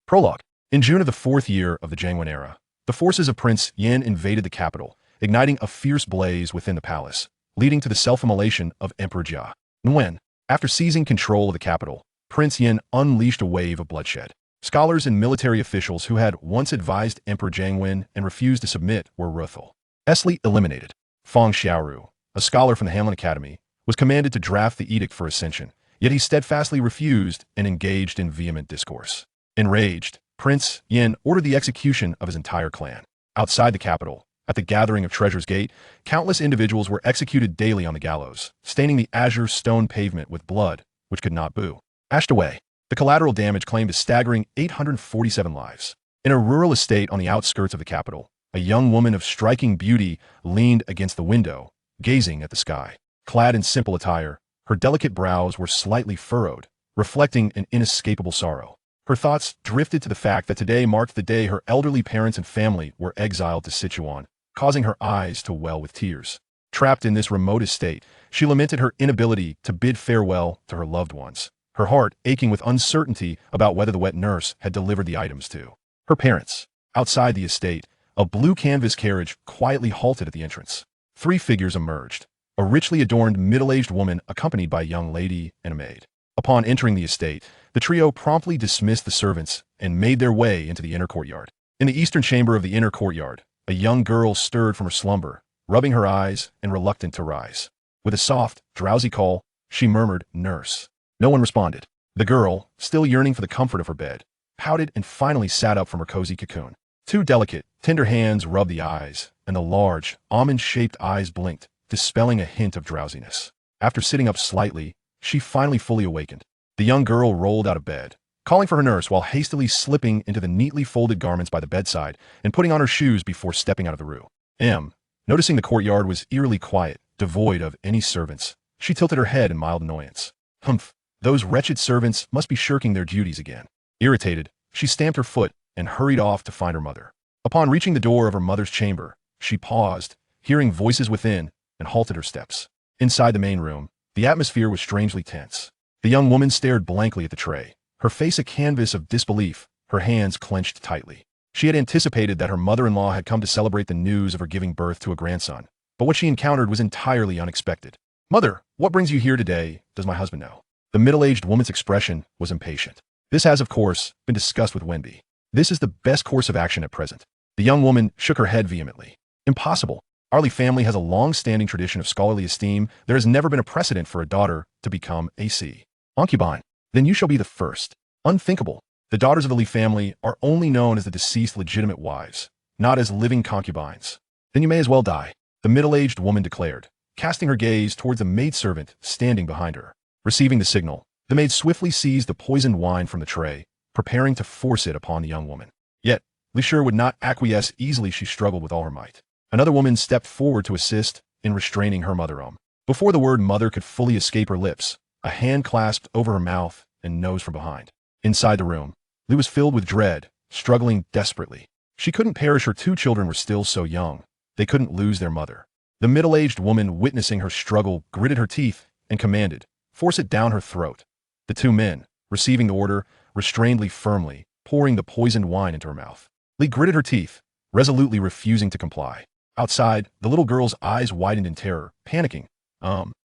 Prologue. In June of the fourth year of the Jiangwen era, the forces of Prince Yin invaded the capital, igniting a fierce blaze within the palace, leading to the self-immolation of Emperor Jia. And when, after seizing control of the capital, Prince Yin unleashed a wave of bloodshed. Scholars and military officials who had once advised Emperor Jiangwen and refused to submit were ruthlessly eliminated. Fang Xiaoru, a scholar from the Hanlin Academy, was commanded to draft the edict for ascension, yet he steadfastly refused and engaged in vehement discourse. Enraged, Prince Yin ordered the execution of his entire clan. Outside the capital, at the gathering of Treasure's Gate, countless individuals were executed daily on the gallows, staining the azure stone pavement with blood, which could not be ashed away. The collateral damage claimed a staggering 847 lives. In a rural estate on the outskirts of the capital, a young woman of striking beauty leaned against the window, gazing at the sky. Clad in simple attire, her delicate brows were slightly furrowed, reflecting an inescapable sorrow. Her thoughts drifted to the fact that today marked the day her elderly parents and family were exiled to Sichuan, causing her eyes to well with tears. Trapped in this remote estate, she lamented her inability to bid farewell to her loved ones, her heart aching with uncertainty about whether the wet nurse had delivered the items to her parents. Outside the estate, a blue canvas carriage quietly halted at the entrance. Three figures emerged, a richly adorned middle-aged woman accompanied by a young lady and a maid. Upon entering the estate, the trio promptly dismissed the servants and made their way into the inner courtyard. In the eastern chamber of the inner courtyard, a young girl stirred from her slumber, rubbing her eyes and reluctant to rise. With a soft, drowsy call, she murmured, "Nurse." No one responded. The girl, still yearning for the comfort of her bed, pouted and finally sat up from her cozy cocoon. Two delicate, tender hands rubbed the eyes, and the large, almond-shaped eyes blinked, dispelling a hint of drowsiness. After sitting up slightly, she finally fully awakened. The young girl rolled out of bed, calling for her nurse while hastily slipping into the neatly folded garments by the bedside and putting on her shoes before stepping out of the room. Noticing the courtyard was eerily quiet, devoid of any servants, she tilted her head in mild annoyance. Humph, those wretched servants must be shirking their duties again. Irritated, she stamped her foot and hurried off to find her mother. Upon reaching the door of her mother's chamber, she paused, hearing voices within, and halted her steps. Inside the main room, the atmosphere was strangely tense. The young woman stared blankly at the tray, her face a canvas of disbelief, her hands clenched tightly. She had anticipated that her mother-in-law had come to celebrate the news of her giving birth to a grandson, but what she encountered was entirely unexpected. "Mother, what brings you here today? Does my husband know?" The middle-aged woman's expression was impatient. "This has, of course, been discussed with Wenbi. This is the best course of action at present." The young woman shook her head vehemently. "Impossible. Our Li family has a long-standing tradition of scholarly esteem. There has never been a precedent for a daughter to become a concubine. Then you shall be the first." "Unthinkable. The daughters of the Li family are only known as the deceased legitimate wives, not as living concubines." "Then you may as well die," the middle-aged woman declared, casting her gaze towards the maidservant standing behind her. Receiving the signal, the maid swiftly seized the poisoned wine from the tray, preparing to force it upon the young woman. Yet, Li Shi would not acquiesce easily. She struggled with all her might. Another woman stepped forward to assist in restraining her mother. Before the word mother could fully escape her lips, a hand clasped over her mouth and nose from behind. Inside the room, Li was filled with dread, struggling desperately. She couldn't perish. Her two children were still so young. They couldn't lose their mother. The middle-aged woman, witnessing her struggle, gritted her teeth and commanded, "Force it down her throat." The two men, receiving the order, restrained Li firmly, pouring the poisoned wine into her mouth. Li gritted her teeth, resolutely refusing to comply. Outside, the little girl's eyes widened in terror, panicking.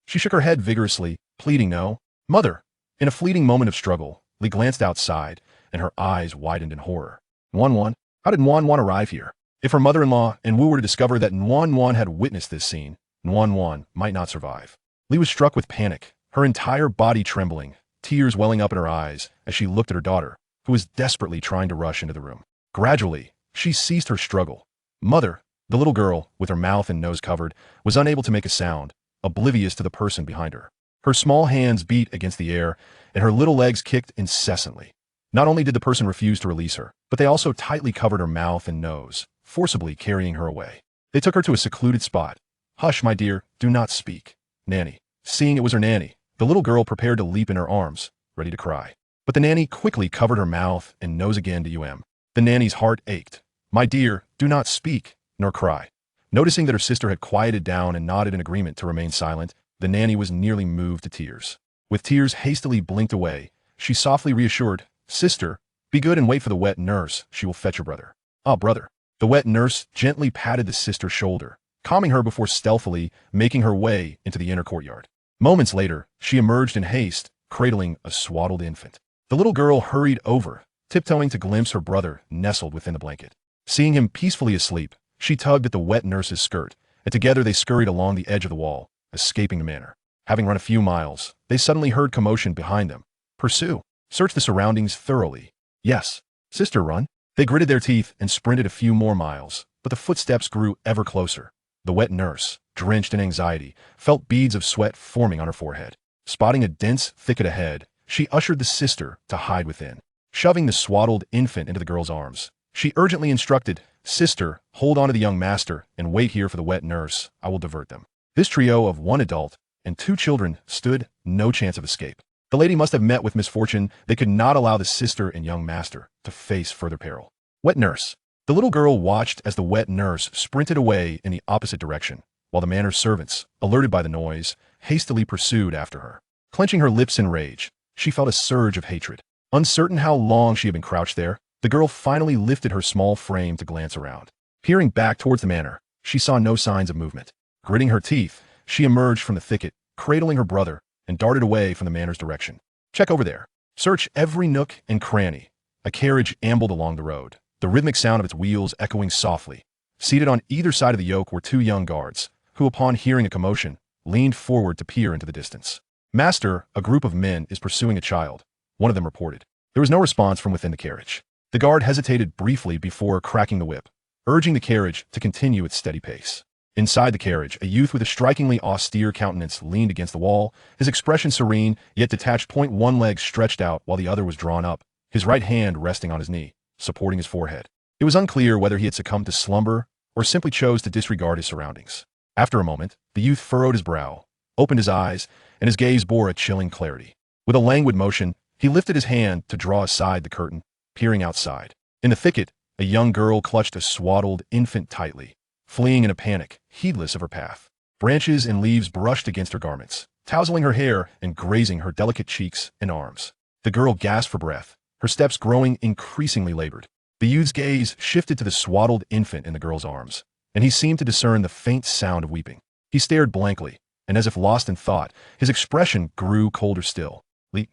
She shook her head vigorously, pleading no. "Mother." In a fleeting moment of struggle, Li glanced outside, and her eyes widened in horror. Nuan, how did Nuan arrive here? If her mother-in-law and Wu were to discover that Nuan had witnessed this scene, Nuan might not survive. Li was struck with panic, her entire body trembling, tears welling up in her eyes as she looked at her daughter, who was desperately trying to rush into the room. Gradually, she ceased her struggle. "Mother." The little girl, with her mouth and nose covered, was unable to make a sound, oblivious to the person behind her. Her small hands beat against the air, and her little legs kicked incessantly. Not only did the person refuse to release her, but they also tightly covered her mouth and nose, forcibly carrying her away. They took her to a secluded spot. "Hush, my dear, do not speak." "Nanny." Seeing it was her nanny, the little girl prepared to leap in her arms, ready to cry. But the nanny quickly covered her mouth and nose again to The nanny's heart ached. "My dear, do not speak, nor cry." Noticing that her sister had quieted down and nodded in agreement to remain silent, the nanny was nearly moved to tears. With tears hastily blinked away, she softly reassured, "Sister, Be good and wait for the wet nurse. She will fetch your brother. Ah, brother. The wet nurse gently patted the sister's shoulder, calming her before stealthily making her way into the inner courtyard. Moments later, she emerged in haste, cradling a swaddled infant. The little girl hurried over, tiptoeing to glimpse her brother nestled within the blanket. Seeing him peacefully asleep, she tugged at the wet nurse's skirt, and together they scurried along the edge of the wall, escaping the manor. Having run a few miles, they suddenly heard commotion behind them. Pursue. Search the surroundings thoroughly. Yes. Sister, run. They gritted their teeth and sprinted a few more miles, but the footsteps grew ever closer. The wet nurse, drenched in anxiety, felt beads of sweat forming on her forehead. Spotting a dense thicket ahead, she ushered the sister to hide within. Shoving the swaddled infant into the girl's arms, she urgently instructed, "Sister, hold on to the young master and wait here for the wet nurse. I will divert them." This trio of one adult and two children stood no chance of escape. The lady must have met with misfortune. They could not allow the sister and young master to face further peril. Wet nurse. The little girl watched as the wet nurse sprinted away in the opposite direction, while the manor's servants, alerted by the noise, hastily pursued after her. Clenching her lips in rage, she felt a surge of hatred. Uncertain how long she had been crouched there, the girl finally lifted her small frame to glance around. Peering back towards the manor, she saw no signs of movement. Gritting her teeth, she emerged from the thicket, cradling her brother, and darted away from the manor's direction. Check over there. Search every nook and cranny. A carriage ambled along the road, the rhythmic sound of its wheels echoing softly. Seated on either side of the yoke were two young guards, who, upon hearing a commotion, leaned forward to peer into the distance. "Master, a group of men is pursuing a child," one of them reported. There was no response from within the carriage. The guard hesitated briefly before cracking the whip, urging the carriage to continue its steady pace. Inside the carriage, a youth with a strikingly austere countenance leaned against the wall, his expression serene, yet detached. One leg stretched out while the other was drawn up, his right hand resting on his knee, supporting his forehead. It was unclear whether he had succumbed to slumber or simply chose to disregard his surroundings. After a moment, the youth furrowed his brow, opened his eyes, and his gaze bore a chilling clarity. With a languid motion, he lifted his hand to draw aside the curtain, peering outside. In the thicket, a young girl clutched a swaddled infant tightly, fleeing in a panic, heedless of her path. Branches and leaves brushed against her garments, tousling her hair and grazing her delicate cheeks and arms. The girl gasped for breath, her steps growing increasingly labored. The youth's gaze shifted to the swaddled infant in the girl's arms, and he seemed to discern the faint sound of weeping. He stared blankly, and as if lost in thought, his expression grew colder still. "Lee,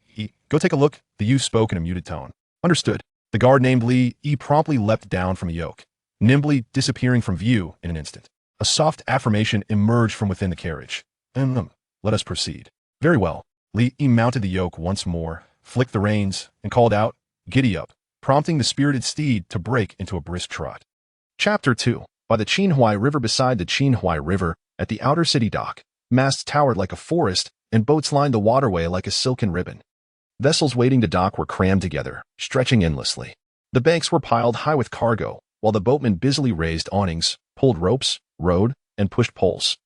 go take a look," the youth spoke in a muted tone. "Understood." The guard named Lee promptly leapt down from a yoke, nimbly disappearing from view in an instant. A soft affirmation emerged from within the carriage. Let us proceed." "Very well." Lee mounted the yoke once more, flicked the reins, and called out, "Giddy up," prompting the spirited steed to break into a brisk trot. Chapter 2. By the Qinhuai River. Beside the Qinhuai River, at the outer city dock, masts towered like a forest, and boats lined the waterway like a silken ribbon. Vessels waiting to dock were crammed together, stretching endlessly. The banks were piled high with cargo, while the boatmen busily raised awnings, pulled ropes, rowed, and pushed poles.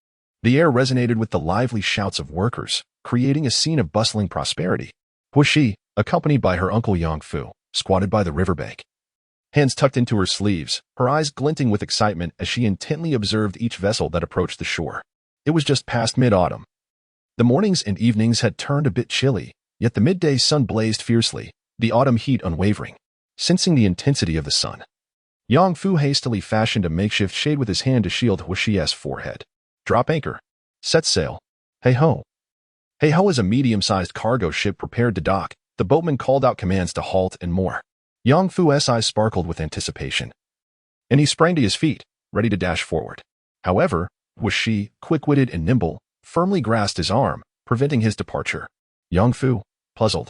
The air resonated with the lively shouts of workers, creating a scene of bustling prosperity. Huishi, accompanied by her uncle Yangfu, squatted by the riverbank. Hands tucked into her sleeves, her eyes glinting with excitement as she intently observed each vessel that approached the shore. It was just past mid-autumn. The mornings and evenings had turned a bit chilly, yet the midday sun blazed fiercely, the autumn heat unwavering. Sensing the intensity of the sun, Yang Fu hastily fashioned a makeshift shade with his hand to shield Huishi's forehead. "Drop anchor. Set sail. Hey-ho." Hey-ho is a medium-sized cargo ship prepared to dock. The boatman called out commands to halt and moor. Yang Fu's eyes sparkled with anticipation, and he sprang to his feet, ready to dash forward. However, Huishi, quick-witted and nimble, firmly grasped his arm, preventing his departure. Yang Fu, puzzled,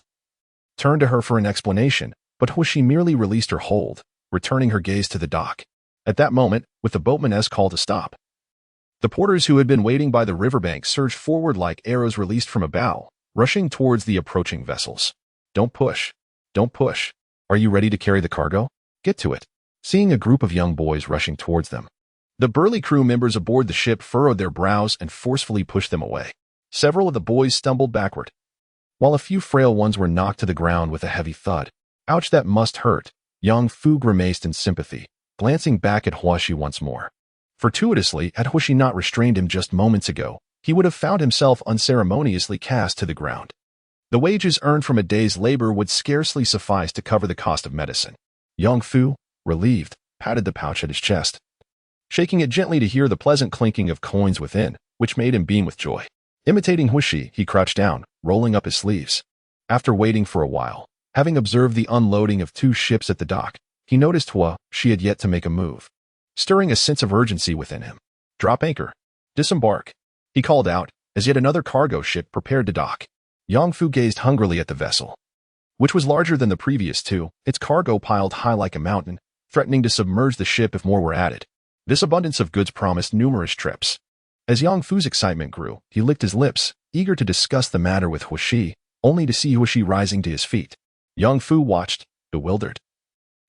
turned to her for an explanation, but Huishi merely released her hold, returning her gaze to the dock. At that moment, with the boatman's call to stop, the porters who had been waiting by the riverbank surged forward like arrows released from a bow, rushing towards the approaching vessels. "Don't push. Don't push. Are you ready to carry the cargo? Get to it." Seeing a group of young boys rushing towards them, the burly crew members aboard the ship furrowed their brows and forcefully pushed them away. Several of the boys stumbled backward, while a few frail ones were knocked to the ground with a heavy thud. "Ouch, that must hurt." Yang Fu grimaced in sympathy, glancing back at Huishi once more. Fortuitously, had Huishi not restrained him just moments ago, he would have found himself unceremoniously cast to the ground. The wages earned from a day's labor would scarcely suffice to cover the cost of medicine. Young Fu, relieved, patted the pouch at his chest, shaking it gently to hear the pleasant clinking of coins within, which made him beam with joy. Imitating Huishi, he crouched down, rolling up his sleeves. After waiting for a while, having observed the unloading of 2 ships at the dock, he noticed Hua, she had yet to make a move, stirring a sense of urgency within him. Drop anchor. Disembark. He called out, as yet another cargo ship prepared to dock. Yang Fu gazed hungrily at the vessel, which was larger than the previous 2, its cargo piled high like a mountain, threatening to submerge the ship if more were added. This abundance of goods promised numerous trips. As Yang Fu's excitement grew, he licked his lips, eager to discuss the matter with Huishi, only to see Huishi rising to his feet. Yang Fu watched, bewildered,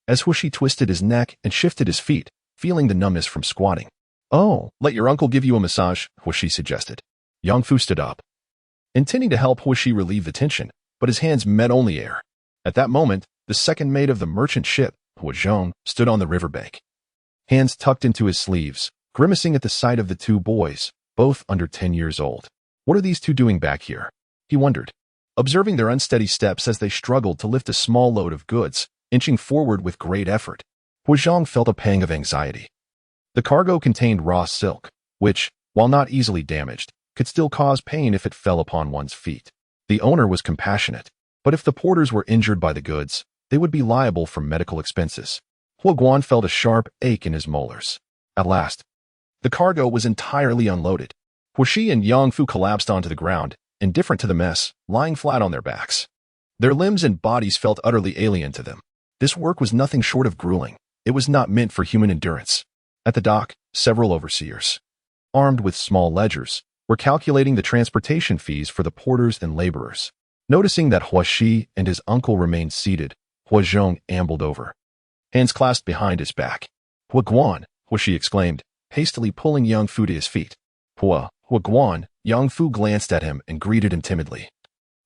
as Huishi twisted his neck and shifted his feet, feeling the numbness from squatting. Oh, let your uncle give you a massage, Huishi suggested. Yang Fu stood up, intending to help Huishi relieve the tension, but his hands met only air. At that moment, the second mate of the merchant ship, Hua Zhong, stood on the riverbank, hands tucked into his sleeves, grimacing at the sight of the 2 boys, both under 10 years old. What are these 2 doing back here? He wondered, observing their unsteady steps as they struggled to lift a small load of goods, inching forward with great effort. Hua Zhong felt a pang of anxiety. The cargo contained raw silk, which, while not easily damaged, could still cause pain if it fell upon one's feet. The owner was compassionate, but if the porters were injured by the goods, they would be liable for medical expenses. Hua Guan felt a sharp ache in his molars. At last, the cargo was entirely unloaded. Huishi and Yang Fu collapsed onto the ground, indifferent to the mess, lying flat on their backs. Their limbs and bodies felt utterly alien to them. This work was nothing short of grueling. It was not meant for human endurance. At the dock, several overseers, armed with small ledgers, were calculating the transportation fees for the porters and laborers. Noticing that Huishi and his uncle remained seated, Hua Zhong ambled over, hands clasped behind his back. Hua Guan, Huishi exclaimed, hastily pulling Yang Fu to his feet. Hua Guan, Yang Fu glanced at him and greeted him timidly.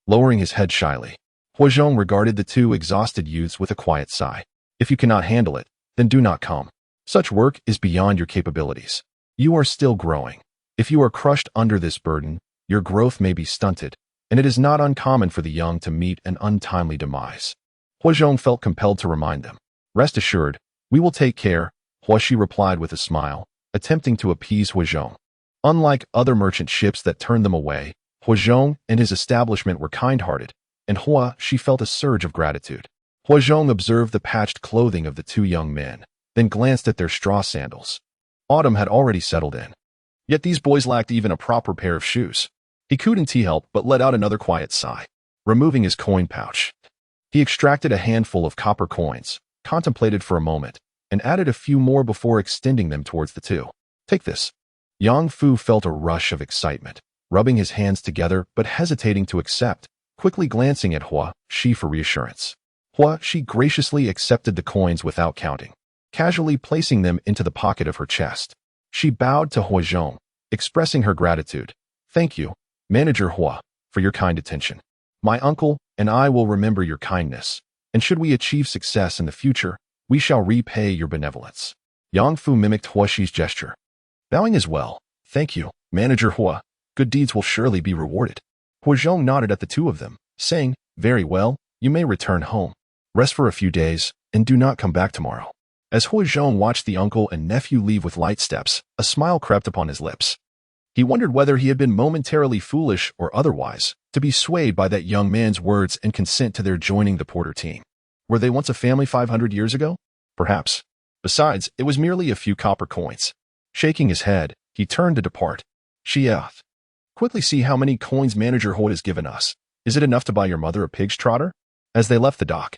Lowering his head shyly, Hua Zhong regarded the 2 exhausted youths with a quiet sigh. If you cannot handle it, then do not come. Such work is beyond your capabilities. You are still growing. If you are crushed under this burden, your growth may be stunted, and it is not uncommon for the young to meet an untimely demise. Hua Zhong felt compelled to remind them. Rest assured, we will take care, Huishi replied with a smile, attempting to appease Hua Zhong. Unlike other merchant ships that turned them away, Hua Zhong and his establishment were kind-hearted, and she felt a surge of gratitude. Hua Zhong observed the patched clothing of the 2 young men, then glanced at their straw sandals. Autumn had already settled in. Yet these boys lacked even a proper pair of shoes. He couldn't help but let out another quiet sigh. Removing his coin pouch, he extracted a handful of copper coins, contemplated for a moment, and added a few more before extending them towards the 2. Take this. Yang Fu felt a rush of excitement, rubbing his hands together but hesitating to accept, quickly glancing at Huishi for reassurance. Huishi graciously accepted the coins without counting, casually placing them into the pocket of her chest. She bowed to Hua Zhong, expressing her gratitude. Thank you, Manager Hua, for your kind attention. My uncle and I will remember your kindness, and should we achieve success in the future, we shall repay your benevolence. Yang Fu mimicked Huishi's gesture, bowing as well. Thank you, Manager Hua. Good deeds will surely be rewarded. Hua Zhong nodded at the 2 of them, saying, very well, you may return home. Rest for a few days, and do not come back tomorrow. As Hua Zhong watched the uncle and nephew leave with light steps, a smile crept upon his lips. He wondered whether he had been momentarily foolish or otherwise to be swayed by that young man's words and consent to their joining the porter team. Were they once a family 500 years ago? Perhaps. Besides, it was merely a few copper coins. Shaking his head, he turned to depart. Shiath. Quickly see how many coins Manager Hua has given us. Is it enough to buy your mother a pig's trotter? As they left the dock,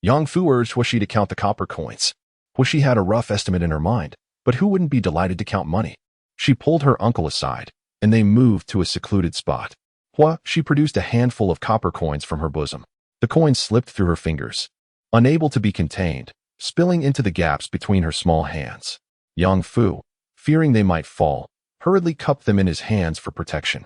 Yang Fu urged Huishi to count the copper coins. Huishi had a rough estimate in her mind, but who wouldn't be delighted to count money? She pulled her uncle aside, and they moved to a secluded spot. She produced a handful of copper coins from her bosom. The coins slipped through her fingers, unable to be contained, spilling into the gaps between her small hands. Yang Fu, fearing they might fall, hurriedly cupped them in his hands for protection.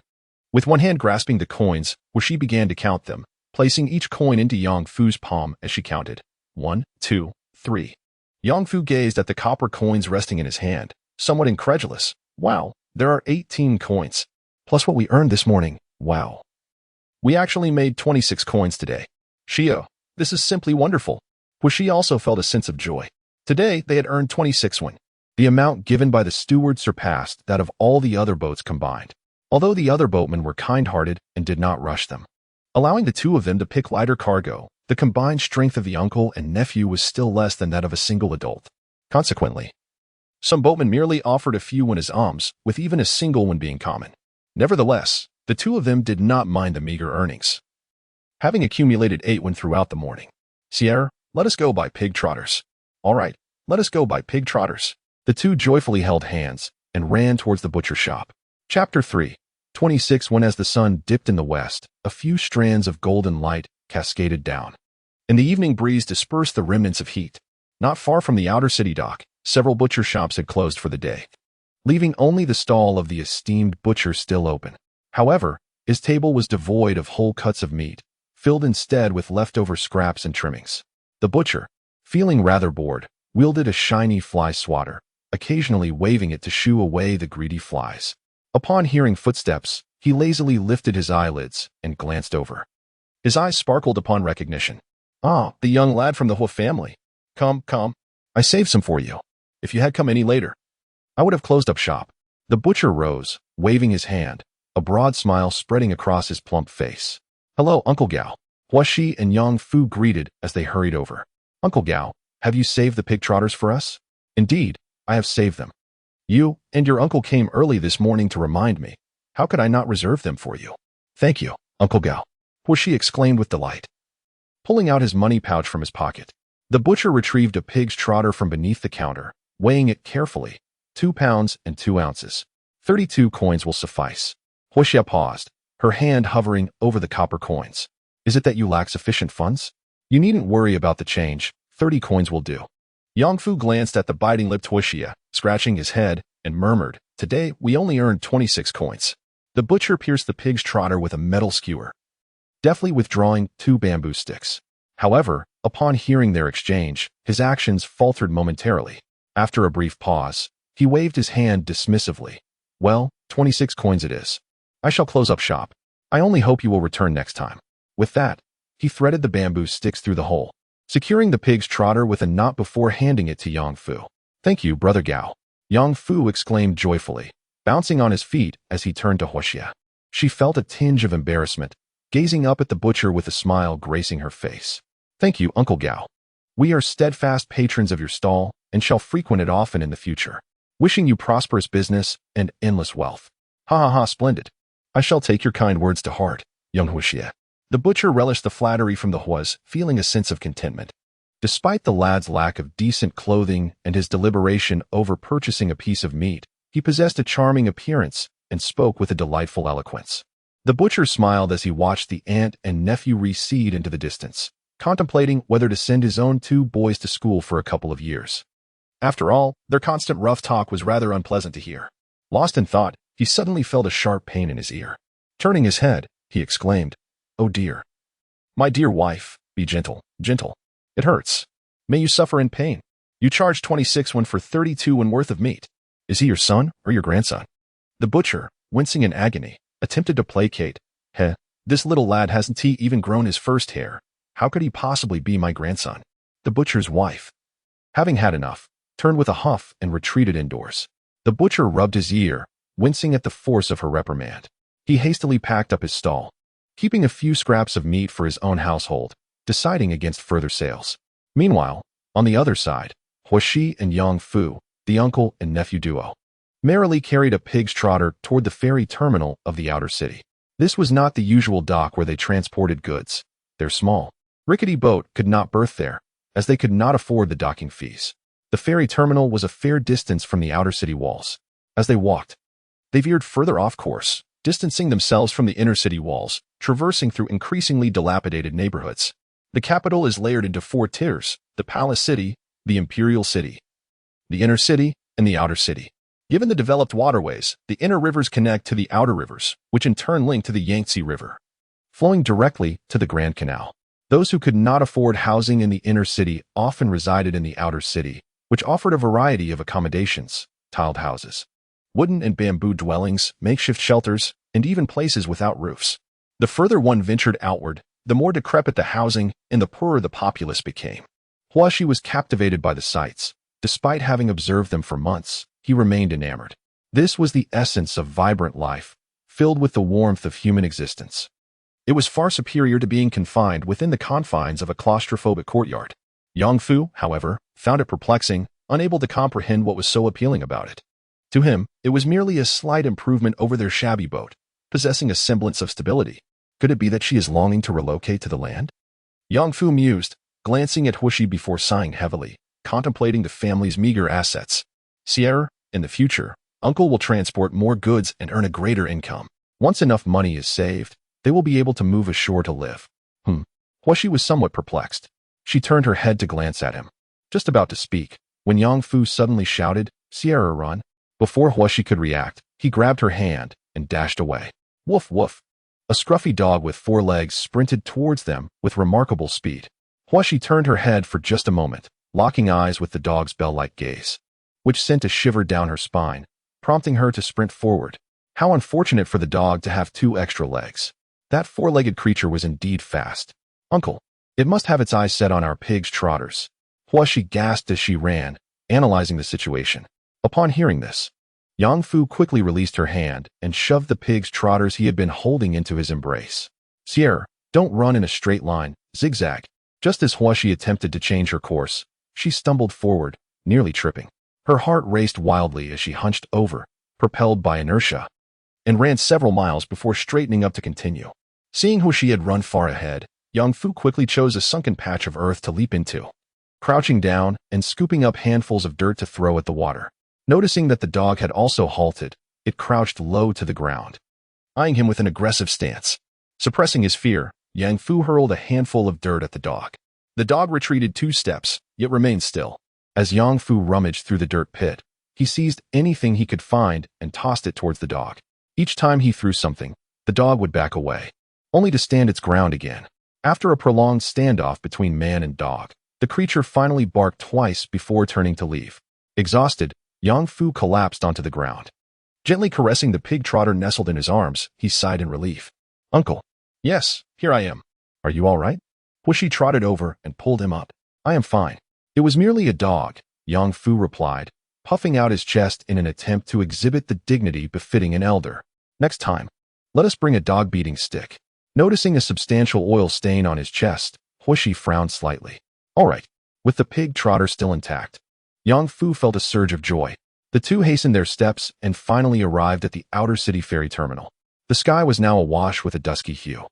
With one hand grasping the coins, Huishi began to count them, placing each coin into Yang Fu's palm as she counted. 1, 2, 3. Yang Fu gazed at the copper coins resting in his hand, somewhat incredulous. Wow, there are 18 coins. Plus what we earned this morning. Wow. We actually made 26 coins today. Shio, this is simply wonderful. She also felt a sense of joy. Today, they had earned 26 won. The amount given by the steward surpassed that of all the other boats combined, although the other boatmen were kind-hearted and did not rush them. Allowing the two of them to pick lighter cargo, the combined strength of the uncle and nephew was still less than that of a single adult. Consequently, some boatmen merely offered a few won as alms, with even a single one being common. Nevertheless, the two of them did not mind the meager earnings, having accumulated 8 won throughout the morning. Sierra, let us go by pig trotters. All right, let us go by pig trotters. The two joyfully held hands and ran towards the butcher shop. Chapter 3. 26. When as the sun dipped in the west, a few strands of golden light cascaded down, and the evening breeze dispersed the remnants of heat. Not far from the outer city dock, several butcher shops had closed for the day, leaving only the stall of the esteemed butcher still open. However, his table was devoid of whole cuts of meat, filled instead with leftover scraps and trimmings. The butcher, feeling rather bored, wielded a shiny fly swatter, occasionally waving it to shoo away the greedy flies. Upon hearing footsteps, he lazily lifted his eyelids and glanced over. His eyes sparkled upon recognition. Ah, the young lad from the Hoof family. Come, come. I saved some for you. If you had come any later, I would have closed up shop. The butcher rose, waving his hand, a broad smile spreading across his plump face. Hello, Uncle Gao. Huashi and Yang Fu greeted as they hurried over. Uncle Gao, have you saved the pig trotters for us? Indeed, I have saved them. You and your uncle came early this morning to remind me. How could I not reserve them for you? Thank you, Uncle Gao, Huashi exclaimed with delight. Pulling out his money pouch from his pocket, the butcher retrieved a pig's trotter from beneath the counter, weighing it carefully. 2 pounds and 2 ounces. 32 coins will suffice. Huaxia paused, her hand hovering over the copper coins. Is it that you lack sufficient funds? You needn't worry about the change. 30 coins will do. Yang Fu glanced at the biting-lipped Huaxia, scratching his head, and murmured, Today we only earned 26 coins. The butcher pierced the pig's trotter with a metal skewer, deftly withdrawing 2 bamboo sticks. However, upon hearing their exchange, his actions faltered momentarily. After a brief pause, he waved his hand dismissively. Well, 26 coins it is. I shall close up shop. I only hope you will return next time. With that, he threaded the bamboo sticks through the hole, securing the pig's trotter with a knot before handing it to Yang Fu. Thank you, Brother Gao, Yang Fu exclaimed joyfully, bouncing on his feet as he turned to Huaxia. She felt a tinge of embarrassment, gazing up at the butcher with a smile gracing her face. Thank you, Uncle Gao. We are steadfast patrons of your stall and shall frequent it often in the future. Wishing you prosperous business and endless wealth. Ha ha ha, splendid. I shall take your kind words to heart, young Huaxia. The butcher relished the flattery from the Huas, feeling a sense of contentment. Despite the lad's lack of decent clothing and his deliberation over purchasing a piece of meat, he possessed a charming appearance and spoke with a delightful eloquence. The butcher smiled as he watched the aunt and nephew recede into the distance, contemplating whether to send his own 2 boys to school for a couple of years. After all, their constant rough talk was rather unpleasant to hear. Lost in thought, he suddenly felt a sharp pain in his ear. Turning his head, he exclaimed, Oh dear. My dear wife, be gentle, gentle. It hurts. May you suffer in pain. You charge 26 won for 32 won worth of meat. Is he your son or your grandson? The butcher, wincing in agony, attempted to placate. This little lad hasn't he even grown his first hair. How could he possibly be my grandson? The butcher's wife, having had enough, turned with a huff and retreated indoors. The butcher rubbed his ear, wincing at the force of her reprimand. He hastily packed up his stall, keeping a few scraps of meat for his own household, deciding against further sales. Meanwhile, on the other side, Huaxi and Yang Fu, the uncle and nephew duo, merrily carried a pig's trotter toward the ferry terminal of the outer city. This was not the usual dock where they transported goods. Their small, rickety boat could not berth there, as they could not afford the docking fees. The ferry terminal was a fair distance from the outer city walls. As they walked, they veered further off course, distancing themselves from the inner city walls, traversing through increasingly dilapidated neighborhoods. The capital is layered into 4 tiers: the palace city, the imperial city, the inner city, and the outer city. Given the developed waterways, the inner rivers connect to the outer rivers, which in turn link to the Yangtze River, flowing directly to the Grand Canal. Those who could not afford housing in the inner city often resided in the outer city, which offered a variety of accommodations: tiled houses, wooden and bamboo dwellings, makeshift shelters, and even places without roofs. The further one ventured outward, the more decrepit the housing and the poorer the populace became. Huashi was captivated by the sights. Despite having observed them for months, he remained enamored. This was the essence of vibrant life, filled with the warmth of human existence. It was far superior to being confined within the confines of a claustrophobic courtyard. Yang Fu, however, found it perplexing, unable to comprehend what was so appealing about it. To him, it was merely a slight improvement over their shabby boat, possessing a semblance of stability. Could it be that she is longing to relocate to the land? Yang Fu mused, glancing at Huashi before sighing heavily, contemplating the family's meager assets. Sierra, in the future, Uncle will transport more goods and earn a greater income. Once enough money is saved, they will be able to move ashore to live. Huashi was somewhat perplexed. She turned her head to glance at him. Just about to speak, when Yang Fu suddenly shouted, "Sierra, run!" Before Huashi could react, he grabbed her hand and dashed away. Woof woof. A scruffy dog with 4 legs sprinted towards them with remarkable speed. Huashi turned her head for just a moment, locking eyes with the dog's bell-like gaze, which sent a shiver down her spine, prompting her to sprint forward. How unfortunate for the dog to have 2 extra legs. That 4-legged creature was indeed fast. Uncle, it must have its eyes set on our pig's trotters. Huashi gasped as she ran, analyzing the situation. Upon hearing this, Yang Fu quickly released her hand and shoved the pig's trotters he had been holding into his embrace. Sierra, don't run in a straight line, zigzag. Just as Huashi attempted to change her course, she stumbled forward, nearly tripping. Her heart raced wildly as she hunched over, propelled by inertia, and ran several miles before straightening up to continue. Seeing Huashi had run far ahead, Yang Fu quickly chose a sunken patch of earth to leap into, crouching down and scooping up handfuls of dirt to throw at the water. Noticing that the dog had also halted, it crouched low to the ground, eyeing him with an aggressive stance. Suppressing his fear, Yang Fu hurled a handful of dirt at the dog. The dog retreated 2 steps, yet remained still. As Yang Fu rummaged through the dirt pit, he seized anything he could find and tossed it towards the dog. Each time he threw something, the dog would back away, only to stand its ground again. After a prolonged standoff between man and dog, the creature finally barked twice before turning to leave. Exhausted, Yang Fu collapsed onto the ground. Gently caressing the pig trotter nestled in his arms, he sighed in relief. Uncle. Yes, here I am. Are you all right? Huashi trotted over and pulled him up. I am fine. It was merely a dog, Yang Fu replied, puffing out his chest in an attempt to exhibit the dignity befitting an elder. Next time, let us bring a dog-beating stick. Noticing a substantial oil stain on his chest, Huashi frowned slightly. All right, with the pig trotter still intact. Yang Fu felt a surge of joy. The two hastened their steps and finally arrived at the outer city ferry terminal. The sky was now awash with a dusky hue,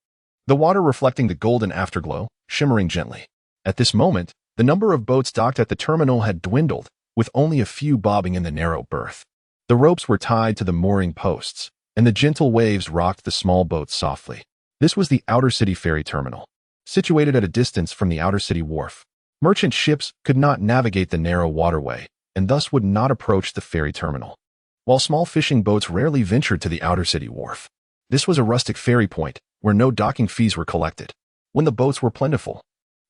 the water reflecting the golden afterglow, shimmering gently. At this moment, the number of boats docked at the terminal had dwindled, with only a few bobbing in the narrow berth. The ropes were tied to the mooring posts, and the gentle waves rocked the small boats softly. This was the outer city ferry terminal, situated at a distance from the outer city wharf. Merchant ships could not navigate the narrow waterway, and thus would not approach the ferry terminal, while small fishing boats rarely ventured to the outer city wharf. This was a rustic ferry point, where no docking fees were collected. When the boats were plentiful,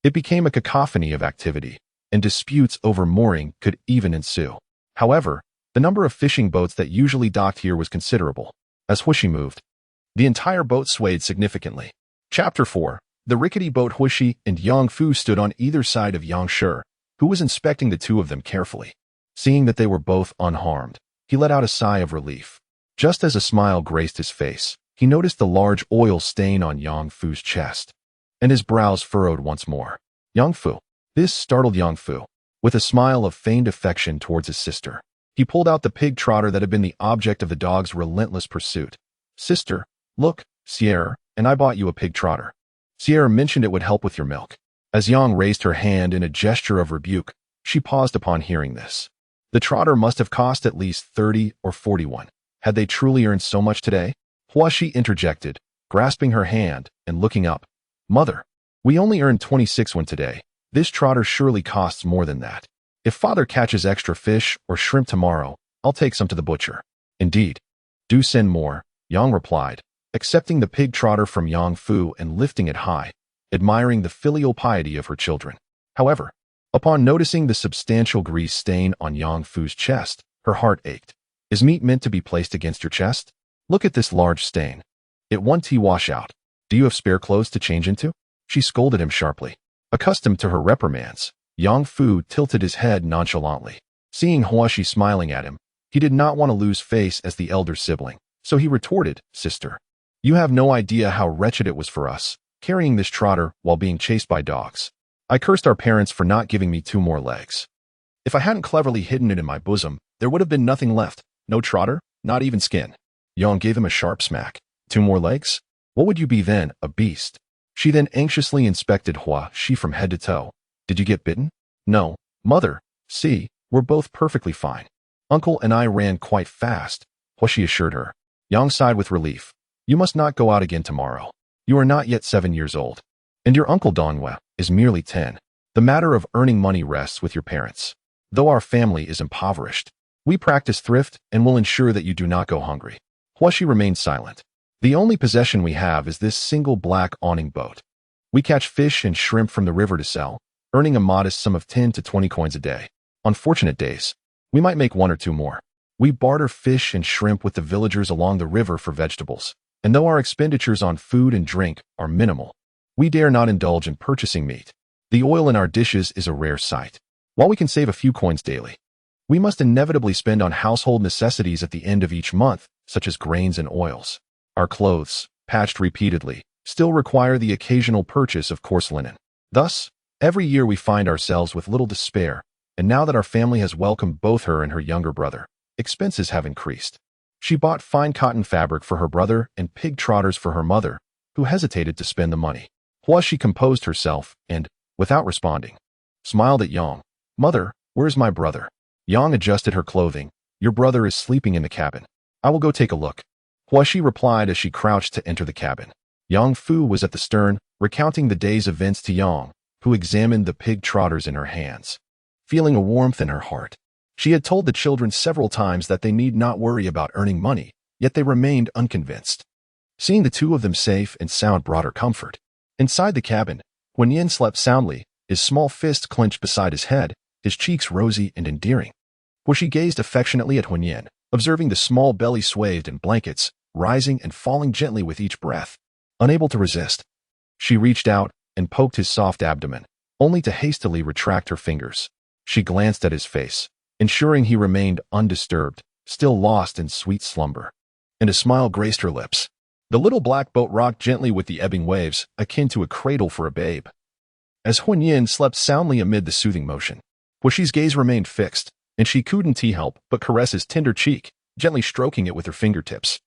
it became a cacophony of activity, and disputes over mooring could even ensue. However, the number of fishing boats that usually docked here was considerable. As Huashi moved, the entire boat swayed significantly. Chapter 4. The rickety boat. Huashi and Yang Fu stood on either side of Yang Shi, who was inspecting the two of them carefully. Seeing that they were both unharmed, he let out a sigh of relief. Just as a smile graced his face, he noticed the large oil stain on Yang Fu's chest, and his brows furrowed once more. Yang Fu. This startled Yang Fu. With a smile of feigned affection towards his sister, he pulled out the pig trotter that had been the object of the dog's relentless pursuit. Sister, look, Sierra, and I bought you a pig trotter. Sierra mentioned it would help with your milk. As Yang raised her hand in a gesture of rebuke, she paused upon hearing this. The trotter must have cost at least 30 or 41. Had they truly earned so much today? Huashi interjected, grasping her hand and looking up. Mother, we only earned 26 one today. This trotter surely costs more than that. If father catches extra fish or shrimp tomorrow, I'll take some to the butcher. Indeed. Do send more, Yang replied, accepting the pig trotter from Yang Fu and lifting it high, admiring the filial piety of her children. However, upon noticing the substantial grease stain on Yang Fu's chest, her heart ached. Is meat meant to be placed against your chest? Look at this large stain. It won't wash out. Do you have spare clothes to change into? She scolded him sharply. Accustomed to her reprimands, Yang Fu tilted his head nonchalantly. Seeing Huashi smiling at him, he did not want to lose face as the elder sibling, so he retorted, "Sister, you have no idea how wretched it was for us, carrying this trotter while being chased by dogs. I cursed our parents for not giving me 2 more legs. If I hadn't cleverly hidden it in my bosom, there would have been nothing left, no trotter, not even skin." Yang gave him a sharp smack. 2 more legs? What would you be then, a beast? She then anxiously inspected Huashi from head to toe. Did you get bitten? No. Mother, see, we're both perfectly fine. Uncle and I ran quite fast, Huashi assured her. Yang sighed with relief. You must not go out again tomorrow. You are not yet 7 years old. And your uncle Dongwe is merely 10. The matter of earning money rests with your parents. Though our family is impoverished, we practice thrift and will ensure that you do not go hungry. Huashi remained silent. The only possession we have is this single black awning boat. We catch fish and shrimp from the river to sell, earning a modest sum of 10 to 20 coins a day. On fortunate days, we might make 1 or 2 more. We barter fish and shrimp with the villagers along the river for vegetables, and though our expenditures on food and drink are minimal, we dare not indulge in purchasing meat. The oil in our dishes is a rare sight. While we can save a few coins daily, we must inevitably spend on household necessities at the end of each month, such as grains and oils. Our clothes, patched repeatedly, still require the occasional purchase of coarse linen. Thus, every year we find ourselves with little to spare, and now that our family has welcomed both her and her younger brother, expenses have increased. She bought fine cotton fabric for her brother and pig trotters for her mother, who hesitated to spend the money. Huashi composed herself and, without responding, smiled at Yang. Mother, where is my brother? Yang adjusted her clothing. Your brother is sleeping in the cabin. I will go take a look. Huashi replied as she crouched to enter the cabin. Yang Fu was at the stern, recounting the day's events to Yang, who examined the pig trotters in her hands. Feeling a warmth in her heart, she had told the children several times that they need not worry about earning money, yet they remained unconvinced. Seeing the 2 of them safe and sound brought her comfort. Inside the cabin, Huanyin slept soundly, his small fist clenched beside his head, his cheeks rosy and endearing. Huashi gazed affectionately at Huanyin, observing the small belly swathed in blankets, rising and falling gently with each breath. Unable to resist, she reached out and poked his soft abdomen, only to hastily retract her fingers. She glanced at his face, ensuring he remained undisturbed, still lost in sweet slumber. And a smile graced her lips. The little black boat rocked gently with the ebbing waves, akin to a cradle for a babe. As Huanyin slept soundly amid the soothing motion, Huashi's gaze remained fixed, and she couldn't help but caress his tender cheek, gently stroking it with her fingertips.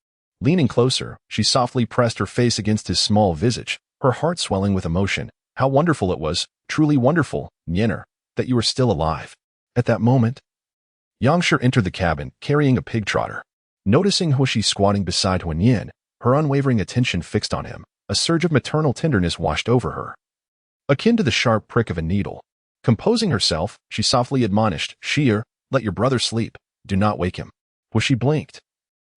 Leaning closer, she softly pressed her face against his small visage, her heart swelling with emotion. How wonderful it was, truly wonderful, Nyener, that you were still alive. At that moment, Yangshi entered the cabin, carrying a pig trotter. Noticing Huashi squatting beside Huanyin, her unwavering attention fixed on him, a surge of maternal tenderness washed over her, akin to the sharp prick of a needle. Composing herself, she softly admonished, Sheer, let your brother sleep. Do not wake him. Huashi blinked,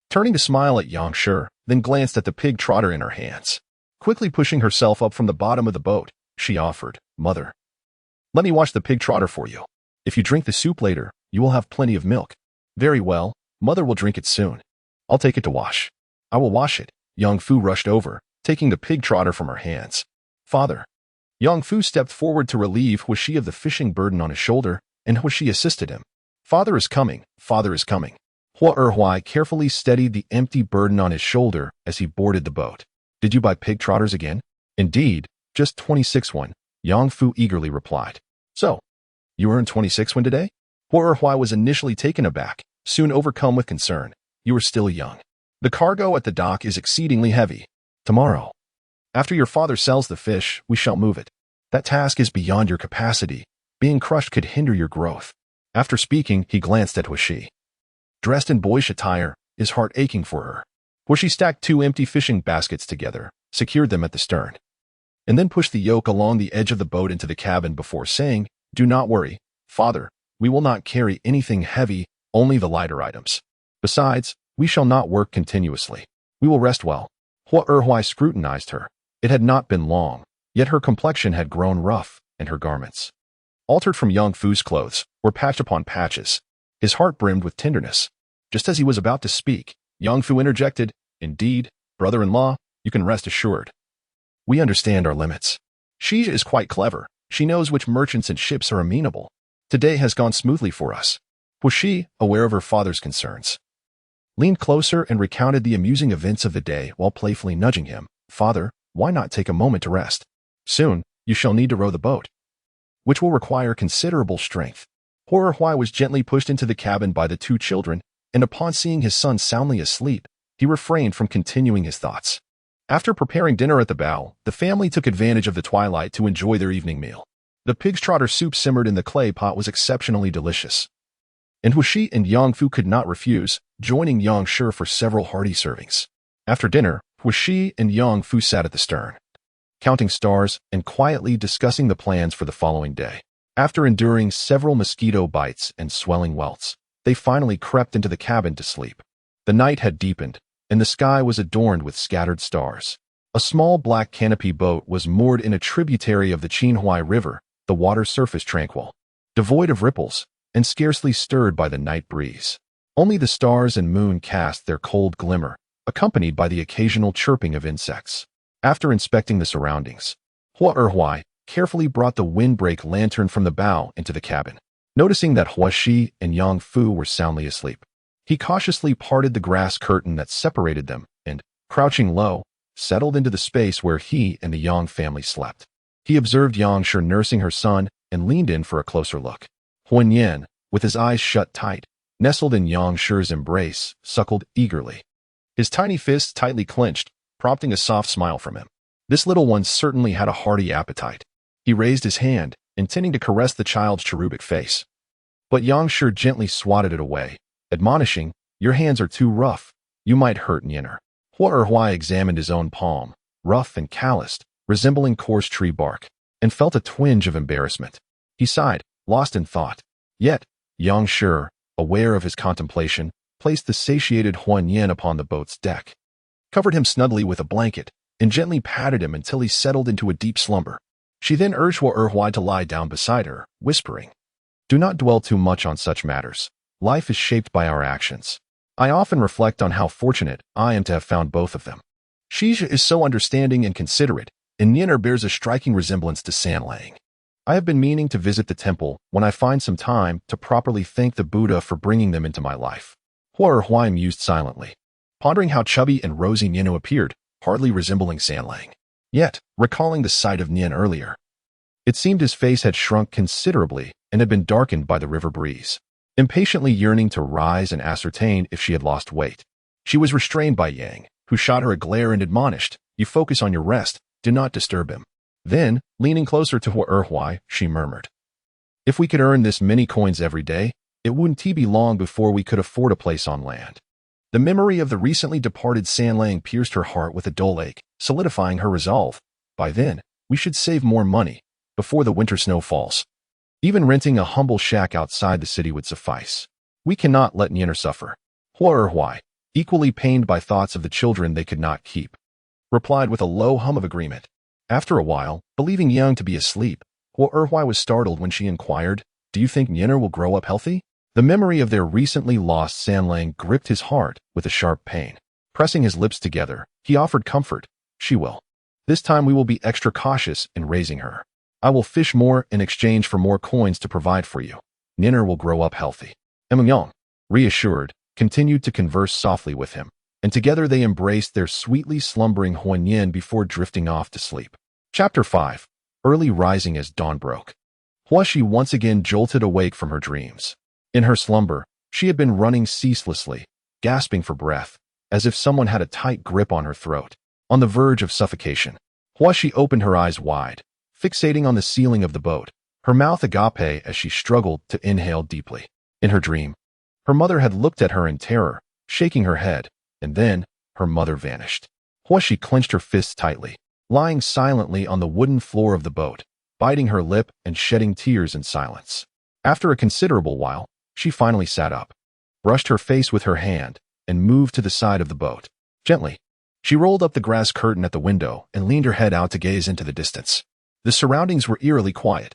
turning to smile at Yangshi, then glanced at the pig trotter in her hands. Quickly pushing herself up from the bottom of the boat, she offered, Mother, let me wash the pig trotter for you. If you drink the soup later, you will have plenty of milk. Very well, Mother will drink it soon. I'll take it to wash. I will wash it. Yang Fu rushed over, taking the pig trotter from her hands. Father. Yang Fu stepped forward to relieve Huashi of the fishing burden on his shoulder, and Huashi assisted him. Father is coming. Father is coming. Hua Erhuai carefully steadied the empty burden on his shoulder as he boarded the boat. Did you buy pig trotters again? Indeed, just 26 one, Yang Fu eagerly replied. So, you earned 26 one today? Hua Erhuai was initially taken aback, soon overcome with concern. You are still young. The cargo at the dock is exceedingly heavy. Tomorrow, after your father sells the fish, we shall move it. That task is beyond your capacity. Being crushed could hinder your growth. After speaking, he glanced at Huashi. Dressed in boyish attire, his heart aching for her. Huashi stacked 2 empty fishing baskets together, secured them at the stern, and then pushed the yoke along the edge of the boat into the cabin before saying, Do not worry, Father, we will not carry anything heavy, only the lighter items. Besides, we shall not work continuously. We will rest well. Hua Erhuai scrutinized her. It had not been long, yet her complexion had grown rough, and her garments, altered from Yang Fu's clothes, were patch upon patches. His heart brimmed with tenderness. Just as he was about to speak, Yang Fu interjected, Indeed, brother-in-law, you can rest assured. We understand our limits. She is quite clever. She knows which merchants and ships are amenable. Today has gone smoothly for us. Was she, aware of her father's concerns, leaned closer and recounted the amusing events of the day while playfully nudging him. Father, why not take a moment to rest? Soon, you shall need to row the boat, which will require considerable strength. Hua was gently pushed into the cabin by the two children, and upon seeing his son soundly asleep, he refrained from continuing his thoughts. After preparing dinner at the bow, the family took advantage of the twilight to enjoy their evening meal. The pig's trotter soup simmered in the clay pot was exceptionally delicious, and Wuxi and Yang Fu could not refuse, joining Yang Shi for several hearty servings. After dinner, Wuxi and Yang Fu sat at the stern, counting stars and quietly discussing the plans for the following day. After enduring several mosquito bites and swelling welts, they finally crept into the cabin to sleep. The night had deepened, and the sky was adorned with scattered stars. A small black canopy boat was moored in a tributary of the Qinhuai River, the water surface tranquil, devoid of ripples, and scarcely stirred by the night breeze. Only the stars and moon cast their cold glimmer, accompanied by the occasional chirping of insects. After inspecting the surroundings, Hua carefully brought the windbreak lantern from the bow into the cabin. Noticing that Huaxi and Yang Fu were soundly asleep, he cautiously parted the grass curtain that separated them and, crouching low, settled into the space where he and the Yang family slept. He observed Yang Shi nursing her son and leaned in for a closer look. Huan Yan, with his eyes shut tight, nestled in Yang Shi's embrace, suckled eagerly. His tiny fists tightly clenched, prompting a soft smile from him. This little one certainly had a hearty appetite. He raised his hand, intending to caress the child's cherubic face. But Yang Shi gently swatted it away, admonishing, "Your hands are too rough. You might hurt Nyener." Hua examined his own palm, rough and calloused, resembling coarse tree bark, and felt a twinge of embarrassment. He sighed, lost in thought. Yet, Yang Shi, aware of his contemplation, placed the satiated Huan Yan upon the boat's deck, covered him snugly with a blanket, and gently patted him until he settled into a deep slumber. She then urged Hua to lie down beside her, whispering, "Do not dwell too much on such matters. Life is shaped by our actions. I often reflect on how fortunate I am to have found both of them. Shija is so understanding and considerate, and Nyener bears a striking resemblance to Sanlang. I have been meaning to visit the temple when I find some time to properly thank the Buddha for bringing them into my life." Hua mused silently, pondering how chubby and rosy Nyener appeared, hardly resembling Sanlang. Yet, recalling the sight of Nyen earlier, it seemed his face had shrunk considerably and had been darkened by the river breeze. Impatiently yearning to rise and ascertain if she had lost weight, she was restrained by Yang, who shot her a glare and admonished, "You focus on your rest, do not disturb him." Then, leaning closer to Hua, she murmured, "If we could earn this many coins every day, it wouldn't be long before we could afford a place on land." The memory of the recently departed Sanlang pierced her heart with a dull ache, solidifying her resolve. By then, we should save more money, before the winter snow falls. Even renting a humble shack outside the city would suffice. We cannot let Nyener suffer. Hua, equally pained by thoughts of the children they could not keep, replied with a low hum of agreement. After a while, believing Yang to be asleep, Hua was startled when she inquired, "Do you think Nyener will grow up healthy?" The memory of their recently lost Sanlang gripped his heart with a sharp pain. Pressing his lips together, he offered comfort. "She will. This time we will be extra cautious in raising her. I will fish more in exchange for more coins to provide for you. Nyener will grow up healthy." Emmanuel, reassured, continued to converse softly with him, and together they embraced their sweetly slumbering Huan Yan before drifting off to sleep. Chapter 5. Early rising as dawn broke. Huaxi once again jolted awake from her dreams. In her slumber, she had been running ceaselessly, gasping for breath, as if someone had a tight grip on her throat. On the verge of suffocation, Huaxi opened her eyes wide, fixating on the ceiling of the boat, her mouth agape as she struggled to inhale deeply. In her dream, her mother had looked at her in terror, shaking her head, and then her mother vanished. Huaxi clenched her fists tightly, lying silently on the wooden floor of the boat, biting her lip and shedding tears in silence. After a considerable while, she finally sat up, brushed her face with her hand, and moved to the side of the boat. Gently, she rolled up the grass curtain at the window and leaned her head out to gaze into the distance. The surroundings were eerily quiet,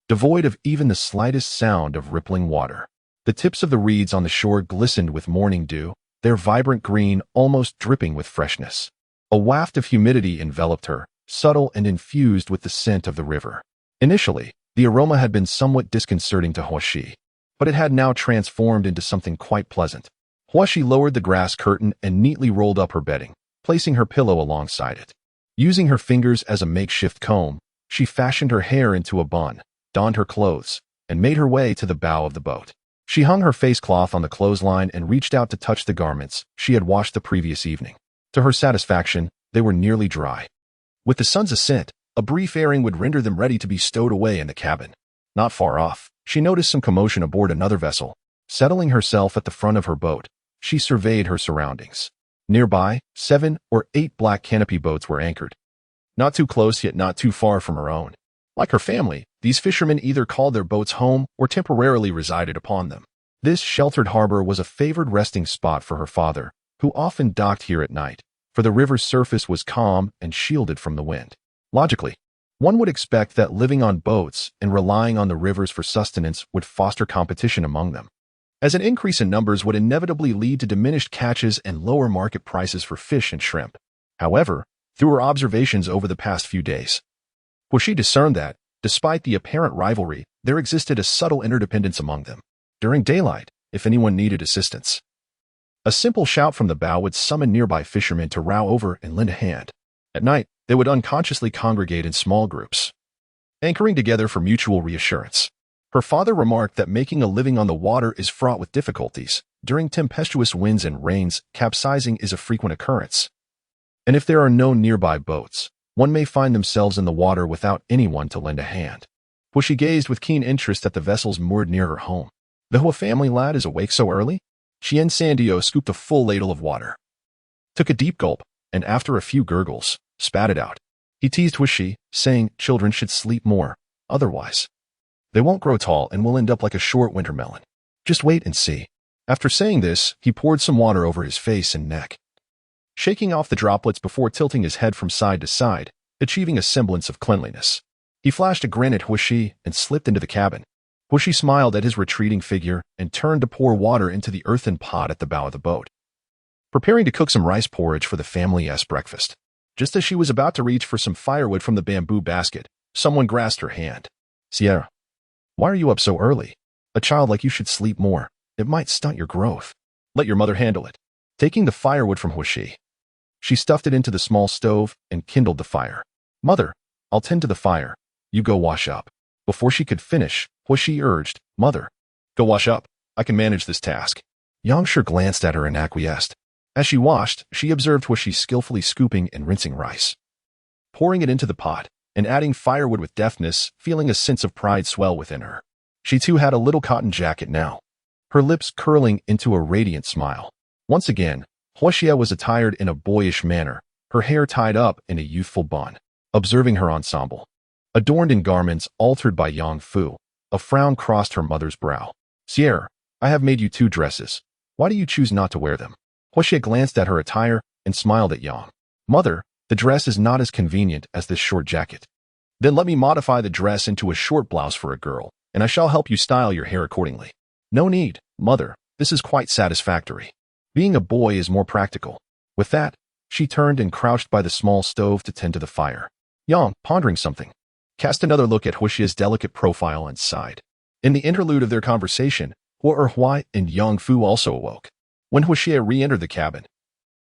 devoid of even the slightest sound of rippling water. The tips of the reeds on the shore glistened with morning dew, their vibrant green almost dripping with freshness. A waft of humidity enveloped her, subtle and infused with the scent of the river. Initially, the aroma had been somewhat disconcerting to Huoshi, but it had now transformed into something quite pleasant. Huoshi lowered the grass curtain and neatly rolled up her bedding, placing her pillow alongside it. Using her fingers as a makeshift comb, she fashioned her hair into a bun, donned her clothes, and made her way to the bow of the boat. She hung her face cloth on the clothesline and reached out to touch the garments she had washed the previous evening. To her satisfaction, they were nearly dry. With the sun's ascent, a brief airing would render them ready to be stowed away in the cabin. Not far off, she noticed some commotion aboard another vessel. Settling herself at the front of her boat, she surveyed her surroundings. Nearby, 7 or 8 black canopy boats were anchored. Not too close yet not too far from her own. Like her family, these fishermen either called their boats home or temporarily resided upon them. This sheltered harbor was a favored resting spot for her father, who often docked here at night, for the river's surface was calm and shielded from the wind. Logically, one would expect that living on boats and relying on the rivers for sustenance would foster competition among them, as an increase in numbers would inevitably lead to diminished catches and lower market prices for fish and shrimp. However, through her observations over the past few days, she discerned that, despite the apparent rivalry, there existed a subtle interdependence among them. During daylight, if anyone needed assistance, a simple shout from the bow would summon nearby fishermen to row over and lend a hand. At night, they would unconsciously congregate in small groups, anchoring together for mutual reassurance. Her father remarked that making a living on the water is fraught with difficulties. During tempestuous winds and rains, capsizing is a frequent occurrence. And if there are no nearby boats, one may find themselves in the water without anyone to lend a hand. She gazed with keen interest at the vessels moored near her home. The Hua family lad is awake so early? Chien Sandio scooped a full ladle of water, took a deep gulp, and after a few gurgles, spat it out. He teased Huishi, saying children should sleep more, otherwise they won't grow tall and will end up like a short winter melon. Just wait and see. After saying this, he poured some water over his face and neck, shaking off the droplets before tilting his head from side to side, achieving a semblance of cleanliness. He flashed a grin at Huishi and slipped into the cabin. Huishi smiled at his retreating figure and turned to pour water into the earthen pot at the bow of the boat, preparing to cook some rice porridge for the family's breakfast. Just as she was about to reach for some firewood from the bamboo basket, someone grasped her hand. Sierra, why are you up so early? A child like you should sleep more. It might stunt your growth. Let your mother handle it. Taking the firewood from Huishi, she stuffed it into the small stove and kindled the fire. Mother, I'll tend to the fire. You go wash up. Before she could finish, Huishi urged, Mother, go wash up. I can manage this task. Yangshi glanced at her and acquiesced. As she washed, she observed Huishi skillfully scooping and rinsing rice, pouring it into the pot, and adding firewood with deftness, feeling a sense of pride swell within her. She too had a little cotton jacket now, her lips curling into a radiant smile. Once again, Huoxia was attired in a boyish manner, her hair tied up in a youthful bun. Observing her ensemble, adorned in garments altered by Yang Fu, a frown crossed her mother's brow. Sierra, I have made you 2 dresses. Why do you choose not to wear them? Huoxia glanced at her attire and smiled at Yang. Mother, the dress is not as convenient as this short jacket. Then let me modify the dress into a short blouse for a girl, and I shall help you style your hair accordingly. No need, Mother, this is quite satisfactory. Being a boy is more practical. With that, she turned and crouched by the small stove to tend to the fire. Yang, pondering something, cast another look at Huoxia's delicate profile and sighed. In the interlude of their conversation, Hua Erhuai and Yang Fu also awoke. When Huoxia re-entered the cabin,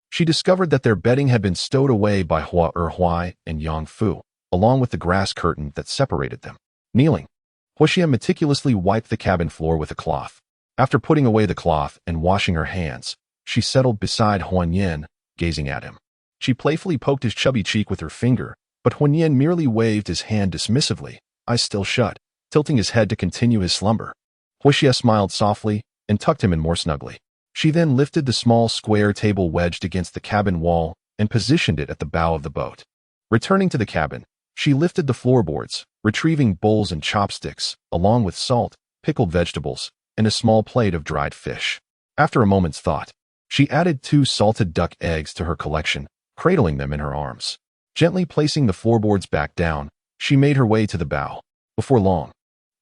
she discovered that their bedding had been stowed away by Hua Erhuai and Yang Fu, along with the grass curtain that separated them. Kneeling, Huoxia meticulously wiped the cabin floor with a cloth. After putting away the cloth and washing her hands, she settled beside Huan Yin, gazing at him. She playfully poked his chubby cheek with her finger, but Huan Yin merely waved his hand dismissively, eyes still shut, tilting his head to continue his slumber. Huoxia smiled softly and tucked him in more snugly. She then lifted the small square table wedged against the cabin wall and positioned it at the bow of the boat. Returning to the cabin, she lifted the floorboards, retrieving bowls and chopsticks, along with salt, pickled vegetables, and a small plate of dried fish. After a moment's thought, she added 2 salted duck eggs to her collection, cradling them in her arms. Gently placing the floorboards back down, she made her way to the bow. Before long,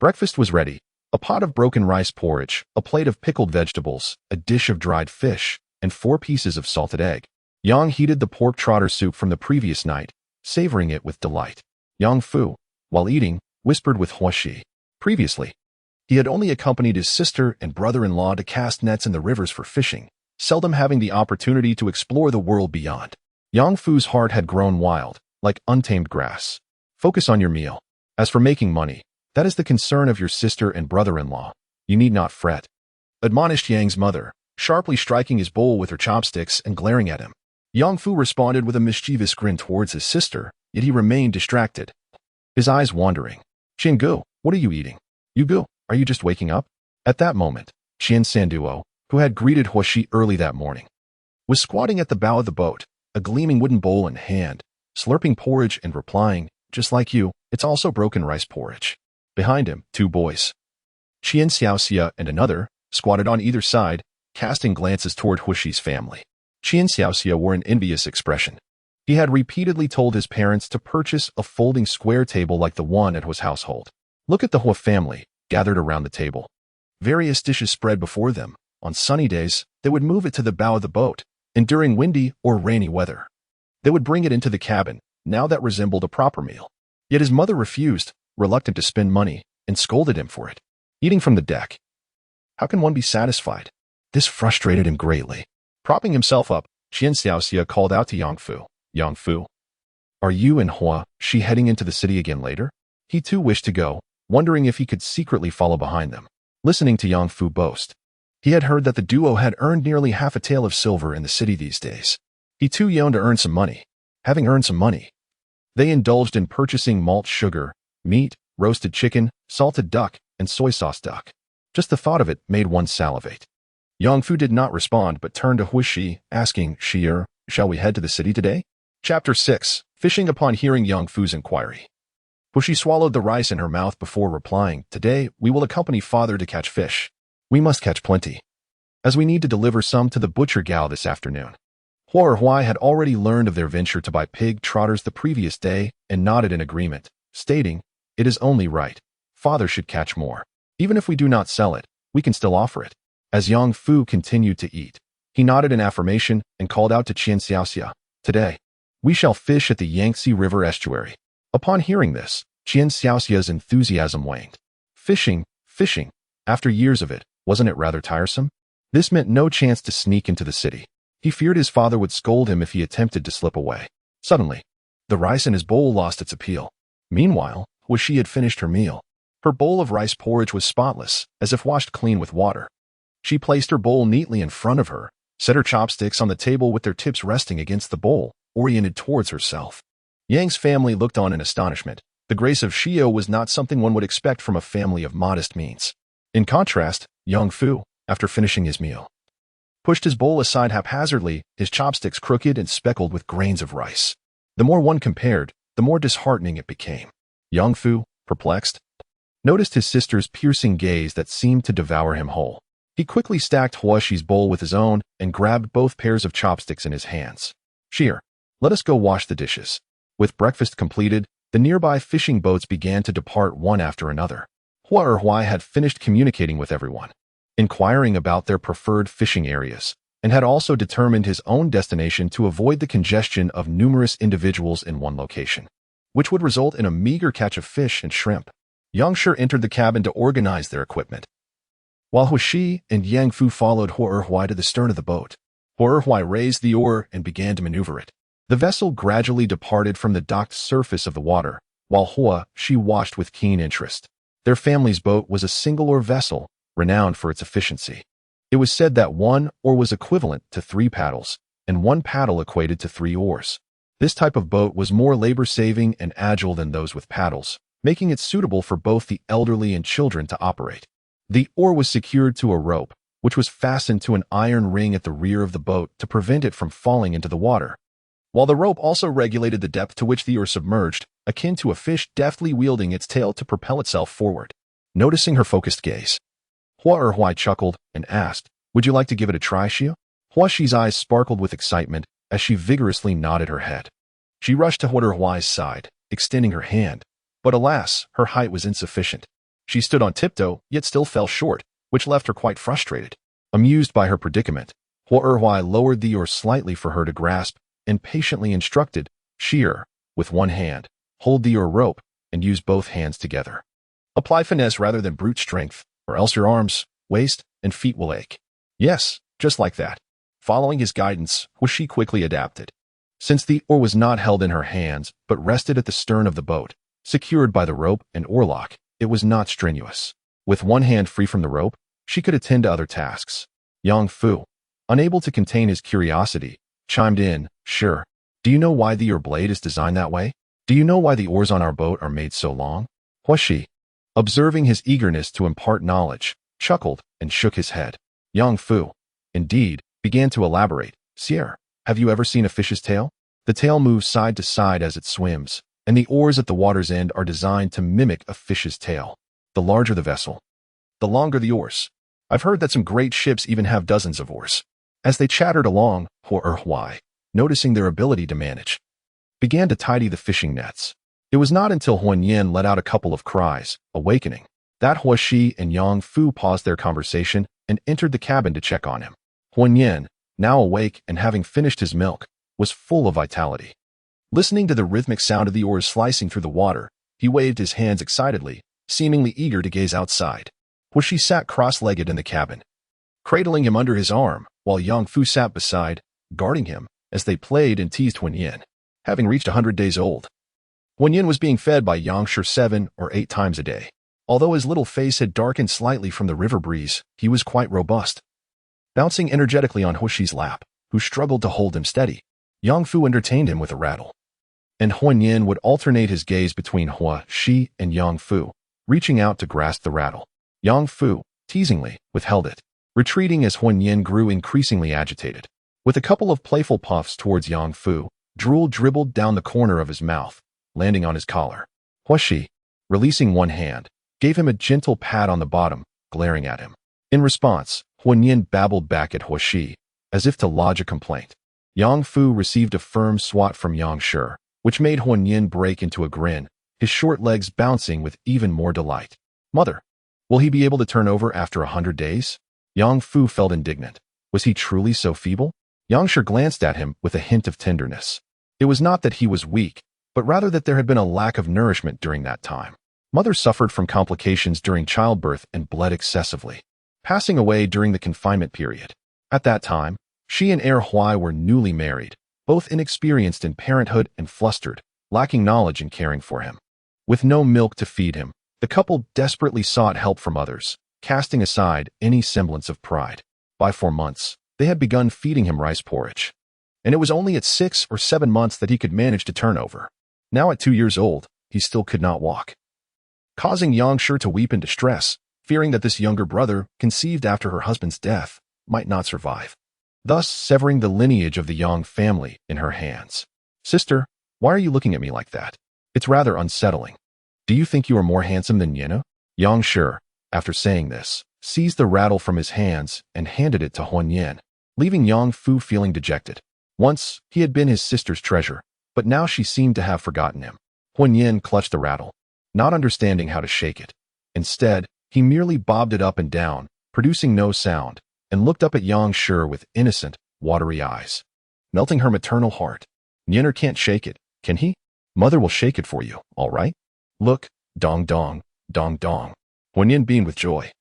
breakfast was ready. A pot of broken rice porridge, a plate of pickled vegetables, a dish of dried fish, and 4 pieces of salted egg. Yang heated the pork trotter soup from the previous night, savoring it with delight. Yang Fu, while eating, whispered with Hua Shi. Previously, he had only accompanied his sister and brother-in-law to cast nets in the rivers for fishing, seldom having the opportunity to explore the world beyond. Yang Fu's heart had grown wild, like untamed grass. Focus on your meal. As for making money, that is the concern of your sister and brother-in-law. You need not fret, admonished Yang's mother, sharply striking his bowl with her chopsticks and glaring at him. Yang Fu responded with a mischievous grin towards his sister, yet he remained distracted, his eyes wandering. Xingu, what are you eating? Yugu, are you just waking up? At that moment, Qian Sanduo, who had greeted Hua Shi early that morning, was squatting at the bow of the boat, a gleaming wooden bowl in hand, slurping porridge and replying, just like you, it's also broken rice porridge. Behind him, two boys, Qian Xiaoxia and another, squatted on either side, casting glances toward Hua Shi's family. Qian Xiaoxia wore an envious expression. He had repeatedly told his parents to purchase a folding square table like the one at Hua's household. Look at the Hua family, gathered around the table. Various dishes spread before them. On sunny days, they would move it to the bow of the boat, and during windy or rainy weather, they would bring it into the cabin. Now that resembled a proper meal. Yet his mother refused, reluctant to spend money, and scolded him for it. Eating from the deck. How can one be satisfied? This frustrated him greatly. Propping himself up, Qian Xiaoxia called out to Yang Fu. Yang Fu, are you and Hua Shi heading into the city again later? He too wished to go, wondering if he could secretly follow behind them. Listening to Yang Fu boast, he had heard that the duo had earned nearly half a tael of silver in the city these days. He too yearned to earn some money. Having earned some money, they indulged in purchasing malt sugar, meat, roasted chicken, salted duck, and soy sauce duck. Just the thought of it made one salivate. Yang Fu did not respond but turned to Hua Shi, asking, Shi, shall we head to the city today? Chapter 6. Fishing. Upon hearing Yang Fu's inquiry, Hua Shi swallowed the rice in her mouth before replying, Today, we will accompany father to catch fish. We must catch plenty, as we need to deliver some to the butcher gal this afternoon. Hua had already learned of their venture to buy pig trotters the previous day and nodded in agreement, stating, It is only right. Father should catch more. Even if we do not sell it, we can still offer it. As Yang Fu continued to eat, he nodded in affirmation and called out to Qian Xiaoxia, Today, we shall fish at the Yangtze River estuary. Upon hearing this, Qian Xiaoxia's enthusiasm waned. Fishing, after years of it, wasn't it rather tiresome? This meant no chance to sneak into the city. He feared his father would scold him if he attempted to slip away. Suddenly, the rice in his bowl lost its appeal. Meanwhile, Hua Shi had finished her meal. Her bowl of rice porridge was spotless, as if washed clean with water. She placed her bowl neatly in front of her, set her chopsticks on the table with their tips resting against the bowl, oriented towards herself. Yang's family looked on in astonishment. The grace of Shio was not something one would expect from a family of modest means. In contrast, Yang Fu, after finishing his meal, pushed his bowl aside haphazardly, his chopsticks crooked and speckled with grains of rice. The more one compared, the more disheartening it became. Yang Fu, perplexed, noticed his sister's piercing gaze that seemed to devour him whole. He quickly stacked Hua Shi's bowl with his own and grabbed both pairs of chopsticks in his hands. Sheer, let us go wash the dishes. With breakfast completed, the nearby fishing boats began to depart one after another. Hua had finished communicating with everyone, inquiring about their preferred fishing areas, and had also determined his own destination to avoid the congestion of numerous individuals in one location, which would result in a meager catch of fish and shrimp. Yang Shi entered the cabin to organize their equipment, while Hua Shi and Yang Fu followed Hua to the stern of the boat. Hua raised the oar and began to maneuver it. The vessel gradually departed from the docked surface of the water, while Hua Shi watched with keen interest. Their family's boat was a single-oar vessel, renowned for its efficiency. It was said that one oar was equivalent to 3 paddles, and 1 paddle equated to 3 oars. This type of boat was more labor-saving and agile than those with paddles, making it suitable for both the elderly and children to operate. The oar was secured to a rope, which was fastened to an iron ring at the rear of the boat to prevent it from falling into the water, while the rope also regulated the depth to which the oar submerged, akin to a fish deftly wielding its tail to propel itself forward. Noticing her focused gaze, Hua chuckled and asked, Would you like to give it a try, Xia? Hua Shi's eyes sparkled with excitement as she vigorously nodded her head. She rushed to Hua's side, extending her hand, but alas, her height was insufficient. She stood on tiptoe, yet still fell short, which left her quite frustrated. Amused by her predicament, Hua lowered the oar slightly for her to grasp and patiently instructed, Sheer, With one hand, hold the oar rope and use both hands together. Apply finesse rather than brute strength, or else your arms, waist, and feet will ache. Yes, just like that. Following his guidance, Huishi quickly adapted. Since the oar was not held in her hands, but rested at the stern of the boat, secured by the rope and oarlock, it was not strenuous. With one hand free from the rope, she could attend to other tasks. Yang Fu, unable to contain his curiosity, chimed in, "Sure. Do you know why the oar blade is designed that way? Do you know why the oars on our boat are made so long?" Huishi, observing his eagerness to impart knowledge, chuckled and shook his head. Yang Fu, indeed, began to elaborate. "Sire, have you ever seen a fish's tail? The tail moves side to side as it swims, and the oars at the water's end are designed to mimic a fish's tail. The larger the vessel, the longer the oars. I've heard that some great ships even have dozens of oars." As they chattered along, Huai, noticing their ability to manage, began to tidy the fishing nets. It was not until Huan let out a couple of cries, awakening, that Huishi and Yang Fu paused their conversation and entered the cabin to check on him. Huan, now awake and having finished his milk, was full of vitality. Listening to the rhythmic sound of the oars slicing through the water, he waved his hands excitedly, seemingly eager to gaze outside. Huishi sat cross-legged in the cabin, cradling him under his arm, while Yang Fu sat beside, guarding him, as they played and teased Huan. Having reached 100 days old, Huan was being fed by Yang Shi 7 or 8 times a day. Although his little face had darkened slightly from the river breeze, he was quite robust. Bouncing energetically on Huishi's lap, who struggled to hold him steady, Yang Fu entertained him with a rattle. And Huan would alternate his gaze between Huishi and Yang Fu, reaching out to grasp the rattle. Yang Fu, teasingly, withheld it, retreating as Huan grew increasingly agitated. With a couple of playful puffs towards Yang Fu, drool dribbled down the corner of his mouth, landing on his collar. Huishi, releasing one hand, gave him a gentle pat on the bottom, glaring at him. In response, Huan babbled back at Huishi, as if to lodge a complaint. Yang Fu received a firm swat from Yang Shi, which made Huan break into a grin, his short legs bouncing with even more delight. "Mother, will he be able to turn over after 100 days? Yang Fu felt indignant. Was he truly so feeble? Yang Shi glanced at him with a hint of tenderness. It was not that he was weak, but rather that there had been a lack of nourishment during that time. Mother suffered from complications during childbirth and bled excessively, passing away during the confinement period. At that time, she and Heir Huai were newly married, both inexperienced in parenthood and flustered, lacking knowledge in caring for him. With no milk to feed him, the couple desperately sought help from others, casting aside any semblance of pride. By 4 months, they had begun feeding him rice porridge, and it was only at 6 or 7 months that he could manage to turn over. Now at 2 years old, he still could not walk, causing Yang Shi to weep in distress, fearing that this younger brother, conceived after her husband's death, might not survive, thus severing the lineage of the Yang family in her hands. "Sister, why are you looking at me like that? It's rather unsettling. Do you think you are more handsome than Yena?" Yang Shi, after saying this, seized the rattle from his hands and handed it to Huan, leaving Yang Fu feeling dejected. Once, he had been his sister's treasure, but now she seemed to have forgotten him. Huan clutched the rattle, not understanding how to shake it. Instead, he merely bobbed it up and down, producing no sound, and looked up at Yang Shi with innocent, watery eyes, melting her maternal heart. "Yener can't shake it, can he? Mother will shake it for you, all right? Look, dong dong, dong dong." Huan beamed with joy,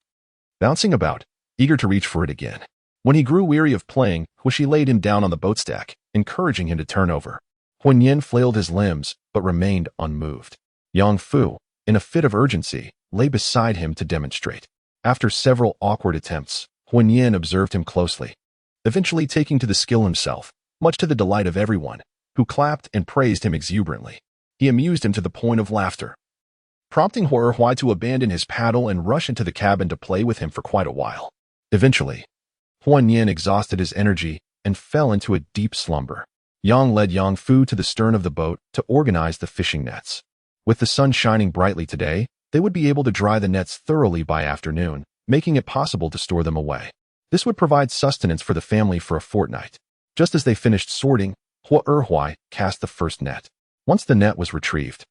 bouncing about, eager to reach for it again. When he grew weary of playing, Huishi laid him down on the boat stack, encouraging him to turn over. Huan flailed his limbs, but remained unmoved. Yang Fu, in a fit of urgency, lay beside him to demonstrate. After several awkward attempts, Huan observed him closely, eventually taking to the skill himself, much to the delight of everyone, who clapped and praised him exuberantly. He amused him to the point of laughter, prompting Huai to abandon his paddle and rush into the cabin to play with him for quite a while. Eventually, Huan exhausted his energy and fell into a deep slumber. Yang led Yang Fu to the stern of the boat to organize the fishing nets. With the sun shining brightly today, they would be able to dry the nets thoroughly by afternoon, making it possible to store them away. This would provide sustenance for the family for a fortnight. Just as they finished sorting, Huai cast the first net. Once the net was retrieved,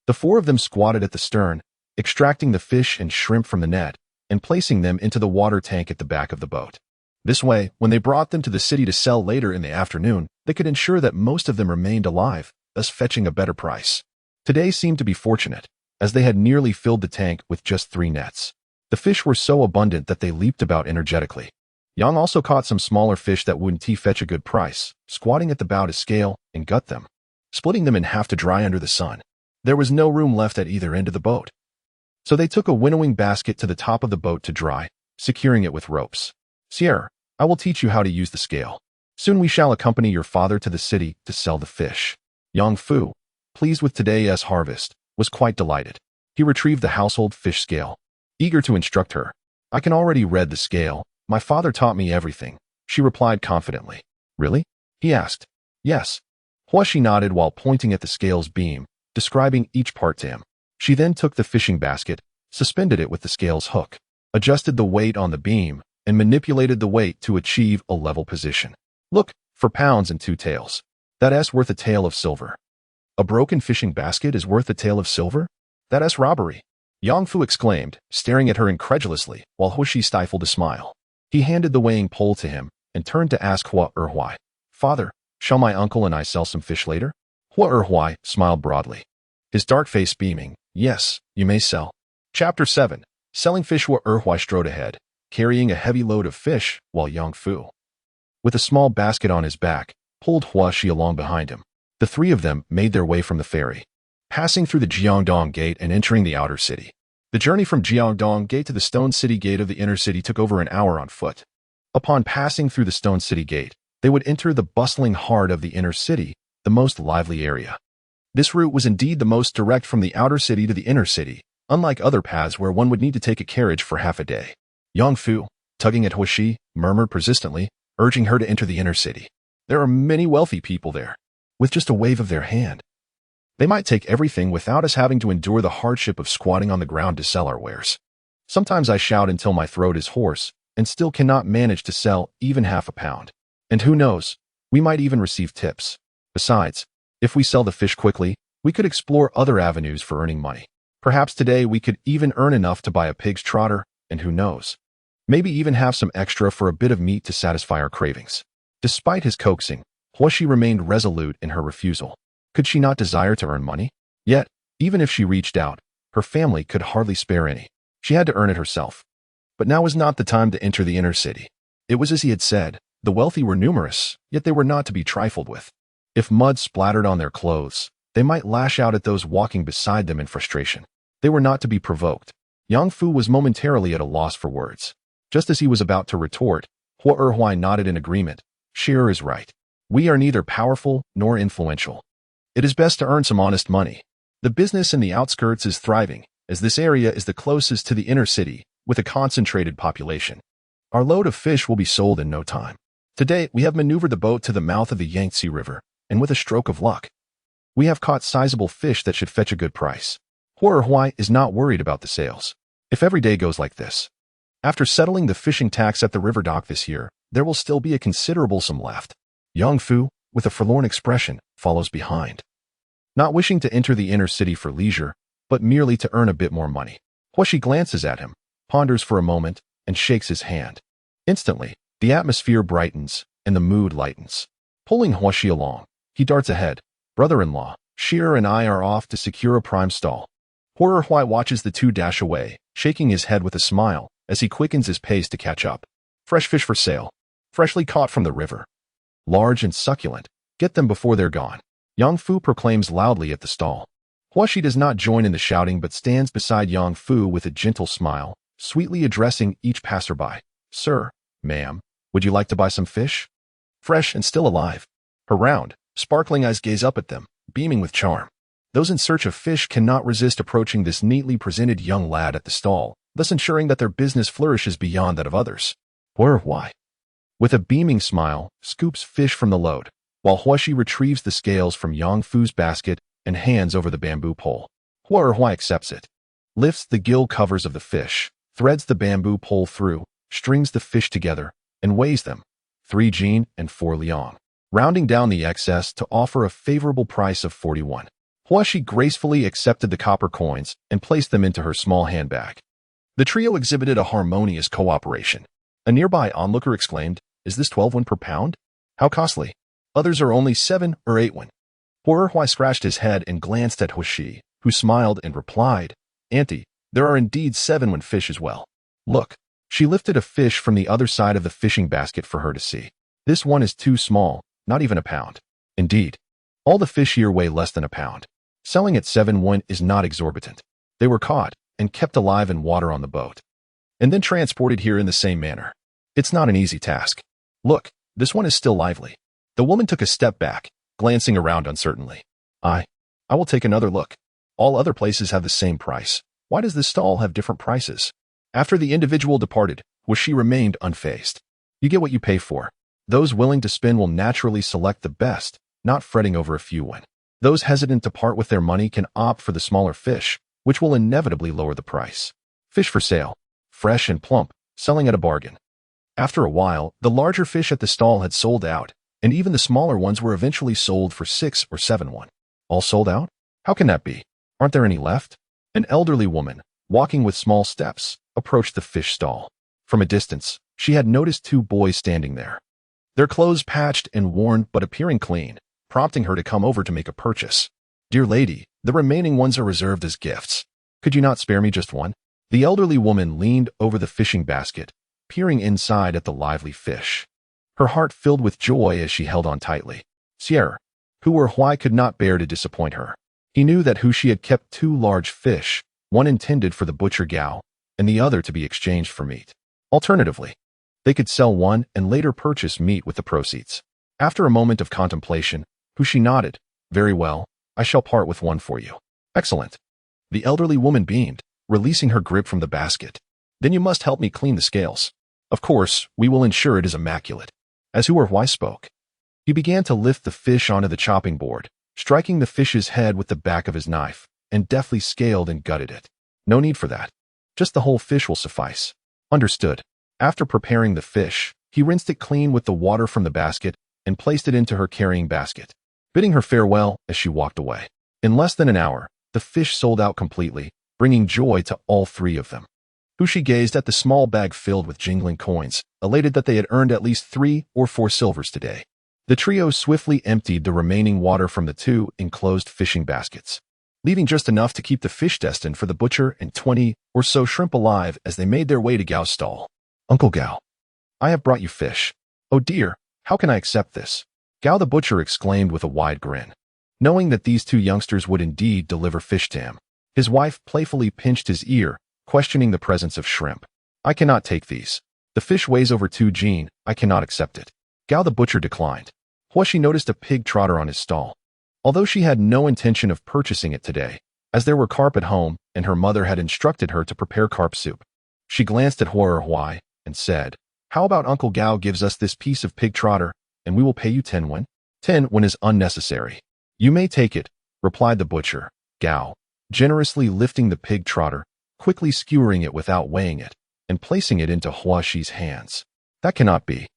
the 4 of them squatted at the stern, extracting the fish and shrimp from the net and placing them into the water tank at the back of the boat. This way, when they brought them to the city to sell later in the afternoon, they could ensure that most of them remained alive, thus fetching a better price. Today seemed to be fortunate, as they had nearly filled the tank with just 3 nets. The fish were so abundant that they leaped about energetically. Yang also caught some smaller fish that wouldn't fetch a good price, squatting at the bow to scale and gut them, splitting them in half to dry under the sun. There was no room left at either end of the boat. So they took a winnowing basket to the top of the boat to dry, securing it with ropes. Sierra, I will teach you how to use the scale. Soon we shall accompany your father to the city to sell the fish. Yang Fu, pleased with today's harvest, was quite delighted. He retrieved the household fish scale, eager to instruct her. I can already read the scale. My father taught me everything, she replied confidently. Really? He asked. Yes. Huashi nodded while pointing at the scale's beam, describing each part to him. She then took the fishing basket, suspended it with the scale's hook, adjusted the weight on the beam, and manipulated the weight to achieve a level position. Look, for pounds and 2 taels. That's worth a tael of silver. A broken fishing basket is worth a tael of silver? That's robbery. Yang Fu exclaimed, staring at her incredulously, while Huashi stifled a smile. He handed the weighing pole to him and turned to ask Hua Erhuai, Father, shall my uncle and I sell some fish later? Hua Erhuai smiled broadly, his dark face beaming. Yes, you may sell. Chapter 7. Selling fish. Hua Erhuai strode ahead, carrying a heavy load of fish, while Yang Fu, with a small basket on his back, pulled Huashi along behind him. The 3 of them made their way from the ferry, passing through the Jiangdong Gate and entering the outer city. The journey from Jiangdong Gate to the Stone City Gate of the inner city took over an hour on foot. Upon passing through the Stone City Gate, they would enter the bustling heart of the inner city, the most lively area. This route was indeed the most direct from the outer city to the inner city, unlike other paths where one would need to take a carriage for half a day. Yang Fu, tugging at Huashi, murmured persistently, urging her to enter the inner city. There are many wealthy people there. With just a wave of their hand, they might take everything without us having to endure the hardship of squatting on the ground to sell our wares. Sometimes I shout until my throat is hoarse and still cannot manage to sell even half a pound. And who knows, we might even receive tips. Besides, if we sell the fish quickly, we could explore other avenues for earning money. Perhaps today we could even earn enough to buy a pig's trotter, and who knows, maybe even have some extra for a bit of meat to satisfy our cravings. Despite his coaxing, Huashi remained resolute in her refusal. Could she not desire to earn money? Yet, even if she reached out, her family could hardly spare any. She had to earn it herself. But now was not the time to enter the inner city. It was as he had said, the wealthy were numerous, yet they were not to be trifled with. If mud splattered on their clothes, they might lash out at those walking beside them in frustration. They were not to be provoked. Yang Fu was momentarily at a loss for words. Just as he was about to retort, Hua Erhuai nodded in agreement. Shearer is right. We are neither powerful nor influential. It is best to earn some honest money. The business in the outskirts is thriving, as this area is the closest to the inner city, with a concentrated population. Our load of fish will be sold in no time. Today, we have maneuvered the boat to the mouth of the Yangtze River, and with a stroke of luck, we have caught sizable fish that should fetch a good price. Hua Erhuai is not worried about the sales. If every day goes like this, after settling the fishing tax at the river dock this year, there will still be a considerable sum left. Yang Fu, with a forlorn expression, follows behind, not wishing to enter the inner city for leisure, but merely to earn a bit more money. Huashi glances at him, ponders for a moment, and shakes his hand. Instantly, the atmosphere brightens, and the mood lightens. Pulling Huashi along, he darts ahead. Brother-in-law, Shearer and I are off to secure a prime stall. Hua Erhuai watches the 2 dash away, shaking his head with a smile, as he quickens his pace to catch up. Fresh fish for sale. Freshly caught from the river. Large and succulent. Get them before they're gone. Yang Fu proclaims loudly at the stall. Huashi does not join in the shouting but stands beside Yang Fu with a gentle smile, sweetly addressing each passerby. Sir, ma'am, would you like to buy some fish? Fresh and still alive. Her round, sparkling eyes gaze up at them, beaming with charm. Those in search of fish cannot resist approaching this neatly presented young lad at the stall, thus ensuring that their business flourishes beyond that of others. Why? With a beaming smile, scoops fish from the load, while Huashi retrieves the scales from Yang Fu's basket and hands over the bamboo pole. Hua Erhuai accepts it, lifts the gill covers of the fish, threads the bamboo pole through, strings the fish together, and weighs them, 3 jin and 4 liang, rounding down the excess to offer a favorable price of 41. Huashi gracefully accepted the copper coins and placed them into her small handbag. The trio exhibited a harmonious cooperation. A nearby onlooker exclaimed, "Is this 12 won per pound? How costly? Others are only 7 or 8 won." Huerhui scratched his head and glanced at Huishi, who smiled and replied, "Auntie, there are indeed 7 fish as well. Look." She lifted a fish from the other side of the fishing basket for her to see. "This one is too small, not even a pound." Indeed, all the fish here weigh less than a pound. Selling at 7 is not exorbitant. They were caught and kept alive in water on the boat, and then transported here in the same manner. It's not an easy task. Look, this one is still lively. The woman took a step back, glancing around uncertainly. I will take another look. All other places have the same price. Why does this stall have different prices? After the individual departed, she remained unfazed. You get what you pay for. Those willing to spend will naturally select the best, not fretting over a few win. Those hesitant to part with their money can opt for the smaller fish, which will inevitably lower the price. Fish for sale, fresh and plump, selling at a bargain. After a while, the larger fish at the stall had sold out, and even the smaller ones were eventually sold for 6 or 7 won. All sold out? How can that be? Aren't there any left? An elderly woman, walking with small steps, approached the fish stall. From a distance, she had noticed 2 boys standing there. Their clothes patched and worn but appearing clean, prompting her to come over to make a purchase. "Dear lady, the remaining ones are reserved as gifts. Could you not spare me just one?" The elderly woman leaned over the fishing basket, peering inside at the lively fish. Her heart filled with joy as she held on tightly. Sierra, Huerhui could not bear to disappoint her. He knew that Huishi had kept 2 large fish, one intended for the butcher Gao, and the other to be exchanged for meat. Alternatively, they could sell one and later purchase meat with the proceeds. After a moment of contemplation, Huishi nodded. "Very well, I shall part with one for you." "Excellent." The elderly woman beamed, releasing her grip from the basket. "Then you must help me clean the scales. Of course, we will ensure it is immaculate." As Huerhui spoke, he began to lift the fish onto the chopping board, striking the fish's head with the back of his knife, and deftly scaled and gutted it. "No need for that. Just the whole fish will suffice." "Understood." After preparing the fish, he rinsed it clean with the water from the basket and placed it into her carrying basket, bidding her farewell as she walked away. In less than an hour, the fish sold out completely, bringing joy to all 3 of them. Huishi gazed at the small bag filled with jingling coins, elated that they had earned at least 3 or 4 silvers today. The trio swiftly emptied the remaining water from the 2 enclosed fishing baskets, leaving just enough to keep the fish destined for the butcher and 20 or so shrimp alive as they made their way to Gao's stall. "Uncle Gao, I have brought you fish." "Oh dear, how can I accept this?" Gao the butcher exclaimed with a wide grin, knowing that these 2 youngsters would indeed deliver fish to him. His wife playfully pinched his ear, questioning the presence of shrimp. "I cannot take these. The fish weighs over 2 jin, I cannot accept it." Gao the butcher declined. Huishi noticed a pig trotter on his stall. Although she had no intention of purchasing it today, as there were carp at home and her mother had instructed her to prepare carp soup, she glanced at Huerhui and said, "How about Uncle Gao gives us this piece of pig trotter, and we will pay you 10 won?" 10 won is unnecessary. "You may take it," replied the butcher, Gao, generously lifting the pig trotter, quickly skewering it without weighing it, and placing it into Huishi's hands. "That cannot be.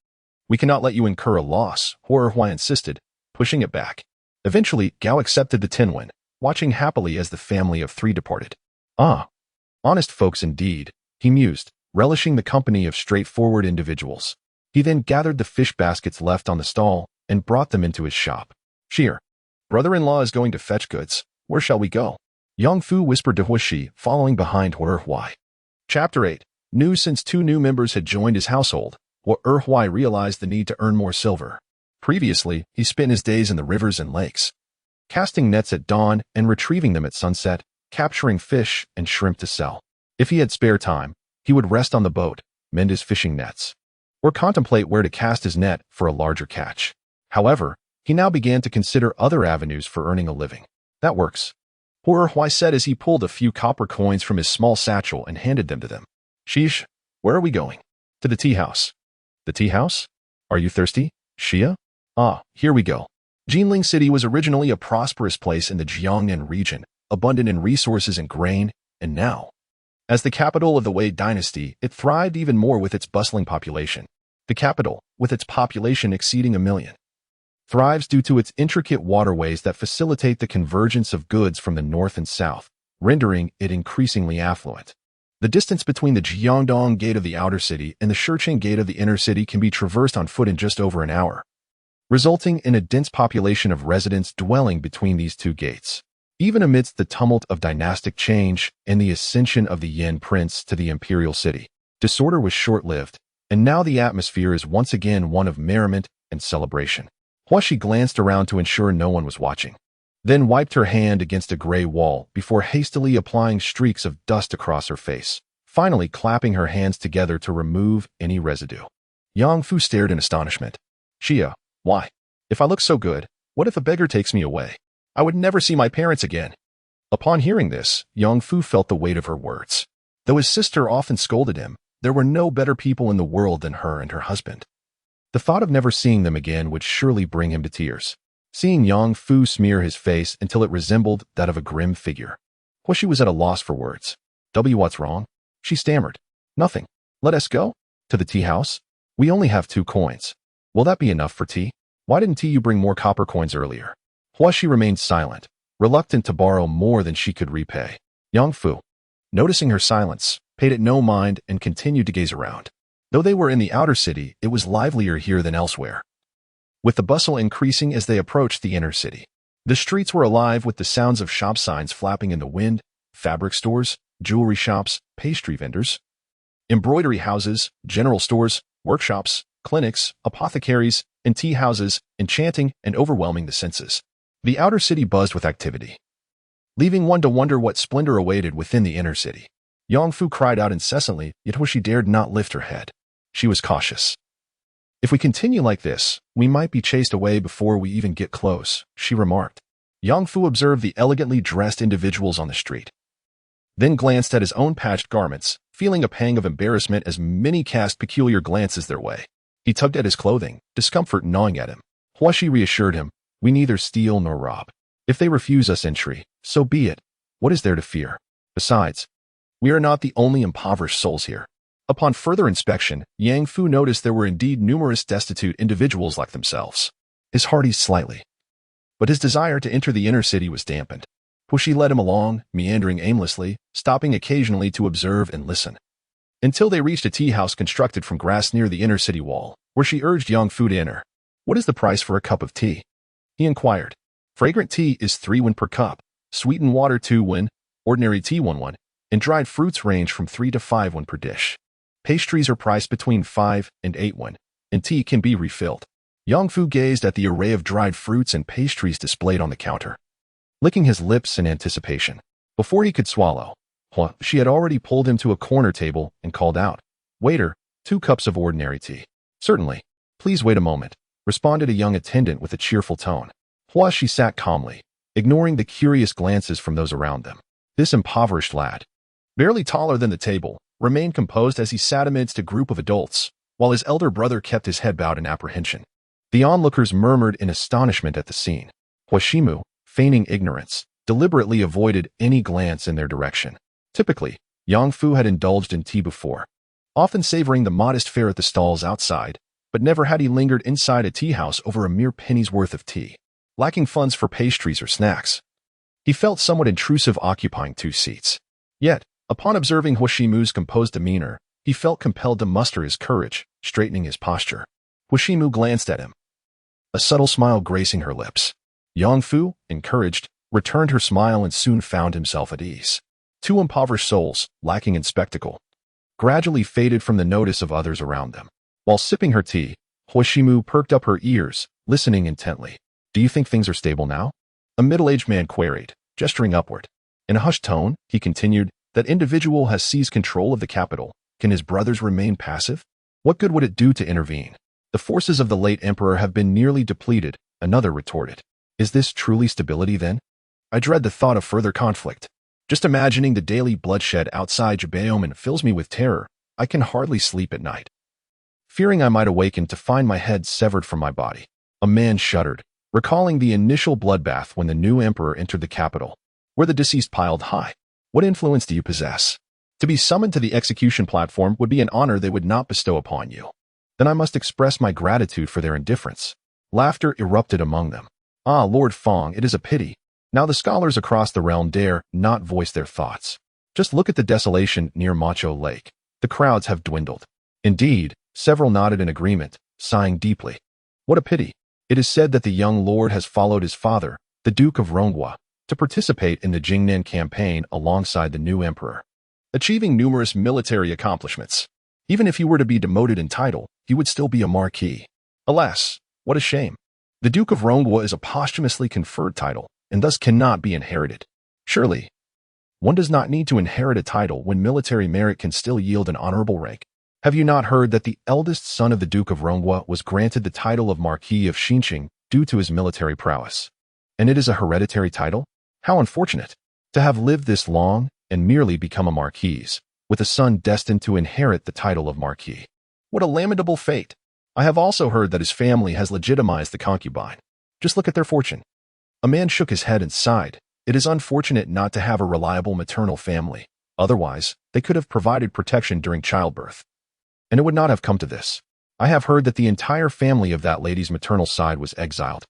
We cannot let you incur a loss," Huerhui insisted, pushing it back. Eventually, Gao accepted the 10 won, watching happily as the family of 3 departed. "Ah, honest folks indeed," he mused, relishing the company of straightforward individuals. He then gathered the fish baskets left on the stall and brought them into his shop. "Cheer. Brother-in-law is going to fetch goods. Where shall we go?" Yang Fu whispered to Huishi, following behind Huerhui. Chapter 8. News. Since 2 new members had joined his household, Huerhui realized the need to earn more silver. Previously, he spent his days in the rivers and lakes, casting nets at dawn and retrieving them at sunset, capturing fish and shrimp to sell. If he had spare time, he would rest on the boat, mend his fishing nets, or contemplate where to cast his net for a larger catch. However, he now began to consider other avenues for earning a living. "That works," Huerhui said as he pulled a few copper coins from his small satchel and handed them to them. "Sheesh, where are we going?" "To the tea house." "The tea house? Are you thirsty, Xia?" "Ah, here we go." Jinling City was originally a prosperous place in the Jiangnan region, abundant in resources and grain, and now, as the capital of the Wei Dynasty, it thrived even more with its bustling population. The capital, with its population exceeding 1 million, thrives due to its intricate waterways that facilitate the convergence of goods from the north and south, rendering it increasingly affluent. The distance between the Jiangdong gate of the outer city and the Shicheng gate of the inner city can be traversed on foot in just over an hour. resulting in a dense population of residents dwelling between these two gates. Even amidst the tumult of dynastic change and the ascension of the Yin prince to the imperial city, disorder was short-lived, and now the atmosphere is once again one of merriment and celebration. Huashi glanced around to ensure no one was watching, then wiped her hand against a gray wall before hastily applying streaks of dust across her face, finally clapping her hands together to remove any residue. Yang Fu stared in astonishment. Xia, why? If I look so good, what if a beggar takes me away? I would never see my parents again. Upon hearing this, Yang Fu felt the weight of her words. Though his sister often scolded him, there were no better people in the world than her and her husband. The thought of never seeing them again would surely bring him to tears. Seeing Yang Fu smear his face until it resembled that of a grim figure, Huashi was at a loss for words. What's wrong? She stammered. Nothing. Let us go? To the tea house? We only have 2 coins. Will that be enough for tea? Why didn't you bring more copper coins earlier? Huashi remained silent, reluctant to borrow more than she could repay. Yang Fu, noticing her silence, paid it no mind and continued to gaze around. Though they were in the outer city, it was livelier here than elsewhere, with the bustle increasing as they approached the inner city. The streets were alive with the sounds of shop signs flapping in the wind, fabric stores, jewelry shops, pastry vendors, embroidery houses, general stores, workshops, clinics, apothecaries, and tea houses, enchanting and overwhelming the senses. The outer city buzzed with activity, leaving one to wonder what splendor awaited within the inner city. Yang Fu cried out incessantly, yet she dared not lift her head. She was cautious. If we continue like this, we might be chased away before we even get close, she remarked. Yang Fu observed the elegantly dressed individuals on the street, then glanced at his own patched garments, feeling a pang of embarrassment as many cast peculiar glances their way. He tugged at his clothing, discomfort gnawing at him. Huashi reassured him, we neither steal nor rob. If they refuse us entry, so be it. What is there to fear? Besides, we are not the only impoverished souls here. Upon further inspection, Yang Fu noticed there were indeed numerous destitute individuals like themselves. His heart eased slightly, but his desire to enter the inner city was dampened. Huashi led him along, meandering aimlessly, stopping occasionally to observe and listen, until they reached a tea house constructed from grass near the inner city wall, where she urged Yang Fu to enter. What is the price for a cup of tea? He inquired. Fragrant tea is 3 won per cup, sweetened water 2 won, ordinary tea 1 won, and dried fruits range from 3 to 5 won per dish. Pastries are priced between 5 and 8 won, and tea can be refilled. Yang Fu gazed at the array of dried fruits and pastries displayed on the counter, licking his lips in anticipation. Before he could swallow, she had already pulled him to a corner table and called out, Waiter, 2 cups of ordinary tea. Certainly. Please wait a moment, responded a young attendant with a cheerful tone. Huashi sat calmly, ignoring the curious glances from those around them. This impoverished lad, barely taller than the table, remained composed as he sat amidst a group of adults, while his elder brother kept his head bowed in apprehension. The onlookers murmured in astonishment at the scene. Huashimu, feigning ignorance, deliberately avoided any glance in their direction. Typically, Yang Fu had indulged in tea before, often savoring the modest fare at the stalls outside, but never had he lingered inside a tea house over a mere penny's worth of tea, lacking funds for pastries or snacks. He felt somewhat intrusive occupying 2 seats. Yet, upon observing Huashimu's composed demeanor, he felt compelled to muster his courage, straightening his posture. Huashimu glanced at him, a subtle smile gracing her lips. Yang Fu, encouraged, returned her smile and soon found himself at ease. 2 impoverished souls, lacking in spectacle, gradually faded from the notice of others around them. While sipping her tea, Huashimu perked up her ears, listening intently. Do you think things are stable now? A middle-aged man queried, gesturing upward. In a hushed tone, he continued, that individual has seized control of the capital. Can his brothers remain passive? What good would it do to intervene? The forces of the late emperor have been nearly depleted, another retorted. Is this truly stability then? I dread the thought of further conflict. Just imagining the daily bloodshed outside Vermilion fills me with terror. I can hardly sleep at night, fearing I might awaken to find my head severed from my body. A man shuddered, recalling the initial bloodbath when the new emperor entered the capital, where the deceased piled high. What influence do you possess? To be summoned to the execution platform would be an honor they would not bestow upon you. Then I must express my gratitude for their indifference. Laughter erupted among them. Ah, Lord Fong, it is a pity. Now the scholars across the realm dare not voice their thoughts. Just look at the desolation near Macho Lake. The crowds have dwindled. Indeed, several nodded in agreement, sighing deeply. What a pity. It is said that the young lord has followed his father, the Duke of Ronghua, to participate in the Jingnan campaign alongside the new emperor, achieving numerous military accomplishments. Even if he were to be demoted in title, he would still be a marquis. Alas, what a shame. The Duke of Ronghua is a posthumously conferred title, and thus cannot be inherited. Surely, one does not need to inherit a title when military merit can still yield an honorable rank. Have you not heard that the eldest son of the Duke of Ronghua was granted the title of Marquis of Xinqing due to his military prowess? And it is a hereditary title? How unfortunate to have lived this long and merely become a marquis, with a son destined to inherit the title of marquis. What a lamentable fate! I have also heard that his family has legitimized the concubine. Just look at their fortune. A man shook his head and sighed. It is unfortunate not to have a reliable maternal family. Otherwise, they could have provided protection during childbirth. And it would not have come to this. I have heard that the entire family of that lady's maternal side was exiled,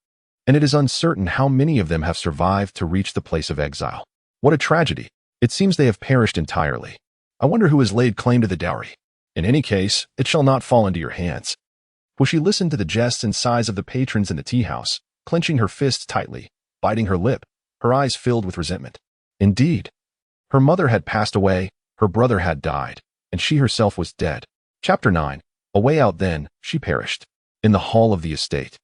and it is uncertain how many of them have survived to reach the place of exile. What a tragedy. It seems they have perished entirely. I wonder who has laid claim to the dowry. In any case, it shall not fall into your hands. Will she listen to the jests and sighs of the patrons in the tea-house, clenching her fists tightly, biting her lip, her eyes filled with resentment? Indeed, her mother had passed away, her brother had died, and she herself was dead. Chapter 9. Away out then, she perished. In the hall of the estate,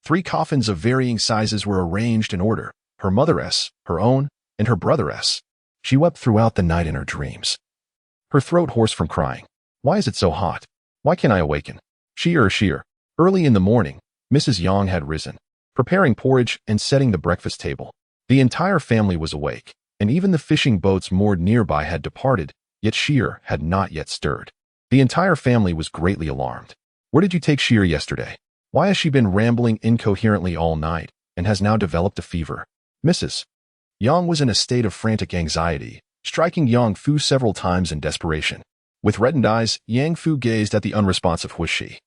3 coffins of varying sizes were arranged in order, her mother's, her own, and her brother's. She wept throughout the night in her dreams, her throat hoarse from crying. Why is it so hot? Why can't I awaken? Sheer. Early in the morning, Mrs. Yang had risen, preparing porridge and setting the breakfast table. The entire family was awake, and even the fishing boats moored nearby had departed, yet Sheer had not yet stirred. The entire family was greatly alarmed. Where did you take Sheer yesterday? Why has she been rambling incoherently all night, and has now developed a fever? Mrs. Yang was in a state of frantic anxiety, striking Yang Fu several times in desperation. With reddened eyes, Yang Fu gazed at the unresponsive Huishi,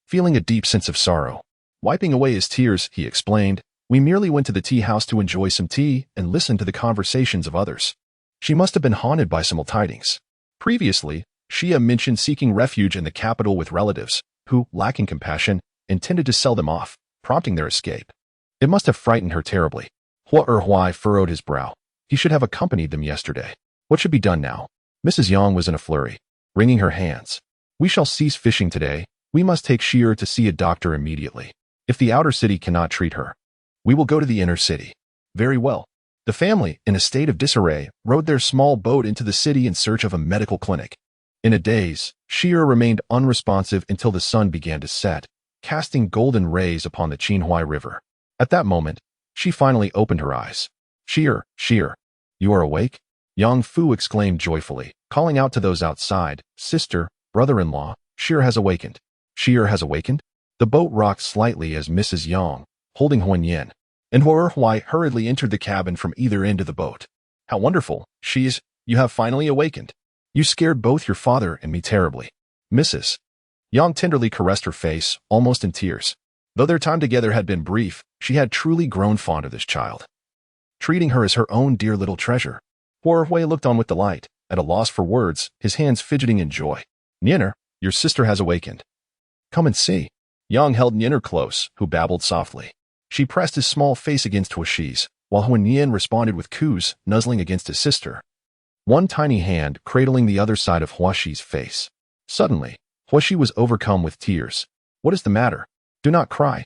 feeling a deep sense of sorrow. Wiping away his tears, he explained, "We merely went to the tea-house to enjoy some tea and listen to the conversations of others. She must have been haunted by some ill tidings." Previously, Xia mentioned seeking refuge in the capital with relatives, who, lacking compassion, intended to sell them off, prompting their escape. It must have frightened her terribly. Hua Erhuai furrowed his brow. He should have accompanied them yesterday. What should be done now? Mrs. Yang was in a flurry, wringing her hands. "We shall cease fishing today. We must take Sheer to see a doctor immediately. If the outer city cannot treat her, we will go to the inner city." Very well. The family, in a state of disarray, rowed their small boat into the city in search of a medical clinic. In a daze, Sheer remained unresponsive until the sun began to set, casting golden rays upon the Qinhuai River. At that moment, she finally opened her eyes. Sheer, you are awake?" Yang Fu exclaimed joyfully, calling out to those outside, "Sister, brother-in-law, Sheer has awakened." Sheer has awakened? The boat rocked slightly as Mrs. Yang, holding Huan Yin, and Hua Erhuai hurriedly entered the cabin from either end of the boat. "How wonderful, you have finally awakened. You scared both your father and me terribly." Mrs. Yang tenderly caressed her face, almost in tears. Though their time together had been brief, she had truly grown fond of this child, treating her as her own dear little treasure. Hua Erhuai looked on with delight, at a loss for words, his hands fidgeting in joy. "Nyenner, your sister has awakened. Come and see." Yang held Nyenner close, who babbled softly. She pressed his small face against Huishi's, while Huan Yin responded with coos, nuzzling against his sister, one tiny hand cradling the other side of Huishi's face. Suddenly, Huishi was overcome with tears. "What is the matter? Do not cry.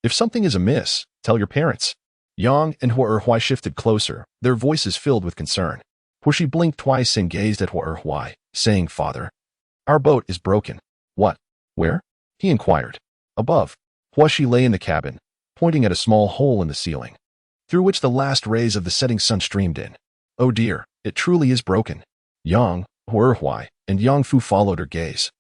If something is amiss, tell your parents." Yang and Hua Erhuai shifted closer, their voices filled with concern. Huishi blinked twice and gazed at Hua Erhuai, saying, "Father, our boat is broken." "What? Where?" he inquired. "Above." Huishi lay in the cabin, pointing at a small hole in the ceiling, through which the last rays of the setting sun streamed in. "Oh dear, it truly is broken." Yang, Hua Erhuai, and Yang Fu followed her gaze,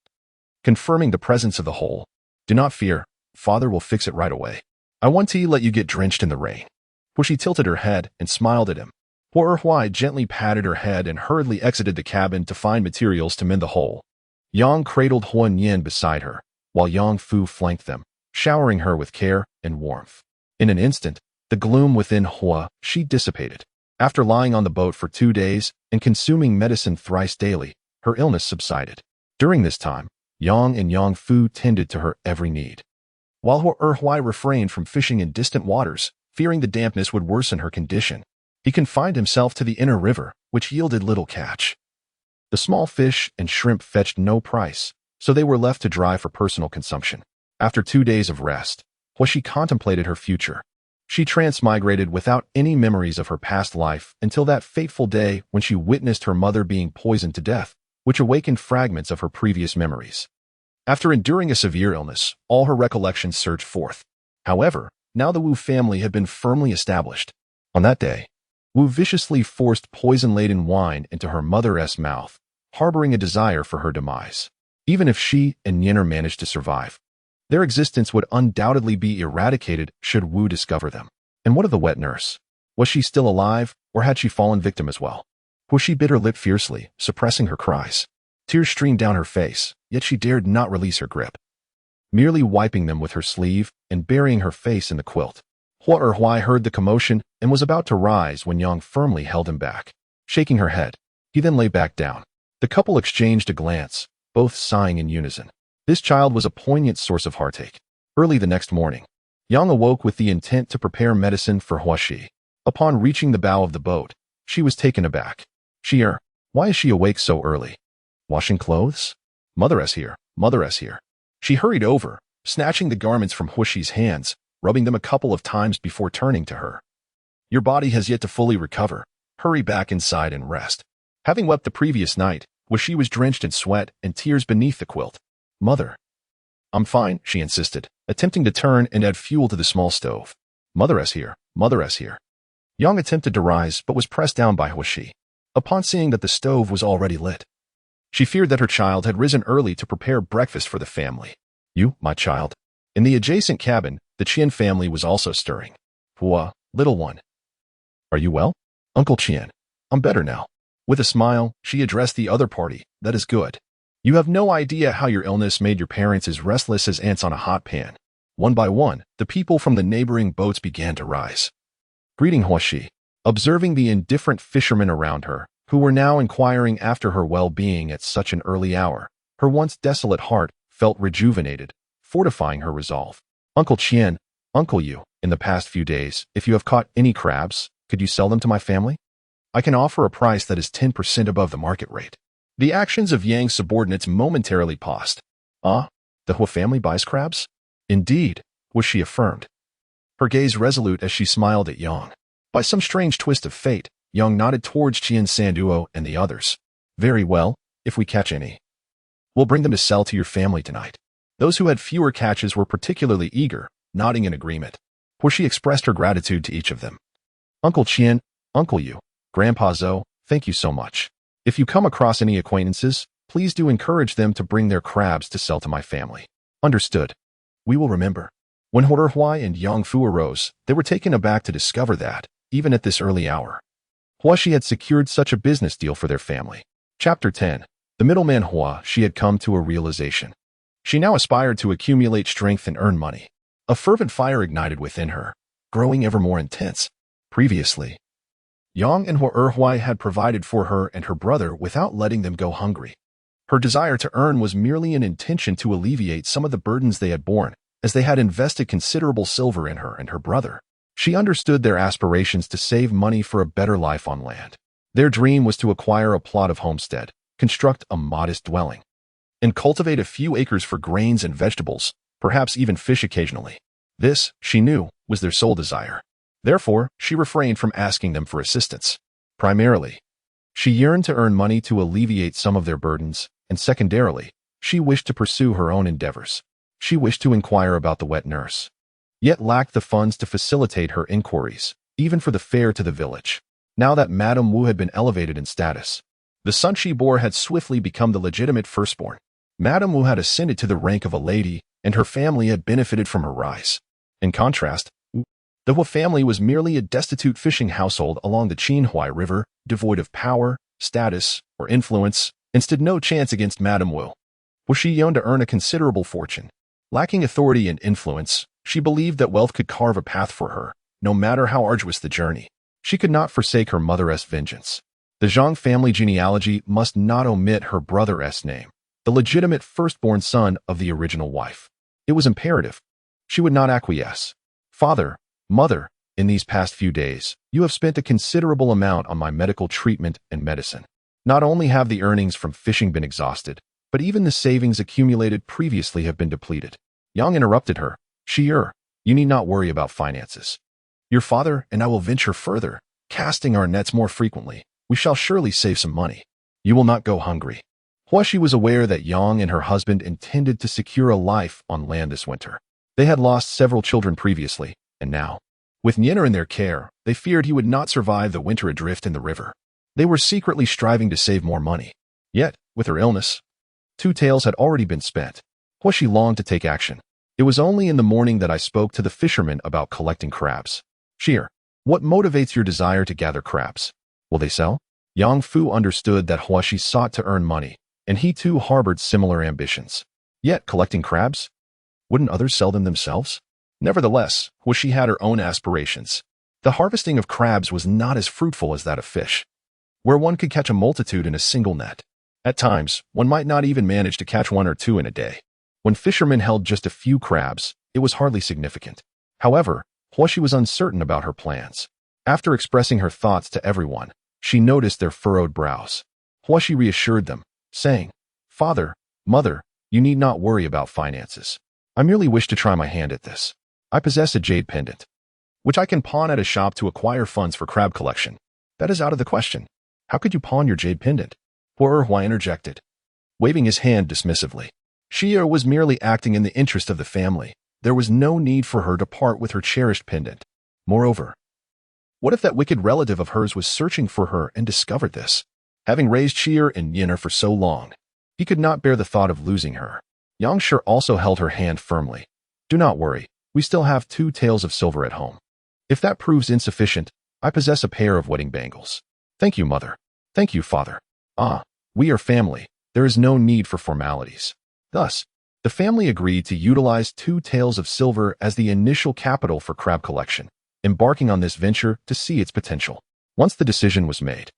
confirming the presence of the hole. "Do not fear, father will fix it right away. I want to let you get drenched in the rain." Huishi tilted her head and smiled at him. Hua Erhuai gently patted her head and hurriedly exited the cabin to find materials to mend the hole. Yang cradled Huan Yin beside her, while Yang Fu flanked them, showering her with care and warmth. In an instant, the gloom within Hua she dissipated. After lying on the boat for 2 days and consuming medicine thrice daily, her illness subsided. During this time, Yang and Yang Fu tended to her every need. while Hu Erhuai refrained from fishing in distant waters, fearing the dampness would worsen her condition. He confined himself to the inner river, which yielded little catch. The small fish and shrimp fetched no price, so they were left to dry for personal consumption. After 2 days of rest, Huashi contemplated her future. She transmigrated without any memories of her past life until that fateful day when she witnessed her mother being poisoned to death, which awakened fragments of her previous memories. After enduring a severe illness, all her recollections surged forth. However, now the Wu family had been firmly established. On that day, Wu viciously forced poison-laden wine into her mother's mouth, harboring a desire for her demise. Even if she and Yenner managed to survive, their existence would undoubtedly be eradicated should Wu discover them. And what of the wet nurse? Was she still alive, or had she fallen victim as well? Huashi bit her lip fiercely, suppressing her cries. Tears streamed down her face, yet she dared not release her grip. Merely wiping them with her sleeve and burying her face in the quilt. Hu Erhuai heard the commotion and was about to rise when Yang firmly held him back. Shaking her head, he then lay back down. The couple exchanged a glance, both sighing in unison. This child was a poignant source of heartache. Early the next morning, Yang awoke with the intent to prepare medicine for Huashi. Upon reaching the bow of the boat, she was taken aback. Why is she awake so early? Washing clothes? Mother's here, Mother's here. She hurried over, snatching the garments from Huashi's hands, rubbing them a couple of times before turning to her. Your body has yet to fully recover. Hurry back inside and rest. Having wept the previous night, Huashi was drenched in sweat and tears beneath the quilt. Mother. I'm fine, she insisted, attempting to turn and add fuel to the small stove. Mother's here, Mother's here. Yang attempted to rise but was pressed down by Huashi. Upon seeing that the stove was already lit, she feared that her child had risen early to prepare breakfast for the family. You, my child. In the adjacent cabin, the Qian family was also stirring. Hua, little one. Are you well? Uncle Qian. I'm better now. With a smile, she addressed the other party. That is good. You have no idea how your illness made your parents as restless as ants on a hot pan. One by one, the people from the neighboring boats began to rise. Greeting Huashi, observing the indifferent fishermen around her, who were now inquiring after her well-being at such an early hour, her once desolate heart felt rejuvenated, fortifying her resolve. Uncle Qian, Uncle Yu, in the past few days, if you have caught any crabs, could you sell them to my family? I can offer a price that is 10% above the market rate. The actions of Yang's subordinates momentarily paused. The Hua family buys crabs? Indeed, Huashi affirmed, her gaze resolute as she smiled at Yang. By some strange twist of fate, Yang nodded towards Qian Sanduo and the others. Very well, if we catch any, we'll bring them to sell to your family tonight. Those who had fewer catches were particularly eager, nodding in agreement. Huashi expressed her gratitude to each of them. Uncle Qian, Uncle Yu, Grandpa Zhou, thank you so much. If you come across any acquaintances, please do encourage them to bring their crabs to sell to my family. Understood. We will remember. When Hu Erhuai and Yang Fu arose, they were taken aback to discover that, even at this early hour, Huashi had secured such a business deal for their family. Chapter 10. The middleman Huashi had come to a realization. She now aspired to accumulate strength and earn money. A fervent fire ignited within her, growing ever more intense. Previously, Yang and Hu Erhuai had provided for her and her brother without letting them go hungry. Her desire to earn was merely an intention to alleviate some of the burdens they had borne, as they had invested considerable silver in her and her brother. She understood their aspirations to save money for a better life on land. Their dream was to acquire a plot of homestead, construct a modest dwelling, and cultivate a few acres for grains and vegetables, perhaps even fish occasionally. This, she knew, was their sole desire. Therefore, she refrained from asking them for assistance. Primarily, she yearned to earn money to alleviate some of their burdens, and secondarily, she wished to pursue her own endeavors. She wished to inquire about the wet nurse, yet lacked the funds to facilitate her inquiries, even for the fare to the village. Now that Madame Wu had been elevated in status, the son she bore had swiftly become the legitimate firstborn. Madame Wu had ascended to the rank of a lady, and her family had benefited from her rise. In contrast, the Wu family was merely a destitute fishing household along the Qinhuai River, devoid of power, status, or influence, and stood no chance against Madame Wu. She yearned to earn a considerable fortune. Lacking authority and influence, she believed that wealth could carve a path for her, no matter how arduous the journey. She could not forsake her mother's vengeance. The Zhang family genealogy must not omit her brother's name, the legitimate firstborn son of the original wife. It was imperative. She would not acquiesce. Father, mother, in these past few days, you have spent a considerable amount on my medical treatment and medicine. Not only have the earnings from fishing been exhausted, but even the savings accumulated previously have been depleted. Yang interrupted her. You need not worry about finances. Your father and I will venture further, casting our nets more frequently. We shall surely save some money. You will not go hungry. Huashi was aware that Yang and her husband intended to secure a life on land this winter. They had lost several children previously, and now, with Nyener in their care, they feared he would not survive the winter adrift in the river. They were secretly striving to save more money. Yet, with her illness, 2 taels had already been spent. Huashi longed to take action. It was only in the morning that I spoke to the fishermen about collecting crabs. What motivates your desire to gather crabs? Will they sell? Yang Fu understood that Huashi sought to earn money, and he too harbored similar ambitions. Yet, collecting crabs? Wouldn't others sell them themselves? Nevertheless, Huashi had her own aspirations. The harvesting of crabs was not as fruitful as that of fish, where one could catch a multitude in a single net. At times, one might not even manage to catch 1 or 2 in a day. When fishermen held just a few crabs, it was hardly significant. However, Huashi was uncertain about her plans. After expressing her thoughts to everyone, she noticed their furrowed brows. Huashi reassured them, saying, Father, mother, you need not worry about finances. I merely wish to try my hand at this. I possess a jade pendant, which I can pawn at a shop to acquire funds for crab collection. That is out of the question. How could you pawn your jade pendant? Hua interjected, waving his hand dismissively. Xia was merely acting in the interest of the family. There was no need for her to part with her cherished pendant. Moreover, what if that wicked relative of hers was searching for her and discovered this? Having raised Xia and Nyener for so long, he could not bear the thought of losing her. Yang Shi also held her hand firmly. Do not worry, we still have 2 taels of silver at home. If that proves insufficient, I possess a pair of wedding bangles. Thank you, mother. Thank you, father. We are family. There is no need for formalities. Thus, the family agreed to utilize 2 taels of silver as the initial capital for crab collection, embarking on this venture to see its potential. Once the decision was made,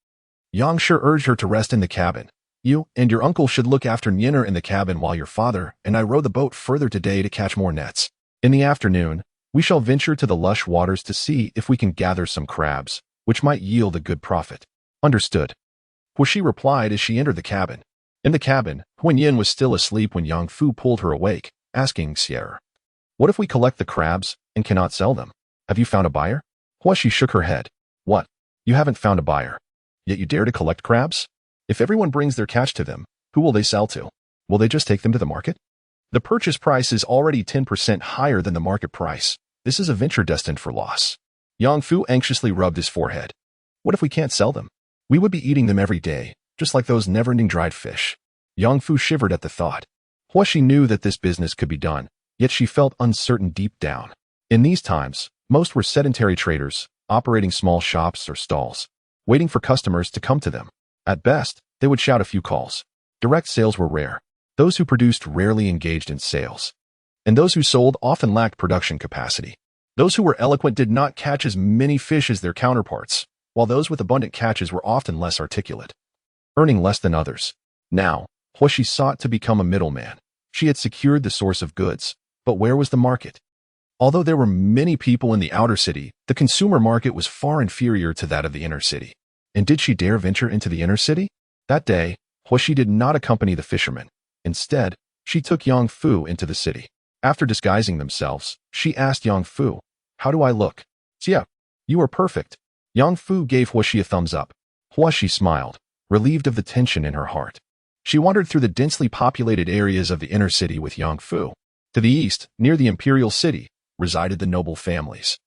Yang Shi urged her to rest in the cabin. You and your uncle should look after Nyener in the cabin while your father and I row the boat further today to catch more nets. In the afternoon, we shall venture to the lush waters to see if we can gather some crabs, which might yield a good profit. Understood. Huashi replied as she entered the cabin. In the cabin, Huan Yin was still asleep when Yang Fu pulled her awake, asking Xie, what if we collect the crabs and cannot sell them? Have you found a buyer? Huashi shook her head. What? You haven't found a buyer. Yet you dare to collect crabs? If everyone brings their catch to them, who will they sell to? Will they just take them to the market? The purchase price is already 10% higher than the market price. This is a venture destined for loss. Yang Fu anxiously rubbed his forehead. What if we can't sell them? We would be eating them every day, just like those never-ending dried fish. Yang Fu shivered at the thought. Huashi knew that this business could be done, yet she felt uncertain deep down. In these times, most were sedentary traders, operating small shops or stalls, waiting for customers to come to them. At best, they would shout a few calls. Direct sales were rare. Those who produced rarely engaged in sales. And those who sold often lacked production capacity. Those who were eloquent did not catch as many fish as their counterparts, while those with abundant catches were often less articulate, earning less than others. Now, Huashi sought to become a middleman. She had secured the source of goods, but where was the market? Although there were many people in the outer city, the consumer market was far inferior to that of the inner city. And did she dare venture into the inner city? That day, Huashi did not accompany the fishermen. Instead, she took Yang Fu into the city. After disguising themselves, she asked Yang Fu, how do I look? Xia, you are perfect. Yang Fu gave Huashi a thumbs up. Huashi smiled, relieved of the tension in her heart. She wandered through the densely populated areas of the inner city with Yang Fu. To the east, near the imperial city, resided the noble families,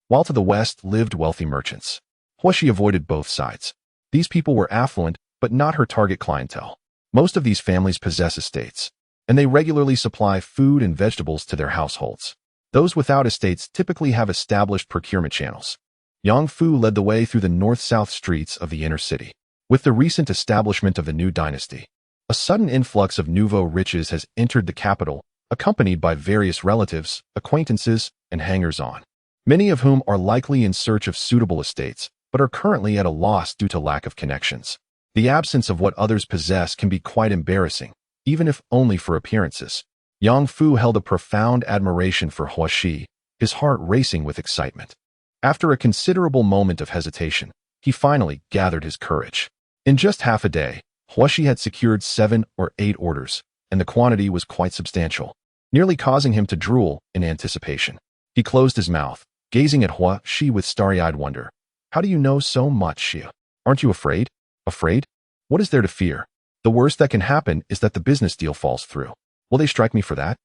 while to the west lived wealthy merchants. Huashi avoided both sides. These people were affluent, but not her target clientele. Most of these families possess estates, and they regularly supply food and vegetables to their households. Those without estates typically have established procurement channels. Yang Fu led the way through the north-south streets of the inner city. With the recent establishment of the new dynasty, a sudden influx of nouveau riches has entered the capital, accompanied by various relatives, acquaintances, and hangers-on, many of whom are likely in search of suitable estates, but are currently at a loss due to lack of connections. The absence of what others possess can be quite embarrassing, even if only for appearances. Yang Fu held a profound admiration for Huaxi, his heart racing with excitement. After a considerable moment of hesitation, he finally gathered his courage. In just half a day, Huaxi had secured 7 or 8 orders, and the quantity was quite substantial, nearly causing him to drool in anticipation. He closed his mouth, gazing at Huaxi with starry-eyed wonder. How do you know so much, Xia? Aren't you afraid? Afraid? What is there to fear? The worst that can happen is that the business deal falls through. Will they strike me for that?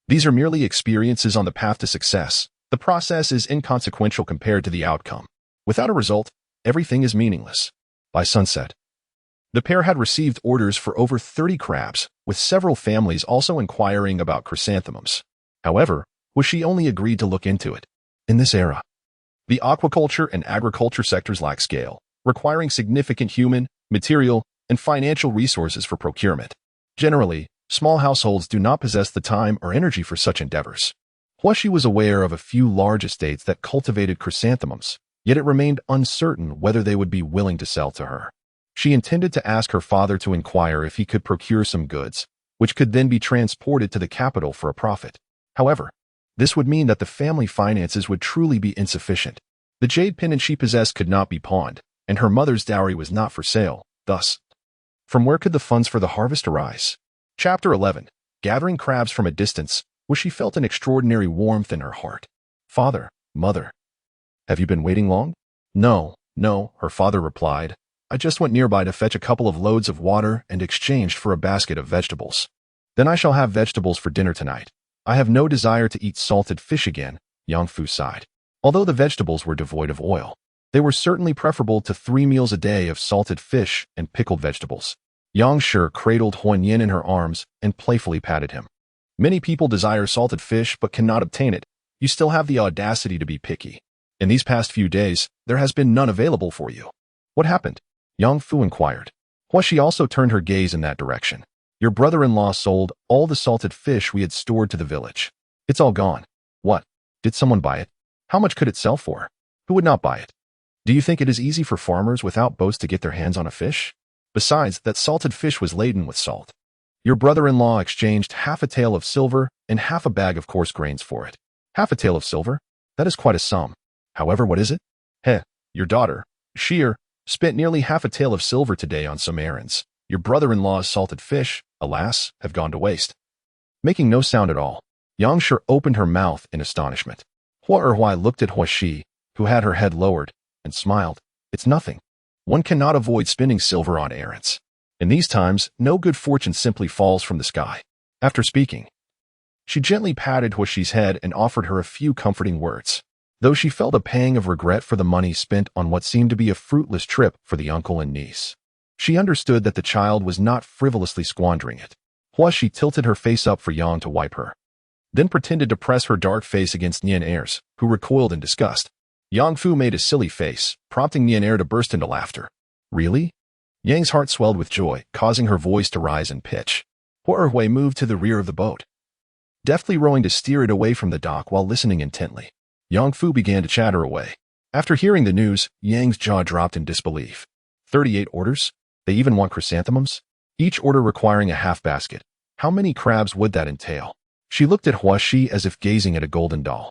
These are merely experiences on the path to success. The process is inconsequential compared to the outcome. Without a result, everything is meaningless. By sunset, the pair had received orders for over 30 crabs, with several families also inquiring about chrysanthemums. However, Huaxi only agreed to look into it. In this era, the aquaculture and agriculture sectors lack scale, requiring significant human, material, and financial resources for procurement. Generally, small households do not possess the time or energy for such endeavors. Huaxi was aware of a few large estates that cultivated chrysanthemums, yet it remained uncertain whether they would be willing to sell to her. She intended to ask her father to inquire if he could procure some goods, which could then be transported to the capital for a profit. However, this would mean that the family finances would truly be insufficient. The jade pendant she possessed could not be pawned, and her mother's dowry was not for sale. Thus, from where could the funds for the harvest arise? Chapter 11. Gathering crabs from a distance, where she felt an extraordinary warmth in her heart. Father, mother, have you been waiting long? No, her father replied. I just went nearby to fetch a couple of loads of water and exchanged for a basket of vegetables. Then I shall have vegetables for dinner tonight. I have no desire to eat salted fish again, Yang Fu sighed. Although the vegetables were devoid of oil, they were certainly preferable to 3 meals a day of salted fish and pickled vegetables. Yang Shi cradled Huan Yin in her arms and playfully patted him. Many people desire salted fish but cannot obtain it. You still have the audacity to be picky. In these past few days, there has been none available for you. What happened? Yang Fu inquired. Huaxi also turned her gaze in that direction. Your brother-in-law sold all the salted fish we had stored to the village. It's all gone. What? Did someone buy it? How much could it sell for? Who would not buy it? Do you think it is easy for farmers without boats to get their hands on a fish? Besides, that salted fish was laden with salt. Your brother-in-law exchanged half a tael of silver and half a bag of coarse grains for it. Half a tael of silver? That is quite a sum. However, what is it? Your daughter, Xia, spent nearly half a tael of silver today on some errands. Your brother-in-law's salted fish, alas, have gone to waste. Making no sound at all, Yang Shi opened her mouth in astonishment. Hua Erhuai looked at Huaxi, who had her head lowered, and smiled. It's nothing. One cannot avoid spending silver on errands. In these times, no good fortune simply falls from the sky. After speaking, she gently patted Huaxi's head and offered her a few comforting words. Though she felt a pang of regret for the money spent on what seemed to be a fruitless trip for the uncle and niece, she understood that the child was not frivolously squandering it. Huaxi tilted her face up for Yang to wipe her, then pretended to press her dark face against Nian Er's, who recoiled in disgust. Yang Fu made a silly face, prompting Nian Er to burst into laughter. Really? Yang's heart swelled with joy, causing her voice to rise in pitch. Hua Erhui moved to the rear of the boat, deftly rowing to steer it away from the dock while listening intently. Yang Fu began to chatter away. After hearing the news, Yang's jaw dropped in disbelief. 38 orders? They even want chrysanthemums? Each order requiring a half basket. How many crabs would that entail? She looked at Huaxi as if gazing at a golden doll.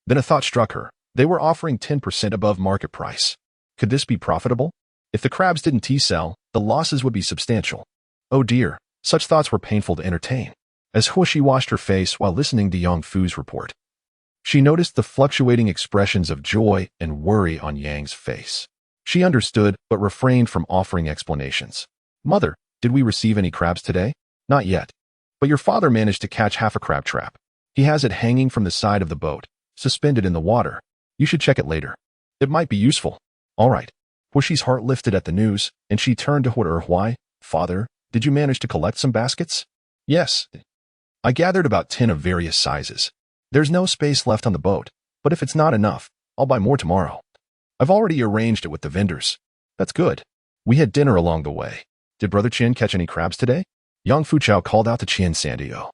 Then a thought struck her. They were offering 10% above market price. Could this be profitable? If the crabs didn't T-sell, the losses would be substantial. Oh dear, such thoughts were painful to entertain. As Huaxi washed her face while listening to Yang Fu's report, she noticed the fluctuating expressions of joy and worry on Yang's face. She understood, but refrained from offering explanations. Mother, did we receive any crabs today? Not yet. But your father managed to catch half a crab trap. He has it hanging from the side of the boat, suspended in the water. You should check it later. It might be useful. All right. Huaxi's heart lifted at the news, and she turned to Hua Erhuai. Father, did you manage to collect some baskets? Yes. I gathered about 10 of various sizes. There's no space left on the boat, but if it's not enough, I'll buy more tomorrow. I've already arranged it with the vendors. That's good. We had dinner along the way. Did Brother Qian catch any crabs today? Yang Fuchao called out to Qian Sandio.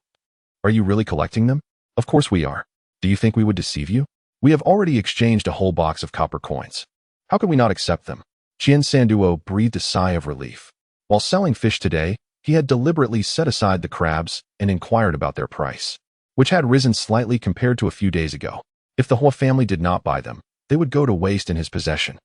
Are you really collecting them? Of course we are. Do you think we would deceive you? We have already exchanged a whole box of copper coins. How can we not accept them? Qian Sanduo breathed a sigh of relief. While selling fish today, He had deliberately set aside the crabs and inquired about their price, which had risen slightly compared to a few days ago. If the whole family did not buy them, they would go to waste in his possession.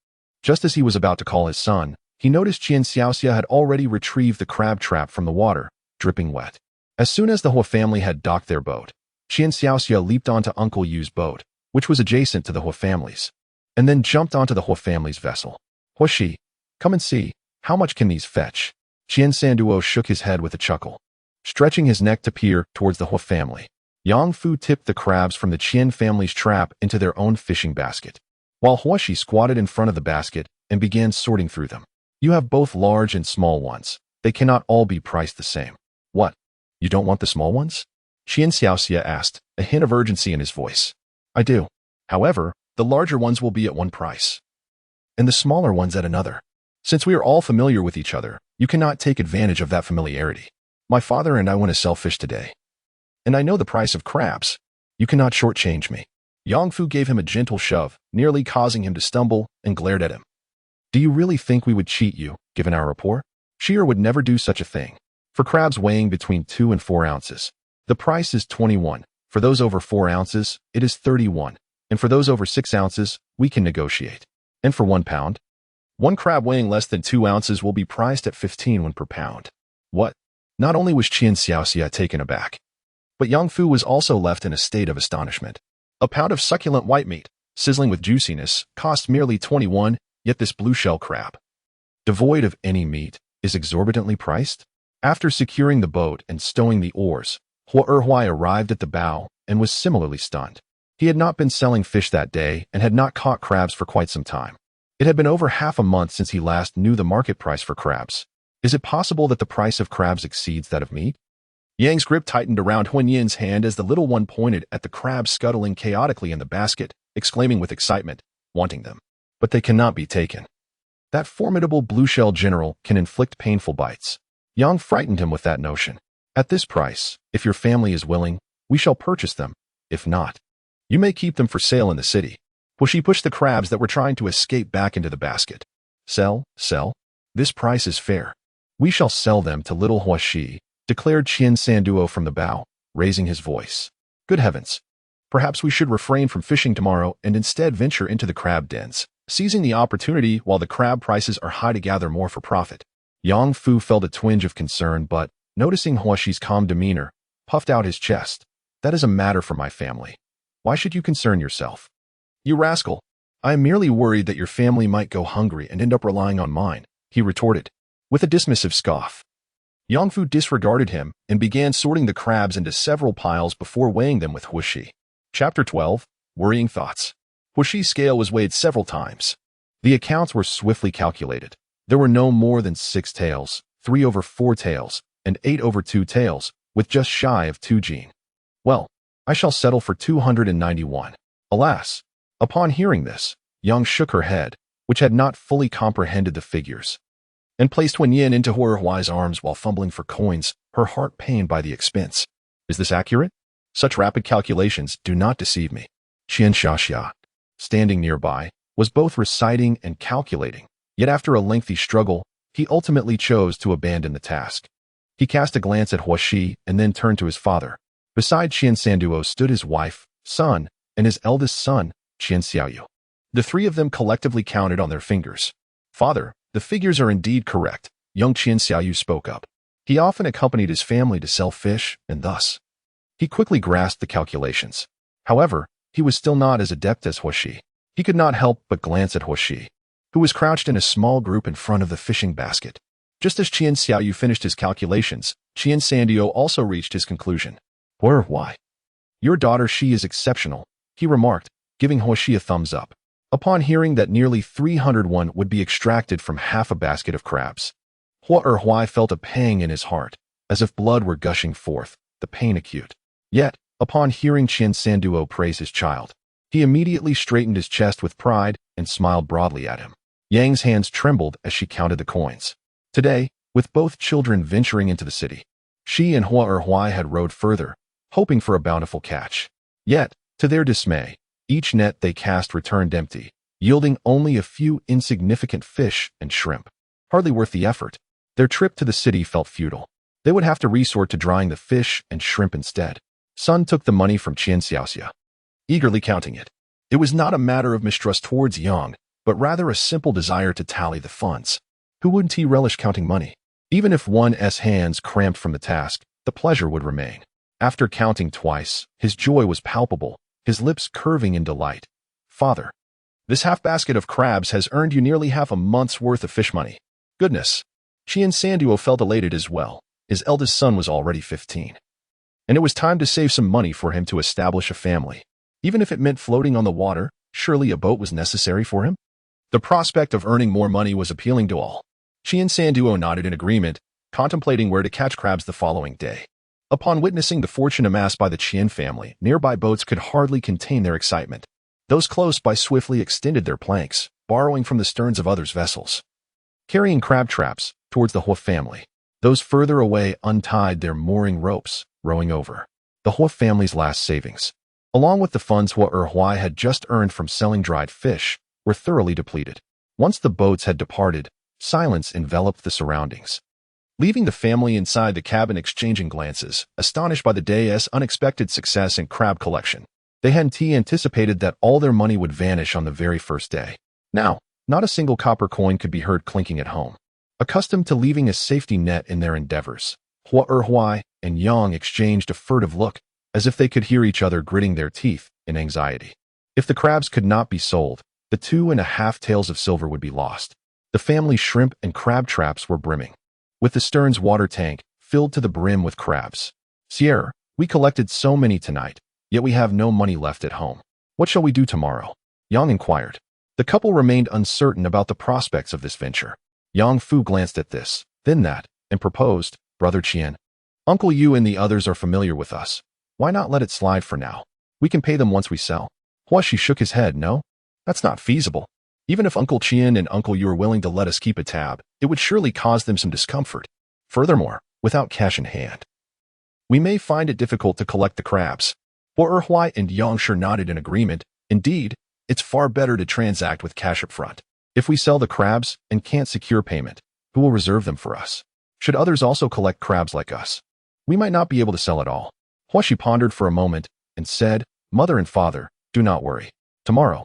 Just as he was about to call his son, he noticed Qian Xiaoxia had already retrieved the crab trap from the water, dripping wet. As soon as the Hua family had docked their boat, Qian Xiaoxia leaped onto Uncle Yu's boat, which was adjacent to the Hua family's, and then jumped onto the Hua family's vessel. Hua Shi, come and see, how much can these fetch? Qian Sanduo shook his head with a chuckle, stretching his neck to peer towards the Hua family. Yang Fu tipped the crabs from the Qian family's trap into their own fishing basket, while Hua Shi squatted in front of the basket and began sorting through them. You have both large and small ones. They cannot all be priced the same. What? You don't want the small ones? Qian Xiaoxia asked, a hint of urgency in his voice. I do. However, the larger ones will be at one price, and the smaller ones at another. Since we are all familiar with each other, you cannot take advantage of that familiarity. My father and I want to sell fish today, and I know the price of crabs. You cannot shortchange me. Yang Fu gave him a gentle shove, nearly causing him to stumble, and glared at him. Do you really think we would cheat you, given our rapport? Shear would never do such a thing. For crabs weighing between 2 and 4 ounces, the price is 21. For those over 4 ounces, it is 31. And for those over 6 ounces, we can negotiate. And for 1 pound? One crab weighing less than 2 ounces will be priced at 15 per pound. What? Not only was Qian Xiaoxia taken aback, but Yang Fu was also left in a state of astonishment. A pound of succulent white meat, sizzling with juiciness, cost merely 21, yet this blue shell crab, devoid of any meat, is exorbitantly priced? After securing the boat and stowing the oars, Hua Erhuai arrived at the bow and was similarly stunned. He had not been selling fish that day and had not caught crabs for quite some time. It had been over half a month since he last knew the market price for crabs. Is it possible that the price of crabs exceeds that of meat? Yang's grip tightened around Hunyin's hand as the little one pointed at the crabs scuttling chaotically in the basket, exclaiming with excitement, wanting them. But they cannot be taken. That formidable blue-shell general can inflict painful bites. Yang frightened him with that notion. At this price, if your family is willing, we shall purchase them. If not, you may keep them for sale in the city. She pushed the crabs that were trying to escape back into the basket. Sell, sell. This price is fair. We shall sell them to little Hua Shi, declared Qian Sanduo from the bow, raising his voice. Good heavens. Perhaps we should refrain from fishing tomorrow and instead venture into the crab dens, seizing the opportunity while the crab prices are high to gather more for profit. Yang Fu felt a twinge of concern, but, noticing Hua Shi's calm demeanor, puffed out his chest. That is a matter for my family. Why should you concern yourself? You rascal. I am merely worried that your family might go hungry and end up relying on mine, he retorted, with a dismissive scoff. Yang Fu disregarded him and began sorting the crabs into several piles before weighing them with Hua Shi. Chapter 12. Worrying Thoughts. Hua Shi's scale was weighed several times. The accounts were swiftly calculated. There were no more than 6 taels, 3 over 4 taels, and 8 over 2 taels, with just shy of 2 jin. Well, I shall settle for 291. Alas! Upon hearing this, Yang shook her head, which had not fully comprehended the figures, and placed Huanyin into Hua Erhuai's arms while fumbling for coins, her heart pained by the expense. Is this accurate? Such rapid calculations do not deceive me. Qian Xiaoxia, standing nearby, was both reciting and calculating, yet after a lengthy struggle, he ultimately chose to abandon the task. He cast a glance at Hua Shi and then turned to his father. Beside Qian Sanduo stood his wife, son, and his eldest son, Qian Xiaoyu. The 3 of them collectively counted on their fingers. Father, the figures are indeed correct, young Qian Xiaoyu spoke up. He often accompanied his family to sell fish, and thus, he quickly grasped the calculations. However, he was still not as adept as Hua Shi. He could not help but glance at Hua Shi, who was crouched in a small group in front of the fishing basket. Just as Qian Xiaoyu finished his calculations, Qian Sanduo also reached his conclusion. Why? Your daughter Shi is exceptional, he remarked, giving Hua Shi a thumbs up. Upon hearing that nearly 301 would be extracted from half a basket of crabs, Hua Erhuai felt a pang in his heart, as if blood were gushing forth, the pain acute. Yet, upon hearing Qian Sanduo praise his child, he immediately straightened his chest with pride and smiled broadly at him. Yang's hands trembled as she counted the coins. Today, with both children venturing into the city, Shi and Hua Erhuai had rowed further, hoping for a bountiful catch. Yet, to their dismay, each net they cast returned empty, yielding only a few insignificant fish and shrimp. Hardly worth the effort. Their trip to the city felt futile. They would have to resort to drying the fish and shrimp instead. Sun took the money from Qian Xiaoxia, eagerly counting it. It was not a matter of mistrust towards Yang, but rather a simple desire to tally the funds. Who wouldn't he relish counting money? Even if one's hands cramped from the task, the pleasure would remain. After counting twice, his joy was palpable, his lips curving in delight. Father, this half-basket of crabs has earned you nearly half a month's worth of fish money. Goodness. Qian Sanduo felt elated as well. His eldest son was already 15. And it was time to save some money for him to establish a family. Even if it meant floating on the water, surely a boat was necessary for him? The prospect of earning more money was appealing to all. Qian Sanduo nodded in agreement, contemplating where to catch crabs the following day. Upon witnessing the fortune amassed by the Qian family, nearby boats could hardly contain their excitement. Those close by swiftly extended their planks, borrowing from the sterns of others' vessels, carrying crab traps towards the Hua family. Those further away untied their mooring ropes, rowing over. The Hua family's last savings, along with the funds Hua had just earned from selling dried fish, were thoroughly depleted. Once the boats had departed, silence enveloped the surroundings, leaving the family inside the cabin exchanging glances, astonished by the day's unexpected success in crab collection. They hadn't anticipated that all their money would vanish on the very first day. Now, not a single copper coin could be heard clinking at home. Accustomed to leaving a safety net in their endeavors, Hua and Yang exchanged a furtive look, as if they could hear each other gritting their teeth in anxiety. If the crabs could not be sold, the 2.5 taels of silver would be lost. The family shrimp and crab traps were brimming, with the stern's water tank filled to the brim with crabs. Sierra, we collected so many tonight, yet we have no money left at home. What shall we do tomorrow? Yang inquired. The couple remained uncertain about the prospects of this venture. Yang Fu glanced at this, then that, and proposed, Brother Qian, Uncle Yu and the others are familiar with us. Why not let it slide for now? We can pay them once we sell. Huashi shook his head. No, that's not feasible. Even if Uncle Qian and Uncle Yu are willing to let us keep a tab, it would surely cause them some discomfort. Furthermore, without cash in hand, we may find it difficult to collect the crabs. Hua and Yang sure nodded in agreement. Indeed, it's far better to transact with cash up front. If we sell the crabs and can't secure payment, who will reserve them for us? Should others also collect crabs like us, we might not be able to sell at all. Huashi pondered for a moment and said, Mother and Father, do not worry. Tomorrow,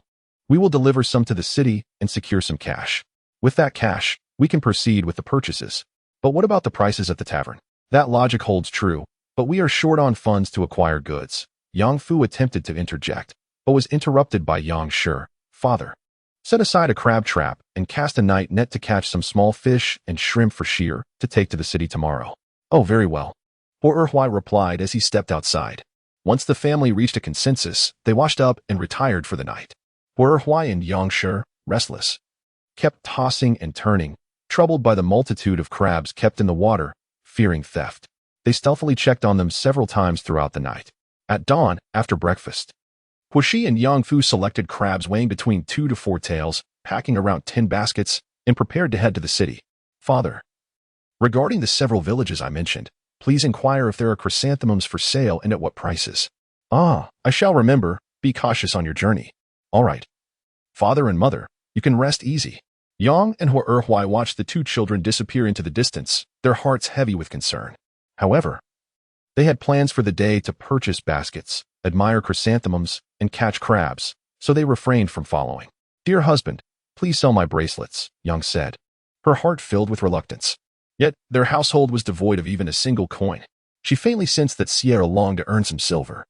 we will deliver some to the city and secure some cash. With that cash, we can proceed with the purchases. But what about the prices at the tavern? That logic holds true, but we are short on funds to acquire goods. Yang Fu attempted to interject, but was interrupted by Yang Shi. Father, set aside a crab trap and cast a night net to catch some small fish and shrimp for shear to take to the city tomorrow. Oh, very well. Hua replied as he stepped outside. Once the family reached a consensus, they washed up and retired for the night. Hua and Yang Shi, restless, kept tossing and turning, troubled by the multitude of crabs kept in the water, fearing theft. They stealthily checked on them several times throughout the night. At dawn, after breakfast, Huashi and Yang Fu selected crabs weighing between 2 to 4 taels, packing around 10 baskets, and prepared to head to the city. Father, regarding the several villages I mentioned, please inquire if there are chrysanthemums for sale and at what prices. Ah, I shall remember. Be cautious on your journey. All right. Father and Mother, you can rest easy. Yang and Hua watched the two children disappear into the distance, their hearts heavy with concern. However, they had plans for the day to purchase baskets, admire chrysanthemums, and catch crabs, so they refrained from following. Dear husband, please sell my bracelets, Yang said, her heart filled with reluctance. Yet, their household was devoid of even a single coin. She faintly sensed that Sierra longed to earn some silver.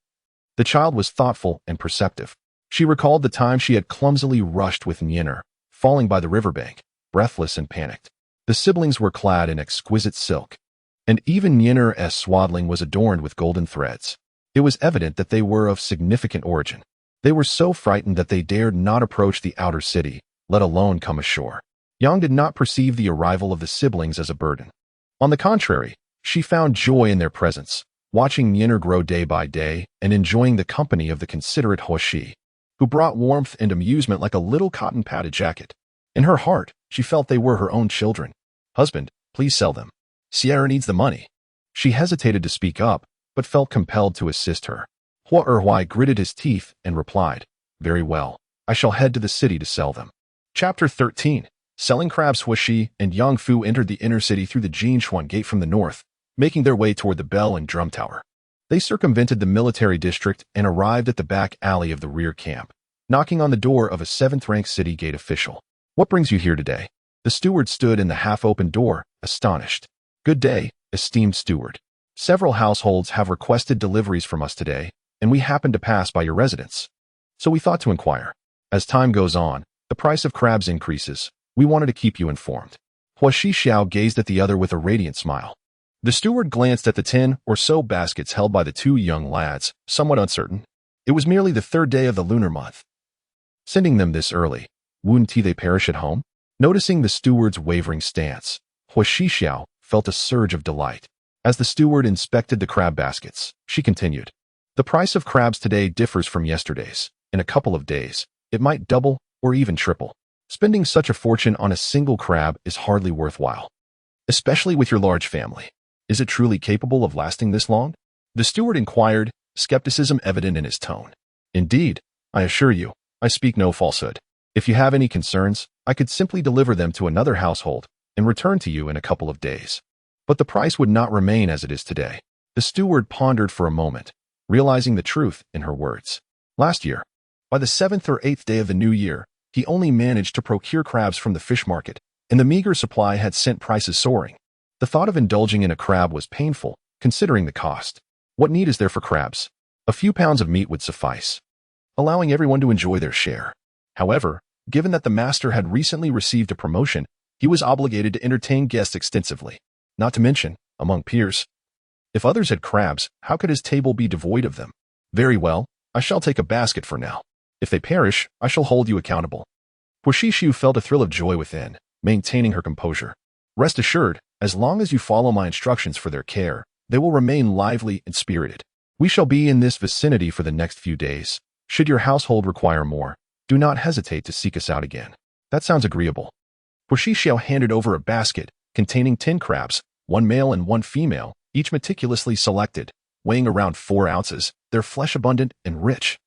The child was thoughtful and perceptive. She recalled the time she had clumsily rushed with Nyener, falling by the riverbank, breathless and panicked. The siblings were clad in exquisite silk, and even Nyener's swaddling was adorned with golden threads. It was evident that they were of significant origin. They were so frightened that they dared not approach the outer city, let alone come ashore. Yang did not perceive the arrival of the siblings as a burden. On the contrary, she found joy in their presence, watching Nyener grow day by day and enjoying the company of the considerate Huashi, who brought warmth and amusement like a little cotton-padded jacket. In her heart, she felt they were her own children. Husband, please sell them. Sierra needs the money. She hesitated to speak up, but felt compelled to assist her. Hua gritted his teeth and replied, Very well, I shall head to the city to sell them. Chapter 13. Selling crabs. Huashi and Yang Fu entered the inner city through the Jinchuan gate from the north, making their way toward the bell and drum tower. They circumvented the military district and arrived at the back alley of the rear camp, knocking on the door of a 7th-rank city gate official. "What brings you here today?" The steward stood in the half-open door, astonished. "Good day, esteemed steward. Several households have requested deliveries from us today, and we happened to pass by your residence. So we thought to inquire. As time goes on, the price of crabs increases. We wanted to keep you informed." Hua Xiao gazed at the other with a radiant smile. The steward glanced at the 10 or so baskets held by the two young lads, somewhat uncertain. It was merely the 3rd day of the lunar month. Sending them this early, wouldn't they perish at home? Noticing the steward's wavering stance, Hua Xiao felt a surge of delight. As the steward inspected the crab baskets, she continued, "The price of crabs today differs from yesterday's. In a couple of days, it might double or even triple. Spending such a fortune on a single crab is hardly worthwhile, especially with your large family. Is it truly capable of lasting this long?" The steward inquired, skepticism evident in his tone. "Indeed, I assure you, I speak no falsehood. If you have any concerns, I could simply deliver them to another household and return to you in a couple of days. But the price would not remain as it is today." The steward pondered for a moment, realizing the truth in her words. Last year, by the 7th or 8th day of the new year, he only managed to procure crabs from the fish market, and the meager supply had sent prices soaring. The thought of indulging in a crab was painful, considering the cost. What need is there for crabs? A few pounds of meat would suffice, allowing everyone to enjoy their share. However, given that the master had recently received a promotion, he was obligated to entertain guests extensively, not to mention, among peers. If others had crabs, how could his table be devoid of them? "Very well, I shall take a basket for now. If they perish, I shall hold you accountable." Hua Xiao felt a thrill of joy within, maintaining her composure. "Rest assured, as long as you follow my instructions for their care, they will remain lively and spirited. We shall be in this vicinity for the next few days. Should your household require more, do not hesitate to seek us out again." "That sounds agreeable." Hua Xiao handed over a basket containing 10 crabs, 1 male and 1 female, each meticulously selected, weighing around 4 ounces, their flesh abundant and rich,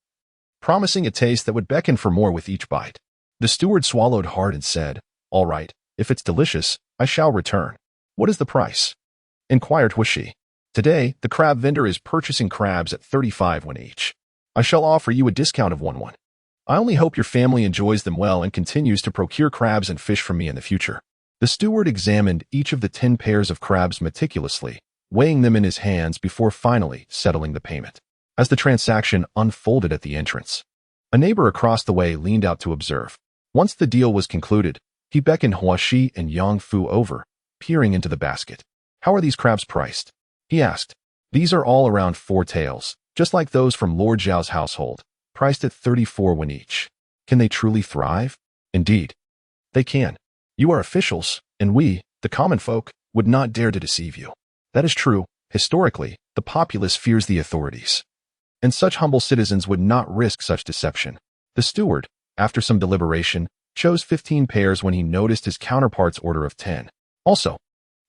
promising a taste that would beckon for more with each bite. The steward swallowed hard and said, "All right, if it's delicious, I shall return." "What is the price?" inquired Hua Xi. "Today, the crab vendor is purchasing crabs at 35 when each. I shall offer you a discount of 1 I only hope your family enjoys them well and continues to procure crabs and fish from me in the future." The steward examined each of the 10 pairs of crabs meticulously, weighing them in his hands before finally settling the payment. As the transaction unfolded at the entrance, a neighbor across the way leaned out to observe. Once the deal was concluded, he beckoned Hua Xi and Yang Fu over, peering into the basket. "How are these crabs priced?" he asked. "These are all around 4 taels, just like those from Lord Zhao's household, priced at 34 when each. Can they truly thrive?" "Indeed, they can. You are officials, and we, the common folk, would not dare to deceive you." "That is true. Historically, the populace fears the authorities, and such humble citizens would not risk such deception." The steward, after some deliberation, chose 15 pairs when he noticed his counterpart's order of 10. "Also,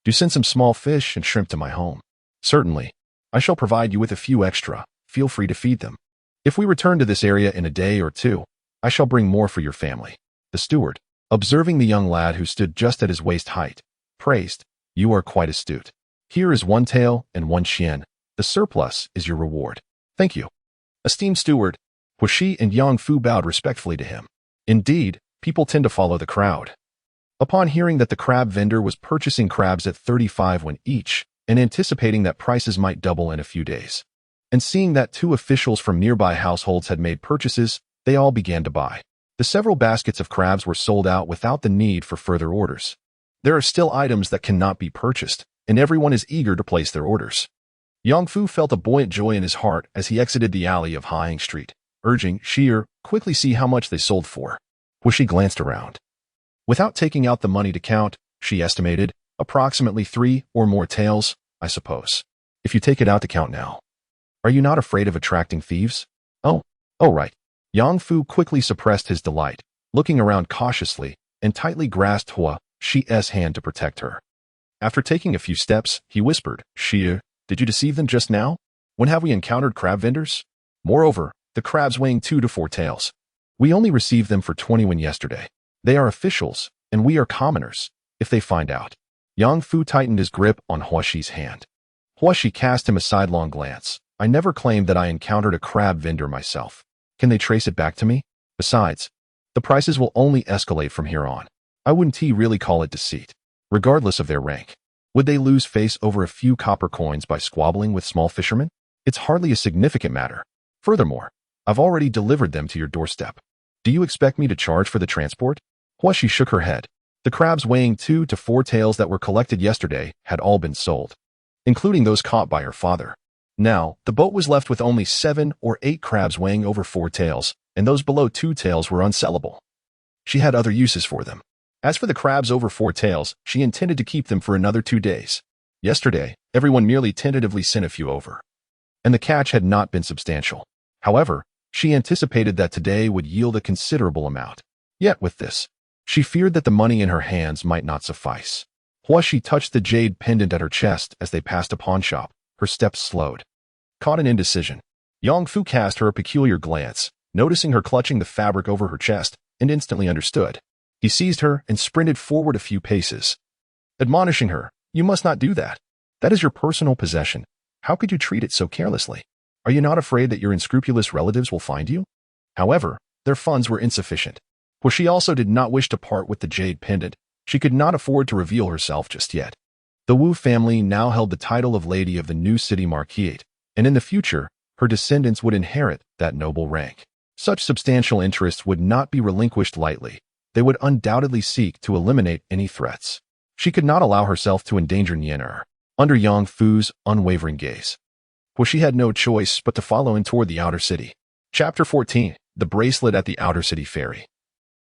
do send some small fish and shrimp to my home." "Certainly. I shall provide you with a few extra. Feel free to feed them. If we return to this area in a day or 2, I shall bring more for your family." The steward, observing the young lad who stood just at his waist height, praised, "You are quite astute. Here is 1 tael and 1 xian. The surplus is your reward." "Thank you, esteemed steward." Hua Xi and Yang Fu bowed respectfully to him. Indeed, people tend to follow the crowd. Upon hearing that the crab vendor was purchasing crabs at 35 when each, and anticipating that prices might double in a few days, and seeing that 2 officials from nearby households had made purchases, they all began to buy. The several baskets of crabs were sold out without the need for further orders. There are still items that cannot be purchased, and everyone is eager to place their orders. Yang Fu felt a buoyant joy in his heart as he exited the alley of Haiying Street, urging Sheer, quickly see how much they sold for. Hua Xi glanced around. Without taking out the money to count, she estimated, approximately 3 or more taels, I suppose. If you take it out to count now. Are you not afraid of attracting thieves? Oh, right. Yang Fu quickly suppressed his delight, looking around cautiously, and tightly grasped Hua Xi's hand to protect her. After taking a few steps, he whispered, "Xie, did you deceive them just now? When have we encountered crab vendors? Moreover, the crabs weighing 2 to 4 taels. We only received them for 20 when yesterday. They are officials, and we are commoners, if they find out." Yang Fu tightened his grip on Hua Xi's hand. Huashi cast him a sidelong glance. I never claimed that I encountered a crab vendor myself. Can they trace it back to me? Besides, the prices will only escalate from here on. I wouldn't really call it deceit, regardless of their rank. Would they lose face over a few copper coins by squabbling with small fishermen? It's hardly a significant matter. Furthermore, I've already delivered them to your doorstep. Do you expect me to charge for the transport? Huashi shook her head. The crabs weighing 2 to 4 taels that were collected yesterday had all been sold, including those caught by her father. Now, the boat was left with only 7 or 8 crabs weighing over 4 taels, and those below 2 taels were unsellable. She had other uses for them. As for the crabs over 4 taels, she intended to keep them for another 2 days. Yesterday, everyone merely tentatively sent a few over, and the catch had not been substantial. However, she anticipated that today would yield a considerable amount. Yet with this, she feared that the money in her hands might not suffice. Huashi touched the jade pendant at her chest as they passed a pawn shop. Her steps slowed. Caught in indecision, Yang Fu cast her a peculiar glance, noticing her clutching the fabric over her chest, and instantly understood. He seized her and sprinted forward a few paces, admonishing her, "You must not do that. That is your personal possession. How could you treat it so carelessly? Are you not afraid that your unscrupulous relatives will find you?" However, their funds were insufficient. For she also did not wish to part with the jade pendant. She could not afford to reveal herself just yet. The Wu family now held the title of Lady of the New City Marquise, and in the future, her descendants would inherit that noble rank. Such substantial interests would not be relinquished lightly. They would undoubtedly seek to eliminate any threats. She could not allow herself to endanger Nianer under Yang Fu's unwavering gaze. For she had no choice but to follow him toward the outer city. Chapter 14. The Bracelet at the Outer City Ferry.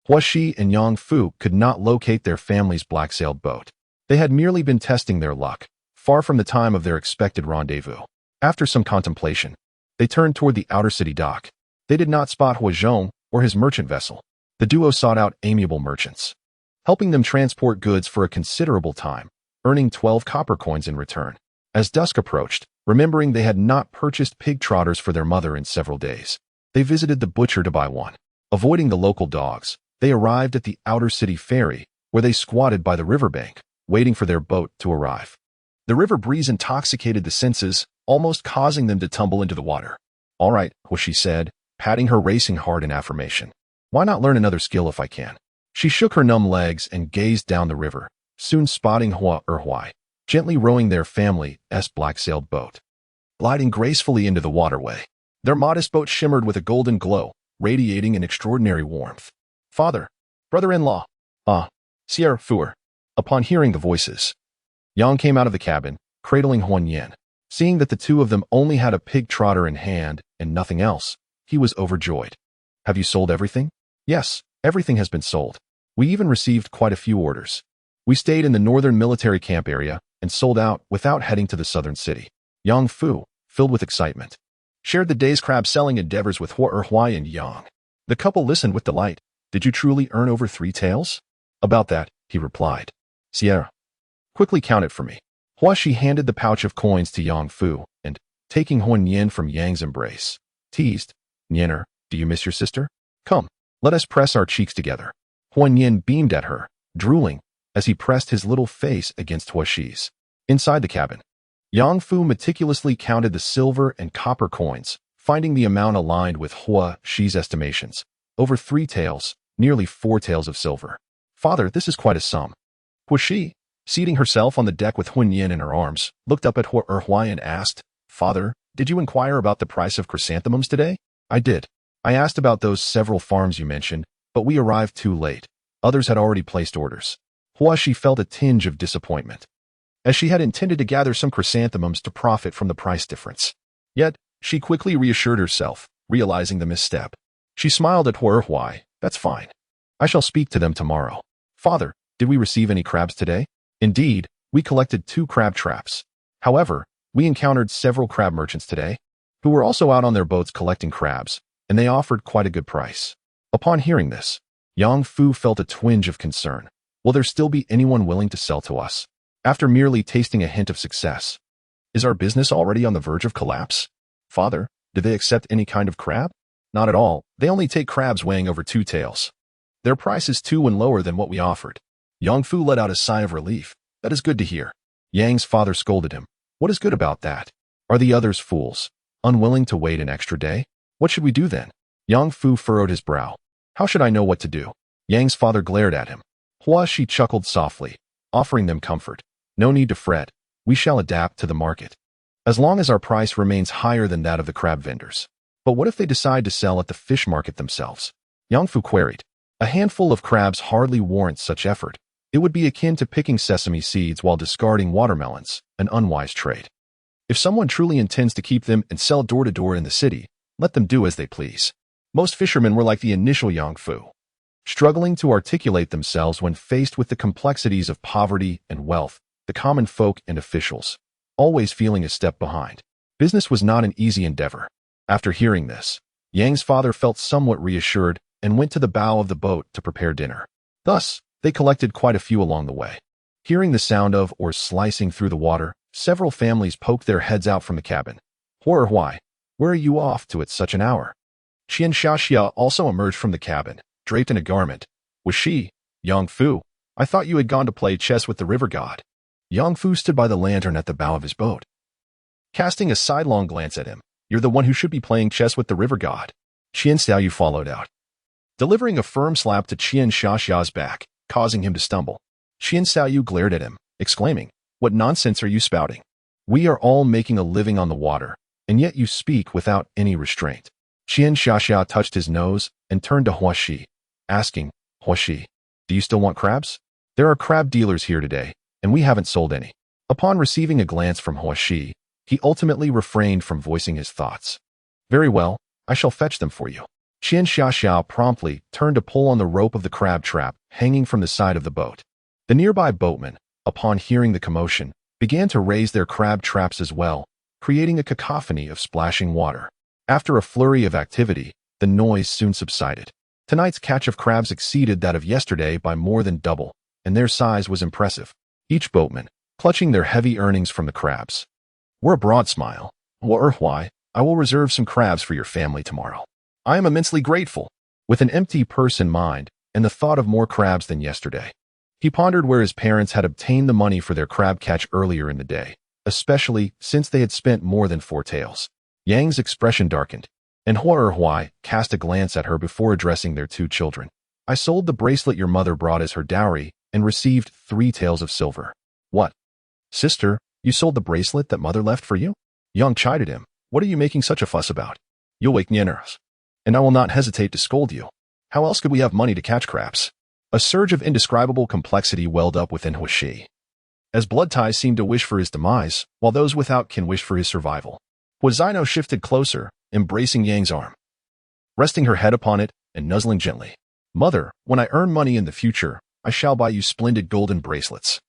Huashi and Yang Fu could not locate their family's black-sailed boat. They had merely been testing their luck, far from the time of their expected rendezvous. After some contemplation, they turned toward the outer city dock. They did not spot Huazhong or his merchant vessel. The duo sought out amiable merchants, helping them transport goods for a considerable time, earning 12 copper coins in return. As dusk approached, remembering they had not purchased pig trotters for their mother in several days, they visited the butcher to buy one. Avoiding the local dogs, they arrived at the outer city ferry, where they squatted by the riverbank, waiting for their boat to arrive. The river breeze intoxicated the senses, almost causing them to tumble into the water. "All right," Huashi said, patting her racing heart in affirmation. "Why not learn another skill if I can?" She shook her numb legs and gazed down the river, soon spotting Huai, gently rowing their family's black-sailed boat, gliding gracefully into the waterway. Their modest boat shimmered with a golden glow, radiating an extraordinary warmth. "Father, brother-in-law, Sierra Fuer." Upon hearing the voices, Yang came out of the cabin, cradling Huan Yin. Seeing that the two of them only had a pig trotter in hand and nothing else, he was overjoyed. "Have you sold everything?" "Yes, everything has been sold. We even received quite a few orders. We stayed in the northern military camp area and sold out without heading to the southern city." Yang Fu, filled with excitement, shared the day's crab selling endeavors with Huai and Yang. The couple listened with delight. "Did you truly earn over 3 taels?" "About that," he replied. "Sierra, quickly count it for me." Huashi handed the pouch of coins to Yang Fu and, taking Huan Yin from Yang's embrace, teased, "Nianer, do you miss your sister? Come, let us press our cheeks together." Huan Yin beamed at her, drooling, as he pressed his little face against Huashi's. Inside the cabin, Yang Fu meticulously counted the silver and copper coins, finding the amount aligned with Huashi's estimations. Over 3 taels, nearly 4 taels of silver. "Father, this is quite a sum." Huashi, seating herself on the deck with Huan Yin in her arms, looked up at Huai and asked, "Father, did you inquire about the price of chrysanthemums today?" "I did. I asked about those several farms you mentioned, but we arrived too late. Others had already placed orders." Huashi felt a tinge of disappointment, as she had intended to gather some chrysanthemums to profit from the price difference. Yet, she quickly reassured herself, realizing the misstep. She smiled at Huai. "That's fine. I shall speak to them tomorrow." "Father, did we receive any crabs today?" "Indeed, we collected 2 crab traps. However, we encountered several crab merchants today, who were also out on their boats collecting crabs, and they offered quite a good price." Upon hearing this, Yang Fu felt a twinge of concern. Will there still be anyone willing to sell to us? After merely tasting a hint of success, is our business already on the verge of collapse? "Father, do they accept any kind of crab?" "Not at all. They only take crabs weighing over 2 taels. Their price is 2 and lower than what we offered." Yang Fu let out a sigh of relief. "That is good to hear." Yang's father scolded him. What is good about that? Are the others fools, unwilling to wait an extra day? What should we do then? Yang Fu furrowed his brow. How should I know what to do? Yang's father glared at him. Hua Shi chuckled softly, offering them comfort. No need to fret. We shall adapt to the market, as long as our price remains higher than that of the crab vendors. But what if they decide to sell at the fish market themselves? Yang Fu queried. A handful of crabs hardly warrants such effort. It would be akin to picking sesame seeds while discarding watermelons, an unwise trade. If someone truly intends to keep them and sell door to door in the city, let them do as they please. Most fishermen were like the initial Yang Fu, struggling to articulate themselves when faced with the complexities of poverty and wealth, the common folk and officials, always feeling a step behind. Business was not an easy endeavor. After hearing this, Yang's father felt somewhat reassured and went to the bow of the boat to prepare dinner. Thus, they collected quite a few along the way. Hearing the sound of or slicing through the water, several families poked their heads out from the cabin. Why? Where are you off to at such an hour? Qian Xiaxia also emerged from the cabin, draped in a garment. Was she, Yang Fu? I thought you had gone to play chess with the river god. Yang Fu stood by the lantern at the bow of his boat, casting a sidelong glance at him. You're the one who should be playing chess with the river god. Qian Xiaoyu followed out, delivering a firm slap to Qian Xiaxia's back, causing him to stumble. Qian Xiaoyu glared at him, exclaiming, What nonsense are you spouting? We are all making a living on the water, and yet you speak without any restraint. Qian Xiaxia touched his nose and turned to Hua Shi, asking, Hua Shi, do you still want crabs? There are crab dealers here today, and we haven't sold any. Upon receiving a glance from Hua Shi, he ultimately refrained from voicing his thoughts. Very well, I shall fetch them for you. Qian Xiaxiao promptly turned to pull on the rope of the crab trap hanging from the side of the boat. The nearby boatmen, upon hearing the commotion, began to raise their crab traps as well, creating a cacophony of splashing water. After a flurry of activity, the noise soon subsided. Tonight's catch of crabs exceeded that of yesterday by more than double, and their size was impressive. Each boatman, clutching their heavy earnings from the crabs, wore a broad smile. Why, I will reserve some crabs for your family tomorrow. I am immensely grateful. With an empty purse in mind, and the thought of more crabs than yesterday, he pondered where his parents had obtained the money for their crab catch earlier in the day, especially since they had spent more than 4 taels. Yang's expression darkened, and Huai cast a glance at her before addressing their 2 children. I sold the bracelet your mother brought as her dowry and received 3 taels of silver. What? Sister, you sold the bracelet that mother left for you? Yang chided him. What are you making such a fuss about? You'll wake Nieners, and I will not hesitate to scold you. How else could we have money to catch crabs? A surge of indescribable complexity welled up within Hua Shi, as blood ties seemed to wish for his demise, while those without can wish for his survival. Hua Zino shifted closer, embracing Yang's arm, resting her head upon it and nuzzling gently. Mother, when I earn money in the future, I shall buy you splendid golden bracelets,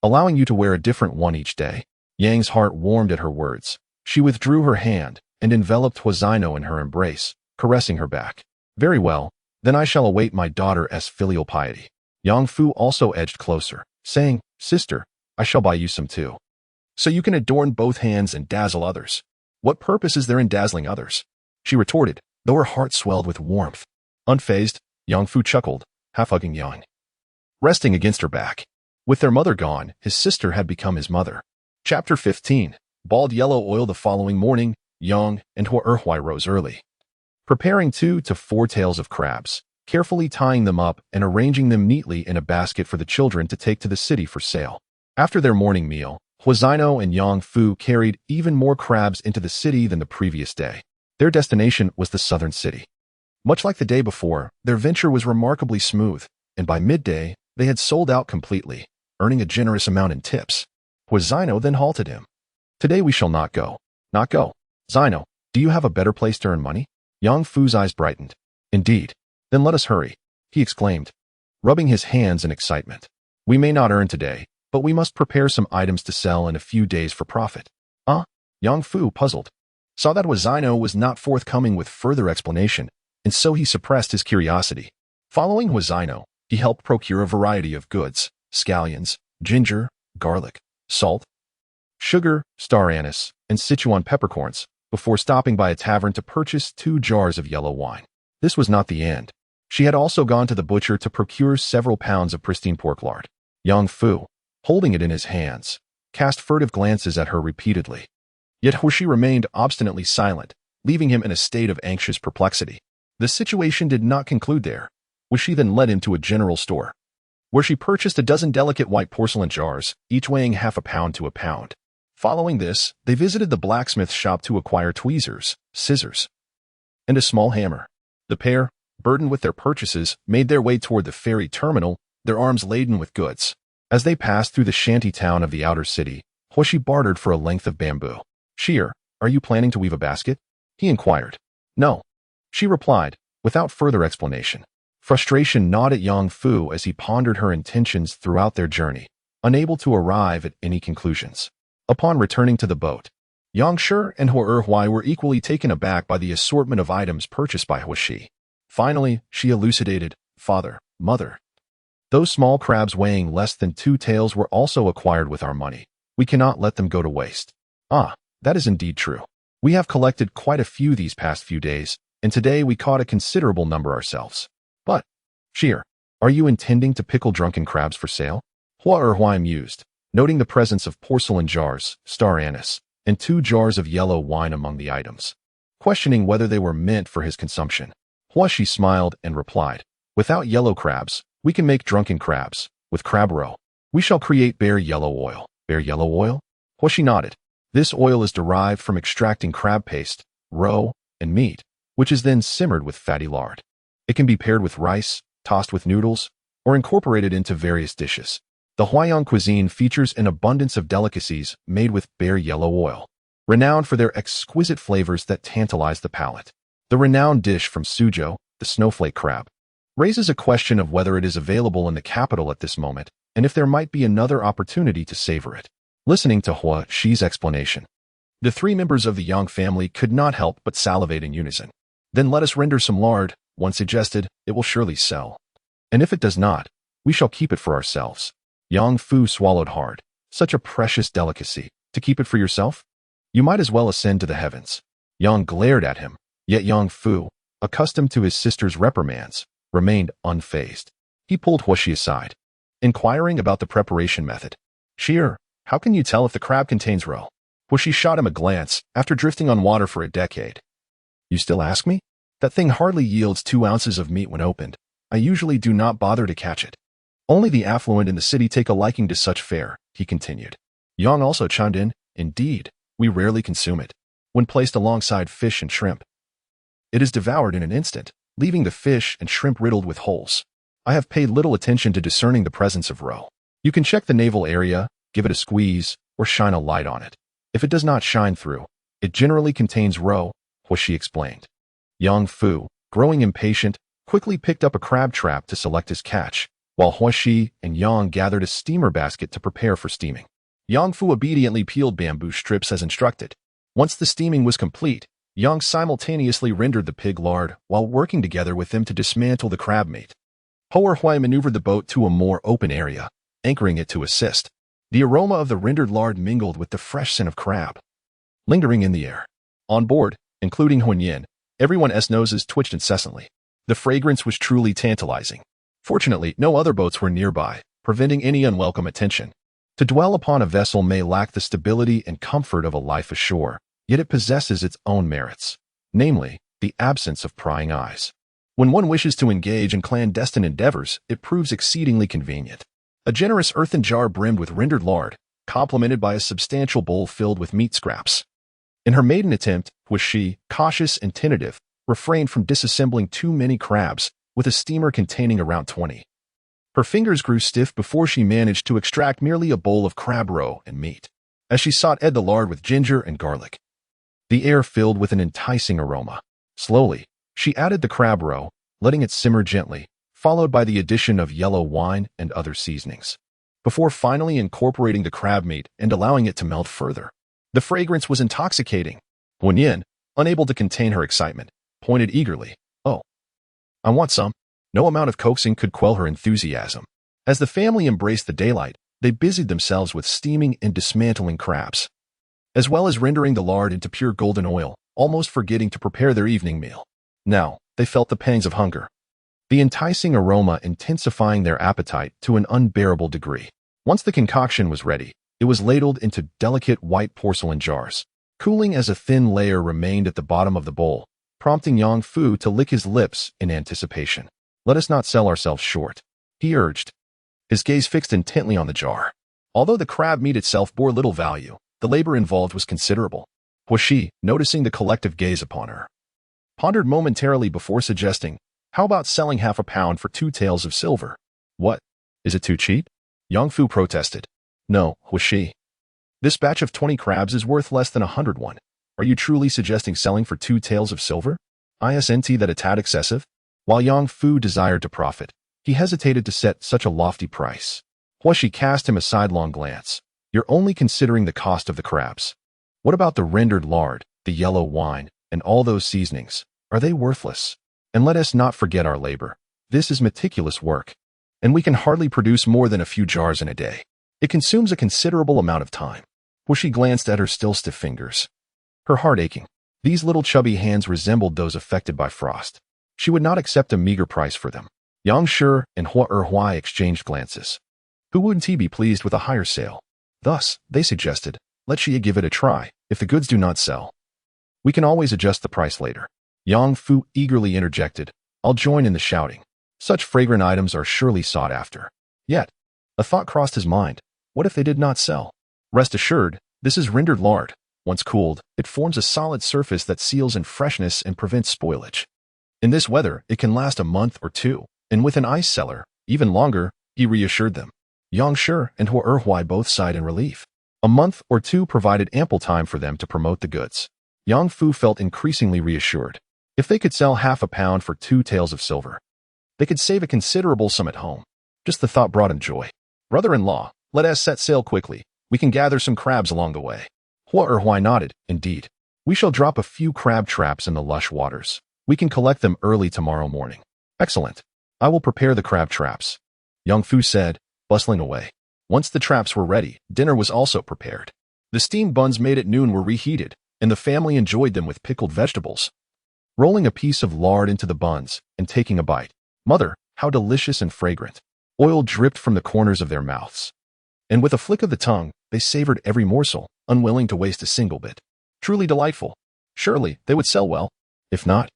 allowing you to wear a different one each day. Yang's heart warmed at her words. She withdrew her hand and enveloped Hua Zino in her embrace, caressing her back. Very well, then I shall await my daughter's filial piety. Yang Fu also edged closer, saying, Sister, I shall buy you some too, so you can adorn both hands and dazzle others. What purpose is there in dazzling others? She retorted, though her heart swelled with warmth. Unfazed, Yang Fu chuckled, half-hugging Yang, resting against her back. With their mother gone, his sister had become his mother. Chapter 15. Bald yellow oil. The following morning, Yang and Huai rose early, preparing 2 to 4 taels of crabs, carefully tying them up and arranging them neatly in a basket for the children to take to the city for sale. After their morning meal, Hua Zino and Yang Fu carried even more crabs into the city than the previous day. Their destination was the southern city. Much like the day before, their venture was remarkably smooth, and by midday, they had sold out completely, earning a generous amount in tips. Hua Zino then halted him. Today we shall not go. Not go. Zino, do you have a better place to earn money? Yang Fu's eyes brightened. Indeed. Then let us hurry, he exclaimed, rubbing his hands in excitement. We may not earn today, but we must prepare some items to sell in a few days for profit. Yang Fu, puzzled, saw that Hua Zino was not forthcoming with further explanation, and so he suppressed his curiosity. Following Hua Zino, he helped procure a variety of goods, scallions, ginger, garlic, salt, sugar, star anise, and Sichuan peppercorns, before stopping by a tavern to purchase 2 jars of yellow wine. This was not the end. She had also gone to the butcher to procure several pounds of pristine pork lard. Yang Fu, holding it in his hands, cast furtive glances at her repeatedly. Yet Huishi remained obstinately silent, leaving him in a state of anxious perplexity. The situation did not conclude there. Huishi then led him to a general store, where she purchased a dozen delicate white porcelain jars, each weighing half a pound to a pound. Following this, they visited the blacksmith shop to acquire tweezers, scissors, and a small hammer. The pair, burdened with their purchases, made their way toward the ferry terminal, their arms laden with goods. As they passed through the shanty town of the outer city, Huishi bartered for a length of bamboo. "Shear, are you planning to weave a basket?" he inquired. "No," she replied, without further explanation. Frustration gnawed at Yang Fu as he pondered her intentions throughout their journey, unable to arrive at any conclusions. Upon returning to the boat, Yang Shi and Huai were equally taken aback by the assortment of items purchased by Huishi. Finally, she elucidated, "Father, mother, those small crabs weighing less than 2 taels were also acquired with our money. We cannot let them go to waste." "Ah, that is indeed true. We have collected quite a few these past few days, and today we caught a considerable number ourselves. But, Shear, are you intending to pickle drunken crabs for sale?" Huai mused, noting the presence of porcelain jars, star anise, and 2 jars of yellow wine among the items. Questioning whether they were meant for his consumption, Huishi smiled and replied, "Without yellow crabs, we can make drunken crabs. With crab roe, we shall create bear yellow oil." "Bear yellow oil?" Huishi nodded. "This oil is derived from extracting crab paste, roe, and meat, which is then simmered with fatty lard. It can be paired with rice, tossed with noodles, or incorporated into various dishes. The Huaiyang cuisine features an abundance of delicacies made with bear yellow oil, renowned for their exquisite flavors that tantalize the palate. The renowned dish from Suzhou, the snowflake crab, raises a question of whether it is available in the capital at this moment, and if there might be another opportunity to savor it." Listening to Huishi's explanation, the 3 members of the Yang family could not help but salivate in unison. "Then let us render some lard," one suggested. "It will surely sell. And if it does not, we shall keep it for ourselves." Yang Fu swallowed hard. "Such a precious delicacy. To keep it for yourself? You might as well ascend to the heavens." Yang glared at him, yet Yang Fu, accustomed to his sister's reprimands, remained unfazed. He pulled Huishi aside, inquiring about the preparation method. "Shear, how can you tell if the crab contains roe?" Huishi shot him a glance after drifting on water for a decade. "You still ask me? That thing hardly yields 2 ounces of meat when opened. I usually do not bother to catch it. Only the affluent in the city take a liking to such fare," he continued. Yang also chimed in, "Indeed, we rarely consume it. When placed alongside fish and shrimp, it is devoured in an instant, leaving the fish and shrimp riddled with holes. I have paid little attention to discerning the presence of roe. You can check the navel area, give it a squeeze, or shine a light on it. If it does not shine through, it generally contains roe," Huishi explained. Yang Fu, growing impatient, quickly picked up a crab trap to select his catch, while Huishi and Yang gathered a steamer basket to prepare for steaming. Yang Fu obediently peeled bamboo strips as instructed. Once the steaming was complete, Yang simultaneously rendered the pig lard while working together with them to dismantle the crab meat. Huai maneuvered the boat to a more open area, anchoring it to assist. The aroma of the rendered lard mingled with the fresh scent of crab, lingering in the air. On board, including Huinyan, everyone's noses twitched incessantly. The fragrance was truly tantalizing. Fortunately, no other boats were nearby, preventing any unwelcome attention. To dwell upon a vessel may lack the stability and comfort of a life ashore, yet it possesses its own merits, namely, the absence of prying eyes. When one wishes to engage in clandestine endeavors, it proves exceedingly convenient. A generous earthen jar brimmed with rendered lard, complemented by a substantial bowl filled with meat scraps. In her maiden attempt, Huishi, cautious and tentative, refrained from disassembling too many crabs, with a steamer containing around 20. Her fingers grew stiff before she managed to extract merely a bowl of crab roe and meat. As she sauteed the lard with ginger and garlic, the air filled with an enticing aroma. Slowly, she added the crab roe, letting it simmer gently, followed by the addition of yellow wine and other seasonings, before finally incorporating the crab meat and allowing it to melt further. The fragrance was intoxicating. Huinyan, unable to contain her excitement, pointed eagerly, "Oh, I want some." No amount of coaxing could quell her enthusiasm. As the family embraced the daylight, they busied themselves with steaming and dismantling crabs, as well as rendering the lard into pure golden oil, almost forgetting to prepare their evening meal. Now, they felt the pangs of hunger, the enticing aroma intensifying their appetite to an unbearable degree. Once the concoction was ready, It was ladled into delicate white porcelain jars, cooling as a thin layer remained at the bottom of the bowl, prompting Yang Fu to lick his lips in anticipation. "Let us not sell ourselves short," he urged, his gaze fixed intently on the jar. Although the crab meat itself bore little value, the labor involved was considerable. Huashi, noticing the collective gaze upon her, pondered momentarily before suggesting, "How about selling half a pound for 2 taels of silver?" "What? Is it too cheap?" Yang Fu protested. "No, Huashi. This batch of 20 crabs is worth less than 101. Are you truly suggesting selling for 2 taels of silver? Isn't that a tad excessive?" While Yang Fu desired to profit, he hesitated to set such a lofty price. Huashi cast him a sidelong glance. "You're only considering the cost of the crabs. What about the rendered lard, the yellow wine, and all those seasonings? Are they worthless? And let us not forget our labor. This is meticulous work, and we can hardly produce more than a few jars in a day. It consumes a considerable amount of time." Huashi glanced at her still stiff fingers, her heart aching. These little chubby hands resembled those affected by frost. She would not accept a meager price for them. Yang Shi and Hua Erhuai exchanged glances. Who wouldn't he be pleased with a higher sale? Thus, they suggested, "Let Xia give it a try. If the goods do not sell, we can always adjust the price later." Yang Fu eagerly interjected, "I'll join in the shouting. Such fragrant items are surely sought after." Yet, a thought crossed his mind. What if they did not sell? Rest assured, this is rendered lard. Once cooled, it forms a solid surface that seals in freshness and prevents spoilage. In this weather, it can last a month or 2, and with an ice cellar, even longer, he reassured them. Yang Shi and Hua Erhuai both sighed in relief. A month or 2 provided ample time for them to promote the goods. Yang Fu felt increasingly reassured. If they could sell half a pound for 2 taels of silver, they could save a considerable sum at home. Just the thought brought him joy. "Brother-in-law, let us set sail quickly. We can gather some crabs along the way." Hua Erhuai nodded. "Indeed. We shall drop a few crab traps in the lush waters. We can collect them early tomorrow morning." "Excellent. I will prepare the crab traps," Yang Fu said, bustling away. Once the traps were ready, dinner was also prepared. The steamed buns made at noon were reheated, and the family enjoyed them with pickled vegetables. Rolling a piece of lard into the buns and taking a bite. "Mother, how delicious and fragrant." Oil dripped from the corners of their mouths, and with a flick of the tongue, they savored every morsel, unwilling to waste a single bit. Truly delightful. Surely, they would sell well. If not,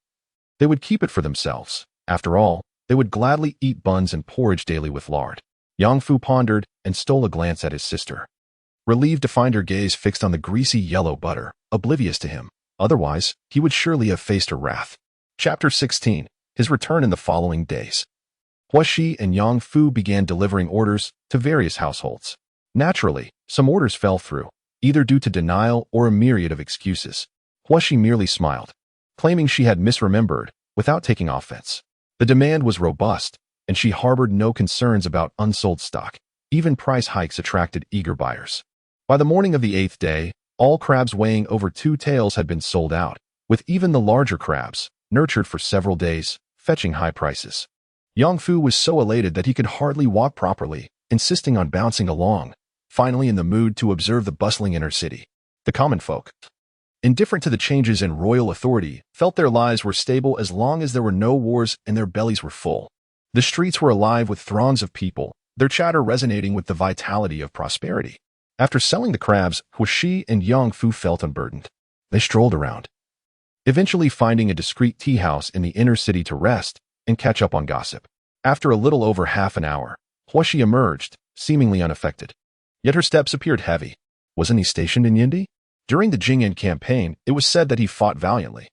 they would keep it for themselves. After all, they would gladly eat buns and porridge daily with lard. Yang Fu pondered and stole a glance at his sister, relieved to find her gaze fixed on the greasy yellow butter, oblivious to him. Otherwise, he would surely have faced her wrath. Chapter 16. His return in the following days. Huashi and Yang Fu began delivering orders to various households. Naturally, some orders fell through, either due to denial or a myriad of excuses. Huashi merely smiled, claiming she had misremembered, without taking offense. The demand was robust, and she harbored no concerns about unsold stock. Even price hikes attracted eager buyers. By the morning of the 8th day, all crabs weighing over 2 taels had been sold out, with even the larger crabs, nurtured for several days, fetching high prices. Yang Fu was so elated that he could hardly walk properly, insisting on bouncing along, finally in the mood to observe the bustling inner city. The common folk, indifferent to the changes in royal authority, felt their lives were stable as long as there were no wars and their bellies were full. The streets were alive with throngs of people, their chatter resonating with the vitality of prosperity. After selling the crabs, Huashi and Yang Fu felt unburdened. They strolled around, eventually finding a discreet tea house in the inner city to rest and catch up on gossip. After a little over half an hour, Huashi emerged, seemingly unaffected. Yet her steps appeared heavy. Wasn't he stationed in Yindi? During the Jingyan campaign, it was said that he fought valiantly,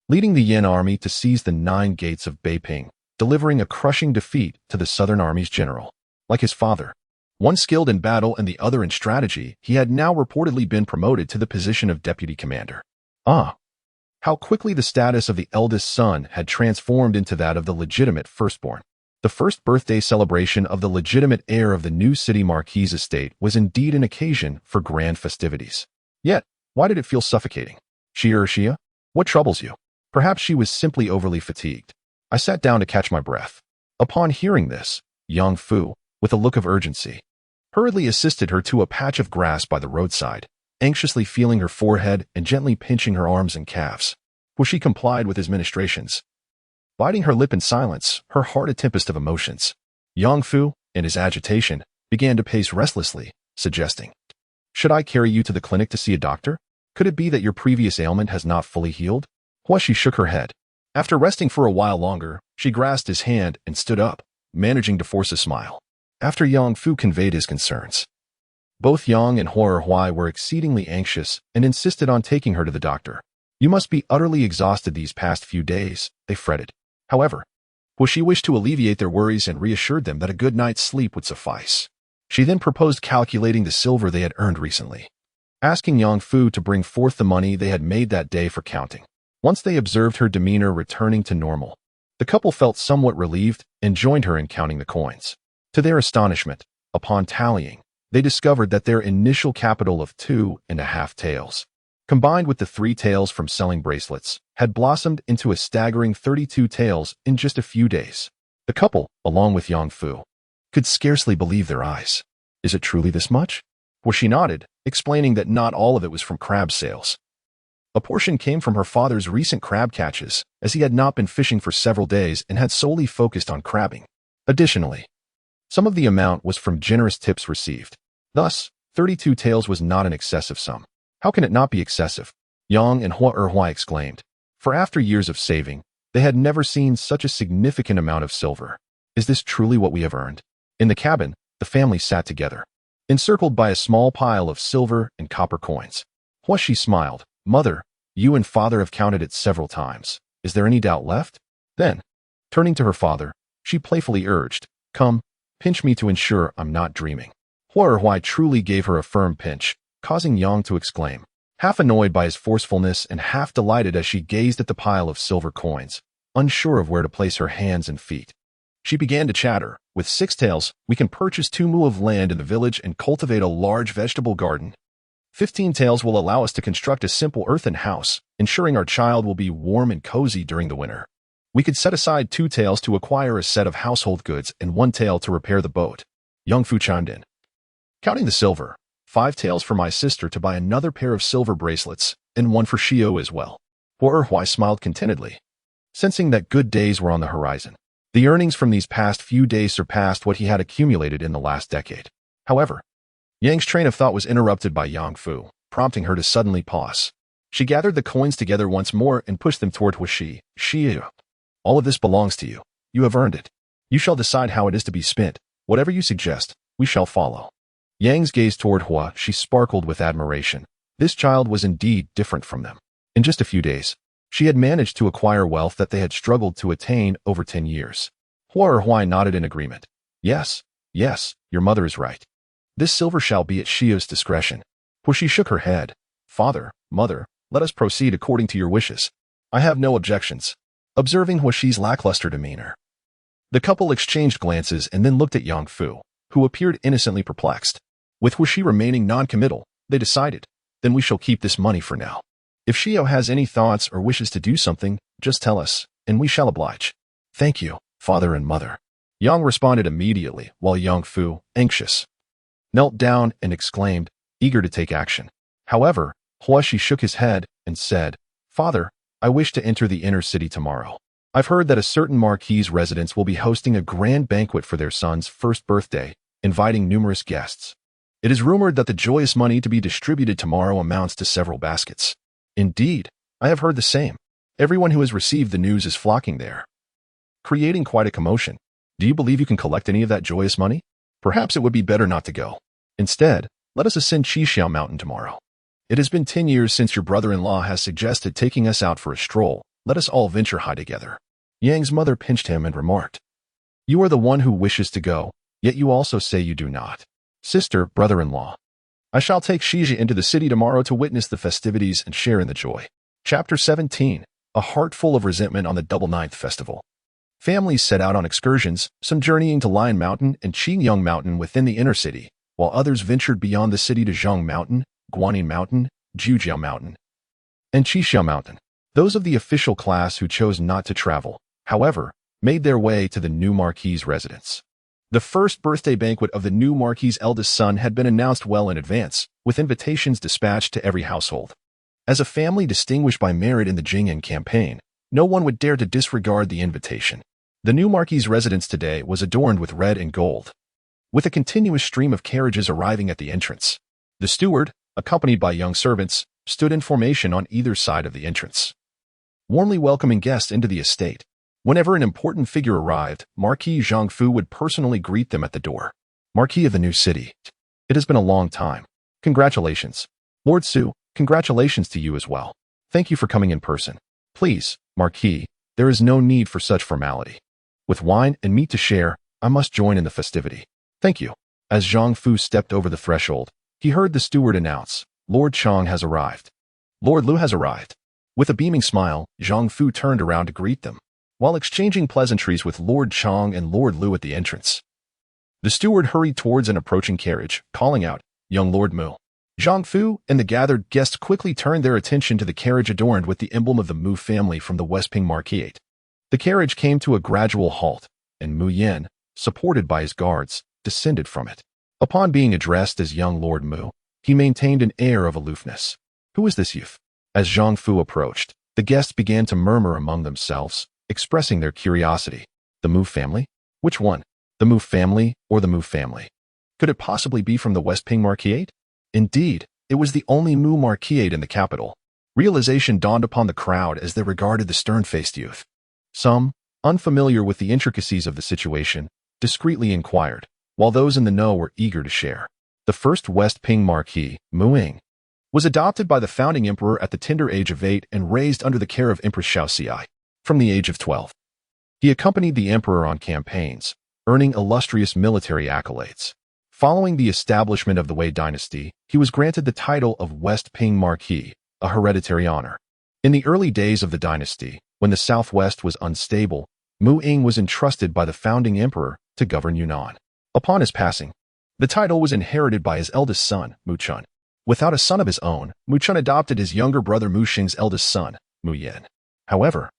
leading the Yin army to seize the 9 gates of Beiping, delivering a crushing defeat to the Southern Army's general. Like his father, one skilled in battle and the other in strategy, he had now reportedly been promoted to the position of deputy commander. Ah, how quickly the status of the eldest son had transformed into that of the legitimate firstborn. The first birthday celebration of the legitimate heir of the new city marquis estate was indeed an occasion for grand festivities. Yet, why did it feel suffocating? Xia, what troubles you? Perhaps she was simply overly fatigued. I sat down to catch my breath. Upon hearing this, Yang Fu, with a look of urgency, hurriedly assisted her to a patch of grass by the roadside, anxiously feeling her forehead and gently pinching her arms and calves. She complied with his ministrations, biting her lip in silence, her heart a tempest of emotions. Yang Fu, in his agitation, began to pace restlessly, suggesting, Should I carry you to the clinic to see a doctor? Could it be that your previous ailment has not fully healed? Huashi shook her head. After resting for a while longer, she grasped his hand and stood up, managing to force a smile. After Yang Fu conveyed his concerns, both Yang and Huai were exceedingly anxious and insisted on taking her to the doctor. You must be utterly exhausted these past few days, they fretted. However, Huashi wished to alleviate their worries and reassured them that a good night's sleep would suffice. She then proposed calculating the silver they had earned recently, asking Yang Fu to bring forth the money they had made that day for counting. Once they observed her demeanor returning to normal, the couple felt somewhat relieved and joined her in counting the coins. To their astonishment, upon tallying, they discovered that their initial capital of 2.5 taels, combined with the 3 taels from selling bracelets, had blossomed into a staggering 32 taels in just a few days. The couple, along with Yang Fu, could scarcely believe their eyes. Is it truly this much? Well, she nodded, explaining that not all of it was from crab sales. A portion came from her father's recent crab catches, as he had not been fishing for several days and had solely focused on crabbing. Additionally, some of the amount was from generous tips received. Thus, 32 taels was not an excessive sum. How can it not be excessive? Yang and Huai exclaimed. For after years of saving, they had never seen such a significant amount of silver. Is this truly what we have earned? In the cabin, the family sat together, encircled by a small pile of silver and copper coins. Huashi smiled. Mother, you and father have counted it several times. Is there any doubt left? Then, turning to her father, she playfully urged, Come, pinch me to ensure I'm not dreaming. Huai truly gave her a firm pinch, causing Yang to exclaim, half annoyed by his forcefulness and half delighted as she gazed at the pile of silver coins, unsure of where to place her hands and feet. She began to chatter. With 6 taels, we can purchase 2 mu of land in the village and cultivate a large vegetable garden. 15 taels will allow us to construct a simple earthen house, ensuring our child will be warm and cozy during the winter. We could set aside 2 taels to acquire a set of household goods and 1 tael to repair the boat. Yang Fu chimed in. Counting the silver, 5 taels for my sister to buy another pair of silver bracelets, and 1 for Shio as well. Huai smiled contentedly, sensing that good days were on the horizon. The earnings from these past few days surpassed what he had accumulated in the last decade. However, Yang's train of thought was interrupted by Yang Fu, prompting her to suddenly pause. She gathered the coins together once more and pushed them toward Huashi. All of this belongs to you. You have earned it. You shall decide how it is to be spent. Whatever you suggest, we shall follow. Yang's gaze toward Huashi sparkled with admiration. This child was indeed different from them. In just a few days, she had managed to acquire wealth that they had struggled to attain over 10 years. Huai nodded in agreement. Yes, your mother is right. This silver shall be at Shio's discretion. Huashi shook her head. Father, mother, let us proceed according to your wishes. I have no objections. Observing Huashi's lackluster demeanor, the couple exchanged glances and then looked at Yang Fu, who appeared innocently perplexed. With Huashi remaining non-committal, they decided, then we shall keep this money for now. If Shio has any thoughts or wishes to do something, just tell us, and we shall oblige. Thank you, father and mother. Yang responded immediately, while Yang Fu, anxious, knelt down and exclaimed, eager to take action. However, Huashi shook his head and said, Father, I wish to enter the inner city tomorrow. I've heard that a certain marquis's residence will be hosting a grand banquet for their son's first birthday, inviting numerous guests. It is rumored that the joyous money to be distributed tomorrow amounts to several baskets. Indeed, I have heard the same. Everyone who has received the news is flocking there, creating quite a commotion. Do you believe you can collect any of that joyous money? Perhaps it would be better not to go. Instead, let us ascend Qixiao Mountain tomorrow. It has been 10 years since your brother-in-law has suggested taking us out for a stroll. Let us all venture high together. Yang's mother pinched him and remarked, You are the one who wishes to go, yet you also say you do not. Sister, brother-in-law, I shall take Shiji into the city tomorrow to witness the festivities and share in the joy. Chapter 17. A heart full of resentment on the Double Ninth Festival. Families set out on excursions, some journeying to Lion Mountain and Qingyang Mountain within the inner city, while others ventured beyond the city to Zhang Mountain, Guanyin Mountain, Jujiao Mountain, and Qixiao Mountain. Those of the official class who chose not to travel, however, made their way to the new Marquis's residence. The first birthday banquet of the new Marquis's eldest son had been announced well in advance, with invitations dispatched to every household. As a family distinguished by merit in the Jingyan campaign, no one would dare to disregard the invitation. The new Marquis's residence today was adorned with red and gold, with a continuous stream of carriages arriving at the entrance. The steward, accompanied by young servants, stood in formation on either side of the entrance, warmly welcoming guests into the estate. Whenever an important figure arrived, Marquis Zhangfu would personally greet them at the door. Marquis of the new city. It has been a long time. Congratulations. Lord Su, congratulations to you as well. Thank you for coming in person. Please, Marquis, there is no need for such formality. With wine and meat to share, I must join in the festivity. Thank you. As Zhang Fu stepped over the threshold, he heard the steward announce, Lord Chang has arrived. Lord Lu has arrived. With a beaming smile, Zhang Fu turned around to greet them, while exchanging pleasantries with Lord Chang and Lord Lu at the entrance. The steward hurried towards an approaching carriage, calling out, Young Lord Mu. Zhang Fu and the gathered guests quickly turned their attention to the carriage adorned with the emblem of the Mu family from the Westping Marquisate. The carriage came to a gradual halt, and Mu Yin, supported by his guards, descended from it. Upon being addressed as young Lord Mu, he maintained an air of aloofness. Who is this youth? As Zhang Fu approached, the guests began to murmur among themselves, expressing their curiosity. The Mu family? Which one? The Mu family or the Mu family? Could it possibly be from the Westping Marquisate? Indeed, it was the only Mu Marquisate in the capital. Realization dawned upon the crowd as they regarded the stern-faced youth. Some, unfamiliar with the intricacies of the situation, discreetly inquired, while those in the know were eager to share. The first Westping Marquis, Mu Ying, was adopted by the founding emperor at the tender age of 8 and raised under the care of Empress Xiaoxi from the age of 12. He accompanied the emperor on campaigns, earning illustrious military accolades. Following the establishment of the Wei Dynasty, he was granted the title of Westping Marquis, a hereditary honor. In the early days of the dynasty, when the southwest was unstable, Mu Ying was entrusted by the founding emperor to govern Yunnan. Upon his passing, the title was inherited by his eldest son, Mu Chun. Without a son of his own, Mu Chun adopted his younger brother Mu Xing's eldest son, Mu Yin. However,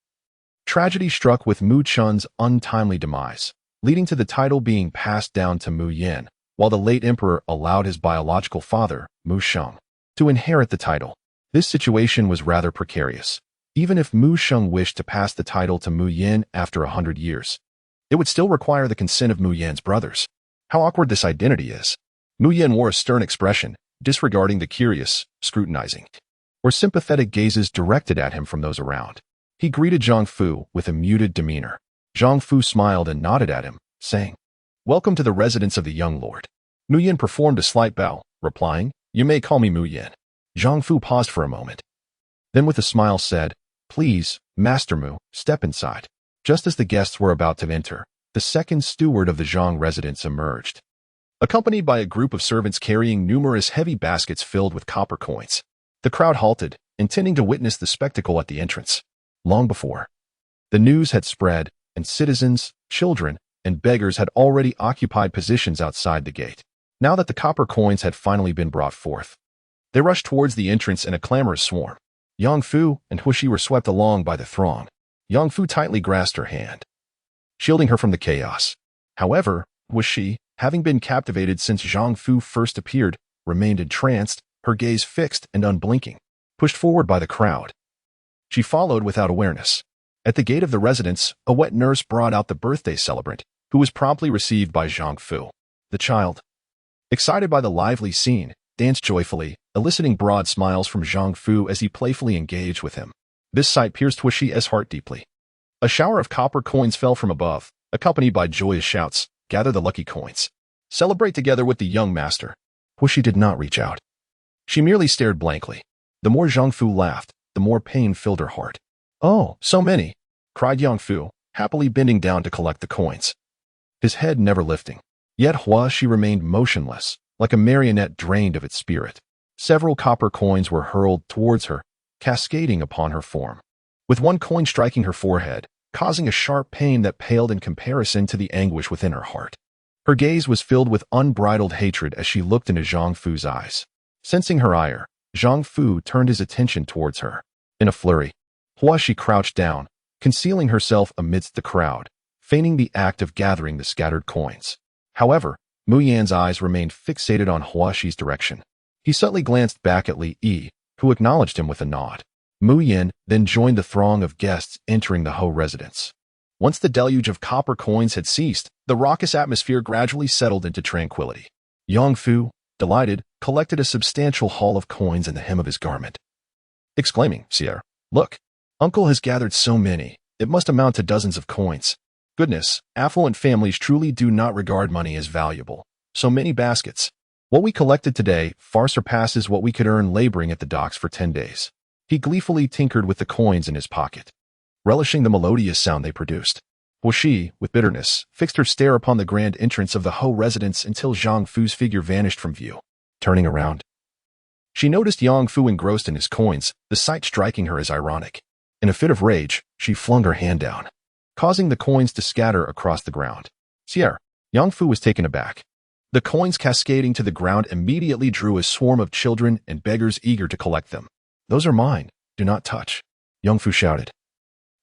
tragedy struck with Mu Chun's untimely demise, leading to the title being passed down to Mu Yin, while the late emperor allowed his biological father, Mu Sheng, to inherit the title. This situation was rather precarious. Even if Mu Sheng wished to pass the title to Mu Yin after 100 years, it would still require the consent of Mu Yin's brothers. How awkward this identity is. Mu Yin wore a stern expression, disregarding the curious, scrutinizing, or sympathetic gazes directed at him from those around. He greeted Zhang Fu with a muted demeanor. Zhang Fu smiled and nodded at him, saying, Welcome to the residence of the young lord. Mu Yin performed a slight bow, replying, You may call me Mu Yin. Zhang Fu paused for a moment. Then with a smile said, Please, Master Mu, step inside. Just as the guests were about to enter, the second steward of the Zhang residence emerged, accompanied by a group of servants carrying numerous heavy baskets filled with copper coins. The crowd halted, intending to witness the spectacle at the entrance. Long before, the news had spread, and citizens, children, and beggars had already occupied positions outside the gate. Now that the copper coins had finally been brought forth, they rushed towards the entrance in a clamorous swarm. Yang Fu and Huishi were swept along by the throng. Yang Fu tightly grasped her hand, shielding her from the chaos. However, Huishi, having been captivated since Zhang Fu first appeared, remained entranced, her gaze fixed and unblinking. Pushed forward by the crowd, she followed without awareness. At the gate of the residence, a wet nurse brought out the birthday celebrant, who was promptly received by Zhang Fu. The child, excited by the lively scene, danced joyfully, eliciting broad smiles from Zhang Fu as he playfully engaged with him. This sight pierced Huishi's heart deeply. A shower of copper coins fell from above, accompanied by joyous shouts, Gather the lucky coins. Celebrate together with the young master. Huishi did not reach out. She merely stared blankly. The more Zhang Fu laughed, the more pain filled her heart. Oh, so many, cried Yang Fu, happily bending down to collect the coins, his head never lifting. Yet Huishi remained motionless, like a marionette drained of its spirit. Several copper coins were hurled towards her, cascading upon her form, with one coin striking her forehead, causing a sharp pain that paled in comparison to the anguish within her heart. Her gaze was filled with unbridled hatred as she looked into Zhang Fu's eyes. Sensing her ire, Zhang Fu turned his attention towards her. In a flurry, Huishi crouched down, concealing herself amidst the crowd, feigning the act of gathering the scattered coins. However, Mu Yan's eyes remained fixated on Huishi's direction. He subtly glanced back at Li Yi, who acknowledged him with a nod. Mu Yan then joined the throng of guests entering the Ho residence. Once the deluge of copper coins had ceased, the raucous atmosphere gradually settled into tranquility. Yang Fu, delighted, collected a substantial haul of coins in the hem of his garment, exclaiming, "Sire, look, Uncle has gathered so many, it must amount to dozens of coins. Goodness, affluent families truly do not regard money as valuable. So many baskets. What we collected today far surpasses what we could earn laboring at the docks for 10 days. He gleefully tinkered with the coins in his pocket, relishing the melodious sound they produced. While she, with bitterness, fixed her stare upon the grand entrance of the Ho residence until Zhang Fu's figure vanished from view. Turning around, she noticed Yang Fu engrossed in his coins, the sight striking her as ironic. In a fit of rage, she flung her hand down, causing the coins to scatter across the ground. "Sire," Yang Fu was taken aback. The coins cascading to the ground immediately drew a swarm of children and beggars eager to collect them. "Those are mine. Do not touch," Yang Fu shouted,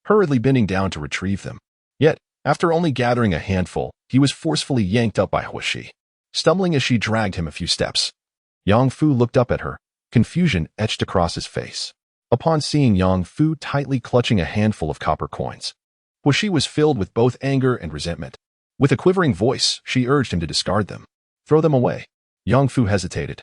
hurriedly bending down to retrieve them. Yet, after only gathering a handful, he was forcefully yanked up by Huaxi, stumbling as she dragged him a few steps. Yang Fu looked up at her, confusion etched across his face. Upon seeing Yang Fu tightly clutching a handful of copper coins, Huaxi was filled with both anger and resentment. With a quivering voice, she urged him to discard them. "Throw them away." Yang Fu hesitated,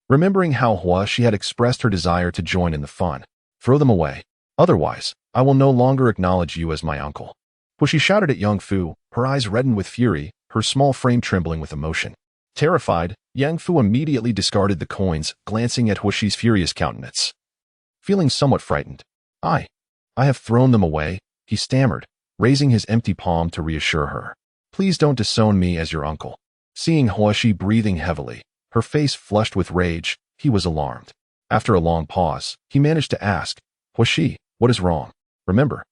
remembering how Huaxi had expressed her desire to join in the fun. "Throw them away. Otherwise, I will no longer acknowledge you as my uncle." Huaxi shouted at Yang Fu, her eyes reddened with fury, her small frame trembling with emotion. Terrified, Yang Fu immediately discarded the coins, glancing at Huaxi's furious countenance. Feeling somewhat frightened, I have thrown them away," he stammered, raising his empty palm to reassure her. "Please don't disown me as your uncle." Seeing Huaxi breathing heavily, her face flushed with rage, he was alarmed. After a long pause, he managed to ask, "Huaxi, what is wrong? Remember,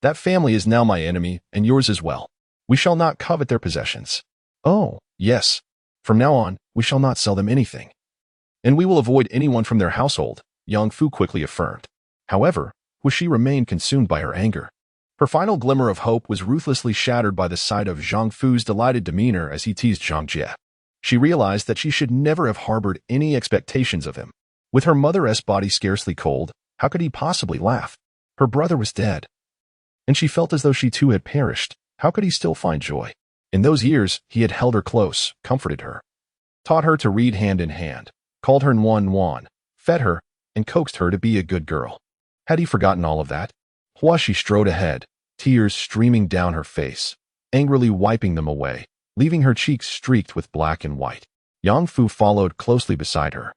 that family is now my enemy and yours as well. We shall not covet their possessions." "Oh, yes. From now on, we shall not sell them anything. And we will avoid anyone from their household," Yang Fu quickly affirmed. However, Huaxi remained consumed by her anger. Her final glimmer of hope was ruthlessly shattered by the sight of Zhang Fu's delighted demeanor as he teased Zhang Jie. She realized that she should never have harbored any expectations of him. With her mother's body scarcely cold, how could he possibly laugh? Her brother was dead, and she felt as though she too had perished. How could he still find joy? In those years, he had held her close, comforted her, taught her to read hand in hand, called her Nuan, fed her, and coaxed her to be a good girl. Had he forgotten all of that? Huaxi strode ahead, tears streaming down her face, angrily wiping them away, leaving her cheeks streaked with black and white. Yang Fu followed closely beside her,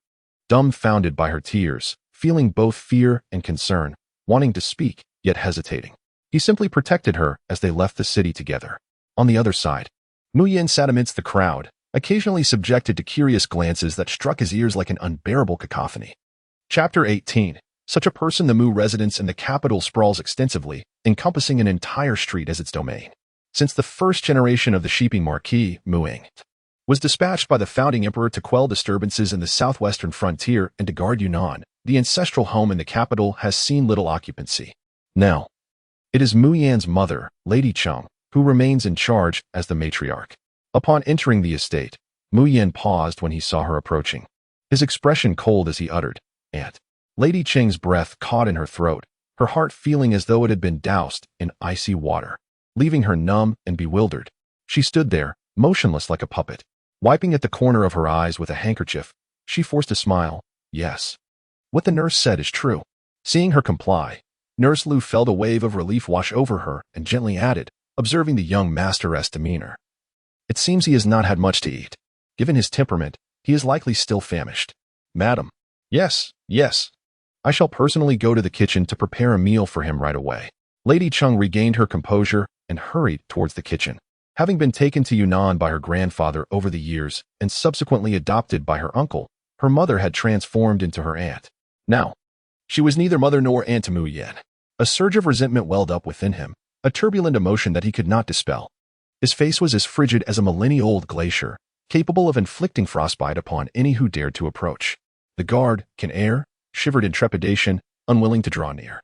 dumbfounded by her tears, feeling both fear and concern, wanting to speak, yet hesitating. He simply protected her as they left the city together. On the other side, Mu Yin sat amidst the crowd, occasionally subjected to curious glances that struck his ears like an unbearable cacophony. Chapter 18. Such a person, the Mu residence in the capital sprawls extensively, encompassing an entire street as its domain. Since the first generation of the Shiping Marquis, Mu Ying, was dispatched by the founding emperor to quell disturbances in the southwestern frontier and to guard Yunnan, the ancestral home in the capital has seen little occupancy. Now, it is Mu Yan's mother, Lady Cheng, who remains in charge as the matriarch. Upon entering the estate, Mu Yan paused when he saw her approaching, his expression cold as he uttered, "Aunt." Lady Cheng's breath caught in her throat, her heart feeling as though it had been doused in icy water, leaving her numb and bewildered. She stood there, motionless like a puppet. Wiping at the corner of her eyes with a handkerchief, she forced a smile. "Yes. What the nurse said is true." Seeing her comply, Nurse Lu felt a wave of relief wash over her and gently added, observing the young master's demeanor, "It seems he has not had much to eat. Given his temperament, he is likely still famished." "Madam." Yes. I shall personally go to the kitchen to prepare a meal for him right away." Lady Cheng regained her composure and hurried towards the kitchen. Having been taken to Yunnan by her grandfather over the years and subsequently adopted by her uncle, her mother had transformed into her aunt. Now, she was neither mother nor aunt to Mu Yan. A surge of resentment welled up within him, a turbulent emotion that he could not dispel. His face was as frigid as a millennia-old glacier, capable of inflicting frostbite upon any who dared to approach. The guard, Can shivered in trepidation, unwilling to draw near.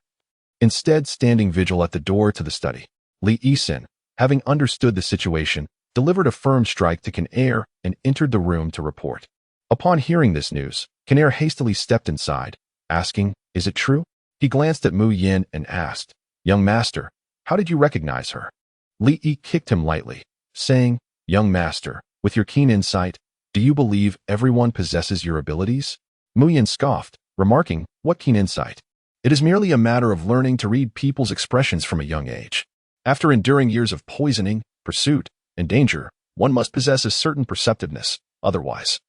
Instead, standing vigil at the door to the study, Li Yisin, having understood the situation, delivered a firm strike to Can and entered the room to report. Upon hearing this news, Can hastily stepped inside, asking, "Is it true?" He glanced at Mu Yin and asked, "Young master, how did you recognize her?" Li Yi kicked him lightly, saying, "Young master, with your keen insight, Do you believe everyone possesses your abilities? Mu Yin scoffed, remarking, what keen insight. It is merely a matter of learning to read people's expressions from a young age. After enduring years of poisoning, pursuit, and danger, one must possess a certain perceptiveness, otherwise.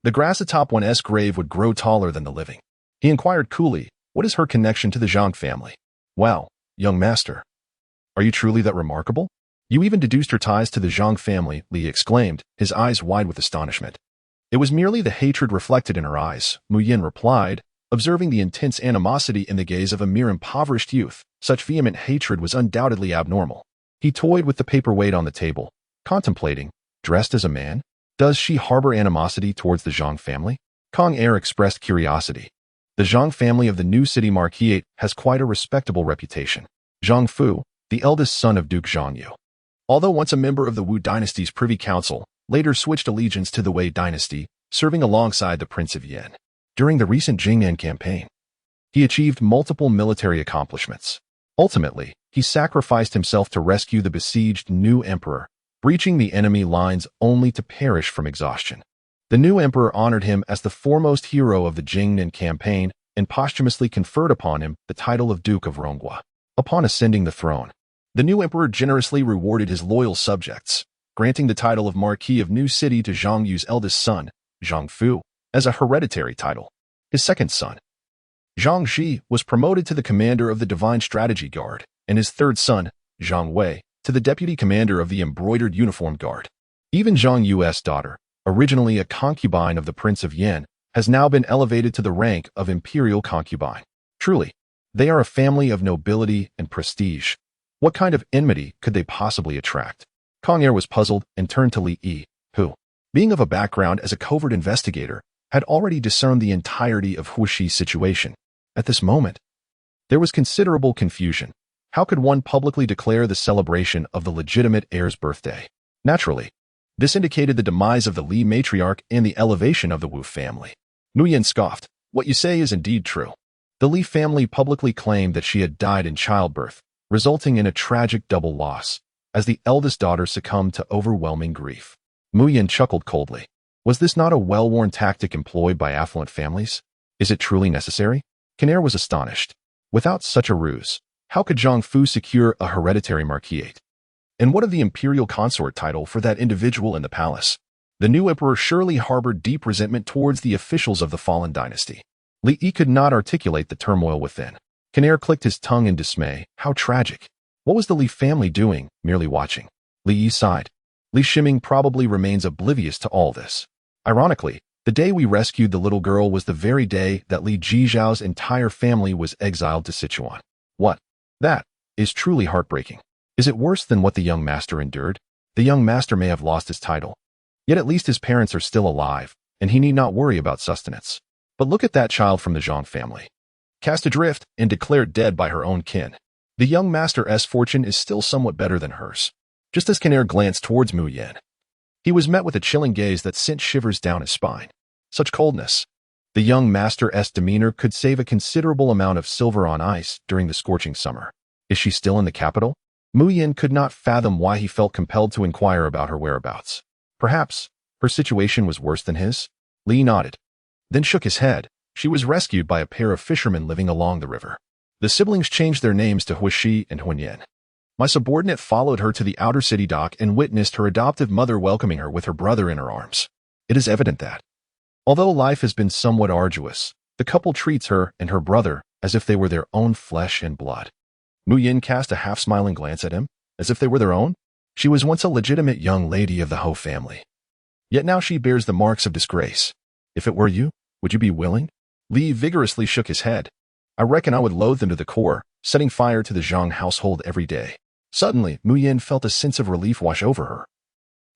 The grass atop one's grave would grow taller than the living. He inquired coolly, what is her connection to the Zhang family? Well, young master. Are you truly that remarkable? You even deduced her ties to the Zhang family, Li exclaimed, his eyes wide with astonishment. It was merely the hatred reflected in her eyes, Mu Yin replied, observing the intense animosity in the gaze of a mere impoverished youth. Such vehement hatred was undoubtedly abnormal. He toyed with the paperweight on the table, contemplating, dressed as a man? Does she harbor animosity towards the Zhang family? Kong Air expressed curiosity. The Zhang family of the New City Marquisate has quite a respectable reputation. Zhang Fu, the eldest son of Duke Zhangyu. Although once a member of the Wu Dynasty's Privy Council, later switched allegiance to the Wei Dynasty, serving alongside the Prince of Yin. During the recent Jingnan campaign, he achieved multiple military accomplishments. Ultimately, he sacrificed himself to rescue the besieged new emperor, breaching the enemy lines only to perish from exhaustion. The new emperor honored him as the foremost hero of the Jingnan campaign and posthumously conferred upon him the title of Duke of Ronghua. Upon ascending the throne, the new emperor generously rewarded his loyal subjects, granting the title of Marquis of New City to Zhang Yu's eldest son, Zhang Fu, as a hereditary title. His second son, Zhang Xi, was promoted to the commander of the Divine Strategy Guard, and his third son, Zhang Wei, to the deputy commander of the Embroidered Uniform Guard. Even Zhang Yu's daughter, originally a concubine of the Prince of Yin, has now been elevated to the rank of imperial concubine. Truly, they are a family of nobility and prestige. What kind of enmity could they possibly attract? Kong Air was puzzled and turned to Li Yi, who, being of a background as a covert investigator, had already discerned the entirety of Hu Shi's situation. At this moment, there was considerable confusion. How could one publicly declare the celebration of the legitimate heir's birthday? Naturally, this indicated the demise of the Li matriarch and the elevation of the Wu family. Mu Yin scoffed, what you say is indeed true. The Li family publicly claimed that she had died in childbirth, resulting in a tragic double loss, as the eldest daughter succumbed to overwhelming grief. Mu Yin chuckled coldly. Was this not a well-worn tactic employed by affluent families? Is it truly necessary? Kanair was astonished. Without such a ruse, how could Zhang Fu secure a hereditary marquisate? And what of the imperial consort title for that individual in the palace? The new emperor surely harbored deep resentment towards the officials of the fallen dynasty. Li Yi could not articulate the turmoil within. Kanair clicked his tongue in dismay. How tragic. What was the Li family doing, merely watching? Li Yi sighed. Li Shiming probably remains oblivious to all this. Ironically, the day we rescued the little girl was the very day that Li Jizhao's entire family was exiled to Sichuan. What? That is truly heartbreaking. Is it worse than what the young master endured? The young master may have lost his title. Yet at least his parents are still alive, and he need not worry about sustenance. But look at that child from the Zhang family. Cast adrift and declared dead by her own kin. The young master's fortune is still somewhat better than hers. Just as Kanair glanced towards Mu Yin, he was met with a chilling gaze that sent shivers down his spine. Such coldness. The young master's demeanor could save a considerable amount of silver on ice during the scorching summer. Is she still in the capital? Mu Yin could not fathom why he felt compelled to inquire about her whereabouts. Perhaps her situation was worse than his? Li nodded, then shook his head. She was rescued by a pair of fishermen living along the river. The siblings changed their names to Hu Shi and Hun Yin. My subordinate followed her to the outer city dock and witnessed her adoptive mother welcoming her with her brother in her arms. It is evident that, although life has been somewhat arduous, the couple treats her and her brother as if they were their own flesh and blood. Mu Yin cast a half-smiling glance at him, as if they were their own. She was once a legitimate young lady of the Ho family. Yet now she bears the marks of disgrace. If it were you, would you be willing? Li vigorously shook his head. I reckon I would loathe them to the core, setting fire to the Zhang household every day. Suddenly, Mu Yin felt a sense of relief wash over her.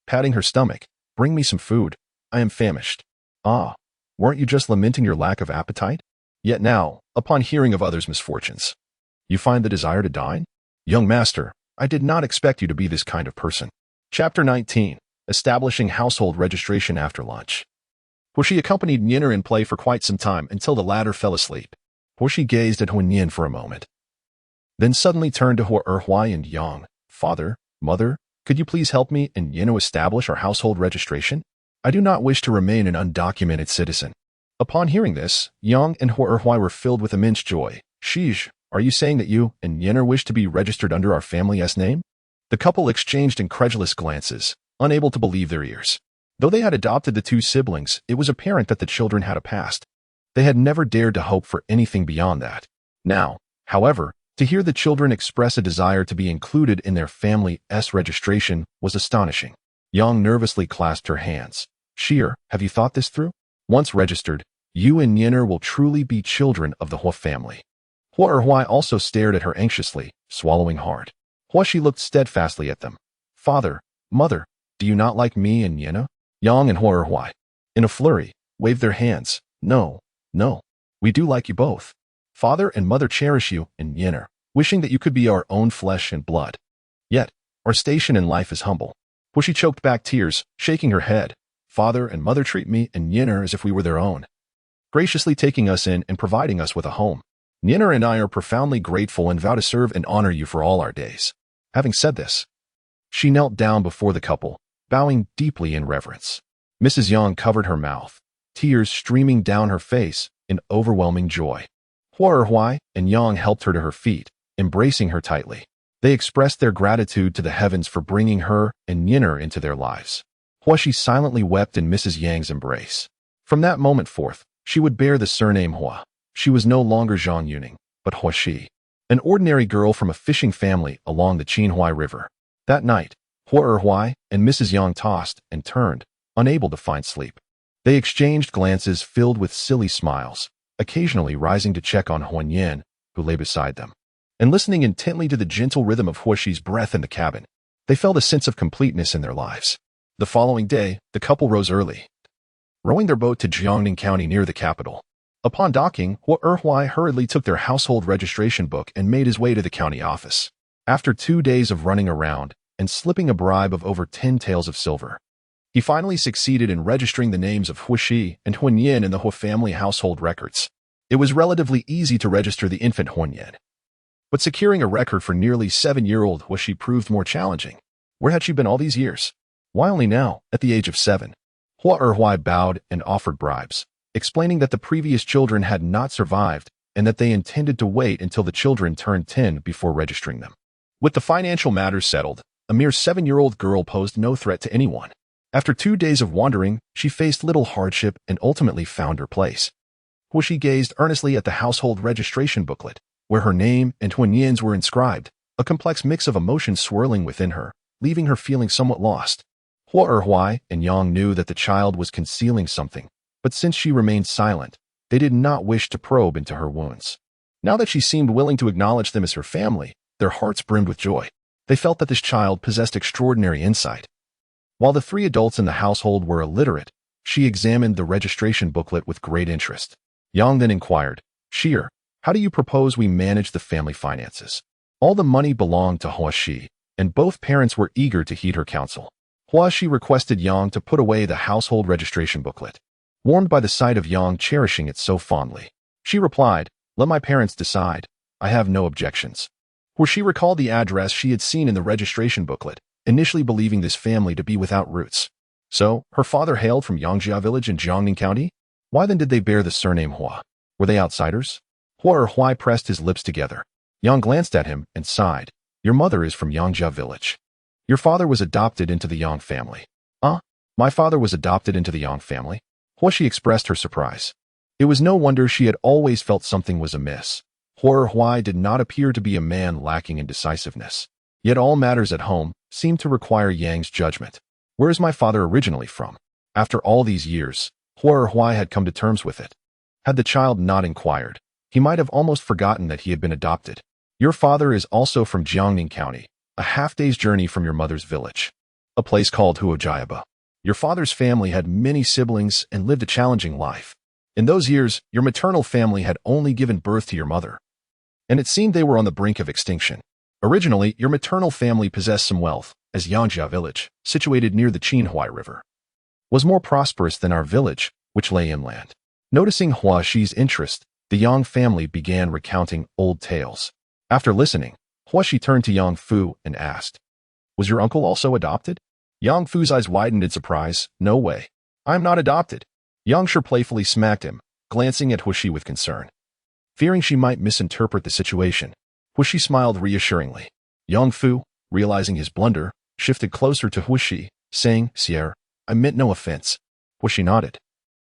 Patting her stomach, bring me some food. I am famished. Ah, weren't you just lamenting your lack of appetite? Yet now, upon hearing of others' misfortunes, you find the desire to dine? Young master, I did not expect you to be this kind of person. Chapter 19. Establishing Household Registration After Lunch. Hushi accompanied Yin'er in play for quite some time until the latter fell asleep. Hushi gazed at Hun Yin for a moment, then suddenly turned to Huai and Yang. Father, mother, could you please help me and Yin'er establish our household registration? I do not wish to remain an undocumented citizen." Upon hearing this, Yang and Huai were filled with immense joy. "Sheesh, are you saying that you and Yenner wish to be registered under our family's name?" The couple exchanged incredulous glances, unable to believe their ears. Though they had adopted the two siblings, it was apparent that the children had a past. They had never dared to hope for anything beyond that. Now, however, to hear the children express a desire to be included in their family's registration was astonishing. Yang nervously clasped her hands. "Sheer, have you thought this through? Once registered, you and Yenner will truly be children of the Hua family." Huai also stared at her anxiously, swallowing hard. Huashi looked steadfastly at them. "Father, mother, do you not like me and Yenner?" Yang and Huai, in a flurry, waved their hands. No, we do like you both. Father and mother cherish you and Yenner, wishing that you could be our own flesh and blood. Yet, our station in life is humble." Huashi choked back tears, shaking her head. "Father and mother treat me and Yenner as if we were their own, graciously taking us in and providing us with a home. Yenner and I are profoundly grateful and vow to serve and honor you for all our days." Having said this, she knelt down before the couple, bowing deeply in reverence. Mrs. Yang covered her mouth, tears streaming down her face in overwhelming joy. Huai and Yang helped her to her feet, embracing her tightly. They expressed their gratitude to the heavens for bringing her and Yenner into their lives. Huashi silently wept in Mrs. Yang's embrace. From that moment forth, she would bear the surname Hua. She was no longer Zhang Yuning, but Huashi, an ordinary girl from a fishing family along the Qinhuai River. That night, Huai and Mrs. Yang tossed and turned, unable to find sleep. They exchanged glances filled with silly smiles, occasionally rising to check on Huan Yan, who lay beside them, and listening intently to the gentle rhythm of Huashi's breath in the cabin. They felt a sense of completeness in their lives. The following day, the couple rose early, rowing their boat to Jiangning County near the capital. Upon docking, Huai hurriedly took their household registration book and made his way to the county office. After 2 days of running around and slipping a bribe of over 10 taels of silver, he finally succeeded in registering the names of Huashi and Huan Yan in the Hua family household records. It was relatively easy to register the infant Huan Yan, but securing a record for nearly 7-year-old Huashi proved more challenging. Where had she been all these years? Why only now, at the age of 7? Huai bowed and offered bribes, explaining that the previous children had not survived and that they intended to wait until the children turned 10 before registering them. With the financial matters settled, a mere 7-year-old girl posed no threat to anyone. After 2 days of wandering, she faced little hardship and ultimately found her place. Huashi gazed earnestly at the household registration booklet, where her name and Huan Yan's were inscribed, a complex mix of emotions swirling within her, leaving her feeling somewhat lost. Huai and Yang knew that the child was concealing something, but since she remained silent, they did not wish to probe into her wounds. Now that she seemed willing to acknowledge them as her family, their hearts brimmed with joy. They felt that this child possessed extraordinary insight. While the 3 adults in the household were illiterate, she examined the registration booklet with great interest. Yang then inquired, "Sheer, how do you propose we manage the family finances?" All the money belonged to Huashi, and both parents were eager to heed her counsel. Huashi requested Yang to put away the household registration booklet, warmed by the sight of Yang cherishing it so fondly. She replied, "Let my parents decide. I have no objections." Where she recalled the address she had seen in the registration booklet, initially believing this family to be without roots. So, her father hailed from Yangjia village in Jiangning County? Why then did they bear the surname Hua? Were they outsiders? Huai pressed his lips together. Yang glanced at him and sighed. "Your mother is from Yangjia village. Your father was adopted into the Yang family." My father was adopted into the Yang family? Huashi expressed her surprise. It was no wonder she had always felt something was amiss. Huai did not appear to be a man lacking in decisiveness. Yet all matters at home seemed to require Yang's judgment. Where is my father originally from? After all these years, Huai had come to terms with it. Had the child not inquired, he might have almost forgotten that he had been adopted. Your father is also from Jiangning County, a half-day's journey from your mother's village, a place called Huojiaba. Your father's family had many siblings and lived a challenging life. In those years, your maternal family had only given birth to your mother, and it seemed they were on the brink of extinction. Originally, your maternal family possessed some wealth, as Yangjia village, situated near the Qinhuai River, was more prosperous than our village, which lay inland. Noticing Huashi's interest, the Yang family began recounting old tales. After listening, Huashi turned to Yang Fu and asked, "Was your uncle also adopted?" Yang Fu's eyes widened in surprise. "No way. I'm not adopted. Yang Shi playfully smacked him, glancing at Huishi with concern. Fearing she might misinterpret the situation, Huishi smiled reassuringly. Yang Fu, realizing his blunder, shifted closer to Huishi, saying, Sierra, I meant no offense. Huishi nodded.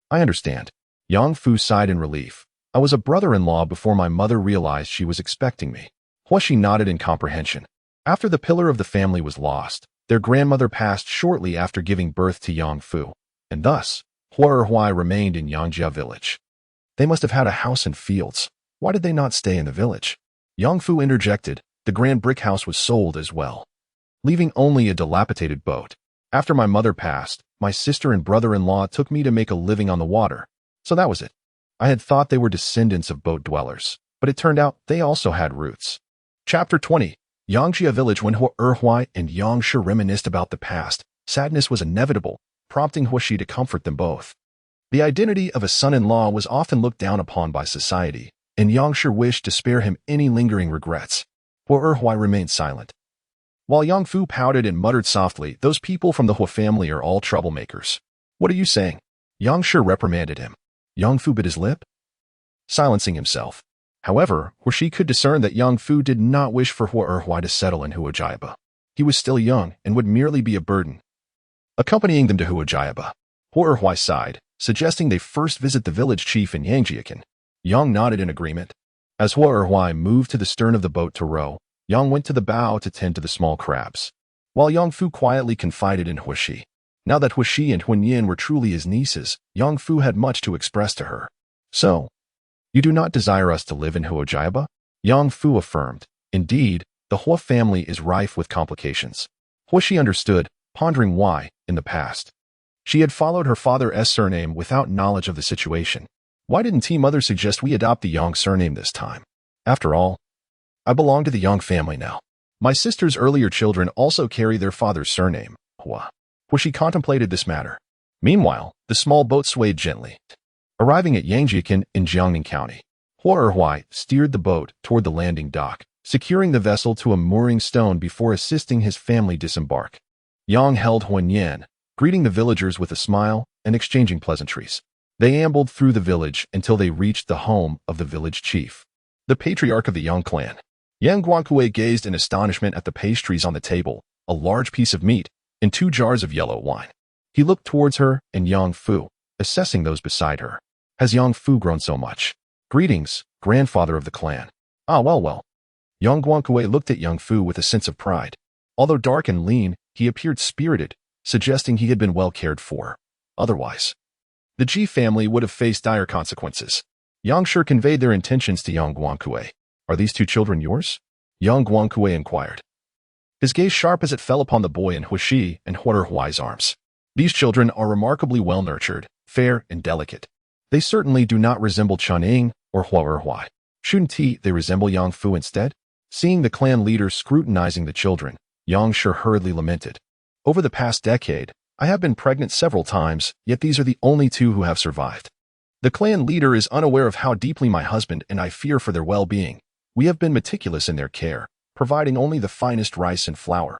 I understand. Yang Fu sighed in relief. I was a brother-in-law before my mother realized she was expecting me. Huishi nodded in comprehension. After the pillar of the family was lost, their grandmother passed shortly after giving birth to Yang Fu, and thus, Huai remained in Yangjia village. They must have had a house and fields. Why did they not stay in the village? Yang Fu interjected. The grand brick house was sold as well, leaving only a dilapidated boat. After my mother passed, my sister and brother-in-law took me to make a living on the water, so that was it. I had thought they were descendants of boat dwellers, but it turned out they also had roots. Chapter 20. Yangjia village. When Huai and Yang Shi reminisced about the past, sadness was inevitable, prompting Huishi to comfort them both. The identity of a son-in-law was often looked down upon by society, and Yang Shi wished to spare him any lingering regrets. Huai remained silent. While Yang Fu pouted and muttered softly, those people from the Hua family are all troublemakers. What are you saying? Yang Shi reprimanded him. Yang Fu bit his lip, silencing himself. However, Huishi could discern that Yang Fu did not wish for Huai to settle in Huajiaba. He was still young and would merely be a burden. Accompanying them to Huajiaba, Huai sighed, suggesting they first visit the village chief in Yangjiakan. Yang nodded in agreement. As Huai moved to the stern of the boat to row, Yang went to the bow to tend to the small crabs, while Yang Fu quietly confided in Huishi. Now that Huishi and Huinyin were truly his nieces, Yang Fu had much to express to her. So, you do not desire us to live in Huajiaba? Yang Fu affirmed. Indeed, the Hua family is rife with complications. Huishi understood, pondering why, in the past, she had followed her father's surname without knowledge of the situation. Why didn't T Mother suggest we adopt the Yang surname this time? After all, I belong to the Yang family now. My sister's earlier children also carry their father's surname, Hua. Huishi contemplated this matter. Meanwhile, the small boat swayed gently. Arriving at Yangjiakan in Jiangning County, Huai steered the boat toward the landing dock, securing the vessel to a mooring stone before assisting his family disembark. Yang held Huinyan, greeting the villagers with a smile and exchanging pleasantries. They ambled through the village until they reached the home of the village chief, the patriarch of the Yang clan. Yang Guangkue gazed in astonishment at the pastries on the table, a large piece of meat, and 2 jars of yellow wine. He looked towards her and Yang Fu, assessing those beside her. Has Yang Fu grown so much? Greetings, grandfather of the clan. Ah, well. Yang Guangkue looked at Yang Fu with a sense of pride. Although dark and lean, he appeared spirited, suggesting he had been well cared for. Otherwise, the Ji family would have faced dire consequences. Yang Shi conveyed their intentions to Yang Guangkue. Are these 2 children yours? Yang Guangkue inquired, his gaze sharp as it fell upon the boy in Huishi and Huai's arms. These children are remarkably well-nurtured, fair, and delicate. They certainly do not resemble Chun'ing or Huai. Shouldn't they resemble Yang Fu instead? Seeing the clan leader scrutinizing the children, Yang Shi hurriedly lamented. Over the past decade, I have been pregnant several times, yet these are the only 2 who have survived. The clan leader is unaware of how deeply my husband and I fear for their well-being. We have been meticulous in their care, providing only the finest rice and flour,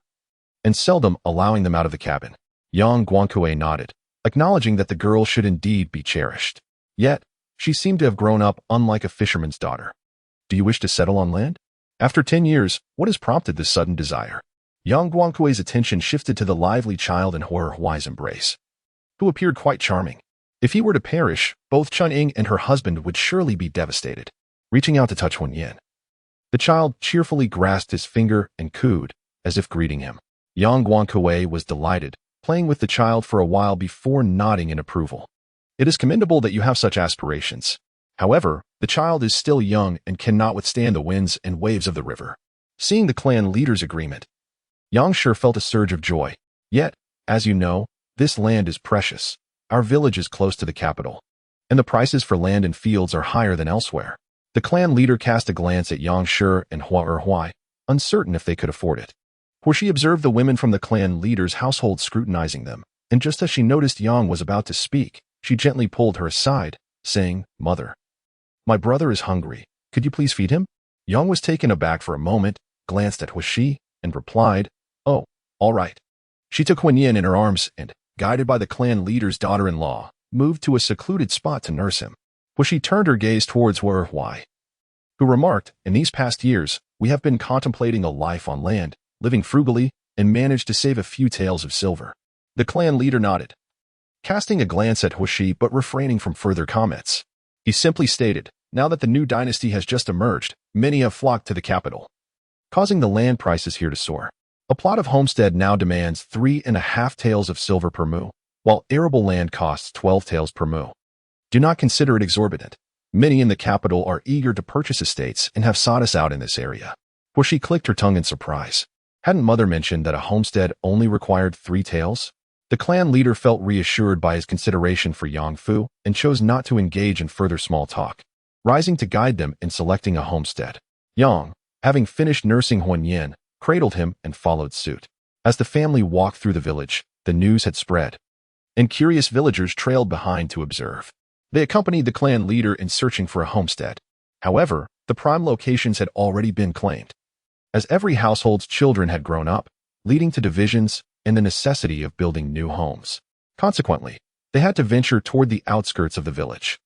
and seldom allowing them out of the cabin. Yang Guangkue nodded, acknowledging that the girl should indeed be cherished. Yet, she seemed to have grown up unlike a fisherman's daughter. Do you wish to settle on land? After 10 years, what has prompted this sudden desire? Yang Guangkue's attention shifted to the lively child in Huai's embrace, who appeared quite charming. If he were to perish, both Chun'ing and her husband would surely be devastated. Reaching out to touch Huinyan, the child cheerfully grasped his finger and cooed, as if greeting him. Yang Guangkue was delighted, playing with the child for a while before nodding in approval. It is commendable that you have such aspirations. However, the child is still young and cannot withstand the winds and waves of the river. Seeing the clan leader's agreement, Yang Shi felt a surge of joy. Yet, as you know, this land is precious. Our village is close to the capital, and the prices for land and fields are higher than elsewhere. The clan leader cast a glance at Yang Shi and Huai, uncertain if they could afford it. For she observed the women from the clan leader's household scrutinizing them, and just as she noticed Yang was about to speak, she gently pulled her aside, saying, Mother, my brother is hungry. Could you please feed him? Yang was taken aback for a moment, glanced at Huishi, and replied, Oh, all right. She took Huinyan in her arms and, guided by the clan leader's daughter-in-law, moved to a secluded spot to nurse him. She turned her gaze towards Wei, who remarked, "In these past years, we have been contemplating a life on land, living frugally, and managed to save a few taels of silver." The clan leader nodded, casting a glance at Huishi but refraining from further comments. He simply stated, "Now that the new dynasty has just emerged, many have flocked to the capital, causing the land prices here to soar. A plot of homestead now demands 3.5 taels of silver per mu, while arable land costs 12 taels per mu. Do not consider it exorbitant. Many in the capital are eager to purchase estates and have sought us out in this area." She clicked her tongue in surprise. Hadn't mother mentioned that a homestead only required 3 taels? The clan leader felt reassured by his consideration for Yangfu and chose not to engage in further small talk, rising to guide them in selecting a homestead. Yang, having finished nursing Huanyan, cradled him and followed suit. As the family walked through the village, the news had spread, and curious villagers trailed behind to observe. They accompanied the clan leader in searching for a homestead. However, the prime locations had already been claimed, as every household's children had grown up, leading to divisions and the necessity of building new homes. Consequently, they had to venture toward the outskirts of the village.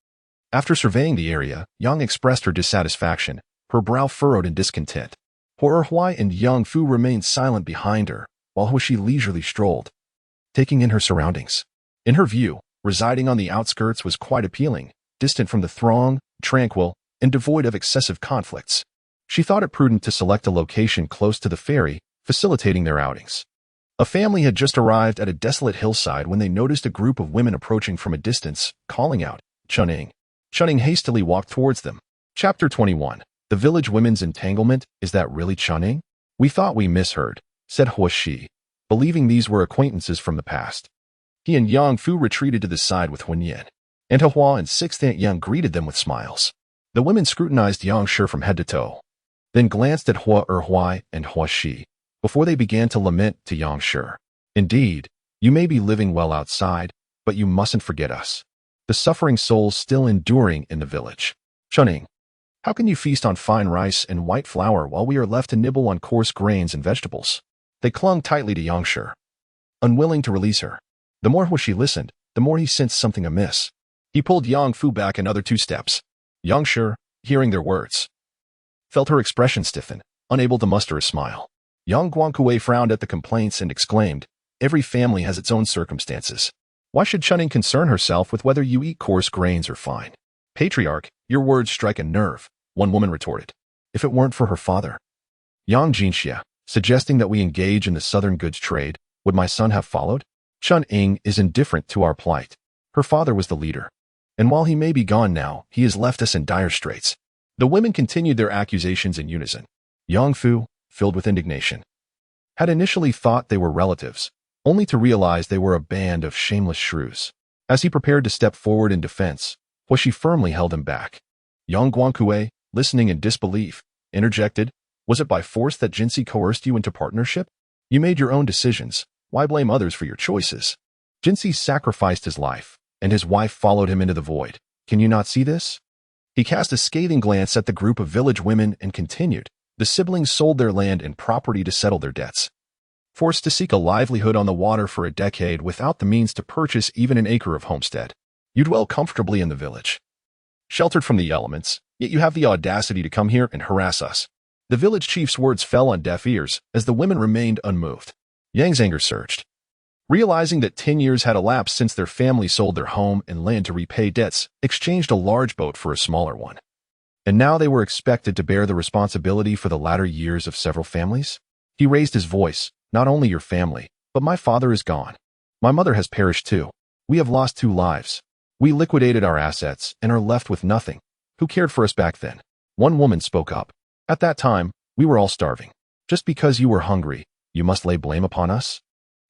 After surveying the area, Yang expressed her dissatisfaction, her brow furrowed in discontent. Huai and Yangfu remained silent behind her, while Huishi leisurely strolled, taking in her surroundings. In her view, residing on the outskirts was quite appealing, distant from the throng, tranquil, and devoid of excessive conflicts. She thought it prudent to select a location close to the ferry, facilitating their outings. A family had just arrived at a desolate hillside when they noticed a group of women approaching from a distance, calling out, "Chunning." Chunning hastily walked towards them. Chapter 21. The village women's entanglement. Is that really Chunning? "We thought we misheard," said Huishi, believing these were acquaintances from the past. He and Yangfu retreated to the side with Huanyan, and Hua and Sixth Aunt Yang greeted them with smiles. The women scrutinized Yangshi from head to toe, then glanced at Huai and Huishi, before they began to lament to Yangshi. "Indeed, you may be living well outside, but you mustn't forget us, the suffering souls still enduring in the village. Chunning, how can you feast on fine rice and white flour while we are left to nibble on coarse grains and vegetables?" They clung tightly to Yangshi, unwilling to release her. The more Huishi listened, the more he sensed something amiss. He pulled Yangfu back another 2 steps. Yangshi, hearing their words, felt her expression stiffen, unable to muster a smile. Yang Guangkue frowned at the complaints and exclaimed, "Every family has its own circumstances. Why should Chunning concern herself with whether you eat coarse grains or fine?" "Patriarch, your words strike a nerve," one woman retorted. "If it weren't for her father." Yang Jinxia, suggesting that we engage in the southern goods trade, would my son have followed? Chun-Ing is indifferent to our plight. Her father was the leader, and while he may be gone now, he has left us in dire straits. The women continued their accusations in unison. Yangfu, filled with indignation, had initially thought they were relatives, only to realize they were a band of shameless shrews. As he prepared to step forward in defense, Huishi firmly held him back. Yang Guangkue, listening in disbelief, interjected, "Was it by force that Jinxi coerced you into partnership? You made your own decisions. Why blame others for your choices? Jinxi sacrificed his life, and his wife followed him into the void. Can you not see this?" He cast a scathing glance at the group of village women and continued, "The siblings sold their land and property to settle their debts. Forced to seek a livelihood on the water for a decade without the means to purchase even an acre of homestead. You dwell comfortably in the village, sheltered from the elements, yet you have the audacity to come here and harass us." The village chief's words fell on deaf ears as the women remained unmoved. Yang's anger surged. Realizing that 10 years had elapsed since their family sold their home and land to repay debts, exchanged a large boat for a smaller one. And now they were expected to bear the responsibility for the latter years of several families? He raised his voice, "Not only your family, but my father is gone. My mother has perished too. We have lost 2 lives. We liquidated our assets and are left with nothing. Who cared for us back then?" One woman spoke up. "At that time, we were all starving. Just because you were hungry, you must lay blame upon us?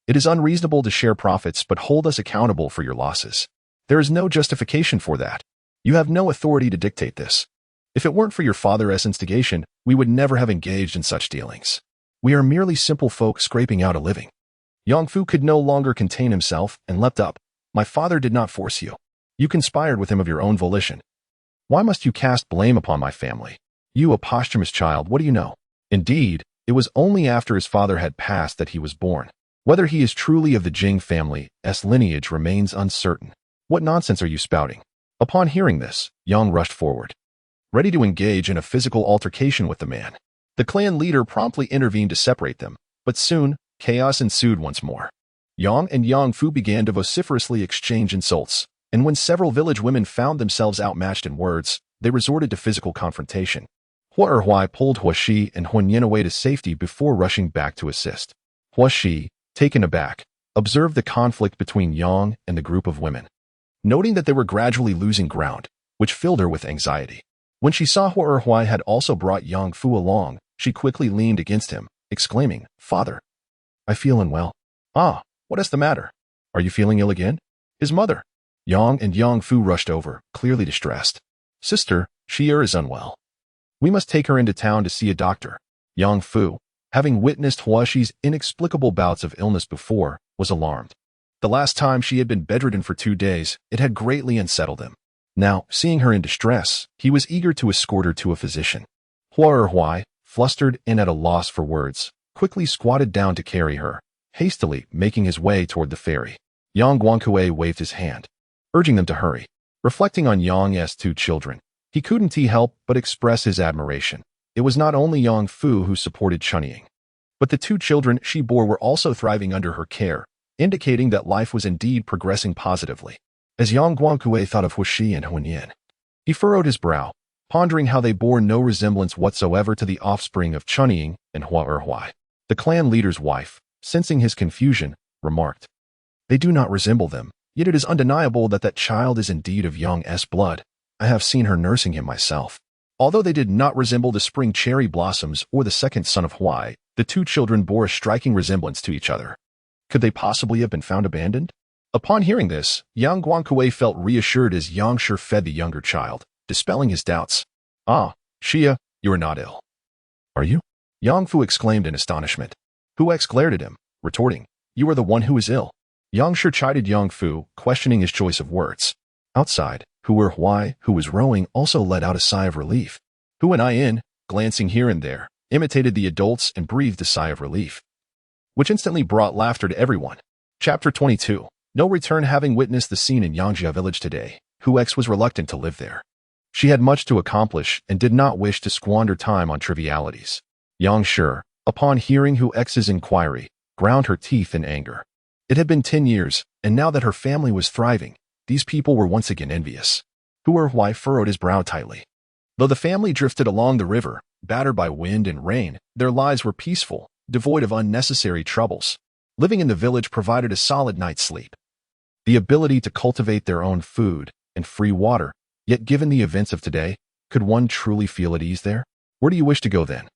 It is unreasonable to share profits but hold us accountable for your losses. There is no justification for that. You have no authority to dictate this. If it weren't for your father's instigation, we would never have engaged in such dealings. We are merely simple folk scraping out a living." Yangfu could no longer contain himself and leapt up. "My father did not force you. You conspired with him of your own volition. Why must you cast blame upon my family? You, a posthumous child, what do you know? Indeed, it was only after his father had passed that he was born. Whether he is truly of the Jing family's lineage remains uncertain. What nonsense are you spouting? Upon hearing this, Yang rushed forward, ready to engage in a physical altercation with the man. The clan leader promptly intervened to separate them, but soon, chaos ensued once more. Yang and Yang Fu began to vociferously exchange insults, and when several village women found themselves outmatched in words, they resorted to physical confrontation. Hua Erhuai pulled Hua Shi and Huan Yin away to safety before rushing back to assist. Hua Shi, taken aback, observed the conflict between Yang and the group of women, noting that they were gradually losing ground, which filled her with anxiety. When she saw Hua Erhuai had also brought Yang Fu along, she quickly leaned against him, exclaiming, "Father, I feel unwell." "Ah, what is the matter? Are you feeling ill again?" His mother, Yang and Yang Fu rushed over, clearly distressed. "Sister, Xie is unwell. We must take her into town to see a doctor." Yang Fu, having witnessed Hua Shi's inexplicable bouts of illness before, was alarmed. The last time she had been bedridden for 2 days, it had greatly unsettled him. Now, seeing her in distress, he was eager to escort her to a physician. Hua Erhuai, flustered and at a loss for words, quickly squatted down to carry her, hastily making his way toward the ferry. Yang Guangkue waved his hand, urging them to hurry. Reflecting on Yang's 2 children, he couldn't help but express his admiration. It was not only Yang Fu who supported Chunying, but the 2 children she bore were also thriving under her care, indicating that life was indeed progressing positively. As Yang Guangkue thought of Hua Shi and Huan Yin, he furrowed his brow, pondering how they bore no resemblance whatsoever to the offspring of Chunying and Hua Erhuai. The clan leader's wife, sensing his confusion, remarked, "They do not resemble them, yet it is undeniable that that child is indeed of Yang's blood. I have seen her nursing him myself." Although they did not resemble the spring cherry blossoms or the second son of Huai, the 2 children bore a striking resemblance to each other. Could they possibly have been found abandoned? Upon hearing this, Yang Guangkue felt reassured as Yang Shi fed the younger child, dispelling his doubts. "Ah, Xie, you are not ill." "Are you?" Yang Fu exclaimed in astonishment. Hu X glared at him, retorting, "You are the one who is ill." Yang Shi chided Yang Fu, questioning his choice of words. Outside, Hu Erhuai, who was rowing, also let out a sigh of relief. Hu and In, glancing here and there, imitated the adults and breathed a sigh of relief, which instantly brought laughter to everyone. Chapter 22. No return. Having witnessed the scene in Yangjia village today, Hu X was reluctant to live there. She had much to accomplish and did not wish to squander time on trivialities. Yang Shi, upon hearing Hu X's inquiry, ground her teeth in anger. It had been 10 years, and now that her family was thriving, these people were once again envious. Hu Erhuai furrowed his brow tightly. Though the family drifted along the river, battered by wind and rain, their lives were peaceful, devoid of unnecessary troubles. Living in the village provided a solid night's sleep, the ability to cultivate their own food, and free water. Yet given the events of today, could one truly feel at ease there? Where do you wish to go then?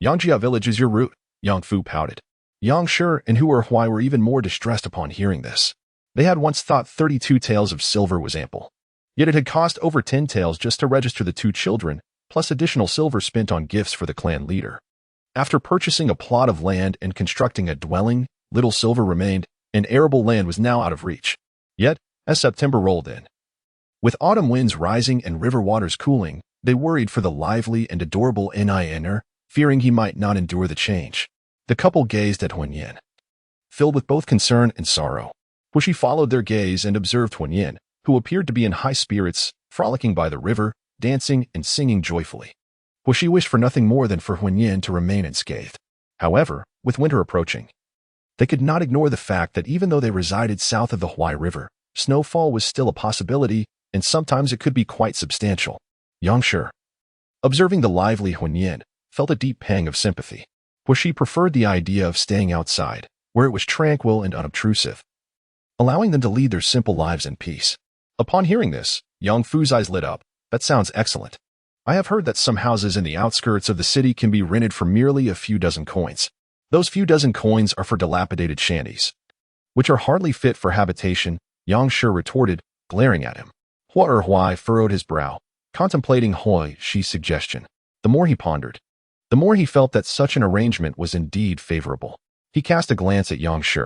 Yangjia village is your route, Yang Fu pouted. Yang Shi and Hu Erhuai were even more distressed upon hearing this. They had once thought 32 taels of silver was ample. Yet it had cost over 10 taels just to register the 2 children, plus additional silver spent on gifts for the clan leader. After purchasing a plot of land and constructing a dwelling, little silver remained, and arable land was now out of reach. Yet, as September rolled in, with autumn winds rising and river waters cooling, they worried for the lively and adorable Nin, fearing he might not endure the change. The couple gazed at Huan Yin, filled with both concern and sorrow. Hua Shi followed their gaze and observed Huan Yin, who appeared to be in high spirits, frolicking by the river, dancing and singing joyfully. Hua Shi wished for nothing more than for Huan Yin to remain unscathed. However, with winter approaching, they could not ignore the fact that even though they resided south of the Huai River, snowfall was still a possibility, and sometimes it could be quite substantial. Yang Shi, observing the lively Huan Yin, felt a deep pang of sympathy. Hua Shi preferred the idea of staying outside, where it was tranquil and unobtrusive, allowing them to lead their simple lives in peace. Upon hearing this, Yang Fu's eyes lit up. That sounds excellent. I have heard that some houses in the outskirts of the city can be rented for merely a few dozen coins. Those few dozen coins are for dilapidated shanties, which are hardly fit for habitation, Yang Shi retorted, glaring at him. Hua Erhuai furrowed his brow, contemplating Hua Shi's suggestion. The more he pondered, the more he felt that such an arrangement was indeed favorable. He cast a glance at Yang Shi.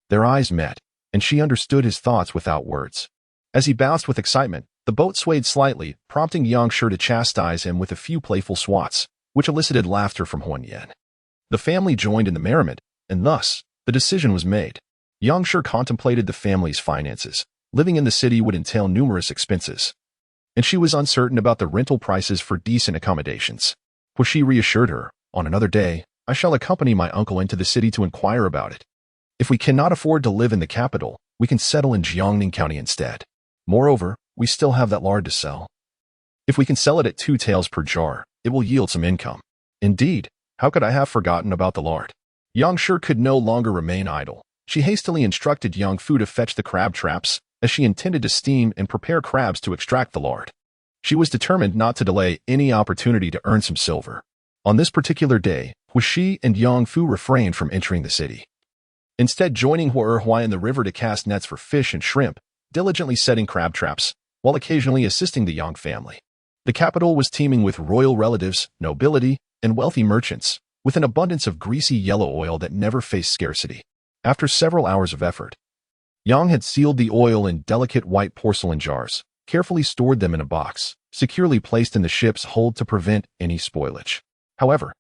Their eyes met, and she understood his thoughts without words. As he bounced with excitement, the boat swayed slightly, prompting Yang Shi to chastise him with a few playful swats, which elicited laughter from Huan Yin. The family joined in the merriment, and thus, The decision was made. Yang Shi contemplated the family's finances. Living in the city would entail numerous expenses, and she was uncertain about the rental prices for decent accommodations. Huishi reassured her, "On another day, I shall accompany my uncle into the city to inquire about it. If we cannot afford to live in the capital, we can settle in Jiangning County instead. Moreover, we still have that lard to sell. If we can sell it at 2 taels per jar, it will yield some income." Indeed, how could I have forgotten about the lard? Yang Shi could no longer remain idle. She hastily instructed Yang Fu to fetch the crab traps, as she intended to steam and prepare crabs to extract the lard. She was determined not to delay any opportunity to earn some silver. On this particular day, Huishi and Yang Fu refrained from entering the city, instead joining Huai in the river to cast nets for fish and shrimp, diligently setting crab traps, while occasionally assisting the Yang family. The capital was teeming with royal relatives, nobility, and wealthy merchants, with an abundance of greasy yellow oil that never faced scarcity. After several hours of effort, Yang had sealed the oil in delicate white porcelain jars, carefully stored them in a box, securely placed in the ship's hold to prevent any spoilage. However,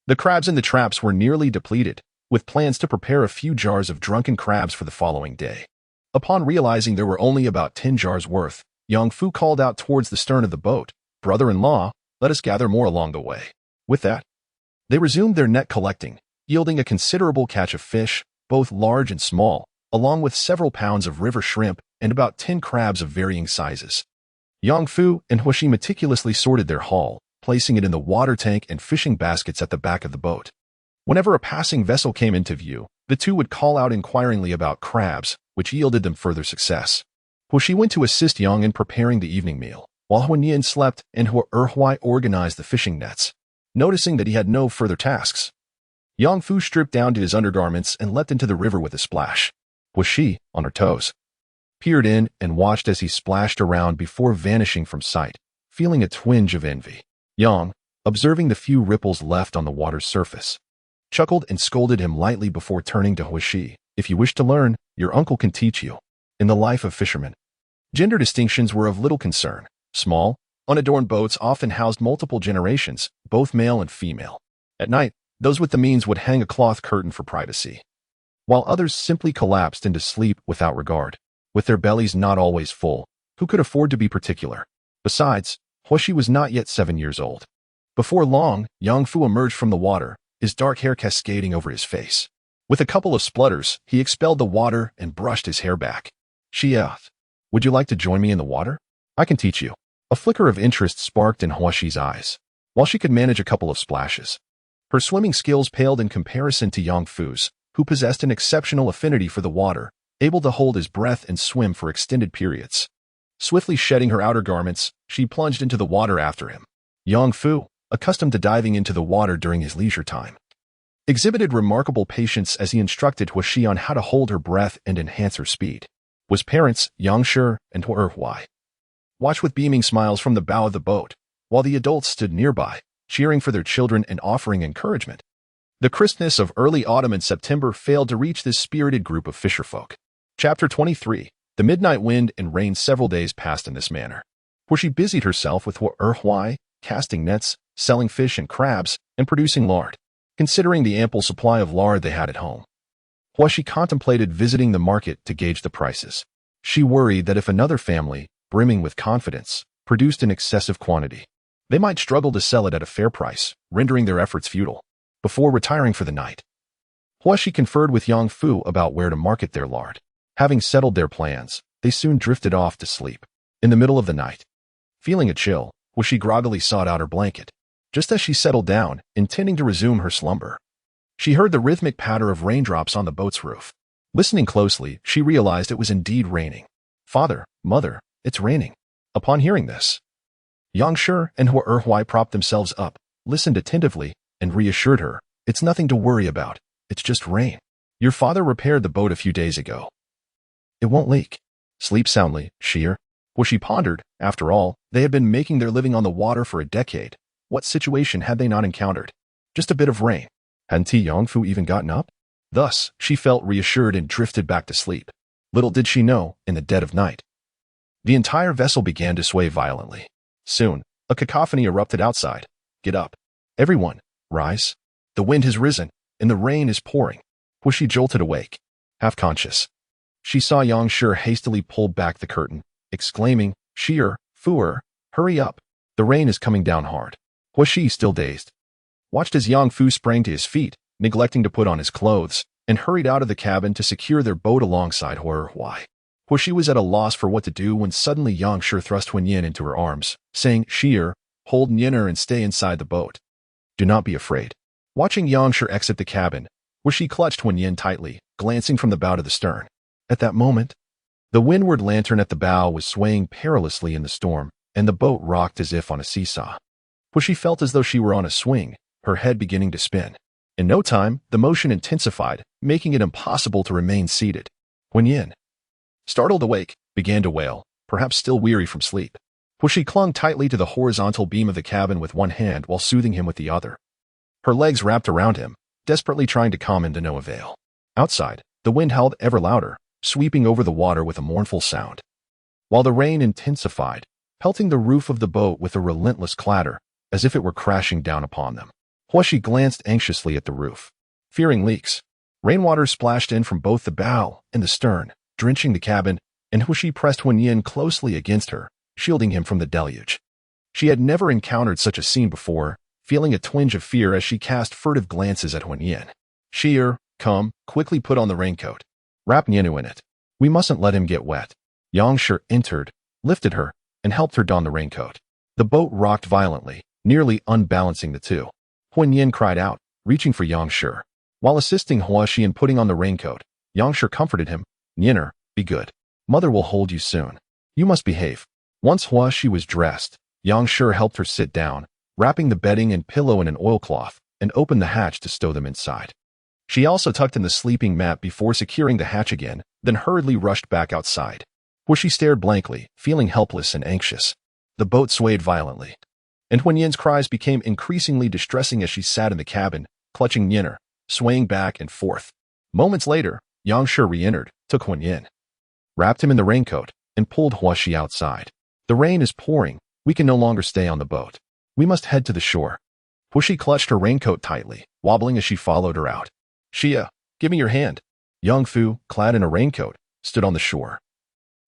the crabs in the traps were nearly depleted, with plans to prepare a few jars of drunken crabs for the following day. Upon realizing there were only about 10 jars worth, Yang Fu called out towards the stern of the boat, "Brother-in-law, let us gather more along the way." With that, they resumed their net collecting, yielding a considerable catch of fish, both large and small, along with several pounds of river shrimp and about 10 crabs of varying sizes. Yang Fu and Huishi meticulously sorted their haul, placing it in the water tank and fishing baskets at the back of the boat. Whenever a passing vessel came into view, the two would call out inquiringly about crabs, which yielded them further success. Huishi went to assist Yang in preparing the evening meal, while Huanyan slept and Huai organized the fishing nets. Noticing that he had no further tasks, Yang Fu stripped down to his undergarments and leapt into the river with a splash. Huishi, on her toes, peered in and watched as he splashed around before vanishing from sight, feeling a twinge of envy. Yang, observing the few ripples left on the water's surface, chuckled and scolded him lightly before turning to Huishi. "If you wish to learn, your uncle can teach you." In the life of fishermen, gender distinctions were of little concern. Small, unadorned boats often housed multiple generations, both male and female. At night, those with the means would hang a cloth curtain for privacy, while others simply collapsed into sleep without regard, with their bellies not always full. Who could afford to be particular? Besides, Huishi was not yet 7 years old. Before long, Yang Fu emerged from the water, his dark hair cascading over his face. With a couple of splutters, he expelled the water and brushed his hair back. She asked, "Would you like to join me in the water? I can teach you." A flicker of interest sparked in Huishi's eyes, while she could manage a couple of splashes. Her swimming skills paled in comparison to Yang Fu's, who possessed an exceptional affinity for the water, able to hold his breath and swim for extended periods. Swiftly shedding her outer garments, she plunged into the water after him. Yang Fu, accustomed to diving into the water during his leisure time, exhibited remarkable patience as he instructed Huishi on how to hold her breath and enhance her speed. His parents, Yang Shi and Huai, watched with beaming smiles from the bow of the boat, while the adults stood nearby, cheering for their children and offering encouragement. The crispness of early autumn and September failed to reach this spirited group of fisherfolk. Chapter 23. The midnight wind and rain. Several days passed in this manner, where she busied herself with Huai, casting nets, selling fish and crabs, and producing lard. Considering the ample supply of lard they had at home, Huishi contemplated visiting the market to gauge the prices. She worried that if another family, brimming with confidence, produced an excessive quantity, they might struggle to sell it at a fair price, rendering their efforts futile. Before retiring for the night, Huishi conferred with Yang Fu about where to market their lard. Having settled their plans, they soon drifted off to sleep. In the middle of the night, feeling a chill, Huishi groggily sought out her blanket. Just as she settled down, intending to resume her slumber, she heard the rhythmic patter of raindrops on the boat's roof. Listening closely, she realized it was indeed raining. "Father, mother, it's raining." Upon hearing this, Yang Shi and Huai propped themselves up, listened attentively, and reassured her, "It's nothing to worry about. It's just rain. Your father repaired the boat a few days ago. It won't leak. Sleep soundly, Shi." Huishi pondered. After all, they had been making their living on the water for a decade. What situation had they not encountered? Just a bit of rain. Hadn't Yang Fu even gotten up? Thus, she felt reassured and drifted back to sleep. Little did she know, in the dead of night, the entire vessel began to sway violently. Soon, a cacophony erupted outside. "Get up. Everyone, rise. The wind has risen, and the rain is pouring." Was she jolted awake, half-conscious? She saw Yang Shi hastily pull back the curtain, exclaiming, "Sheer, Fuer, hurry up. The rain is coming down hard." Was she still dazed? Watched as Yang Fu sprang to his feet, neglecting to put on his clothes, and hurried out of the cabin to secure their boat alongside Huai. Was she was at a loss for what to do when suddenly Yang Shi thrust Wen Yin into her arms, saying, "Sheer, hold Nyenner and stay inside the boat. Do not be afraid." Watching Yang Shi exit the cabin, where she clutched Wen Yin tightly, glancing from the bow to the stern. At that moment, the windward lantern at the bow was swaying perilously in the storm, and the boat rocked as if on a seesaw. Where she felt as though she were on a swing, her head beginning to spin. In no time, the motion intensified, making it impossible to remain seated. Wen Yin, startled awake, began to wail, perhaps still weary from sleep. Where she clung tightly to the horizontal beam of the cabin with one hand while soothing him with the other. Her legs wrapped around him, desperately trying to calm him to no avail. Outside, the wind howled ever louder, sweeping over the water with a mournful sound. While the rain intensified, pelting the roof of the boat with a relentless clatter, as if it were crashing down upon them. Huashi glanced anxiously at the roof, fearing leaks. Rainwater splashed in from both the bow and the stern, drenching the cabin, and Huashi pressed Wen Yin closely against her, shielding him from the deluge. She had never encountered such a scene before, feeling a twinge of fear as she cast furtive glances at Wen Yin. "Sheer, come, quickly put on the raincoat. Wrap Nienu in it. We mustn't let him get wet." Yang Shi entered, lifted her, and helped her don the raincoat. The boat rocked violently, nearly unbalancing the two. Wen Yin cried out, reaching for Yang Shi. While assisting Huashi in putting on the raincoat, Yang Shi comforted him. "Nienner, be good. Mother will hold you soon. You must behave." Once Huashi was dressed, Yang Shi helped her sit down, wrapping the bedding and pillow in an oilcloth, and opened the hatch to stow them inside. She also tucked in the sleeping mat before securing the hatch again, then hurriedly rushed back outside, where she stared blankly, feeling helpless and anxious. The boat swayed violently, and Wen Yin's cries became increasingly distressing as she sat in the cabin, clutching Nienner, swaying back and forth. Moments later, Yang Shi re-entered, took Wen Yin, wrapped him in the raincoat, and pulled Huashi outside. "The rain is pouring. We can no longer stay on the boat. We must head to the shore." Huashi clutched her raincoat tightly, wobbling as she followed her out. "Xia, give me your hand." Yang Fu, clad in a raincoat, stood on the shore,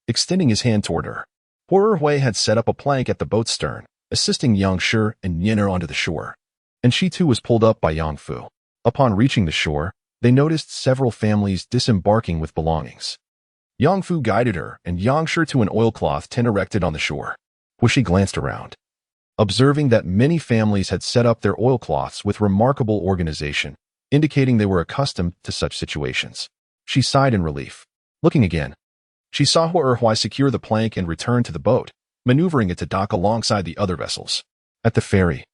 extending his hand toward her. Hui had set up a plank at the boat's stern, assisting Yang Shi and Nienner onto the shore, and she too was pulled up by Yang Fu. Upon reaching the shore, they noticed several families disembarking with belongings. Yang Fu guided her and Yang Shi to an oilcloth tent erected on the shore. Huashi glanced around, observing that many families had set up their oilcloths with remarkable organization, indicating they were accustomed to such situations. She sighed in relief. Looking again, she saw Hui secure the plank and return to the boat, maneuvering it to dock alongside the other vessels. At the ferry,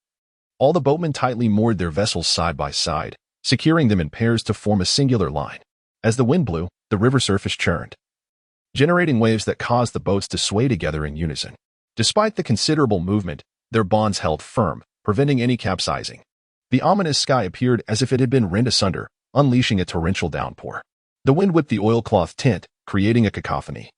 all the boatmen tightly moored their vessels side by side, securing them in pairs to form a singular line. As the wind blew, the river surface churned, generating waves that caused the boats to sway together in unison. Despite the considerable movement, their bonds held firm, preventing any capsizing. The ominous sky appeared as if it had been rent asunder, unleashing a torrential downpour. The wind whipped the oilcloth tent, creating a cacophony,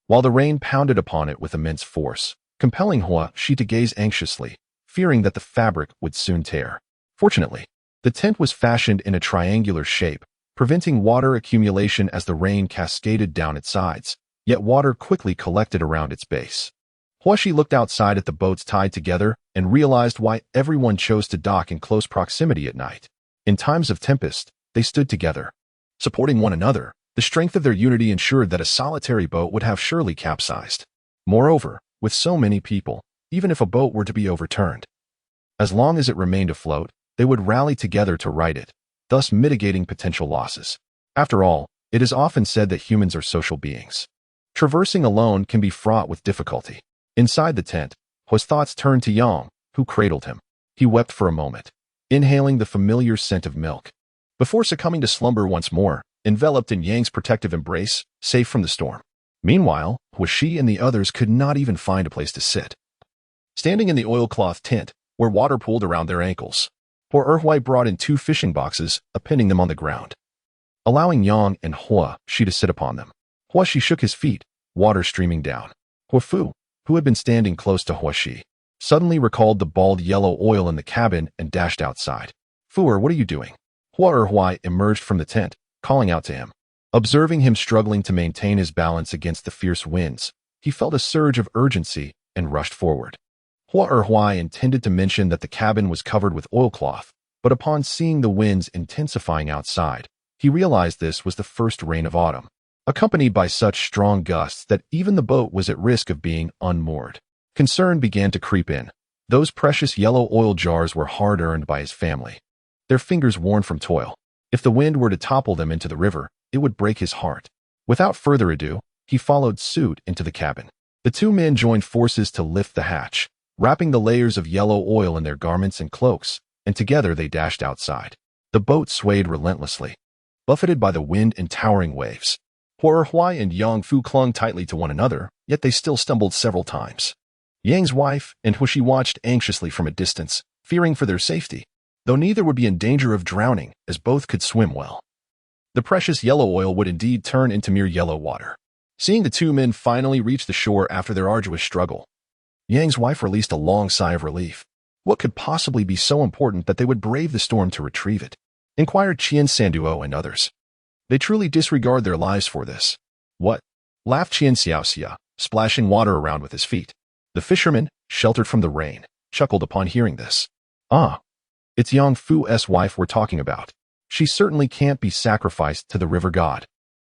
while the rain pounded upon it with immense force, compelling Huashi to gaze anxiously, fearing that the fabric would soon tear. Fortunately, the tent was fashioned in a triangular shape, preventing water accumulation as the rain cascaded down its sides, yet water quickly collected around its base. Huashi looked outside at the boats tied together and realized why everyone chose to dock in close proximity at night. In times of tempest, they stood together, supporting one another. The strength of their unity ensured that a solitary boat would have surely capsized. Moreover, with so many people, even if a boat were to be overturned, as long as it remained afloat, they would rally together to right it, thus mitigating potential losses. After all, it is often said that humans are social beings. Traversing alone can be fraught with difficulty. Inside the tent, Hua's thoughts turned to Yang, who cradled him. He wept for a moment, inhaling the familiar scent of milk, before succumbing to slumber once more, enveloped in Yang's protective embrace, safe from the storm. Meanwhile, Huashi and the others could not even find a place to sit. Standing in the oilcloth tent, where water pooled around their ankles, Hui brought in 2 fishing boxes, appending them on the ground, allowing Yang and Huashi to sit upon them. Huashi shook his feet, water streaming down. Huafu, who had been standing close to Huashi, suddenly recalled the bald yellow oil in the cabin and dashed outside. "Fuer, what are you doing?" Hui emerged from the tent, calling out to him. Observing him struggling to maintain his balance against the fierce winds, he felt a surge of urgency and rushed forward. Hua intended to mention that the cabin was covered with oilcloth, but upon seeing the winds intensifying outside, he realized this was the first rain of autumn, accompanied by such strong gusts that even the boat was at risk of being unmoored. Concern began to creep in. Those precious yellow oil jars were hard-earned by his family, their fingers worn from toil. If the wind were to topple them into the river, it would break his heart. Without further ado, he followed suit into the cabin. The two men joined forces to lift the hatch, wrapping the layers of yellow oil in their garments and cloaks, and together they dashed outside. The boat swayed relentlessly, buffeted by the wind and towering waves. Hua and Yang Fu clung tightly to one another, yet they still stumbled several times. Yang's wife and Hushi watched anxiously from a distance, fearing for their safety, though neither would be in danger of drowning, as both could swim well. The precious yellow oil would indeed turn into mere yellow water. Seeing the two men finally reach the shore after their arduous struggle, Yang's wife released a long sigh of relief. What could possibly be so important that they would brave the storm to retrieve it? Inquired Qian Sanduo and others. They truly disregard their lives for this. What? Laughed Qian Xiaoxia, splashing water around with his feet. The fisherman, sheltered from the rain, chuckled upon hearing this. Ah, it's Yang Fu's wife we're talking about. She certainly can't be sacrificed to the river god.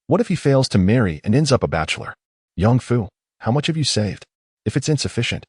What if he fails to marry and ends up a bachelor? Yang Fu, how much have you saved? If it's insufficient,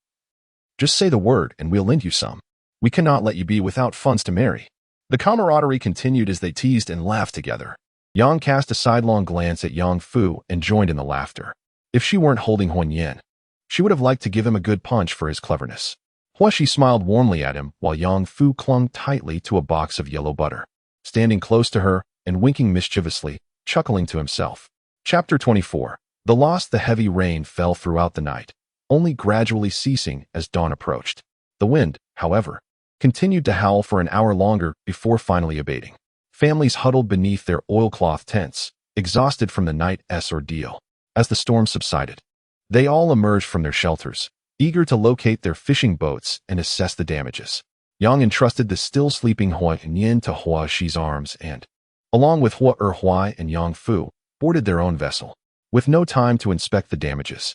just say the word and we'll lend you some. We cannot let you be without funds to marry. The camaraderie continued as they teased and laughed together. Yang cast a sidelong glance at Yang Fu and joined in the laughter. If she weren't holding Huan Yin, she would have liked to give him a good punch for his cleverness. Huashi smiled warmly at him while Yang Fu clung tightly to a box of yellow butter, standing close to her and winking mischievously, chuckling to himself. Chapter 24. The heavy rain fell throughout the night, only gradually ceasing as dawn approached. The wind, however, continued to howl for an hour longer before finally abating. Families huddled beneath their oilcloth tents, exhausted from the night's ordeal. As the storm subsided, they all emerged from their shelters, eager to locate their fishing boats and assess the damages. Yang entrusted the still sleeping Huan Yin to Hua Shi's arms and, along with Hua and Yang Fu, boarded their own vessel. With no time to inspect the damages,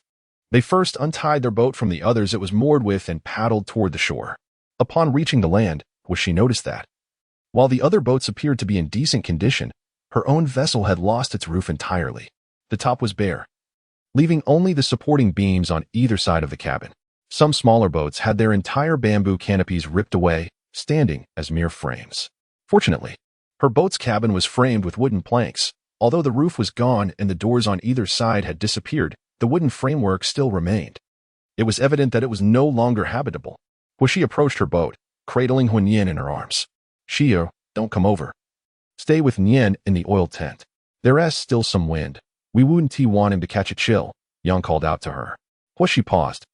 they first untied their boat from the others it was moored with and paddled toward the shore. Upon reaching the land, Hua Shi noticed that, while the other boats appeared to be in decent condition, her own vessel had lost its roof entirely. The top was bare, leaving only the supporting beams on either side of the cabin. Some smaller boats had their entire bamboo canopies ripped away, standing as mere frames. Fortunately, her boat's cabin was framed with wooden planks. Although the roof was gone and the doors on either side had disappeared, the wooden framework still remained. It was evident that it was no longer habitable. When she approached her boat, cradling Huan Yin in her arms. Shio, don't come over. Stay with Nian in the oil tent. There's still some wind. We wouldn't want him to catch a chill, Yang called out to her. Hua Shi paused,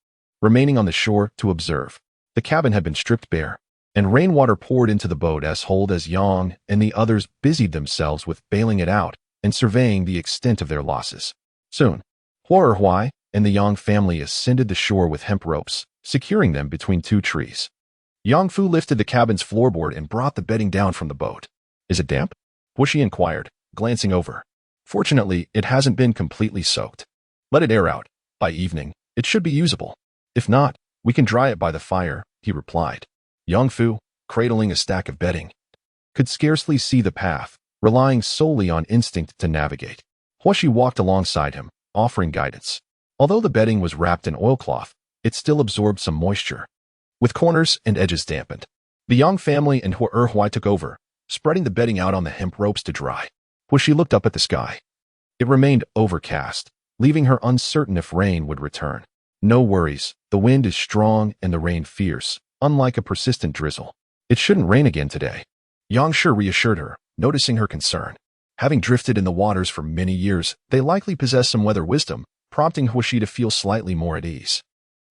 remaining on the shore to observe. The cabin had been stripped bare, and rainwater poured into the boat as hold as Yang and the others busied themselves with bailing it out and surveying the extent of their losses. Soon, Hua and the Yang family ascended the shore with hemp ropes, securing them between two trees. Yang Fu lifted the cabin's floorboard and brought the bedding down from the boat. Is it damp? Hua Shi inquired, glancing over. Fortunately, it hasn't been completely soaked. Let it air out. By evening, it should be usable. If not, we can dry it by the fire, he replied. Yang Fu, cradling a stack of bedding, could scarcely see the path, relying solely on instinct to navigate. Hua Shi walked alongside him, offering guidance. Although the bedding was wrapped in oilcloth, it still absorbed some moisture, with corners and edges dampened. The Yang family and Hua took over, spreading the bedding out on the hemp ropes to dry. Hua Shi looked up at the sky. It remained overcast, leaving her uncertain if rain would return. No worries, the wind is strong and the rain fierce, unlike a persistent drizzle. It shouldn't rain again today. Yang Shi reassured her, noticing her concern. Having drifted in the waters for many years, they likely possess some weather wisdom, prompting Hua Shi to feel slightly more at ease.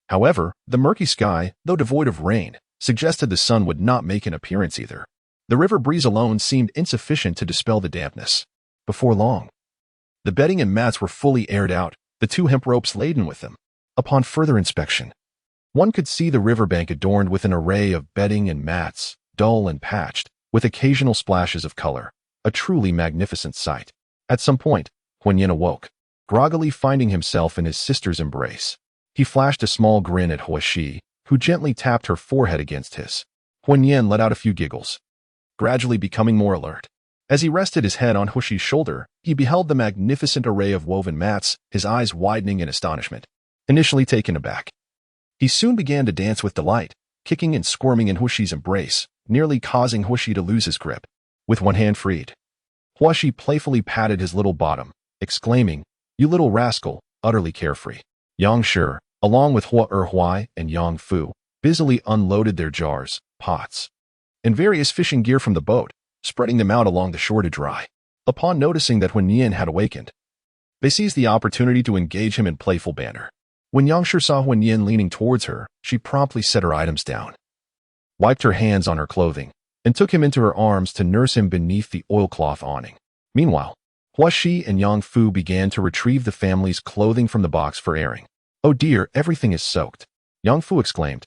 However, the murky sky, though devoid of rain, suggested the sun would not make an appearance either. The river breeze alone seemed insufficient to dispel the dampness. Before long, the bedding and mats were fully aired out, the two hemp ropes laden with them. Upon further inspection, one could see the riverbank adorned with an array of bedding and mats, dull and patched, with occasional splashes of color. a truly magnificent sight. At some point, Huan awoke, groggily finding himself in his sister's embrace. He flashed a small grin at Huaxi, who gently tapped her forehead against his. Huan let out a few giggles, gradually becoming more alert. As he rested his head on Huaxi's shoulder, he beheld the magnificent array of woven mats, his eyes widening in astonishment. Initially taken aback, he soon began to dance with delight, kicking and squirming in Huaxi's embrace, nearly causing Huaxi to lose his grip. With one hand freed, Huaxi playfully patted his little bottom, exclaiming, "You little rascal," utterly carefree. Yang Shi, along with Hua Erhuai and Yang Fu, busily unloaded their jars, pots, and various fishing gear from the boat, spreading them out along the shore to dry. Upon noticing that Huan had awakened, they seized the opportunity to engage him in playful banter. When Yang Shi saw Huan leaning towards her, she promptly set her items down, wiped her hands on her clothing, and took him into her arms to nurse him beneath the oilcloth awning. Meanwhile, Huaxi and Yang Fu began to retrieve the family's clothing from the box for airing. "Oh dear, everything is soaked," Yang Fu exclaimed,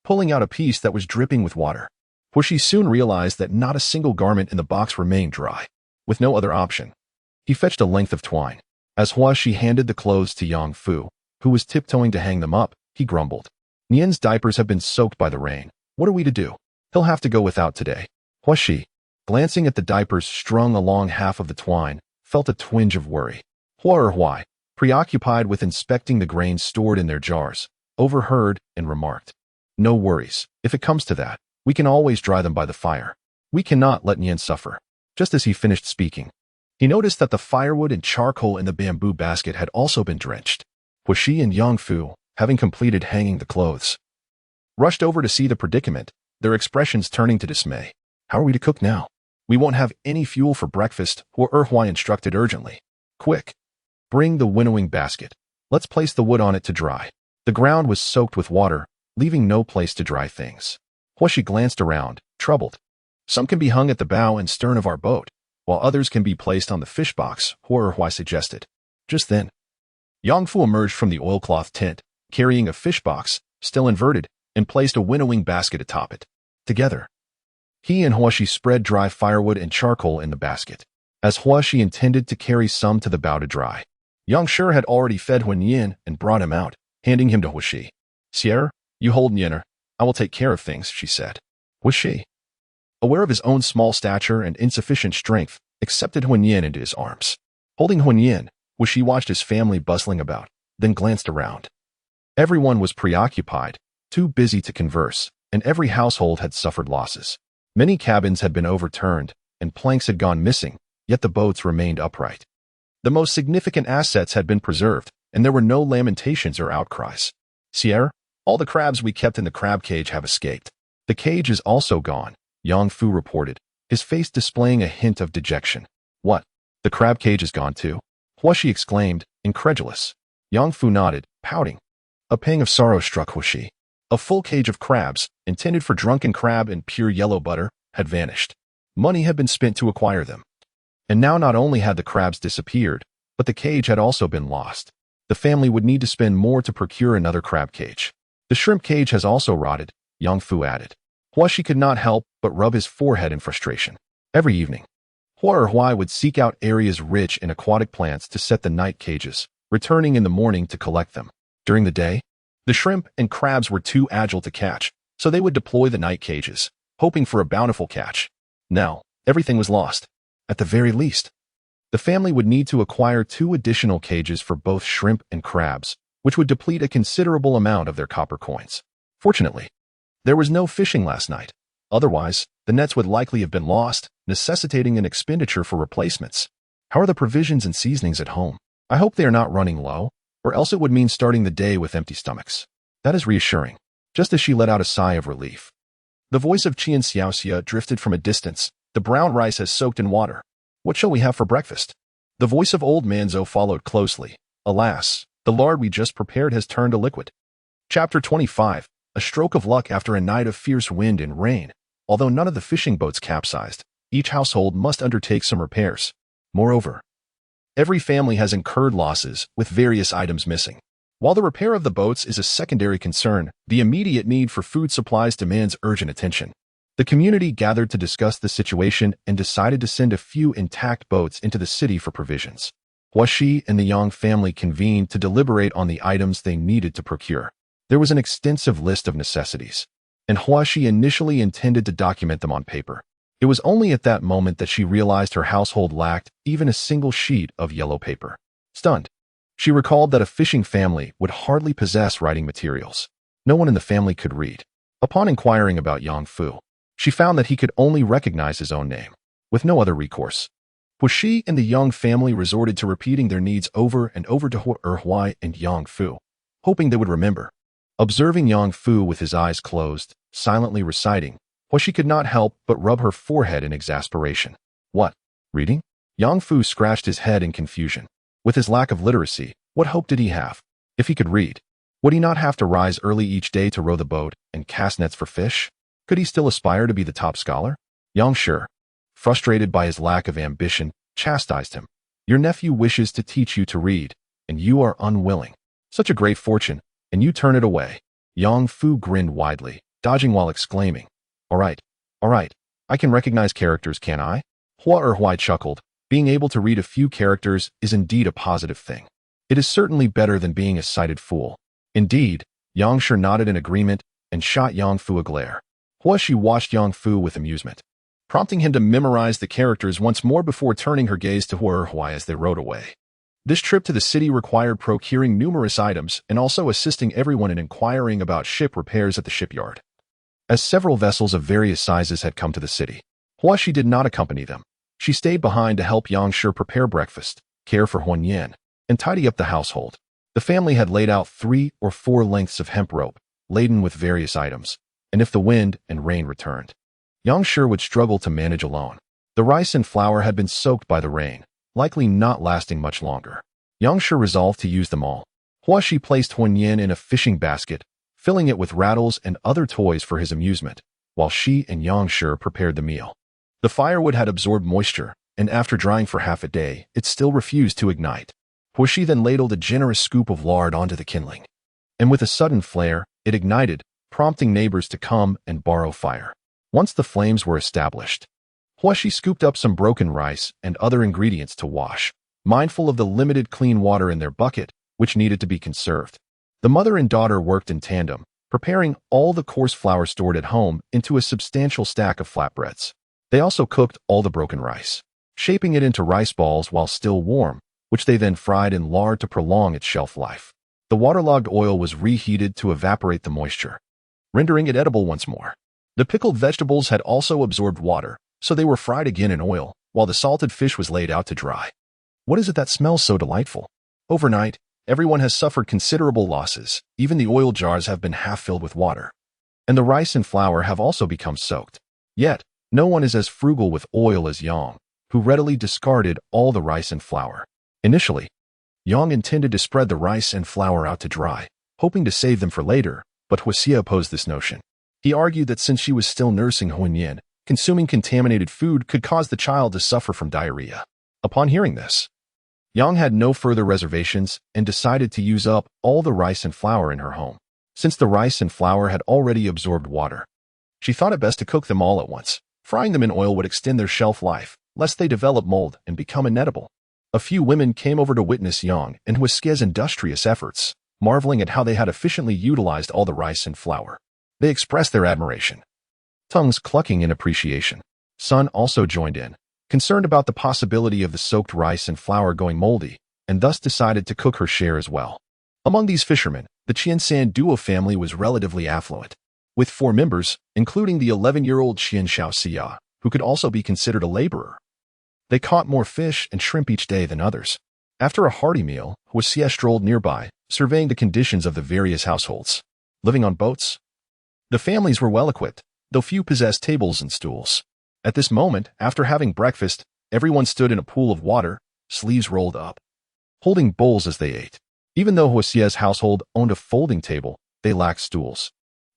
pulling out a piece that was dripping with water. Huaxi soon realized that not a single garment in the box remained dry. With no other option, he fetched a length of twine. As Huaxi handed the clothes to Yang Fu, who was tiptoeing to hang them up, he grumbled, "Nian's diapers have been soaked by the rain. What are we to do? He'll have to go without today." Huaxi, glancing at the diapers strung along half of the twine, felt a twinge of worry. Hua Erhuai, preoccupied with inspecting the grains stored in their jars, overheard and remarked, "No worries. If it comes to that, we can always dry them by the fire. We cannot let Nian suffer." Just as he finished speaking, he noticed that the firewood and charcoal in the bamboo basket had also been drenched. Huaxi and Yang Fu, having completed hanging the clothes, rushed over to see the predicament, their expressions turning to dismay. "How are we to cook now? We won't have any fuel for breakfast," Hua Erhuai instructed urgently. "Quick, bring the winnowing basket. Let's place the wood on it to dry." The ground was soaked with water, leaving no place to dry things. Huaxi glanced around, troubled. "Some can be hung at the bow and stern of our boat, while others can be placed on the fish box," Hua Erhuai suggested. Just then, Yang Fu emerged from the oilcloth tent, carrying a fish box, still inverted, and placed a winnowing basket atop it. Together, he and Huaxi spread dry firewood and charcoal in the basket. As Huaxi intended to carry some to the bow to dry, Yang Shi had already fed Huan and brought him out, handing him to Huaxi. "Sierra, you hold Nianer. I will take care of things," she said. Huaxi, aware of his own small stature and insufficient strength, accepted Huan into his arms. Holding Huan, Huaxi watched his family bustling about, then glanced around. Everyone was preoccupied, too busy to converse, and every household had suffered losses. Many cabins had been overturned, and planks had gone missing, yet the boats remained upright. The most significant assets had been preserved, and there were no lamentations or outcries. "Sierra, all the crabs we kept in the crab cage have escaped. The cage is also gone," Yang Fu reported, his face displaying a hint of dejection. "What? The crab cage is gone too?" Huaxi exclaimed, incredulous. Yang Fu nodded, pouting. A pang of sorrow struck Huaxi. A full cage of crabs, intended for drunken crab and pure yellow butter, had vanished. Money had been spent to acquire them. And now not only had the crabs disappeared, but the cage had also been lost. The family would need to spend more to procure another crab cage. "The shrimp cage has also rotted," Yang Fu added. Huaxi could not help but rub his forehead in frustration. Every evening, Hua Erhuai would seek out areas rich in aquatic plants to set the night cages, returning in the morning to collect them. During the day, the shrimp and crabs were too agile to catch, so they would deploy the night cages, hoping for a bountiful catch. Now, everything was lost. At the very least, the family would need to acquire 2 additional cages for both shrimp and crabs, which would deplete a considerable amount of their copper coins. Fortunately, there was no fishing last night. Otherwise, the nets would likely have been lost, necessitating an expenditure for replacements. "How are the provisions and seasonings at home? I hope they are not running low, or else it would mean starting the day with empty stomachs." That is reassuring. Just as she let out a sigh of relief, the voice of Qian Xiaoxia drifted from a distance. "The brown rice has soaked in water. What shall we have for breakfast?" The voice of old Manzo followed closely. "Alas, the lard we just prepared has turned to liquid." Chapter 25. A stroke of luck after a night of fierce wind and rain. Although none of the fishing boats capsized, each household must undertake some repairs. Moreover, every family has incurred losses, with various items missing. While the repair of the boats is a secondary concern, the immediate need for food supplies demands urgent attention. The community gathered to discuss the situation and decided to send a few intact boats into the city for provisions. Huaxi and the Yang family convened to deliberate on the items they needed to procure. There was an extensive list of necessities, and Huaxi initially intended to document them on paper. It was only at that moment that she realized her household lacked even a single sheet of yellow paper. Stunned, she recalled that a fishing family would hardly possess writing materials. No one in the family could read. Upon inquiring about Yang Fu, she found that he could only recognize his own name, with no other recourse. Huaxi and the Yang family resorted to repeating their needs over and over to Huai and Yang Fu, hoping they would remember. Observing Yang Fu with his eyes closed, silently reciting, Huaxi could not help but rub her forehead in exasperation. What? Reading? Yang Fu scratched his head in confusion. With his lack of literacy, what hope did he have? If he could read, would he not have to rise early each day to row the boat and cast nets for fish? Could he still aspire to be the top scholar? Yang Shi, frustrated by his lack of ambition, chastised him. Your nephew wishes to teach you to read, and you are unwilling. Such a great fortune, and you turn it away. Yang Fu grinned widely, dodging while exclaiming, all right, I can recognize characters, can I? Huai chuckled. Being able to read a few characters is indeed a positive thing. It is certainly better than being a sighted fool. Indeed, Yang Shi nodded in agreement and shot Yang Fu a glare. Huaxi watched Yang Fu with amusement, prompting him to memorize the characters once more before turning her gaze to Huai as they rode away. This trip to the city required procuring numerous items and also assisting everyone in inquiring about ship repairs at the shipyard. As several vessels of various sizes had come to the city, Huaxi did not accompany them. She stayed behind to help Yang Shi prepare breakfast, care for Huanyan, and tidy up the household. The family had laid out 3 or 4 lengths of hemp rope, laden with various items, and if the wind and rain returned, Yang Shi would struggle to manage alone. The rice and flour had been soaked by the rain, likely not lasting much longer. Yang Shi resolved to use them all. Huaxi placed Huanyan in a fishing basket, filling it with rattles and other toys for his amusement, while she and Yang Shi prepared the meal. The firewood had absorbed moisture, and after drying for half a day, it still refused to ignite. Huaxi then ladled a generous scoop of lard onto the kindling, and with a sudden flare, it ignited, prompting neighbors to come and borrow fire. Once the flames were established, Huaxi scooped up some broken rice and other ingredients to wash, mindful of the limited clean water in their bucket, which needed to be conserved. The mother and daughter worked in tandem, preparing all the coarse flour stored at home into a substantial stack of flatbreads. They also cooked all the broken rice, shaping it into rice balls while still warm, which they then fried in lard to prolong its shelf life. The waterlogged oil was reheated to evaporate the moisture, rendering it edible once more. The pickled vegetables had also absorbed water, so they were fried again in oil, while the salted fish was laid out to dry. What is it that smells so delightful? Overnight, everyone has suffered considerable losses. Even the oil jars have been half filled with water, and the rice and flour have also become soaked. Yet, no one is as frugal with oil as Yang, who readily discarded all the rice and flour. Initially, Yang intended to spread the rice and flour out to dry, hoping to save them for later, but Huaxi opposed this notion. He argued that since she was still nursing Huanyan, consuming contaminated food could cause the child to suffer from diarrhea. Upon hearing this, Yang had no further reservations and decided to use up all the rice and flour in her home. Since the rice and flour had already absorbed water, she thought it best to cook them all at once. Frying them in oil would extend their shelf life, lest they develop mold and become inedible. A few women came over to witness Yang and Huaxi's industrious efforts, marveling at how they had efficiently utilized all the rice and flour. They expressed their admiration, tongues clucking in appreciation. Sun also joined in, concerned about the possibility of the soaked rice and flour going moldy, and thus decided to cook her share as well. Among these fishermen, the Qiansan duo family was relatively affluent, with 4 members, including the 11-year-old Qian Xiaoxia, who could also be considered a laborer. They caught more fish and shrimp each day than others. After a hearty meal, Huaxi strolled nearby, surveying the conditions of the various households. Living on boats, the families were well-equipped, though few possessed tables and stools. At this moment, after having breakfast, everyone stood in a pool of water, sleeves rolled up, holding bowls as they ate. Even though Huaxi's household owned a folding table, they lacked stools.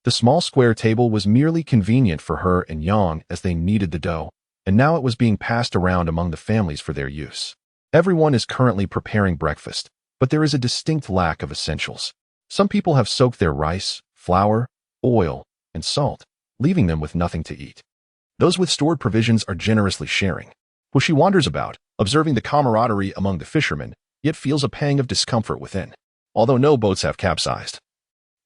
The small square table was merely convenient for her and Yang as they kneaded the dough, and now it was being passed around among the families for their use. Everyone is currently preparing breakfast, but there is a distinct lack of essentials. Some people have soaked their rice, flour, oil, and salt, leaving them with nothing to eat. Those with stored provisions are generously sharing. Hushi wanders about, observing the camaraderie among the fishermen, yet feels a pang of discomfort within. Although no boats have capsized,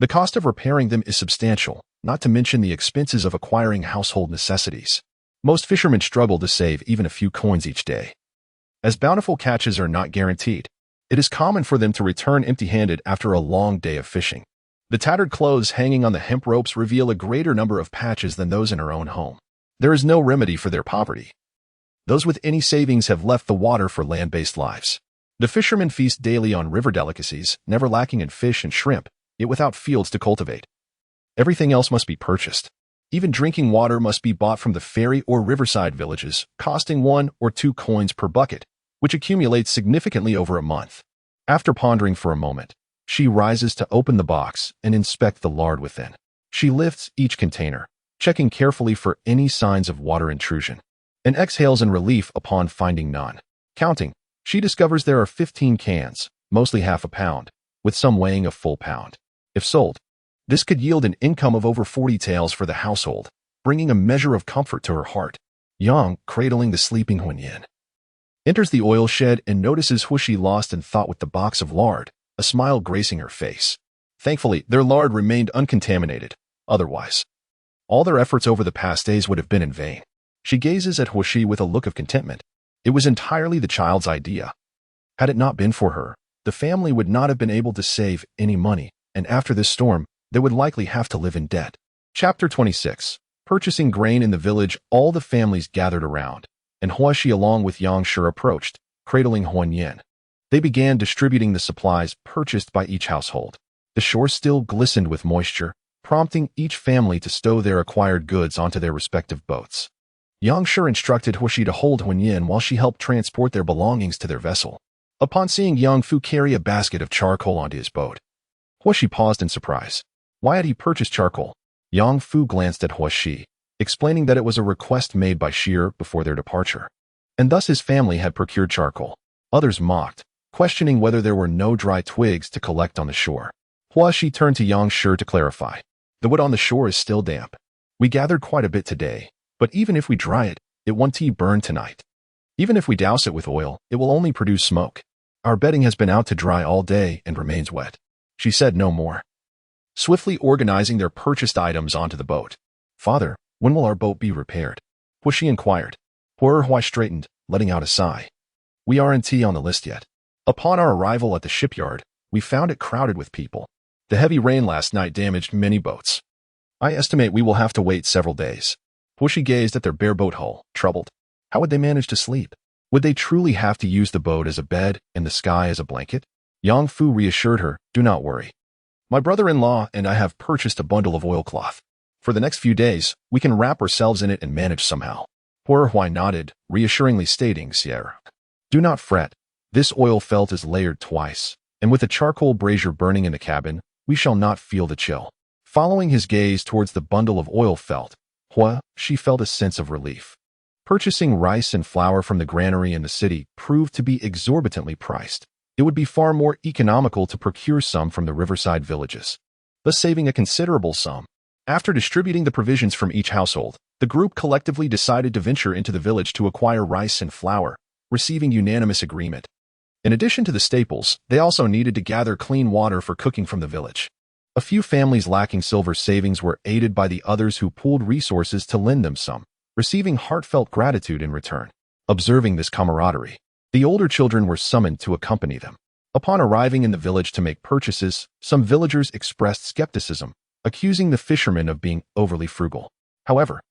the cost of repairing them is substantial, not to mention the expenses of acquiring household necessities. Most fishermen struggle to save even a few coins each day. As bountiful catches are not guaranteed, it is common for them to return empty-handed after a long day of fishing. The tattered clothes hanging on the hemp ropes reveal a greater number of patches than those in her own home. There is no remedy for their poverty. Those with any savings have left the water for land-based lives. The fishermen feast daily on river delicacies, never lacking in fish and shrimp, yet without fields to cultivate. Everything else must be purchased. Even drinking water must be bought from the ferry or riverside villages, costing 1 or 2 coins per bucket, which accumulates significantly over a month. After pondering for a moment, she rises to open the box and inspect the lard within. She lifts each container, checking carefully for any signs of water intrusion, and exhales in relief upon finding none. Counting, she discovers there are 15 cans, mostly half a pound, with some weighing a full pound. If sold, this could yield an income of over 40 taels for the household, bringing a measure of comfort to her heart. Yang, cradling the sleeping Huanyan, enters the oil shed and notices Hushi lost in thought with the box of lard, a smile gracing her face. Thankfully, their lard remained uncontaminated. Otherwise, all their efforts over the past days would have been in vain. She gazes at Hushi with a look of contentment. It was entirely the child's idea. Had it not been for her, the family would not have been able to save any money, and after this storm, they would likely have to live in debt. Chapter 26. Purchasing grain in the village. All the families gathered around, and Huashi along with Yang Shi approached, cradling Huanyan. They began distributing the supplies purchased by each household. The shore still glistened with moisture, prompting each family to stow their acquired goods onto their respective boats. Yang Shi instructed Hushi to hold Huanyan while she helped transport their belongings to their vessel. Upon seeing Yang Fu carry a basket of charcoal onto his boat, Huashi paused in surprise. Why had he purchased charcoal? Yang Fu glanced at Huashi, explaining that it was a request made by Shir before their departure, and thus his family had procured charcoal. Others mocked, questioning whether there were no dry twigs to collect on the shore. Huashi turned to Yang Shi to clarify. The wood on the shore is still damp. We gathered quite a bit today, but even if we dry it, it won't burn tonight. Even if we douse it with oil, it will only produce smoke. Our bedding has been out to dry all day and remains wet. She said no more, swiftly organizing their purchased items onto the boat. Father, when will our boat be repaired? Hushi inquired. Huai straightened, letting out a sigh. We aren't on the list yet. Upon our arrival at the shipyard, we found it crowded with people. The heavy rain last night damaged many boats. I estimate we will have to wait several days. Hushi gazed at their bare boat hull, troubled. How would they manage to sleep? Would they truly have to use the boat as a bed and the sky as a blanket? Yang Fu reassured her, do not worry. My brother-in-law and I have purchased a bundle of oilcloth. For the next few days, we can wrap ourselves in it and manage somehow. Huai nodded, reassuringly stating, Sierra, do not fret. This oil felt is layered twice, and with a charcoal brazier burning in the cabin, we shall not feel the chill. Following his gaze towards the bundle of oil felt, she felt a sense of relief. Purchasing rice and flour from the granary in the city proved to be exorbitantly priced. It would be far more economical to procure some from the riverside villages, thus saving a considerable sum. After distributing the provisions from each household, the group collectively decided to venture into the village to acquire rice and flour, receiving unanimous agreement. In addition to the staples, they also needed to gather clean water for cooking from the village. A few families lacking silver savings were aided by the others who pooled resources to lend them some, receiving heartfelt gratitude in return. Observing this camaraderie, the older children were summoned to accompany them. Upon arriving in the village to make purchases, some villagers expressed skepticism, accusing the fishermen of being overly frugal. However,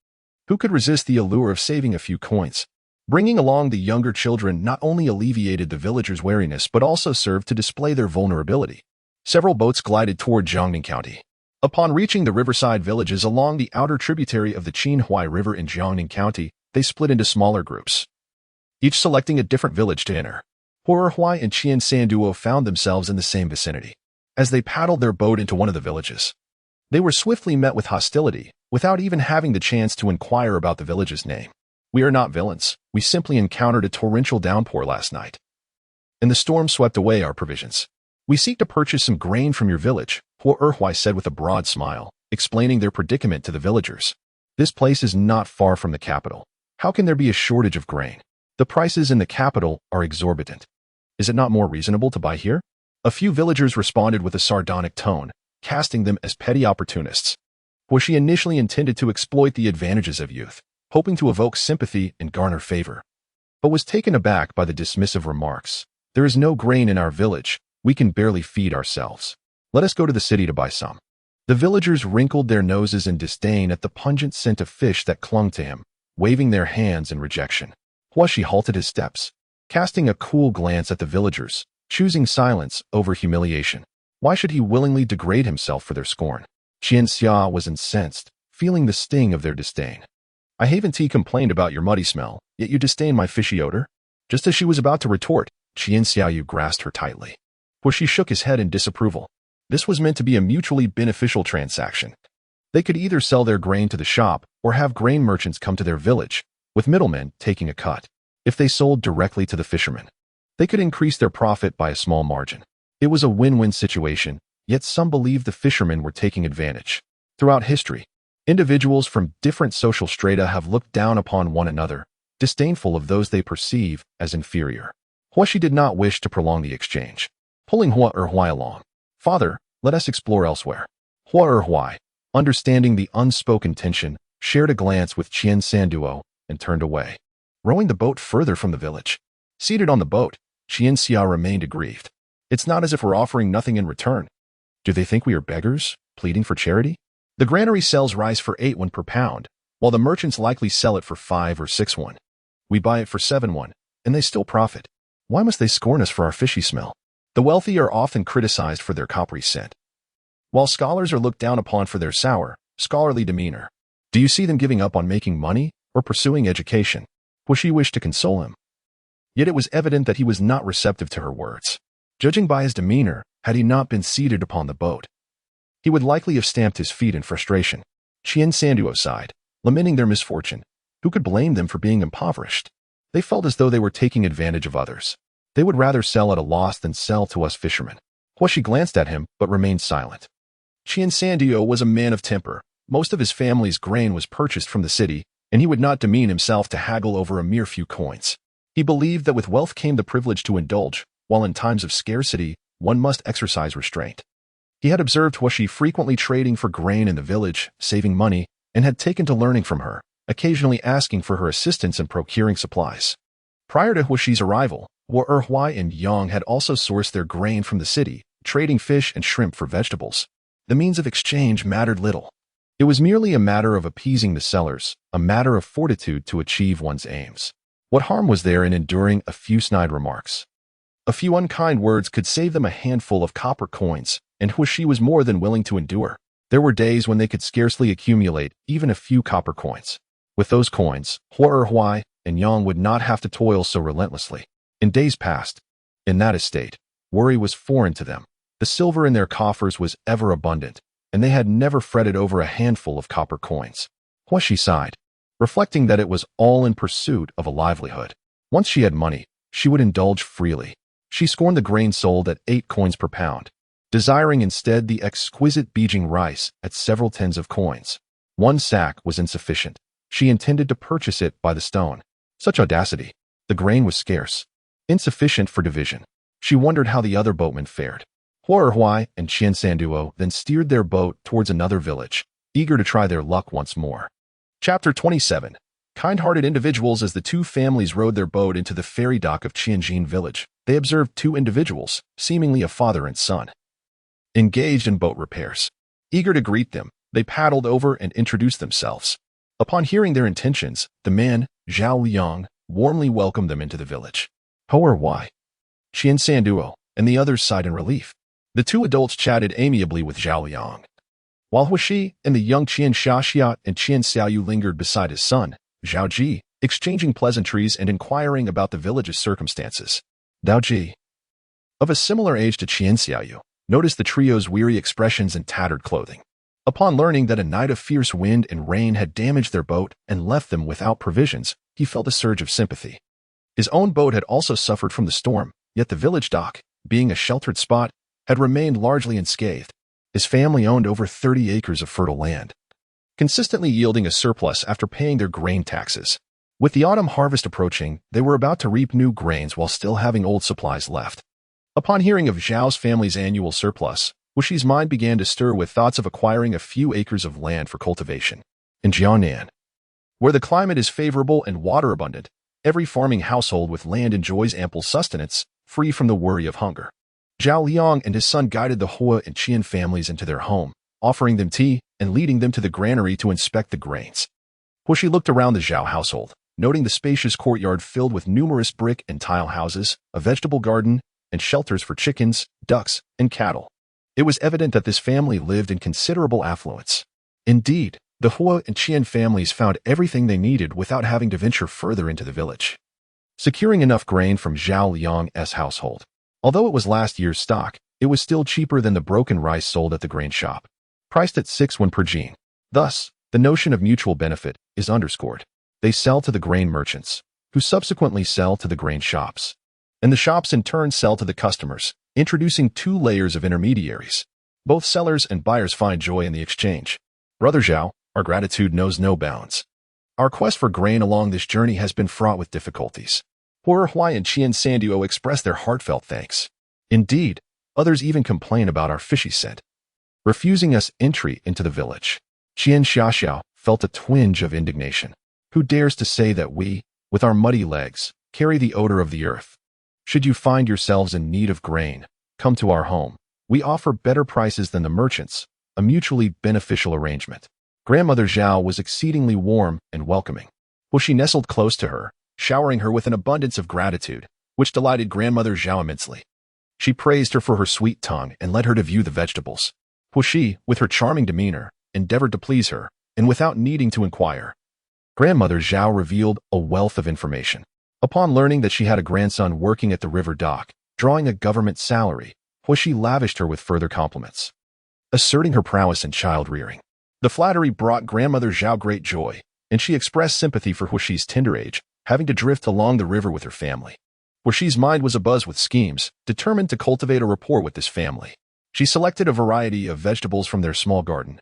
who could resist the allure of saving a few coins? Bringing along the younger children not only alleviated the villagers' wariness but also served to display their vulnerability. Several boats glided toward Jiangning County. Upon reaching the riverside villages along the outer tributary of the Qinhuai River in Jiangning County, they split into smaller groups, each selecting a different village to enter. Huai and Qian Sanduo found themselves in the same vicinity. As they paddled their boat into one of the villages, they were swiftly met with hostility, without even having the chance to inquire about the village's name. We are not villains. We simply encountered a torrential downpour last night, and the storm swept away our provisions. We seek to purchase some grain from your village, Huai said with a broad smile, explaining their predicament to the villagers. This place is not far from the capital. How can there be a shortage of grain? The prices in the capital are exorbitant. Is it not more reasonable to buy here? A few villagers responded with a sardonic tone, casting them as petty opportunists. She initially intended to exploit the advantages of youth, hoping to evoke sympathy and garner favor, but was taken aback by the dismissive remarks. There is no grain in our village. We can barely feed ourselves. Let us go to the city to buy some. The villagers wrinkled their noses in disdain at the pungent scent of fish that clung to him, waving their hands in rejection. Huashi halted his steps, casting a cool glance at the villagers, choosing silence over humiliation. Why should he willingly degrade himself for their scorn? Qianxia was incensed, feeling the sting of their disdain. I haven't complained about your muddy smell, yet you disdain my fishy odor? Just as she was about to retort, Qianxiaoyu grasped her tightly. Huashi shook his head in disapproval. This was meant to be a mutually beneficial transaction. They could either sell their grain to the shop or have grain merchants come to their village, with middlemen taking a cut. If they sold directly to the fishermen, they could increase their profit by a small margin. It was a win-win situation, yet some believed the fishermen were taking advantage. Throughout history, individuals from different social strata have looked down upon one another, disdainful of those they perceive as inferior. Huashi did not wish to prolong the exchange, pulling Hua Erhuai along. Father, let us explore elsewhere. Hua Erhuai, understanding the unspoken tension, shared a glance with Qian Sanduo and turned away, rowing the boat further from the village. Seated on the boat, Qian Xia remained aggrieved. It's not as if we're offering nothing in return. Do they think we are beggars, pleading for charity? The granary sells rice for 8 won per pound, while the merchants likely sell it for 5 or 6 won. We buy it for 7 won, and they still profit. Why must they scorn us for our fishy smell? The wealthy are often criticized for their coppery scent, while scholars are looked down upon for their sour, scholarly demeanor. Do you see them giving up on making money or pursuing education? Huashi wished to console him, yet it was evident that he was not receptive to her words. Judging by his demeanor, had he not been seated upon the boat, he would likely have stamped his feet in frustration. Qian Sanduo sighed, lamenting their misfortune. Who could blame them for being impoverished? They felt as though they were taking advantage of others. They would rather sell at a loss than sell to us fishermen. Huashi glanced at him, but remained silent. Qian Sanduo was a man of temper. Most of his family's grain was purchased from the city, and he would not demean himself to haggle over a mere few coins. He believed that with wealth came the privilege to indulge, while in times of scarcity, one must exercise restraint. He had observed Huashi frequently trading for grain in the village, saving money, and had taken to learning from her, occasionally asking for her assistance in procuring supplies. Prior to Huashi's arrival, Hua Erhuai and Yang had also sourced their grain from the city, trading fish and shrimp for vegetables. The means of exchange mattered little. It was merely a matter of appeasing the sellers, a matter of fortitude to achieve one's aims. What harm was there in enduring a few snide remarks? A few unkind words could save them a handful of copper coins, and Huashi was more than willing to endure. There were days when they could scarcely accumulate even a few copper coins. With those coins, Hua Erhuai and Yang would not have to toil so relentlessly. In days past, in that estate, worry was foreign to them. The silver in their coffers was ever abundant, and they had never fretted over a handful of copper coins. Huashi sighed, reflecting that it was all in pursuit of a livelihood. Once she had money, she would indulge freely. She scorned the grain sold at 8 coins per pound, desiring instead the exquisite Beijing rice at several tens of coins. 1 sack was insufficient. She intended to purchase it by the stone. Such audacity! The grain was scarce, insufficient for division. She wondered how the other boatmen fared. Hua Erhuai and Qian Sanduo then steered their boat towards another village, eager to try their luck once more. Chapter 27. Kind-hearted individuals. As the two families rowed their boat into the ferry dock of Qianjin village, they observed 2 individuals, seemingly a father and son, engaged in boat repairs. Eager to greet them, they paddled over and introduced themselves. Upon hearing their intentions, the man, Zhao Liang, warmly welcomed them into the village. Hua Erhuai, Qian Sanduo, and the others sighed in relief. The 2 adults chatted amiably with Zhao Liang, while Huashi and the young Qian Xiaxiat and Qian Xiaoyu lingered beside his son, Zhao Ji, exchanging pleasantries and inquiring about the village's circumstances. Dao Ji, of a similar age to Qian Xiaoyu, noticed the trio's weary expressions and tattered clothing. Upon learning that a night of fierce wind and rain had damaged their boat and left them without provisions, he felt a surge of sympathy. His own boat had also suffered from the storm, yet the village dock, being a sheltered spot, had remained largely unscathed. His family owned over 30 acres of fertile land, consistently yielding a surplus after paying their grain taxes. With the autumn harvest approaching, they were about to reap new grains while still having old supplies left. Upon hearing of Zhao's family's annual surplus, Wuxi's mind began to stir with thoughts of acquiring a few acres of land for cultivation. In Jiangnan, where the climate is favorable and water abundant, every farming household with land enjoys ample sustenance, free from the worry of hunger. Zhao Liang and his son guided the Hua and Qian families into their home, offering them tea and leading them to the granary to inspect the grains. Wuxi looked around the Zhao household, noting the spacious courtyard filled with numerous brick and tile houses, a vegetable garden, and shelters for chickens, ducks, and cattle. It was evident that this family lived in considerable affluence. Indeed, the Hua and Qian families found everything they needed without having to venture further into the village. Securing enough grain from Zhao Liang's household. Although it was last year's stock, it was still cheaper than the broken rice sold at the grain shop, priced at 6 won per jin. Thus, the notion of mutual benefit is underscored. They sell to the grain merchants, who subsequently sell to the grain shops. And the shops in turn sell to the customers, introducing 2 layers of intermediaries. Both sellers and buyers find joy in the exchange. Brother Zhao, our gratitude knows no bounds. Our quest for grain along this journey has been fraught with difficulties. Hua Huai and Qian Sanduo express their heartfelt thanks. Indeed, others even complain about our fishy scent, refusing us entry into the village. Qian Xiaoxiao felt a twinge of indignation. Who dares to say that we, with our muddy legs, carry the odor of the earth? Should you find yourselves in need of grain, come to our home. We offer better prices than the merchants, a mutually beneficial arrangement. Grandmother Zhao was exceedingly warm and welcoming. Wuxi nestled close to her, showering her with an abundance of gratitude, which delighted Grandmother Zhao immensely. She praised her for her sweet tongue and led her to view the vegetables. Wuxi, with her charming demeanor, endeavored to please her, and without needing to inquire, Grandmother Zhao revealed a wealth of information. Upon learning that she had a grandson working at the river dock, drawing a government salary, Wuxi lavished her with further compliments, asserting her prowess in child-rearing. The flattery brought Grandmother Zhao great joy, and she expressed sympathy for Wuxi's tender age, having to drift along the river with her family. Wuxi's mind was abuzz with schemes, determined to cultivate a rapport with this family. She selected a variety of vegetables from their small garden,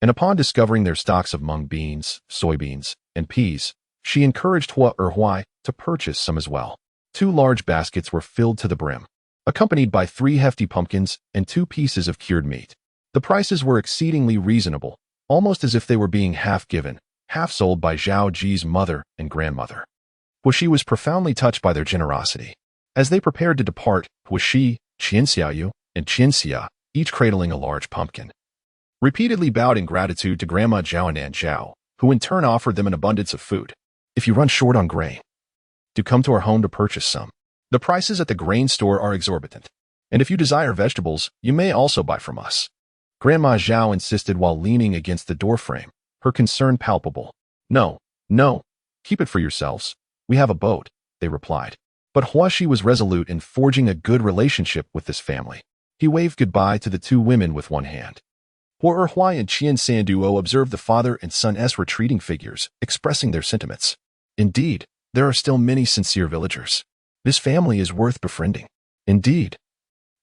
and upon discovering their stocks of mung beans, soybeans, and peas, she encouraged Hua Huai to purchase some as well. 2 large baskets were filled to the brim, accompanied by 3 hefty pumpkins and 2 pieces of cured meat. The prices were exceedingly reasonable, almost as if they were being half given, half sold by Zhao Ji's mother and grandmother. Wuxi was profoundly touched by their generosity. As they prepared to depart, Wuxi, Qian Xiaoyu, and Qian Xia, each cradling a large pumpkin, repeatedly bowed in gratitude to Grandma Zhao and Aunt Zhao, who in turn offered them an abundance of food. If you run short on grain, do come to our home to purchase some. The prices at the grain store are exorbitant, and if you desire vegetables, you may also buy from us. Grandma Zhao insisted while leaning against the doorframe, her concern palpable. No, keep it for yourselves. We have a boat, they replied. But Huaxi was resolute in forging a good relationship with this family. He waved goodbye to the 2 women with one hand. Hua Huai and Qian Sanduo observed the father and son's retreating figures, expressing their sentiments. Indeed, there are still many sincere villagers. This family is worth befriending. Indeed,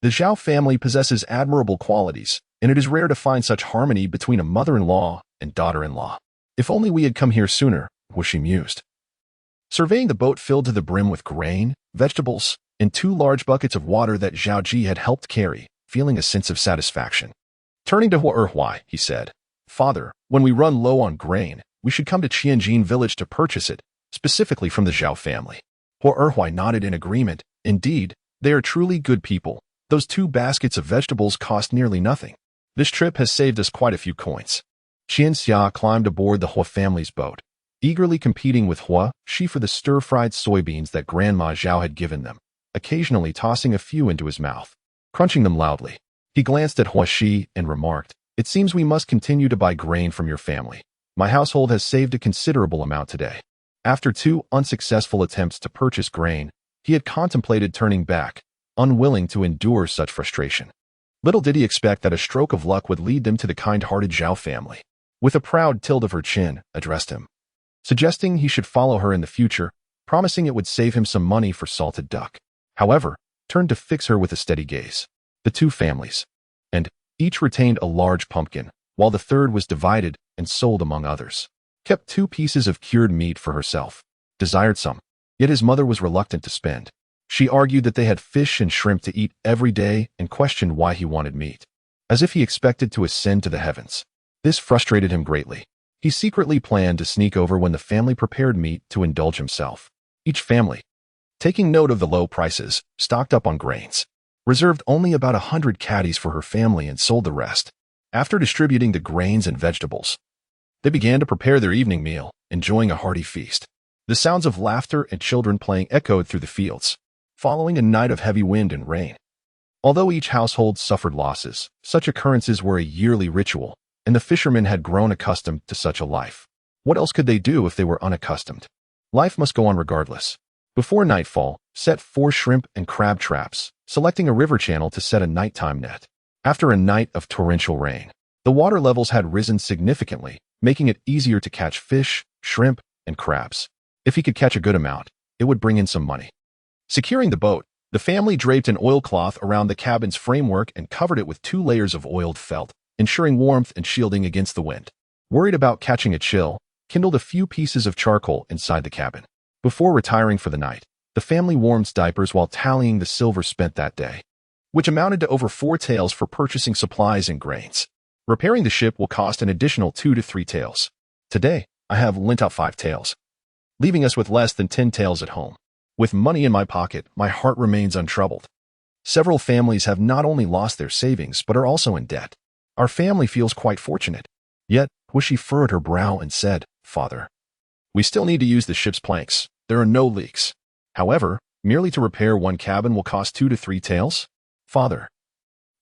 the Zhao family possesses admirable qualities, and it is rare to find such harmony between a mother-in-law and daughter-in-law. If only we had come here sooner, Wuxi mused. Surveying the boat filled to the brim with grain, vegetables, and 2 large buckets of water that Zhao Ji had helped carry, feeling a sense of satisfaction. Turning to Hua Huai, he said, Father, when we run low on grain, we should come to Qianjin village to purchase it, specifically from the Zhao family. Hua Huai nodded in agreement. Indeed, they are truly good people. Those 2 baskets of vegetables cost nearly nothing. This trip has saved us quite a few coins. Qian Xia climbed aboard the Hua family's boat, eagerly competing with Hua Shi for the stir-fried soybeans that Grandma Zhao had given them, occasionally tossing a few into his mouth, crunching them loudly. He glanced at Hua Shi and remarked, It seems we must continue to buy grain from your family. My household has saved a considerable amount today. After 2 unsuccessful attempts to purchase grain, he had contemplated turning back, unwilling to endure such frustration. Little did he expect that a stroke of luck would lead them to the kind-hearted Zhao family. With a proud tilt of her chin, addressed him, suggesting he should follow her in the future, promising it would save him some money for salted duck. However, turned to fix her with a steady gaze. The 2 families, and each retained a large pumpkin, while the third was divided and sold among others. Kept 2 pieces of cured meat for herself. Desired some. Yet his mother was reluctant to spend. She argued that they had fish and shrimp to eat every day and questioned why he wanted meat, as if he expected to ascend to the heavens. This frustrated him greatly. He secretly planned to sneak over when the family prepared meat to indulge himself. Each family, taking note of the low prices, stocked up on grains, reserved only about 100 caddies for her family and sold the rest. After distributing the grains and vegetables, they began to prepare their evening meal, enjoying a hearty feast. The sounds of laughter and children playing echoed through the fields, following a night of heavy wind and rain. Although each household suffered losses, such occurrences were a yearly ritual, and the fishermen had grown accustomed to such a life. What else could they do if they were unaccustomed? Life must go on regardless. Before nightfall, set 4 shrimp and crab traps, selecting a river channel to set a nighttime net. After a night of torrential rain, the water levels had risen significantly, making it easier to catch fish, shrimp, and crabs. If he could catch a good amount, it would bring in some money. Securing the boat, the family draped an oilcloth around the cabin's framework and covered it with 2 layers of oiled felt, ensuring warmth and shielding against the wind. Worried about catching a chill, kindled a few pieces of charcoal inside the cabin. Before retiring for the night, the family warmed diapers while tallying the silver spent that day, which amounted to over 4 taels for purchasing supplies and grains. Repairing the ship will cost an additional 2 to 3 taels. Today, I have lent out 5 taels, leaving us with less than 10 taels at home. With money in my pocket, my heart remains untroubled. Several families have not only lost their savings, but are also in debt. Our family feels quite fortunate. Yet, Wishy furrowed her brow and said, "Father, we still need to use the ship's planks. There are no leaks. However, merely to repair 1 cabin will cost 2 to 3 taels. Father,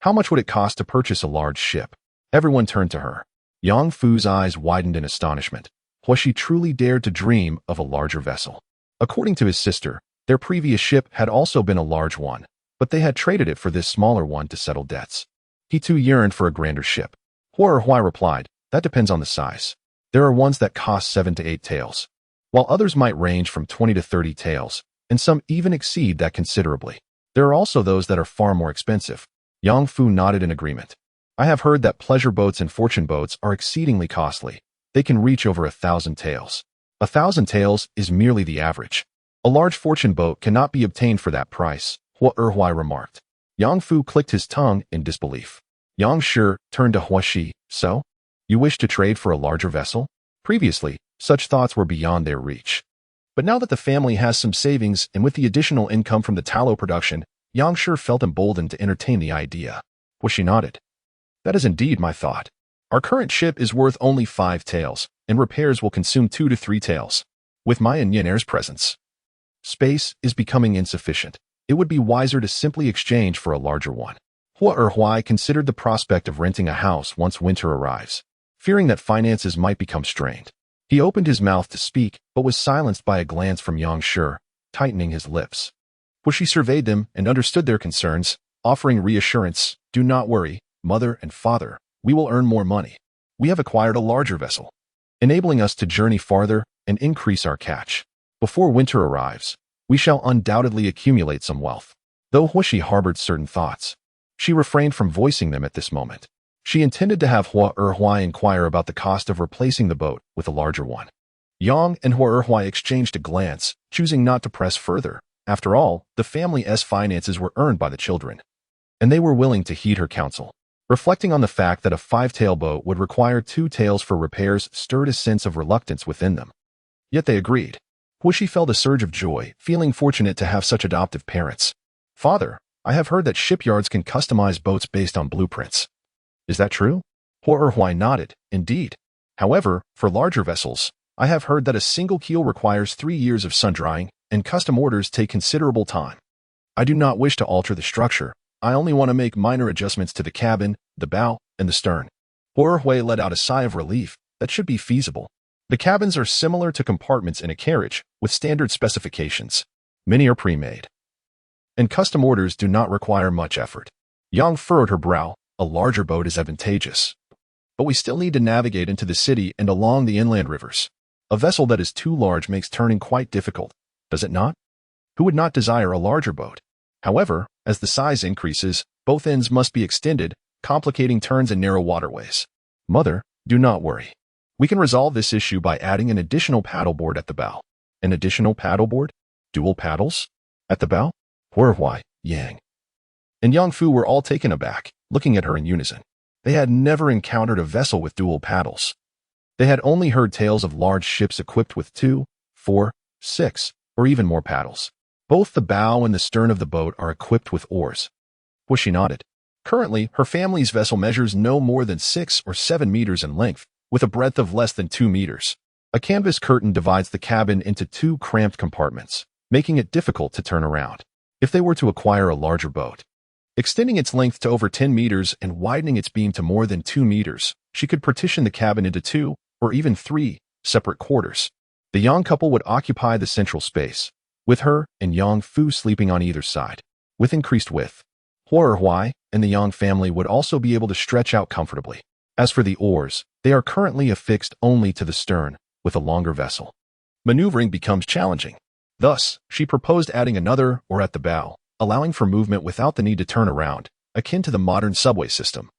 how much would it cost to purchase a large ship?" Everyone turned to her. Yang Fu's eyes widened in astonishment. Wishy truly dared to dream of a larger vessel. According to his sister, their previous ship had also been a large one, but they had traded it for this smaller one to settle debts. He too yearned for a grander ship. Huai replied, "That depends on the size. There are ones that cost 7 to 8 taels, while others might range from 20 to 30 taels, and some even exceed that considerably. There are also those that are far more expensive." Yang Fu nodded in agreement. "I have heard that pleasure boats and fortune boats are exceedingly costly. They can reach over 1,000 taels. 1,000 taels is merely the average. A large fortune boat cannot be obtained for that price," Huai remarked. Yang Fu clicked his tongue in disbelief. Yang Shi turned to Huashi. "So? You wish to trade for a larger vessel?" Previously, such thoughts were beyond their reach. But now that the family has some savings and with the additional income from the tallow production, Yang Shi felt emboldened to entertain the idea. Huashi nodded. "That is indeed my thought. Our current ship is worth only 5 taels, and repairs will consume 2 to 3 taels. With my and Yen'er's presence, space is becoming insufficient. It would be wiser to simply exchange for a larger one." Huai considered the prospect of renting a house once winter arrives, fearing that finances might become strained. He opened his mouth to speak, but was silenced by a glance from Yang Shi, tightening his lips. Huashi surveyed them and understood their concerns, offering reassurance. "Do not worry, mother and father. We will earn more money. We have acquired a larger vessel, enabling us to journey farther and increase our catch. Before winter arrives, we shall undoubtedly accumulate some wealth." Though Huashi harbored certain thoughts, she refrained from voicing them at this moment. She intended to have Huai inquire about the cost of replacing the boat with a larger one. Yang and Huai exchanged a glance, choosing not to press further. After all, the family's finances were earned by the children, and they were willing to heed her counsel. Reflecting on the fact that a 5-tael boat would require 2 taels for repairs stirred a sense of reluctance within them. Yet they agreed. Huashi felt a surge of joy, feeling fortunate to have such adoptive parents. "Father, I have heard that shipyards can customize boats based on blueprints. Is that true?" Huai nodded. "Indeed. However, for larger vessels, I have heard that a single keel requires 3 years of sun-drying, and custom orders take considerable time. I do not wish to alter the structure. I only want to make minor adjustments to the cabin, the bow, and the stern." Huai let out a sigh of relief. That should be feasible. The cabins are similar to compartments in a carriage, with standard specifications. Many are pre-made, and custom orders do not require much effort. Yang furrowed her brow. "A larger boat is advantageous, but we still need to navigate into the city and along the inland rivers. A vessel that is too large makes turning quite difficult, does it not? Who would not desire a larger boat? However, as the size increases, both ends must be extended, complicating turns in narrow waterways. Mother, do not worry. We can resolve this issue by adding an additional paddleboard at the bow. An additional paddleboard? Dual paddles? At the bow? Why, Yang and Yang Fu were all taken aback, looking at her in unison. They had never encountered a vessel with dual paddles. They had only heard tales of large ships equipped with 2, 4, 6, or even more paddles. Both the bow and the stern of the boat are equipped with oars. She nodded. Currently, her family's vessel measures no more than 6 or 7 meters in length, with a breadth of less than 2 meters. A canvas curtain divides the cabin into 2 cramped compartments, making it difficult to turn around. If they were to acquire a larger boat, extending its length to over 10 meters and widening its beam to more than 2 meters, she could partition the cabin into 2, or even 3, separate quarters. The Yang couple would occupy the central space, with her and Yang Fu sleeping on either side, with increased width. Huai and the Yang family would also be able to stretch out comfortably. As for the oars, they are currently affixed only to the stern, with a longer vessel. Maneuvering becomes challenging. Thus, she proposed adding another oar at the bow, allowing for movement without the need to turn around, akin to the modern subway system,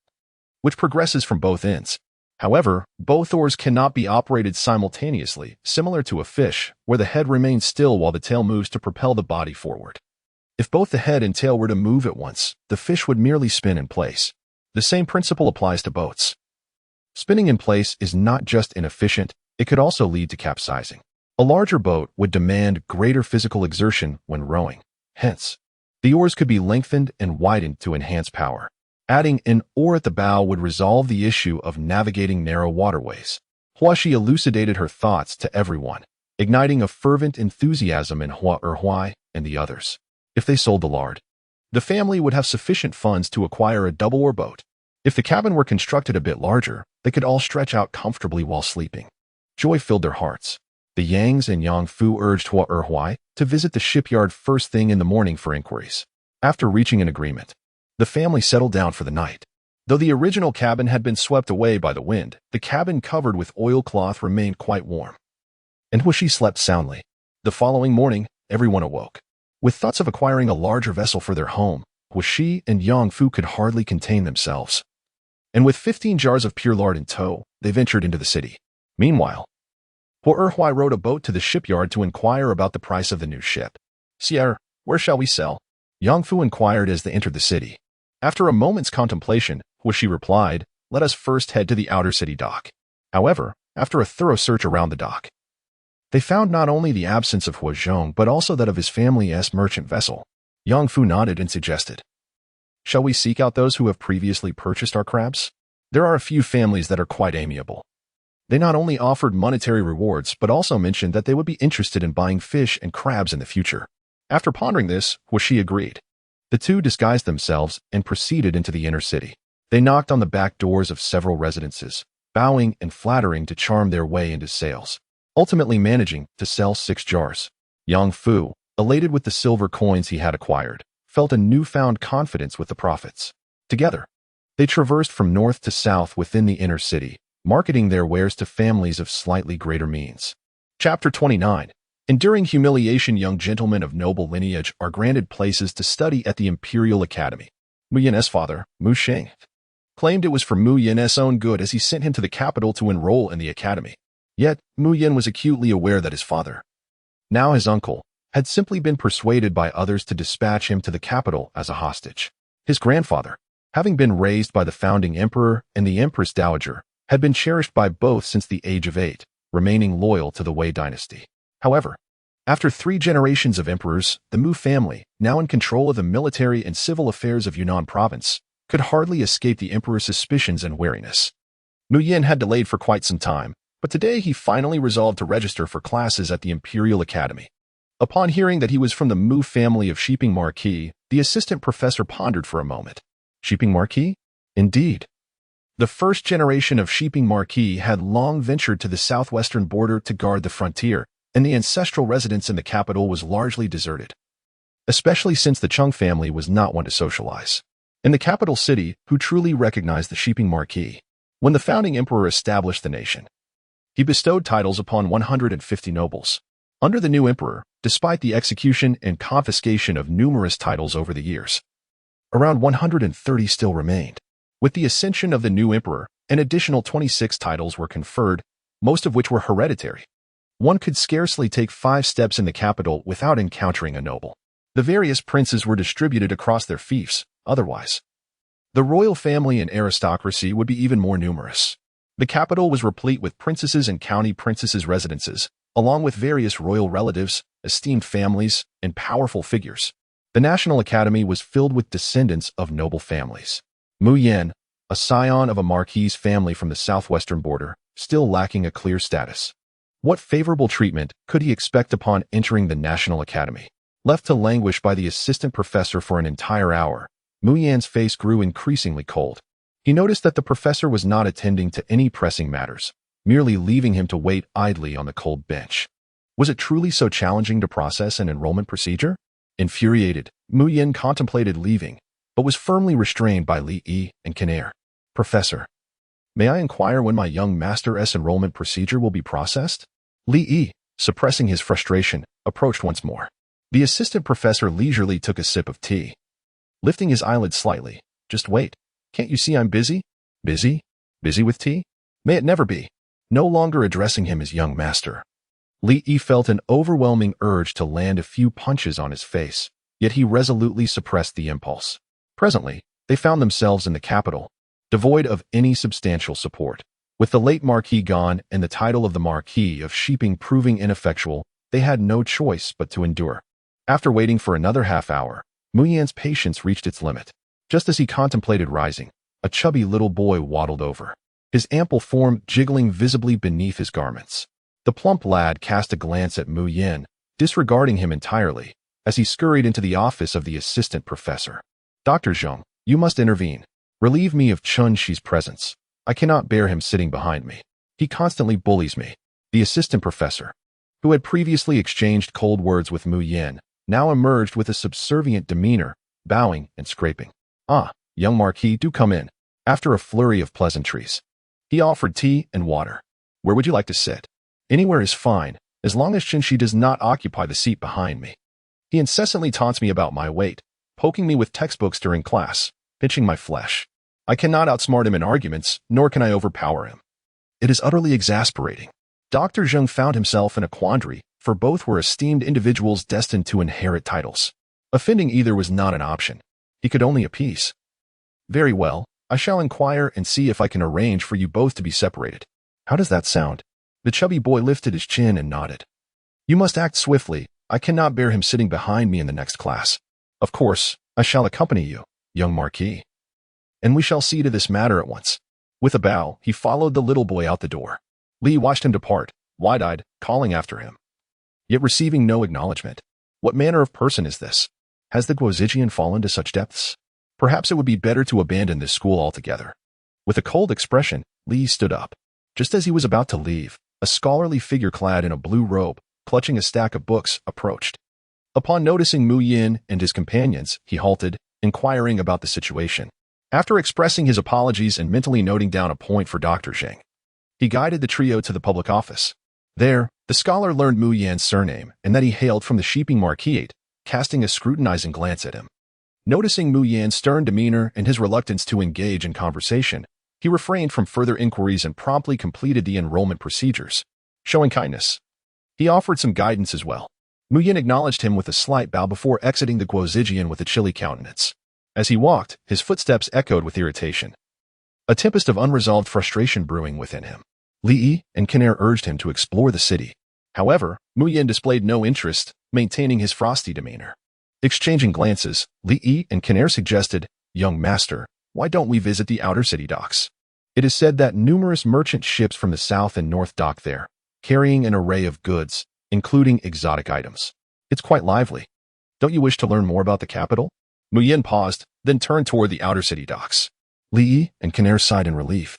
which progresses from both ends. However, both oars cannot be operated simultaneously, similar to a fish, where the head remains still while the tail moves to propel the body forward. If both the head and tail were to move at once, the fish would merely spin in place. The same principle applies to boats. Spinning in place is not just inefficient, it could also lead to capsizing. A larger boat would demand greater physical exertion when rowing. Hence, the oars could be lengthened and widened to enhance power. Adding an oar at the bow would resolve the issue of navigating narrow waterways. Huashi elucidated her thoughts to everyone, igniting a fervent enthusiasm in Huai and the others. If they sold the lard, the family would have sufficient funds to acquire a double-oar boat. If the cabin were constructed a bit larger, they could all stretch out comfortably while sleeping. Joy filled their hearts. The Yangs and Yang Fu urged Huai to visit the shipyard first thing in the morning for inquiries. After reaching an agreement, the family settled down for the night. Though the original cabin had been swept away by the wind, the cabin covered with oilcloth remained quite warm. And Huashi slept soundly. The following morning, everyone awoke. With thoughts of acquiring a larger vessel for their home, Huashi and Yang Fu could hardly contain themselves. And with 15 jars of pure lard in tow, they ventured into the city. Meanwhile, Huai rowed a boat to the shipyard to inquire about the price of the new ship. Sierra, where shall we sell? Yang Fu inquired as they entered the city. After a moment's contemplation, Huashi replied, let us first head to the outer city dock. However, after a thorough search around the dock, they found not only the absence of Huazhong, but also that of his family's merchant vessel. Yang Fu nodded and suggested, shall we seek out those who have previously purchased our crabs? There are a few families that are quite amiable. They not only offered monetary rewards, but also mentioned that they would be interested in buying fish and crabs in the future. After pondering this, Huashi agreed. The two disguised themselves and proceeded into the inner city. They knocked on the back doors of several residences, bowing and flattering to charm their way into sales, ultimately managing to sell 6 jars. Yang Fu, elated with the silver coins he had acquired, felt a newfound confidence with the profits. Together, they traversed from north to south within the inner city, marketing their wares to families of slightly greater means. Chapter 29. Enduring humiliation, young gentlemen of noble lineage are granted places to study at the Imperial Academy. Mu Yan's father, Mu Sheng, claimed it was for Mu Yan's own good as he sent him to the capital to enroll in the academy. Yet, Mu Yan was acutely aware that his father, now his uncle, had simply been persuaded by others to dispatch him to the capital as a hostage. His grandfather, having been raised by the founding emperor and the empress dowager, had been cherished by both since the age of 8, remaining loyal to the Wei dynasty. However, after 3 generations of emperors, the Mu family, now in control of the military and civil affairs of Yunnan province, could hardly escape the emperor's suspicions and wariness. Mu Yan had delayed for quite some time, but today he finally resolved to register for classes at the Imperial Academy. Upon hearing that he was from the Mu family of Sheeping Marquis, the assistant professor pondered for a moment. Sheeping Marquis? Indeed. The first generation of Sheeping Marquis had long ventured to the southwestern border to guard the frontier, and the ancestral residence in the capital was largely deserted, especially since the Chung family was not one to socialize. In the capital city, who truly recognized the Sheeping Marquis? When the founding emperor established the nation, he bestowed titles upon 150 nobles. Under the new emperor, despite the execution and confiscation of numerous titles over the years, around 130 still remained. With the ascension of the new emperor, an additional 26 titles were conferred, most of which were hereditary. One could scarcely take 5 steps in the capital without encountering a noble. The various princes were distributed across their fiefs, otherwise. The royal family and aristocracy would be even more numerous. The capital was replete with princesses and county princesses' residences, along with various royal relatives, esteemed families, and powerful figures. The National Academy was filled with descendants of noble families. Mu Yan, a scion of a marquise family from the southwestern border, still lacking a clear status. What favorable treatment could he expect upon entering the National Academy? Left to languish by the assistant professor for an entire hour, Mu Yan's face grew increasingly cold. He noticed that the professor was not attending to any pressing matters, merely leaving him to wait idly on the cold bench. Was it truly so challenging to process an enrollment procedure? Infuriated, Mu Yan contemplated leaving, but was firmly restrained by Li Yi and Kanair. Professor, may I inquire when my young master's enrollment procedure will be processed? Li Yi, suppressing his frustration, approached once more. The assistant professor leisurely took a sip of tea. Lifting his eyelids slightly, just wait. Can't you see I'm busy? Busy? Busy with tea? May it never be. No longer addressing him as young master. Li Yi felt an overwhelming urge to land a few punches on his face, yet he resolutely suppressed the impulse. Presently, they found themselves in the capital, devoid of any substantial support. With the late Marquis gone and the title of the Marquis of Sheeping proving ineffectual, they had no choice but to endure. After waiting for another half-hour, Mu Yan's patience reached its limit. Just as he contemplated rising, a chubby little boy waddled over, his ample form jiggling visibly beneath his garments. The plump lad cast a glance at Mu Yan, disregarding him entirely, as he scurried into the office of the assistant professor. Dr. Zheng, you must intervene. Relieve me of Chun Shi's presence. I cannot bear him sitting behind me. He constantly bullies me. The assistant professor, who had previously exchanged cold words with Mu Yan, now emerged with a subservient demeanor, bowing and scraping. Ah, young Marquis, do come in. After a flurry of pleasantries, he offered tea and water. Where would you like to sit? Anywhere is fine, as long as Chun Shi does not occupy the seat behind me. He incessantly taunts me about my weight, poking me with textbooks during class, pinching my flesh. I cannot outsmart him in arguments, nor can I overpower him. It is utterly exasperating. Dr. Zheng found himself in a quandary, for both were esteemed individuals destined to inherit titles. Offending either was not an option. He could only appease. Very well, I shall inquire and see if I can arrange for you both to be separated. How does that sound? The chubby boy lifted his chin and nodded. You must act swiftly. I cannot bear him sitting behind me in the next class. Of course, I shall accompany you, young Marquis. And we shall see to this matter at once. With a bow, he followed the little boy out the door. Li watched him depart, wide-eyed, calling after him, yet receiving no acknowledgement. What manner of person is this? Has the Guozijian fallen to such depths? Perhaps it would be better to abandon this school altogether. With a cold expression, Li stood up. Just as he was about to leave, a scholarly figure clad in a blue robe, clutching a stack of books, approached. Upon noticing Mu Yan and his companions, he halted, inquiring about the situation. After expressing his apologies and mentally noting down a point for Dr. Zheng, he guided the trio to the public office. There, the scholar learned Mu Yan's surname and that he hailed from the Sheeping Marquisate, casting a scrutinizing glance at him. Noticing Mu Yan's stern demeanor and his reluctance to engage in conversation, he refrained from further inquiries and promptly completed the enrollment procedures. Showing kindness, he offered some guidance as well. Mu Yan acknowledged him with a slight bow before exiting the Guozijian with a chilly countenance. As he walked, his footsteps echoed with irritation, a tempest of unresolved frustration brewing within him. Li Yi and Kanair urged him to explore the city. However, Mu Yan displayed no interest, maintaining his frosty demeanor. Exchanging glances, Li Yi and Kanair suggested, "Young master, why don't we visit the outer city docks? It is said that numerous merchant ships from the south and north dock there, carrying an array of goods, including exotic items. It's quite lively. Don't you wish to learn more about the capital?" Mu Yan paused, then turned toward the outer city docks. Li Yi and Kanair sighed in relief.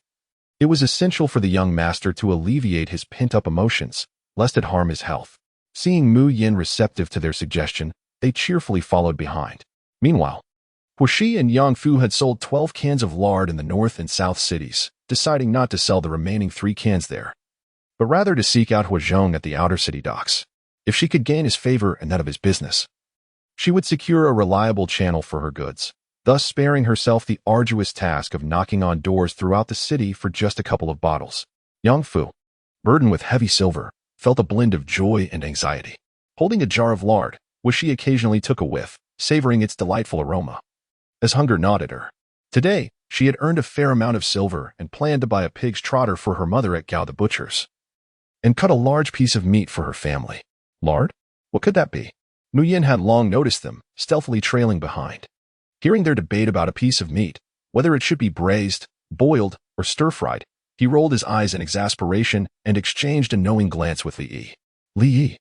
It was essential for the young master to alleviate his pent-up emotions, lest it harm his health. Seeing Mu Yan receptive to their suggestion, they cheerfully followed behind. Meanwhile, Huoshi and Yang Fu had sold 12 cans of lard in the north and south cities, deciding not to sell the remaining 3 cans there, but rather to seek out Huozhong at the outer city docks. If she could gain his favor and that of his business, she would secure a reliable channel for her goods, thus sparing herself the arduous task of knocking on doors throughout the city for just a couple of bottles. Yang Fu, burdened with heavy silver, felt a blend of joy and anxiety. Holding a jar of lard, which she occasionally took a whiff, savoring its delightful aroma. As hunger gnawed at her. Today, she had earned a fair amount of silver and planned to buy a pig's trotter for her mother at Gao the butcher's. And cut a large piece of meat for her family. Lard? What could that be? Mu Yin had long noticed them, stealthily trailing behind. Hearing their debate about a piece of meat, whether it should be braised, boiled, or stir-fried, he rolled his eyes in exasperation and exchanged a knowing glance with Li Yi. Li Yi,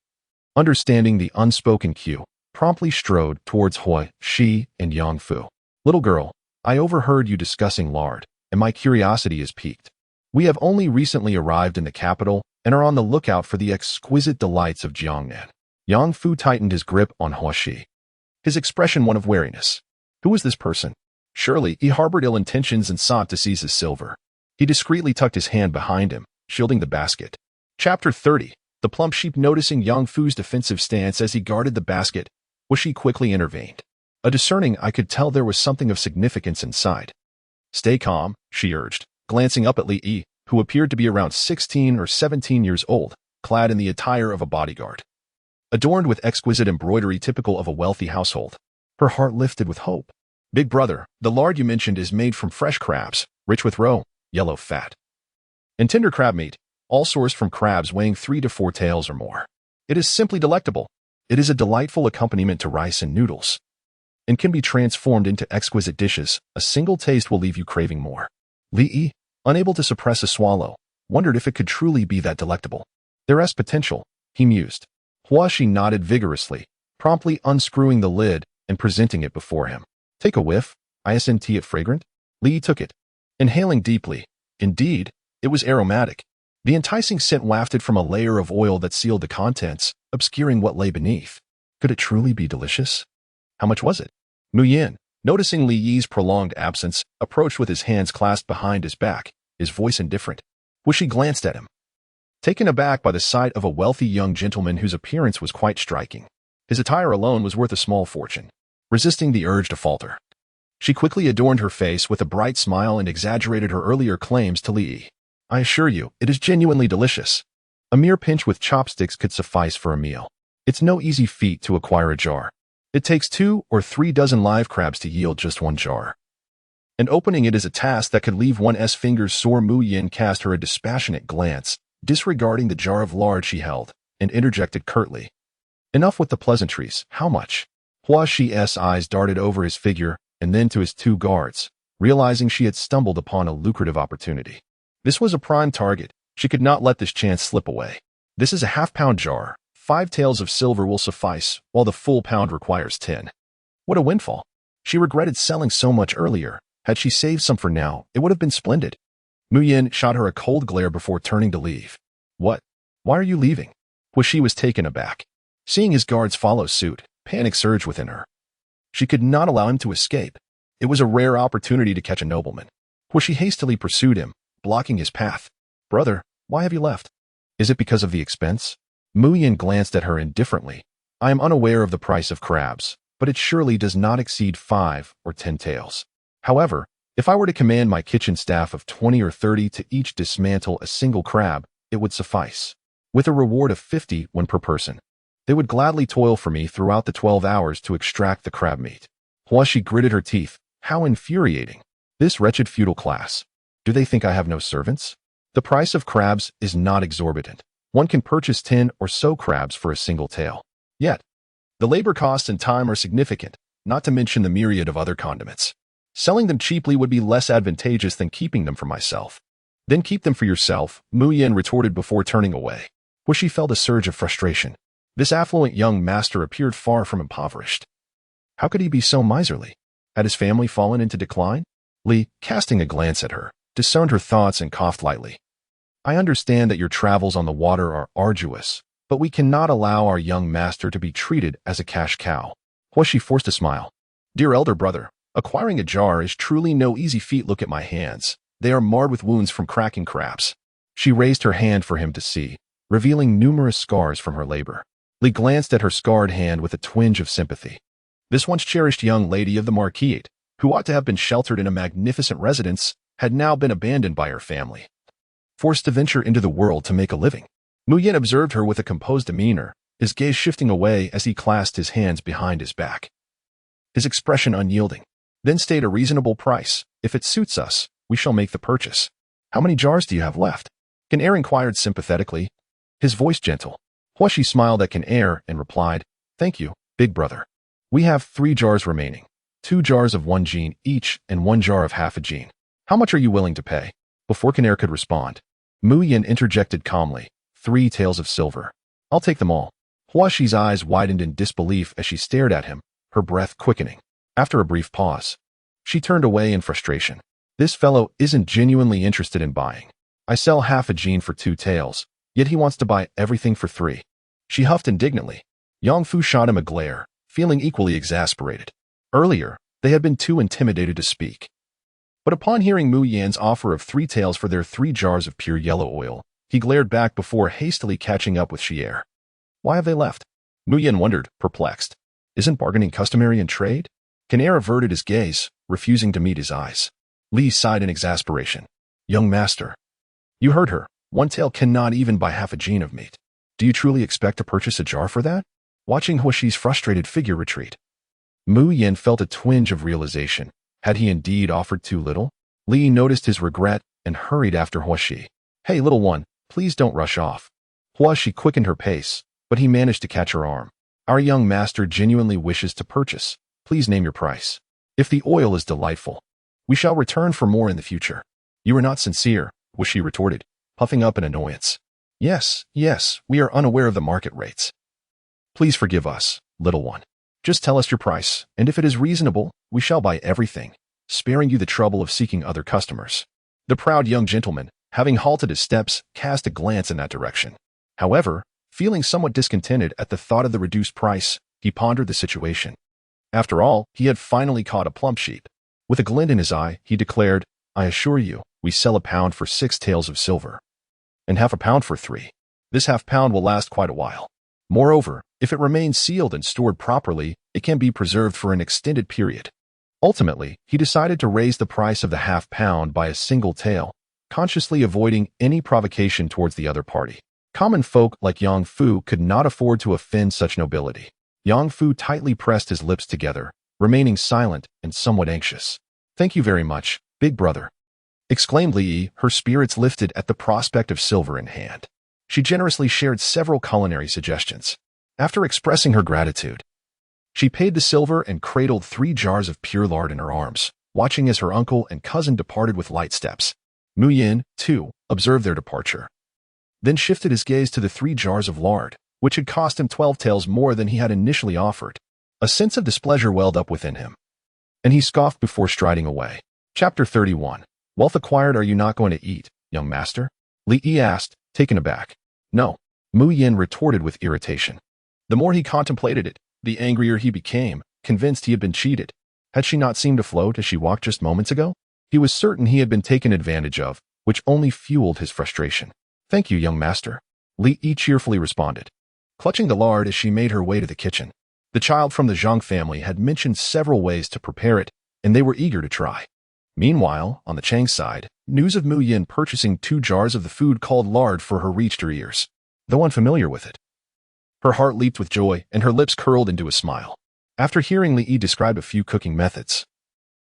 understanding the unspoken cue, promptly strode towards Hui, Shi, and Yang Fu. Little girl, I overheard you discussing lard, and my curiosity is piqued. We have only recently arrived in the capital and are on the lookout for the exquisite delights of Jiangnan. Yang Fu tightened his grip on Hui Shi, his expression one of wariness. Who was this person? Surely he harbored ill intentions and sought to seize his silver. He discreetly tucked his hand behind him, shielding the basket. Chapter 30. The plump sheep, noticing Yang Fu's defensive stance as he guarded the basket, Hui Shi quickly intervened. A discerning eye could tell there was something of significance inside. Stay calm, she urged, glancing up at Li Yi, who appeared to be around 16 or 17 years old, clad in the attire of a bodyguard. Adorned with exquisite embroidery typical of a wealthy household. Her heart lifted with hope. Big brother, the lard you mentioned is made from fresh crabs, rich with roe, yellow fat, and tender crab meat, all sourced from crabs weighing 3 to 4 taels or more. It is simply delectable. It is a delightful accompaniment to rice and noodles, and can be transformed into exquisite dishes. A single taste will leave you craving more. Li Yi, unable to suppress a swallow, wondered if it could truly be that delectable. There is potential, he mused. Hui Shi nodded vigorously, promptly unscrewing the lid and presenting it before him. Take a whiff, isn't it fragrant? Li Yi took it, inhaling deeply. Indeed, it was aromatic. The enticing scent wafted from a layer of oil that sealed the contents, obscuring what lay beneath. Could it truly be delicious? How much was it? Mu Yin, noticing Li Yi's prolonged absence, approached with his hands clasped behind his back, his voice indifferent. Hui Shi glanced at him, taken aback by the sight of a wealthy young gentleman whose appearance was quite striking. His attire alone was worth a small fortune. Resisting the urge to falter, she quickly adorned her face with a bright smile and exaggerated her earlier claims to Li Yi. I assure you, it is genuinely delicious. A mere pinch with chopsticks could suffice for a meal. It's no easy feat to acquire a jar. It takes 2 or 3 dozen live crabs to yield just one jar. And opening it is a task that could leave one's fingers sore. Mu Yin cast her a dispassionate glance, disregarding the jar of lard she held, and interjected curtly. Enough with the pleasantries. How much? Hui Shi's eyes darted over his figure and then to his 2 guards, realizing she had stumbled upon a lucrative opportunity. This was a prime target. She could not let this chance slip away. This is a half-pound jar. 5 taels of silver will suffice, while the full pound requires 10. What a windfall. She regretted selling so much earlier. Had she saved some for now, it would have been splendid. Mu Yin shot her a cold glare before turning to leave. What? Why are you leaving? Hui Shi was taken aback. Seeing his guards follow suit, panic surged within her. She could not allow him to escape. It was a rare opportunity to catch a nobleman. Hui Shi hastily pursued him, blocking his path. Brother, why have you left? Is it because of the expense? Mu Yin glanced at her indifferently. I am unaware of the price of crabs, but it surely does not exceed 5 or 10 taels. However, if I were to command my kitchen staff of 20 or 30 to each dismantle a single crab, it would suffice, with a reward of 50 per person. They would gladly toil for me throughout the 12 hours to extract the crab meat. Hui Shi gritted her teeth. How infuriating. This wretched feudal class. Do they think I have no servants? The price of crabs is not exorbitant. One can purchase 10 or so crabs for a single tael. Yet, the labor costs and time are significant, not to mention the myriad of other condiments. Selling them cheaply would be less advantageous than keeping them for myself. Then keep them for yourself, Mu Yin retorted before turning away. Hui Shi felt a surge of frustration. This affluent young master appeared far from impoverished. How could he be so miserly? Had his family fallen into decline? Li, casting a glance at her, discerned her thoughts and coughed lightly. I understand that your travels on the water are arduous, but we cannot allow our young master to be treated as a cash cow. Hui Shi forced a smile. Dear elder brother, acquiring a jar is truly no easy feat. Look at my hands. They are marred with wounds from cracking crabs. She raised her hand for him to see, revealing numerous scars from her labor. Li glanced at her scarred hand with a twinge of sympathy. This once cherished young lady of the Marquisate, who ought to have been sheltered in a magnificent residence, had now been abandoned by her family. forced to venture into the world to make a living. Mu Yin observed her with a composed demeanor, his gaze shifting away as he clasped his hands behind his back. His expression unyielding. Then state a reasonable price. If it suits us, we shall make the purchase. How many jars do you have left? Can Air inquired sympathetically, his voice gentle. Huashi smiled at Can Air and replied, Thank you, big brother. We have 3 jars remaining. 2 jars of 1 gene each and 1 jar of half a gene. How much are you willing to pay? Before Can Air could respond, Mu Yin interjected calmly, 3 taels of silver. I'll take them all. Huashi's eyes widened in disbelief as she stared at him, her breath quickening. After a brief pause, she turned away in frustration. This fellow isn't genuinely interested in buying. I sell half a gene for 2 taels, yet he wants to buy everything for 3. She huffed indignantly. Yang Fu shot him a glare, feeling equally exasperated. Earlier, they had been too intimidated to speak. But upon hearing Mu Yan's offer of 3 taels for their 3 jars of pure yellow oil, he glared back before hastily catching up with Xier. Why have they left? Mu Yan wondered, perplexed. Isn't bargaining customary in trade? Can Air averted his gaze, refusing to meet his eyes. Li sighed in exasperation. Young master. You heard her. 1 tael cannot even buy half a gene of meat. Do you truly expect to purchase a jar for that? Watching Huashi's frustrated figure retreat, Mu Yin felt a twinge of realization. Had he indeed offered too little? Li noticed his regret and hurried after Huashi. Hey, little one, please don't rush off. Huashi quickened her pace, but he managed to catch her arm. Our young master genuinely wishes to purchase. Please name your price. If the oil is delightful, we shall return for more in the future. You are not sincere, Huashi retorted, puffing up in annoyance. Yes, we are unaware of the market rates. Please forgive us, little one. Just tell us your price, and if it is reasonable, we shall buy everything, sparing you the trouble of seeking other customers. The proud young gentleman, having halted his steps, cast a glance in that direction. However, feeling somewhat discontented at the thought of the reduced price, he pondered the situation. After all, he had finally caught a plump sheep. With a glint in his eye, he declared, I assure you, we sell a pound for 6 taels of silver. And half a pound for 3. This half pound will last quite a while. Moreover, if it remains sealed and stored properly, it can be preserved for an extended period. Ultimately, he decided to raise the price of the half pound by a single tael, consciously avoiding any provocation towards the other party. Common folk like Yang Fu could not afford to offend such nobility. Yang Fu tightly pressed his lips together, remaining silent and somewhat anxious. Thank you very much, big brother, exclaimed Li, her spirits lifted at the prospect of silver in hand. She generously shared several culinary suggestions. After expressing her gratitude, she paid the silver and cradled 3 jars of pure lard in her arms, watching as her uncle and cousin departed with light steps. Mu Yin, too, observed their departure, then shifted his gaze to the 3 jars of lard, which had cost him 12 taels more than he had initially offered. A sense of displeasure welled up within him, and he scoffed before striding away. Chapter 31. Wealth acquired, are you not going to eat, young master? Li asked, taken aback. No, Mu Yin retorted with irritation. The more he contemplated it, the angrier he became, convinced he had been cheated. Had she not seemed to float as she walked just moments ago? He was certain he had been taken advantage of, which only fueled his frustration. Thank you, young master, Li cheerfully responded, clutching the lard as she made her way to the kitchen. The child from the Zhang family had mentioned several ways to prepare it, and they were eager to try. Meanwhile, on the Chang side, news of Mu Yin purchasing 2 jars of the food called lard for her reached her ears. Though unfamiliar with it, her heart leaped with joy and her lips curled into a smile. After hearing Li describe a few cooking methods,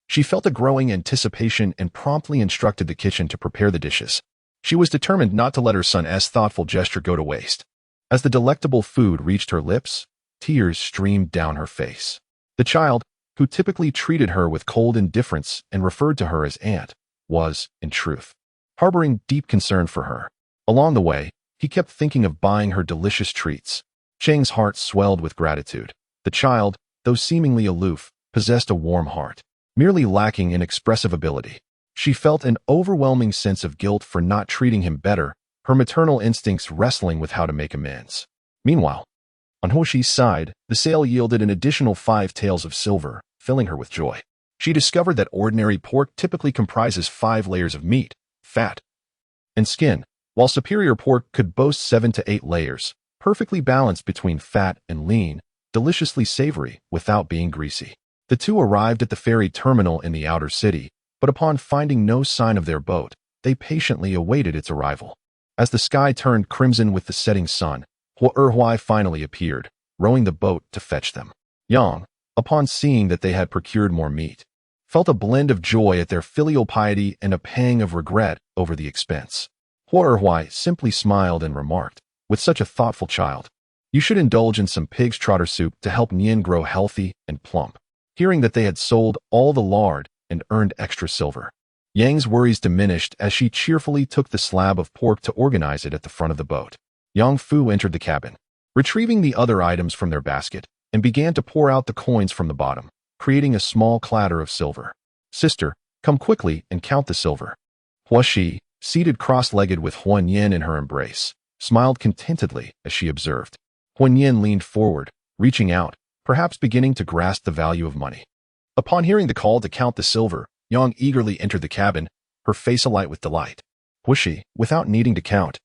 she felt a growing anticipation and promptly instructed the kitchen to prepare the dishes. She was determined not to let her son's thoughtful gesture go to waste. As the delectable food reached her lips, tears streamed down her face. The child, who typically treated her with cold indifference and referred to her as aunt, was, in truth, harboring deep concern for her. Along the way, he kept thinking of buying her delicious treats. Cheng's heart swelled with gratitude. The child, though seemingly aloof, possessed a warm heart, merely lacking in expressive ability. She felt an overwhelming sense of guilt for not treating him better, her maternal instincts wrestling with how to make amends. Meanwhile, on Hoshi's side, the sale yielded an additional 5 taels of silver, filling her with joy. She discovered that ordinary pork typically comprises 5 layers of meat, fat, and skin, while superior pork could boast 7 to 8 layers, perfectly balanced between fat and lean, deliciously savory without being greasy. The two arrived at the ferry terminal in the outer city, but upon finding no sign of their boat, They patiently awaited its arrival. As the sky turned crimson with the setting sun, Huai finally appeared, rowing the boat to fetch them. Yang, upon seeing that they had procured more meat, felt a blend of joy at their filial piety and a pang of regret over the expense. Huai simply smiled and remarked, with such a thoughtful child, you should indulge in some pig's trotter soup to help Nian grow healthy and plump. Hearing that they had sold all the lard and earned extra silver, Yang's worries diminished as she cheerfully took the slab of pork to organize it at the front of the boat. Yang Fu entered the cabin, retrieving the other items from their basket, and began to pour out the coins from the bottom, creating a small clatter of silver. Sister, come quickly and count the silver. Huaxi, seated cross-legged with Huan Yin in her embrace, smiled contentedly as she observed. Huan Yin leaned forward, reaching out, perhaps beginning to grasp the value of money. Upon hearing the call to count the silver, Yang eagerly entered the cabin, her face alight with delight. Huaxi, without needing to count,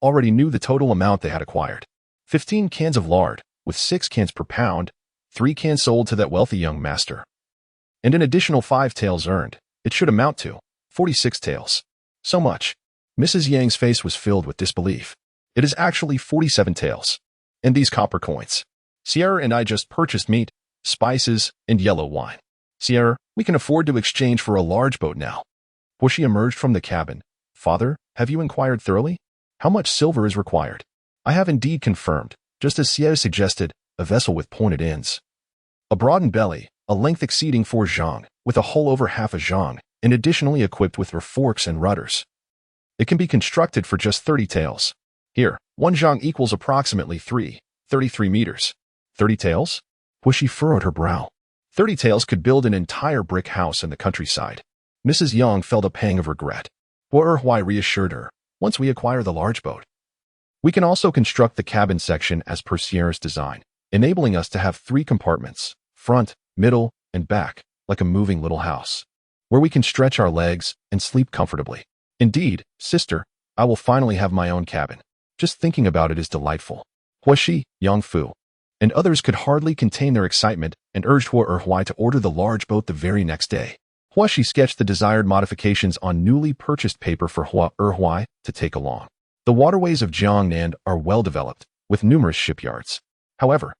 already knew the total amount they had acquired. 15 cans of lard, with 6 cans per pound, 3 cans sold to that wealthy young master. And an additional 5 taels earned, it should amount to 46 taels. So much. Mrs. Yang's face was filled with disbelief. It is actually 47 taels. And these copper coins. Sierra and I just purchased meat, spices, and yellow wine. Sierra, we can afford to exchange for a large boat now. Huaxi emerged from the cabin. Father, have you inquired thoroughly? How much silver is required? I have indeed confirmed, just as Sierra suggested, a vessel with pointed ends. A broadened belly, a length exceeding 4 zhang, with a hull over half a zhang, and additionally equipped with forks and rudders. It can be constructed for just 30 taels. Here, 1 zhang equals approximately 33 meters. 30 taels? Huaxi furrowed her brow. 30 taels could build an entire brick house in the countryside. Mrs. Yang felt a pang of regret. Huai reassured her, once we acquire the large boat, we can also construct the cabin section as per Sierra's design, enabling us to have 3 compartments, front, middle, and back, like a moving little house, where we can stretch our legs and sleep comfortably. Indeed, sister, I will finally have my own cabin. Just thinking about it is delightful. Huaxi, Yang Fu, and others could hardly contain their excitement and urged Huai to order the large boat the very next day. Huaxi sketched the desired modifications on newly purchased paper for Huai to take along. The waterways of Jiangnan are well developed, with numerous shipyards. However,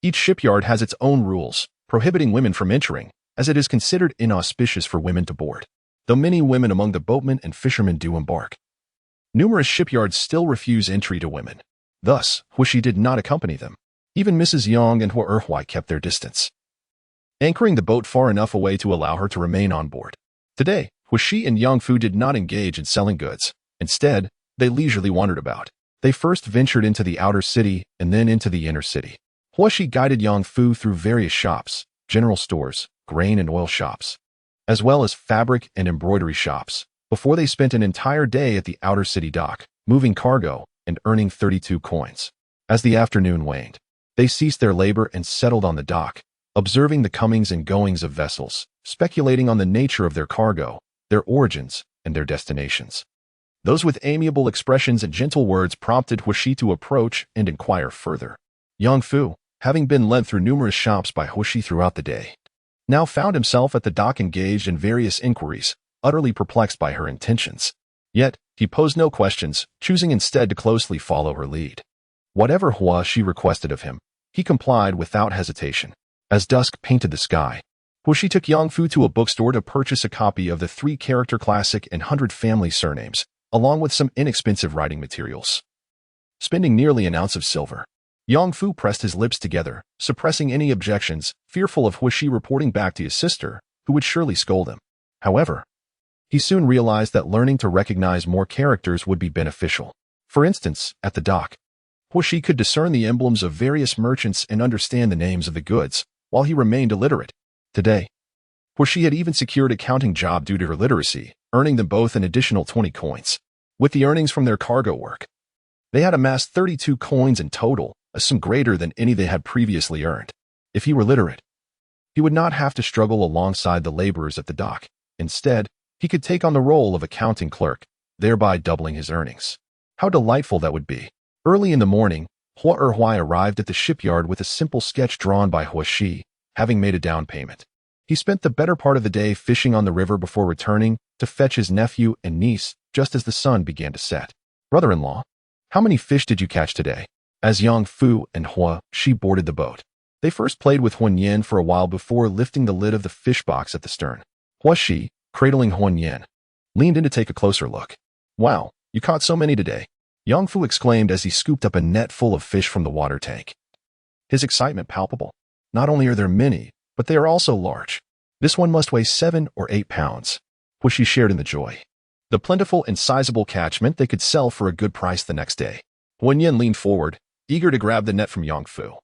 each shipyard has its own rules, prohibiting women from entering, as it is considered inauspicious for women to board. Though many women among the boatmen and fishermen do embark, numerous shipyards still refuse entry to women. Thus, Huaxi did not accompany them. Even Mrs. Yang and Huai kept their distance, anchoring the boat far enough away to allow her to remain on board. Today, Huaxi and Yang Fu did not engage in selling goods. Instead, they leisurely wandered about. They first ventured into the outer city and then into the inner city. Huaxi guided Yang Fu through various shops, general stores, grain and oil shops, as well as fabric and embroidery shops, before they spent an entire day at the outer city dock, moving cargo and earning 32 coins. As the afternoon waned, they ceased their labor and settled on the dock, observing the comings and goings of vessels, speculating on the nature of their cargo, their origins, and their destinations. Those with amiable expressions and gentle words prompted Huaxi to approach and inquire further. Yang Fu, having been led through numerous shops by Huaxi throughout the day, now found himself at the dock engaged in various inquiries, utterly perplexed by her intentions. Yet, he posed no questions, choosing instead to closely follow her lead. Whatever Huaxi requested of him, he complied without hesitation. As dusk painted the sky, Huaxi took Yang Fu to a bookstore to purchase a copy of the 3-character classic and 100 family surnames, along with some inexpensive writing materials. Spending nearly an ounce of silver, Yang Fu pressed his lips together, suppressing any objections, fearful of Huaxi reporting back to his sister, who would surely scold him. However, he soon realized that learning to recognize more characters would be beneficial. For instance, at the dock, Huaxi could discern the emblems of various merchants and understand the names of the goods, while he remained illiterate. Today, Huaxi had even secured a counting job due to her literacy, earning them both an additional 20 coins. With the earnings from their cargo work, they had amassed 32 coins in total, a sum greater than any they had previously earned. If he were literate, he would not have to struggle alongside the laborers at the dock. Instead, he could take on the role of accounting clerk, thereby doubling his earnings. How delightful that would be. Early in the morning, Huai arrived at the shipyard with a simple sketch drawn by Huaxi, having made a down payment. He spent the better part of the day fishing on the river before returning to fetch his nephew and niece just as the sun began to set. Brother-in-law, how many fish did you catch today? As Yang Fu and Hua Shi boarded the boat, they first played with Huan Yin for a while before lifting the lid of the fish box at the stern. Hua Shi, cradling Huan Yin, leaned in to take a closer look. Wow, you caught so many today, Yang Fu exclaimed as he scooped up a net full of fish from the water tank. His excitement palpable. Not only are there many, but they are also large. This one must weigh 7 or 8 pounds, which she shared in the joy. The plentiful and sizable catch meant they could sell for a good price the next day. Huan Yin leaned forward, eager to grab the net from Yang Fu.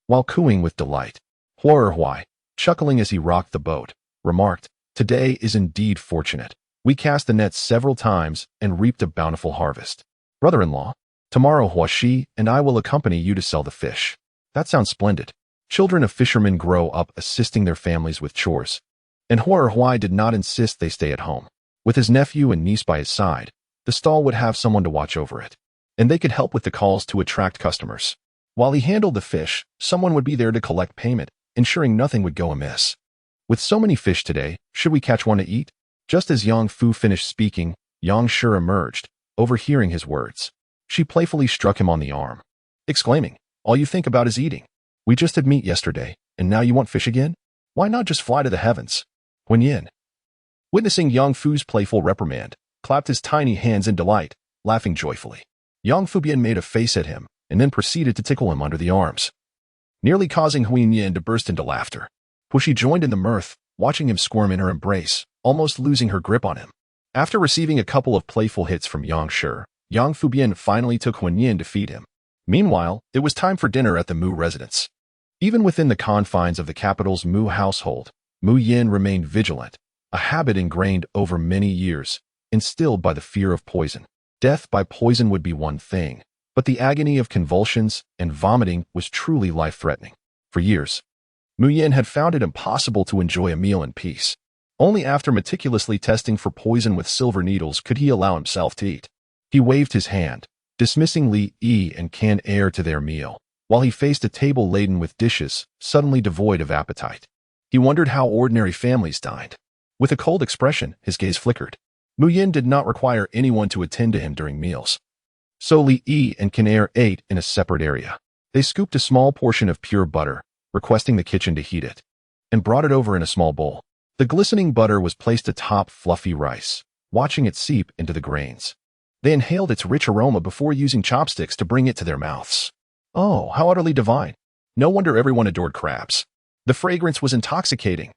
While cooing with delight, Hua Hui, chuckling as he rocked the boat, remarked, "Today is indeed fortunate. We cast the net several times and reaped a bountiful harvest. Brother-in-law, tomorrow Hua Shi and I will accompany you to sell the fish." That sounds splendid. Children of fishermen grow up assisting their families with chores, and Hua Hui did not insist they stay at home. With his nephew and niece by his side, the stall would have someone to watch over it, and they could help with the calls to attract customers. While he handled the fish, someone would be there to collect payment, ensuring nothing would go amiss. With so many fish today, should we catch one to eat? Just as Yang Fu finished speaking, Yang Shi emerged, overhearing his words. She playfully struck him on the arm, exclaiming, "All you think about is eating. We just had meat yesterday, and now you want fish again? Why not just fly to the heavens?" Huan Yin, witnessing Yang Fu's playful reprimand, clapped his tiny hands in delight, laughing joyfully. Yang Fu made a face at him, and then proceeded to tickle him under the arms, nearly causing Huan Yin to burst into laughter. Pushi joined in the mirth, watching him squirm in her embrace, almost losing her grip on him. After receiving a couple of playful hits from Yang Shi, Yang Fu finally took Huan Yin to feed him. Meanwhile, it was time for dinner at the Mu residence. Even within the confines of the capital's Mu household, Mu Yin remained vigilant, a habit ingrained over many years, instilled by the fear of poison. Death by poison would be one thing, but the agony of convulsions and vomiting was truly life-threatening. For years, Mu Yin had found it impossible to enjoy a meal in peace. Only after meticulously testing for poison with silver needles could he allow himself to eat. He waved his hand, dismissing Li Yi and Can Air to their meal, while he faced a table laden with dishes, suddenly devoid of appetite. He wondered how ordinary families dined. With a cold expression, his gaze flickered. Mu Yin did not require anyone to attend to him during meals. So Li Yi and Can Air ate in a separate area. They scooped a small portion of pure butter, requesting the kitchen to heat it, and brought it over in a small bowl. The glistening butter was placed atop fluffy rice, watching it seep into the grains. They inhaled its rich aroma before using chopsticks to bring it to their mouths. Oh, how utterly divine. No wonder everyone adored crabs. The fragrance was intoxicating.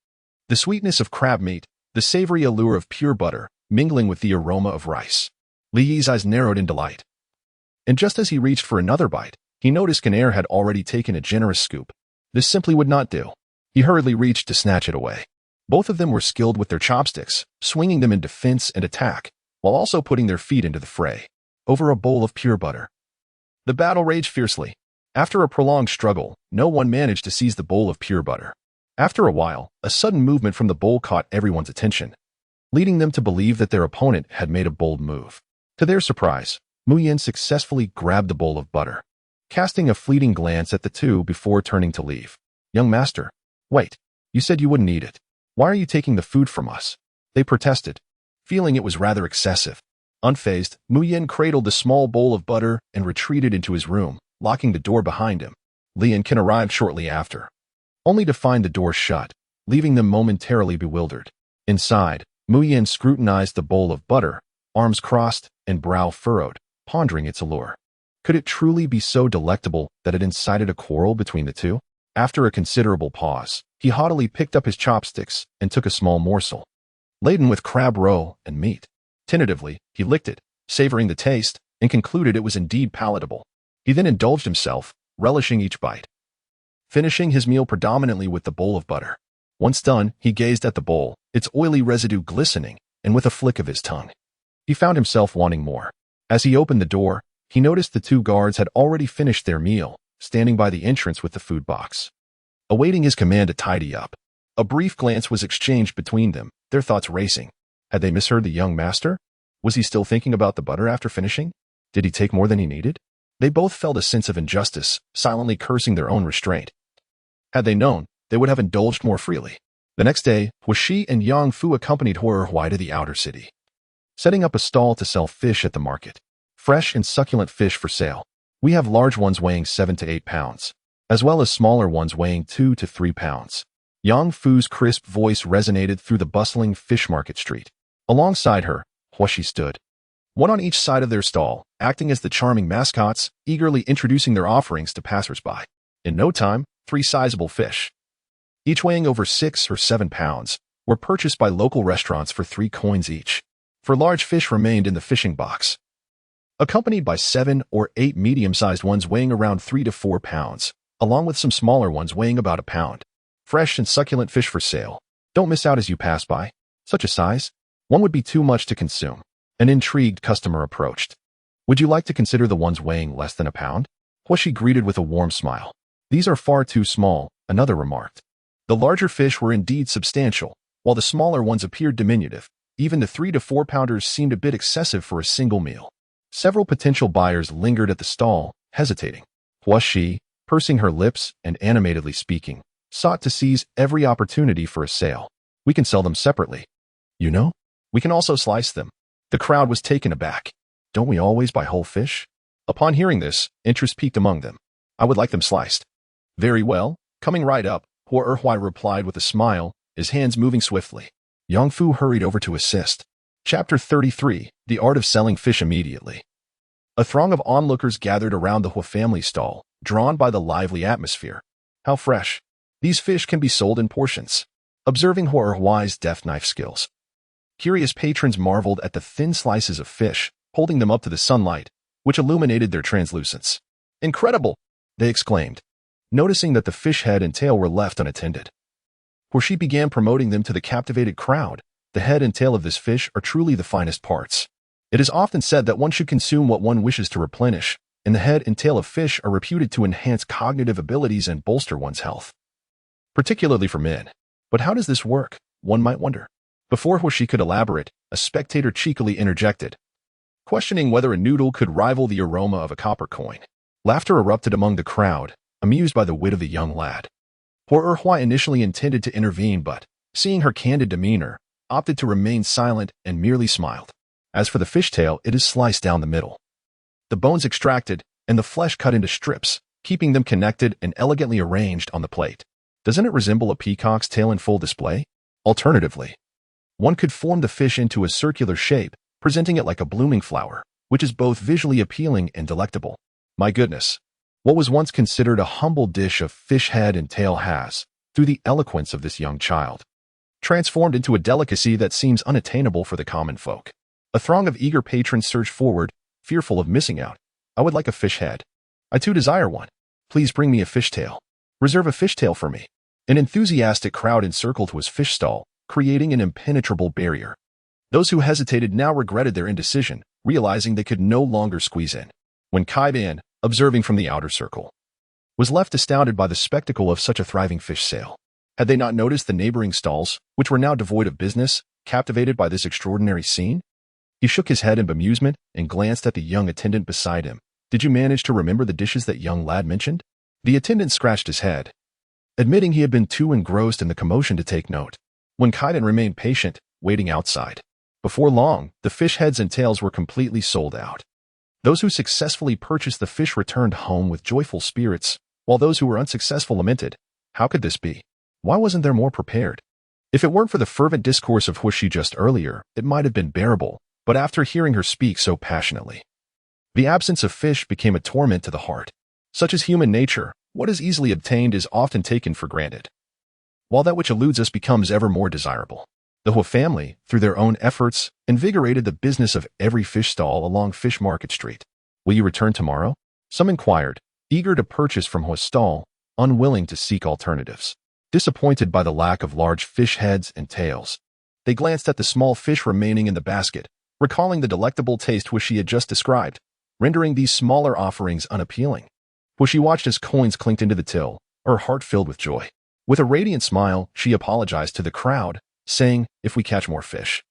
The sweetness of crab meat, the savory allure of pure butter, mingling with the aroma of rice. Li Yi's eyes narrowed in delight. And just as he reached for another bite, he noticed Can Air had already taken a generous scoop. This simply would not do. He hurriedly reached to snatch it away. Both of them were skilled with their chopsticks, swinging them in defense and attack, while also putting their feet into the fray, over a bowl of pure butter. The battle raged fiercely. After a prolonged struggle, no one managed to seize the bowl of pure butter. After a while, a sudden movement from the bowl caught everyone's attention, leading them to believe that their opponent had made a bold move. To their surprise, Mu Yin successfully grabbed the bowl of butter, casting a fleeting glance at the two before turning to leave. "Young master, wait, you said you wouldn't eat it. Why are you taking the food from us?" They protested, feeling it was rather excessive. Unfazed, Mu Yin cradled the small bowl of butter and retreated into his room, locking the door behind him. Li and Ken arrived shortly after, only to find the door shut, leaving them momentarily bewildered. Inside, Mu Yin scrutinized the bowl of butter, arms crossed and brow furrowed, pondering its allure. Could it truly be so delectable that it incited a quarrel between the two? After a considerable pause, he haughtily picked up his chopsticks and took a small morsel, laden with crab roe and meat. Tentatively, he licked it, savoring the taste, and concluded it was indeed palatable. He then indulged himself, relishing each bite, finishing his meal predominantly with the bowl of butter. Once done, he gazed at the bowl, its oily residue glistening, and with a flick of his tongue, he found himself wanting more. As he opened the door, he noticed the two guards had already finished their meal, standing by the entrance with the food box, awaiting his command to tidy up. A brief glance was exchanged between them, their thoughts racing. Had they misheard the young master? Was he still thinking about the butter after finishing? Did he take more than he needed? They both felt a sense of injustice, silently cursing their own restraint. Had they known, they would have indulged more freely. The next day, Huaxi and Yang Fu accompanied Huai to the outer city, setting up a stall to sell fish at the market. Fresh and succulent fish for sale. We have large ones weighing 7 to 8 pounds, as well as smaller ones weighing 2 to 3 pounds. Yang Fu's crisp voice resonated through the bustling fish market street. Alongside her, Huaxi stood, one on each side of their stall, acting as the charming mascots, eagerly introducing their offerings to passersby. In no time, 3 sizable fish, each weighing over 6 or 7 pounds, were purchased by local restaurants for 3 coins each. For large fish remained in the fishing box, accompanied by 7 or 8 medium-sized ones weighing around 3 to 4 pounds, along with some smaller ones weighing about a pound. Fresh and succulent fish for sale. Don't miss out as you pass by. Such a size, one would be too much to consume. An intrigued customer approached. Would you like to consider the ones weighing less than a pound? Huaxi greeted with a warm smile. These are far too small, another remarked. The larger fish were indeed substantial, while the smaller ones appeared diminutive. Even the 3 to 4 pounders seemed a bit excessive for a single meal. Several potential buyers lingered at the stall, hesitating. Huaxi, pursing her lips and animatedly speaking, sought to seize every opportunity for a sale. We can sell them separately. You know, we can also slice them. The crowd was taken aback. Don't we always buy whole fish? Upon hearing this, interest peaked among them. I would like them sliced. Very well, coming right up, Huai replied with a smile, his hands moving swiftly. Yang Fu hurried over to assist. Chapter 33, The Art of Selling Fish Immediately. A throng of onlookers gathered around the Hua family stall, drawn by the lively atmosphere. How fresh. These fish can be sold in portions. Observing Huai's deft knife skills, curious patrons marveled at the thin slices of fish, holding them up to the sunlight, which illuminated their translucence. Incredible! They exclaimed, noticing that the fish head and tail were left unattended. Huaxi began promoting them to the captivated crowd. The head and tail of this fish are truly the finest parts. It is often said that one should consume what one wishes to replenish, and the head and tail of fish are reputed to enhance cognitive abilities and bolster one's health, particularly for men. But how does this work, one might wonder. Before Huaxi could elaborate, a spectator cheekily interjected, questioning whether a noodle could rival the aroma of a copper coin. Laughter erupted among the crowd, amused by the wit of the young lad. Huai initially intended to intervene but, seeing her candid demeanor, opted to remain silent and merely smiled. As for the fishtail, it is sliced down the middle, the bones extracted, and the flesh cut into strips, keeping them connected and elegantly arranged on the plate. Doesn't it resemble a peacock's tail in full display? Alternatively, one could form the fish into a circular shape, presenting it like a blooming flower, which is both visually appealing and delectable. My goodness, what was once considered a humble dish of fish head and tail has, through the eloquence of this young child, transformed into a delicacy that seems unattainable for the common folk. A throng of eager patrons surged forward, fearful of missing out. I would like a fish head. I too desire one. Please bring me a fishtail. Reserve a fishtail for me. An enthusiastic crowd encircled his fish stall, creating an impenetrable barrier. Those who hesitated now regretted their indecision, realizing they could no longer squeeze in. When Kai Ban, observing from the outer circle, was left astounded by the spectacle of such a thriving fish sale. Had they not noticed the neighboring stalls, which were now devoid of business, captivated by this extraordinary scene? He shook his head in bemusement and glanced at the young attendant beside him. Did you manage to remember the dishes that young lad mentioned? The attendant scratched his head, admitting he had been too engrossed in the commotion to take note. When Kaiden remained patient, waiting outside. Before long, the fish heads and tails were completely sold out. Those who successfully purchased the fish returned home with joyful spirits, while those who were unsuccessful lamented. How could this be? Why wasn't there more prepared? If it weren't for the fervent discourse of Huaxi just earlier, it might have been bearable, but after hearing her speak so passionately, the absence of fish became a torment to the heart. Such is human nature, what is easily obtained is often taken for granted, while that which eludes us becomes ever more desirable. The Hua family, through their own efforts, invigorated the business of every fish stall along Fish Market Street. Will you return tomorrow? Some inquired, eager to purchase from Hua's stall, unwilling to seek alternatives. Disappointed by the lack of large fish heads and tails, they glanced at the small fish remaining in the basket, recalling the delectable taste Huaxi had just described, rendering these smaller offerings unappealing. Huaxi watched as coins clinked into the till, her heart filled with joy. With a radiant smile, she apologized to the crowd, saying, if we catch more fish,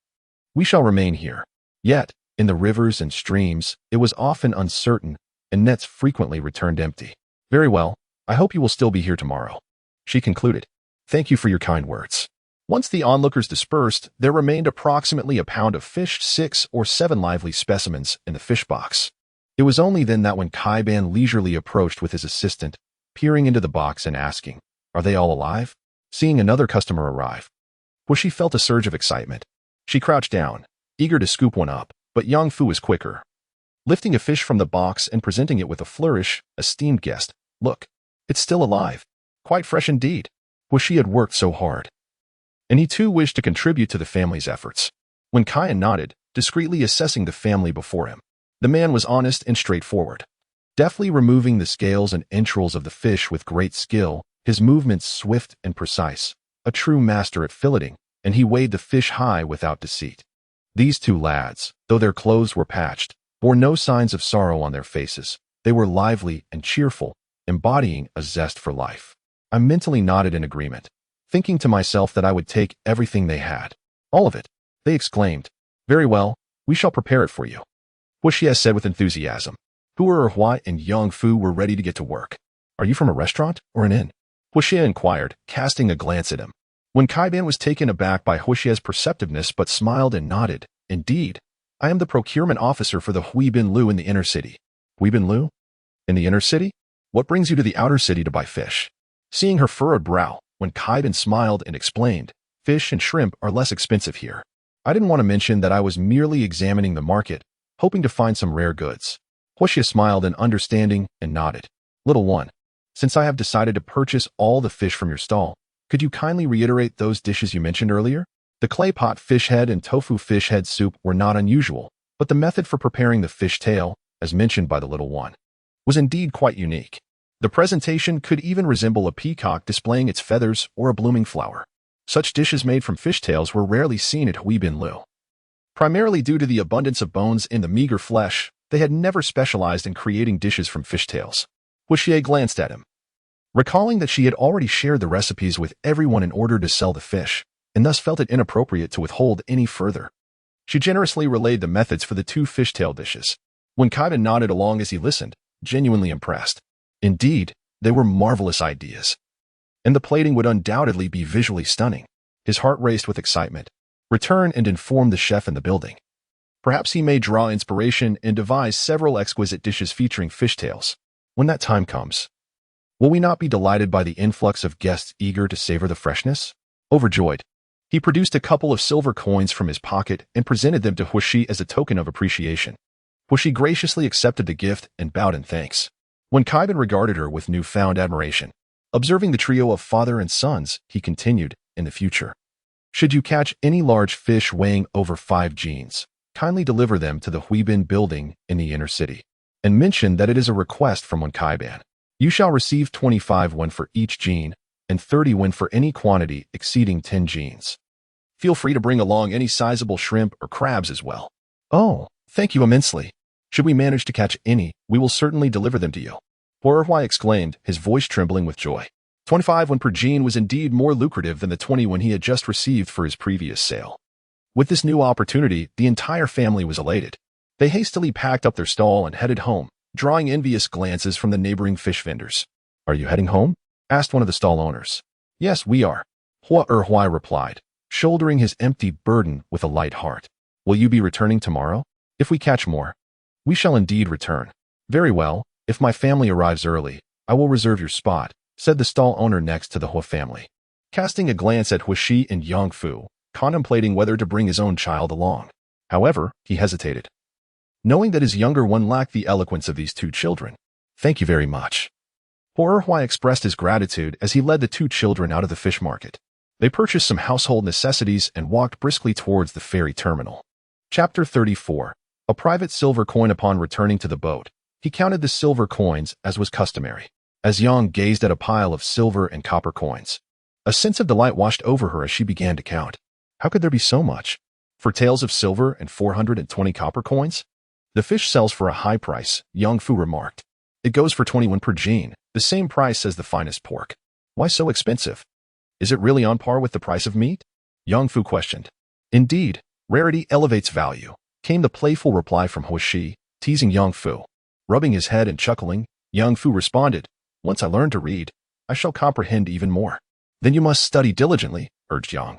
we shall remain here. Yet, in the rivers and streams, it was often uncertain, and nets frequently returned empty. Very well, I hope you will still be here tomorrow. She concluded. Thank you for your kind words. Once the onlookers dispersed, there remained approximately a pound of fish, 6 or 7 lively specimens in the fish box. It was only then that when Kaiban leisurely approached with his assistant, peering into the box and asking, "Are they all alive?" Seeing another customer arrive, Huishi felt a surge of excitement. She crouched down, eager to scoop one up, but Yang Fu was quicker. Lifting a fish from the box and presenting it with a flourish, esteemed guest, "Look, it's still alive. Quite fresh indeed." Huishi had worked so hard. And he too wished to contribute to the family's efforts. When Kaiyan nodded, discreetly assessing the family before him, the man was honest and straightforward. Deftly removing the scales and entrails of the fish with great skill, his movements swift and precise, a true master at filleting, and he weighed the fish high without deceit. These two lads, though their clothes were patched, bore no signs of sorrow on their faces. They were lively and cheerful, embodying a zest for life. I mentally nodded in agreement, thinking to myself that I would take everything they had. "All of it," they exclaimed. "Very well, we shall prepare it for you," Huishi said with enthusiasm. Hua and Yang Fu were ready to get to work. "Are you from a restaurant or an inn?" Huishi inquired, casting a glance at him. When Kaiban was taken aback by Huishi's perceptiveness but smiled and nodded, "Indeed, I am the procurement officer for the Huibin Lu in the inner city." "Huibin Lu? In the inner city? What brings you to the outer city to buy fish?" Seeing her furrowed brow, when Kaiban smiled and explained, "Fish and shrimp are less expensive here. I didn't want to mention that I was merely examining the market, hoping to find some rare goods." Huishi smiled in understanding and nodded. "Little one, since I have decided to purchase all the fish from your stall, could you kindly reiterate those dishes you mentioned earlier?" The clay pot fish head and tofu fish head soup were not unusual, but the method for preparing the fish tail, as mentioned by the little one, was indeed quite unique. The presentation could even resemble a peacock displaying its feathers or a blooming flower. Such dishes made from fish tails were rarely seen at Huibin Lu. Primarily due to the abundance of bones in the meager flesh, they had never specialized in creating dishes from fish tails. Huishi glanced at him, recalling that she had already shared the recipes with everyone in order to sell the fish, and thus felt it inappropriate to withhold any further. She generously relayed the methods for the two fishtail dishes. When Kaiban nodded along as he listened, genuinely impressed. Indeed, they were marvelous ideas, and the plating would undoubtedly be visually stunning. His heart raced with excitement. Return and inform the chef in the building. Perhaps he may draw inspiration and devise several exquisite dishes featuring fishtails. When that time comes, will we not be delighted by the influx of guests eager to savor the freshness? Overjoyed, he produced a couple of silver coins from his pocket and presented them to Huishi as a token of appreciation. Huishi graciously accepted the gift and bowed in thanks. When Kaiban regarded her with newfound admiration, observing the trio of father and sons, he continued, "In the future, should you catch any large fish weighing over 5 jeans, kindly deliver them to the Huibin building in the inner city, and mention that it is a request from one Kaiban. You shall receive 25 won for each jean, and 30 won for any quantity exceeding 10 jeans. Feel free to bring along any sizable shrimp or crabs as well." "Oh, thank you immensely. Should we manage to catch any, we will certainly deliver them to you," Huai exclaimed, his voice trembling with joy. 25 won per jean was indeed more lucrative than the 20 won he had just received for his previous sale. With this new opportunity, the entire family was elated. They hastily packed up their stall and headed home, drawing envious glances from the neighboring fish vendors. "Are you heading home?" asked one of the stall owners. "Yes, we are," Huai replied, shouldering his empty burden with a light heart. "Will you be returning tomorrow? If we catch more, we shall indeed return." "Very well, if my family arrives early, I will reserve your spot," said the stall owner next to the Hua family. Casting a glance at Huishi and Yang Fu, contemplating whether to bring his own child along. However, he hesitated, knowing that his younger one lacked the eloquence of these two children. "Thank you very much." Huai expressed his gratitude as he led the two children out of the fish market. They purchased some household necessities and walked briskly towards the ferry terminal. Chapter 34. A private silver coin. Upon returning to the boat, he counted the silver coins as was customary. As Yang gazed at a pile of silver and copper coins, a sense of delight washed over her as she began to count. How could there be so much? For taels of silver and 420 copper coins? "The fish sells for a high price," Yang Fu remarked. "It goes for 21 per jean, the same price as the finest pork. Why so expensive? Is it really on par with the price of meat?" Yang Fu questioned. "Indeed, rarity elevates value," came the playful reply from Huishi, teasing Yang Fu. Rubbing his head and chuckling, Yang Fu responded, "Once I learn to read, I shall comprehend even more." "Then you must study diligently," urged Yang.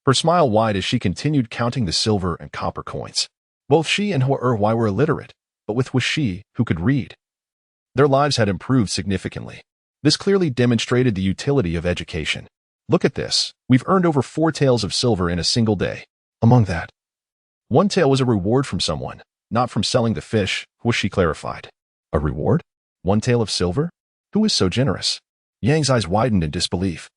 Her smile wide as she continued counting the silver and copper coins. Both she and Hua were illiterate, but with Shi, who could read, their lives had improved significantly. This clearly demonstrated the utility of education. Look at this. We've earned over 4 taels of silver in a single day. Among that, 1 tael was a reward from someone, not from selling the fish, Shi clarified. A reward? 1 tael of silver? Who is so generous? Yang's eyes widened in disbelief.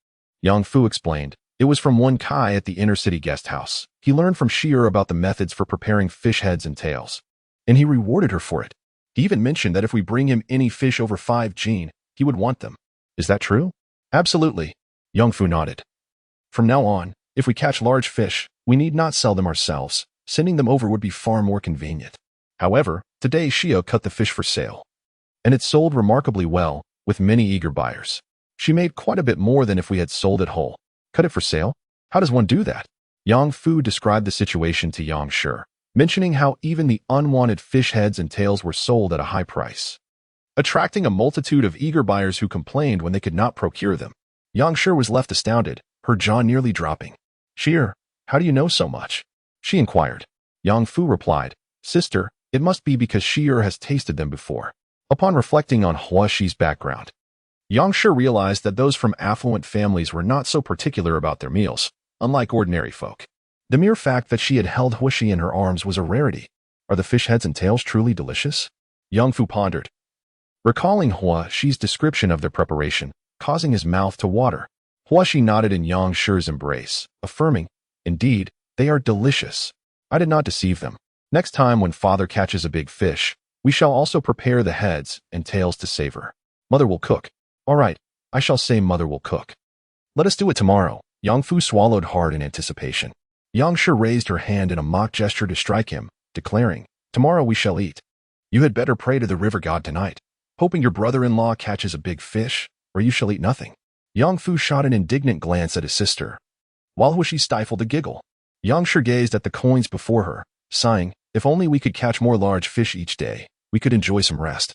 Yang Fu explained. It was from one Kai at the inner-city guest house. He learned from Shi'er about the methods for preparing fish heads and tails, and he rewarded her for it. He even mentioned that if we bring him any fish over 5 jin, he would want them. Is that true? Absolutely. Yang Fu nodded. From now on, if we catch large fish, we need not sell them ourselves. Sending them over would be far more convenient. However, today Shio cut the fish for sale, and it sold remarkably well, with many eager buyers. She made quite a bit more than if we had sold it whole. Cut it for sale? How does one do that? Yang Fu described the situation to Yang Shi, mentioning how even the unwanted fish heads and tails were sold at a high price, attracting a multitude of eager buyers who complained when they could not procure them. Yang Shi was left astounded, her jaw nearly dropping. Shi'er, how do you know so much? She inquired. Yang Fu replied, Sister, it must be because Shi'er has tasted them before. Upon reflecting on Hua Shi's background, Yang Shi realized that those from affluent families were not so particular about their meals, unlike ordinary folk. The mere fact that she had held Hua Shi in her arms was a rarity. Are the fish heads and tails truly delicious? Yang Fu pondered, recalling Hua Shi's description of their preparation, causing his mouth to water. Hua Shi nodded in Yang Shi's embrace, affirming, Indeed, they are delicious. I did not deceive them. Next time when father catches a big fish, we shall also prepare the heads and tails to savor. Mother will cook. All right, I shall say mother will cook. Let us do it tomorrow. Yang Fu swallowed hard in anticipation. Yang Shi raised her hand in a mock gesture to strike him, declaring, Tomorrow we shall eat. You had better pray to the river god tonight, hoping your brother-in-law catches a big fish, or you shall eat nothing. Yang Fu shot an indignant glance at his sister, while Hua Shi stifled a giggle. Yang Shi gazed at the coins before her, sighing, If only we could catch more large fish each day, we could enjoy some rest.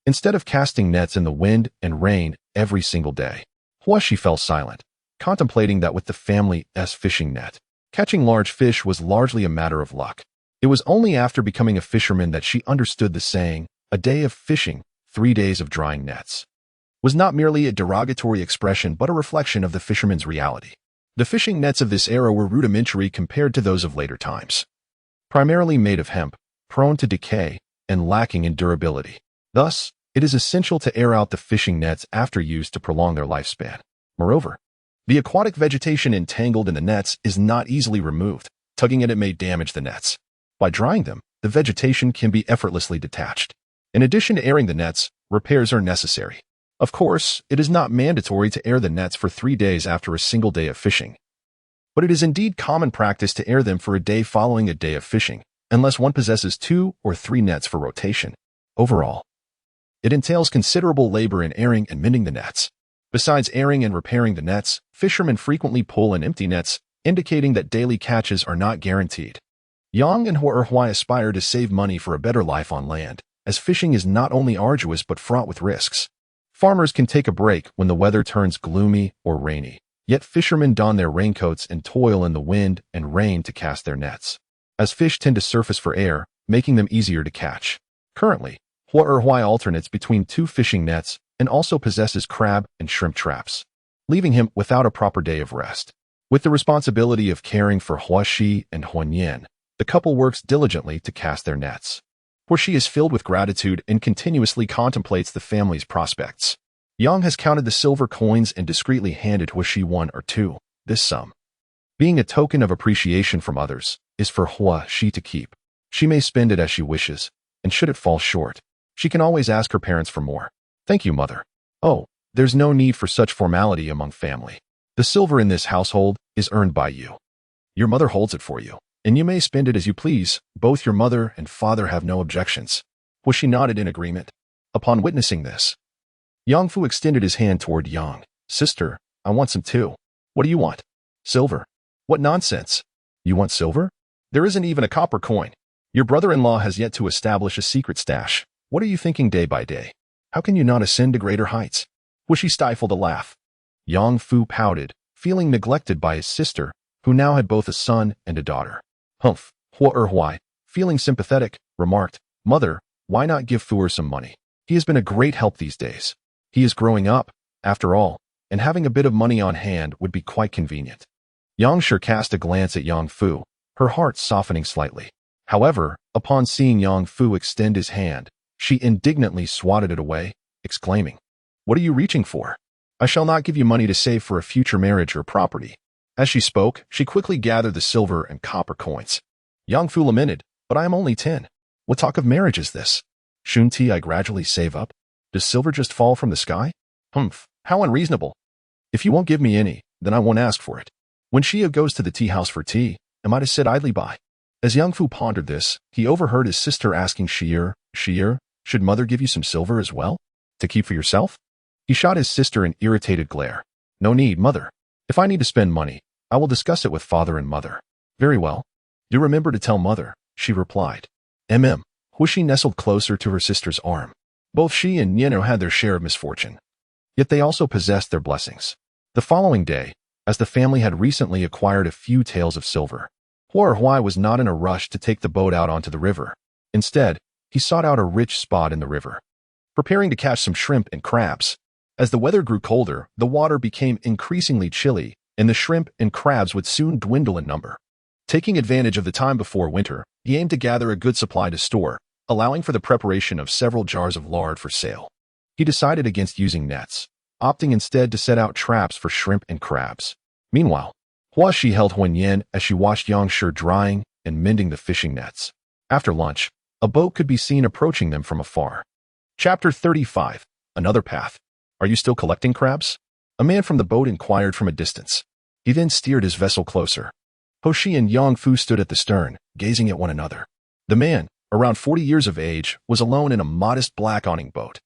Instead of casting nets in the wind and rain every single day, Hua Shi fell silent, contemplating that with the family's fishing net, catching large fish was largely a matter of luck. It was only after becoming a fisherman that she understood the saying, a day of fishing, 3 days of drying nets, was not merely a derogatory expression but a reflection of the fisherman's reality. The fishing nets of this era were rudimentary compared to those of later times, primarily made of hemp, prone to decay, and lacking in durability. Thus, it is essential to air out the fishing nets after use to prolong their lifespan. Moreover, the aquatic vegetation entangled in the nets is not easily removed. Tugging at it may damage the nets. By drying them, the vegetation can be effortlessly detached. In addition to airing the nets, repairs are necessary. Of course, it is not mandatory to air the nets for 3 days after a single day of fishing, but it is indeed common practice to air them for a day following a day of fishing, unless one possesses 2 or 3 nets for rotation. Overall, it entails considerable labor in airing and mending the nets. Besides airing and repairing the nets, fishermen frequently pull in empty nets, indicating that daily catches are not guaranteed. Yang and Hua aspire to save money for a better life on land, as fishing is not only arduous but fraught with risks. Farmers can take a break when the weather turns gloomy or rainy, yet fishermen don their raincoats and toil in the wind and rain to cast their nets, as fish tend to surface for air, making them easier to catch. Currently, Hua alternates between 2 fishing nets and also possesses crab and shrimp traps, leaving him without a proper day of rest. With the responsibility of caring for Hua Shi and Huan Yan, the couple works diligently to cast their nets. Hua Shi is filled with gratitude and continuously contemplates the family's prospects. Yang has counted the silver coins and discreetly handed Hua Shi 1 or 2. This sum, being a token of appreciation from others, is for Hua Shi to keep. She may spend it as she wishes, and should it fall short, she can always ask her parents for more. Thank you, mother. Oh, there's no need for such formality among family. The silver in this household is earned by you. Your mother holds it for you, and you may spend it as you please. Both your mother and father have no objections. Hua Shi nodded in agreement. Upon witnessing this, Yang Fu extended his hand toward Yang. Sister, I want some too. What do you want? Silver. What nonsense. You want silver? There isn't even a copper coin. Your brother-in-law has yet to establish a secret stash. What are you thinking day by day? How can you not ascend to greater heights? Hua Shi stifled a laugh. Yang Fu pouted, feeling neglected by his sister, who now had both a son and a daughter. Humph, Hua, feeling sympathetic, remarked, "Mother, why not give Fu some money? He has been a great help these days. He is growing up, after all, and having a bit of money on hand would be quite convenient." Yang Shi cast a glance at Yang Fu, her heart softening slightly. However, upon seeing Yang Fu extend his hand, she indignantly swatted it away, exclaiming, "What are you reaching for? I shall not give you money to save for a future marriage or property." As she spoke, she quickly gathered the silver and copper coins. Yang Fu lamented, "But I am only 10. What talk of marriage is this? Shouldn't I gradually save up? Does silver just fall from the sky? Humph, how unreasonable. If you won't give me any, then I won't ask for it. When Shia goes to the tea house for tea, am I to sit idly by?" As Yang Fu pondered this, he overheard his sister asking Shir, "Should mother give you some silver as well? To keep for yourself?" He shot his sister an irritated glare. "No need, mother. If I need to spend money, I will discuss it with father and mother." "Very well. Do remember to tell mother," she replied. Huishi nestled closer to her sister's arm. Both she and Yeno had their share of misfortune. Yet they also possessed their blessings. The following day, as the family had recently acquired a few taels of silver, Hua was not in a rush to take the boat out onto the river. Instead, he sought out a rich spot in the river, preparing to catch some shrimp and crabs. As the weather grew colder, the water became increasingly chilly, and the shrimp and crabs would soon dwindle in number. Taking advantage of the time before winter, he aimed to gather a good supply to store, allowing for the preparation of several jars of lard for sale. He decided against using nets, opting instead to set out traps for shrimp and crabs. Meanwhile, Huashi held Huanyan as she watched Yang Shi drying and mending the fishing nets. After lunch, a boat could be seen approaching them from afar. Chapter 35. Another Path. "Are you still collecting crabs?" A man from the boat inquired from a distance. He then steered his vessel closer. Hoshi and Yang Fu stood at the stern, gazing at one another. The man, around 40 years of age, was alone in a modest black awning boat.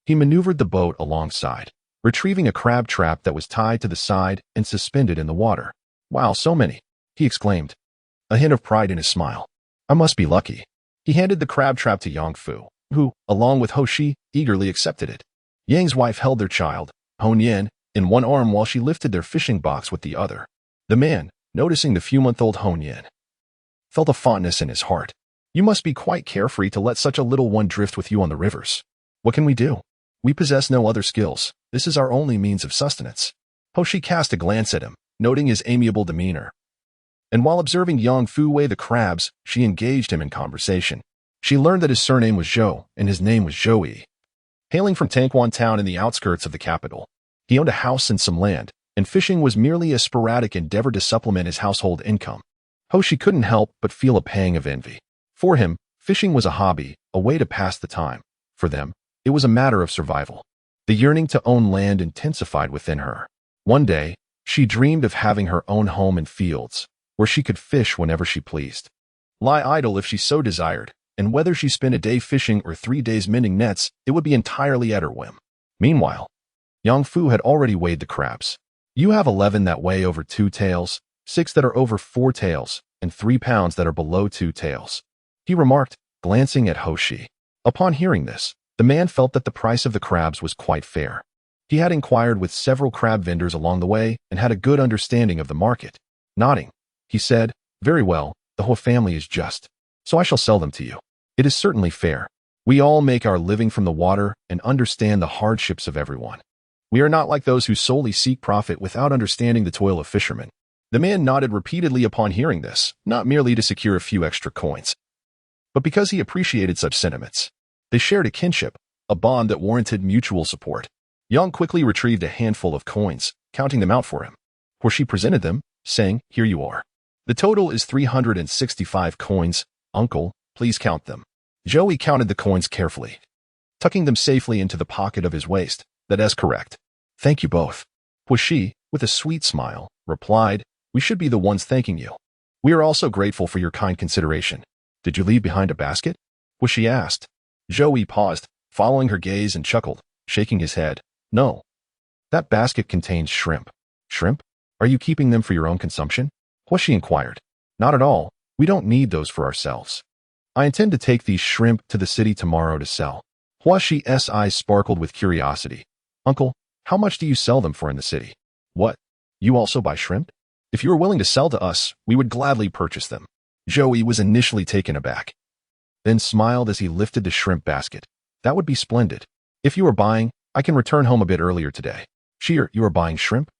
He maneuvered the boat alongside, retrieving a crab trap that was tied to the side and suspended in the water. "Wow, so many," he exclaimed, a hint of pride in his smile. "I must be lucky." He handed the crab trap to Yang Fu, who, along with Hoshi, eagerly accepted it. Yang's wife held their child, Hongyan, in one arm while she lifted their fishing box with the other. The man, noticing the few-month-old Hongyan, felt a fondness in his heart. "You must be quite carefree to let such a little one drift with you on the rivers. What can we do? We possess no other skills. This is our only means of sustenance." Hoshi cast a glance at him, noting his amiable demeanor. And while observing Yang Fu weigh the crabs, she engaged him in conversation. She learned that his surname was Zhou, and his name was Zhouyi. Hailing from Tangquan town in the outskirts of the capital, he owned a house and some land, and fishing was merely a sporadic endeavor to supplement his household income. Hoshi couldn't help but feel a pang of envy. For him, fishing was a hobby, a way to pass the time. For them, it was a matter of survival. The yearning to own land intensified within her. One day, she dreamed of having her own home and fields, where she could fish whenever she pleased, lie idle if she so desired, and whether she spent a day fishing or 3 days mending nets, it would be entirely at her whim. Meanwhile, Yang Fu had already weighed the crabs. "You have 11 that weigh over 2 taels, 6 that are over 4 taels, and 3 pounds that are below 2 taels," he remarked, glancing at Hoshi. Upon hearing this, the man felt that the price of the crabs was quite fair. He had inquired with several crab vendors along the way and had a good understanding of the market. Nodding, he said, "Very well, the whole family is just, so I shall sell them to you. It is certainly fair. We all make our living from the water and understand the hardships of everyone. We are not like those who solely seek profit without understanding the toil of fishermen." The man nodded repeatedly upon hearing this, not merely to secure a few extra coins, but because he appreciated such sentiments. They shared a kinship, a bond that warranted mutual support. Yang quickly retrieved a handful of coins, counting them out for him, where she presented them, saying, "Here you are. The total is 365 coins. Uncle, please count them." Zhouyi counted the coins carefully, tucking them safely into the pocket of his waist. "That is correct. Thank you both." Huishi, with a sweet smile, replied, "We should be the ones thanking you. We are also grateful for your kind consideration. Did you leave behind a basket?" Huishi asked. Zhouyi paused, following her gaze, and chuckled, shaking his head. "No. That basket contains shrimp." "Shrimp? Are you keeping them for your own consumption?" Huishi inquired. "Not at all. We don't need those for ourselves. I intend to take these shrimp to the city tomorrow to sell." Huishi's eyes sparkled with curiosity. "Uncle, how much do you sell them for in the city?" "What? You also buy shrimp?" If you are willing to sell to us, we would gladly purchase them. Joey was initially taken aback, then smiled as he lifted the shrimp basket. That would be splendid. If you are buying, I can return home a bit earlier today. Cheer, you are buying shrimp?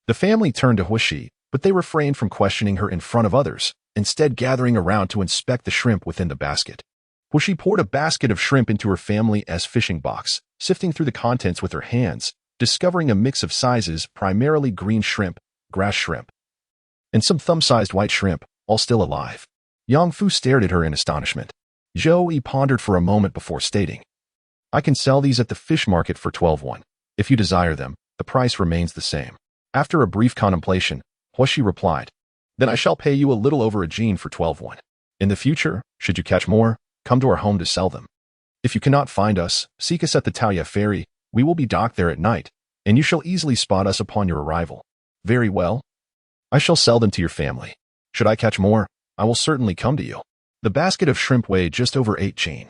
The family turned to Huishi, but they refrained from questioning her in front of others, instead gathering around to inspect the shrimp within the basket. Huishi poured a basket of shrimp into her family's fishing box, sifting through the contents with her hands, discovering a mix of sizes, primarily green shrimp, grass shrimp, and some thumb-sized white shrimp, all still alive. Yang Fu stared at her in astonishment. Joey pondered for a moment before stating, I can sell these at the fish market for 12 won. If you desire them, the price remains the same. After a brief contemplation, Huishi replied, Then I shall pay you a little over a jin for 12 won. In the future, should you catch more, come to our home to sell them. If you cannot find us, seek us at the Taoya ferry. We will be docked there at night, and you shall easily spot us upon your arrival. Very well. I shall sell them to your family. Should I catch more, I will certainly come to you. The basket of shrimp weighed just over 8 jin,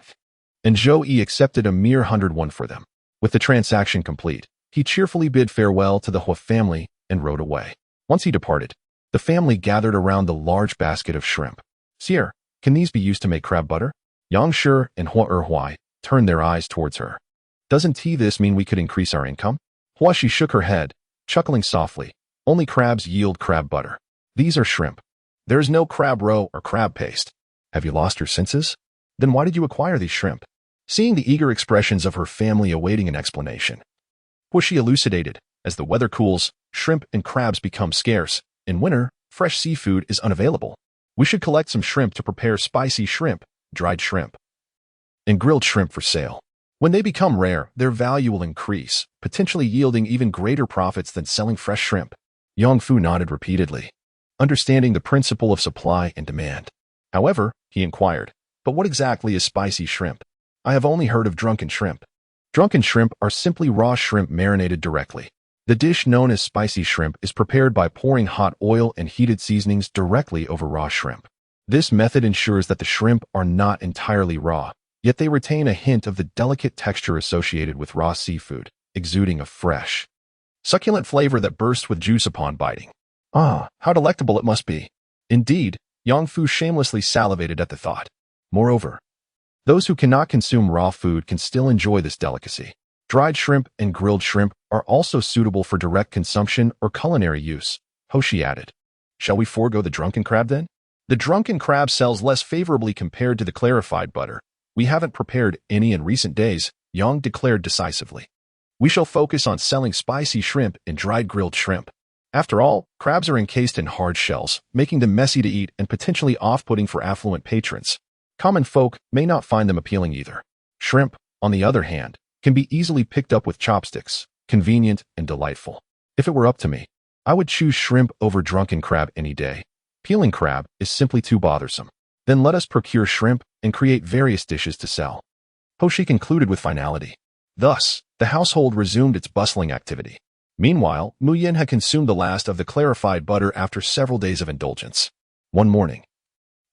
and Joey accepted a mere 100 won for them. With the transaction complete, he cheerfully bid farewell to the Hua family and rode away. Once he departed, the family gathered around the large basket of shrimp. Sire, can these be used to make crab butter? Yang Shi and Hua Erhuai turned their eyes towards her. Doesn't this mean we could increase our income? Huashi shook her head, chuckling softly. Only crabs yield crab butter. These are shrimp. There is no crab roe or crab paste. Have you lost your senses? Then why did you acquire these shrimp? Seeing the eager expressions of her family awaiting an explanation, Huishi elucidated, as the weather cools, shrimp and crabs become scarce. In winter, fresh seafood is unavailable. We should collect some shrimp to prepare spicy shrimp, dried shrimp, and grilled shrimp for sale. When they become rare, their value will increase, potentially yielding even greater profits than selling fresh shrimp. Yang Fu nodded repeatedly, understanding the principle of supply and demand. However, he inquired, but what exactly is spicy shrimp? I have only heard of drunken shrimp. Drunken shrimp are simply raw shrimp marinated directly. The dish known as spicy shrimp is prepared by pouring hot oil and heated seasonings directly over raw shrimp. This method ensures that the shrimp are not entirely raw, yet they retain a hint of the delicate texture associated with raw seafood, exuding a fresh, succulent flavor that bursts with juice upon biting. Ah, how delectable it must be. Indeed, Yang Fu shamelessly salivated at the thought. Moreover, those who cannot consume raw food can still enjoy this delicacy. Dried shrimp and grilled shrimp are also suitable for direct consumption or culinary use, Hoshi added. Shall we forego the drunken crab then? The drunken crab sells less favorably compared to the clarified butter. We haven't prepared any in recent days, Yang declared decisively. We shall focus on selling spicy shrimp and dried grilled shrimp. After all, crabs are encased in hard shells, making them messy to eat and potentially off-putting for affluent patrons. Common folk may not find them appealing either. Shrimp, on the other hand, can be easily picked up with chopsticks, convenient and delightful. If it were up to me, I would choose shrimp over drunken crab any day. Peeling crab is simply too bothersome. Then let us procure shrimp and create various dishes to sell. Hoshi concluded with finality. Thus, the household resumed its bustling activity. Meanwhile, Mu Yin had consumed the last of the clarified butter after several days of indulgence. One morning,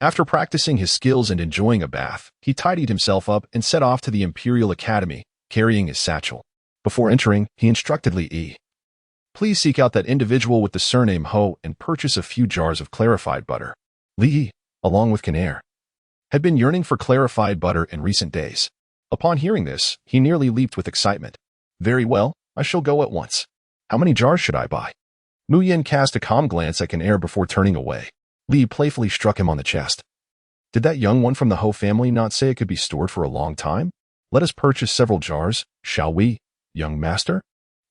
after practicing his skills and enjoying a bath, he tidied himself up and set off to the Imperial Academy, carrying his satchel. Before entering, he instructed Li, please seek out that individual with the surname Ho and purchase a few jars of clarified butter. Li, along with Kanair, had been yearning for clarified butter in recent days. Upon hearing this, he nearly leaped with excitement. Very well, I shall go at once. How many jars should I buy? Mu Yin cast a calm glance at Kanair before turning away. Li playfully struck him on the chest. Did that young one from the Ho family not say it could be stored for a long time? Let us purchase several jars, shall we, young master?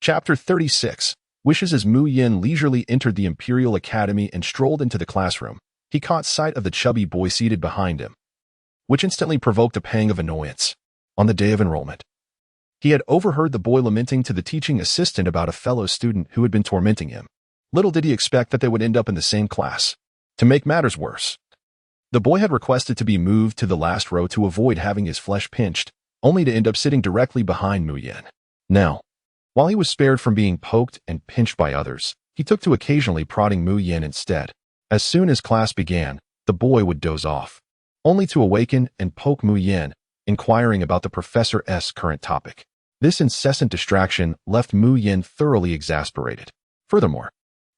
Chapter 36. Wishes. As Mu Yin leisurely entered the Imperial Academy and strolled into the classroom, he caught sight of the chubby boy seated behind him, which instantly provoked a pang of annoyance. On the day of enrollment, he had overheard the boy lamenting to the teaching assistant about a fellow student who had been tormenting him. Little did he expect that they would end up in the same class. To make matters worse, the boy had requested to be moved to the last row to avoid having his flesh pinched, only to end up sitting directly behind Mu Yin. Now, while he was spared from being poked and pinched by others, he took to occasionally prodding Mu Yin instead. As soon as class began, the boy would doze off, only to awaken and poke Mu Yin, inquiring about the professor's current topic. This incessant distraction left Mu Yin thoroughly exasperated. Furthermore,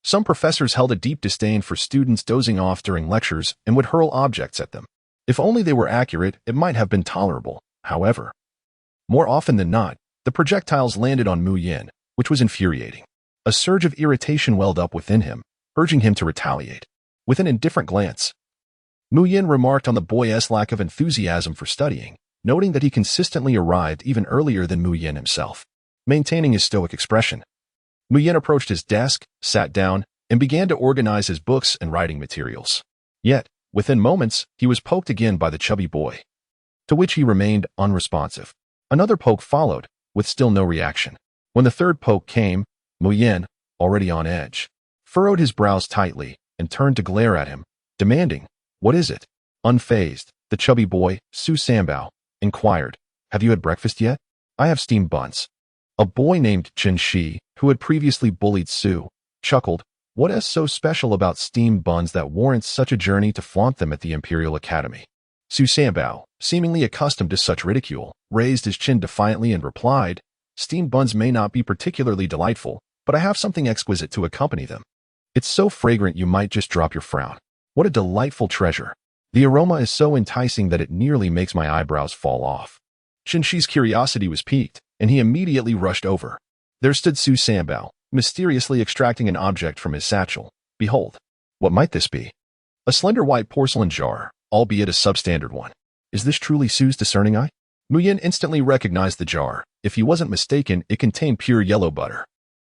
Some professors held a deep disdain for students dozing off during lectures and would hurl objects at them. If only they were accurate, it might have been tolerable. However, more often than not, the projectiles landed on Mu Yin, which was infuriating. A surge of irritation welled up within him, urging him to retaliate. With an indifferent glance, Mu Yin remarked on the boy's lack of enthusiasm for studying, noting that he consistently arrived even earlier than Mu Yin himself. Maintaining his stoic expression, Mu Yin approached his desk, sat down, and began to organize his books and writing materials. Yet, within moments, he was poked again by the chubby boy, to which he remained unresponsive. Another poke followed, with still no reaction. When the third poke came, Mu Yin, already on edge, furrowed his brows tightly and turned to glare at him, demanding, "What is it?" Unfazed, the chubby boy, Su Sambao, inquired, "Have you had breakfast yet?" "I have steamed buns." A boy named Chen Shi, who had previously bullied Su, chuckled, "What is so special about steamed buns that warrants such a journey to flaunt them at the Imperial Academy?" Su Sambao, seemingly accustomed to such ridicule, raised his chin defiantly and replied, "Steamed buns may not be particularly delightful, but I have something exquisite to accompany them. It's so fragrant you might just drop your frown. What a delightful treasure. The aroma is so enticing that it nearly makes my eyebrows fall off." Chen Shi's curiosity was piqued, and he immediately rushed over. There stood Su Sambao, mysteriously extracting an object from his satchel. Behold, what might this be? A slender white porcelain jar, albeit a substandard one. Is this truly Su's discerning eye? Mu Yin instantly recognized the jar. If he wasn't mistaken, it contained pure yellow butter.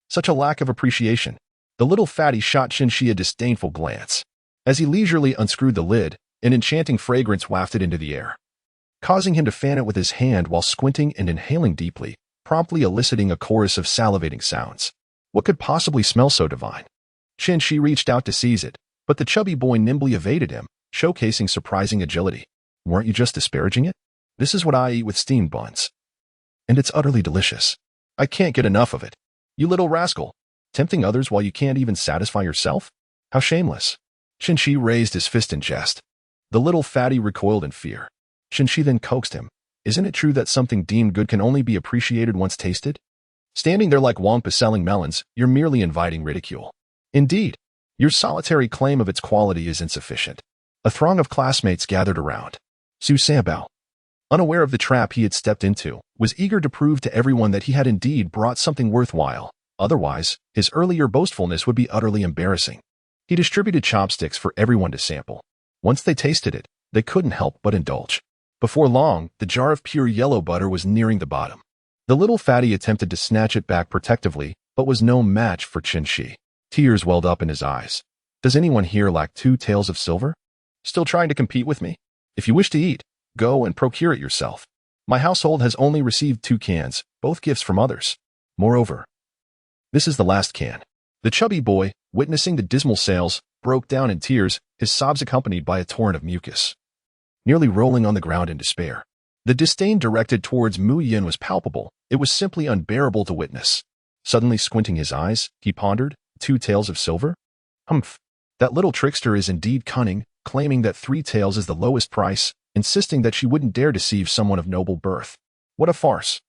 Such a lack of appreciation. The little fatty shot Chen Shi a disdainful glance. As he leisurely unscrewed the lid, an enchanting fragrance wafted into the air, causing him to fan it with his hand while squinting and inhaling deeply, promptly eliciting a chorus of salivating sounds. What could possibly smell so divine? Chen Shi reached out to seize it, but the chubby boy nimbly evaded him, showcasing surprising agility. "Weren't you just disparaging it? This is what I eat with steamed buns. And it's utterly delicious. I can't get enough of it. You little rascal, tempting others while you can't even satisfy yourself? How shameless." Chen Shi raised his fist in jest. The little fatty recoiled in fear. Chen Shi then coaxed him. "Isn't it true that something deemed good can only be appreciated once tasted? Standing there like Wampa selling melons, you're merely inviting ridicule. Indeed, your solitary claim of its quality is insufficient." A throng of classmates gathered around. Su Sambao, unaware of the trap he had stepped into, was eager to prove to everyone that he had indeed brought something worthwhile. Otherwise, his earlier boastfulness would be utterly embarrassing. He distributed chopsticks for everyone to sample. Once they tasted it, they couldn't help but indulge. Before long, the jar of pure yellow butter was nearing the bottom. The little fatty attempted to snatch it back protectively, but was no match for Chen Shi. Tears welled up in his eyes. "Does anyone here lack 2 taels of silver? Still trying to compete with me? If you wish to eat, go and procure it yourself. My household has only received 2 cans, both gifts from others. Moreover, this is the last can." The chubby boy, witnessing the dismal sales, broke down in tears, his sobs accompanied by a torrent of mucus, nearly rolling on the ground in despair. The disdain directed towards Mu Yin was palpable. It was simply unbearable to witness. Suddenly squinting his eyes, he pondered, 2 taels of silver? Humph. That little trickster is indeed cunning, claiming that 3 taels is the lowest price, insisting that she wouldn't dare deceive someone of noble birth. What a farce.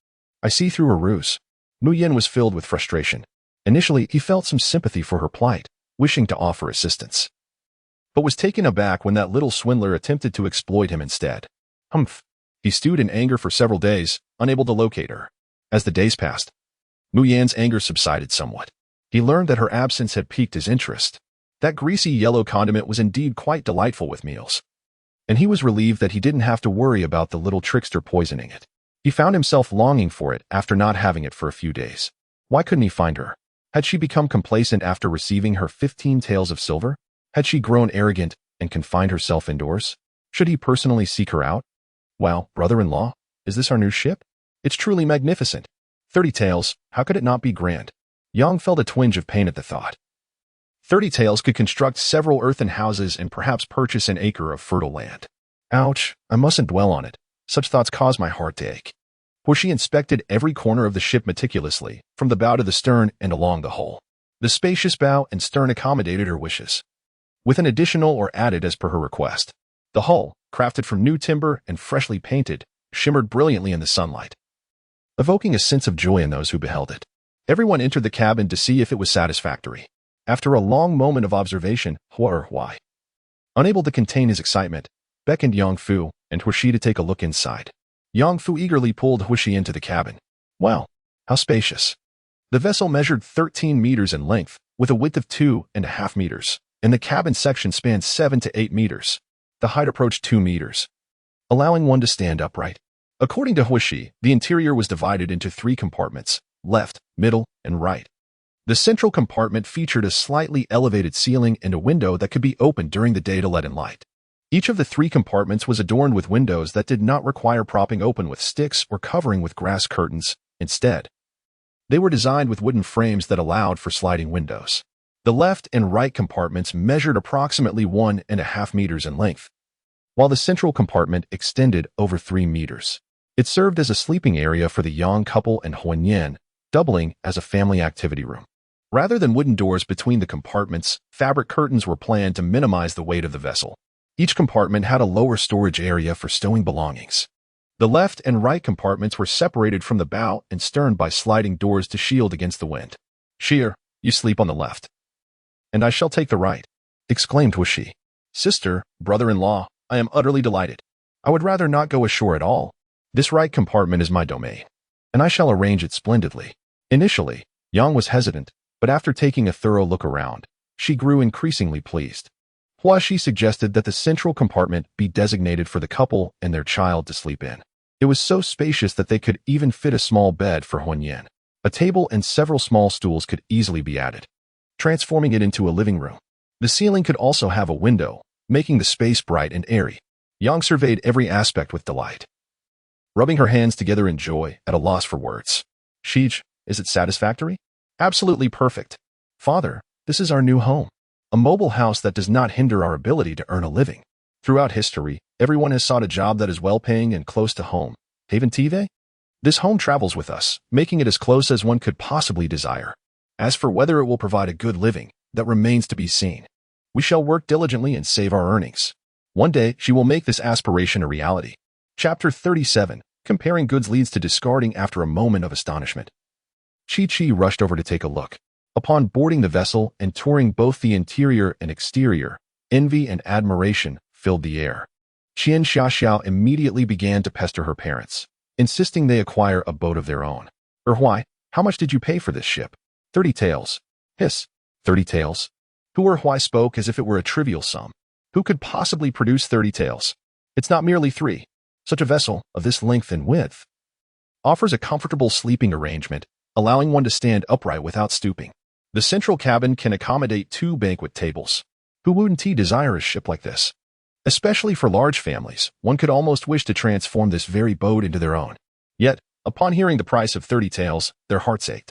I see through her ruse. Mu Yin was filled with frustration. Initially, he felt some sympathy for her plight, wishing to offer assistance, but was taken aback when that little swindler attempted to exploit him instead. Humph. He stewed in anger for several days, unable to locate her. As the days passed, Mu Yin's anger subsided somewhat. He learned that her absence had piqued his interest. That greasy yellow condiment was indeed quite delightful with meals, and he was relieved that he didn't have to worry about the little trickster poisoning it. He found himself longing for it after not having it for a few days. Why couldn't he find her? Had she become complacent after receiving her 15 taels of silver? Had she grown arrogant and confined herself indoors? Should he personally seek her out? Wow, brother-in-law, is this our new ship? It's truly magnificent. 30 taels, how could it not be grand? Yang felt a twinge of pain at the thought. 30 taels could construct several earthen houses and perhaps purchase an acre of fertile land. Ouch, I mustn't dwell on it. Such thoughts cause my heart to ache. For she inspected every corner of the ship meticulously, from the bow to the stern and along the hull. The spacious bow and stern accommodated her wishes, with an additional or added as per her request. The hull, crafted from new timber and freshly painted, shimmered brilliantly in the sunlight, evoking a sense of joy in those who beheld it. Everyone entered the cabin to see if it was satisfactory. After a long moment of observation, Huai, unable to contain his excitement, beckoned Yang Fu and Huishi to take a look inside. Yang Fu eagerly pulled Huishi into the cabin. Wow, how spacious. The vessel measured 13 meters in length, with a width of 2.5 meters, and the cabin section spanned 7 to 8 meters. The height approached 2 meters, allowing one to stand upright. According to Huishi, the interior was divided into 3 compartments, left, middle, and right. The central compartment featured a slightly elevated ceiling and a window that could be opened during the day to let in light. Each of the 3 compartments was adorned with windows that did not require propping open with sticks or covering with grass curtains. Instead, they were designed with wooden frames that allowed for sliding windows. The left and right compartments measured approximately 1.5 meters in length, while the central compartment extended over 3 meters. It served as a sleeping area for the Yang couple and Huanyan, doubling as a family activity room. Rather than wooden doors between the compartments, fabric curtains were planned to minimize the weight of the vessel. Each compartment had a lower storage area for stowing belongings. The left and right compartments were separated from the bow and stern by sliding doors to shield against the wind. "Sheer, you sleep on the left, and I shall take the right," exclaimed Huishi. "Sister, brother-in-law, I am utterly delighted. I would rather not go ashore at all. This right compartment is my domain, and I shall arrange it splendidly." Initially, Yang was hesitant, but after taking a thorough look around, she grew increasingly pleased. Huishi suggested that the central compartment be designated for the couple and their child to sleep in. It was so spacious that they could even fit a small bed for Huanyan. A table and several small stools could easily be added, transforming it into a living room. The ceiling could also have a window, making the space bright and airy. Yang surveyed every aspect with delight, rubbing her hands together in joy, at a loss for words. "Sheej, is it satisfactory?" "Absolutely perfect. Father, this is our new home. A mobile house that does not hinder our ability to earn a living. Throughout history, everyone has sought a job that is well-paying and close to home. Haven Tive? This home travels with us, making it as close as one could possibly desire. As for whether it will provide a good living, that remains to be seen. We shall work diligently and save our earnings. One day, she will make this aspiration a reality." Chapter 37. Comparing goods leads to discarding after a moment of astonishment. Chi rushed over to take a look. Upon boarding the vessel and touring both the interior and exterior, envy and admiration filled the air. Qian Xiaoxiao immediately began to pester her parents, insisting they acquire a boat of their own. "Why, how much did you pay for this ship?" 30 taels. Hiss. 30 taels? Huai spoke as if it were a trivial sum. Who could possibly produce 30 taels? It's not merely 3. Such a vessel, of this length and width, offers a comfortable sleeping arrangement, allowing one to stand upright without stooping. The central cabin can accommodate 2 banquet tables. Who wouldn't desire a ship like this? Especially for large families, one could almost wish to transform this very boat into their own. Yet, upon hearing the price of 30 taels, their hearts ached.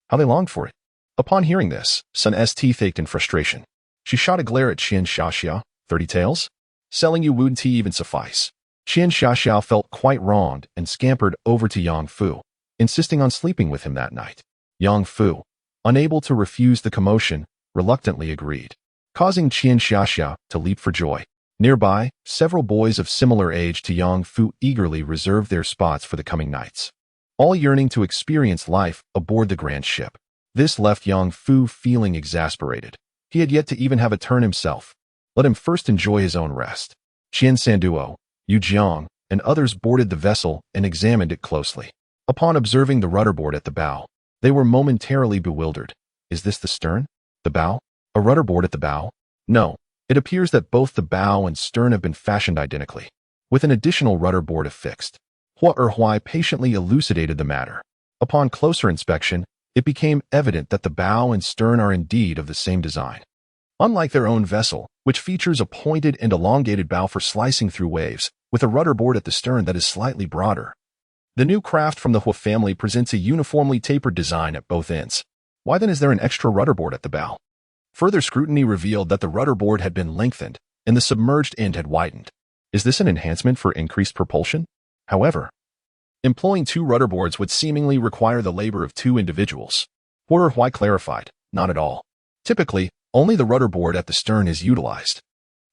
How they longed for it. Upon hearing this, Sun S's teeth ached in frustration. She shot a glare at Qian Xiaoxiao. 30 taels? Selling you wouldn't even suffice. Qian Xiaoxiao felt quite wronged and scampered over to Yang Fu, insisting on sleeping with him that night. Yang Fu, unable to refuse the commotion, reluctantly agreed, causing Qian Xiaoxiao to leap for joy. Nearby, several boys of similar age to Yang Fu eagerly reserved their spots for the coming nights, all yearning to experience life aboard the grand ship. This left Yang Fu feeling exasperated. He had yet to even have a turn himself. Let him first enjoy his own rest. Qian Sanduo, Yu Jiang, and others boarded the vessel and examined it closely. Upon observing the rudderboard at the bow, they were momentarily bewildered. Is this the stern? The bow? A rudderboard at the bow? No, it appears that both the bow and stern have been fashioned identically, with an additional rudderboard affixed. Huai patiently elucidated the matter. Upon closer inspection, it became evident that the bow and stern are indeed of the same design. Unlike their own vessel, which features a pointed and elongated bow for slicing through waves, with a rudderboard at the stern that is slightly broader. The new craft from the Hua family presents a uniformly tapered design at both ends. Why then is there an extra rudderboard at the bow? Further scrutiny revealed that the rudderboard had been lengthened and the submerged end had widened. Is this an enhancement for increased propulsion? However, employing 2 rudderboards would seemingly require the labor of 2 individuals. Huai clarified, not at all. Typically, only the rudderboard at the stern is utilized.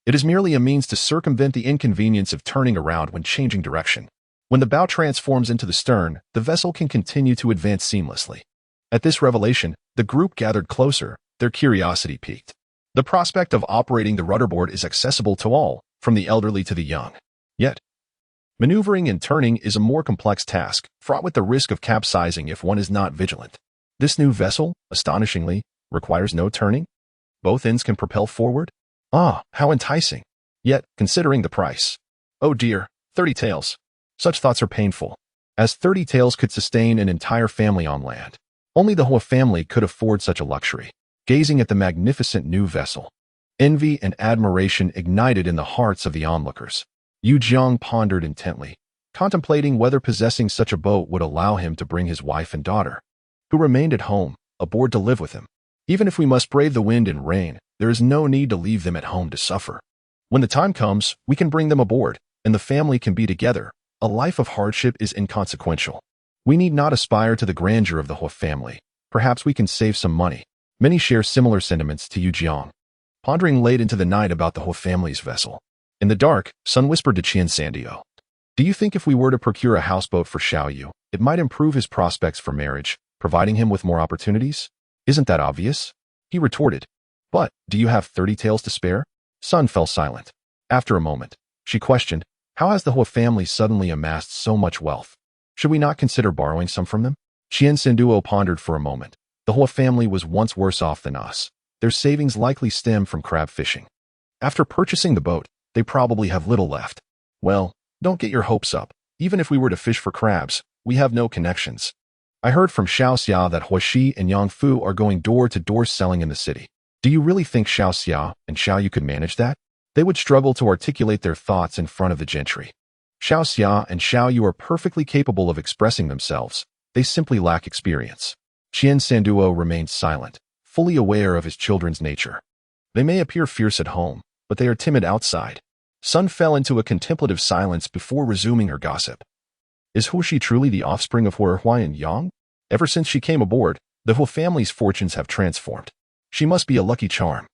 It is merely a means to circumvent the inconvenience of turning around when changing direction. When the bow transforms into the stern, the vessel can continue to advance seamlessly. At this revelation, the group gathered closer, their curiosity piqued. The prospect of operating the rudderboard is accessible to all, from the elderly to the young. Yet, maneuvering and turning is a more complex task, fraught with the risk of capsizing if one is not vigilant. This new vessel, astonishingly, requires no turning. Both ends can propel forward. Ah, how enticing. Yet, considering the price. Oh dear, 30 taels. Such thoughts are painful, as 30 taels could sustain an entire family on land. Only the Hua family could afford such a luxury. Gazing at the magnificent new vessel, envy and admiration ignited in the hearts of the onlookers. Yu Jiang pondered intently, contemplating whether possessing such a boat would allow him to bring his wife and daughter, who remained at home, aboard to live with him. Even if we must brave the wind and rain, there is no need to leave them at home to suffer. When the time comes, we can bring them aboard, and the family can be together. A life of hardship is inconsequential. We need not aspire to the grandeur of the Hua family. Perhaps we can save some money. Many share similar sentiments to Yu Jiang, pondering late into the night about the Hua family's vessel. In the dark, Sun whispered to Qian Sandio, "Do you think if we were to procure a houseboat for Xiao Yu, it might improve his prospects for marriage, providing him with more opportunities? Isn't that obvious?" He retorted. "But, do you have 30 taels to spare?" Sun fell silent. After a moment, she questioned, "How has the Hua family suddenly amassed so much wealth? Should we not consider borrowing some from them?" Qian Sanduo pondered for a moment. The Hua family was once worse off than us. Their savings likely stem from crab fishing. After purchasing the boat, they probably have little left. Well, don't get your hopes up. Even if we were to fish for crabs, we have no connections. I heard from Xiao Xia that Hua Shi and Yang Fu are going door to door selling in the city. Do you really think Xiao Xia and Xiao Yu could manage that? They would struggle to articulate their thoughts in front of the gentry. Xiao Xia and Xiao Yu are perfectly capable of expressing themselves. They simply lack experience. Qian Sanduo remained silent, fully aware of his children's nature. They may appear fierce at home, but they are timid outside. Sun fell into a contemplative silence before resuming her gossip. Is Hua Shi truly the offspring of Hua Erhuai and Yang? Ever since she came aboard, the Hua family's fortunes have transformed. She must be a lucky charm.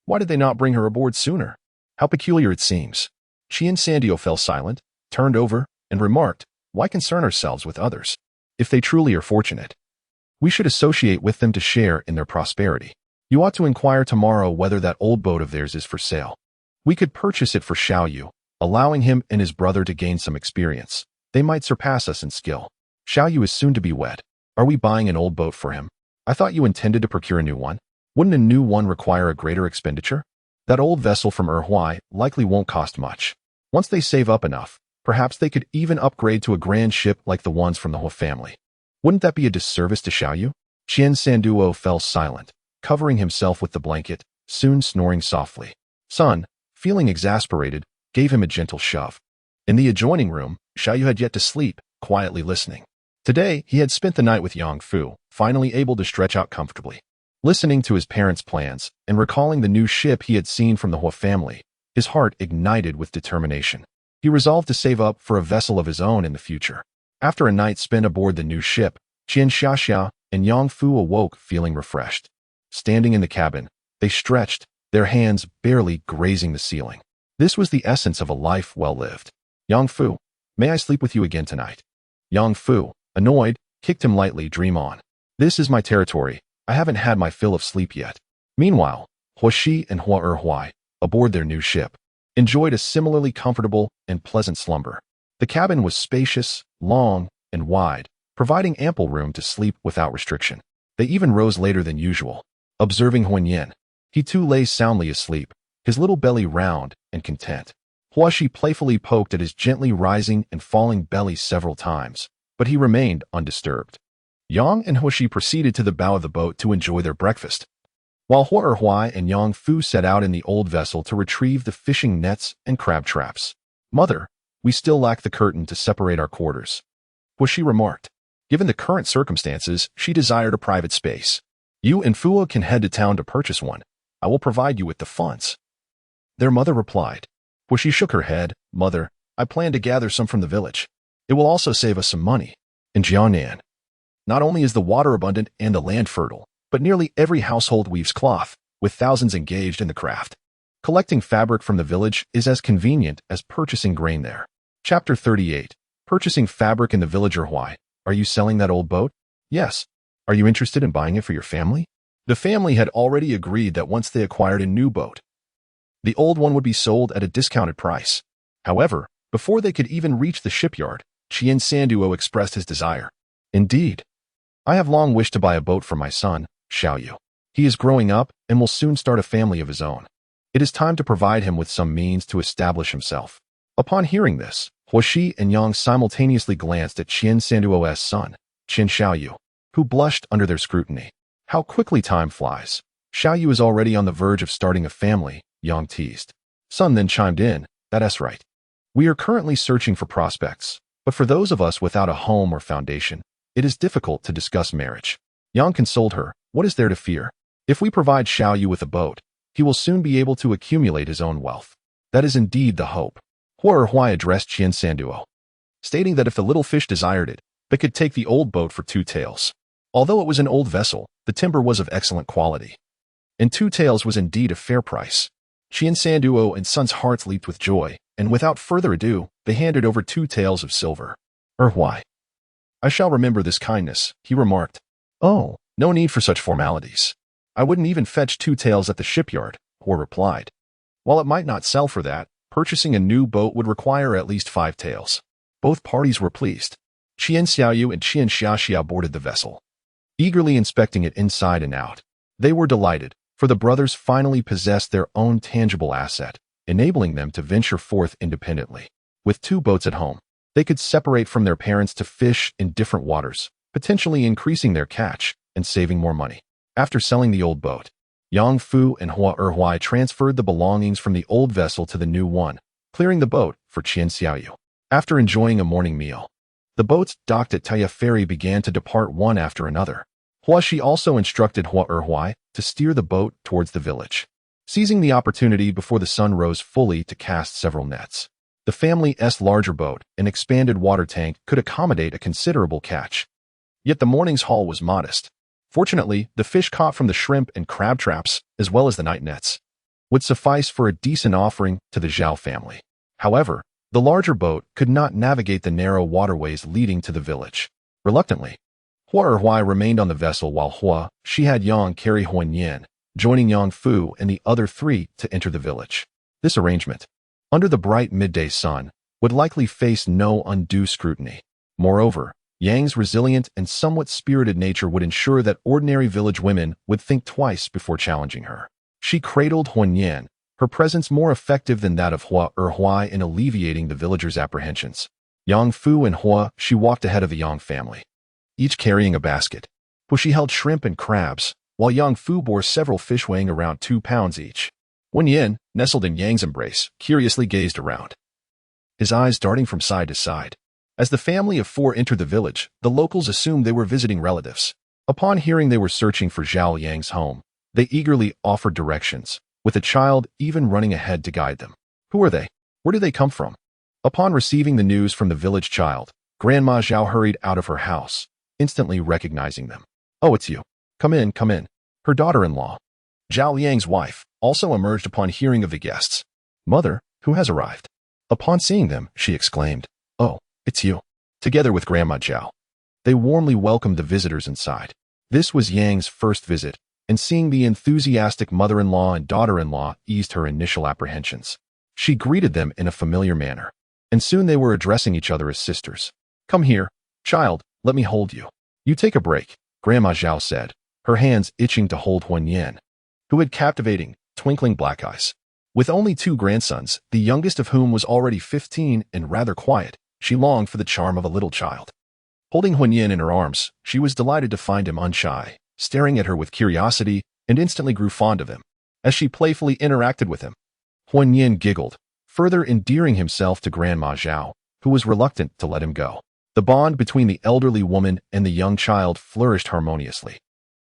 Why did they not bring her aboard sooner? How peculiar it seems. Qian Sandio fell silent, turned over, and remarked, "Why concern ourselves with others? If they truly are fortunate, we should associate with them to share in their prosperity. You ought to inquire tomorrow whether that old boat of theirs is for sale. We could purchase it for Xiao Yu, allowing him and his brother to gain some experience. They might surpass us in skill. Xiao Yu is soon to be wed. Are we buying an old boat for him? I thought you intended to procure a new one. Wouldn't a new one require a greater expenditure? That old vessel from Erhuai likely won't cost much. Once they save up enough, perhaps they could even upgrade to a grand ship like the ones from the Hua family. Wouldn't that be a disservice to Xiao Yu?" Qian Sanduo fell silent, covering himself with the blanket, soon snoring softly. Sun, feeling exasperated, gave him a gentle shove. In the adjoining room, Xiao Yu had yet to sleep, quietly listening. Today, he had spent the night with Yang Fu, finally able to stretch out comfortably. Listening to his parents' plans and recalling the new ship he had seen from the Hua family, his heart ignited with determination. He resolved to save up for a vessel of his own in the future. After a night spent aboard the new ship, Qian Xiaxia and Yang Fu awoke feeling refreshed. Standing in the cabin, they stretched, their hands barely grazing the ceiling. This was the essence of a life well lived. "Yang Fu, may I sleep with you again tonight?" Yang Fu, annoyed, kicked him lightly. "Dream on. This is my territory. I haven't had my fill of sleep yet." Meanwhile, Hua Shi and Hua Erhuai, aboard their new ship, enjoyed a similarly comfortable and pleasant slumber. The cabin was spacious, long, and wide, providing ample room to sleep without restriction. They even rose later than usual. Observing Huan Yin, he too lay soundly asleep, his little belly round and content. Hua Shi playfully poked at his gently rising and falling belly several times, but he remained undisturbed. Yang and Hua Shi proceeded to the bow of the boat to enjoy their breakfast, while Hua Erhuai and Yang Fu set out in the old vessel to retrieve the fishing nets and crab traps. "Mother, we still lack the curtain to separate our quarters," Hua Shi remarked. Given the current circumstances, she desired a private space. "You and Fuo can head to town to purchase one. I will provide you with the funds," their mother replied. Hua Shi shook her head. "Mother, I plan to gather some from the village. It will also save us some money. In Jiangnan, not only is the water abundant and the land fertile, but nearly every household weaves cloth, with thousands engaged in the craft. Collecting fabric from the village is as convenient as purchasing grain there." Chapter 38. Purchasing fabric in the village. Erhuai, are you selling that old boat? "Yes. Are you interested in buying it for your family?" The family had already agreed that once they acquired a new boat, the old one would be sold at a discounted price. However, before they could even reach the shipyard, Qian Sanduo expressed his desire. Indeed, I have long wished to buy a boat for my son, Xiaoyu. He is growing up and will soon start a family of his own. It is time to provide him with some means to establish himself. Upon hearing this, Huoshi and Yang simultaneously glanced at Qian Sanduo's son, Qin Xiaoyu, who blushed under their scrutiny. How quickly time flies. Xiaoyu is already on the verge of starting a family, Yang teased. Sun then chimed in, that's right. We are currently searching for prospects, but for those of us without a home or foundation, it is difficult to discuss marriage. Yang consoled her, what is there to fear? If we provide Xiaoyu with a boat, he will soon be able to accumulate his own wealth. That is indeed the hope. Hua Erhuai addressed Qian Sanduo, stating that if the little fish desired it, they could take the old boat for 2 taels. Although it was an old vessel, the timber was of excellent quality, and 2 taels was indeed a fair price. Qian Sanduo and Sun's hearts leaped with joy, and without further ado, they handed over 2 taels of silver. Erhuai, I shall remember this kindness, he remarked. Oh, no need for such formalities. I wouldn't even fetch 2 taels at the shipyard, Hua replied. While it might not sell for that, purchasing a new boat would require at least 5 taels. Both parties were pleased. Qian Xiaoyu and Qian Xiaxia boarded the vessel, eagerly inspecting it inside and out. They were delighted, for the brothers finally possessed their own tangible asset, enabling them to venture forth independently. With 2 boats at home, they could separate from their parents to fish in different waters, potentially increasing their catch and saving more money. After selling the old boat, Yang Fu and Hua Erhuai transferred the belongings from the old vessel to the new one, clearing the boat for Qian Xiaoyu. After enjoying a morning meal, the boats docked at Taya Ferry began to depart one after another. Huoshi also instructed Hua Erhuai to steer the boat towards the village, seizing the opportunity before the sun rose fully to cast several nets. The family's larger boat, an expanded water tank, could accommodate a considerable catch. Yet the morning's haul was modest. Fortunately, the fish caught from the shrimp and crab traps, as well as the night nets, would suffice for a decent offering to the Zhao family. However, the larger boat could not navigate the narrow waterways leading to the village. Reluctantly, Hua Erhuai remained on the vessel while Hua, she had Yang carry Huan Yan, joining Yang Fu and the other 3 to enter the village. This arrangement, under the bright midday sun, would likely face no undue scrutiny. Moreover, Yang's resilient and somewhat spirited nature would ensure that ordinary village women would think twice before challenging her. She cradled Huan Yan, her presence more effective than that of Hua Erhuai in alleviating the villagers' apprehensions. Yang Fu and Hua, she walked ahead of the Yang family, each carrying a basket, where she held shrimp and crabs, while Yang Fu bore several fish weighing around 2 pounds each. Huan Yan, nestled in Yang's embrace, curiously gazed around, his eyes darting from side to side. As the family of 4 entered the village, the locals assumed they were visiting relatives. Upon hearing they were searching for Zhao Yang's home, they eagerly offered directions, with a child even running ahead to guide them. Who are they? Where do they come from? Upon receiving the news from the village child, Grandma Zhao hurried out of her house, instantly recognizing them. Oh, it's you. Come in, come in. Her daughter-in-law, Zhao Yang's wife, also emerged upon hearing of the guests. Mother, who has arrived? Upon seeing them, she exclaimed, oh, it's you. Together with Grandma Zhao, they warmly welcomed the visitors inside. This was Yang's first visit, and seeing the enthusiastic mother-in-law and daughter-in-law eased her initial apprehensions. She greeted them in a familiar manner, and soon they were addressing each other as sisters. Come here, child, let me hold you. You take a break, Grandma Zhao said, her hands itching to hold Huan Yan, who had captivating, twinkling black eyes. With only 2 grandsons, the youngest of whom was already 15 and rather quiet, she longed for the charm of a little child. Holding Huan Yan in her arms, she was delighted to find him unshy, staring at her with curiosity, and instantly grew fond of him. As she playfully interacted with him, Huan Yan giggled, further endearing himself to Grandma Zhao, who was reluctant to let him go. The bond between the elderly woman and the young child flourished harmoniously.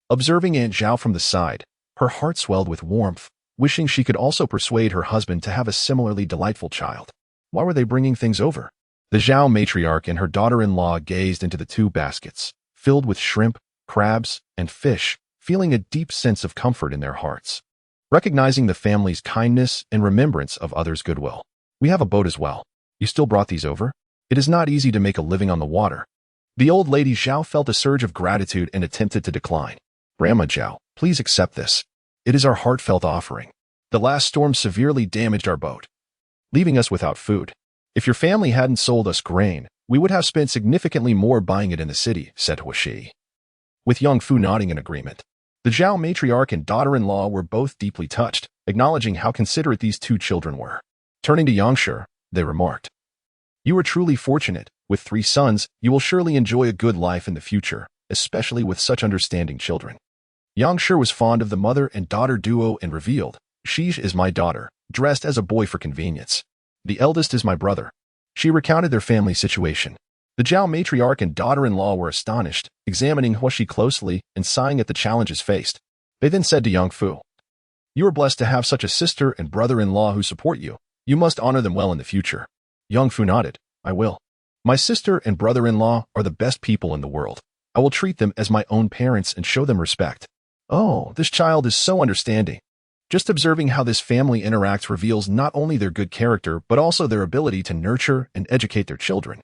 Observing Aunt Zhao from the side, her heart swelled with warmth, wishing she could also persuade her husband to have a similarly delightful child. Why were they bringing things over? The Zhao matriarch and her daughter-in-law gazed into the 2 baskets, filled with shrimp, crabs, and fish, feeling a deep sense of comfort in their hearts. Recognizing the family's kindness and remembrance of others' goodwill. We have a boat as well. You still brought these over? It is not easy to make a living on the water. The old lady Zhao felt a surge of gratitude and attempted to decline. Grandma Zhao, please accept this. It is our heartfelt offering. The last storm severely damaged our boat, leaving us without food. If your family hadn't sold us grain, we would have spent significantly more buying it in the city, said Huashi, with Yang Fu nodding in agreement. The Zhao matriarch and daughter-in-law were both deeply touched, acknowledging how considerate these two children were. Turning to Yang Shi, they remarked, "You are truly fortunate. With 3 sons, you will surely enjoy a good life in the future, especially with such understanding children." Yang Shi was fond of the mother and daughter duo and revealed, "She is my daughter, dressed as a boy for convenience. The eldest is my brother." She recounted their family situation. The Zhao matriarch and daughter-in-law were astonished, examining Huashi closely and sighing at the challenges faced. They then said to Yang Fu, "You are blessed to have such a sister and brother-in-law who support you. You must honor them well in the future." Yang Fu nodded, "I will. My sister and brother-in-law are the best people in the world. I will treat them as my own parents and show them respect." Oh, this child is so understanding. Just observing how this family interacts reveals not only their good character, but also their ability to nurture and educate their children.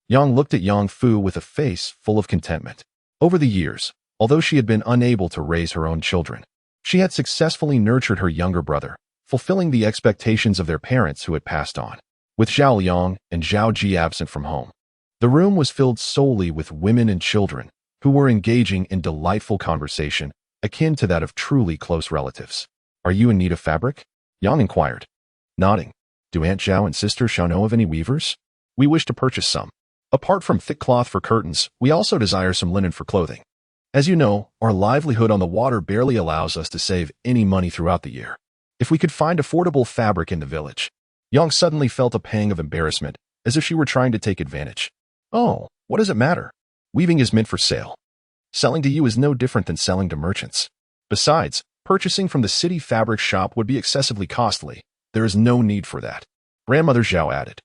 Yang looked at Yang Fu with a face full of contentment. Over the years, although she had been unable to raise her own children, she had successfully nurtured her younger brother, fulfilling the expectations of their parents who had passed on. With Zhao Liang and Zhao Ji absent from home, the room was filled solely with women and children who were engaging in delightful conversation, akin to that of truly close relatives. "Are you in need of fabric?" Yang inquired. Nodding, "Do Aunt Zhao and Sister Xiao know of any weavers? We wish to purchase some. Apart from thick cloth for curtains, we also desire some linen for clothing. As you know, our livelihood on the water barely allows us to save any money throughout the year. If we could find affordable fabric in the village." Yang suddenly felt a pang of embarrassment, as if she were trying to take advantage. "Oh, what does it matter? Weaving is meant for sale. Selling to you is no different than selling to merchants. Besides, purchasing from the city fabric shop would be excessively costly. There is no need for that." Grandmother Zhao added,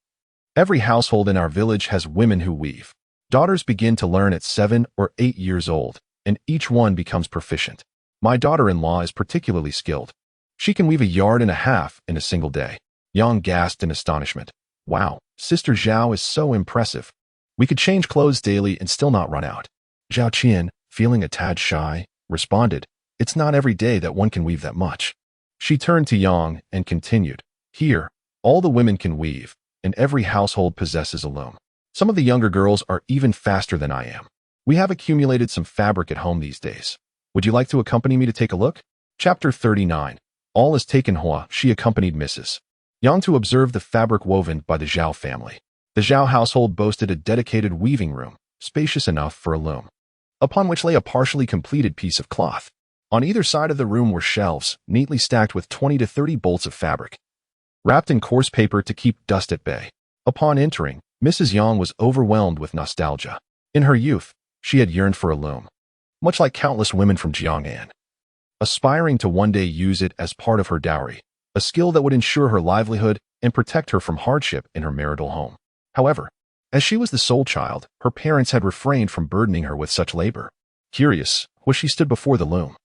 "Every household in our village has women who weave. Daughters begin to learn at 7 or 8 years old, and each one becomes proficient. My daughter-in-law is particularly skilled. She can weave 1.5 yards in a single day." Yang gasped in astonishment. "Wow, Sister Zhao is so impressive. We could change clothes daily and still not run out." Zhao Qian, feeling a tad shy, responded, "It's not every day that one can weave that much." She turned to Yang and continued, "Here, all the women can weave, and every household possesses a loom. Some of the younger girls are even faster than I am. We have accumulated some fabric at home these days. Would you like to accompany me to take a look?" Chapter 39. All is taken. She accompanied Mrs. Yang to observe the fabric woven by the Zhao family. The Zhao household boasted a dedicated weaving room, spacious enough for a loom, upon which lay a partially completed piece of cloth. On either side of the room were shelves, neatly stacked with 20 to 30 bolts of fabric, wrapped in coarse paper to keep dust at bay. Upon entering, Mrs. Yang was overwhelmed with nostalgia. In her youth, she had yearned for a loom, much like countless women from Jiang'an, aspiring to one day use it as part of her dowry, a skill that would ensure her livelihood and protect her from hardship in her marital home. However, as she was the sole child, her parents had refrained from burdening her with such labor. Curious, she stood before the loom,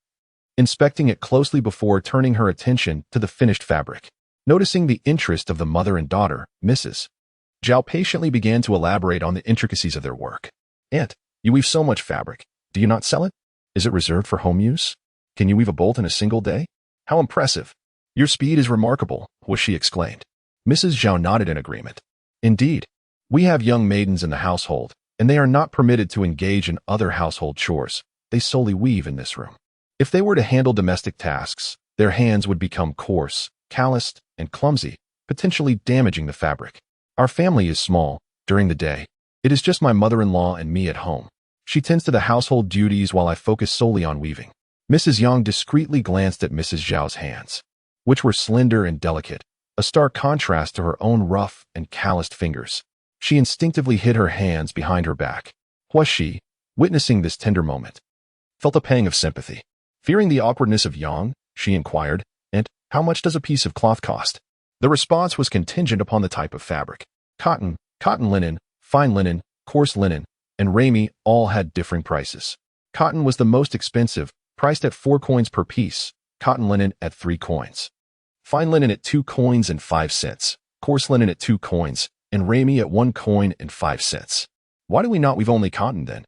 inspecting it closely before turning her attention to the finished fabric. Noticing the interest of the mother and daughter, Mrs. Zhao patiently began to elaborate on the intricacies of their work. "Aunt, you weave so much fabric. Do you not sell it? Is it reserved for home use? Can you weave a bolt in a single day? How impressive! Your speed is remarkable," she exclaimed. Mrs. Zhao nodded in agreement. "Indeed, we have young maidens in the household, and they are not permitted to engage in other household chores. They solely weave in this room. If they were to handle domestic tasks, their hands would become coarse, calloused, and clumsy, potentially damaging the fabric. Our family is small. During the day, it is just my mother-in-law and me at home. She tends to the household duties while I focus solely on weaving." Mrs. Yang discreetly glanced at Mrs. Zhao's hands, which were slender and delicate, a stark contrast to her own rough and calloused fingers. She instinctively hid her hands behind her back. Huashi, witnessing this tender moment, felt a pang of sympathy. Fearing the awkwardness of Yang, she inquired, "And how much does a piece of cloth cost?" The response was contingent upon the type of fabric. Cotton linen, fine linen, coarse linen, and ramie all had differing prices. Cotton was the most expensive, priced at 4 coins per piece, cotton linen at 3 coins, fine linen at 2 coins and 5 cents, coarse linen at 2 coins, and ramie at 1 coin and 5 cents. "Why do we not weave only cotton then?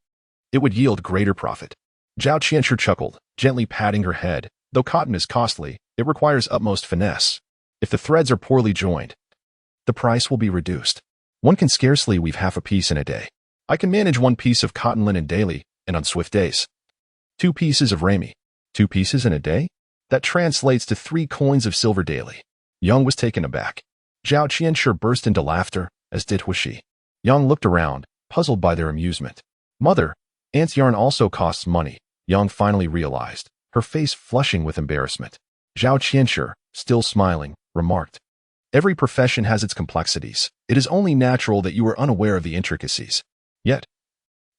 It would yield greater profit." Zhao Qianshi chuckled, gently patting her head. Though cotton is costly, it requires utmost finesse. If the threads are poorly joined, the price will be reduced. One can scarcely weave half a piece in a day. I can manage 1 piece of cotton linen daily, and on swift days. 2 pieces of rami. 2 pieces in a day? That translates to 3 coins of silver daily. Yang was taken aback. Zhao Qianshi burst into laughter, as did Huishi. Yang looked around, puzzled by their amusement. Mother, ants yarn also costs money, Yang finally realized, her face flushing with embarrassment. Zhao Qianshi, still smiling, remarked, every profession has its complexities. It is only natural that you are unaware of the intricacies. Yet,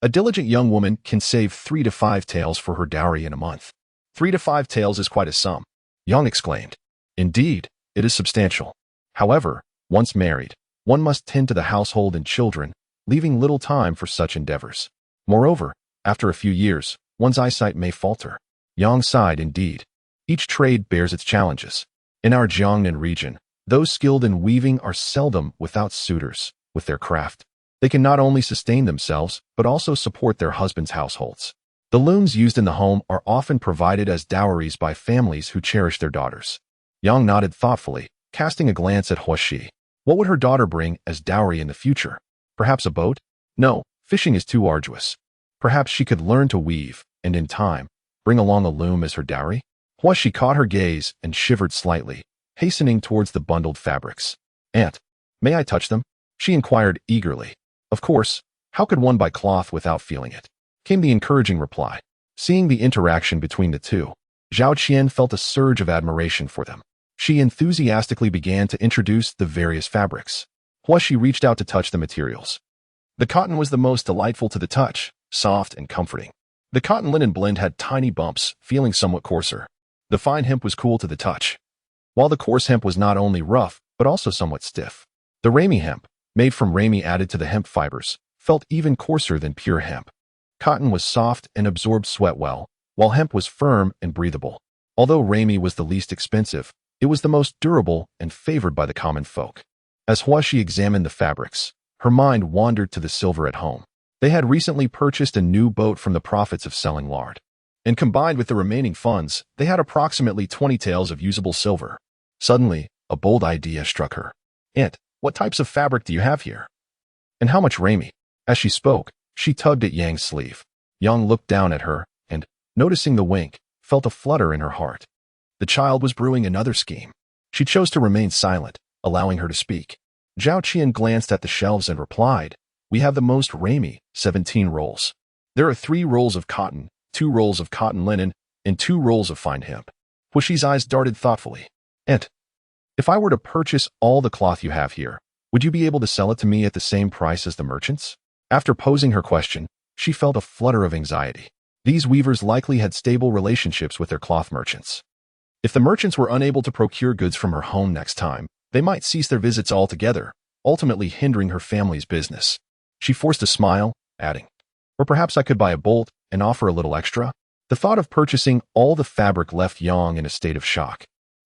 a diligent young woman can save 3 to 5 taels for her dowry in a month. 3 to 5 taels is quite a sum, Yang exclaimed. Indeed, it is substantial. However, once married, one must tend to the household and children, leaving little time for such endeavors. Moreover, after a few years, one's eyesight may falter. Yang sighed indeed. Each trade bears its challenges. In our Jiangnan region, those skilled in weaving are seldom without suitors. With their craft, they can not only sustain themselves, but also support their husbands' households. The looms used in the home are often provided as dowries by families who cherish their daughters. Yang nodded thoughtfully, casting a glance at Huishi. What would her daughter bring as dowry in the future? Perhaps a boat? No, fishing is too arduous. Perhaps she could learn to weave, and in time, bring along a loom as her dowry? Huishi caught her gaze and shivered slightly, hastening towards the bundled fabrics. Aunt, may I touch them? She inquired eagerly. Of course, how could one buy cloth without feeling it? Came the encouraging reply. Seeing the interaction between the two, Zhao Qian felt a surge of admiration for them. She enthusiastically began to introduce the various fabrics. Huishi reached out to touch the materials. The cotton was the most delightful to the touch, soft and comforting. The cotton linen blend had tiny bumps, feeling somewhat coarser. The fine hemp was cool to the touch, while the coarse hemp was not only rough, but also somewhat stiff. The rami hemp, made from rami added to the hemp fibers, felt even coarser than pure hemp. Cotton was soft and absorbed sweat well, while hemp was firm and breathable. Although rami was the least expensive, it was the most durable and favored by the common folk. As Huishi examined the fabrics, her mind wandered to the silver at home. They had recently purchased a new boat from the profits of selling lard, and combined with the remaining funds, they had approximately 20 taels of usable silver. Suddenly, a bold idea struck her. Aunt, what types of fabric do you have here? And how much rami? As she spoke, she tugged at Yang's sleeve. Yang looked down at her, and, noticing the wink, felt a flutter in her heart. The child was brewing another scheme. She chose to remain silent, allowing her to speak. Zhao Qian glanced at the shelves and replied, we have the most rami, 17 rolls. There are 3 rolls of cotton, 2 rolls of cotton linen, and 2 rolls of fine hemp. Huishi's eyes darted thoughtfully. Aunt, if I were to purchase all the cloth you have here, would you be able to sell it to me at the same price as the merchants? After posing her question, she felt a flutter of anxiety. These weavers likely had stable relationships with their cloth merchants. If the merchants were unable to procure goods from her home next time, they might cease their visits altogether, ultimately hindering her family's business. She forced a smile, adding, or perhaps I could buy a bolt and offer a little extra? The thought of purchasing all the fabric left Yang in a state of shock,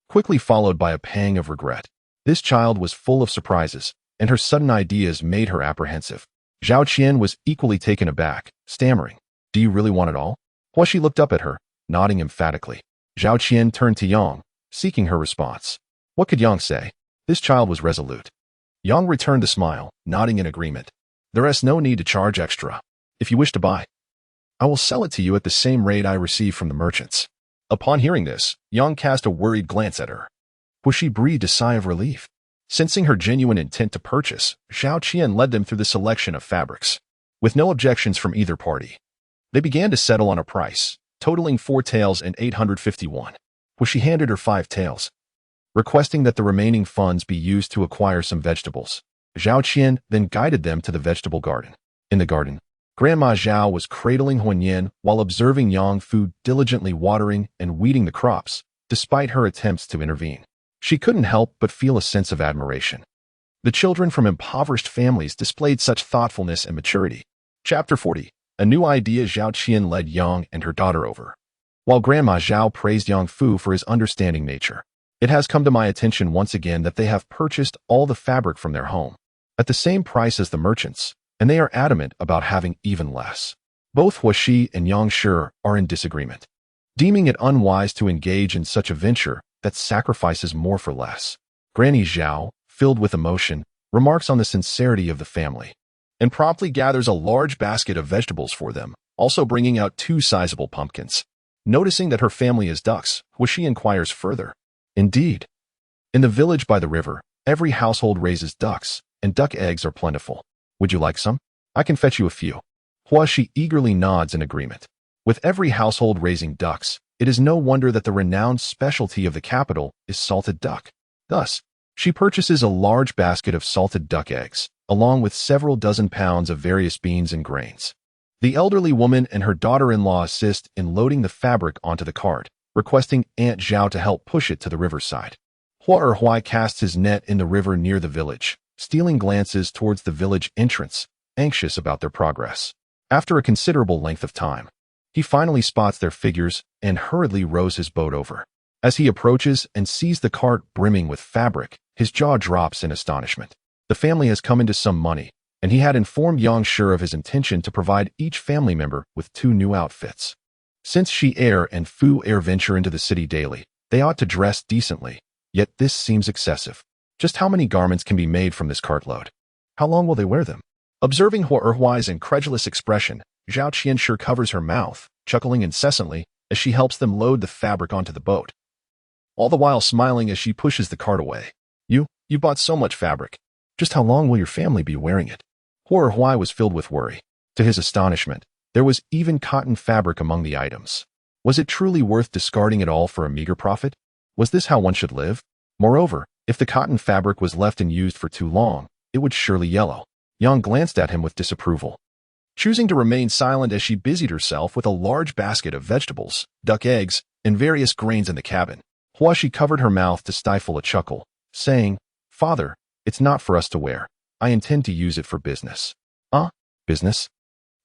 quickly followed by a pang of regret. This child was full of surprises, and her sudden ideas made her apprehensive. Zhao Qian was equally taken aback, stammering, do you really want it all? Huishi looked up at her, nodding emphatically. Zhao Qian turned to Yang, seeking her response. What could Yang say? This child was resolute. Yang returned the smile, nodding in agreement. There is no need to charge extra. If you wish to buy, I will sell it to you at the same rate I receive from the merchants. Upon hearing this, Yang cast a worried glance at her. Huishi breathed a sigh of relief. Sensing her genuine intent to purchase, Zhao Qian led them through the selection of fabrics. With no objections from either party, they began to settle on a price, totaling 4 taels and 851. Huishi handed her 5 taels, requesting that the remaining funds be used to acquire some vegetables. Zhao Qian then guided them to the vegetable garden. In the garden, Grandma Zhao was cradling Huanyan while observing Yang Fu diligently watering and weeding the crops, despite her attempts to intervene. She couldn't help but feel a sense of admiration. The children from impoverished families displayed such thoughtfulness and maturity. Chapter 40. A new idea. Zhao Qian led Yang and her daughter over, while Grandma Zhao praised Yang Fu for his understanding nature. It has come to my attention once again that they have purchased all the fabric from their home, at the same price as the merchants, and they are adamant about having even less. Both Huaxi and Yangshi are in disagreement, deeming it unwise to engage in such a venture that sacrifices more for less. Granny Zhao, filled with emotion, remarks on the sincerity of the family and promptly gathers a large basket of vegetables for them, also bringing out 2 sizable pumpkins. Noticing that her family is ducks, Huaxi inquires further. Indeed, in the village by the river, every household raises ducks, and duck eggs are plentiful. Would you like some? I can fetch you a few. Huaxi eagerly nods in agreement. With every household raising ducks, it is no wonder that the renowned specialty of the capital is salted duck. Thus, she purchases a large basket of salted duck eggs, along with several dozen pounds of various beans and grains. The elderly woman and her daughter-in-law assist in loading the fabric onto the cart, requesting Aunt Zhao to help push it to the riverside. Hua Erhui casts his net in the river near the village, stealing glances towards the village entrance, anxious about their progress. After a considerable length of time, he finally spots their figures and hurriedly rows his boat over. As he approaches and sees the cart brimming with fabric, his jaw drops in astonishment. The family has come into some money, and he had informed Yangshi of his intention to provide each family member with 2 new outfits. Since Shi Air and Fu Air venture into the city daily, they ought to dress decently, yet this seems excessive. Just how many garments can be made from this cartload? How long will they wear them? Observing Hua Erhuai's incredulous expression, Zhao Qianshi covers her mouth, chuckling incessantly as she helps them load the fabric onto the boat, all the while smiling as she pushes the cart away. You bought so much fabric. Just how long will your family be wearing it? Hua Erhuai was filled with worry. To his astonishment, there was even cotton fabric among the items. Was it truly worth discarding it all for a meager profit? Was this how one should live? Moreover, if the cotton fabric was left and used for too long, it would surely yellow. Yang glanced at him with disapproval, choosing to remain silent as she busied herself with a large basket of vegetables, duck eggs, and various grains in the cabin. Huaxi covered her mouth to stifle a chuckle, saying, "Father, it's not for us to wear. I intend to use it for business." Business?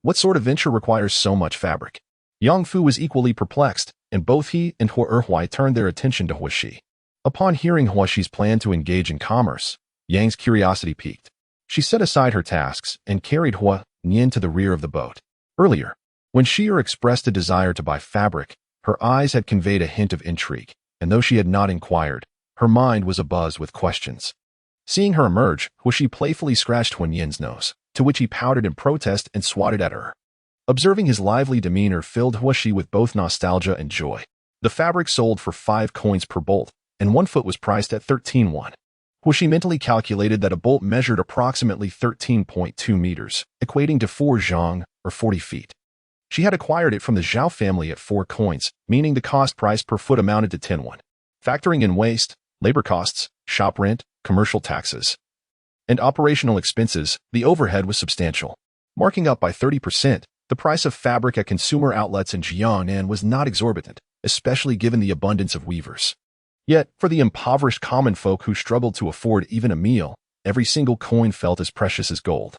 What sort of venture requires so much fabric? Yang Fu was equally perplexed, and both he and Hua Erhuai turned their attention to Huaxi. Upon hearing Huaxi's plan to engage in commerce, Yang's curiosity piqued. She set aside her tasks and carried Hua Nian to the rear of the boat. Earlier, when Shi'er expressed a desire to buy fabric, her eyes had conveyed a hint of intrigue, and though she had not inquired, her mind was abuzz with questions. Seeing her emerge, Huaxi playfully scratched Hua Nian's nose, to which he pouted in protest and swatted at her. Observing his lively demeanor filled Huaxi with both nostalgia and joy. The fabric sold for 5 coins per bolt, and 1 foot was priced at 13 won. Huaxi mentally calculated that a bolt measured approximately 13.2 meters, equating to 4 zhang, or 40 feet. She had acquired it from the Zhao family at 4 coins, meaning the cost price per foot amounted to 10 won. Factoring in waste, labor costs, shop rent, commercial taxes, and operational expenses, the overhead was substantial. Marking up by 30%, the price of fabric at consumer outlets in Jiangnan was not exorbitant, especially given the abundance of weavers. Yet, for the impoverished common folk who struggled to afford even a meal, every single coin felt as precious as gold.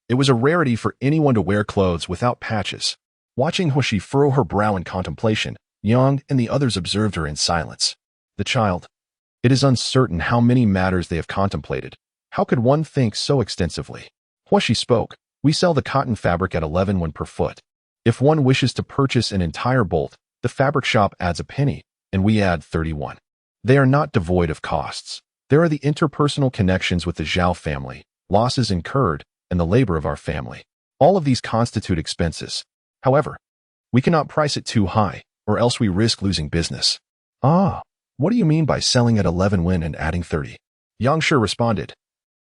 It was a rarity for anyone to wear clothes without patches. Watching Huaxi furrow her brow in contemplation, Yang and the others observed her in silence. The child. It is uncertain how many matters they have contemplated. How could one think so extensively? Huaxi spoke. We sell the cotton fabric at 11 won per foot. If one wishes to purchase an entire bolt, the fabric shop adds a penny, and we add 31. They are not devoid of costs. There are the interpersonal connections with the Zhao family, losses incurred, and the labor of our family. All of these constitute expenses. However, we cannot price it too high, or else we risk losing business. What do you mean by selling at 11 won and adding 30? Yangshi responded,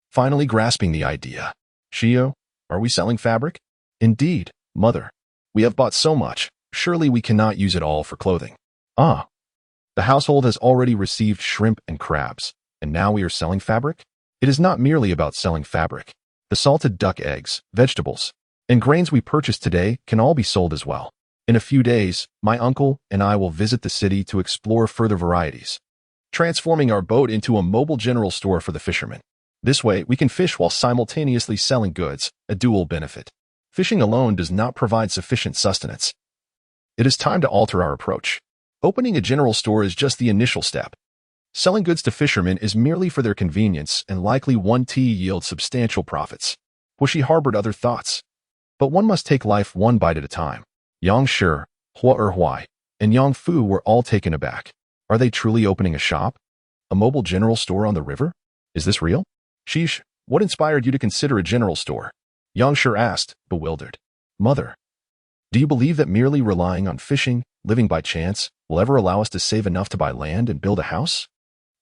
finally grasping the idea. Shio, are we selling fabric? Indeed, mother. We have bought so much, surely we cannot use it all for clothing. The household has already received shrimp and crabs, and now we are selling fabric? It is not merely about selling fabric. The salted duck eggs, vegetables, and grains we purchased today can all be sold as well. In a few days, my uncle and I will visit the city to explore further varieties, transforming our boat into a mobile general store for the fishermen. This way, we can fish while simultaneously selling goods, a dual benefit. Fishing alone does not provide sufficient sustenance. It is time to alter our approach. Opening a general store is just the initial step. Selling goods to fishermen is merely for their convenience and likely one tea yields substantial profits. Huaxi harbored other thoughts. But one must take life one bite at a time. Yang Shi, Hua Erhuai, and Yang Fu were all taken aback. Are they truly opening a shop? A mobile general store on the river? Is this real? Sheesh, what inspired you to consider a general store? Yang Shi asked, bewildered. Mother, do you believe that merely relying on fishing, living by chance, will ever allow us to save enough to buy land and build a house?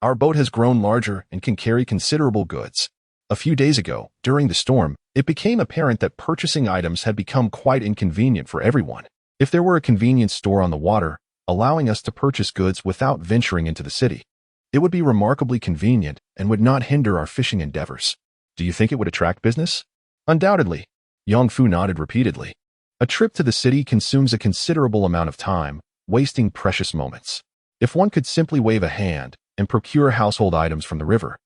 Our boat has grown larger and can carry considerable goods. A few days ago, during the storm, it became apparent that purchasing items had become quite inconvenient for everyone. If there were a convenience store on the water, allowing us to purchase goods without venturing into the city, it would be remarkably convenient and would not hinder our fishing endeavors. Do you think it would attract business? Undoubtedly. Yang Fu nodded repeatedly. A trip to the city consumes a considerable amount of time, wasting precious moments. If one could simply wave a hand and procure household items from the river,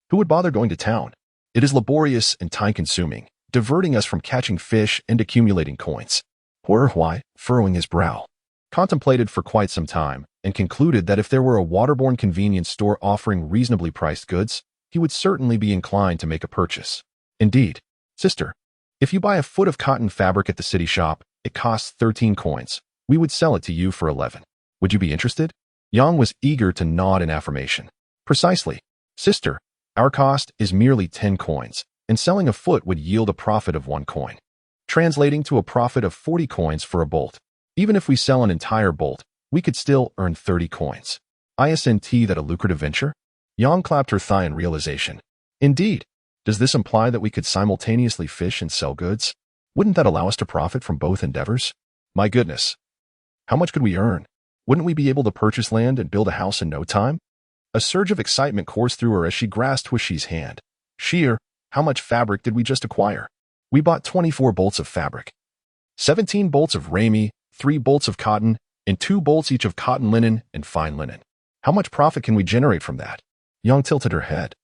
who would bother going to town? It is laborious and time-consuming, diverting us from catching fish and accumulating coins. Hua Erhuai, furrowing his brow, contemplated for quite some time and concluded that if there were a waterborne convenience store offering reasonably priced goods, he would certainly be inclined to make a purchase. Indeed, sister, if you buy a foot of cotton fabric at the city shop, it costs 13 coins. We would sell it to you for 11. Would you be interested? Yang was eager to nod in affirmation. Precisely. Sister, our cost is merely 10 coins, and selling a foot would yield a profit of 1 coin, translating to a profit of 40 coins for a bolt. Even if we sell an entire bolt, we could still earn 30 coins. Isn't that a lucrative venture? Yang clapped her thigh in realization. Indeed. Does this imply that we could simultaneously fish and sell goods? Wouldn't that allow us to profit from both endeavors? My goodness. How much could we earn? Wouldn't we be able to purchase land and build a house in no time? A surge of excitement coursed through her as she grasped Huixi's hand. Sheer, how much fabric did we just acquire? We bought 24 bolts of fabric, 17 bolts of ramie, 3 bolts of cotton, and 2 bolts each of cotton linen and fine linen. How much profit can we generate from that? Yang tilted her head,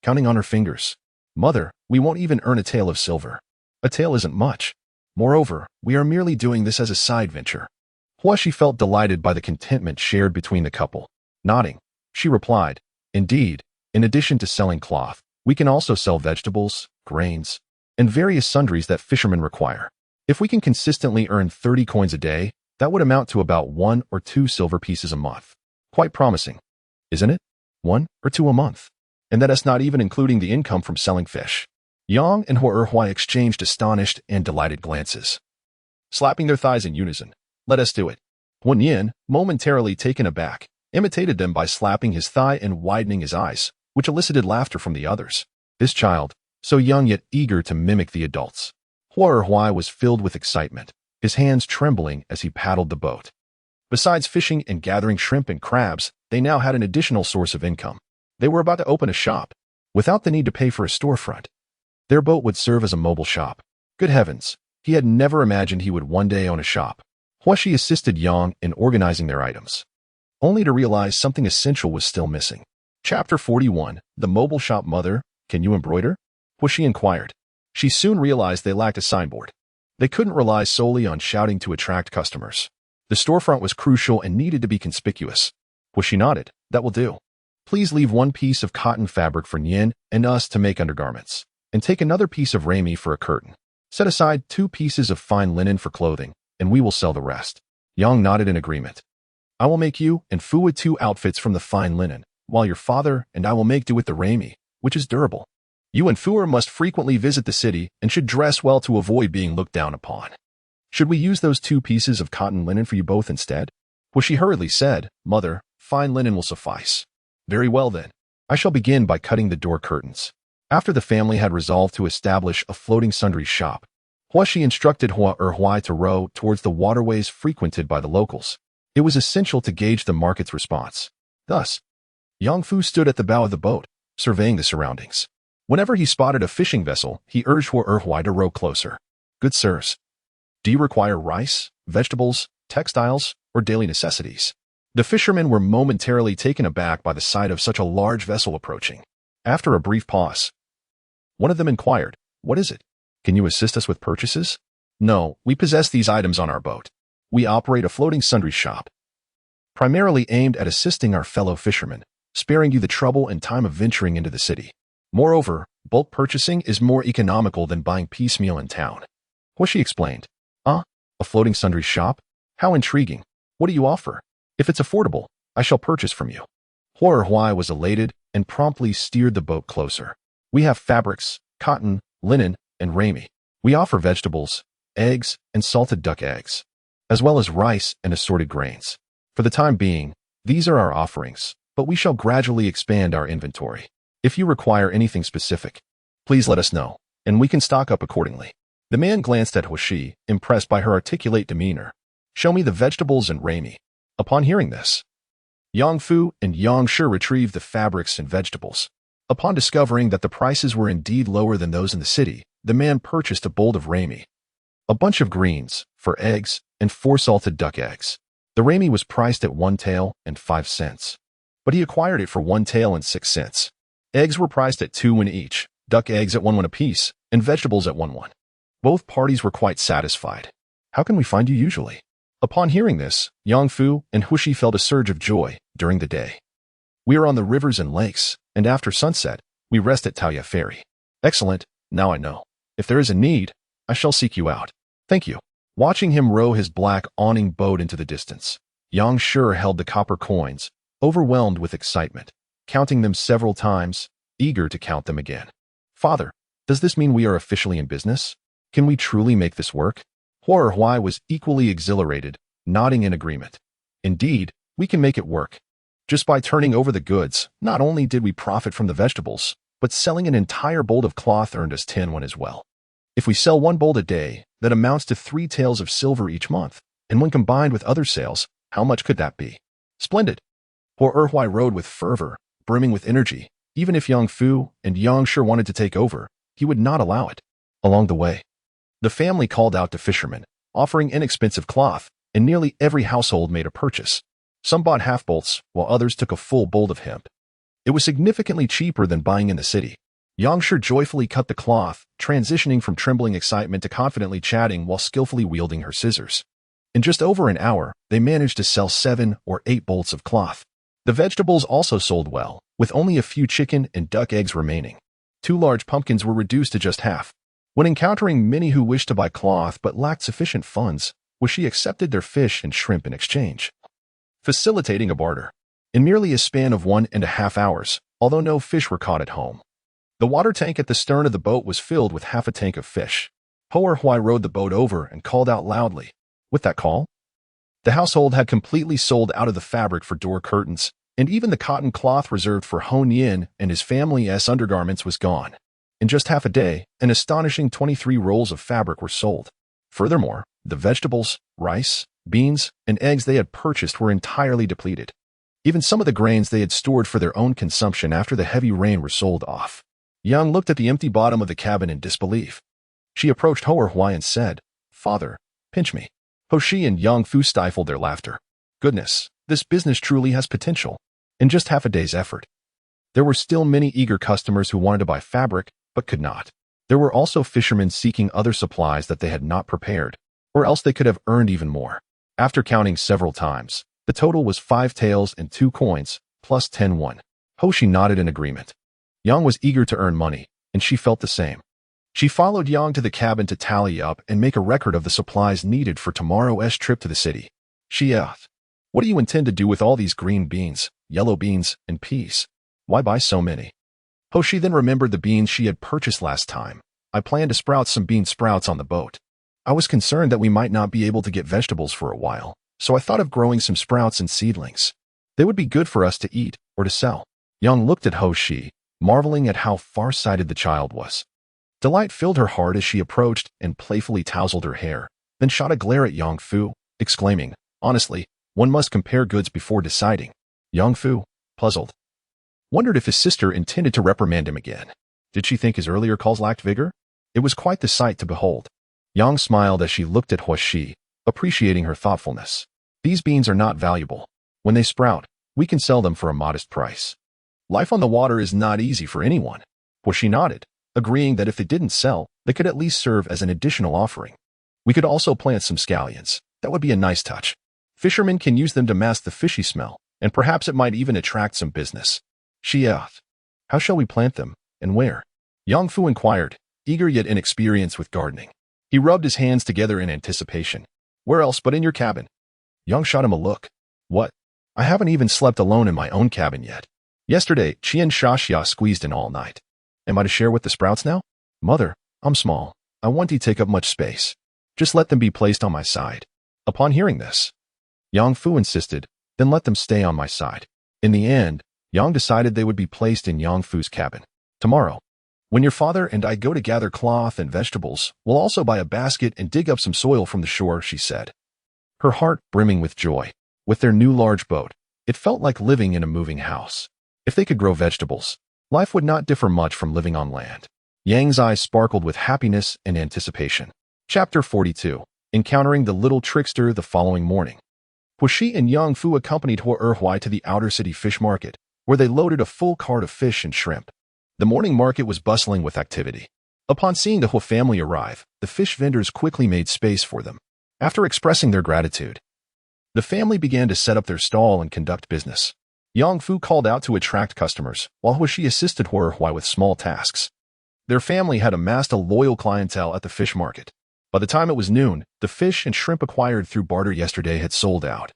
counting on her fingers. Mother, we won't even earn a tael of silver. A tael isn't much. Moreover, we are merely doing this as a side venture. Huishi felt delighted by the contentment shared between the couple. Nodding, she replied, Indeed, in addition to selling cloth, we can also sell vegetables, grains, and various sundries that fishermen require. If we can consistently earn 30 coins a day, that would amount to about 1 or 2 silver pieces a month. Quite promising, isn't it? 1 or 2 a month. And that is not even including the income from selling fish. Yang and Hua Erhuai exchanged astonished and delighted glances, slapping their thighs in unison. Let us do it. Wen Yin, momentarily taken aback, imitated them by slapping his thigh and widening his eyes, which elicited laughter from the others. This child, so young yet eager to mimic the adults. Hua Erhuai was filled with excitement, his hands trembling as he paddled the boat. Besides fishing and gathering shrimp and crabs, they now had an additional source of income. They were about to open a shop, without the need to pay for a storefront. Their boat would serve as a mobile shop. Good heavens, he had never imagined he would one day own a shop. Huishi assisted Yang in organizing their items, only to realize something essential was still missing. Chapter 41, The Mobile Shop. Mother, can you embroider? Huishi inquired. She soon realized they lacked a signboard. They couldn't rely solely on shouting to attract customers. The storefront was crucial and needed to be conspicuous. Huishi nodded. That will do. Please leave 1 piece of cotton fabric for Nian and us to make undergarments, and take another piece of ramie for a curtain. Set aside 2 pieces of fine linen for clothing, and we will sell the rest. Yang nodded in agreement. I will make you and Fu 2 outfits from the fine linen, while your father and I will make do with the ramie, which is durable. You and Fu must frequently visit the city and should dress well to avoid being looked down upon. Should we use those 2 pieces of cotton linen for you both instead? Huishi hurriedly said, Mother, fine linen will suffice. Very well then. I shall begin by cutting the door curtains. After the family had resolved to establish a floating sundry shop, Huishi instructed Hua Erhuai to row towards the waterways frequented by the locals. It was essential to gauge the market's response. Thus, Yang Fu stood at the bow of the boat, surveying the surroundings. Whenever he spotted a fishing vessel, he urged Hua Erhuai to row closer. Good sirs, do you require rice, vegetables, textiles, or daily necessities? The fishermen were momentarily taken aback by the sight of such a large vessel approaching. After a brief pause, one of them inquired, What is it? Can you assist us with purchases? No, we possess these items on our boat. We operate a floating sundry shop, primarily aimed at assisting our fellow fishermen, sparing you the trouble and time of venturing into the city. Moreover, bulk purchasing is more economical than buying piecemeal in town. Hushi explained. Ah, a floating sundry shop? How intriguing. What do you offer? If it's affordable, I shall purchase from you. Huai was elated and promptly steered the boat closer. We have fabrics, cotton, linen, and rami. We offer vegetables, eggs, and salted duck eggs, as well as rice and assorted grains. For the time being, these are our offerings, but we shall gradually expand our inventory. If you require anything specific, please let us know, and we can stock up accordingly. The man glanced at Hushi, impressed by her articulate demeanor. Show me the vegetables and rami. Upon hearing this, Yang Fu and Yang Shi retrieved the fabrics and vegetables. Upon discovering that the prices were indeed lower than those in the city, the man purchased a bowl of rami, a bunch of greens, for eggs, and 4 salted duck eggs. The rami was priced at 1 tael and 5 cents, but he acquired it for 1 tael and 6 cents. Eggs were priced at 2 won each, duck eggs at 1 won apiece, and vegetables at 1 won. Both parties were quite satisfied. How can we find you usually? Upon hearing this, Yang Fu and Hushi felt a surge of joy during the day. We are on the rivers and lakes, and after sunset, we rest at Taoya Ferry. Excellent, now I know. If there is a need, I shall seek you out. Thank you. Watching him row his black awning boat into the distance, Yang Shi held the copper coins, overwhelmed with excitement, counting them several times, eager to count them again. Father, does this mean we are officially in business? Can we truly make this work? Huai was equally exhilarated, nodding in agreement. Indeed, we can make it work. Just by turning over the goods, not only did we profit from the vegetables, but selling an entire bolt of cloth earned us 10 won as well. If we sell 1 bolt a day, that amounts to 3 taels of silver each month, and when combined with other sales, how much could that be? Splendid. Huai rode with fervor, brimming with energy. Even if Yang Fu and Yang Shi wanted to take over, he would not allow it. Along the way, the family called out to fishermen, offering inexpensive cloth, and nearly every household made a purchase. Some bought half bolts, while others took a full bolt of hemp. It was significantly cheaper than buying in the city. Yang Shi joyfully cut the cloth, transitioning from trembling excitement to confidently chatting while skillfully wielding her scissors. In just over an hour, they managed to sell 7 or 8 bolts of cloth. The vegetables also sold well, with only a few chicken and duck eggs remaining. 2 large pumpkins were reduced to just half. When encountering many who wished to buy cloth but lacked sufficient funds, Hushi accepted their fish and shrimp in exchange, facilitating a barter. In merely a span of 1.5 hours, although no fish were caught at home, the water tank at the stern of the boat was filled with half a tank of fish. Huai rowed the boat over and called out loudly. With that call, the household had completely sold out of the fabric for door curtains, and even the cotton cloth reserved for Hon Yin and his family's undergarments was gone. In just half a day, an astonishing 23 rolls of fabric were sold. Furthermore, the vegetables, rice, beans, and eggs they had purchased were entirely depleted. Even some of the grains they had stored for their own consumption after the heavy rain were sold off. Yang looked at the empty bottom of the cabin in disbelief. She approached Huai and said, Father, pinch me. Hushi and Yang Fu stifled their laughter. Goodness, this business truly has potential. In just half a day's effort, there were still many eager customers who wanted to buy fabric, but could not. There were also fishermen seeking other supplies that they had not prepared, or else they could have earned even more. After counting several times, the total was 5 taels and 2 coins, plus 10 won. Hushi nodded in agreement. Yang was eager to earn money, and she felt the same. She followed Yang to the cabin to tally up and make a record of the supplies needed for tomorrow's trip to the city. She asked, What do you intend to do with all these green beans, yellow beans, and peas? Why buy so many? Hushi then remembered the beans she had purchased last time. I planned to sprout some bean sprouts on the boat. I was concerned that we might not be able to get vegetables for a while, so I thought of growing some sprouts and seedlings. They would be good for us to eat or to sell. Yang looked at Hushi, marveling at how far-sighted the child was. Delight filled her heart as she approached and playfully tousled her hair, then shot a glare at Yang Fu, exclaiming, Honestly, one must compare goods before deciding. Yang Fu, puzzled, wondered if his sister intended to reprimand him again. Did she think his earlier calls lacked vigor? It was quite the sight to behold. Yang smiled as she looked at Hushi, appreciating her thoughtfulness. These beans are not valuable. When they sprout, we can sell them for a modest price. Life on the water is not easy for anyone. Hushi nodded, agreeing that if they didn't sell, they could at least serve as an additional offering. We could also plant some scallions. That would be a nice touch. Fishermen can use them to mask the fishy smell, and perhaps it might even attract some business. She asked, How shall we plant them, and where? Yang Fu inquired, eager yet inexperienced with gardening. He rubbed his hands together in anticipation. Where else but in your cabin? Yang shot him a look. What? I haven't even slept alone in my own cabin yet. Yesterday, Qian Shashia squeezed in all night. Am I to share with the sprouts now? Mother, I'm small. I won't take up much space. Just let them be placed on my side. Upon hearing this, Yang Fu insisted, then let them stay on my side. In the end, Yang decided they would be placed in Yang Fu's cabin. Tomorrow, when your father and I go to gather cloth and vegetables, we'll also buy a basket and dig up some soil from the shore, she said. Her heart brimming with joy. With their new large boat, it felt like living in a moving house. If they could grow vegetables, life would not differ much from living on land. Yang's eyes sparkled with happiness and anticipation. Chapter 42. Encountering the little trickster the following morning. Huishi and Yang Fu accompanied Hua Erhuai to the outer city fish market, where they loaded a full cart of fish and shrimp. The morning market was bustling with activity. Upon seeing the Hua family arrive, the fish vendors quickly made space for them. After expressing their gratitude, the family began to set up their stall and conduct business. Yang Fu called out to attract customers, while Huishi assisted Hua Erhuai with small tasks. Their family had amassed a loyal clientele at the fish market. By the time it was noon, the fish and shrimp acquired through barter yesterday had sold out,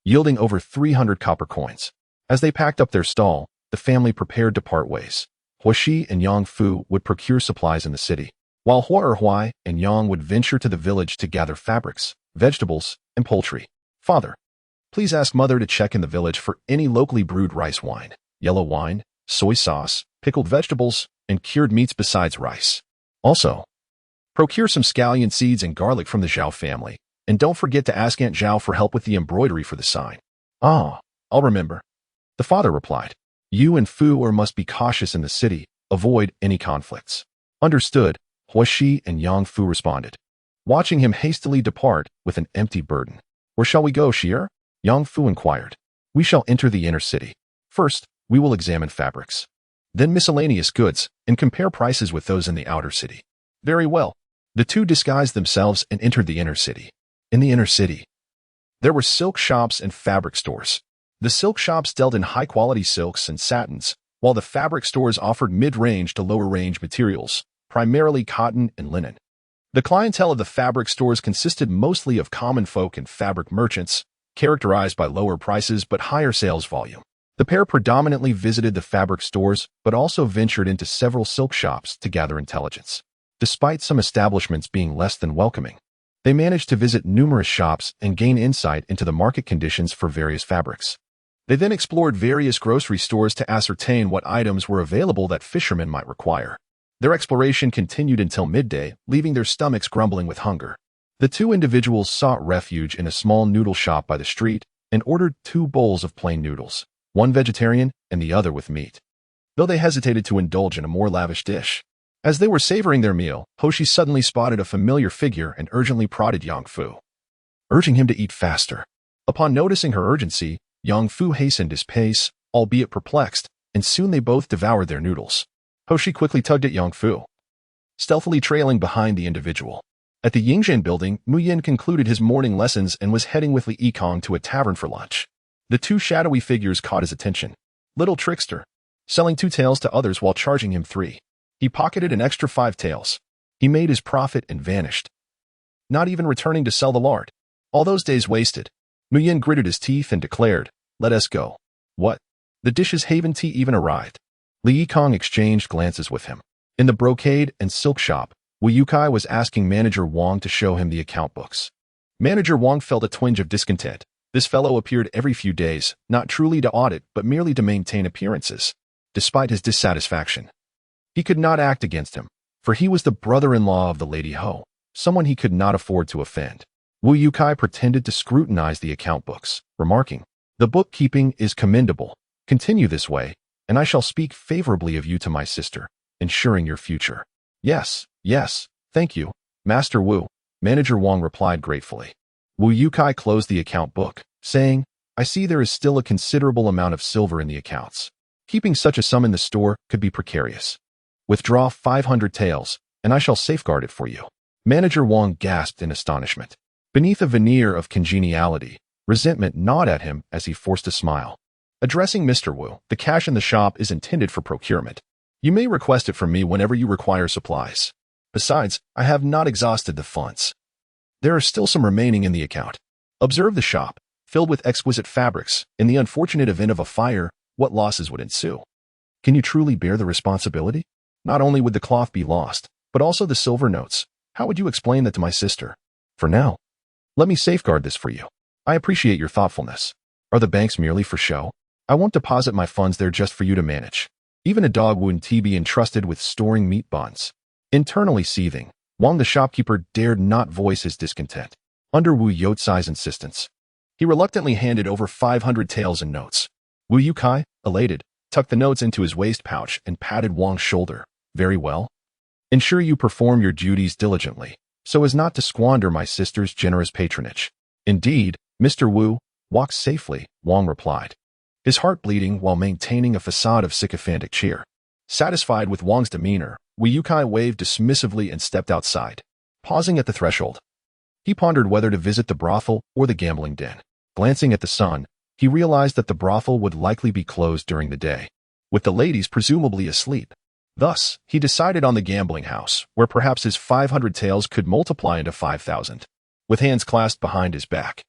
yielding over 300 copper coins. As they packed up their stall, the family prepared to part ways. Huishi and Yang Fu would procure supplies in the city, while Hua Erhuai and Yang would venture to the village to gather fabrics, vegetables, and poultry. Father, please ask Mother to check in the village for any locally brewed rice wine, yellow wine, soy sauce, pickled vegetables, and cured meats besides rice. Also, procure some scallion seeds and garlic from the Zhao family, and don't forget to ask Aunt Zhao for help with the embroidery for the sign. Ah, I'll remember. The father replied. You and Fu must be cautious in the city, avoid any conflicts. Understood, Huishi and Yang Fu responded, watching him hastily depart with an empty burden. Where shall we go, Shier? Yang Fu inquired. We shall enter the inner city. First, we will examine fabrics, then miscellaneous goods, and compare prices with those in the outer city. Very well. The two disguised themselves and entered the inner city. In the inner city, there were silk shops and fabric stores. The silk shops dealt in high-quality silks and satins, while the fabric stores offered mid-range to lower-range materials, primarily cotton and linen. The clientele of the fabric stores consisted mostly of common folk and fabric merchants, characterized by lower prices but higher sales volume. The pair predominantly visited the fabric stores but also ventured into several silk shops to gather intelligence. Despite some establishments being less than welcoming, they managed to visit numerous shops and gain insight into the market conditions for various fabrics. They then explored various grocery stores to ascertain what items were available that fishermen might require. Their exploration continued until midday, leaving their stomachs grumbling with hunger. The two individuals sought refuge in a small noodle shop by the street and ordered 2 bowls of plain noodles, one vegetarian and the other with meat, though they hesitated to indulge in a more lavish dish. As they were savoring their meal, Hoshi suddenly spotted a familiar figure and urgently prodded Yang Fu, urging him to eat faster. Upon noticing her urgency, Yang Fu hastened his pace, albeit perplexed, and soon they both devoured their noodles. Hoshi quickly tugged at Yang Fu, stealthily trailing behind the individual. At the Yingzhen building, Mu Yin concluded his morning lessons and was heading with Li Yikong to a tavern for lunch. The two shadowy figures caught his attention. Little trickster, selling 2 taels to others while charging him 3. He pocketed an extra 5 taels. He made his profit and vanished, not even returning to sell the lard. All those days wasted. Mu Yin gritted his teeth and declared, let us go. What? The dish's haven tea even arrived. Li Yikong exchanged glances with him. In the brocade and silk shop, Wu Yukai was asking Manager Wang to show him the account books. Manager Wang felt a twinge of discontent. This fellow appeared every few days, not truly to audit but merely to maintain appearances. Despite his dissatisfaction, he could not act against him, for he was the brother-in-law of the Lady Ho, someone he could not afford to offend. Wu Yukai pretended to scrutinize the account books, remarking, the bookkeeping is commendable. Continue this way, and I shall speak favorably of you to my sister, ensuring your future. Yes, thank you, Master Wu, Manager Wang replied gratefully. Wu Yukai closed the account book, saying, I see there is still a considerable amount of silver in the accounts. Keeping such a sum in the store could be precarious. Withdraw 500 taels, and I shall safeguard it for you. Manager Wang gasped in astonishment. Beneath a veneer of congeniality, resentment gnawed at him as he forced a smile. Addressing Mr. Wu, the cash in the shop is intended for procurement. You may request it from me whenever you require supplies. Besides, I have not exhausted the funds. There are still some remaining in the account. Observe the shop, filled with exquisite fabrics. In the unfortunate event of a fire, what losses would ensue? Can you truly bear the responsibility? Not only would the cloth be lost, but also the silver notes. How would you explain that to my sister? For now, let me safeguard this for you. I appreciate your thoughtfulness. Are the banks merely for show? I won't deposit my funds there just for you to manage. Even a dog wouldn't be entrusted with storing meat bonds. Internally seething, Wang the shopkeeper dared not voice his discontent. Under Wu Youcai's insistence, he reluctantly handed over 500 taels in notes. Wu Youcai, elated, tucked the notes into his waist pouch and patted Wang's shoulder. Very well. Ensure you perform your duties diligently, so as not to squander my sister's generous patronage. Indeed, Mr. Wu, walk safely, Wang replied, his heart bleeding while maintaining a facade of sycophantic cheer. Satisfied with Wang's demeanor, Wu Youcai waved dismissively and stepped outside. Pausing at the threshold, he pondered whether to visit the brothel or the gambling den. Glancing at the sun, he realized that the brothel would likely be closed during the day, with the ladies presumably asleep. Thus, he decided on the gambling house, where perhaps his 500 taels could multiply into 5,000. With hands clasped behind his back,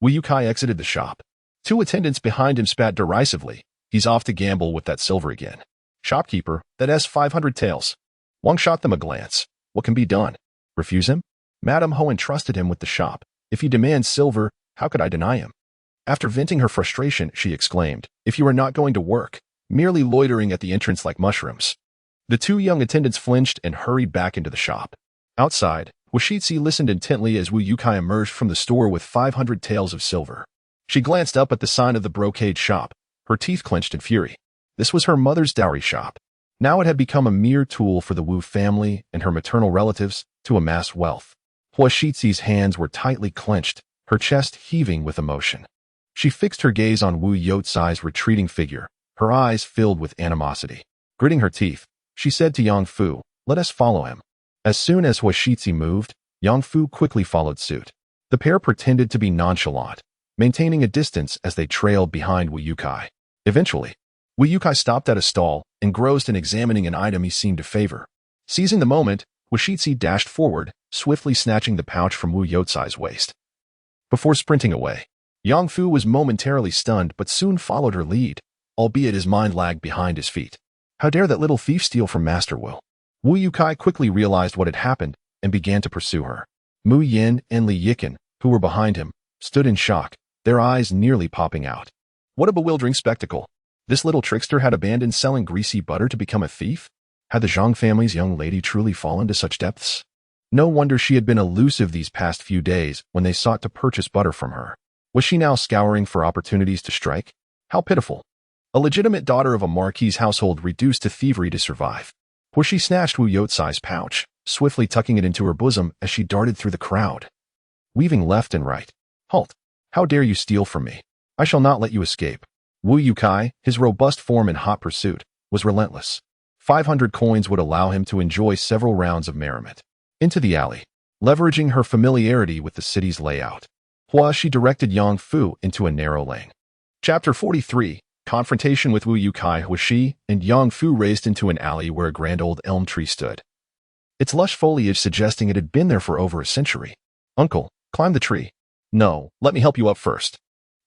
Wu Youcai exited the shop. Two attendants behind him spat derisively. He's off to gamble with that silver again. Shopkeeper, that's 500 taels. Wang shot them a glance. What can be done? Refuse him? Madame Ho entrusted him with the shop. If he demands silver, how could I deny him? After venting her frustration, she exclaimed, if you are not going to work, merely loitering at the entrance like mushrooms. The two young attendants flinched and hurried back into the shop. Outside, Washitsi listened intently as Wu Youcai emerged from the store with 500 taels of silver. She glanced up at the sign of the brocade shop, her teeth clenched in fury. This was her mother's dowry shop. Now it had become a mere tool for the Wu family and her maternal relatives to amass wealth. Huashitsi's hands were tightly clenched, her chest heaving with emotion. She fixed her gaze on Wu Youcai's retreating figure, her eyes filled with animosity. Gritting her teeth, she said to Yang Fu, let us follow him. As soon as Huashitsi moved, Yang Fu quickly followed suit. The pair pretended to be nonchalant, maintaining a distance as they trailed behind Wu Youcai. Eventually, Wu Youcai stopped at a stall, engrossed in examining an item he seemed to favor. Seizing the moment, Huashitsi dashed forward, swiftly snatching the pouch from Wu Youcai's waist. Before sprinting away, Yang Fu was momentarily stunned but soon followed her lead, albeit his mind lagged behind his feet. How dare that little thief steal from Master Wu? Wu Youcai quickly realized what had happened and began to pursue her. Mu Yin and Li Yiken, who were behind him, stood in shock, their eyes nearly popping out. What a bewildering spectacle! This little trickster had abandoned selling greasy butter to become a thief? Had the Zhang family's young lady truly fallen to such depths? No wonder she had been elusive these past few days when they sought to purchase butter from her. Was she now scouring for opportunities to strike? How pitiful! A legitimate daughter of a marquis's household reduced to thievery to survive. Where she snatched Wu Youcai's pouch, swiftly tucking it into her bosom as she darted through the crowd, weaving left and right. Halt! How dare you steal from me? I shall not let you escape. Wu Youcai, his robust form in hot pursuit, was relentless. 500 coins would allow him to enjoy several rounds of merriment. Into the alley, leveraging her familiarity with the city's layout, she directed Yang Fu into a narrow lane. Chapter 43, Confrontation with Wu Youcai. Huashi and Yang Fu raced into an alley where a grand old elm tree stood, its lush foliage suggesting it had been there for over a century. Uncle, climb the tree. No, let me help you up first.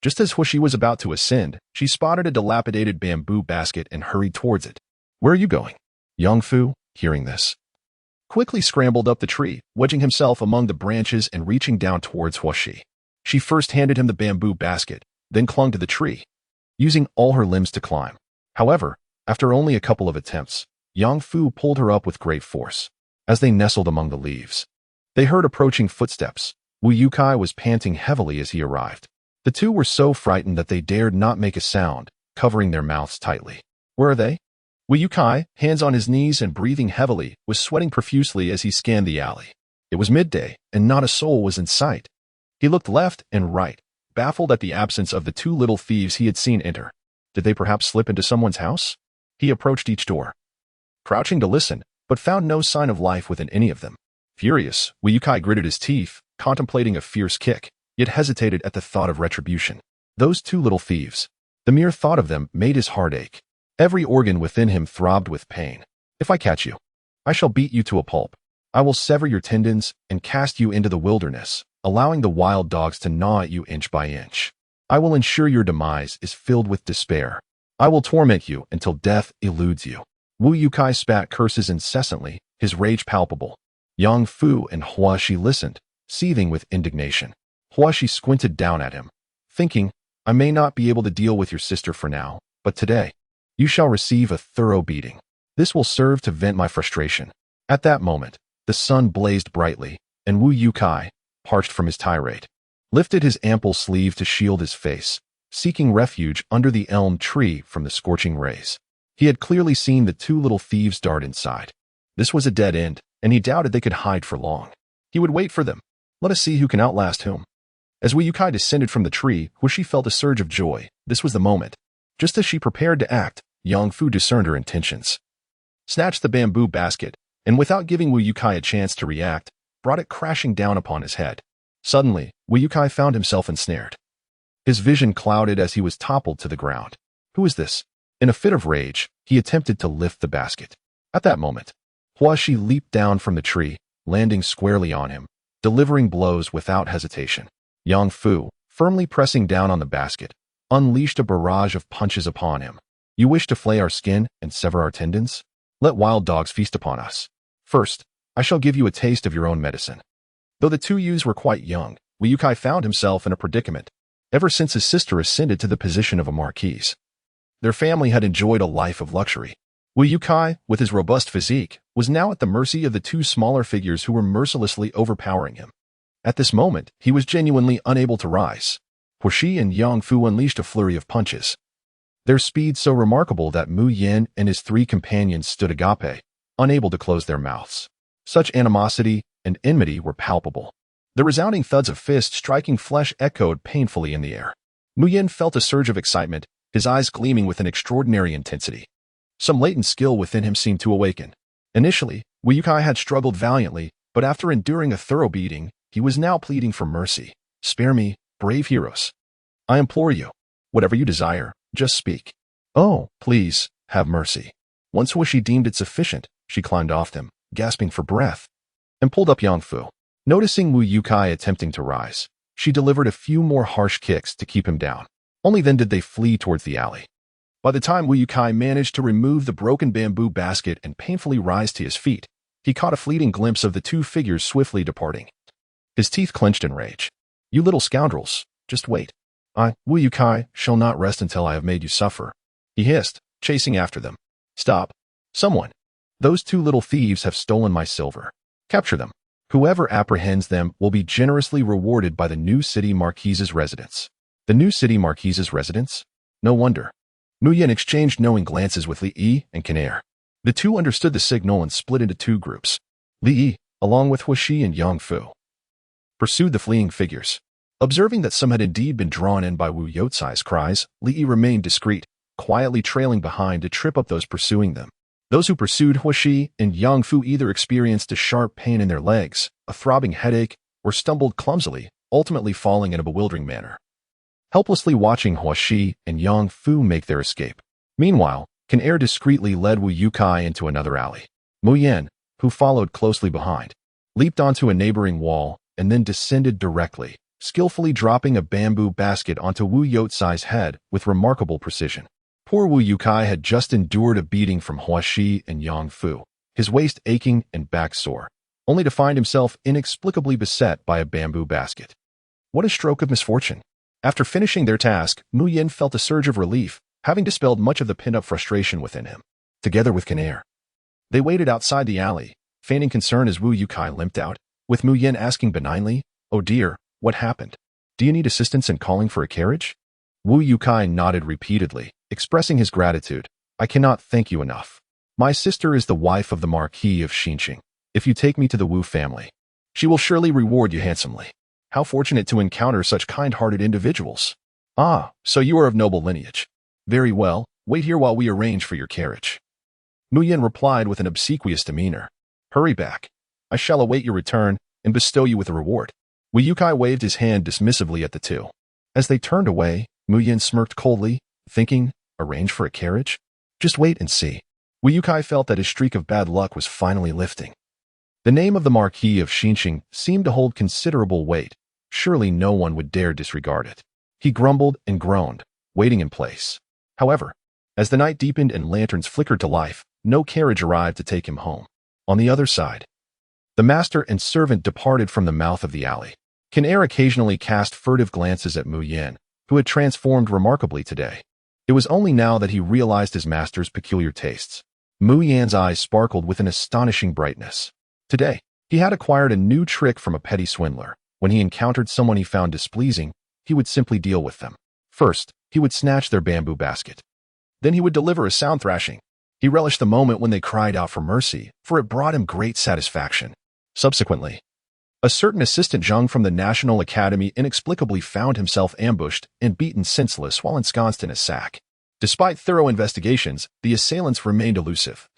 Just as Huashi was about to ascend, she spotted a dilapidated bamboo basket and hurried towards it. Where are you going? Yang Fu, hearing this, quickly scrambled up the tree, wedging himself among the branches and reaching down towards Huashi. She first handed him the bamboo basket, then clung to the tree, using all her limbs to climb. However, after only a couple of attempts, Yang Fu pulled her up with great force. As they nestled among the leaves, they heard approaching footsteps. Wu Youcai was panting heavily as he arrived. The two were so frightened that they dared not make a sound, covering their mouths tightly. Where are they? Wu Youcai, hands on his knees and breathing heavily, was sweating profusely as he scanned the alley. It was midday, and not a soul was in sight. He looked left and right, baffled at the absence of the two little thieves he had seen enter. Did they perhaps slip into someone's house? He approached each door, crouching to listen, but found no sign of life within any of them. Furious, Wu Youcai gritted his teeth, contemplating a fierce kick, yet hesitated at the thought of retribution. Those two little thieves. The mere thought of them made his heart ache. Every organ within him throbbed with pain. If I catch you, I shall beat you to a pulp. I will sever your tendons and cast you into the wilderness, allowing the wild dogs to gnaw at you inch by inch. I will ensure your demise is filled with despair. I will torment you until death eludes you." Wu Yukai spat curses incessantly, his rage palpable. Yang Fu and Huashi listened, seething with indignation. Huashi squinted down at him, thinking, "I may not be able to deal with your sister for now, but today, you shall receive a thorough beating. This will serve to vent my frustration." At that moment, the sun blazed brightly, and Wu Yukai, parched from his tirade, lifted his ample sleeve to shield his face, seeking refuge under the elm tree from the scorching rays. He had clearly seen the two little thieves dart inside. This was a dead end, and he doubted they could hide for long. He would wait for them. Let us see who can outlast whom. As Wu Yukai descended from the tree, where she felt a surge of joy, this was the moment. Just as she prepared to act, Yang Fu discerned her intentions. Snatched the bamboo basket, and without giving Wu Yukai a chance to react, brought it crashing down upon his head. Suddenly, Wu Yukai found himself ensnared. His vision clouded as he was toppled to the ground. Who is this? In a fit of rage, he attempted to lift the basket. At that moment, Huashi leaped down from the tree, landing squarely on him, delivering blows without hesitation. Yang Fu, firmly pressing down on the basket, unleashed a barrage of punches upon him. "You wish to flay our skin and sever our tendons? Let wild dogs feast upon us. First, I shall give you a taste of your own medicine." Though the two youths were quite young, Wu Yukai found himself in a predicament. Ever since his sister ascended to the position of a marquise, their family had enjoyed a life of luxury. Wu Yukai, with his robust physique, was now at the mercy of the two smaller figures who were mercilessly overpowering him. At this moment, he was genuinely unable to rise. Huashi and Yang Fu unleashed a flurry of punches, their speed so remarkable that Mu Yin and his three companions stood agape, unable to close their mouths. Such animosity and enmity were palpable. The resounding thuds of fists striking flesh echoed painfully in the air. Mu Yin felt a surge of excitement, his eyes gleaming with an extraordinary intensity. Some latent skill within him seemed to awaken. Initially, Wu Yukai had struggled valiantly, but after enduring a thorough beating, he was now pleading for mercy. "Spare me, brave heroes. I implore you. Whatever you desire, just speak." "Oh, please, have mercy." Once Huashi deemed it sufficient, she climbed off them, gasping for breath, and pulled up Yang Fu. Noticing Wu Yukai attempting to rise, she delivered a few more harsh kicks to keep him down. Only then did they flee towards the alley. By the time Wu Yukai managed to remove the broken bamboo basket and painfully rise to his feet, he caught a fleeting glimpse of the two figures swiftly departing. His teeth clenched in rage. "You little scoundrels, just wait. I, Wu Yukai, shall not rest until I have made you suffer," he hissed, chasing after them. "Stop. Someone. Those two little thieves have stolen my silver. Capture them. Whoever apprehends them will be generously rewarded by the new city marquise's residence." The new city marquise's residence? No wonder. Mu Yin exchanged knowing glances with Li Yi and Kanair. The two understood the signal and split into two groups. Li Yi, along with Huashi and Yang Fu, pursued the fleeing figures. Observing that some had indeed been drawn in by Wu Youcai's cries, Li Yi remained discreet, quietly trailing behind to trip up those pursuing them. Those who pursued Huashi and Yang Fu either experienced a sharp pain in their legs, a throbbing headache, or stumbled clumsily, ultimately falling in a bewildering manner, helplessly watching Huashi and Yang Fu make their escape. Meanwhile, Kanair discreetly led Wu Yukai into another alley. Mu Yin, who followed closely behind, leaped onto a neighboring wall and then descended directly, skillfully dropping a bamboo basket onto Wu Youcai's head with remarkable precision. Poor Wu Yukai had just endured a beating from Huashi and Yang Fu, his waist aching and back sore, only to find himself inexplicably beset by a bamboo basket. What a stroke of misfortune! After finishing their task, Mu Yin felt a surge of relief, having dispelled much of the pent-up frustration within him. Together with Kanair, they waited outside the alley, feigning concern as Wu Yukai limped out, with Mu Yin asking benignly, "Oh dear, what happened? Do you need assistance in calling for a carriage?" Wu Yukai nodded repeatedly, expressing his gratitude. "I cannot thank you enough. My sister is the wife of the Marquis of Xinqing. If you take me to the Wu family, she will surely reward you handsomely. How fortunate to encounter such kind-hearted individuals. Ah, so you are of noble lineage. Very well, wait here while we arrange for your carriage." Mu Yin replied with an obsequious demeanor. "Hurry back. I shall await your return and bestow you with a reward." Wu Yukai waved his hand dismissively at the two. As they turned away, Mu Yin smirked coldly, thinking, arrange for a carriage? Just wait and see. Wu Yukai felt that his streak of bad luck was finally lifting. The name of the Marquis of Xinxing seemed to hold considerable weight. Surely no one would dare disregard it. He grumbled and groaned, waiting in place. However, as the night deepened and lanterns flickered to life, no carriage arrived to take him home. On the other side, the master and servant departed from the mouth of the alley. Can-Er occasionally cast furtive glances at Mu Yan, who had transformed remarkably today. It was only now that he realized his master's peculiar tastes. Mu Yan's eyes sparkled with an astonishing brightness. Today, he had acquired a new trick from a petty swindler. When he encountered someone he found displeasing, he would simply deal with them. First, he would snatch their bamboo basket. Then he would deliver a sound thrashing. He relished the moment when they cried out for mercy, for it brought him great satisfaction. Subsequently, a certain assistant Zhang from the National Academy inexplicably found himself ambushed and beaten senseless while ensconced in a sack. Despite thorough investigations, the assailants remained elusive,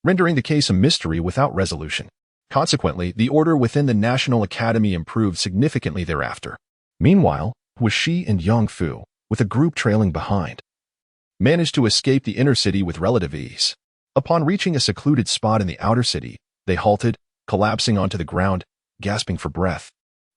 rendering the case a mystery without resolution. Consequently, the order within the National Academy improved significantly thereafter. Meanwhile, Wu Shi and Yang Fu, with a group trailing behind, managed to escape the inner city with relative ease. Upon reaching a secluded spot in the outer city, they halted, collapsing onto the ground, gasping for breath.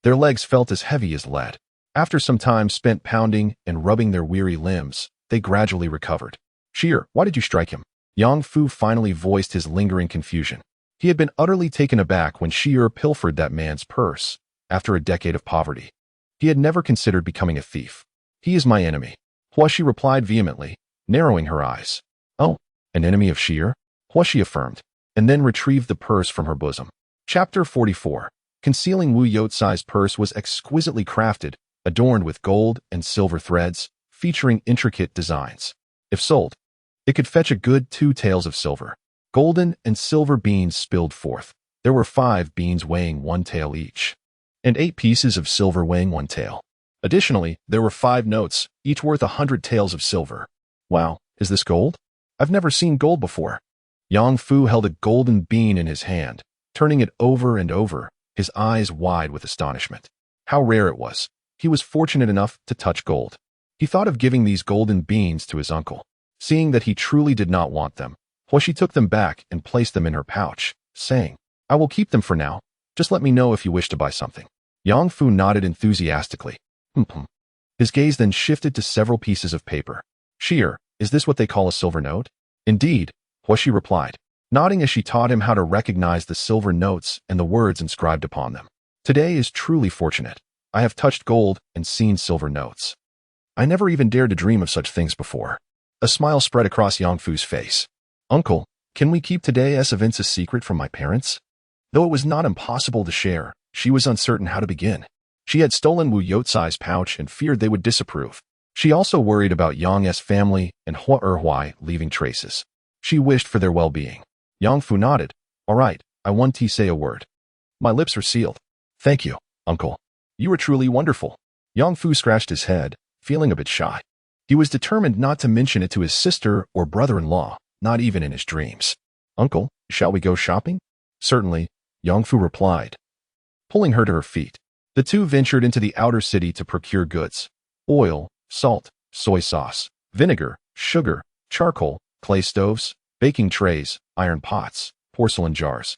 Their legs felt as heavy as lead. After some time spent pounding and rubbing their weary limbs, they gradually recovered. "Sheer, why did you strike him?" Yang Fu finally voiced his lingering confusion. He had been utterly taken aback when Sheer pilfered that man's purse. After a decade of poverty, he had never considered becoming a thief. "He is my enemy," Huashi replied vehemently, narrowing her eyes. "Oh, an enemy of Sheer?" Huashi affirmed, and then retrieved the purse from her bosom. Chapter 44. Concealing Wu Yotsai's purse was exquisitely crafted, adorned with gold and silver threads, featuring intricate designs. If sold, it could fetch a good 2 taels of silver. Golden and silver beans spilled forth. There were 5 beans weighing 1 tael each, and 8 pieces of silver weighing 1 tael. Additionally, there were 5 notes, each worth 100 taels of silver. "Wow, is this gold? I've never seen gold before." Yang Fu held a golden bean in his hand, turning it over and over, his eyes wide with astonishment. How rare it was. He was fortunate enough to touch gold. He thought of giving these golden beans to his uncle. Seeing that he truly did not want them, Huashi took them back and placed them in her pouch, saying, "I will keep them for now. Just let me know if you wish to buy something." Yang Fu nodded enthusiastically. His gaze then shifted to several pieces of paper. "Sheer, is this what they call a silver note?" "Indeed," Huashi replied, nodding as she taught him how to recognize the silver notes and the words inscribed upon them. "Today is truly fortunate. I have touched gold and seen silver notes. I never even dared to dream of such things before." A smile spread across Yang Fu's face. "Uncle, can we keep today's events a secret from my parents?" Though it was not impossible to share, she was uncertain how to begin. She had stolen Wu Yotsai's pouch and feared they would disapprove. She also worried about Yang's family and Hua Erhuai leaving traces. She wished for their well-being. Yang Fu nodded. "All right, I want to say a word. My lips are sealed." "Thank you, uncle. You are truly wonderful." Yang Fu scratched his head, feeling a bit shy. He was determined not to mention it to his sister or brother-in-law, not even in his dreams. "Uncle, shall we go shopping?" "Certainly," Yang Fu replied, pulling her to her feet. The two ventured into the outer city to procure goods: oil, salt, soy sauce, vinegar, sugar, charcoal, clay stoves, baking trays, iron pots, porcelain jars,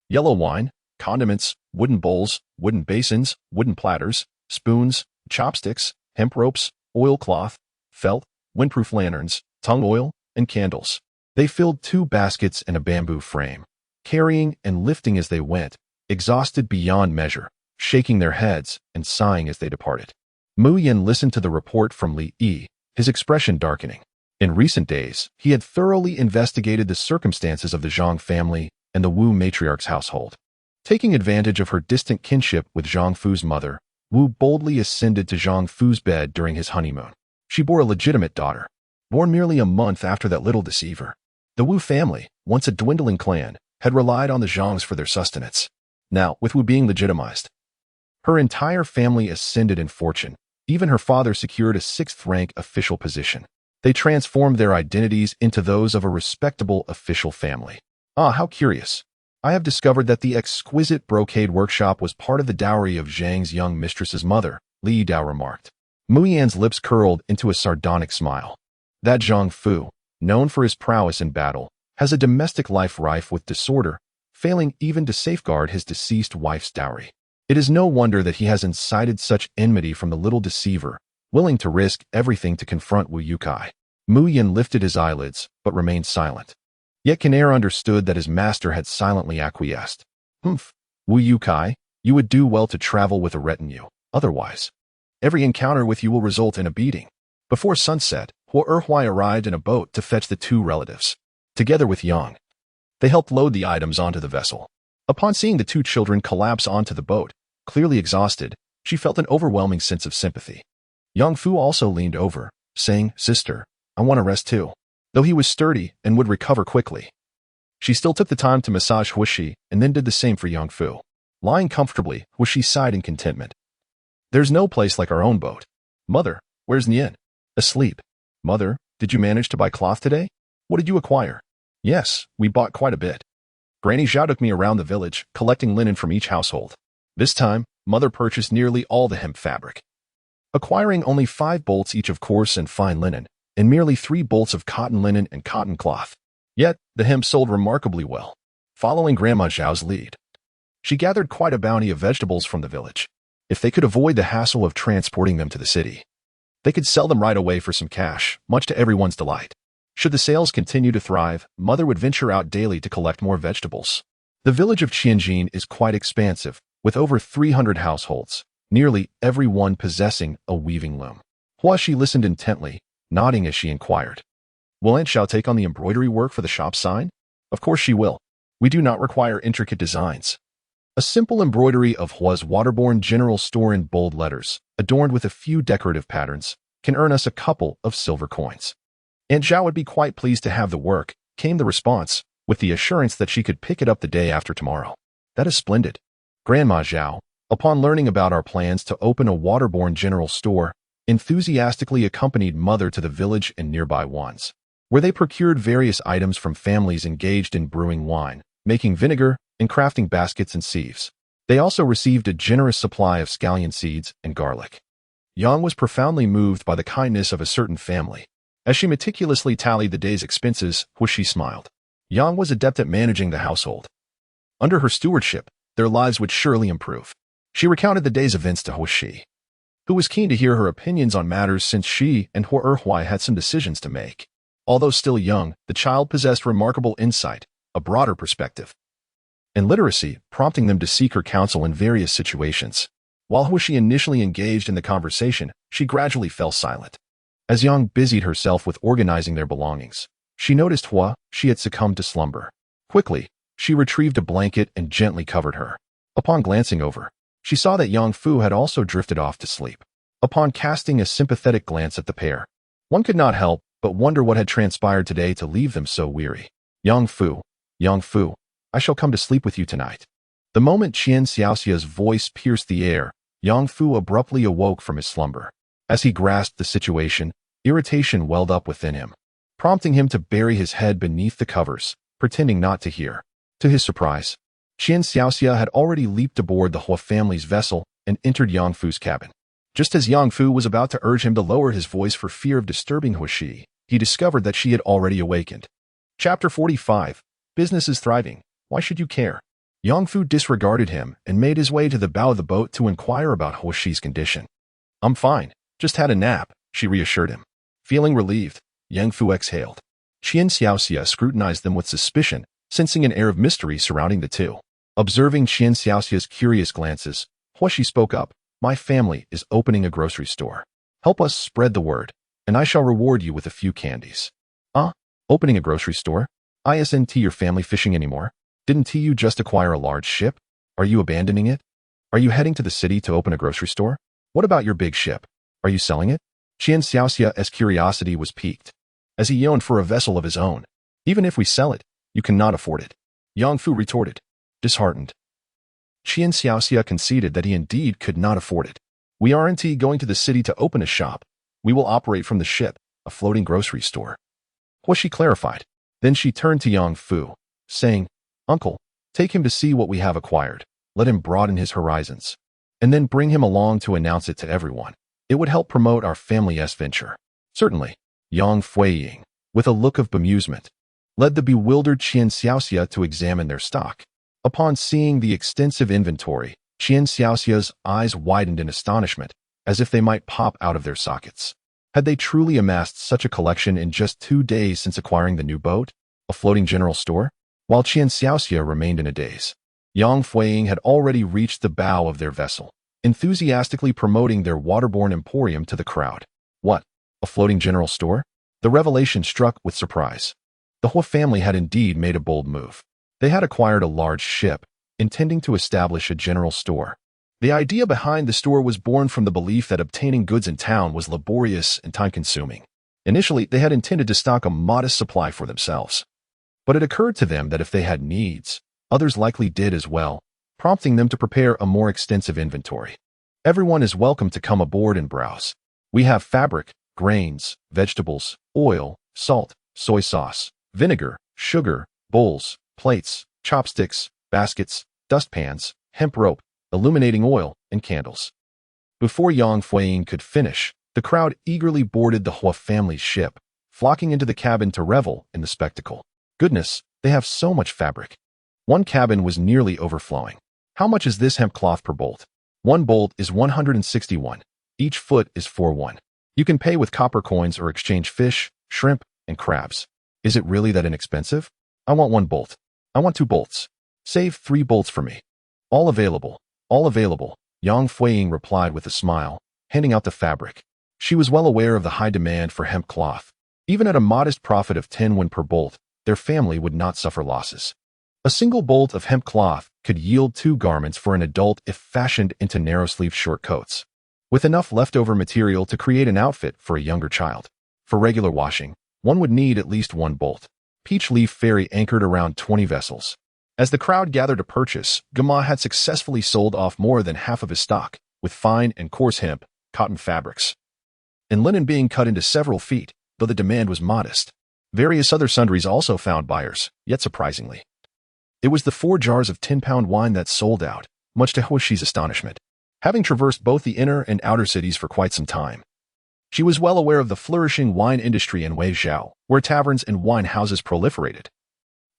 yellow wine, condiments, wooden bowls, wooden basins, wooden platters, spoons, chopsticks, hemp ropes, oilcloth, felt, windproof lanterns, tung oil, and candles. They filled 2 baskets and a bamboo frame, carrying and lifting as they went, exhausted beyond measure, shaking their heads and sighing as they departed. Mu Yan listened to the report from Li Yi, his expression darkening. In recent days, he had thoroughly investigated the circumstances of the Zhang family and the Wu matriarch's household. Taking advantage of her distant kinship with Zhang Fu's mother, Wu boldly ascended to Zhang Fu's bed during his honeymoon. She bore a legitimate daughter, born merely a month after that little deceiver. The Wu family, once a dwindling clan, had relied on the Zhangs for their sustenance. Now, with Wu being legitimized, her entire family ascended in fortune. Even her father secured a 6th-rank official position. They transformed their identities into those of a respectable official family. "Ah, how curious. I have discovered that the exquisite brocade workshop was part of the dowry of Zhang's young mistress's mother," Li Dao remarked. Mu Yan's lips curled into a sardonic smile. "That Zhang Fu, known for his prowess in battle, has a domestic life rife with disorder, failing even to safeguard his deceased wife's dowry. It is no wonder that he has incited such enmity from the little deceiver, willing to risk everything to confront Wu Yukai. Mu Yin lifted his eyelids, but remained silent. Yet Kinnair understood that his master had silently acquiesced. Humph, Wu Yukai, you would do well to travel with a retinue. Otherwise, every encounter with you will result in a beating. Before sunset, Hua Erhuai arrived in a boat to fetch the two relatives. Together with Yang, they helped load the items onto the vessel. Upon seeing the two children collapse onto the boat, clearly exhausted, she felt an overwhelming sense of sympathy. Yang Fu also leaned over, saying, "Sister, I want to rest too." Though he was sturdy and would recover quickly, she still took the time to massage Huishi and then did the same for Yang Fu. Lying comfortably, Huishi sighed in contentment. "There's no place like our own boat. Mother, where's Nian?" "Asleep." "Mother, did you manage to buy cloth today? What did you acquire?" "Yes, we bought quite a bit. Granny Zhao took me around the village, collecting linen from each household. This time, Mother purchased nearly all the hemp fabric, acquiring only 5 bolts each of coarse and fine linen, and merely 3 bolts of cotton linen and cotton cloth. Yet, the hemp sold remarkably well. Following Grandma Zhao's lead, she gathered quite a bounty of vegetables from the village. If they could avoid the hassle of transporting them to the city, they could sell them right away for some cash, much to everyone's delight. Should the sales continue to thrive, Mother would venture out daily to collect more vegetables. The village of Qianjin is quite expansive, with over 300 households, nearly every one possessing a weaving loom. Huaxi listened intently, nodding as she inquired, "Will Aunt Xiao take on the embroidery work for the shop sign?" "Of course she will. We do not require intricate designs. A simple embroidery of Hua's waterborne general store in bold letters, adorned with a few decorative patterns, can earn us a couple of silver coins." "Aunt Zhao would be quite pleased to have the work," came the response, with the assurance that she could pick it up the day after tomorrow. "That is splendid." Grandma Zhao, upon learning about our plans to open a waterborne general store, enthusiastically accompanied Mother to the village and nearby ones, where they procured various items from families engaged in brewing wine, making vinegar, and crafting baskets and sieves. They also received a generous supply of scallion seeds and garlic. Yang was profoundly moved by the kindness of a certain family. As she meticulously tallied the day's expenses, Huishi smiled. Yang was adept at managing the household. Under her stewardship, their lives would surely improve. She recounted the day's events to Huishi, who was keen to hear her opinions on matters since she and Hua Erhuai had some decisions to make. Although still young, the child possessed remarkable insight, a broader perspective, and literacy, prompting them to seek her counsel in various situations. While Huishi initially engaged in the conversation, she gradually fell silent. As Yang busied herself with organizing their belongings, she noticed she had succumbed to slumber. Quickly, she retrieved a blanket and gently covered her. Upon glancing over, she saw that Yang Fu had also drifted off to sleep. Upon casting a sympathetic glance at the pair, one could not help but wonder what had transpired today to leave them so weary. Yang Fu, I shall come to sleep with you tonight." The moment Qian Xiaoxia's voice pierced the air, Yang Fu abruptly awoke from his slumber. As he grasped the situation, irritation welled up within him, prompting him to bury his head beneath the covers, pretending not to hear. To his surprise, Qian Xiaoxia had already leaped aboard the Hua family's vessel and entered Yang Fu's cabin. Just as Yang Fu was about to urge him to lower his voice for fear of disturbing Huishi, he discovered that she had already awakened. Chapter 45. Business is thriving. Why should you care? Yang Fu disregarded him and made his way to the bow of the boat to inquire about Huishi's condition. "I'm fine. Just had a nap," she reassured him. Feeling relieved, Yang Fu exhaled. Qian Xiaoxia scrutinized them with suspicion, sensing an air of mystery surrounding the two. Observing Qian Xiaoxia's curious glances, Huishi spoke up. "My family is opening a grocery store. Help us spread the word, and I shall reward you with a few candies." Opening a grocery store? Isn't your family fishing anymore? Didn't you just acquire a large ship? Are you abandoning it? Are you heading to the city to open a grocery store? What about your big ship? Are you selling it? Qian Xiaoxia's curiosity was piqued, as he yearned for a vessel of his own. "Even if we sell it, you cannot afford it," Yang Fu retorted, disheartened. Qian Xiaoxia conceded that he indeed could not afford it. "We aren't going to the city to open a shop. We will operate from the ship, a floating grocery store," Huishi clarified. Then she turned to Yang Fu, saying, "Uncle, take him to see what we have acquired. Let him broaden his horizons, and then bring him along to announce it to everyone. It would help promote our family's venture." "Certainly," Yang Fuiying, with a look of bemusement, led the bewildered Qian Xiaoxia to examine their stock. Upon seeing the extensive inventory, Qian Xiaoxia's eyes widened in astonishment, as if they might pop out of their sockets. Had they truly amassed such a collection in just 2 days since acquiring the new boat, a floating general store? While Qian Xiaoxia remained in a daze, Yang Fuiying had already reached the bow of their vessel, enthusiastically promoting their waterborne emporium to the crowd. What? A floating general store? The revelation struck with surprise. The Hua family had indeed made a bold move. They had acquired a large ship, intending to establish a general store. The idea behind the store was born from the belief that obtaining goods in town was laborious and time-consuming. Initially, they had intended to stock a modest supply for themselves. But it occurred to them that if they had needs, others likely did as well, prompting them to prepare a more extensive inventory. Everyone is welcome to come aboard and browse. We have fabric, grains, vegetables, oil, salt, soy sauce, vinegar, sugar, bowls, plates, chopsticks, baskets, dustpans, hemp rope, illuminating oil, and candles. Before Yang Fuiying could finish, the crowd eagerly boarded the Hua family's ship, flocking into the cabin to revel in the spectacle. Goodness, they have so much fabric. One cabin was nearly overflowing. How much is this hemp cloth per bolt? One bolt is 161. Each foot is 4 1. You can pay with copper coins or exchange fish, shrimp, and crabs. Is it really that inexpensive? I want 1 bolt. I want 2 bolts. Save 3 bolts for me. All available. All available, Yang Fuiying replied with a smile, handing out the fabric. She was well aware of the high demand for hemp cloth. Even at a modest profit of 10 won per bolt, their family would not suffer losses. A single bolt of hemp cloth could yield 2 garments for an adult if fashioned into narrow-sleeved short coats, with enough leftover material to create an outfit for a younger child. For regular washing, one would need at least 1 bolt. Peach Leaf Ferry anchored around 20 vessels. As the crowd gathered to purchase, Gama had successfully sold off more than half of his stock, with fine and coarse hemp, cotton fabrics, and linen being cut into several feet, though the demand was modest. Various other sundries also found buyers, yet surprisingly. It was the 4 jars of 10-pound wine that sold out, much to Huaxi's astonishment. Having traversed both the inner and outer cities for quite some time, she was well aware of the flourishing wine industry in Weizhou, where taverns and wine houses proliferated,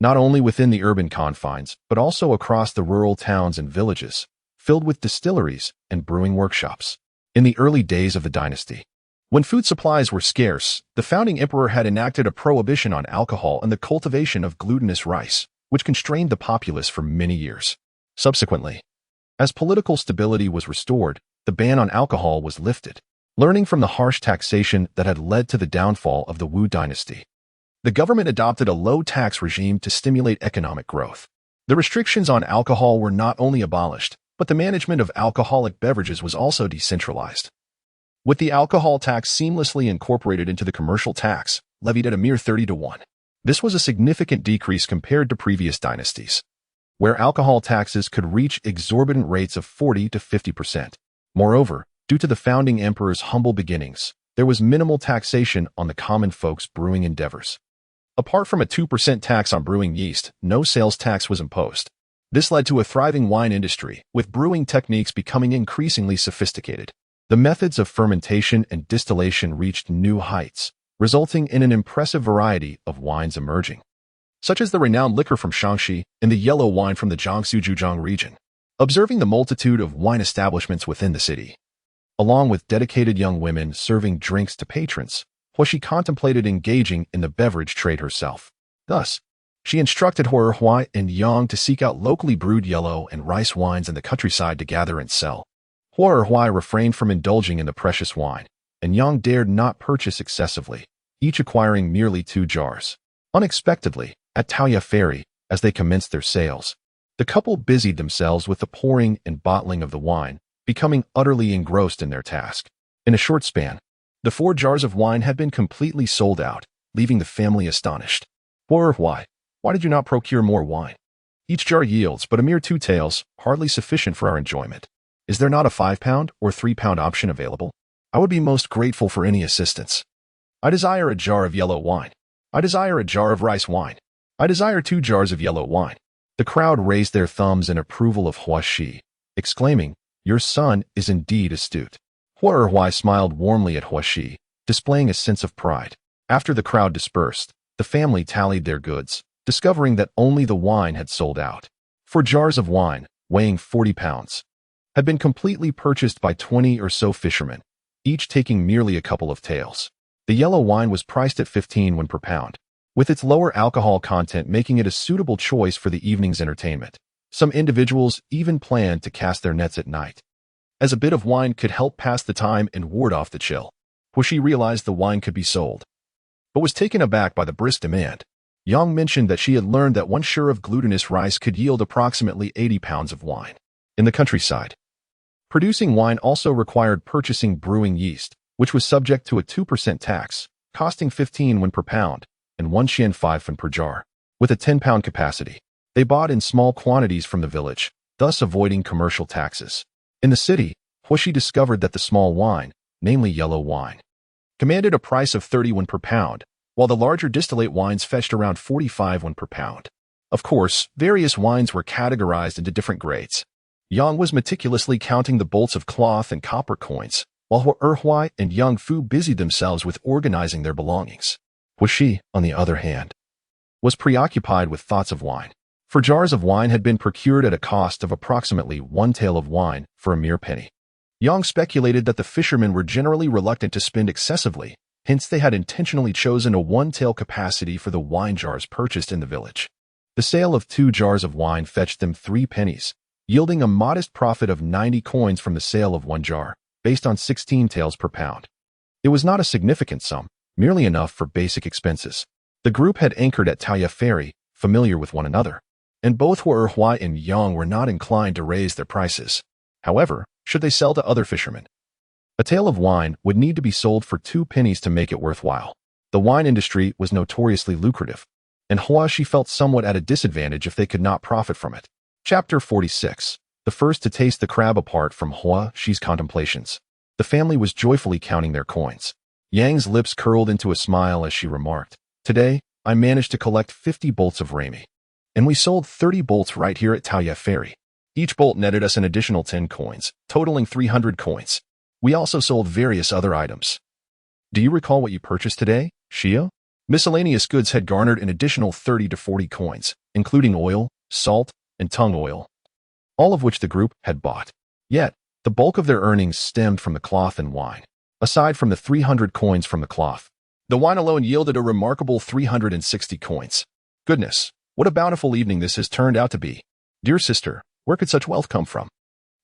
not only within the urban confines, but also across the rural towns and villages, filled with distilleries and brewing workshops. In the early days of the dynasty, when food supplies were scarce, the founding emperor had enacted a prohibition on alcohol and the cultivation of glutinous rice, which constrained the populace for many years. Subsequently, as political stability was restored, the ban on alcohol was lifted. Learning from the harsh taxation that had led to the downfall of the Wu dynasty, the government adopted a low-tax regime to stimulate economic growth. The restrictions on alcohol were not only abolished, but the management of alcoholic beverages was also decentralized, with the alcohol tax seamlessly incorporated into the commercial tax, levied at a mere 30-1. This was a significant decrease compared to previous dynasties, where alcohol taxes could reach exorbitant rates of 40 to 50%. Moreover, due to the founding emperor's humble beginnings, there was minimal taxation on the common folks' brewing endeavors. Apart from a 2% tax on brewing yeast, no sales tax was imposed. This led to a thriving wine industry, with brewing techniques becoming increasingly sophisticated. The methods of fermentation and distillation reached new heights, resulting in an impressive variety of wines emerging, such as the renowned liquor from Shaanxi and the yellow wine from the Jiangsu-Zhejiang region. Observing the multitude of wine establishments within the city, along with dedicated young women serving drinks to patrons, Huaxi contemplated engaging in the beverage trade herself. Thus, she instructed Huai and Yang to seek out locally brewed yellow and rice wines in the countryside to gather and sell. Huai refrained from indulging in the precious wine, and Yang dared not purchase excessively, each acquiring merely 2 jars. Unexpectedly, at Taoya Ferry, as they commenced their sales, the couple busied themselves with the pouring and bottling of the wine, becoming utterly engrossed in their task. In a short span, the 4 jars of wine had been completely sold out, leaving the family astonished. Why did you not procure more wine? Each jar yields but a mere 2 taels, hardly sufficient for our enjoyment. Is there not a 5-pound or 3-pound option available? I would be most grateful for any assistance. I desire a jar of yellow wine. I desire a jar of rice wine. I desire 2 jars of yellow wine. The crowd raised their thumbs in approval of Huaxi, exclaiming, "Your son is indeed astute." Huai smiled warmly at Huaxi, displaying a sense of pride. After the crowd dispersed, the family tallied their goods, discovering that only the wine had sold out. 4 jars of wine, weighing 40 pounds, had been completely purchased by 20 or so fishermen, each taking merely a couple of taels. The yellow wine was priced at 15 won per pound, with its lower alcohol content making it a suitable choice for the evening's entertainment. Some individuals even planned to cast their nets at night, as a bit of wine could help pass the time and ward off the chill. She realized the wine could be sold, but was taken aback by the brisk demand. Yang mentioned that she had learned that 1 share of glutinous rice could yield approximately 80 pounds of wine. In the countryside, producing wine also required purchasing brewing yeast, which was subject to a 2% tax, costing 15 won per pound and 1 Xian 5 won per jar. With a 10-pound capacity, they bought in small quantities from the village, thus avoiding commercial taxes. In the city, Huishi discovered that the small wine, namely yellow wine, commanded a price of 30 won per pound, while the larger distillate wines fetched around 45 won per pound. Of course, various wines were categorized into different grades. Yang was meticulously counting the bolts of cloth and copper coins, while Huai and Yang Fu busied themselves with organizing their belongings. Huishi, on the other hand, was preoccupied with thoughts of wine. 4 jars of wine had been procured at a cost of approximately 1 tael of wine for a mere penny. Yang speculated that the fishermen were generally reluctant to spend excessively, hence they had intentionally chosen a 1 tael capacity for the wine jars purchased in the village. The sale of 2 jars of wine fetched them 3 pennies, yielding a modest profit of 90 coins from the sale of 1 jar, based on 16 taels per pound. It was not a significant sum, merely enough for basic expenses. The group had anchored at Taoyuan Ferry, familiar with one another, and both Huai and Yang were not inclined to raise their prices. However, should they sell to other fishermen, a tael of wine would need to be sold for 2 pennies to make it worthwhile. The wine industry was notoriously lucrative, and Huashi felt somewhat at a disadvantage if they could not profit from it. Chapter 46. The first to taste the crab. Apart from Huashi's contemplations, the family was joyfully counting their coins. Yang's lips curled into a smile as she remarked, "Today, I managed to collect 50 bolts of rami, and we sold 30 bolts right here at Taoyuan Ferry. Each bolt netted us an additional 10 coins, totaling 300 coins. We also sold various other items." "Do you recall what you purchased today, Shio?" Miscellaneous goods had garnered an additional 30 to 40 coins, including oil, salt, and tung oil, all of which the group had bought. Yet, the bulk of their earnings stemmed from the cloth and wine. Aside from the 300 coins from the cloth, the wine alone yielded a remarkable 360 coins. Goodness, what a bountiful evening this has turned out to be. Dear sister, where could such wealth come from?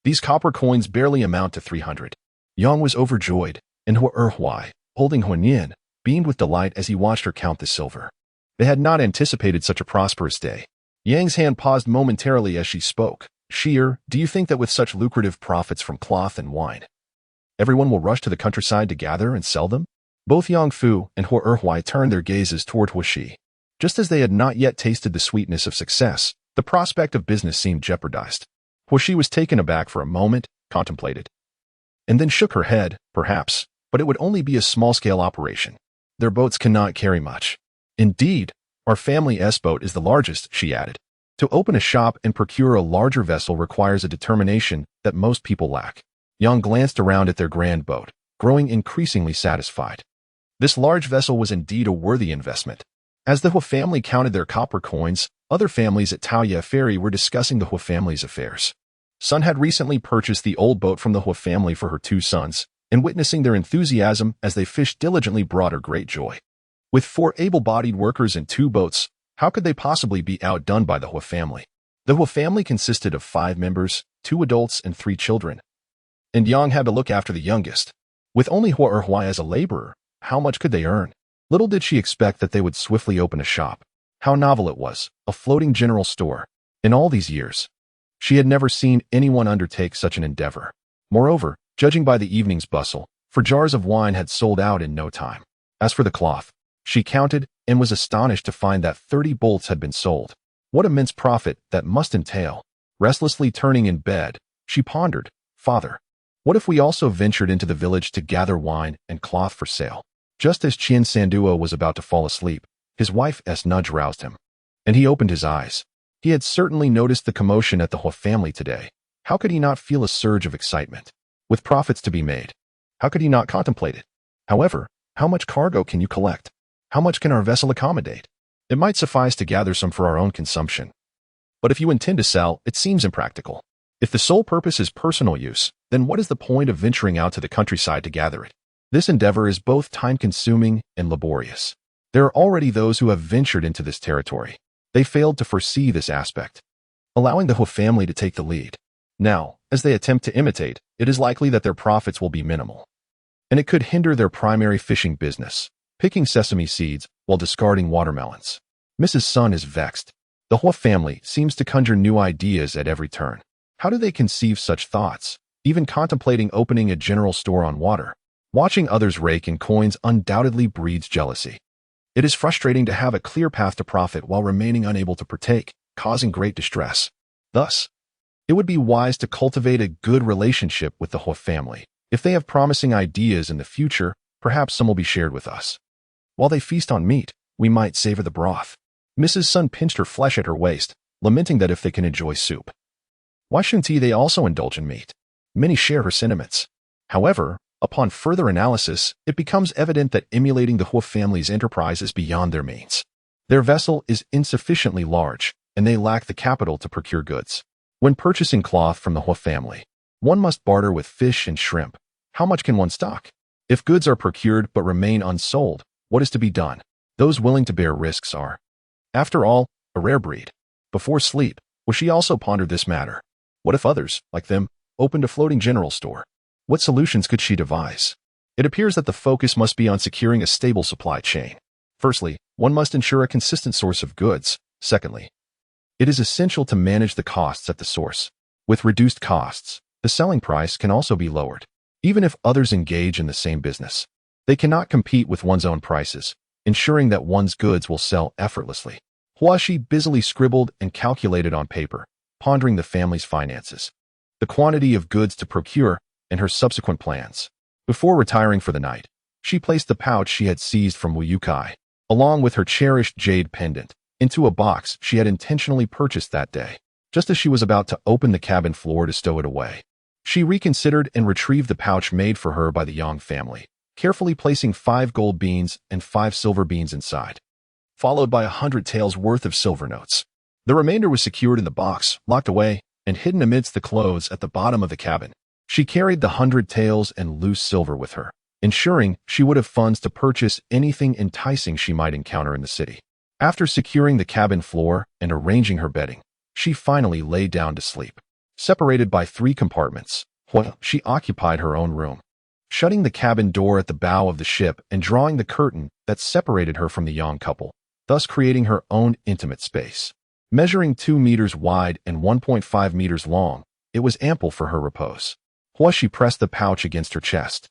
These copper coins barely amount to 300. Yang was overjoyed, and Huai, holding Huanyin, beamed with delight as he watched her count the silver. They had not anticipated such a prosperous day. Yang's hand paused momentarily as she spoke. "Sheer, do you think that with such lucrative profits from cloth and wine, everyone will rush to the countryside to gather and sell them?" Both Yang Fu and Huai turned their gazes toward Huishi. Just as they had not yet tasted the sweetness of success, the prospect of business seemed jeopardized. Huishi was taken aback for a moment, contemplated, and then shook her head. "Perhaps, but it would only be a small-scale operation. Their boats cannot carry much." "Indeed, our family S-boat is the largest," she added. "To open a shop and procure a larger vessel requires a determination that most people lack." Yang glanced around at their grand boat, growing increasingly satisfied. This large vessel was indeed a worthy investment. As the Hua family counted their copper coins, other families at Taoyuan Ferry were discussing the Hua family's affairs. Sun had recently purchased the old boat from the Hua family for her 2 sons, and witnessing their enthusiasm as they fished diligently brought her great joy. With 4 able-bodied workers and 2 boats, how could they possibly be outdone by the Hua family? The Hua family consisted of 5 members, 2 adults and 3 children, and Yang had to look after the youngest. With only Huai as a laborer, how much could they earn? Little did she expect that they would swiftly open a shop. How novel it was, a floating general store. In all these years, she had never seen anyone undertake such an endeavor. Moreover, judging by the evening's bustle, 4 jars of wine had sold out in no time. As for the cloth, she counted and was astonished to find that 30 bolts had been sold. What immense profit that must entail. Restlessly turning in bed, she pondered, "Father, what if we also ventured into the village to gather wine and cloth for sale?" Just as Qian Sanduo was about to fall asleep, his wife's nudge roused him, and he opened his eyes. He had certainly noticed the commotion at the Hua family today. How could he not feel a surge of excitement? With profits to be made, how could he not contemplate it? However, how much cargo can you collect? How much can our vessel accommodate? It might suffice to gather some for our own consumption, But if you intend to sell, it seems impractical. If the sole purpose is personal use, then what is the point of venturing out to the countryside to gather it? This endeavor is both time-consuming and laborious. There are already those who have ventured into this territory. They failed to foresee this aspect, allowing the Hua family to take the lead. Now, as they attempt to imitate, it is likely that their profits will be minimal, and it could hinder their primary fishing business, picking sesame seeds while discarding watermelons. Mrs. Sun is vexed. The Hua family seems to conjure new ideas at every turn. How do they conceive such thoughts, even contemplating opening a general store on water? Watching others rake in coins undoubtedly breeds jealousy. It is frustrating to have a clear path to profit while remaining unable to partake, causing great distress. Thus, it would be wise to cultivate a good relationship with the Hua family. If they have promising ideas in the future, perhaps some will be shared with us. While they feast on meat, we might savor the broth. Mrs. Sun pinched her flesh at her waist, lamenting that if they can enjoy soup, why shouldn't they also indulge in meat? Many share her sentiments. However, upon further analysis, it becomes evident that emulating the Hua family's enterprise is beyond their means. Their vessel is insufficiently large, and they lack the capital to procure goods. When purchasing cloth from the Hua family, one must barter with fish and shrimp. How much can one stock? If goods are procured but remain unsold, what is to be done? Those willing to bear risks are, after all, a rare breed. Before sleep, she also pondered this matter. What if others, like them, opened a floating general store? What solutions could she devise? It appears that the focus must be on securing a stable supply chain. Firstly, one must ensure a consistent source of goods. Secondly, it is essential to manage the costs at the source. With reduced costs, the selling price can also be lowered. Even if others engage in the same business, they cannot compete with one's own prices, ensuring that one's goods will sell effortlessly. Huashi busily scribbled and calculated on paper, pondering the family's finances, the quantity of goods to procure, and her subsequent plans. Before retiring for the night, she placed the pouch she had seized from Wu Yukai, along with her cherished jade pendant, into a box she had intentionally purchased that day. Just as she was about to open the cabin floor to stow it away, she reconsidered and retrieved the pouch made for her by the Yang family, carefully placing 5 gold beans and 5 silver beans inside, followed by 100 taels worth of silver notes. The remainder was secured in the box, locked away, and hidden amidst the clothes at the bottom of the cabin. She carried the 100 taels and loose silver with her, ensuring she would have funds to purchase anything enticing she might encounter in the city. After securing the cabin floor and arranging her bedding, she finally lay down to sleep. Separated by 3 compartments, she occupied her own room, shutting the cabin door at the bow of the ship and drawing the curtain that separated her from the Yang couple, thus creating her own intimate space. Measuring 2 meters wide and 1.5 meters long, it was ample for her repose. She pressed the pouch against her chest,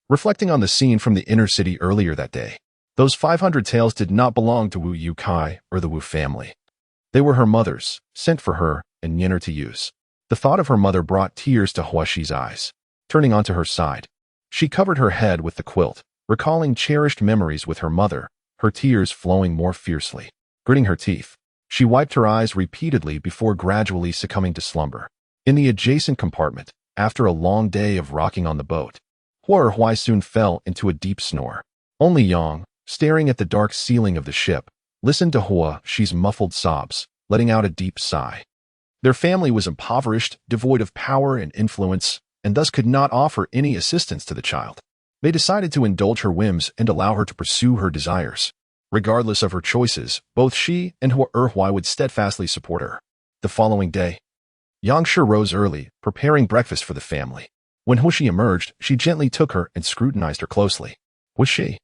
reflecting on the scene from the inner city earlier that day. Those 500 taels did not belong to Wu Yukai or the Wu family. They were her mother's, sent for her and Yenner to use. The thought of her mother brought tears to Huashi's eyes. Turning onto her side, she covered her head with the quilt, recalling cherished memories with her mother, her tears flowing more fiercely. Gritting her teeth, she wiped her eyes repeatedly before gradually succumbing to slumber. In the adjacent compartment, after a long day of rocking on the boat, Huai soon fell into a deep snore. Only Yang, staring at the dark ceiling of the ship, listened to Huashi's muffled sobs, letting out a deep sigh. Their family was impoverished, devoid of power and influence, and thus could not offer any assistance to the child. They decided to indulge her whims and allow her to pursue her desires. Regardless of her choices, both she and Huai would steadfastly support her. The following day, Yang Shi rose early, preparing breakfast for the family. When Huashi emerged, she gently took her and scrutinized her closely. Was she,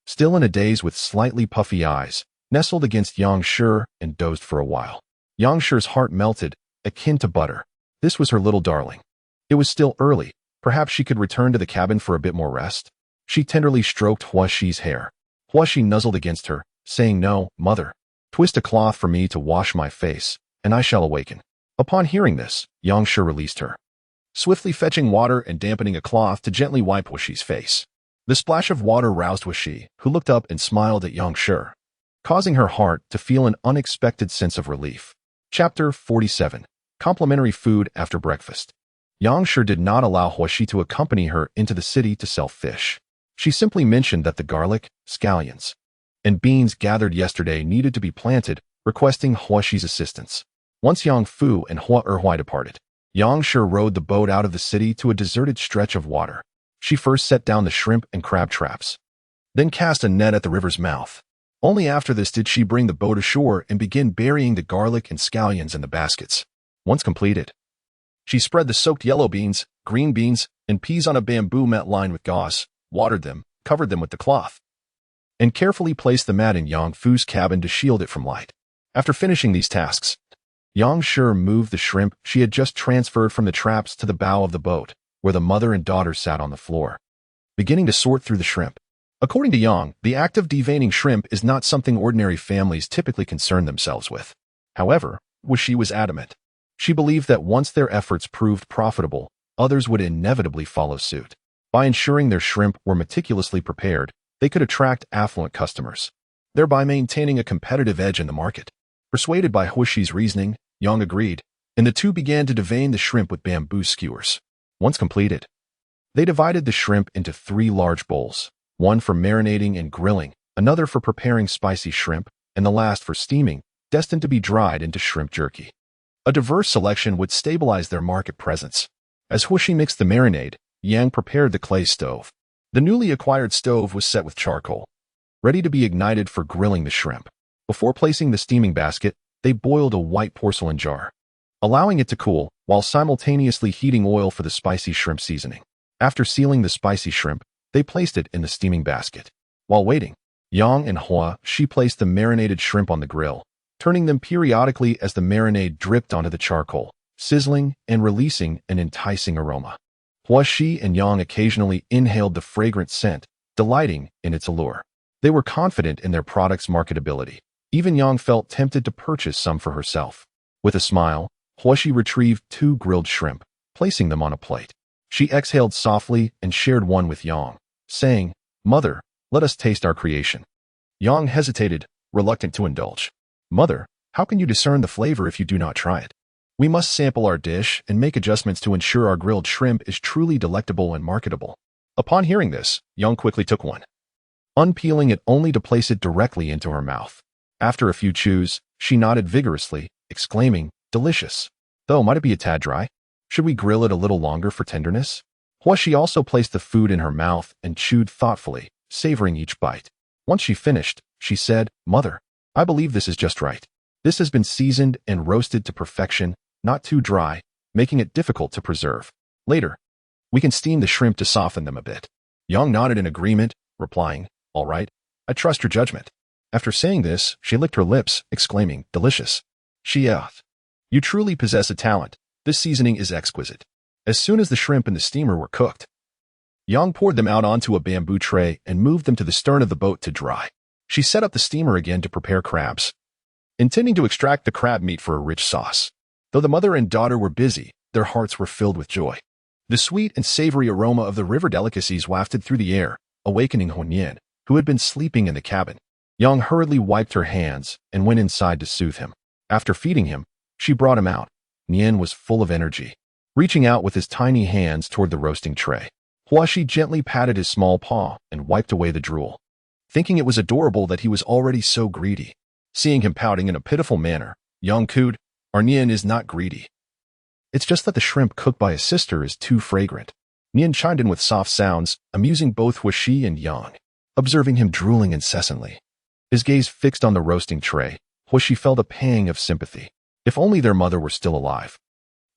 still in a daze with slightly puffy eyes, nestled against Yang Shi and dozed for a while. Yang Shi's heart melted, akin to butter. This was her little darling. It was still early. Perhaps she could return to the cabin for a bit more rest. She tenderly stroked Huashi's hair. Huashi nuzzled against her, saying, "No, mother. Twist a cloth for me to wash my face, and I shall awaken." Upon hearing this, Yang Shi released her, swiftly fetching water and dampening a cloth to gently wipe Huashi's face. The splash of water roused Huashi, who looked up and smiled at Yang Shi, causing her heart to feel an unexpected sense of relief. Chapter 47. Complimentary Food After Breakfast. Yang Shi did not allow Huashi to accompany her into the city to sell fish. She simply mentioned that the garlic, scallions, and beans gathered yesterday needed to be planted, requesting Huashi's assistance. Once Yang Fu and Hua Erhuai departed, Yang Shi rowed the boat out of the city to a deserted stretch of water. She first set down the shrimp and crab traps, then cast a net at the river's mouth. Only after this did she bring the boat ashore and begin burying the garlic and scallions in the baskets. Once completed, she spread the soaked yellow beans, green beans, and peas on a bamboo mat lined with gauze, watered them, covered them with the cloth, and carefully placed the mat in Yang Fu's cabin to shield it from light. After finishing these tasks, Yang Shi moved the shrimp she had just transferred from the traps to the bow of the boat, where the mother and daughter sat on the floor, beginning to sort through the shrimp. According to Yang, the act of deveining shrimp is not something ordinary families typically concern themselves with. However, Wuxi was adamant. She believed that once their efforts proved profitable, others would inevitably follow suit. By ensuring their shrimp were meticulously prepared, they could attract affluent customers, thereby maintaining a competitive edge in the market. Persuaded by Wuxi's reasoning, Yang agreed, and the two began to devein the shrimp with bamboo skewers. Once completed, they divided the shrimp into 3 large bowls, one for marinating and grilling, another for preparing spicy shrimp, and the last for steaming, destined to be dried into shrimp jerky. A diverse selection would stabilize their market presence. As Wuxi mixed the marinade, Yang prepared the clay stove. The newly acquired stove was set with charcoal, ready to be ignited for grilling the shrimp. Before placing the steaming basket, they boiled a white porcelain jar, allowing it to cool while simultaneously heating oil for the spicy shrimp seasoning. After sealing the spicy shrimp, they placed it in the steaming basket. While waiting, Yang and Hua Shi placed the marinated shrimp on the grill, turning them periodically as the marinade dripped onto the charcoal, sizzling and releasing an enticing aroma. Hua Shi and Yang occasionally inhaled the fragrant scent, delighting in its allure. They were confident in their product's marketability. Even Yang felt tempted to purchase some for herself. With a smile, Hua Shi retrieved 2 grilled shrimp, placing them on a plate. She exhaled softly and shared one with Yang, saying, "Mother, let us taste our creation." Yang hesitated, reluctant to indulge. "Mother, how can you discern the flavor if you do not try it? We must sample our dish and make adjustments to ensure our grilled shrimp is truly delectable and marketable." Upon hearing this, Yang quickly took one, unpeeling it only to place it directly into her mouth. After a few chews, she nodded vigorously, exclaiming, "Delicious. Though might it be a tad dry? Should we grill it a little longer for tenderness?" Hua Shi also placed the food in her mouth and chewed thoughtfully, savoring each bite. Once she finished, she said, "Mother, I believe this is just right. This has been seasoned and roasted to perfection, not too dry, making it difficult to preserve. Later, we can steam the shrimp to soften them a bit." Yang nodded in agreement, replying, "All right, I trust your judgment." After saying this, she licked her lips, exclaiming, "Delicious. Xiao, you truly possess a talent. This seasoning is exquisite." As soon as the shrimp in the steamer were cooked, Yang poured them out onto a bamboo tray and moved them to the stern of the boat to dry. She set up the steamer again to prepare crabs, intending to extract the crab meat for a rich sauce. Though the mother and daughter were busy, their hearts were filled with joy. The sweet and savory aroma of the river delicacies wafted through the air, awakening Huanyan, who had been sleeping in the cabin. Yang hurriedly wiped her hands and went inside to soothe him. After feeding him, she brought him out. Nian was full of energy, reaching out with his tiny hands toward the roasting tray. Hua Shi gently patted his small paw and wiped away the drool, thinking it was adorable that he was already so greedy. Seeing him pouting in a pitiful manner, Yang cooed, "Our Nian is not greedy. It's just that the shrimp cooked by his sister is too fragrant." Nian chimed in with soft sounds, amusing both Hua Shi and Yang, observing him drooling incessantly. His gaze fixed on the roasting tray, Hua Shi felt a pang of sympathy. If only their mother were still alive,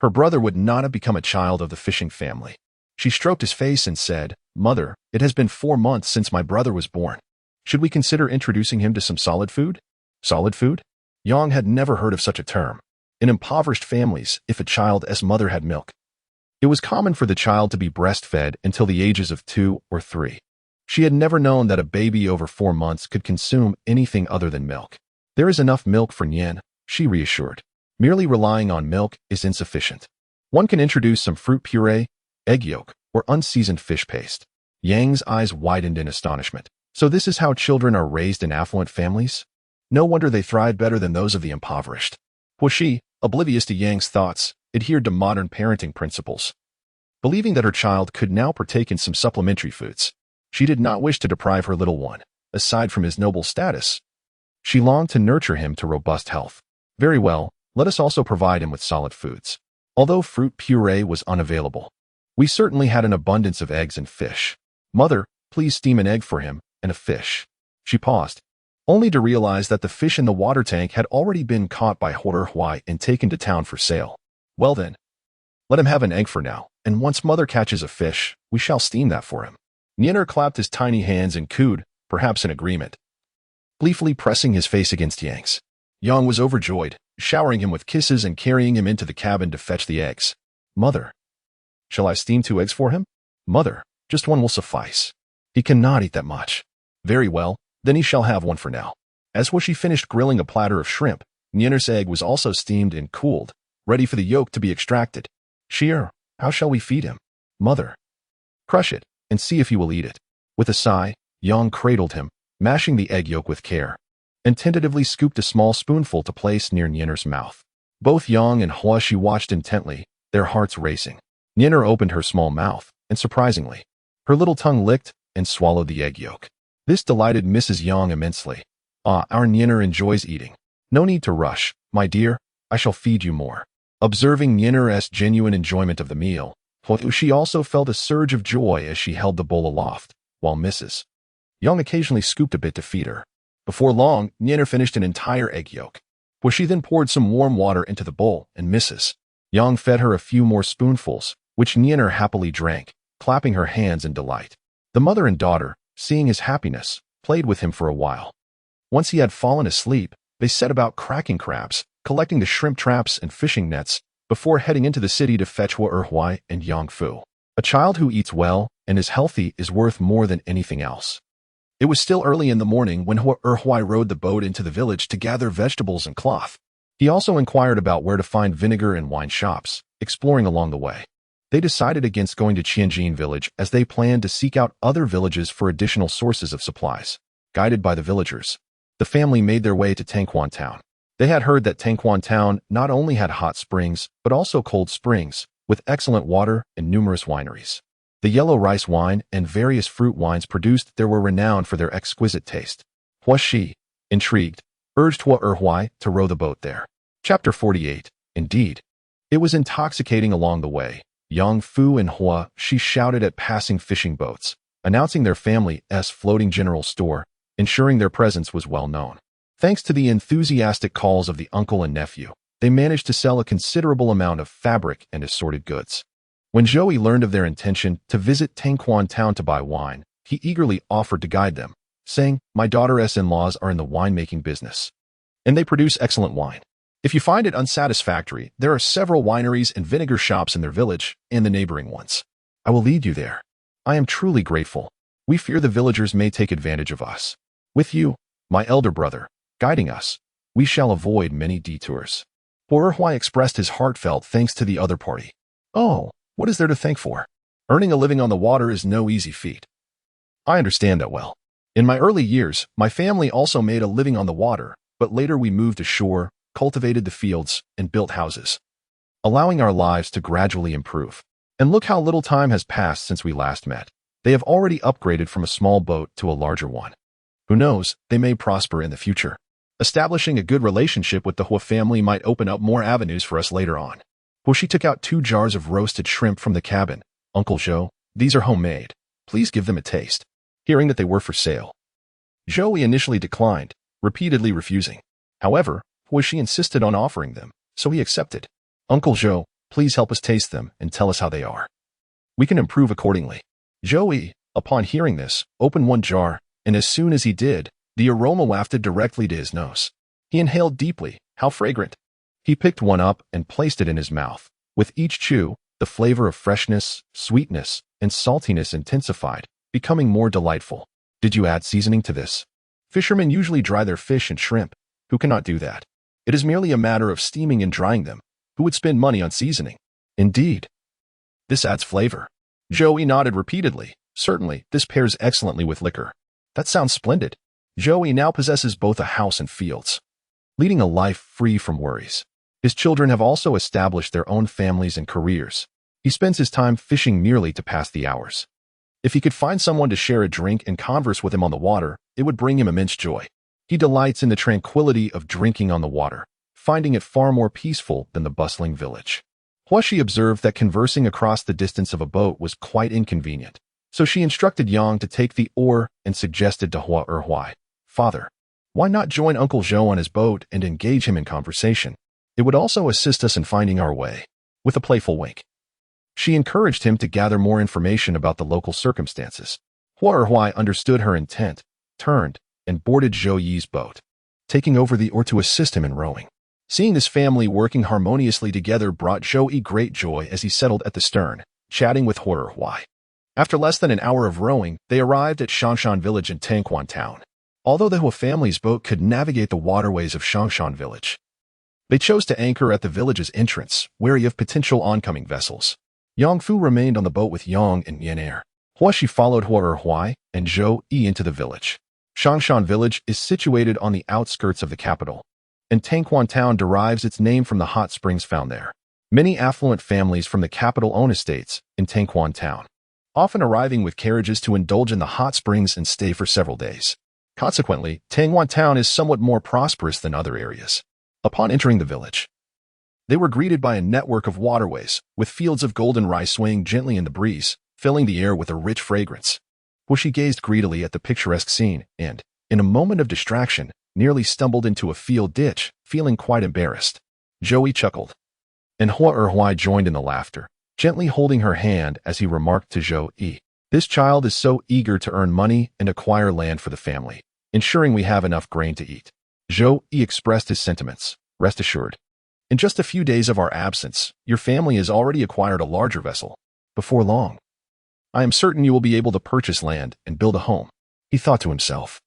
her brother would not have become a child of the fishing family. She stroked his face and said, "Mother, it has been 4 months since my brother was born. Should we consider introducing him to some solid food?" Solid food? Yang had never heard of such a term. In impoverished families, if a child's mother had milk, it was common for the child to be breastfed until the ages of 2 or 3. She had never known that a baby over 4 months could consume anything other than milk. "There is enough milk for Nian," she reassured. "Merely relying on milk is insufficient. One can introduce some fruit puree, egg yolk, or unseasoned fish paste." Yang's eyes widened in astonishment. So this is how children are raised in affluent families? No wonder they thrive better than those of the impoverished. Hua Shi, oblivious to Yang's thoughts, adhered to modern parenting principles. Believing that her child could now partake in some supplementary foods, she did not wish to deprive her little one. Aside from his noble status, she longed to nurture him to robust health. "Very well, Let us also provide him with solid foods. Although fruit puree was unavailable, we certainly had an abundance of eggs and fish. Mother, please steam an egg for him, and a fish." She paused, only to realize that the fish in the water tank had already been caught by Huai and taken to town for sale. "Well then, let him have an egg for now, and once Mother catches a fish, we shall steam that for him." Nyener clapped his tiny hands and cooed, perhaps in agreement, gleefully pressing his face against Yang's. Yang was overjoyed, showering him with kisses and carrying him into the cabin to fetch the eggs. "Mother, shall I steam 2 eggs for him?" "Mother, just 1 will suffice. He cannot eat that much." "Very well, then he shall have 1 for now." As she finished grilling a platter of shrimp, Nyener's egg was also steamed and cooled, ready for the yolk to be extracted. "Sheer, how shall we feed him?" "Mother, crush it, and see if he will eat it." With a sigh, Yang cradled him, mashing the egg yolk with care, and tentatively scooped a small spoonful to place near Nyener's mouth. Both Yang and Huashi watched intently, their hearts racing. Nyener opened her small mouth, and surprisingly, her little tongue licked and swallowed the egg yolk. This delighted Mrs. Yang immensely. "Ah, our Nyener enjoys eating. No need to rush, my dear, I shall feed you more." Observing Nyener's genuine enjoyment of the meal, she also felt a surge of joy as she held the bowl aloft, while Mrs. Yang occasionally scooped a bit to feed her. Before long, Nyener finished an entire egg yolk, where she then poured some warm water into the bowl, and Mrs. Yang fed her a few more spoonfuls, which Nyener happily drank, clapping her hands in delight. The mother and daughter, seeing his happiness, played with him for a while. Once he had fallen asleep, they set about cracking crabs, collecting the shrimp traps and fishing nets, before heading into the city to fetch Huai and Yang Fu. A child who eats well and is healthy is worth more than anything else. It was still early in the morning when Huai rowed the boat into the village to gather vegetables and cloth. He also inquired about where to find vinegar and wine shops, exploring along the way. They decided against going to Qianjin village as they planned to seek out other villages for additional sources of supplies. Guided by the villagers, the family made their way to Tangquan town. They had heard that Tangquan town not only had hot springs, but also cold springs, with excellent water and numerous wineries. The yellow rice wine and various fruit wines produced there were renowned for their exquisite taste. Huashi, intrigued, urged Huai to row the boat there. Chapter 48. Indeed, it was intoxicating along the way. Yang Fu and Huashi shouted at passing fishing boats, announcing their family's floating general store, ensuring their presence was well known. Thanks to the enthusiastic calls of the uncle and nephew, they managed to sell a considerable amount of fabric and assorted goods. When Joey learned of their intention to visit Tangquan town to buy wine, he eagerly offered to guide them, saying, "My daughter's in-laws are in the winemaking business, and they produce excellent wine. If you find it unsatisfactory, there are several wineries and vinegar shops in their village and the neighboring ones. I will lead you there. I am truly grateful. We fear the villagers may take advantage of us. With you, my elder brother, guiding us, we shall avoid many detours." Huai expressed his heartfelt thanks to the other party. "Oh, what is there to thank for? Earning a living on the water is no easy feat. I understand that well. In my early years, my family also made a living on the water, but later we moved ashore, cultivated the fields, and built houses, allowing our lives to gradually improve. And look how little time has passed since we last met. They have already upgraded from a small boat to a larger one. Who knows, they may prosper in the future. Establishing a good relationship with the Hua family might open up more avenues for us later on." She took out 2 jars of roasted shrimp from the cabin. "Uncle Zhou, these are homemade. Please give them a taste." Hearing that they were for sale, Joey initially declined, repeatedly refusing. However, she insisted on offering them, so he accepted. "Uncle Zhou, please help us taste them and tell us how they are. We can improve accordingly." Joey, upon hearing this, opened 1 jar, and as soon as he did, the aroma wafted directly to his nose. He inhaled deeply. How fragrant! He picked one up and placed it in his mouth. With each chew, the flavor of freshness, sweetness, and saltiness intensified, becoming more delightful. "Did you add seasoning to this?" Fishermen usually dry their fish and shrimp. Who cannot do that? It is merely a matter of steaming and drying them. Who would spend money on seasoning? Indeed. This adds flavor. Joey nodded repeatedly. Certainly, this pairs excellently with liquor. That sounds splendid. Joey now possesses both a house and fields, leading a life free from worries. His children have also established their own families and careers. He spends his time fishing merely to pass the hours. If he could find someone to share a drink and converse with him on the water, it would bring him immense joy. He delights in the tranquility of drinking on the water, finding it far more peaceful than the bustling village. Huashi observed that conversing across the distance of a boat was quite inconvenient, so she instructed Yang to take the oar and suggested to Huai, "Father, why not join Uncle Zhou on his boat and engage him in conversation? It would also assist us in finding our way." With a playful wink, she encouraged him to gather more information about the local circumstances. Huai understood her intent, turned, and boarded Zhou Yi's boat, taking over the oar to assist him in rowing. Seeing this family working harmoniously together brought Zhou Yi great joy as he settled at the stern, chatting with Huai. After less than an hour of rowing, they arrived at Shangshan Village in Tangquan Town. Although the Hua family's boat could navigate the waterways of Shangshan Village, they chose to anchor at the village's entrance, wary of potential oncoming vessels. Yang Fu remained on the boat with Yang and Yan. Huashi followed Huai and Zhou Yi into the village. Shangshan Village is situated on the outskirts of the capital, and Tangquan Town derives its name from the hot springs found there. Many affluent families from the capital own estates in Tangquan Town, often arriving with carriages to indulge in the hot springs and stay for several days. Consequently, Tangquan Town is somewhat more prosperous than other areas. Upon entering the village, they were greeted by a network of waterways, with fields of golden rice swaying gently in the breeze, filling the air with a rich fragrance. Huashi gazed greedily at the picturesque scene and, in a moment of distraction, nearly stumbled into a field ditch, feeling quite embarrassed. Zhou Yi chuckled, and Huai joined in the laughter, gently holding her hand as he remarked to Zhou Yi, "This child is so eager to earn money and acquire land for the family, ensuring we have enough grain to eat." Zhou Yi expressed his sentiments. "Rest assured, in just a few days of our absence, your family has already acquired a larger vessel. Before long, I am certain you will be able to purchase land and build a home," he thought to himself.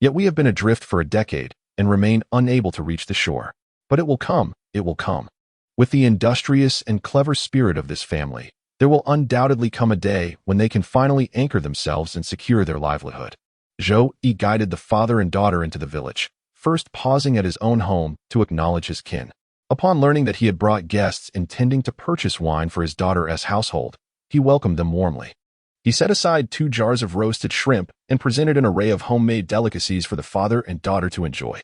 "Yet we have been adrift for a decade and remain unable to reach the shore. But it will come, it will come. With the industrious and clever spirit of this family, there will undoubtedly come a day when they can finally anchor themselves and secure their livelihood." Zhou Yi guided the father and daughter into the village, first pausing at his own home to acknowledge his kin. Upon learning that he had brought guests intending to purchase wine for his daughter's household, he welcomed them warmly. He set aside 2 jars of roasted shrimp and presented an array of homemade delicacies for the father and daughter to enjoy.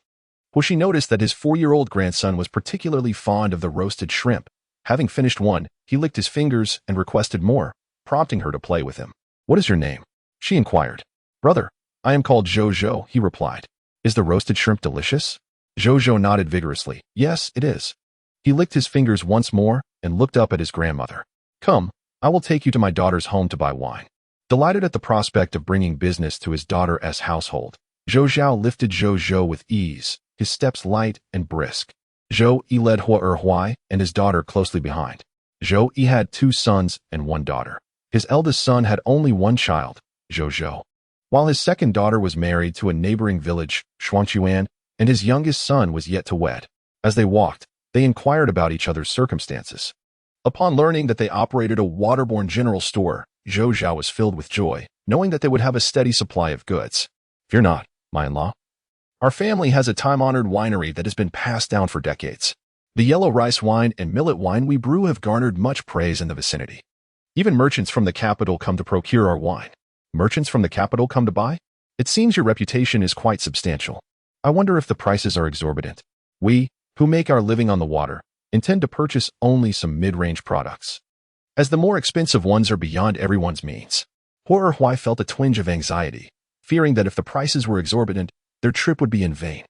Huashi noticed that his 4-year-old grandson was particularly fond of the roasted shrimp. Having finished one, he licked his fingers and requested more, prompting her to play with him. "What is your name?" she inquired. "Brother, I am called Zhou," he replied. "Is the roasted shrimp delicious?" Zhou nodded vigorously. "Yes, it is." He licked his fingers once more and looked up at his grandmother. "Come, I will take you to my daughter's home to buy wine." Delighted at the prospect of bringing business to his daughter's household, Zhou lifted Zhou with ease, his steps light and brisk. Zhou Yi led Huai and his daughter closely behind. Zhou Yi had 2 sons and 1 daughter. His eldest son had only 1 child, Zhou, while his second daughter was married to a neighboring village, Shuangquan, and his youngest son was yet to wed. As they walked, they inquired about each other's circumstances. Upon learning that they operated a waterborne general store, Zhou was filled with joy, knowing that they would have a steady supply of goods. "Fear not, my in-law. Our family has a time-honored winery that has been passed down for decades. The yellow rice wine and millet wine we brew have garnered much praise in the vicinity. Even merchants from the capital come to procure our wine." "Merchants from the capital come to buy? It seems your reputation is quite substantial. I wonder if the prices are exorbitant. We, who make our living on the water, intend to purchase only some mid-range products, as the more expensive ones are beyond everyone's means." Huai felt a twinge of anxiety, fearing that if the prices were exorbitant, their trip would be in vain.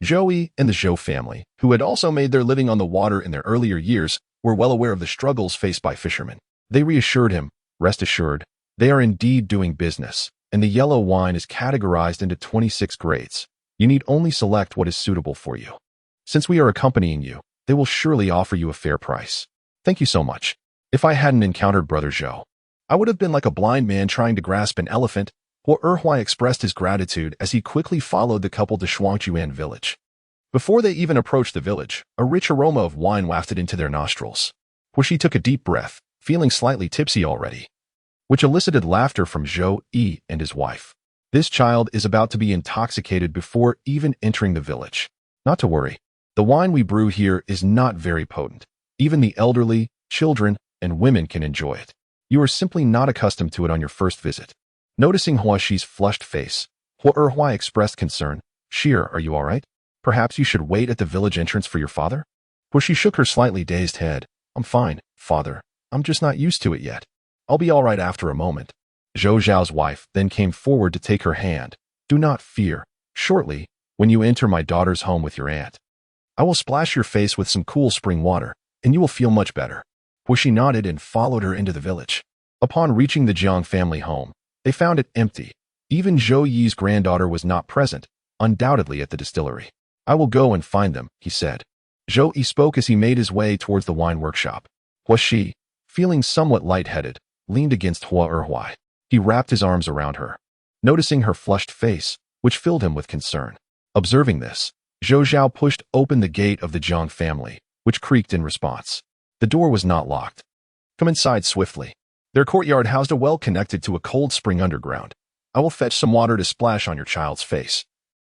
Zhou Yi and the Zhou family, who had also made their living on the water in their earlier years, were well aware of the struggles faced by fishermen. They reassured him, "Rest assured, they are indeed doing business, and the yellow wine is categorized into 26 grades. You need only select what is suitable for you. Since we are accompanying you, they will surely offer you a fair price. Thank you so much. If I hadn't encountered Brother Zhou, I would have been like a blind man trying to grasp an elephant." Huai expressed his gratitude as he quickly followed the couple to Shuangquan village. Before they even approached the village, a rich aroma of wine wafted into their nostrils. Huashi took a deep breath, feeling slightly tipsy already, which elicited laughter from Zhou Yi and his wife. "This child is about to be intoxicated before even entering the village. Not to worry, the wine we brew here is not very potent. Even the elderly, children, and women can enjoy it. You are simply not accustomed to it on your first visit." Noticing Huashi's flushed face, Huai expressed concern. "Sheer, are you all right? Perhaps you should wait at the village entrance for your father? Where she shook her slightly dazed head. I'm fine, father. I'm just not used to it yet. I'll be all right after a moment. Zhou Zhao's wife then came forward to take her hand. Do not fear. Shortly, when you enter my daughter's home with your aunt, I will splash your face with some cool spring water, and you will feel much better. Wuxi nodded and followed her into the village. Upon reaching the Jiang family home, they found it empty. Even Zhou Yi's granddaughter was not present, undoubtedly at the distillery. I will go and find them, he said. Zhou Yi spoke as he made his way towards the wine workshop. Wuxi, feeling somewhat lightheaded, leaned against Hua Erhuai. He wrapped his arms around her, noticing her flushed face, which filled him with concern. Observing this, Zhou Zhao pushed open the gate of the Jiang family, which creaked in response. The door was not locked. Come inside swiftly. Their courtyard housed a well connected to a cold spring underground. I will fetch some water to splash on your child's face,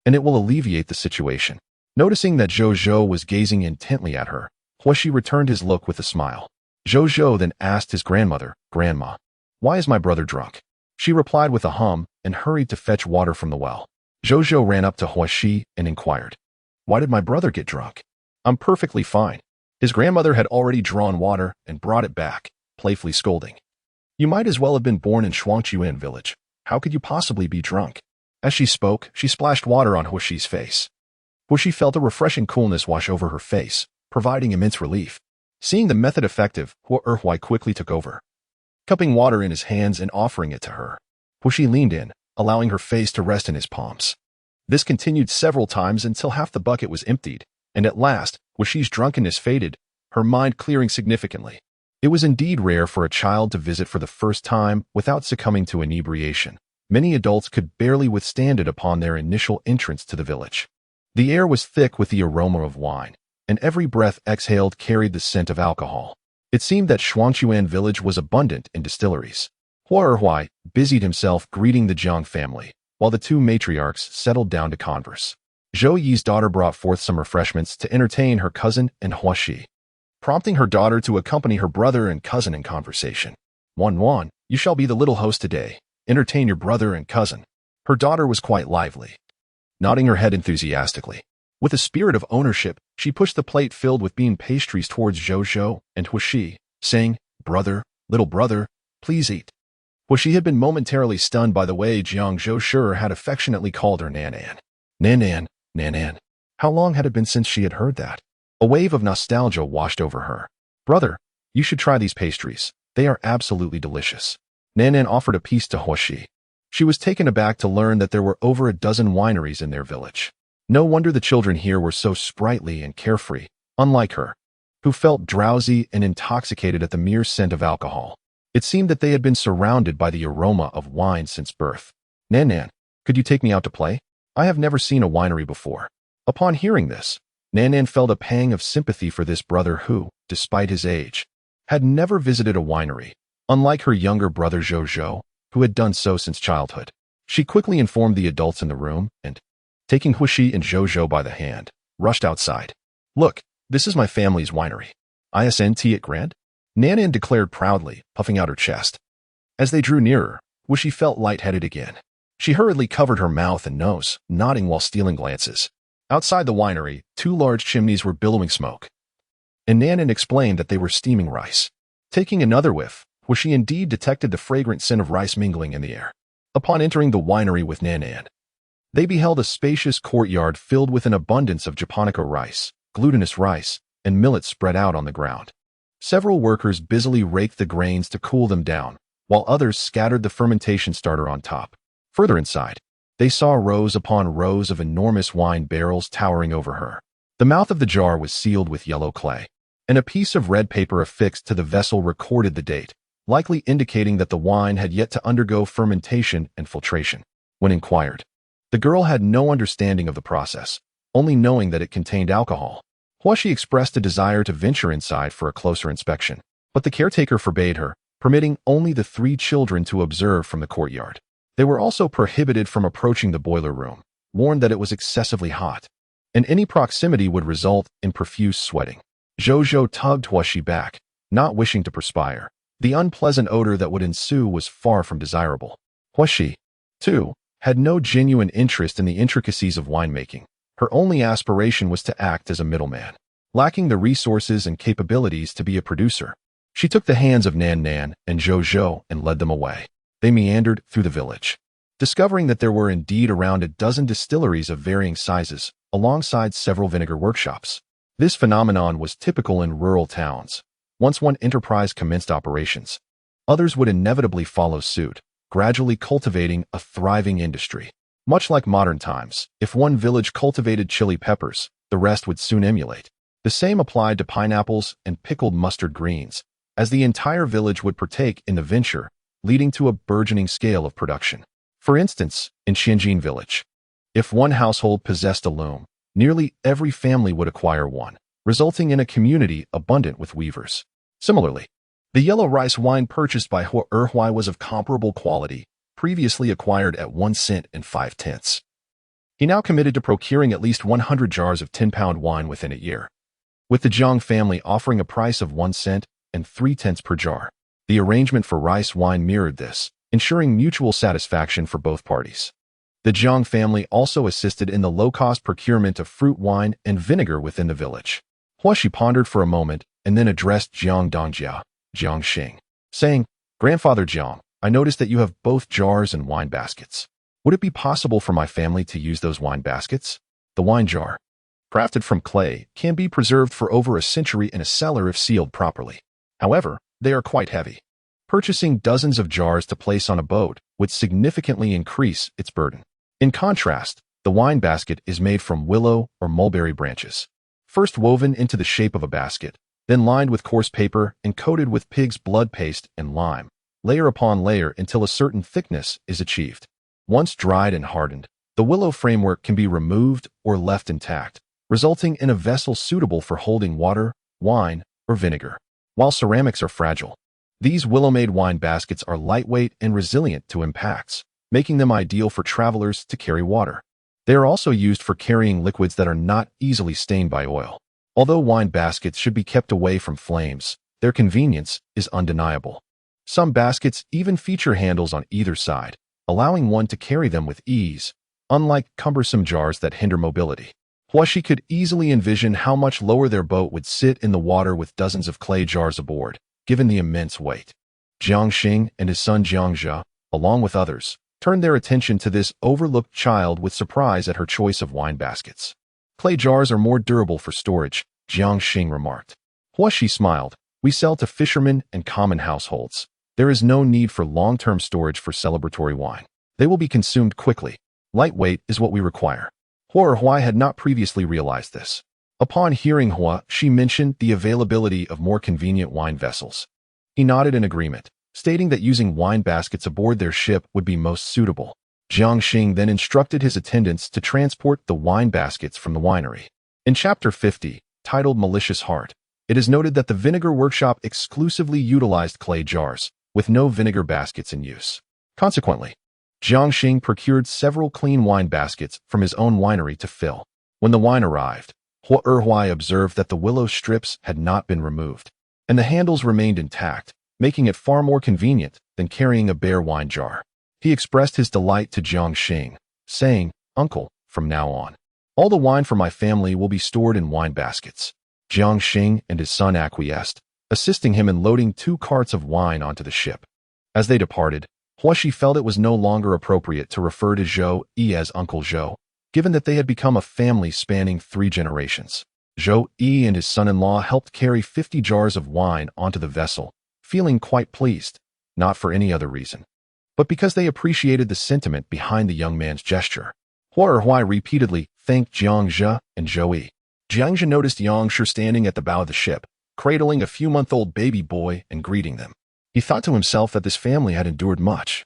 and it will alleviate the situation. Noticing that Zhou Zhou was gazing intently at her, Huaxi returned his look with a smile. Zhou Zhou then asked his grandmother, Grandma, why is my brother drunk? She replied with a hum and hurried to fetch water from the well. Zhou Zhou ran up to Huaxi and inquired, why did my brother get drunk? I'm perfectly fine. His grandmother had already drawn water and brought it back, playfully scolding. You might as well have been born in Shuangqiuan village. How could you possibly be drunk? As she spoke, she splashed water on Huaxi's face. Huaxi felt a refreshing coolness wash over her face, providing immense relief. Seeing the method effective, Hua Erhuai quickly took over, cupping water in his hands and offering it to her. Huaxi leaned in, allowing her face to rest in his palms. This continued several times until half the bucket was emptied, and at last, Huaxi's drunkenness faded, her mind clearing significantly. It was indeed rare for a child to visit for the first time without succumbing to inebriation. Many adults could barely withstand it upon their initial entrance to the village. The air was thick with the aroma of wine, and every breath exhaled carried the scent of alcohol. It seemed that Shuangqiuan village was abundant in distilleries. Hua Erhuai busied himself greeting the Jiang family, while the two matriarchs settled down to converse. Zhou Yi's daughter brought forth some refreshments to entertain her cousin and Huaxi, prompting her daughter to accompany her brother and cousin in conversation. Wan, you shall be the little host today. Entertain your brother and cousin. Her daughter was quite lively, nodding her head enthusiastically. With a spirit of ownership, she pushed the plate filled with bean pastries towards Zhou Zhou and Huaxi, saying, Brother, little brother, please eat. Huaxi had been momentarily stunned by the way Jiang Zhou had affectionately called her Nanan. Nanan. How long had it been since she had heard that? A wave of nostalgia washed over her. Brother, you should try these pastries. They are absolutely delicious. Nanan offered a piece to Huaxi. She was taken aback to learn that there were over a dozen wineries in their village. No wonder the children here were so sprightly and carefree, unlike her, who felt drowsy and intoxicated at the mere scent of alcohol. It seemed that they had been surrounded by the aroma of wine since birth. Nanan, could you take me out to play? I have never seen a winery before. Upon hearing this, Nanan felt a pang of sympathy for this brother who, despite his age, had never visited a winery, unlike her younger brother Zhou Zhou, who had done so since childhood. She quickly informed the adults in the room and, taking Huaxi and Zhou Zhou by the hand, rushed outside. Look, this is my family's winery. Isn't it grand? Nanan declared proudly, puffing out her chest. As they drew nearer, Huaxi felt lightheaded again. She hurriedly covered her mouth and nose, nodding while stealing glances. Outside the winery, two large chimneys were billowing smoke, and Nanan explained that they were steaming rice. Taking another whiff, Huaxi indeed detected the fragrant scent of rice mingling in the air. Upon entering the winery with Nanan, they beheld a spacious courtyard filled with an abundance of japonica rice, glutinous rice, and millet spread out on the ground. Several workers busily raked the grains to cool them down, while others scattered the fermentation starter on top. Further inside, they saw rows upon rows of enormous wine barrels towering over her. The mouth of the jar was sealed with yellow clay, and a piece of red paper affixed to the vessel recorded the date, likely indicating that the wine had yet to undergo fermentation and filtration. When inquired, the girl had no understanding of the process, only knowing that it contained alcohol. Huaxi expressed a desire to venture inside for a closer inspection, but the caretaker forbade her, permitting only the three children to observe from the courtyard. They were also prohibited from approaching the boiler room, warned that it was excessively hot, and any proximity would result in profuse sweating. Zhou Zhou tugged Huaxi back, not wishing to perspire. The unpleasant odor that would ensue was far from desirable. Huaxi, too, had no genuine interest in the intricacies of winemaking, Her only aspiration was to act as a middleman. Lacking the resources and capabilities to be a producer, she took the hands of Nan Nan and Zhou Zhou and led them away. They meandered through the village, discovering that there were indeed around a dozen distilleries of varying sizes, alongside several vinegar workshops. This phenomenon was typical in rural towns. Once one enterprise commenced operations, others would inevitably follow suit, gradually cultivating a thriving industry. Much like modern times, if one village cultivated chili peppers, the rest would soon emulate. The same applied to pineapples and pickled mustard greens, as the entire village would partake in the venture, leading to a burgeoning scale of production. For instance, in Xianjin village, if one household possessed a loom, nearly every family would acquire one, resulting in a community abundant with weavers. Similarly, the yellow rice wine purchased by Hua Erhuai was of comparable quality, previously acquired at 1 cent and 5 tenths. He now committed to procuring at least 100 jars of 10-pound wine within a year, with the Jiang family offering a price of 1 cent and 3 tenths per jar. The arrangement for rice wine mirrored this, ensuring mutual satisfaction for both parties. The Jiang family also assisted in the low-cost procurement of fruit wine and vinegar within the village. Huashi pondered for a moment and then addressed Jiang Dongjia, Jiang Xing, saying, "Grandfather Jiang, I noticed that you have both jars and wine baskets. Would it be possible for my family to use those wine baskets?" The wine jar, crafted from clay, can be preserved for over a century in a cellar if sealed properly. However, they are quite heavy. Purchasing dozens of jars to place on a boat would significantly increase its burden. In contrast, the wine basket is made from willow or mulberry branches, first woven into the shape of a basket, then lined with coarse paper and coated with pig's blood paste and lime, layer upon layer until a certain thickness is achieved. Once dried and hardened, the willow framework can be removed or left intact, resulting in a vessel suitable for holding water, wine, or vinegar. While ceramics are fragile, these willow-made wine baskets are lightweight and resilient to impacts, making them ideal for travelers to carry water. They are also used for carrying liquids that are not easily stained by oil. Although wine baskets should be kept away from flames, their convenience is undeniable. Some baskets even feature handles on either side, allowing one to carry them with ease, unlike cumbersome jars that hinder mobility. Huashi could easily envision how much lower their boat would sit in the water with dozens of clay jars aboard, given the immense weight. Jiang Xing and his son Jiang Jia, along with others, turned their attention to this overlooked child with surprise at her choice of wine baskets. "Clay jars are more durable for storage," Jiang Xing remarked. Huashi smiled. "We sell to fishermen and common households. There is no need for long-term storage for celebratory wine. They will be consumed quickly. Lightweight is what we require." Hua Erhuai had not previously realized this. Upon hearing Hua, she mentioned the availability of more convenient wine vessels. He nodded in agreement, stating that using wine baskets aboard their ship would be most suitable. Jiang Xing then instructed his attendants to transport the wine baskets from the winery. In Chapter 50, titled Malicious Heart, it is noted that the vinegar workshop exclusively utilized clay jars, with no vinegar baskets in use. Consequently, Jiang Xing procured several clean wine baskets from his own winery to fill. When the wine arrived, Hua Erhuai observed that the willow strips had not been removed, and the handles remained intact, making it far more convenient than carrying a bare wine jar. He expressed his delight to Jiang Xing, saying, "Uncle, from now on, all the wine for my family will be stored in wine baskets." Jiang Xing and his son acquiesced, assisting him in loading 2 carts of wine onto the ship. As they departed, Huashi felt it was no longer appropriate to refer to Zhou Yi as Uncle Zhou, given that they had become a family spanning 3 generations. Zhou Yi and his son-in-law helped carry 50 jars of wine onto the vessel, feeling quite pleased, not for any other reason, but because they appreciated the sentiment behind the young man's gesture. Hua Erhuai repeatedly thanked Jiang Jia and Zhou Yi. Jiang Jia noticed Yang Shi standing at the bow of the ship, cradling a few-month-old baby boy and greeting them. He thought to himself that this family had endured much,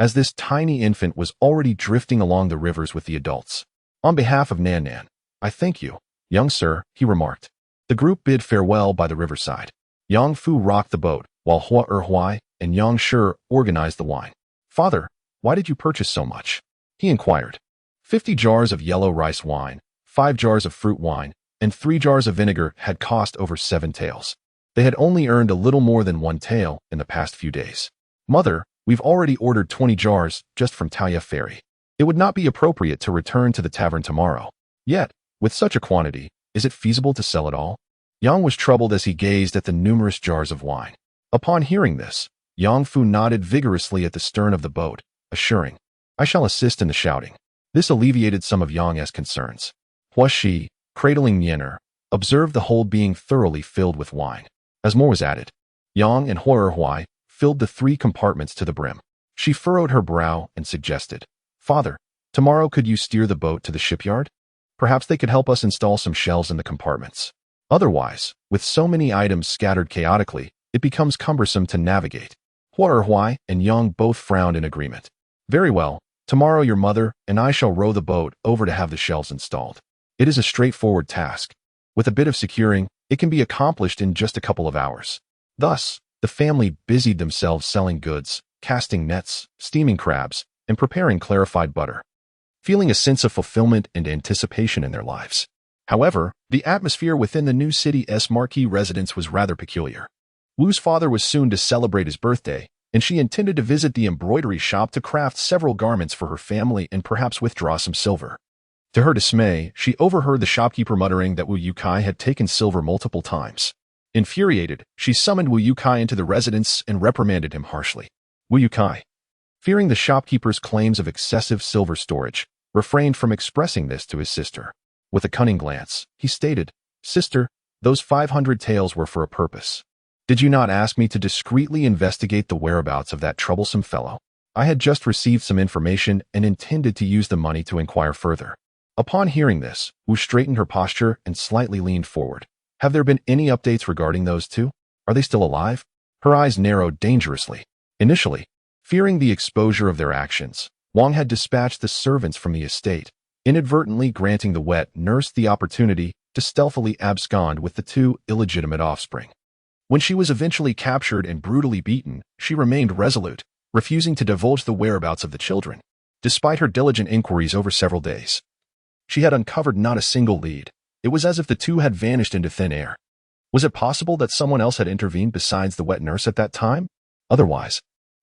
as this tiny infant was already drifting along the rivers with the adults. On behalf of Nan Nan, "I thank you, young sir," he remarked. The group bid farewell by the riverside. Yang Fu rocked the boat, while Hua Erhuai and Yang Shi organized the wine. "Father, why did you purchase so much?" he inquired. 50 jars of yellow rice wine, 5 jars of fruit wine, and 3 jars of vinegar had cost over 7 taels. They had only earned a little more than 1 tael in the past few days. "Mother, we've already ordered 20 jars just from Taoya Ferry. It would not be appropriate to return to the tavern tomorrow." Yet, with such a quantity, is it feasible to sell it all? Yang was troubled as he gazed at the numerous jars of wine. Upon hearing this, Yang Fu nodded vigorously at the stern of the boat, assuring, "I shall assist in the shouting." This alleviated some of Yang's concerns. Hua Shi, cradling Nyener, observed the hold being thoroughly filled with wine. As more was added, Yang and Hua Erhuai filled the 3 compartments to the brim. She furrowed her brow and suggested, "Father, tomorrow could you steer the boat to the shipyard? Perhaps they could help us install some shelves in the compartments. Otherwise, with so many items scattered chaotically, it becomes cumbersome to navigate." Hua Erhuai and Yang both frowned in agreement. "Very well, tomorrow your mother and I shall row the boat over to have the shelves installed. It is a straightforward task. With a bit of securing, it can be accomplished in just a couple of hours." Thus, the family busied themselves selling goods, casting nets, steaming crabs, and preparing clarified butter, feeling a sense of fulfillment and anticipation in their lives. However, the atmosphere within the new city's marquee residence was rather peculiar. Wu's father was soon to celebrate his birthday, and she intended to visit the embroidery shop to craft several garments for her family and perhaps withdraw some silver. To her dismay, she overheard the shopkeeper muttering that Wu Yukai had taken silver multiple times. Infuriated, she summoned Wu Yukai into the residence and reprimanded him harshly. Wu Yukai, fearing the shopkeeper's claims of excessive silver storage, refrained from expressing this to his sister. With a cunning glance, he stated, "Sister, those 500 taels were for a purpose. Did you not ask me to discreetly investigate the whereabouts of that troublesome fellow? I had just received some information and intended to use the money to inquire further." Upon hearing this, Wu straightened her posture and slightly leaned forward. "Have there been any updates regarding those 2? Are they still alive?" Her eyes narrowed dangerously. Initially, fearing the exposure of their actions, Wang had dispatched the servants from the estate, inadvertently granting the wet nurse the opportunity to stealthily abscond with the 2 illegitimate offspring. When she was eventually captured and brutally beaten, she remained resolute, refusing to divulge the whereabouts of the children. Despite her diligent inquiries over several days, she had uncovered not a single lead. It was as if the 2 had vanished into thin air. Was it possible that someone else had intervened besides the wet nurse at that time? Otherwise,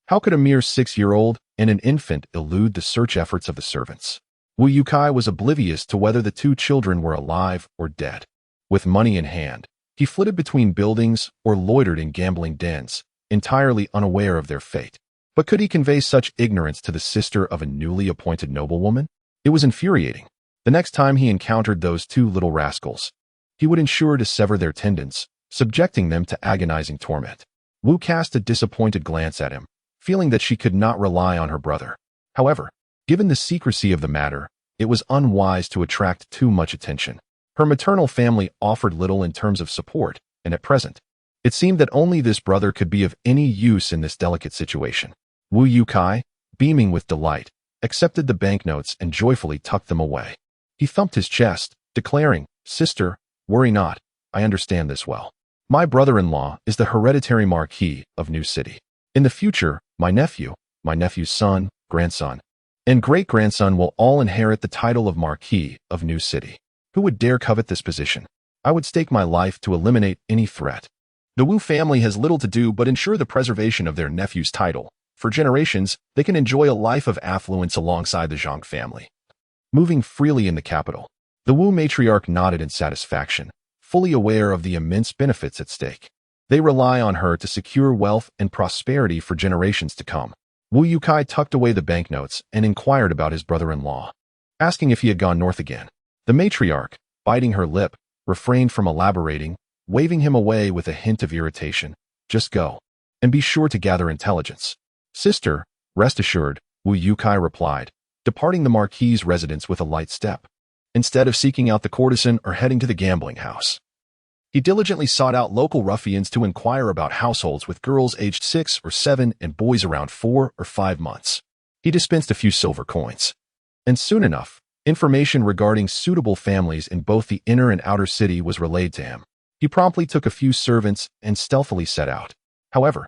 how could a mere 6-year-old and an infant elude the search efforts of the servants? Wu Yukai was oblivious to whether the 2 children were alive or dead. With money in hand, he flitted between buildings or loitered in gambling dens, entirely unaware of their fate. But could he convey such ignorance to the sister of a newly appointed noblewoman? It was infuriating. The next time he encountered those 2 little rascals, he would ensure to sever their tendons, subjecting them to agonizing torment. Wu cast a disappointed glance at him, feeling that she could not rely on her brother. However, given the secrecy of the matter, it was unwise to attract too much attention. Her maternal family offered little in terms of support, and at present, it seemed that only this brother could be of any use in this delicate situation. Wu Yukai, beaming with delight, accepted the banknotes and joyfully tucked them away. He thumped his chest, declaring, "Sister, worry not, I understand this well. My brother-in-law is the hereditary marquis of New City. In the future, my nephew's son, grandson, and great-grandson will all inherit the title of Marquis of New City. Who would dare covet this position? I would stake my life to eliminate any threat." The Wu family has little to do but ensure the preservation of their nephew's title. For generations, they can enjoy a life of affluence alongside the Zhang family. Moving freely in the capital, the Wu matriarch nodded in satisfaction, fully aware of the immense benefits at stake. They rely on her to secure wealth and prosperity for generations to come. Wu Yukai tucked away the banknotes and inquired about his brother-in-law, asking if he had gone north again. The matriarch, biting her lip, refrained from elaborating, waving him away with a hint of irritation. "Just go, and be sure to gather intelligence." "Sister, rest assured," Wu Yukai replied, departing the Marquis's residence with a light step. Instead of seeking out the courtesan or heading to the gambling house, he diligently sought out local ruffians to inquire about households with girls aged 6 or 7 and boys around 4 or 5 months. He dispensed a few silver coins. And soon enough, information regarding suitable families in both the inner and outer city was relayed to him. He promptly took a few servants and stealthily set out. However,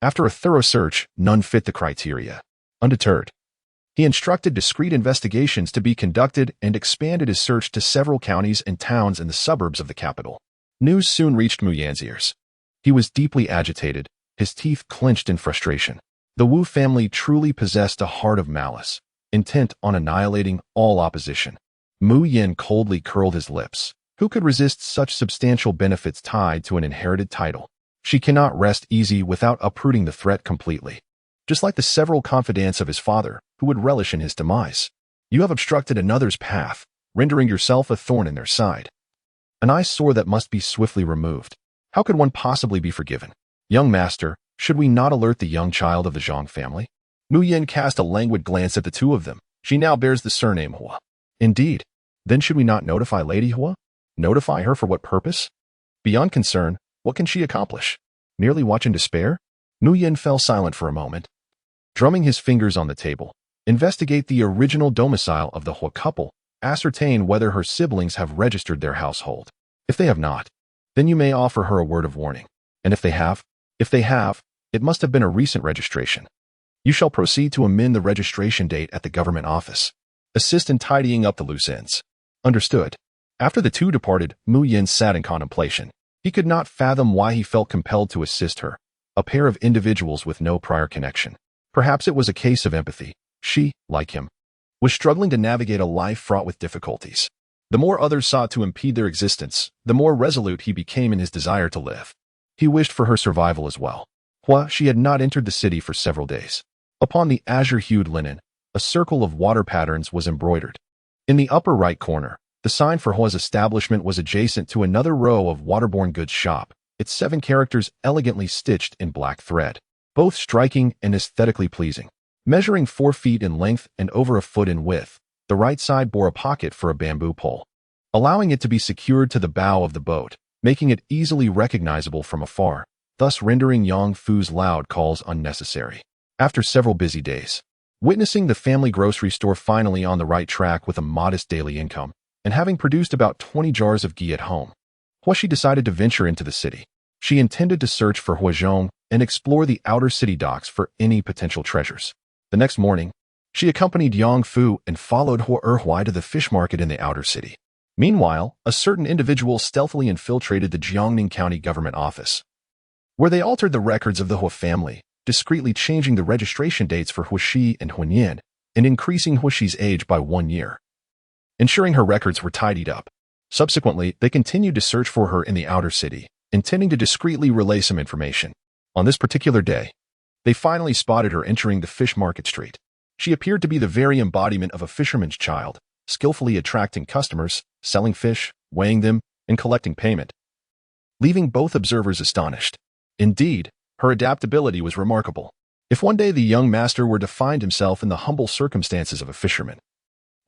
after a thorough search, none fit the criteria. Undeterred, he instructed discreet investigations to be conducted and expanded his search to several counties and towns in the suburbs of the capital. News soon reached Mu Yan's ears. He was deeply agitated, his teeth clenched in frustration. The Wu family truly possessed a heart of malice, intent on annihilating all opposition. Mu Yin coldly curled his lips. Who could resist such substantial benefits tied to an inherited title? She cannot rest easy without uprooting the threat completely. Just like the several confidants of his father, who would relish in his demise. You have obstructed another's path, rendering yourself a thorn in their side. An eyesore that must be swiftly removed. How could one possibly be forgiven? Young master, should we not alert the young child of the Zhang family? Mu Yin cast a languid glance at the two of them. She now bears the surname Hua. Indeed. Then should we not notify Lady Hua? Notify her for what purpose? Beyond concern, what can she accomplish? Merely watch in despair? Mu Yin fell silent for a moment. Drumming his fingers on the table, investigate the original domicile of the Hua couple, ascertain whether her siblings have registered their household. If they have not, then you may offer her a word of warning. And if they have, it must have been a recent registration. You shall proceed to amend the registration date at the government office. Assist in tidying up the loose ends. Understood. After the two departed, Mu Yin sat in contemplation. He could not fathom why he felt compelled to assist her, a pair of individuals with no prior connection. Perhaps it was a case of empathy. She, like him, was struggling to navigate a life fraught with difficulties. The more others sought to impede their existence, the more resolute he became in his desire to live. He wished for her survival as well. Hua, she had not entered the city for several days. Upon the azure-hued linen, a circle of water patterns was embroidered. In the upper right corner, the sign for Hua's establishment was adjacent to another row of waterborne goods shop, its 7 characters elegantly stitched in black thread, both striking and aesthetically pleasing. Measuring 4 feet in length and over a foot in width, the right side bore a pocket for a bamboo pole, allowing it to be secured to the bow of the boat, making it easily recognizable from afar, thus rendering Yang Fu's loud calls unnecessary. After several busy days, witnessing the family grocery store finally on the right track with a modest daily income, and having produced about 20 jars of ghee at home, Huaxi decided to venture into the city. She intended to search for Huazhong and explore the outer city docks for any potential treasures. The next morning, she accompanied Yang Fu and followed Hua Erhuai to the fish market in the outer city. Meanwhile, a certain individual stealthily infiltrated the Jiangning County government office, where they altered the records of the Hua family, discreetly changing the registration dates for Huaxi and Huanyan, and increasing Huaxi's age by 1 year, ensuring her records were tidied up. Subsequently, they continued to search for her in the outer city, intending to discreetly relay some information. On this particular day, they finally spotted her entering the fish market street. She appeared to be the very embodiment of a fisherman's child, skillfully attracting customers, selling fish, weighing them, and collecting payment, leaving both observers astonished. Indeed, her adaptability was remarkable. If one day the young master were to find himself in the humble circumstances of a fisherman,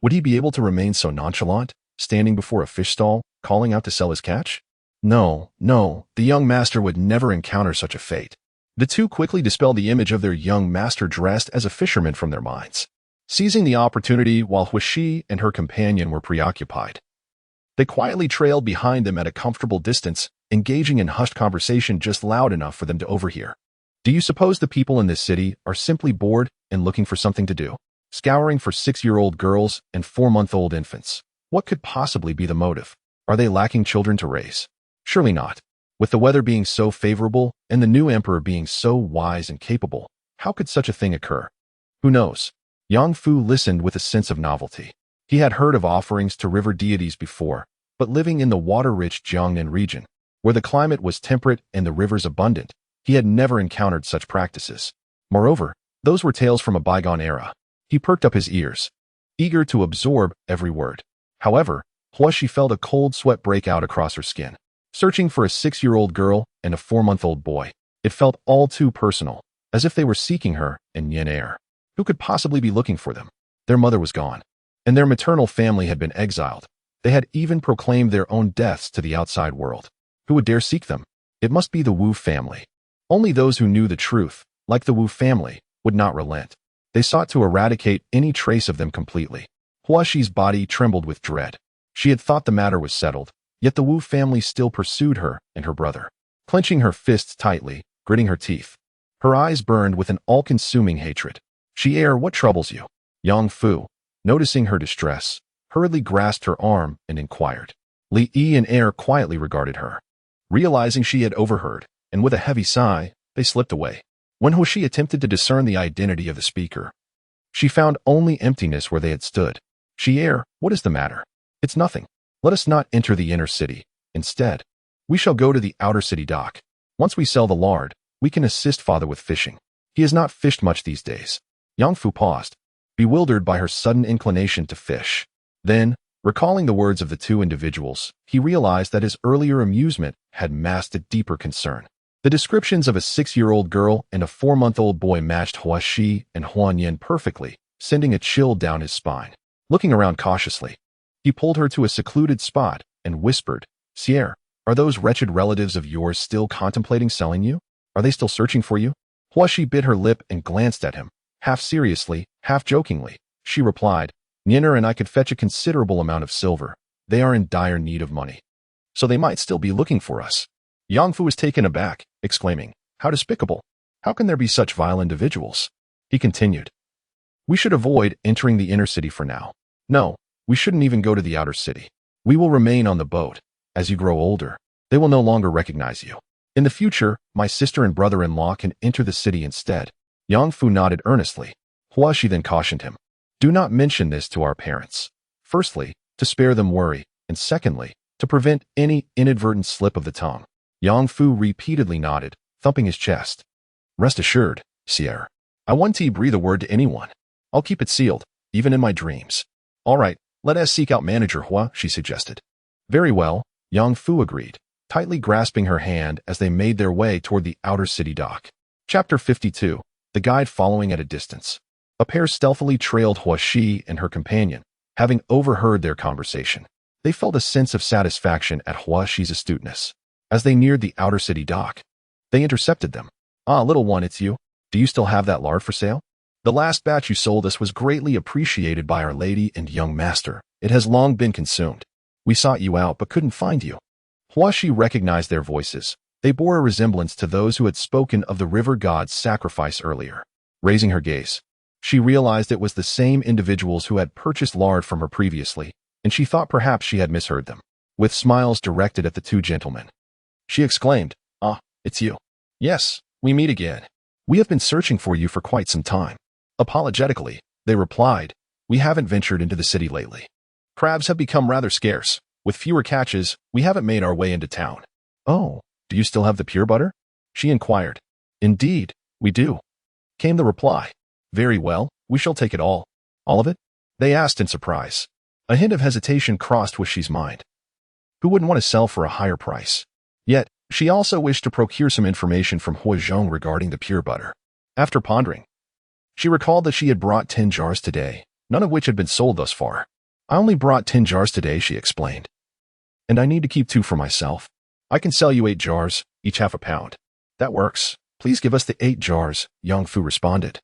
would he be able to remain so nonchalant, standing before a fish stall, calling out to sell his catch? No, the young master would never encounter such a fate. The two quickly dispelled the image of their young master dressed as a fisherman from their minds. Seizing the opportunity while Huaxi and her companion were preoccupied, they quietly trailed behind them at a comfortable distance, engaging in hushed conversation just loud enough for them to overhear. Do you suppose the people in this city are simply bored and looking for something to do? Scouring for 6-year-old girls and 4-month-old infants. What could possibly be the motive? Are they lacking children to raise? Surely not. With the weather being so favorable and the new emperor being so wise and capable, how could such a thing occur? Who knows? Yang Fu listened with a sense of novelty. He had heard of offerings to river deities before, but living in the water-rich Jiangnan region, where the climate was temperate and the rivers abundant, he had never encountered such practices. Moreover, those were tales from a bygone era. He perked up his ears, eager to absorb every word. However, Huaxi felt a cold sweat break out across her skin. Searching for a 6-year-old girl and a 4-month-old boy, it felt all too personal, as if they were seeking her in yin air. Who could possibly be looking for them? Their mother was gone, and their maternal family had been exiled. They had even proclaimed their own deaths to the outside world. Who would dare seek them? It must be the Wu family. Only those who knew the truth, like the Wu family, would not relent. They sought to eradicate any trace of them completely. Huaxi's body trembled with dread. She had thought the matter was settled, yet the Wu family still pursued her and her brother. Clenching her fists tightly, gritting her teeth, her eyes burned with an all-consuming hatred. What troubles you? Yang Fu, noticing her distress, hurriedly grasped her arm and inquired. Li Yi and Air quietly regarded her. Realizing she had overheard, and with a heavy sigh, they slipped away. When Huaxi attempted to discern the identity of the speaker, she found only emptiness where they had stood. What is the matter? It's nothing. Let us not enter the inner city. Instead, we shall go to the outer city dock. Once we sell the lard, we can assist father with fishing. He has not fished much these days. Yang Fu paused, bewildered by her sudden inclination to fish. Then, recalling the words of the two individuals, he realized that his earlier amusement had masked a deeper concern. The descriptions of a 6-year-old girl and a 4-month-old boy matched Hua Shi and Huan Yin perfectly, sending a chill down his spine. Looking around cautiously, he pulled her to a secluded spot and whispered, "Sierra, are those wretched relatives of yours still contemplating selling you? Are they still searching for you?" Hua Shi bit her lip and glanced at him. Half seriously, half jokingly, she replied, "Niner and I could fetch a considerable amount of silver. They are in dire need of money. So they might still be looking for us." Yang Fu was taken aback, exclaiming, "How despicable! How can there be such vile individuals?" He continued, "We should avoid entering the inner city for now. No, we shouldn't even go to the outer city. We will remain on the boat. As you grow older, they will no longer recognize you. In the future, my sister and brother-in-law can enter the city instead." Yang Fu nodded earnestly. Hua Shi then cautioned him, "Do not mention this to our parents. Firstly, to spare them worry, and secondly, to prevent any inadvertent slip of the tongue." Yang Fu repeatedly nodded, thumping his chest. "Rest assured, Sierra, I won't breathe a word to anyone. I'll keep it sealed, even in my dreams." "All right, let us seek out Manager Hua," she suggested. "Very well," Yang Fu agreed, tightly grasping her hand as they made their way toward the outer city dock. Chapter 52. The guide following at a distance. A pair stealthily trailed Hua Shi and her companion, having overheard their conversation. They felt a sense of satisfaction at Hua Shi's astuteness. As they neared the outer city dock, they intercepted them. "Ah, little one, it's you. Do you still have that lard for sale? The last batch you sold us was greatly appreciated by our lady and young master. It has long been consumed. We sought you out but couldn't find you." Hua Shi recognized their voices. They bore a resemblance to those who had spoken of the river god's sacrifice earlier. Raising her gaze, she realized it was the same individuals who had purchased lard from her previously, and she thought perhaps she had misheard them. With smiles directed at the two gentlemen, she exclaimed, "Ah, it's you. Yes, we meet again. We have been searching for you for quite some time." Apologetically, they replied, "We haven't ventured into the city lately. Crabs have become rather scarce. With fewer catches, we haven't made our way into town." "Oh, do you still have the pure butter?" she inquired. "Indeed, we do," came the reply. "Very well, we shall take it all." "All of it?" they asked in surprise. A hint of hesitation crossed Hua Shi's mind. Who wouldn't want to sell for a higher price? Yet, she also wished to procure some information from Hua Zhong regarding the pure butter. After pondering, she recalled that she had brought 10 jars today, none of which had been sold thus far. "I only brought 10 jars today," she explained. "And I need to keep 2 for myself. I can sell you 8 jars, each half a pound." "That works. Please give us the 8 jars," Yang Fu responded.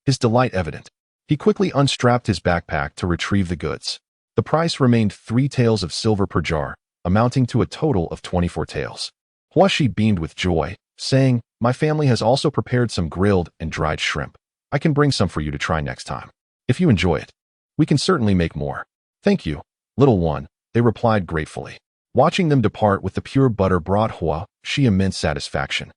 His delight evident. He quickly unstrapped his backpack to retrieve the goods. The price remained 3 taels of silver per jar, amounting to a total of 24 taels. Hua Shi beamed with joy, saying, "My family has also prepared some grilled and dried shrimp. I can bring some for you to try next time. If you enjoy it, we can certainly make more." "Thank you, little one," they replied gratefully. Watching them depart with the pure butter brought Hua Shi immense satisfaction.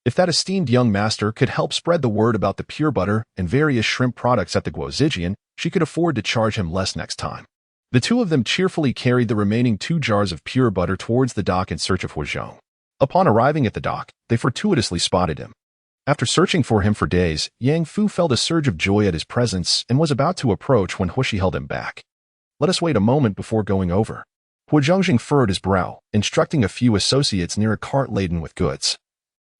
If that esteemed young master could help spread the word about the pure butter and various shrimp products at the Guozijian, she could afford to charge him less next time. The two of them cheerfully carried the remaining 2 jars of pure butter towards the dock in search of Hua Zhong. Upon arriving at the dock, they fortuitously spotted him. After searching for him for days, Yang Fu felt a surge of joy at his presence and was about to approach when Hua Shi held him back. "Let us wait a moment before going over." Hua Zhongjing furrowed his brow, instructing a few associates near a cart laden with goods.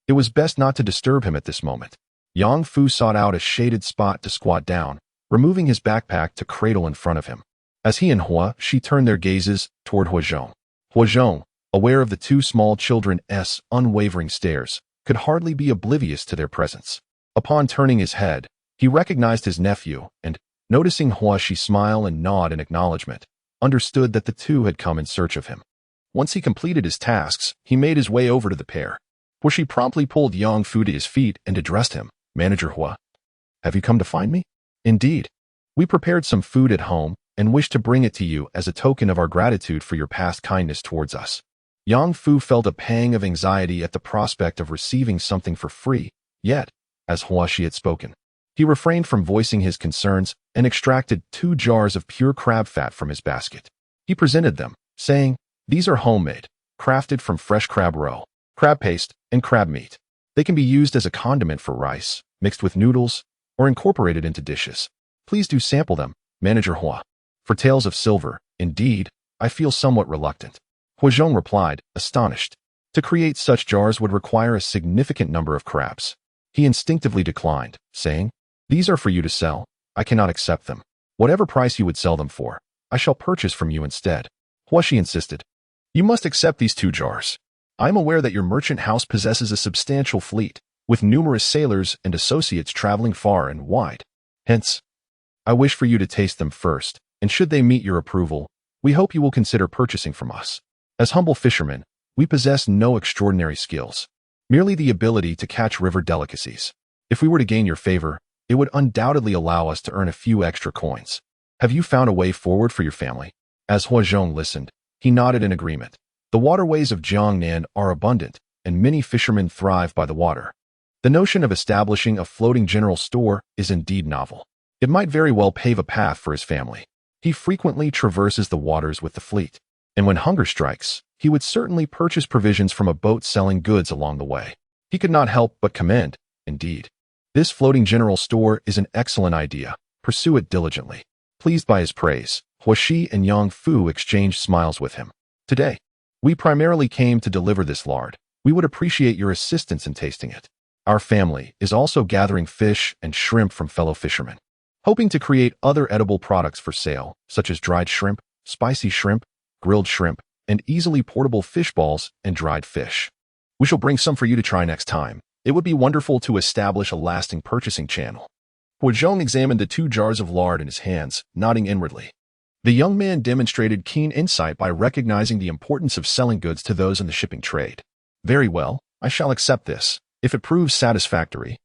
It was best not to disturb him at this moment. Yang Fu sought out a shaded spot to squat down, removing his backpack to cradle in front of him. As he and Hua Shi turned their gazes toward Hua Zhong. Hua Zhong, aware of the 2 small children's unwavering stares, could hardly be oblivious to their presence. Upon turning his head, he recognized his nephew and, noticing Hua Shi smile and nod in acknowledgement, understood that the two had come in search of him. Once he completed his tasks, he made his way over to the pair. Hua Shi promptly pulled Yang Fu to his feet and addressed him, "Manager Hua, have you come to find me?" "Indeed. We prepared some food at home and wish to bring it to you as a token of our gratitude for your past kindness towards us." Yang Fu felt a pang of anxiety at the prospect of receiving something for free, yet, as Hua Shi had spoken, he refrained from voicing his concerns and extracted 2 jars of pure crab fat from his basket. He presented them, saying, "These are homemade, crafted from fresh crab roe, crab paste, and crab meat. They can be used as a condiment for rice, mixed with noodles, or incorporated into dishes. Please do sample them, Manager Hua." For tales of silver, indeed, I feel somewhat reluctant. Huazhong replied, astonished. To create such jars would require a significant number of crabs. He instinctively declined, saying, "These are for you to sell. I cannot accept them. Whatever price you would sell them for, I shall purchase from you instead." Huashi insisted, "You must accept these 2 jars. I am aware that your merchant house possesses a substantial fleet, with numerous sailors and associates traveling far and wide. Hence, I wish for you to taste them first, and should they meet your approval, we hope you will consider purchasing from us. As humble fishermen, we possess no extraordinary skills, merely the ability to catch river delicacies. If we were to gain your favor, it would undoubtedly allow us to earn a few extra coins. Have you found a way forward for your family?" As Huazhong listened, he nodded in agreement. The waterways of Jiangnan are abundant, and many fishermen thrive by the water. The notion of establishing a floating general store is indeed novel. It might very well pave a path for his family. He frequently traverses the waters with the fleet, and when hunger strikes, he would certainly purchase provisions from a boat selling goods along the way. He could not help but commend, indeed. This floating general store is an excellent idea. Pursue it diligently. Pleased by his praise, Huashi and Yang Fu exchanged smiles with him. "Today, we primarily came to deliver this lard. We would appreciate your assistance in tasting it. Our family is also gathering fish and shrimp from fellow fishermen, hoping to create other edible products for sale, such as dried shrimp, spicy shrimp, grilled shrimp, and easily portable fish balls and dried fish. We shall bring some for you to try next time. It would be wonderful to establish a lasting purchasing channel." Huazhong examined the 2 jars of lard in his hands, nodding inwardly. The young man demonstrated keen insight by recognizing the importance of selling goods to those in the shipping trade. "Very well, I shall accept this, if it proves satisfactory.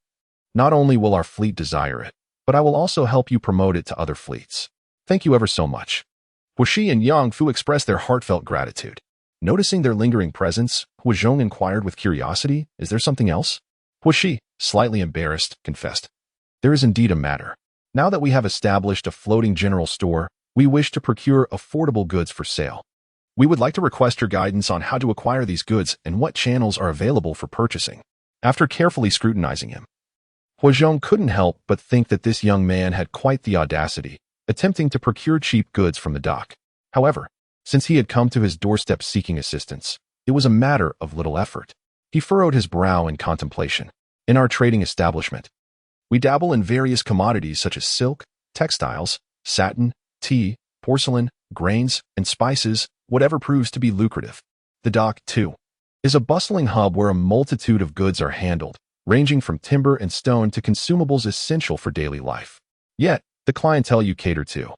Not only will our fleet desire it, but I will also help you promote it to other fleets. Thank you ever so much." Huashi and Yang Fu expressed their heartfelt gratitude. Noticing their lingering presence, Huazhong inquired with curiosity, "Is there something else?" Huashi, slightly embarrassed, confessed, "There is indeed a matter. Now that we have established a floating general store, we wish to procure affordable goods for sale. We would like to request your guidance on how to acquire these goods and what channels are available for purchasing." After carefully scrutinizing him, Huazhong couldn't help but think that this young man had quite the audacity, attempting to procure cheap goods from the dock. However, since he had come to his doorstep seeking assistance, it was a matter of little effort. He furrowed his brow in contemplation. "In our trading establishment, we dabble in various commodities such as silk, textiles, satin, tea, porcelain, grains, and spices, whatever proves to be lucrative. The dock, too, is a bustling hub where a multitude of goods are handled, ranging from timber and stone to consumables essential for daily life. Yet, the clientele you cater to."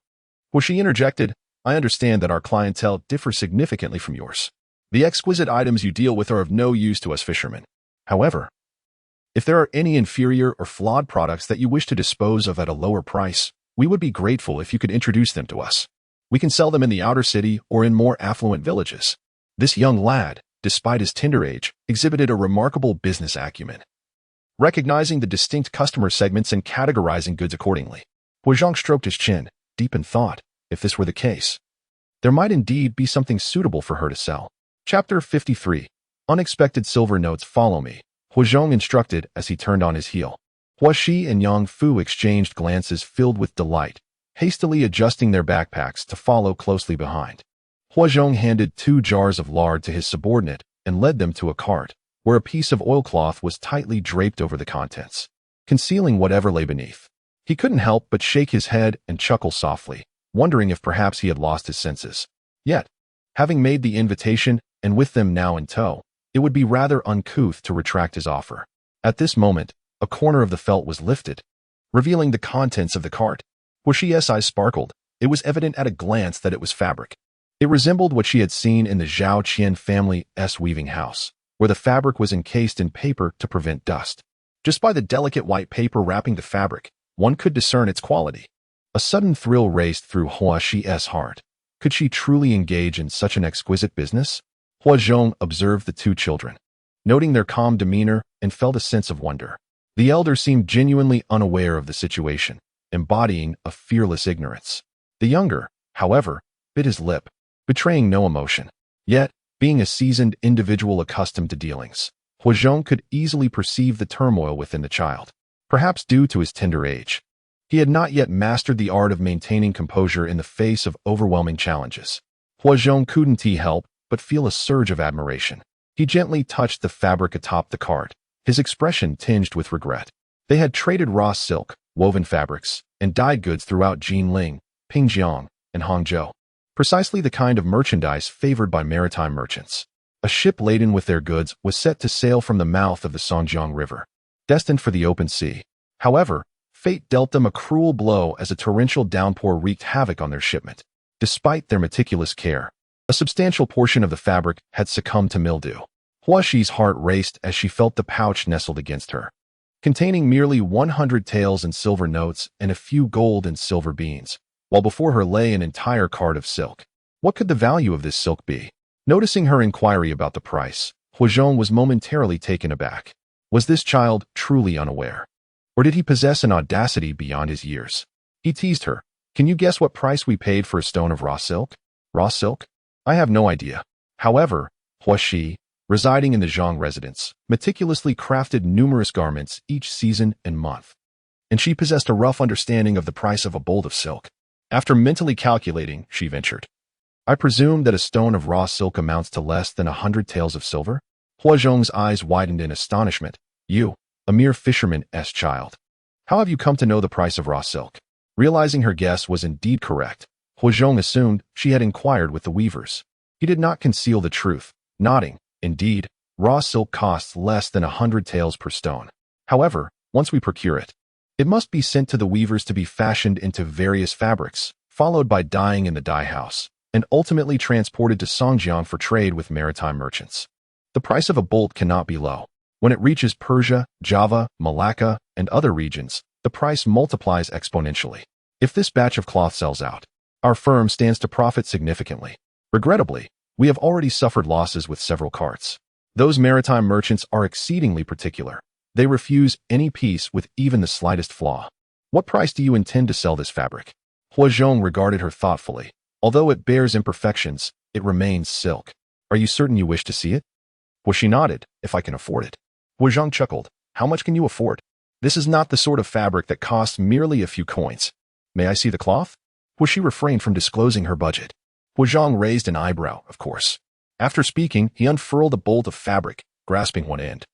She interjected, "I understand that our clientele differs significantly from yours. The exquisite items you deal with are of no use to us fishermen. However, if there are any inferior or flawed products that you wish to dispose of at a lower price, we would be grateful if you could introduce them to us. We can sell them in the outer city or in more affluent villages." This young lad, despite his tender age, exhibited a remarkable business acumen, recognizing the distinct customer segments and categorizing goods accordingly. Huazhong stroked his chin, deep in thought. If this were the case, there might indeed be something suitable for her to sell. Chapter 53. Unexpected silver notes follow me, Huazhong instructed as he turned on his heel. Huashi and Yang Fu exchanged glances filled with delight, hastily adjusting their backpacks to follow closely behind. Huazhong handed 2 jars of lard to his subordinate and led them to a cart, where a piece of oilcloth was tightly draped over the contents, concealing whatever lay beneath. He couldn't help but shake his head and chuckle softly, wondering if perhaps he had lost his senses. Yet, having made the invitation and with them now in tow, it would be rather uncouth to retract his offer. At this moment, a corner of the felt was lifted, revealing the contents of the cart. Huashi's eyes sparkled. It was evident at a glance that it was fabric. It resembled what she had seen in the Zhao Qian family's weaving house, where the fabric was encased in paper to prevent dust. Just by the delicate white paper wrapping the fabric, one could discern its quality. A sudden thrill raced through Huashi's heart. Could she truly engage in such an exquisite business? Huazhong observed the 2 children, noting their calm demeanor, and felt a sense of wonder. The elder seemed genuinely unaware of the situation, embodying a fearless ignorance. The younger, however, bit his lip, betraying no emotion. Yet, being a seasoned individual accustomed to dealings, Huazhong could easily perceive the turmoil within the child, perhaps due to his tender age. He had not yet mastered the art of maintaining composure in the face of overwhelming challenges. Huazhong couldn't help but feel a surge of admiration. He gently touched the fabric atop the cart, his expression tinged with regret. They had traded raw silk, woven fabrics, and dyed goods throughout Jinling, Pingjiang, and Hangzhou, precisely the kind of merchandise favored by maritime merchants. A ship laden with their goods was set to sail from the mouth of the Songjiang River, destined for the open sea. However, fate dealt them a cruel blow as a torrential downpour wreaked havoc on their shipment. Despite their meticulous care, a substantial portion of the fabric had succumbed to mildew. Huaxi's heart raced as she felt the pouch nestled against her, containing merely 100 taels and silver notes and a few gold and silver beans, while before her lay an entire cart of silk. What could the value of this silk be? Noticing her inquiry about the price, Huazhong was momentarily taken aback. Was this child truly unaware? Or did he possess an audacity beyond his years? He teased her. Can you guess what price we paid for a stone of raw silk? Raw silk? I have no idea. However, Huaxi, residing in the Zhang residence, meticulously crafted numerous garments each season and month, and she possessed a rough understanding of the price of a bolt of silk. After mentally calculating, she ventured, I presume that a stone of raw silk amounts to less than 100 taels of silver? Huazhong's eyes widened in astonishment. You, a mere fisherman's child. How have you come to know the price of raw silk? Realizing her guess was indeed correct, Huazhong assumed she had inquired with the weavers. He did not conceal the truth, nodding. Indeed, raw silk costs less than 100 taels per stone. However, once we procure it, it must be sent to the weavers to be fashioned into various fabrics, followed by dyeing in the dye house, and ultimately transported to Songjiang for trade with maritime merchants. The price of a bolt cannot be low. When it reaches Persia, Java, Malacca, and other regions, the price multiplies exponentially. If this batch of cloth sells out, our firm stands to profit significantly. Regrettably, we have already suffered losses with several carts. Those maritime merchants are exceedingly particular. They refuse any piece with even the slightest flaw. What price do you intend to sell this fabric? Huazhong regarded her thoughtfully. Although it bears imperfections, it remains silk. Are you certain you wish to see it? Huaxi nodded. If I can afford it. Huazhong chuckled. How much can you afford? This is not the sort of fabric that costs merely a few coins. May I see the cloth? Huaxi refrained from disclosing her budget. Huazhong raised an eyebrow, of course. After speaking, he unfurled a bolt of fabric, grasping one end,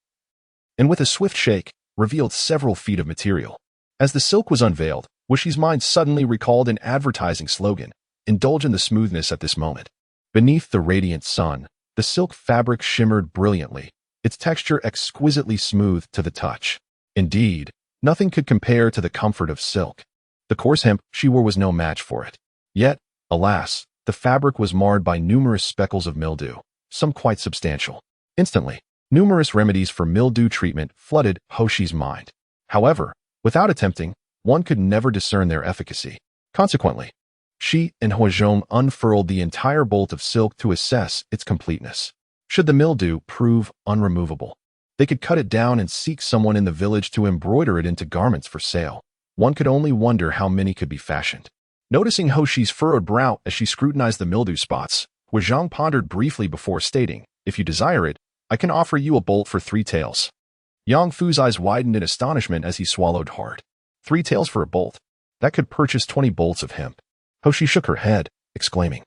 and with a swift shake, revealed several feet of material. As the silk was unveiled, Huaxi's mind suddenly recalled an advertising slogan, indulge in the smoothness at this moment. Beneath the radiant sun, the silk fabric shimmered brilliantly, its texture exquisitely smooth to the touch. Indeed, nothing could compare to the comfort of silk. The coarse hemp she wore was no match for it. Yet, alas, the fabric was marred by numerous speckles of mildew, some quite substantial. Instantly, numerous remedies for mildew treatment flooded Huaxi's mind. However, without attempting, one could never discern their efficacy. Consequently, she and Huazhong unfurled the entire bolt of silk to assess its completeness. Should the mildew prove unremovable, they could cut it down and seek someone in the village to embroider it into garments for sale. One could only wonder how many could be fashioned. Noticing Huaxi's furrowed brow as she scrutinized the mildew spots, Huazhong pondered briefly before stating, if you desire it, I can offer you a bolt for 3 taels. Yang Fu's eyes widened in astonishment as he swallowed hard. 3 taels for a bolt? That could purchase 20 bolts of hemp. Huaxi shook her head, exclaiming,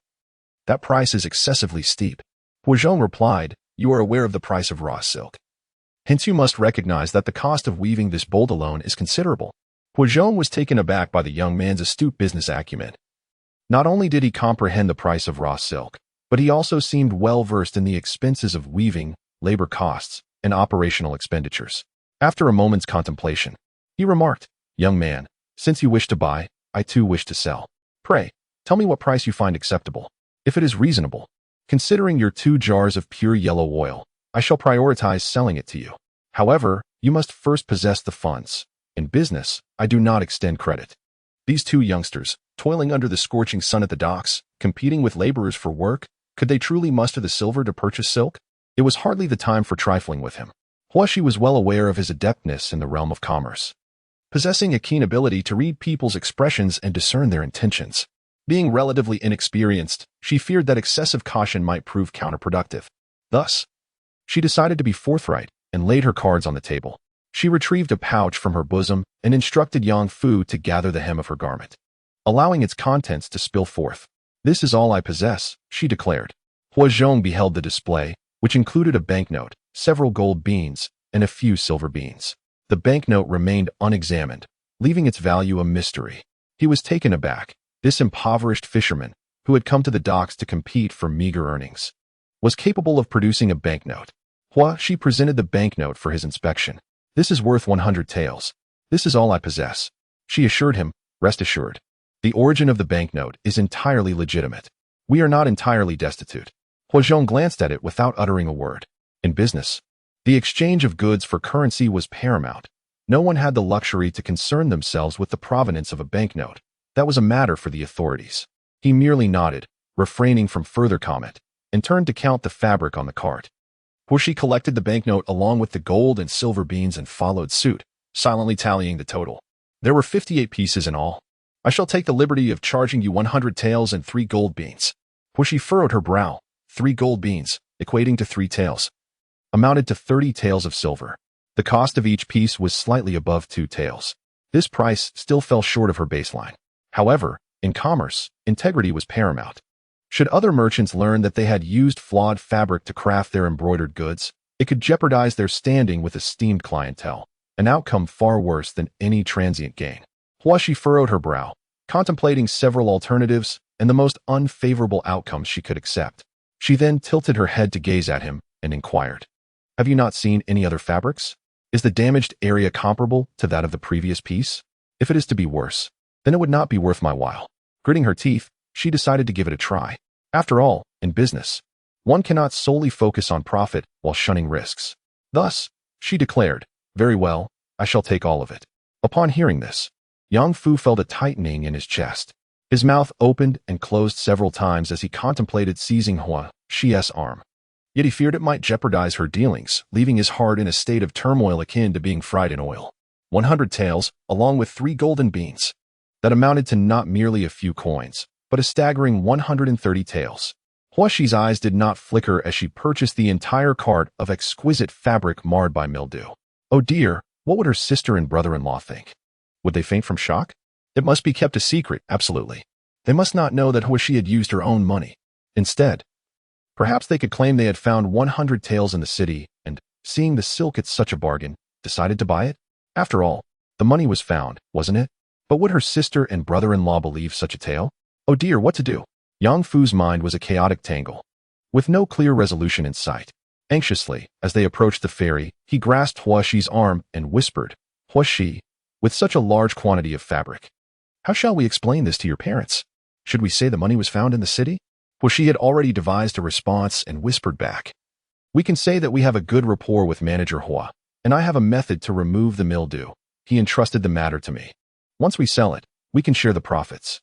that price is excessively steep. Huazhong replied, you are aware of the price of raw silk. Hence you must recognize that the cost of weaving this bolt alone is considerable. Huazhong was taken aback by the young man's astute business acumen. Not only did he comprehend the price of raw silk, but he also seemed well versed in the expenses of weaving, labor costs, and operational expenditures. After a moment's contemplation, he remarked, young man, since you wish to buy, I too wish to sell. Pray, tell me what price you find acceptable. If it is reasonable, considering your 2 jars of pure yellow oil, I shall prioritize selling it to you. However, you must first possess the funds. In business, I do not extend credit. These 2 youngsters, toiling under the scorching sun at the docks, competing with laborers for work, could they truly muster the silver to purchase silk? It was hardly the time for trifling with him. Huaxi was well aware of his adeptness in the realm of commerce, possessing a keen ability to read people's expressions and discern their intentions. Being relatively inexperienced, she feared that excessive caution might prove counterproductive. Thus, she decided to be forthright and laid her cards on the table. She retrieved a pouch from her bosom and instructed Yang Fu to gather the hem of her garment, allowing its contents to spill forth. "This is all I possess," she declared. Hua Zhong beheld the display, which included a banknote, several gold beans, and a few silver beans. The banknote remained unexamined, leaving its value a mystery. He was taken aback. This impoverished fisherman, who had come to the docks to compete for meager earnings, was capable of producing a banknote. She presented the banknote for his inspection. "This is worth 100 taels. This is all I possess," she assured him. "Rest assured, the origin of the banknote is entirely legitimate. We are not entirely destitute." Hua Zhong glanced at it without uttering a word. In business, the exchange of goods for currency was paramount. No one had the luxury to concern themselves with the provenance of a banknote. That was a matter for the authorities. He merely nodded, refraining from further comment, and turned to count the fabric on the cart. She collected the banknote along with the gold and silver beans and followed suit, silently tallying the total. "There were 58 pieces in all. I shall take the liberty of charging you 100 taels and 3 gold beans." She furrowed her brow. 3 gold beans, equating to 3 taels, amounted to 30 taels of silver. The cost of each piece was slightly above 2 taels. This price still fell short of her baseline. However, in commerce, integrity was paramount. Should other merchants learn that they had used flawed fabric to craft their embroidered goods, it could jeopardize their standing with esteemed clientele, an outcome far worse than any transient gain. She furrowed her brow, contemplating several alternatives and the most unfavorable outcomes she could accept. She then tilted her head to gaze at him and inquired, "Have you not seen any other fabrics? Is the damaged area comparable to that of the previous piece? If it is to be worse, then it would not be worth my while." Gritting her teeth, she decided to give it a try. After all, in business, one cannot solely focus on profit while shunning risks. Thus, she declared, "Very well, I shall take all of it." Upon hearing this, Yang Fu felt a tightening in his chest. His mouth opened and closed several times as he contemplated seizing Hua Xi's arm. Yet he feared it might jeopardize her dealings, leaving his heart in a state of turmoil akin to being fried in oil. 100 taels, along with 3 golden beans. That amounted to not merely a few coins, but a staggering 130 taels. Hua Xi's eyes did not flicker as she purchased the entire cart of exquisite fabric marred by mildew. Oh dear, what would her sister and brother-in-law think? Would they faint from shock? It must be kept a secret, absolutely. They must not know that Hua Xi had used her own money. Instead, perhaps they could claim they had found 100 taels in the city and, seeing the silk at such a bargain, decided to buy it? After all, the money was found, wasn't it? But would her sister and brother-in-law believe such a tale? Oh dear, what to do? Yang Fu's mind was a chaotic tangle, with no clear resolution in sight. Anxiously, as they approached the ferry, he grasped Hua Xi's arm and whispered, "Hua Xi, with such a large quantity of fabric, how shall we explain this to your parents? Should we say the money was found in the city?" Hua Xi had already devised a response and whispered back, "We can say that we have a good rapport with Manager Hua, and I have a method to remove the mildew. He entrusted the matter to me. Once we sell it, we can share the profits."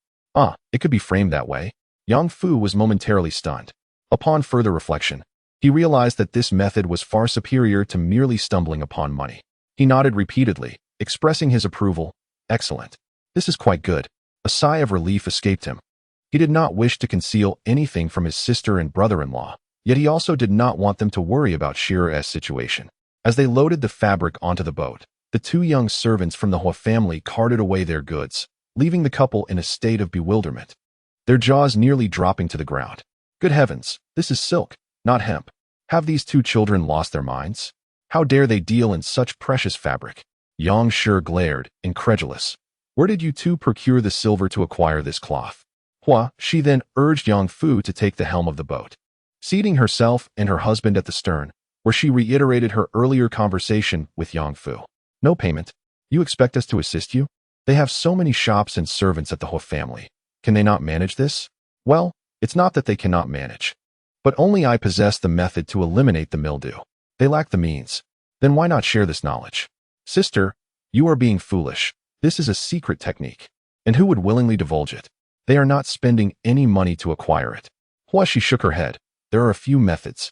It could be framed that way. Yang Fu was momentarily stunned. Upon further reflection, he realized that this method was far superior to merely stumbling upon money. He nodded repeatedly, expressing his approval. "Excellent. This is quite good." A sigh of relief escaped him. He did not wish to conceal anything from his sister and brother-in-law, yet he also did not want them to worry about Shira's situation. As they loaded the fabric onto the boat, the 2 young servants from the Hua family carted away their goods, leaving the couple in a state of bewilderment, their jaws nearly dropping to the ground. Good heavens, this is silk, not hemp. Have these 2 children lost their minds? How dare they deal in such precious fabric? Yang Shi glared, incredulous. "Where did you 2 procure the silver to acquire this cloth?" Hua Xi then urged Yang Fu to take the helm of the boat, seating herself and her husband at the stern, where she reiterated her earlier conversation with Yang Fu. "No payment? You expect us to assist you? They have so many shops and servants at the Hua family. Can they not manage this?" "Well, it's not that they cannot manage, but only I possess the method to eliminate the mildew. They lack the means. Then why not share this knowledge?" "Sister, you are being foolish. This is a secret technique, and who would willingly divulge it? They are not spending any money to acquire it." Hua Xi shook her head. "There are a few methods,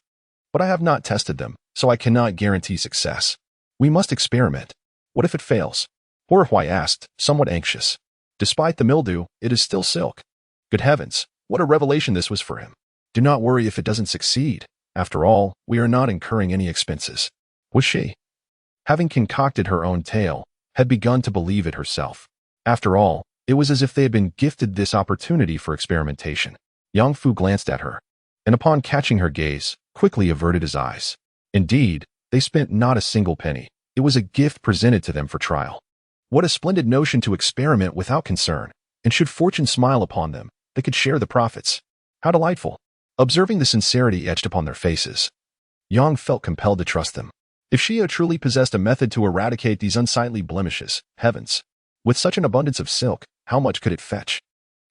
but I have not tested them, so I cannot guarantee success. We must experiment. What if it fails?" Hua asked, somewhat anxious. "Despite the mildew, it is still silk." Good heavens, what a revelation this was for him. Do not worry if it doesn't succeed. After all, we are not incurring any expenses. Was she, having concocted her own tale, had begun to believe it herself. After all, it was as if they had been gifted this opportunity for experimentation. Yang Fu glanced at her, and upon catching her gaze, quickly averted his eyes. Indeed, they spent not a single penny. It was a gift presented to them for trial. What a splendid notion to experiment without concern, and should fortune smile upon them, they could share the profits. How delightful! Observing the sincerity etched upon their faces, Yang felt compelled to trust them. If she truly possessed a method to eradicate these unsightly blemishes, heavens! With such an abundance of silk, how much could it fetch?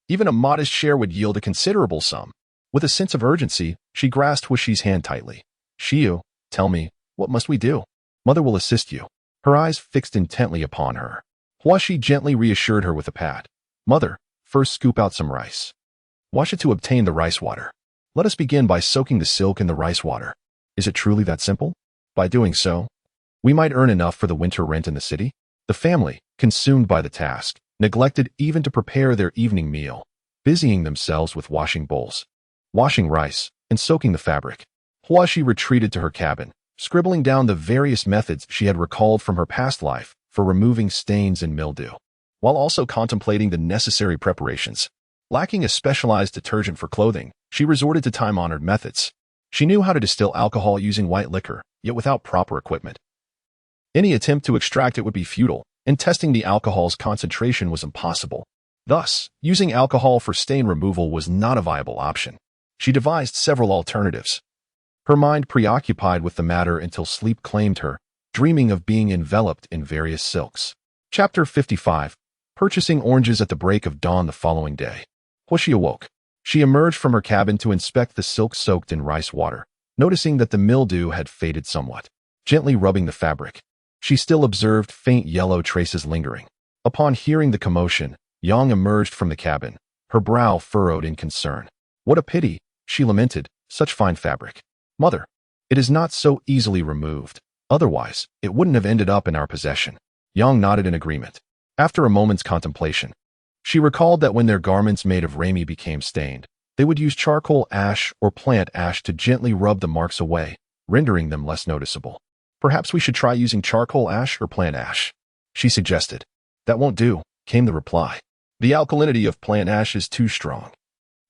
Even a modest share would yield a considerable sum. With a sense of urgency, she grasped Huaxi's hand tightly. Xiu, tell me, what must we do? Mother will assist you. Her eyes fixed intently upon her. Huaxi gently reassured her with a pat. Mother, first scoop out some rice. Wash it to obtain the rice water. Let us begin by soaking the silk in the rice water. Is it truly that simple? By doing so, we might earn enough for the winter rent in the city. The family, consumed by the task, neglected even to prepare their evening meal, busying themselves with washing bowls, washing rice, and soaking the fabric. Huaxi retreated to her cabin, scribbling down the various methods she had recalled from her past life for removing stains and mildew, while also contemplating the necessary preparations. Lacking a specialized detergent for clothing, she resorted to time-honored methods. She knew how to distill alcohol using white liquor, yet without proper equipment. Any attempt to extract it would be futile, and testing the alcohol's concentration was impossible. Thus, using alcohol for stain removal was not a viable option. She devised several alternatives, her mind preoccupied with the matter until sleep claimed her, dreaming of being enveloped in various silks. Chapter 55. Purchasing oranges at the break of dawn the following day. Huaxi awoke. She emerged from her cabin to inspect the silk soaked in rice water, noticing that the mildew had faded somewhat. Gently rubbing the fabric, she still observed faint yellow traces lingering. Upon hearing the commotion, Yang emerged from the cabin, her brow furrowed in concern. What a pity, she lamented, such fine fabric. Mother, it is not so easily removed. Otherwise, it wouldn't have ended up in our possession. Yang nodded in agreement. After a moment's contemplation, she recalled that when their garments made of rami became stained, they would use charcoal ash or plant ash to gently rub the marks away, rendering them less noticeable. Perhaps we should try using charcoal ash or plant ash, she suggested. That won't do, came the reply. The alkalinity of plant ash is too strong.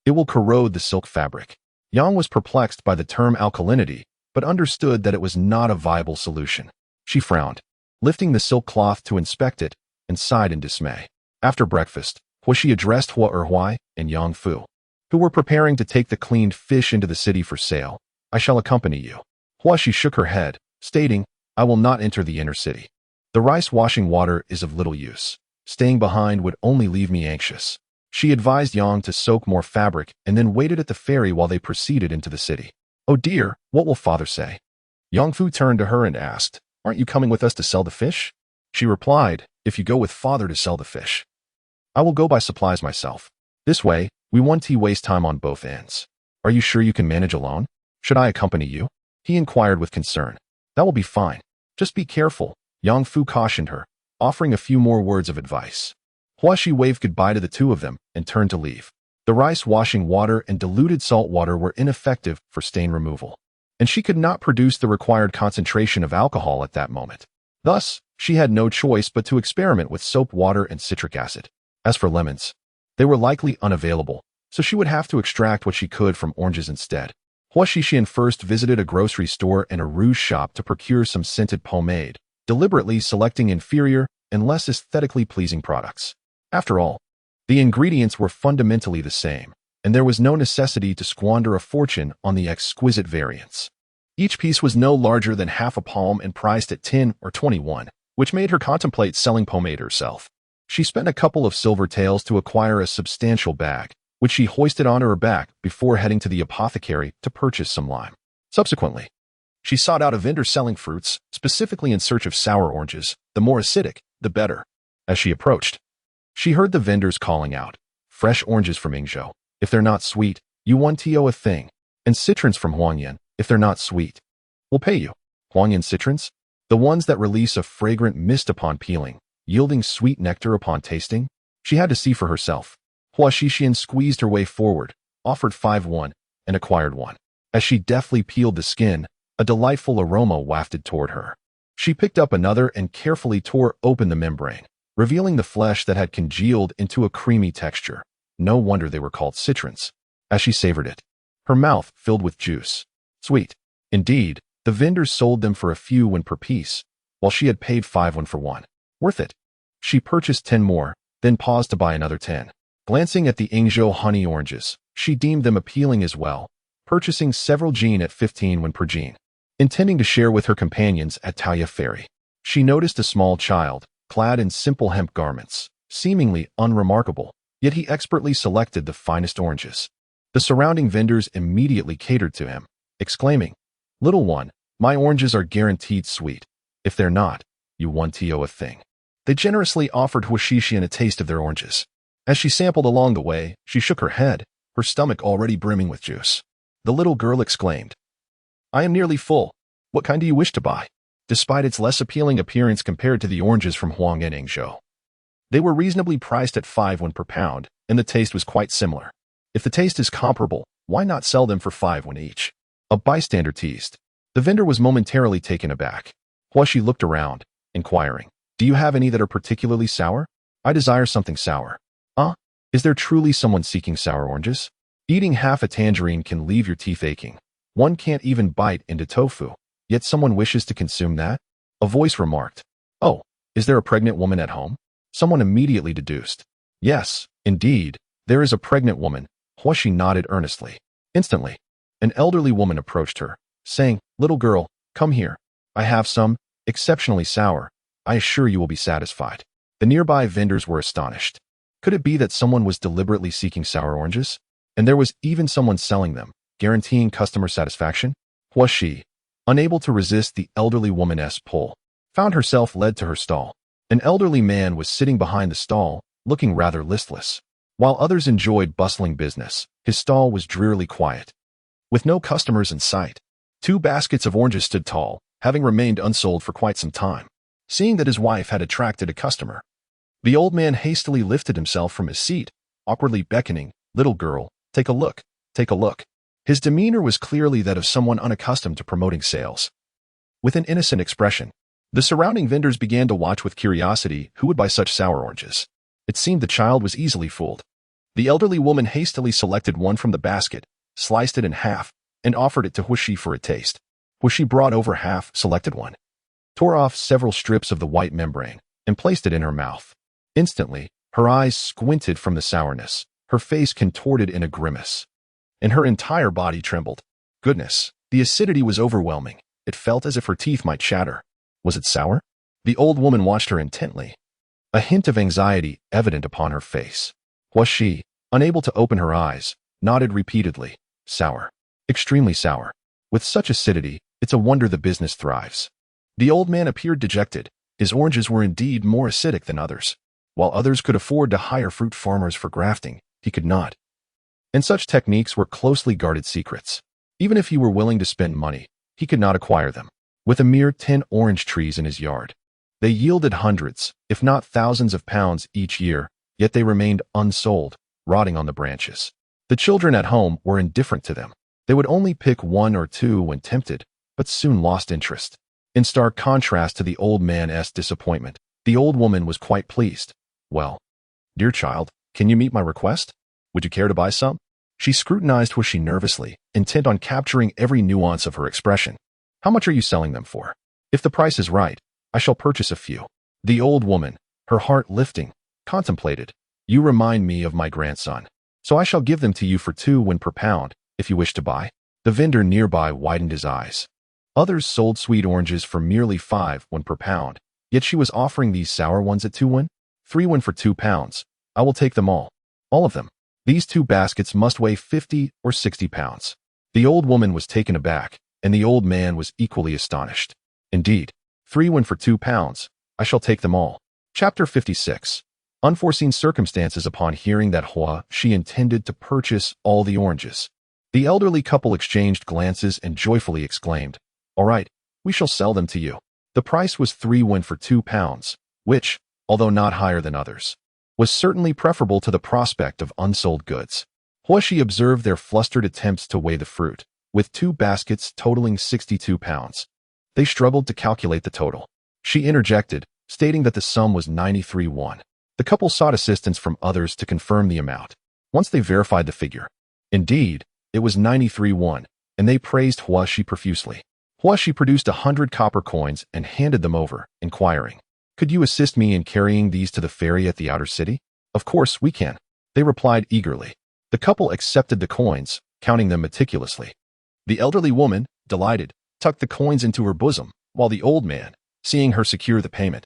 It will corrode the silk fabric. Yang was perplexed by the term alkalinity, but understood that it was not a viable solution. She frowned, lifting the silk cloth to inspect it, and sighed in dismay. After breakfast, Huaxi addressed Hua Erhuai and Yang Fu, who were preparing to take the cleaned fish into the city for sale. I shall accompany you. Huaxi shook her head, stating, I will not enter the inner city. The rice washing water is of little use. Staying behind would only leave me anxious. She advised Yang to soak more fabric and then waited at the ferry while they proceeded into the city. Oh dear, what will father say? Yang Fu turned to her and asked, Aren't you coming with us to sell the fish? She replied, If you go with father to sell the fish, I will go buy supplies myself. This way, we won't waste time on both ends. Are you sure you can manage alone? Should I accompany you? He inquired with concern. That will be fine. Just be careful, Yang Fu cautioned her, offering a few more words of advice. Huaxi waved goodbye to the two of them and turned to leave. The rice washing water and diluted salt water were ineffective for stain removal, and she could not produce the required concentration of alcohol at that moment. Thus, she had no choice but to experiment with soap water and citric acid. As for lemons, they were likely unavailable, so she would have to extract what she could from oranges instead. Huaxixian first visited a grocery store and a rouge shop to procure some scented pomade, deliberately selecting inferior and less aesthetically pleasing products. After all, the ingredients were fundamentally the same, and there was no necessity to squander a fortune on the exquisite variants. Each piece was no larger than half a palm and priced at 10 or 21, which made her contemplate selling pomade herself. She spent a couple of silver taels to acquire a substantial bag, which she hoisted onto her back before heading to the apothecary to purchase some lime. Subsequently, she sought out a vendor selling fruits, specifically in search of sour oranges. The more acidic, the better. As she approached, she heard the vendors calling out, Fresh oranges from Yingzhou. If they're not sweet, you want to a thing. And citrons from Huangyan. If they're not sweet, we'll pay you. Huangyan citrons? The ones that release a fragrant mist upon peeling, yielding sweet nectar upon tasting? She had to see for herself. Hua Shixian squeezed her way forward, offered 5 won, and acquired one. As she deftly peeled the skin, a delightful aroma wafted toward her. She picked up another and carefully tore open the membrane, revealing the flesh that had congealed into a creamy texture. No wonder they were called citrons. As she savored it, her mouth filled with juice. Sweet. Indeed, the vendors sold them for a few won per piece, while she had paid 5 won for one. Worth it. She purchased 10 more, then paused to buy another 10. Glancing at the Yingzhou honey oranges, she deemed them appealing as well, purchasing several jean at 15 won per jean. Intending to share with her companions at Taoya Ferry, she noticed a small child, clad in simple hemp garments, seemingly unremarkable, yet he expertly selected the finest oranges. The surrounding vendors immediately catered to him, exclaiming, "Little one, my oranges are guaranteed sweet. If they're not, you won't owe a thing." They generously offered Hua Shixian a taste of their oranges. As she sampled along the way, she shook her head, her stomach already brimming with juice. The little girl exclaimed, "I am nearly full. What kind do you wish to buy?" Despite its less appealing appearance compared to the oranges from Huang and Yingzhou, they were reasonably priced at 5 won per pound, and the taste was quite similar. If the taste is comparable, why not sell them for 5 won each? A bystander teased. The vendor was momentarily taken aback. Huashi looked around, inquiring, "Do you have any that are particularly sour? I desire something sour." Is there truly someone seeking sour oranges? Eating half a tangerine can leave your teeth aching. One can't even bite into tofu, yet someone wishes to consume that? A voice remarked, "Oh, is there a pregnant woman at home?" Someone immediately deduced, "Yes, indeed, there is a pregnant woman." Huashi nodded earnestly. Instantly, an elderly woman approached her, saying, "Little girl, come here. I have some, exceptionally sour. I assure you will be satisfied." The nearby vendors were astonished. Could it be that someone was deliberately seeking sour oranges? And there was even someone selling them, guaranteeing customer satisfaction? Huashi, unable to resist the elderly woman's pull, found herself led to her stall. An elderly man was sitting behind the stall, looking rather listless. While others enjoyed bustling business, his stall was drearily quiet. With no customers in sight, 2 baskets of oranges stood tall, having remained unsold for quite some time. Seeing that his wife had attracted a customer, the old man hastily lifted himself from his seat, awkwardly beckoning, "Little girl, take a look, take a look." His demeanor was clearly that of someone unaccustomed to promoting sales. With an innocent expression, the surrounding vendors began to watch with curiosity who would buy such sour oranges. It seemed the child was easily fooled. The elderly woman hastily selected one from the basket, sliced it in half, and offered it to Huashi for a taste. Huashi brought over half, selected one, tore off several strips of the white membrane, and placed it in her mouth. Instantly, her eyes squinted from the sourness, her face contorted in a grimace, and her entire body trembled. Goodness, the acidity was overwhelming. It felt as if her teeth might shatter. Was it sour? The old woman watched her intently, a hint of anxiety evident upon her face. Huashi, unable to open her eyes, nodded repeatedly. Sour. Extremely sour. With such acidity, it's a wonder the business thrives. The old man appeared dejected. His oranges were indeed more acidic than others. While others could afford to hire fruit farmers for grafting, he could not. And such techniques were closely guarded secrets. Even if he were willing to spend money, he could not acquire them. With a mere 10 orange trees in his yard, they yielded hundreds, if not thousands of pounds each year, yet they remained unsold, rotting on the branches. The children at home were indifferent to them. They would only pick 1 or 2 when tempted, but soon lost interest. In stark contrast to the old man's disappointment, the old woman was quite pleased. "Well, dear child, can you meet my request? Would you care to buy some?" She scrutinized Huashi nervously, intent on capturing every nuance of her expression. "How much are you selling them for? If the price is right, I shall purchase a few." The old woman, her heart lifting, contemplated. "You remind me of my grandson, so I shall give them to you for 2 won per pound, if you wish to buy." The vendor nearby widened his eyes. Others sold sweet oranges for merely 5 won per pound, yet she was offering these sour ones at 2 won? 3 won for 2 pounds. I will take them all. All of them. These 2 baskets must weigh 50 or 60 pounds. The old woman was taken aback, and the old man was equally astonished. Indeed, 3 won for 2 pounds. I shall take them all. Chapter 56. Unforeseen circumstances. Upon hearing that she intended to purchase all the oranges, the elderly couple exchanged glances and joyfully exclaimed, "All right, we shall sell them to you." The price was 3 won for 2 pounds, which, although not higher than others, was certainly preferable to the prospect of unsold goods. Huashi observed their flustered attempts to weigh the fruit, with 2 baskets totaling 62 pounds. They struggled to calculate the total. She interjected, stating that the sum was 93 won. The couple sought assistance from others to confirm the amount. Once they verified the figure, indeed, it was 93 won, and they praised Huashi profusely. Huashi produced 100 copper coins and handed them over, inquiring, "Could you assist me in carrying these to the ferry at the outer city?" "Of course we can," they replied eagerly. The couple accepted the coins, counting them meticulously. The elderly woman, delighted, tucked the coins into her bosom, while the old man, seeing her secure the payment,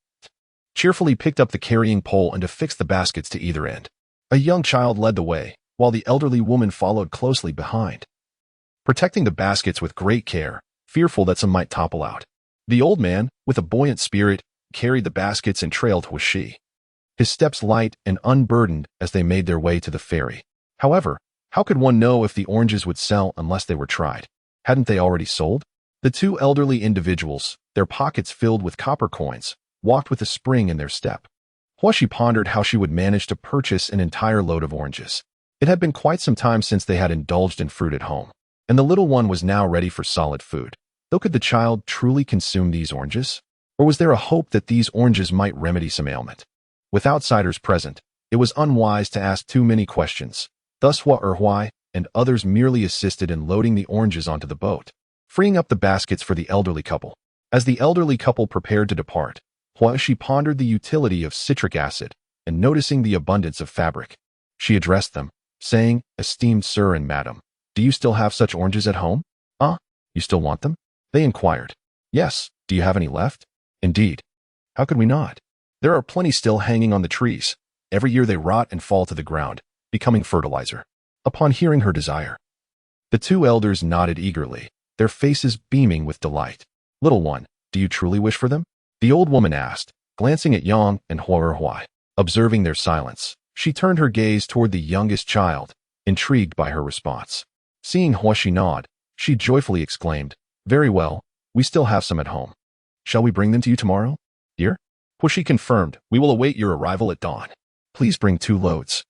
cheerfully picked up the carrying pole and affixed the baskets to either end. A young child led the way, while the elderly woman followed closely behind, protecting the baskets with great care, fearful that some might topple out. The old man, with a buoyant spirit, carried the baskets and trailed Huashi, his steps light and unburdened as they made their way to the ferry. However, how could one know if the oranges would sell unless they were tried? Hadn't they already sold? The 2 elderly individuals, their pockets filled with copper coins, walked with a spring in their step. Huashi pondered how she would manage to purchase an entire load of oranges. It had been quite some time since they had indulged in fruit at home, and the little one was now ready for solid food. Though could the child truly consume these oranges? Or was there a hope that these oranges might remedy some ailment? With outsiders present, it was unwise to ask too many questions. Thus Huai and others merely assisted in loading the oranges onto the boat, freeing up the baskets for the elderly couple. As the elderly couple prepared to depart, Huashi pondered the utility of citric acid, and noticing the abundance of fabric, she addressed them, saying, "Esteemed sir and madam, do you still have such oranges at home?" You still want them?" they inquired. "Yes. Do you have any left?" "Indeed. How could we not? There are plenty still hanging on the trees. Every year they rot and fall to the ground, becoming fertilizer." Upon hearing her desire, the 2 elders nodded eagerly, their faces beaming with delight. "Little one, do you truly wish for them?" the old woman asked, glancing at Yang and Huai. Observing their silence, she turned her gaze toward the youngest child, intrigued by her response. Seeing Huashi nod, she joyfully exclaimed, "Very well, we still have some at home. Shall we bring them to you tomorrow, dear?" Huashi confirmed, "We will await your arrival at dawn. Please bring 2 loads.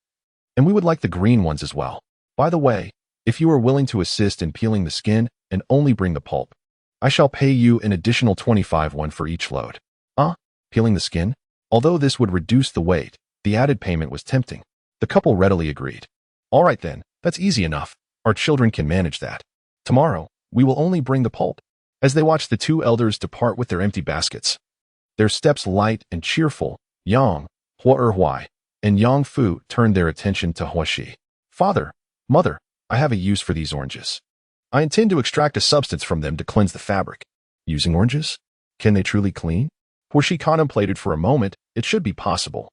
And we would like the green ones as well. By the way, if you are willing to assist in peeling the skin and only bring the pulp, I shall pay you an additional 25 won for each load." Peeling the skin? Although this would reduce the weight, the added payment was tempting. The couple readily agreed. "All right then, that's easy enough. Our children can manage that. Tomorrow, we will only bring the pulp." As they watched the 2 elders depart with their empty baskets, their steps light and cheerful, Yang, Huai, and Yang Fu turned their attention to Huashi. "Father, mother, I have a use for these oranges. I intend to extract a substance from them to cleanse the fabric." "Using oranges? Can they truly clean?" Huashi contemplated for a moment. It should be possible,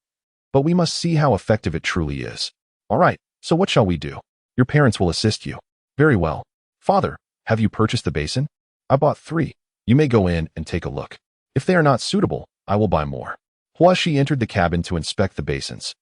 but we must see how effective it truly is. "All right, so what shall we do?" "Your parents will assist you." "Very well. Father, have you purchased the basin?" "I bought 3. You may go in and take a look. If they are not suitable, I will buy more." Huashi entered the cabin to inspect the basins,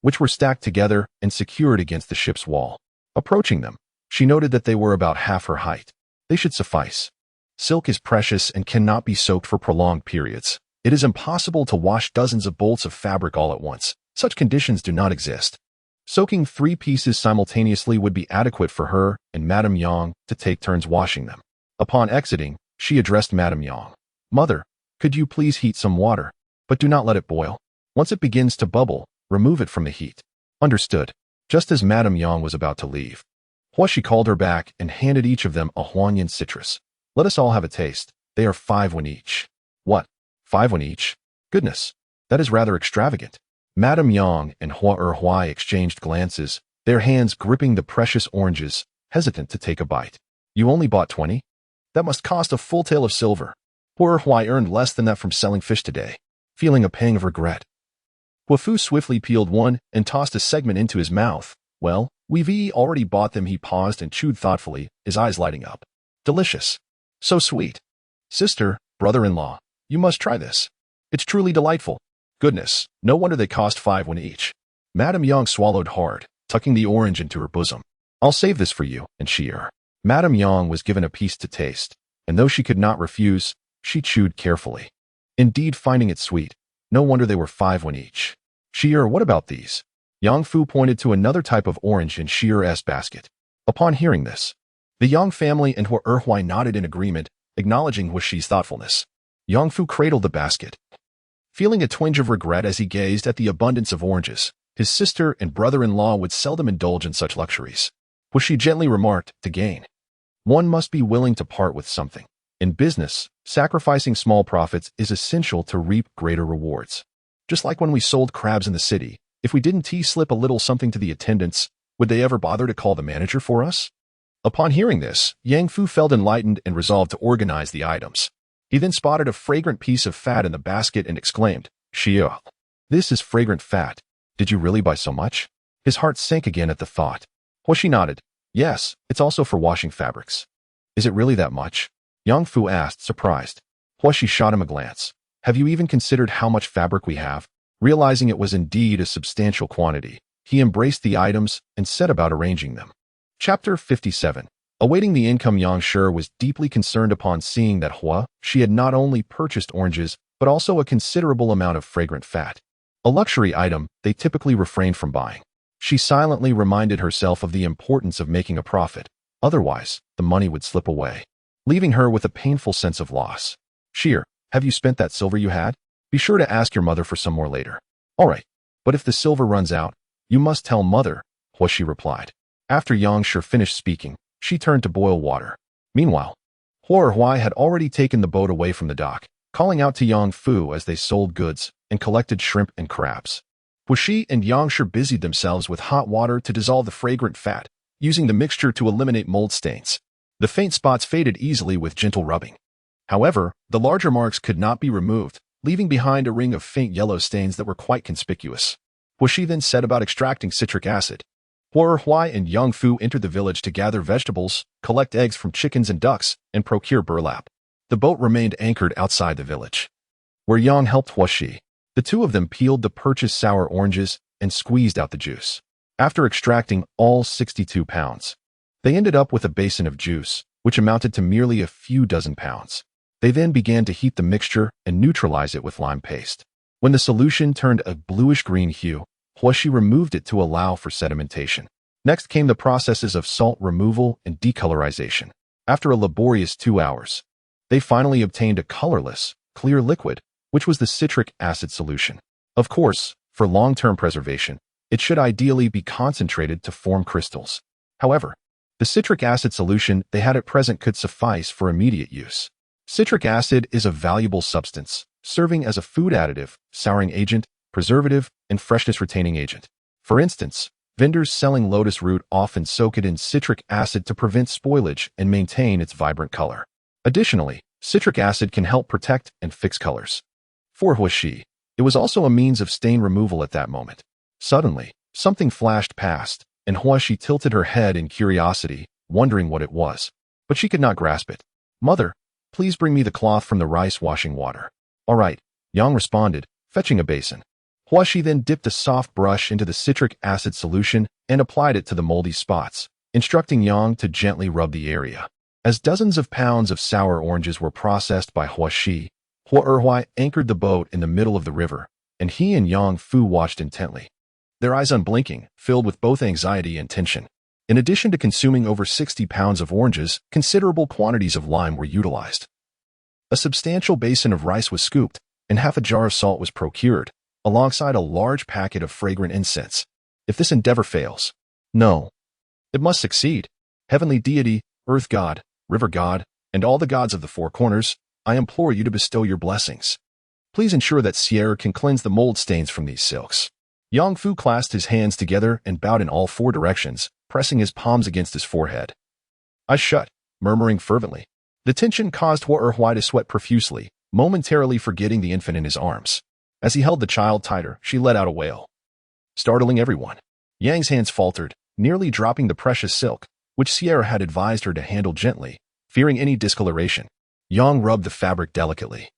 which were stacked together and secured against the ship's wall. Approaching them, she noted that they were about half her height. They should suffice. Silk is precious and cannot be soaked for prolonged periods. It is impossible to wash dozens of bolts of fabric all at once. Such conditions do not exist. Soaking 3 pieces simultaneously would be adequate for her and Madame Yang to take turns washing them. Upon exiting, she addressed Madame Yang. "Mother, could you please heat some water, but do not let it boil. Once it begins to bubble, remove it from the heat." "Understood." Just as Madame Yang was about to leave, Huashi called her back and handed each of them a Huanyan citrus. "Let us all have a taste. They are 5 won each." "What? 5 won each? Goodness, that is rather extravagant." Madame Yang and Huai exchanged glances, their hands gripping the precious oranges, hesitant to take a bite. "You only bought 20? That must cost a full tael of silver." Huai earned less than that from selling fish today. Feeling a pang of regret, Huafu swiftly peeled one and tossed a segment into his mouth. "Well, we've already bought them." He paused and chewed thoughtfully, his eyes lighting up. "Delicious. So sweet. Sister, brother-in-law, you must try this. It's truly delightful. Goodness, no wonder they cost 5 won each." Madame Yang swallowed hard, tucking the orange into her bosom. "I'll save this for you and Shi'er." Madame Yang was given a piece to taste, and though she could not refuse, she chewed carefully. Indeed, finding it sweet, no wonder they were 5 won each. Shier, what about these? Yang Fu pointed to another type of orange in Shier's basket. Upon hearing this, the Yang family and Hua Erhuai nodded in agreement, acknowledging Hua Shi's thoughtfulness. Yang Fu cradled the basket, feeling a twinge of regret as he gazed at the abundance of oranges. His sister and brother-in-law would seldom indulge in such luxuries. Hua Shi gently remarked, to gain, one must be willing to part with something. In business, sacrificing small profits is essential to reap greater rewards. Just like when we sold crabs in the city, if we didn't slip a little something to the attendants, would they ever bother to call the manager for us? Upon hearing this, Yang Fu felt enlightened and resolved to organize the items. He then spotted a fragrant piece of fat in the basket and exclaimed, Xia, this is fragrant fat. Did you really buy so much? His heart sank again at the thought. Hua Shi nodded. Yes, it's also for washing fabrics. Is it really that much? Yang Fu asked, surprised. Hua Shi shot him a glance. Have you even considered how much fabric we have? Realizing it was indeed a substantial quantity, he embraced the items and set about arranging them. Chapter 57. Awaiting the income, Yang Shi was deeply concerned upon seeing that Hua Shi had not only purchased oranges, but also a considerable amount of fragrant fat. A luxury item they typically refrained from buying. She silently reminded herself of the importance of making a profit. Otherwise, the money would slip away, leaving her with a painful sense of loss. Sheer, have you spent that silver you had? Be sure to ask your mother for some more later. All right, but if the silver runs out, you must tell mother, Hua Shi replied. After Yang Shi finished speaking, she turned to boil water. Meanwhile, Hua Erhuai had already taken the boat away from the dock, calling out to Yang Fu as they sold goods and collected shrimp and crabs. Hua Shi and Yang Shi busied themselves with hot water to dissolve the fragrant fat, using the mixture to eliminate mold stains. The faint spots faded easily with gentle rubbing. However, the larger marks could not be removed, leaving behind a ring of faint yellow stains that were quite conspicuous. Hua Shi then set about extracting citric acid. Hua Erhuai and Yang Fu entered the village to gather vegetables, collect eggs from chickens and ducks, and procure burlap. The boat remained anchored outside the village, where Yang helped Hua Shi. The two of them peeled the purchased sour oranges and squeezed out the juice. After extracting all 62 pounds, they ended up with a basin of juice, which amounted to merely a few dozen pounds. They then began to heat the mixture and neutralize it with lime paste. When the solution turned a bluish-green hue, Hua Shi removed it to allow for sedimentation. Next came the processes of salt removal and decolorization. After a laborious 2 hours, they finally obtained a colorless, clear liquid, which was the citric acid solution. Of course, for long-term preservation, it should ideally be concentrated to form crystals. However, the citric acid solution they had at present could suffice for immediate use. Citric acid is a valuable substance, serving as a food additive, souring agent, preservative, and freshness-retaining agent. For instance, vendors selling lotus root often soak it in citric acid to prevent spoilage and maintain its vibrant color. Additionally, citric acid can help protect and fix colors. For Hua Shi, it was also a means of stain removal at that moment. Suddenly, something flashed past, and Hua Shi tilted her head in curiosity, wondering what it was. But she could not grasp it. Mother, please bring me the cloth from the rice washing water. All right, Yang responded, fetching a basin. Hua Shi then dipped a soft brush into the citric acid solution and applied it to the moldy spots, instructing Yang to gently rub the area. As dozens of pounds of sour oranges were processed by Hua Shi, Hua Erhuai anchored the boat in the middle of the river, and he and Yang Fu watched intently, their eyes unblinking, filled with both anxiety and tension. In addition to consuming over 60 pounds of oranges, considerable quantities of lime were utilized. A substantial basin of rice was scooped, and half a jar of salt was procured, alongside a large packet of fragrant incense. If this endeavor fails, no, it must succeed. Heavenly deity, earth god, river god, and all the gods of the four corners, I implore you to bestow your blessings. Please ensure that Sierra can cleanse the mold stains from these silks. Yang Fu clasped his hands together and bowed in all four directions, pressing his palms against his forehead. Eyes shut, murmuring fervently. The tension caused Hua Erhuai to sweat profusely, momentarily forgetting the infant in his arms. As he held the child tighter, she let out a wail, startling everyone. Yang's hands faltered, nearly dropping the precious silk, which Sierra had advised her to handle gently, fearing any discoloration. Yang rubbed the fabric delicately,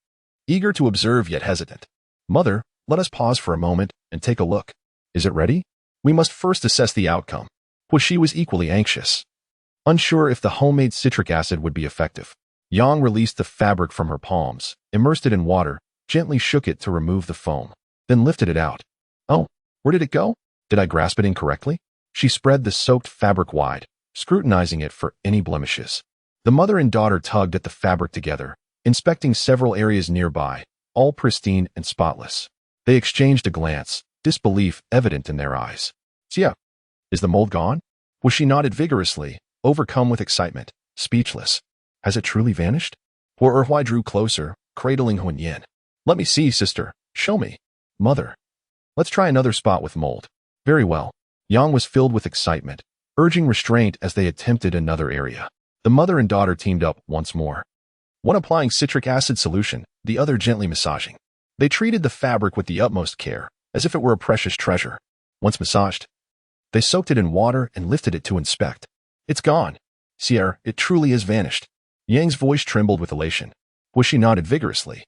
eager to observe yet hesitant. Mother, let us pause for a moment and take a look. Is it ready? We must first assess the outcome. Hua Shi was equally anxious, unsure if the homemade citric acid would be effective. Yang released the fabric from her palms, immersed it in water, gently shook it to remove the foam, then lifted it out. Oh, where did it go? Did I grasp it incorrectly? She spread the soaked fabric wide, scrutinizing it for any blemishes. The mother and daughter tugged at the fabric together, inspecting several areas nearby, all pristine and spotless. They exchanged a glance, disbelief evident in their eyes. Xia, is the mold gone? Was she nodded vigorously, overcome with excitement, speechless. Has it truly vanished? Poor Erhuai drew closer, cradling Hun Yin. Let me see, sister. Show me. Mother. Let's try another spot with mold. Very well. Yang was filled with excitement, urging restraint as they attempted another area. The mother and daughter teamed up once more. One applying citric acid solution, the other gently massaging. They treated the fabric with the utmost care, as if it were a precious treasure. Once massaged, they soaked it in water and lifted it to inspect. It's gone. Sierra, it truly is vanished. Yang's voice trembled with elation. Was she nodded vigorously?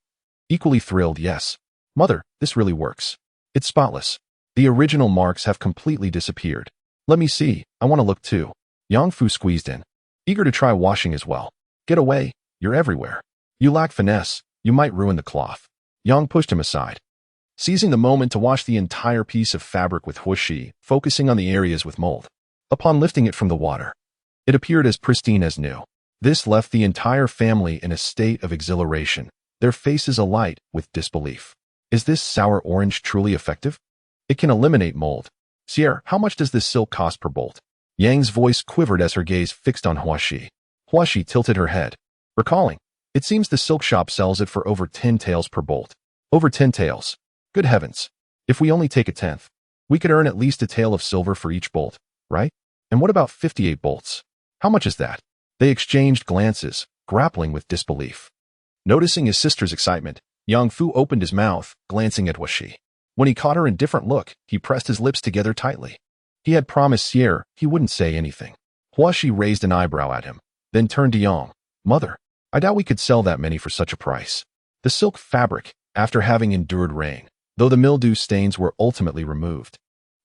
Equally thrilled, yes. Mother, this really works. It's spotless. The original marks have completely disappeared. Let me see, I want to look too. Yang Fu squeezed in, eager to try washing as well. Get away, you're everywhere. You lack finesse, you might ruin the cloth. Yang pushed him aside, seizing the moment to wash the entire piece of fabric with huishi, focusing on the areas with mold. Upon lifting it from the water, it appeared as pristine as new. This left the entire family in a state of exhilaration, their faces alight with disbelief. Is this sour orange truly effective? It can eliminate mold. Sierra, how much does this silk cost per bolt? Yang's voice quivered as her gaze fixed on Huashi. Huashi tilted her head, recalling. It seems the silk shop sells it for over 10 taels per bolt. Over 10 taels. Good heavens. If we only take a tenth, we could earn at least a tael of silver for each bolt, right? And what about 58 bolts? How much is that? They exchanged glances, grappling with disbelief. Noticing his sister's excitement, Yang Fu opened his mouth, glancing at Huashi. When he caught her indifferent look, he pressed his lips together tightly. He had promised Sierra he wouldn't say anything. Huashi raised an eyebrow at him, then turned to Yang. Mother, I doubt we could sell that many for such a price. The silk fabric, after having endured rain, though the mildew stains were ultimately removed,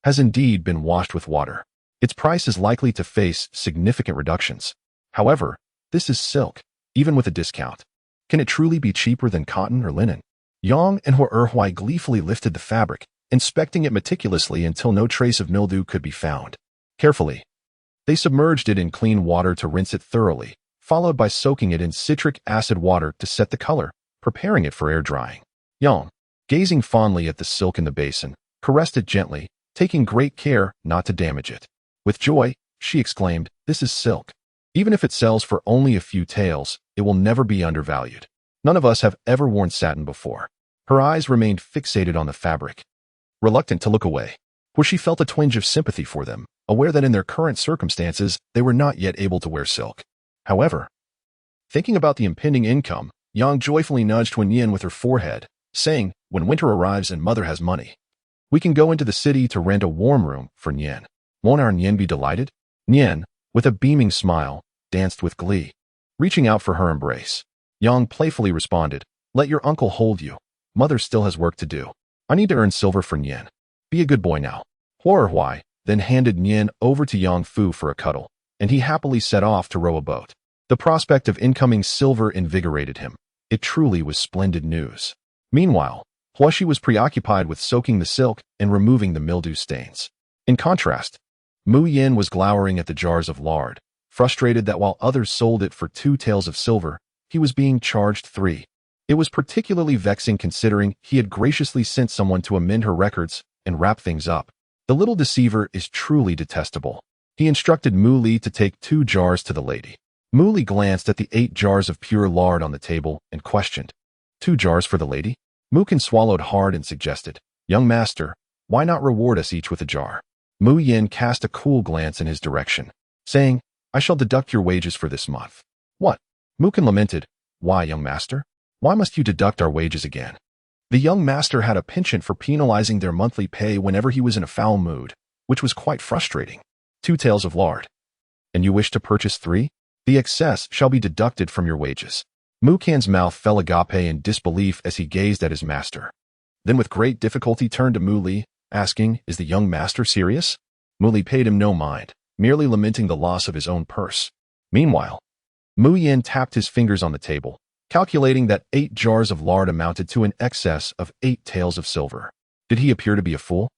has indeed been washed with water. Its price is likely to face significant reductions. However, this is silk, even with a discount. Can it truly be cheaper than cotton or linen? Yang and Erhuai gleefully lifted the fabric, inspecting it meticulously until no trace of mildew could be found. Carefully, they submerged it in clean water to rinse it thoroughly, followed by soaking it in citric acid water to set the color, preparing it for air drying. Yang, gazing fondly at the silk in the basin, caressed it gently, taking great care not to damage it. With joy, she exclaimed, "This is silk. Even if it sells for only a few taels, it will never be undervalued. None of us have ever worn satin before." Her eyes remained fixated on the fabric, reluctant to look away, where she felt a twinge of sympathy for them, aware that in their current circumstances, they were not yet able to wear silk. However, thinking about the impending income, Yang joyfully nudged Wen Yin with her forehead, saying, "When winter arrives and mother has money, we can go into the city to rent a warm room for Nian. Won't our Nian be delighted?" Nian, with a beaming smile, danced with glee, reaching out for her embrace. Yang playfully responded, "Let your uncle hold you. Mother still has work to do. I need to earn silver for Nian. Be a good boy now." Huai then handed Nian over to Yang Fu for a cuddle, and he happily set off to row a boat. The prospect of incoming silver invigorated him. It truly was splendid news. Meanwhile, Huashi was preoccupied with soaking the silk and removing the mildew stains. In contrast, Mu Yin was glowering at the jars of lard, frustrated that while others sold it for 2 taels of silver, he was being charged 3. It was particularly vexing considering he had graciously sent someone to amend her records and wrap things up. The little deceiver is truly detestable. He instructed Mu Li to take 2 jars to the lady. Mu Li glanced at the 8 jars of pure lard on the table and questioned, 2 jars for the lady? Mukin swallowed hard and suggested, "Young master, why not reward us each with a jar?" Mu Yin cast a cool glance in his direction, saying, "I shall deduct your wages for this month." "What?" Mukin lamented. "Why, young master? Why must you deduct our wages again?" The young master had a penchant for penalizing their monthly pay whenever he was in a foul mood, which was quite frustrating. 2 taels of lard. And you wish to purchase 3? The excess shall be deducted from your wages. Mukan's mouth fell agape in disbelief as he gazed at his master. Then with great difficulty turned to Mu Li, asking, "Is the young master serious?" Mu Li paid him no mind, merely lamenting the loss of his own purse. Meanwhile, Mu Yin tapped his fingers on the table, calculating that 8 jars of lard amounted to an excess of 8 taels of silver. Did he appear to be a fool?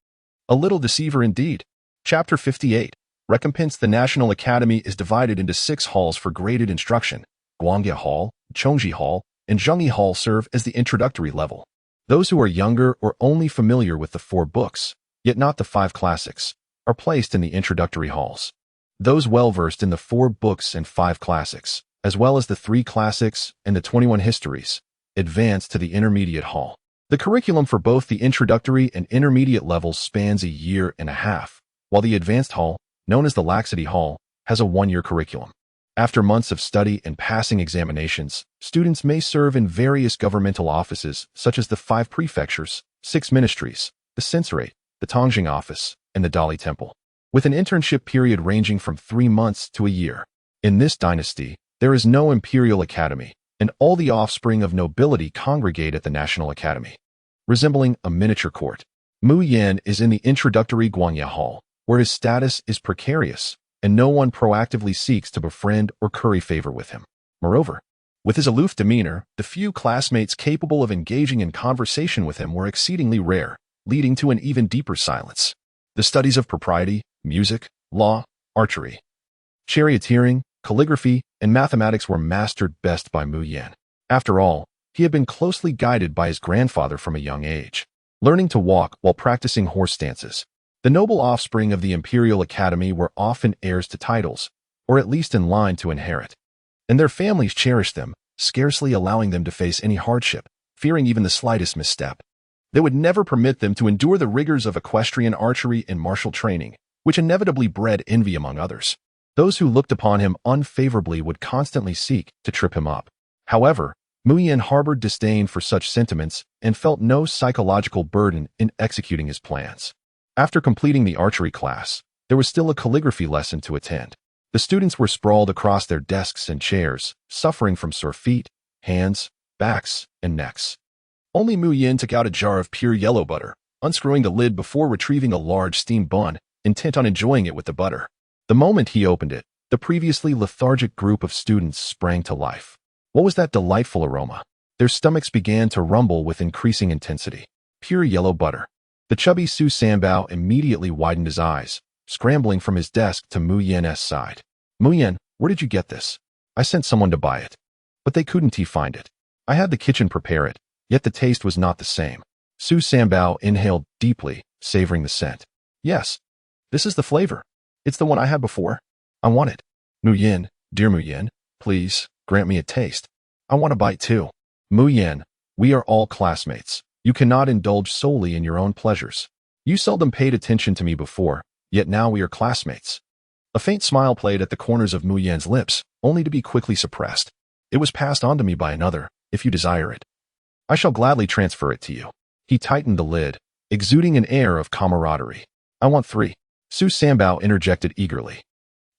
A little deceiver indeed. Chapter 58. Recompense. The National Academy is divided into 6 halls for graded instruction. Guangye Hall, Chongji Hall, and Zhengyi Hall serve as the introductory level. Those who are younger or only familiar with the 4 books, yet not the 5 classics, are placed in the introductory halls. Those well-versed in the 4 books and 5 classics, as well as the 3 classics and the 21 histories, advance to the intermediate hall. The curriculum for both the introductory and intermediate levels spans a year and a half, while the advanced hall, known as the laxity hall, has a 1-year curriculum. After months of study and passing examinations, students may serve in various governmental offices such as the 5 prefectures, 6 ministries, the censorate, the Tongjing office, and the Dali temple, with an internship period ranging from 3 months to a year. In this dynasty, there is no imperial academy, and all the offspring of nobility congregate at the National Academy. Resembling a miniature court, Mu Yan is in the introductory Guangye Hall, where his status is precarious, and no one proactively seeks to befriend or curry favor with him. Moreover, with his aloof demeanor, the few classmates capable of engaging in conversation with him were exceedingly rare, leading to an even deeper silence. The studies of propriety, music, law, archery, charioteering, calligraphy, and mathematics were mastered best by Mu Yan. After all, he had been closely guided by his grandfather from a young age, learning to walk while practicing horse stances. The noble offspring of the Imperial Academy were often heirs to titles, or at least in line to inherit, and their families cherished them, scarcely allowing them to face any hardship, fearing even the slightest misstep. They would never permit them to endure the rigors of equestrian archery and martial training, which inevitably bred envy among others. Those who looked upon him unfavorably would constantly seek to trip him up. However, Mu Yan harbored disdain for such sentiments and felt no psychological burden in executing his plans. After completing the archery class, there was still a calligraphy lesson to attend. The students were sprawled across their desks and chairs, suffering from sore feet, hands, backs, and necks. Only Mu Yan took out a jar of pure yellow butter, unscrewing the lid before retrieving a large steamed bun, intent on enjoying it with the butter. The moment he opened it, the previously lethargic group of students sprang to life. What was that delightful aroma? Their stomachs began to rumble with increasing intensity. Pure yellow butter. The chubby Su Sanbao immediately widened his eyes, scrambling from his desk to Mu Yan's side. Mu Yan, where did you get this? I sent someone to buy it. But they couldn't find it. I had the kitchen prepare it, yet the taste was not the same. Su Sanbao inhaled deeply, savoring the scent. Yes, this is the flavor. It's the one I had before. I want it. Mu Yan, dear Mu Yan, please, grant me a taste. I want a bite too. Mu Yan, we are all classmates. You cannot indulge solely in your own pleasures. You seldom paid attention to me before, yet now we are classmates. A faint smile played at the corners of Mu Yan's lips, only to be quickly suppressed. It was passed on to me by another, if you desire it. I shall gladly transfer it to you. He tightened the lid, exuding an air of camaraderie. I want 3. Su Sanbao interjected eagerly.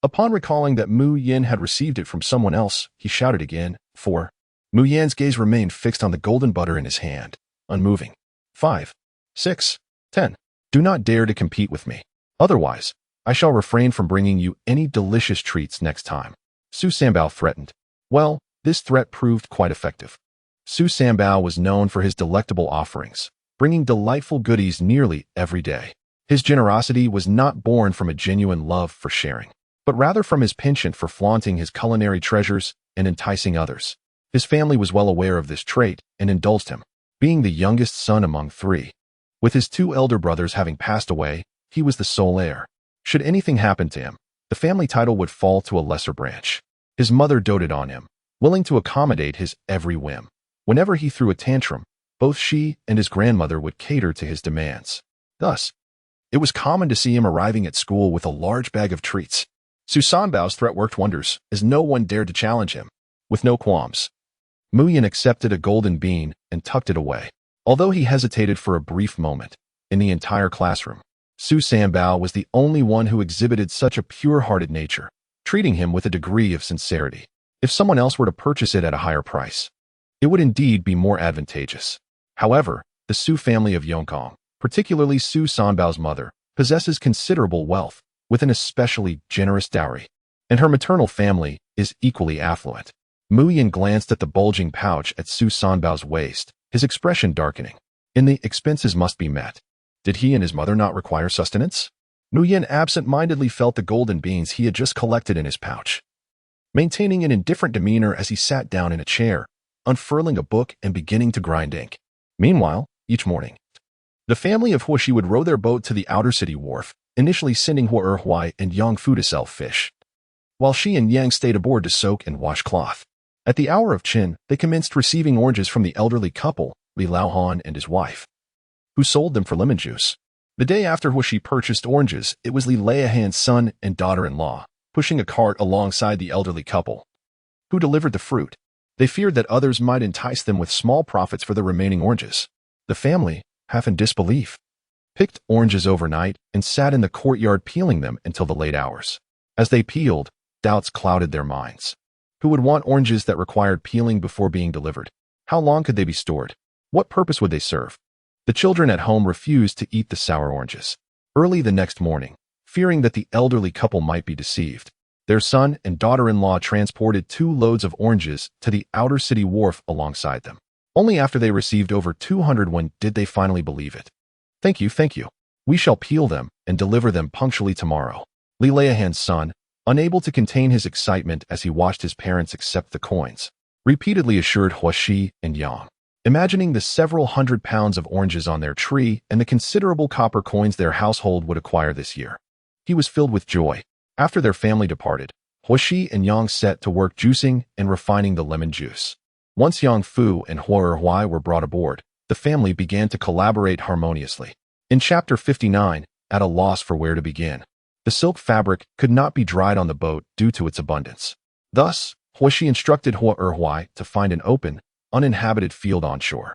Upon recalling that Mu Yan had received it from someone else, he shouted again, 4. Mu Yan's gaze remained fixed on the golden butter in his hand, unmoving. 5, 6, 10. Do not dare to compete with me. Otherwise, I shall refrain from bringing you any delicious treats next time. Su Sanbao threatened. Well, this threat proved quite effective. Su Sanbao was known for his delectable offerings, bringing delightful goodies nearly every day. His generosity was not born from a genuine love for sharing, but rather from his penchant for flaunting his culinary treasures and enticing others. His family was well aware of this trait and indulged him. Being the youngest son among 3, with his 2 elder brothers having passed away, he was the sole heir. Should anything happen to him, the family title would fall to a lesser branch. His mother doted on him, willing to accommodate his every whim. Whenever he threw a tantrum, both she and his grandmother would cater to his demands. Thus, it was common to see him arriving at school with a large bag of treats. Su Sanbao's threat worked wonders, as no one dared to challenge him. With no qualms, Mu Yan accepted a golden bean and tucked it away. Although he hesitated for a brief moment, in the entire classroom, Su Sanbao was the only one who exhibited such a pure-hearted nature, treating him with a degree of sincerity. If someone else were to purchase it at a higher price, it would indeed be more advantageous. However, the Su family of Yongkong, particularly Su Sanbao's mother, possesses considerable wealth, with an especially generous dowry, and her maternal family is equally affluent. Mu Yan glanced at the bulging pouch at Su Sanbao's waist, his expression darkening. And the expenses must be met. Did he and his mother not require sustenance? Nguyen absent-mindedly felt the golden beans he had just collected in his pouch, maintaining an indifferent demeanor as he sat down in a chair, unfurling a book and beginning to grind ink. Meanwhile, each morning, the family of Huaxi would row their boat to the outer city wharf, initially sending Hua Erhuai and Yang Fu to sell fish, while she and Yang stayed aboard to soak and wash cloth. At the hour of Qin, they commenced receiving oranges from the elderly couple, Li Laohan and his wife, who sold them for lemon juice. The day after Huaxi purchased oranges, it was Li Laohan's son and daughter-in-law, pushing a cart alongside the elderly couple, who delivered the fruit. They feared that others might entice them with small profits for the remaining oranges. The family, half in disbelief, picked oranges overnight and sat in the courtyard peeling them until the late hours. As they peeled, doubts clouded their minds. Who would want oranges that required peeling before being delivered? How long could they be stored? What purpose would they serve? The children at home refused to eat the sour oranges. Early the next morning, fearing that the elderly couple might be deceived, their son and daughter-in-law transported 2 loads of oranges to the outer city wharf alongside them. Only after they received over 200 when did they finally believe it. Thank you. We shall peel them and deliver them punctually tomorrow. Li Laohan's son, unable to contain his excitement as he watched his parents accept the coins, repeatedly assured Huaxi and Yang. Imagining the several hundred pounds of oranges on their tree and the considerable copper coins their household would acquire this year, he was filled with joy. After their family departed, Huaxi and Yang set to work juicing and refining the lemon juice. Once Yang Fu and Hua Erhuai were brought aboard, the family began to collaborate harmoniously. In Chapter 59, at a loss for where to begin, the silk fabric could not be dried on the boat due to its abundance. Thus, Huaxi instructed Hua Erhuai to find an open, uninhabited field onshore,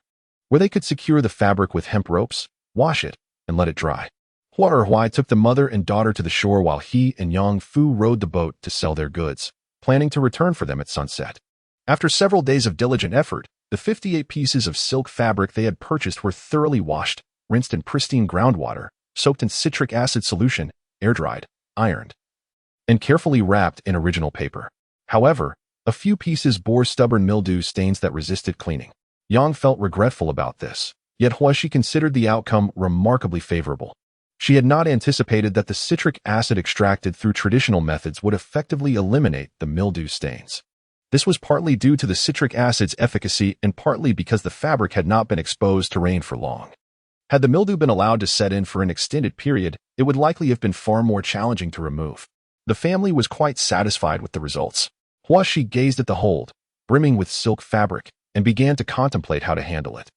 where they could secure the fabric with hemp ropes, wash it, and let it dry. Hua Erhuai took the mother and daughter to the shore while he and Yang Fu rowed the boat to sell their goods, planning to return for them at sunset. After several days of diligent effort, the 58 pieces of silk fabric they had purchased were thoroughly washed, rinsed in pristine groundwater, soaked in citric acid solution, air-dried, ironed, and carefully wrapped in original paper. However, a few pieces bore stubborn mildew stains that resisted cleaning. Yang felt regretful about this, yet Huaxi considered the outcome remarkably favorable. She had not anticipated that the citric acid extracted through traditional methods would effectively eliminate the mildew stains. This was partly due to the citric acid's efficacy and partly because the fabric had not been exposed to rain for long. Had the mildew been allowed to set in for an extended period, it would likely have been far more challenging to remove. The family was quite satisfied with the results. Huaxi gazed at the hold, brimming with silk fabric, and began to contemplate how to handle it.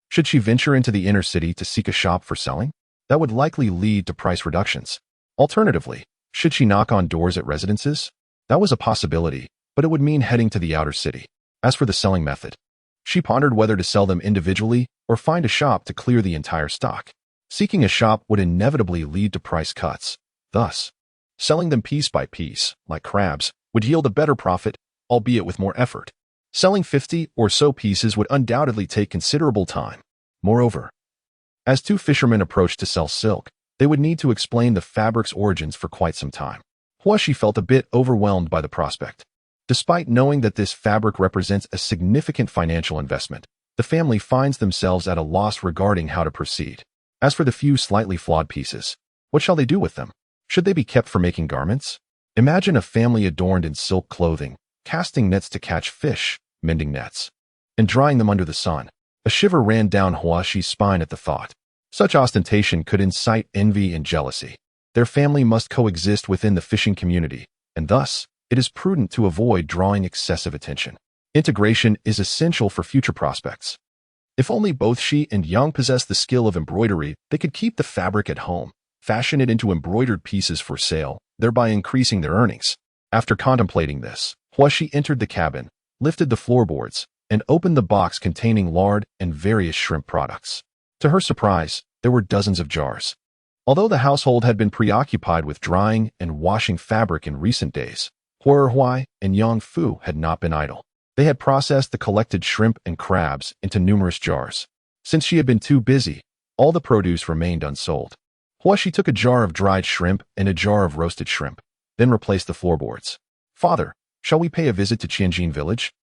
Should she venture into the inner city to seek a shop for selling? That would likely lead to price reductions. Alternatively, should she knock on doors at residences? That was a possibility, but it would mean heading to the outer city. As for the selling method, she pondered whether to sell them individually or find a shop to clear the entire stock. Seeking a shop would inevitably lead to price cuts. Thus, selling them piece by piece, like crabs, would yield a better profit, albeit with more effort. Selling 50 or so pieces would undoubtedly take considerable time. Moreover, as 2 fishermen approached to sell silk, they would need to explain the fabric's origins for quite some time. Huaxi felt a bit overwhelmed by the prospect. Despite knowing that this fabric represents a significant financial investment, the family finds themselves at a loss regarding how to proceed. As for the few slightly flawed pieces, what shall they do with them? Should they be kept for making garments? Imagine a family adorned in silk clothing, casting nets to catch fish, mending nets, and drying them under the sun. A shiver ran down Huaxi's spine at the thought. Such ostentation could incite envy and jealousy. Their family must coexist within the fishing community, and thus, it is prudent to avoid drawing excessive attention. Integration is essential for future prospects. If only both she and Yang possessed the skill of embroidery, they could keep the fabric at home, fashion it into embroidered pieces for sale, thereby increasing their earnings. After contemplating this, Huaxi entered the cabin, lifted the floorboards, and opened the box containing lard and various shrimp products. To her surprise, there were dozens of jars. Although the household had been preoccupied with drying and washing fabric in recent days, Hua Erhuai and Yang Fu had not been idle. They had processed the collected shrimp and crabs into numerous jars. Since she had been too busy, all the produce remained unsold. Huaxi took a jar of dried shrimp and a jar of roasted shrimp, then replaced the floorboards. Father, shall we pay a visit to Tianjin village?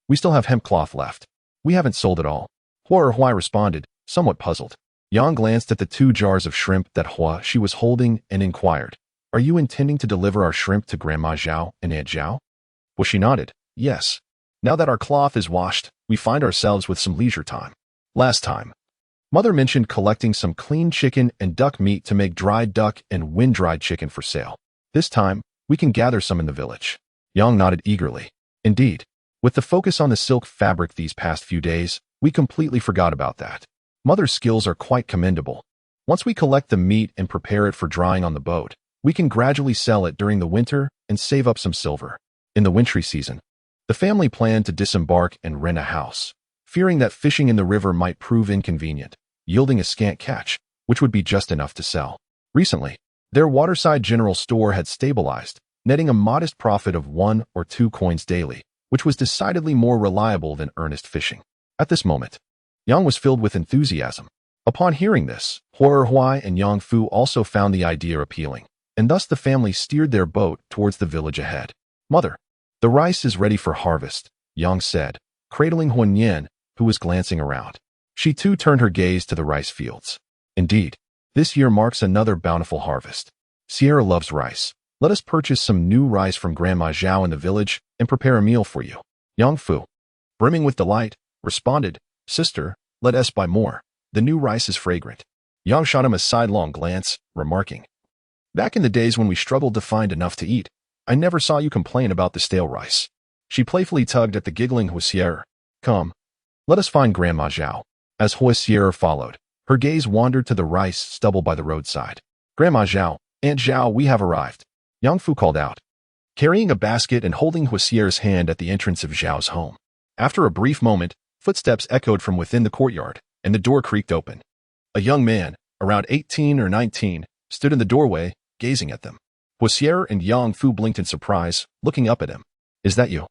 We still have hemp cloth left. We haven't sold it all. Hua Erhuai responded, somewhat puzzled. Yang glanced at the 2 jars of shrimp that she was holding and inquired, "Are you intending to deliver our shrimp to Grandma Zhao and Aunt Zhao?" Well, she nodded, "Yes. Now that our cloth is washed, we find ourselves with some leisure time. Last time, Mother mentioned collecting some clean chicken and duck meat to make dried duck and wind-dried chicken for sale. This time, we can gather some in the village." Yang nodded eagerly. Indeed, with the focus on the silk fabric these past few days, we completely forgot about that. Mother's skills are quite commendable. Once we collect the meat and prepare it for drying on the boat, we can gradually sell it during the winter and save up some silver. In the wintry season, the family planned to disembark and rent a house, fearing that fishing in the river might prove inconvenient, yielding a scant catch, which would be just enough to sell. Recently, their waterside general store had stabilized, netting a modest profit of 1 or 2 coins daily, which was decidedly more reliable than earnest fishing. At this moment, Yang was filled with enthusiasm. Upon hearing this, Huai and Yang Fu also found the idea appealing, and thus the family steered their boat towards the village ahead. "Mother, the rice is ready for harvest," Yang said, cradling Huanyan, who was glancing around. She too turned her gaze to the rice fields. "Indeed, this year marks another bountiful harvest. Sierra loves rice. Let us purchase some new rice from Grandma Zhao in the village and prepare a meal for you." Yang Fu, brimming with delight, responded, "Sister, let us buy more. The new rice is fragrant." Yang shot him a sidelong glance, remarking, "Back in the days when we struggled to find enough to eat, I never saw you complain about the stale rice." She playfully tugged at the giggling Huissier. "Come, let us find Grandma Zhao." As Huissier followed, her gaze wandered to the rice stubble by the roadside. "Grandma Zhao, Aunt Zhao, we have arrived," Yang Fu called out, carrying a basket and holding Huissier's hand at the entrance of Zhao's home. After a brief moment, footsteps echoed from within the courtyard, and the door creaked open. A young man, around 18 or 19, stood in the doorway, gazing at them. Huissier and Yang Fu blinked in surprise, looking up at him. "Is that you,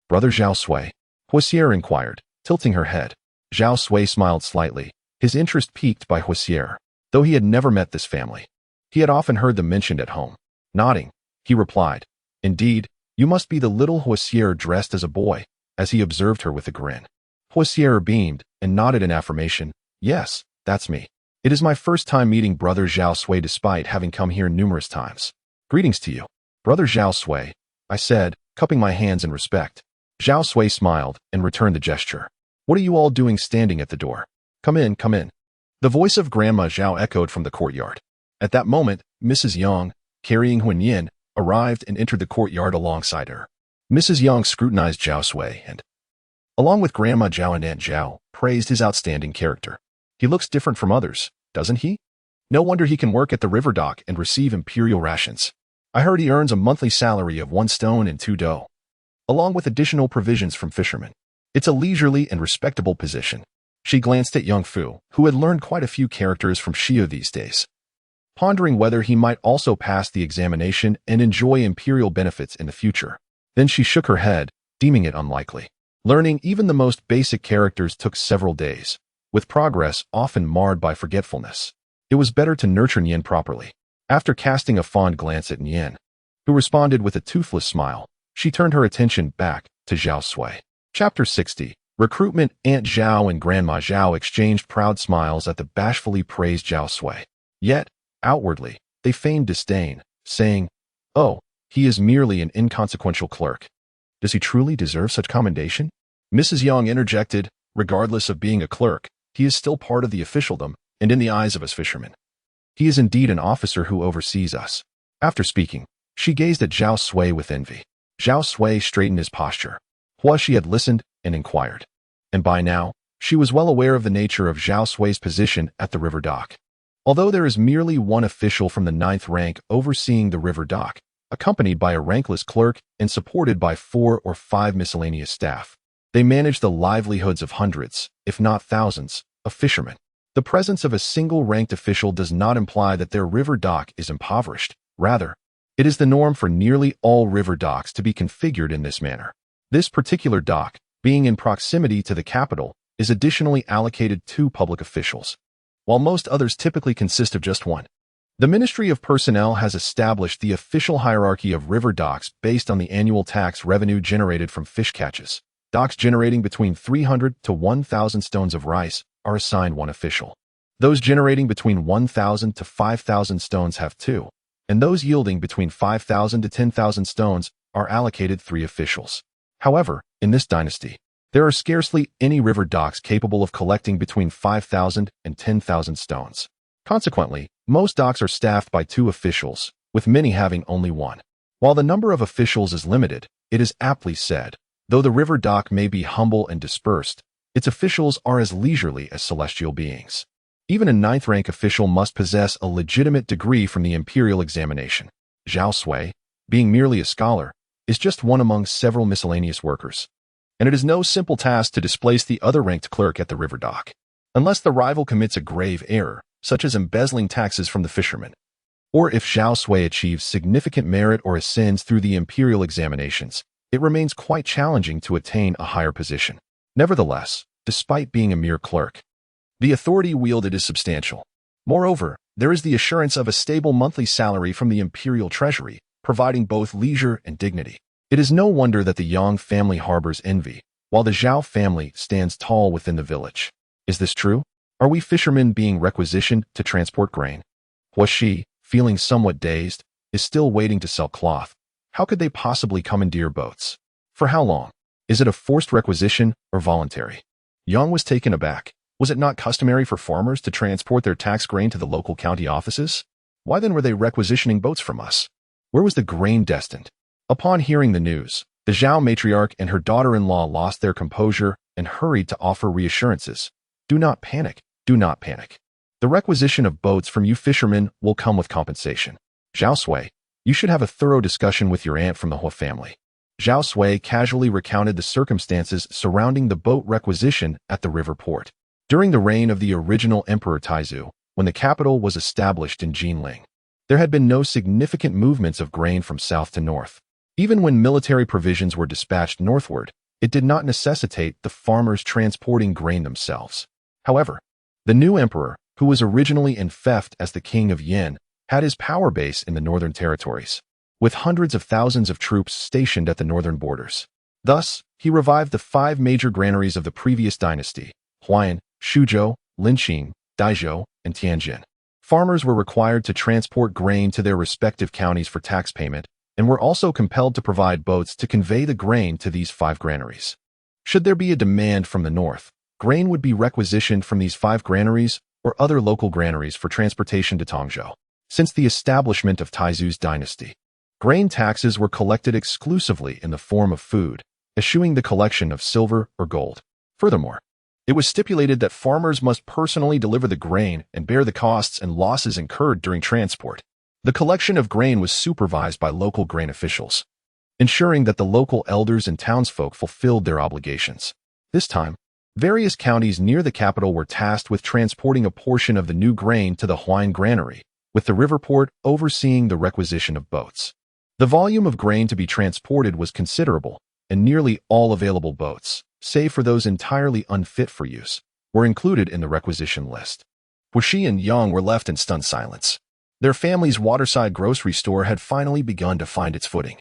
Brother Zhao Sui?" Huissier inquired, tilting her head. Zhao Sui smiled slightly, his interest piqued by Huissier, though he had never met this family. He had often heard them mentioned at home. Nodding, he replied, "Indeed, you must be the little Huissier dressed as a boy," as he observed her with a grin. Huissier beamed and nodded in affirmation. "Yes, that's me. It is my first time meeting Brother Zhao Sui despite having come here numerous times." "Greetings to you, Brother Zhao Sui," I said, cupping my hands in respect. Zhao Sui smiled and returned the gesture. "What are you all doing standing at the door? Come in, come in." The voice of Grandma Zhao echoed from the courtyard. At that moment, Mrs. Yang, carrying Huanyan, arrived and entered the courtyard alongside her. Mrs. Yang scrutinized Zhao Sui and, along with Grandma Zhao and Aunt Zhao, praised his outstanding character. "He looks different from others, doesn't he? No wonder he can work at the river dock and receive imperial rations. I heard he earns a monthly salary of 1 stone and 2 dough, along with additional provisions from fishermen. It's a leisurely and respectable position." She glanced at Yang Fu, who had learned quite a few characters from Shio these days, pondering whether he might also pass the examination and enjoy imperial benefits in the future. Then she shook her head, deeming it unlikely. Learning even the most basic characters took several days, with progress often marred by forgetfulness. It was better to nurture Nian properly. After casting a fond glance at Nian, who responded with a toothless smile, she turned her attention back to Zhao Sui. Chapter 60. Recruitment. Aunt Zhao and Grandma Zhao exchanged proud smiles at the bashfully praised Zhao Sui. Yet, outwardly, they feigned disdain, saying, "Oh, he is merely an inconsequential clerk. Does he truly deserve such commendation?" Mrs. Yang interjected, "Regardless of being a clerk, he is still part of the officialdom, and in the eyes of us fishermen, he is indeed an officer who oversees us." After speaking, she gazed at Zhao Sui with envy. Zhao Sui straightened his posture. She had listened and inquired, and by now, she was well aware of the nature of Zhao Sui's position at the river dock. Although there is merely one official from the 9th rank overseeing the river dock, accompanied by a rankless clerk and supported by 4 or 5 miscellaneous staff, they manage the livelihoods of hundreds, if not thousands, of fishermen. The presence of a single ranked official does not imply that their river dock is impoverished. Rather, it is the norm for nearly all river docks to be configured in this manner. This particular dock, being in proximity to the capital, is additionally allocated 2 public officials, while most others typically consist of just 1. The Ministry of Personnel has established the official hierarchy of river docks based on the annual tax revenue generated from fish catches. Docks generating between 300 to 1,000 stones of rice are assigned 1 official. Those generating between 1,000 to 5,000 stones have 2, and those yielding between 5,000 to 10,000 stones are allocated 3 officials. However, in this dynasty, there are scarcely any river docks capable of collecting between 5,000 and 10,000 stones. Consequently, most docks are staffed by 2 officials, with many having only 1. While the number of officials is limited, it is aptly said, though the river dock may be humble and dispersed, its officials are as leisurely as celestial beings. Even a 9th-rank official must possess a legitimate degree from the imperial examination. Zhao Sui, being merely a scholar, is just one among several miscellaneous workers, and it is no simple task to displace the other ranked clerk at the river dock, unless the rival commits a grave error, such as embezzling taxes from the fishermen, or if Zhao Sui achieves significant merit or ascends through the imperial examinations, it remains quite challenging to attain a higher position. Nevertheless, despite being a mere clerk, the authority wielded is substantial. Moreover, there is the assurance of a stable monthly salary from the imperial treasury, providing both leisure and dignity. It is no wonder that the Yang family harbors envy, while the Zhao family stands tall within the village. Is this true? Are we fishermen being requisitioned to transport grain? Huashi, feeling somewhat dazed, is still waiting to sell cloth. How could they possibly commandeer boats? For how long? Is it a forced requisition or voluntary? Yang was taken aback. Was it not customary for farmers to transport their tax grain to the local county offices? Why then were they requisitioning boats from us? Where was the grain destined? Upon hearing the news, the Zhao matriarch and her daughter-in-law lost their composure and hurried to offer reassurances. Do not panic, do not panic. The requisition of boats from you fishermen will come with compensation. Zhao Sui, you should have a thorough discussion with your aunt from the Hua family. Zhao Sui casually recounted the circumstances surrounding the boat requisition at the river port. During the reign of the original Emperor Taizu, when the capital was established in Jinling, there had been no significant movements of grain from south to north. Even when military provisions were dispatched northward, it did not necessitate the farmers transporting grain themselves. However, the new emperor, who was originally enfeoffed as the King of Yin, had his power base in the northern territories, with hundreds of thousands of troops stationed at the northern borders. Thus, he revived the 5 major granaries of the previous dynasty: Huayan, Shuzhou, Linqing, Daizhou, and Tianjin. Farmers were required to transport grain to their respective counties for tax payment, and were also compelled to provide boats to convey the grain to these 5 granaries. Should there be a demand from the north, grain would be requisitioned from these 5 granaries or other local granaries for transportation to Tongzhou. Since the establishment of Taizu's dynasty, grain taxes were collected exclusively in the form of food, eschewing the collection of silver or gold. Furthermore, it was stipulated that farmers must personally deliver the grain and bear the costs and losses incurred during transport. The collection of grain was supervised by local grain officials, ensuring that the local elders and townsfolk fulfilled their obligations. This time, various counties near the capital were tasked with transporting a portion of the new grain to the Huayan granary, with the river port overseeing the requisition of boats. The volume of grain to be transported was considerable, and nearly all available boats, save for those entirely unfit for use, were included in the requisition list. Huashi and Yang were left in stunned silence. Their family's waterside grocery store had finally begun to find its footing,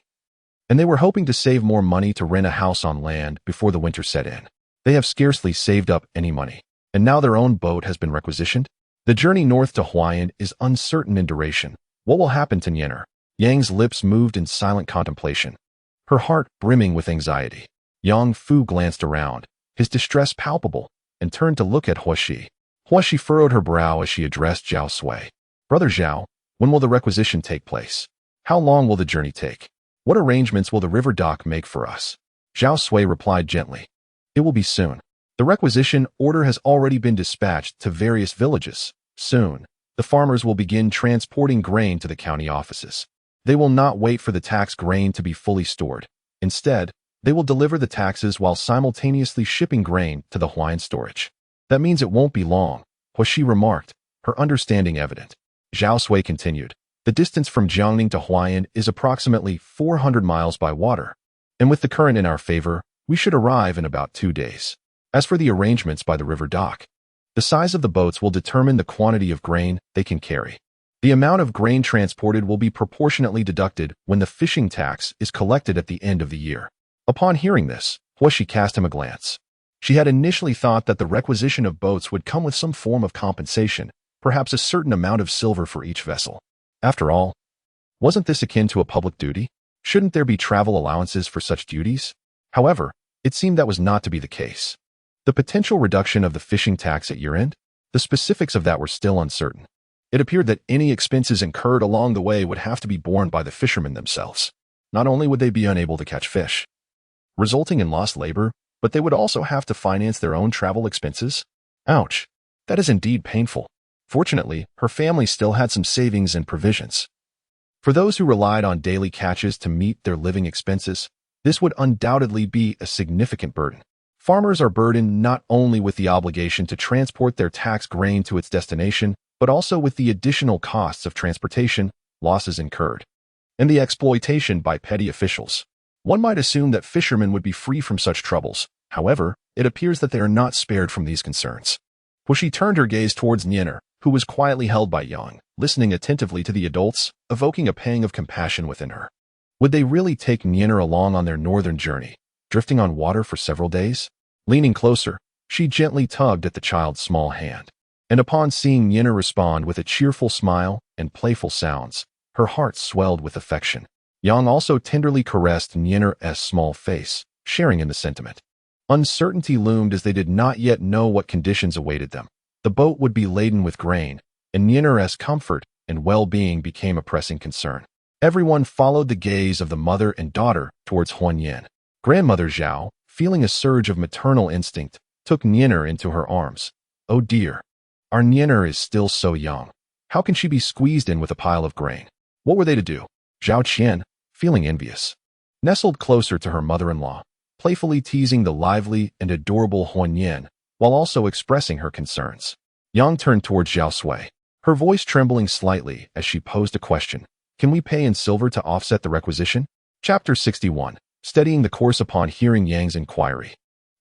and they were hoping to save more money to rent a house on land before the winter set in. They have scarcely saved up any money, and now their own boat has been requisitioned. The journey north to Huayan is uncertain in duration. What will happen to Nyener? Yang's lips moved in silent contemplation, her heart brimming with anxiety. Yang Fu glanced around, his distress palpable, and turned to look at Huashi. Huashi furrowed her brow as she addressed Zhao Sui. Brother Zhao, when will the requisition take place? How long will the journey take? What arrangements will the river dock make for us? Zhao Sui replied gently. It will be soon. The requisition order has already been dispatched to various villages. Soon, the farmers will begin transporting grain to the county offices. They will not wait for the tax grain to be fully stored. Instead, they will deliver the taxes while simultaneously shipping grain to the Huayan storage. That means it won't be long, Huashi remarked, her understanding evident. Zhao Sui continued. The distance from Jiangning to Huayan is approximately 400 miles by water, and with the current in our favor, we should arrive in about 2 days. As for the arrangements by the river dock, the size of the boats will determine the quantity of grain they can carry. The amount of grain transported will be proportionately deducted when the fishing tax is collected at the end of the year. Upon hearing this, Huashi cast him a glance. She had initially thought that the requisition of boats would come with some form of compensation, perhaps a certain amount of silver for each vessel. After all, wasn't this akin to a public duty? Shouldn't there be travel allowances for such duties? However, it seemed that was not to be the case. The potential reduction of the fishing tax at year-end? The specifics of that were still uncertain. It appeared that any expenses incurred along the way would have to be borne by the fishermen themselves. Not only would they be unable to catch fish, resulting in lost labor, but they would also have to finance their own travel expenses. Ouch, that is indeed painful. Fortunately, her family still had some savings and provisions. For those who relied on daily catches to meet their living expenses, this would undoubtedly be a significant burden. Farmers are burdened not only with the obligation to transport their taxed grain to its destination, but also with the additional costs of transportation, losses incurred, and the exploitation by petty officials. One might assume that fishermen would be free from such troubles. However, it appears that they are not spared from these concerns. She turned her gaze towards Nyener, who was quietly held by Yang, listening attentively to the adults, evoking a pang of compassion within her. Would they really take Nyener along on their northern journey, drifting on water for several days? Leaning closer, she gently tugged at the child's small hand. And upon seeing Nyener respond with a cheerful smile and playful sounds, her heart swelled with affection. Yang also tenderly caressed Nyener's small face, sharing in the sentiment. Uncertainty loomed as they did not yet know what conditions awaited them. The boat would be laden with grain, and Nyener's comfort and well-being became a pressing concern. Everyone followed the gaze of the mother and daughter towards Huanyan. Grandmother Zhao, feeling a surge of maternal instinct, took Nyener into her arms. Oh dear, our Nyener is still so young. How can she be squeezed in with a pile of grain? What were they to do? Zhao Qian, feeling envious, nestled closer to her mother-in-law, playfully teasing the lively and adorable Huanyan, while also expressing her concerns. Yang turned towards Zhao Sui, her voice trembling slightly as she posed a question. Can we pay in silver to offset the requisition? Chapter 61. Steadying the course upon hearing Yang's inquiry.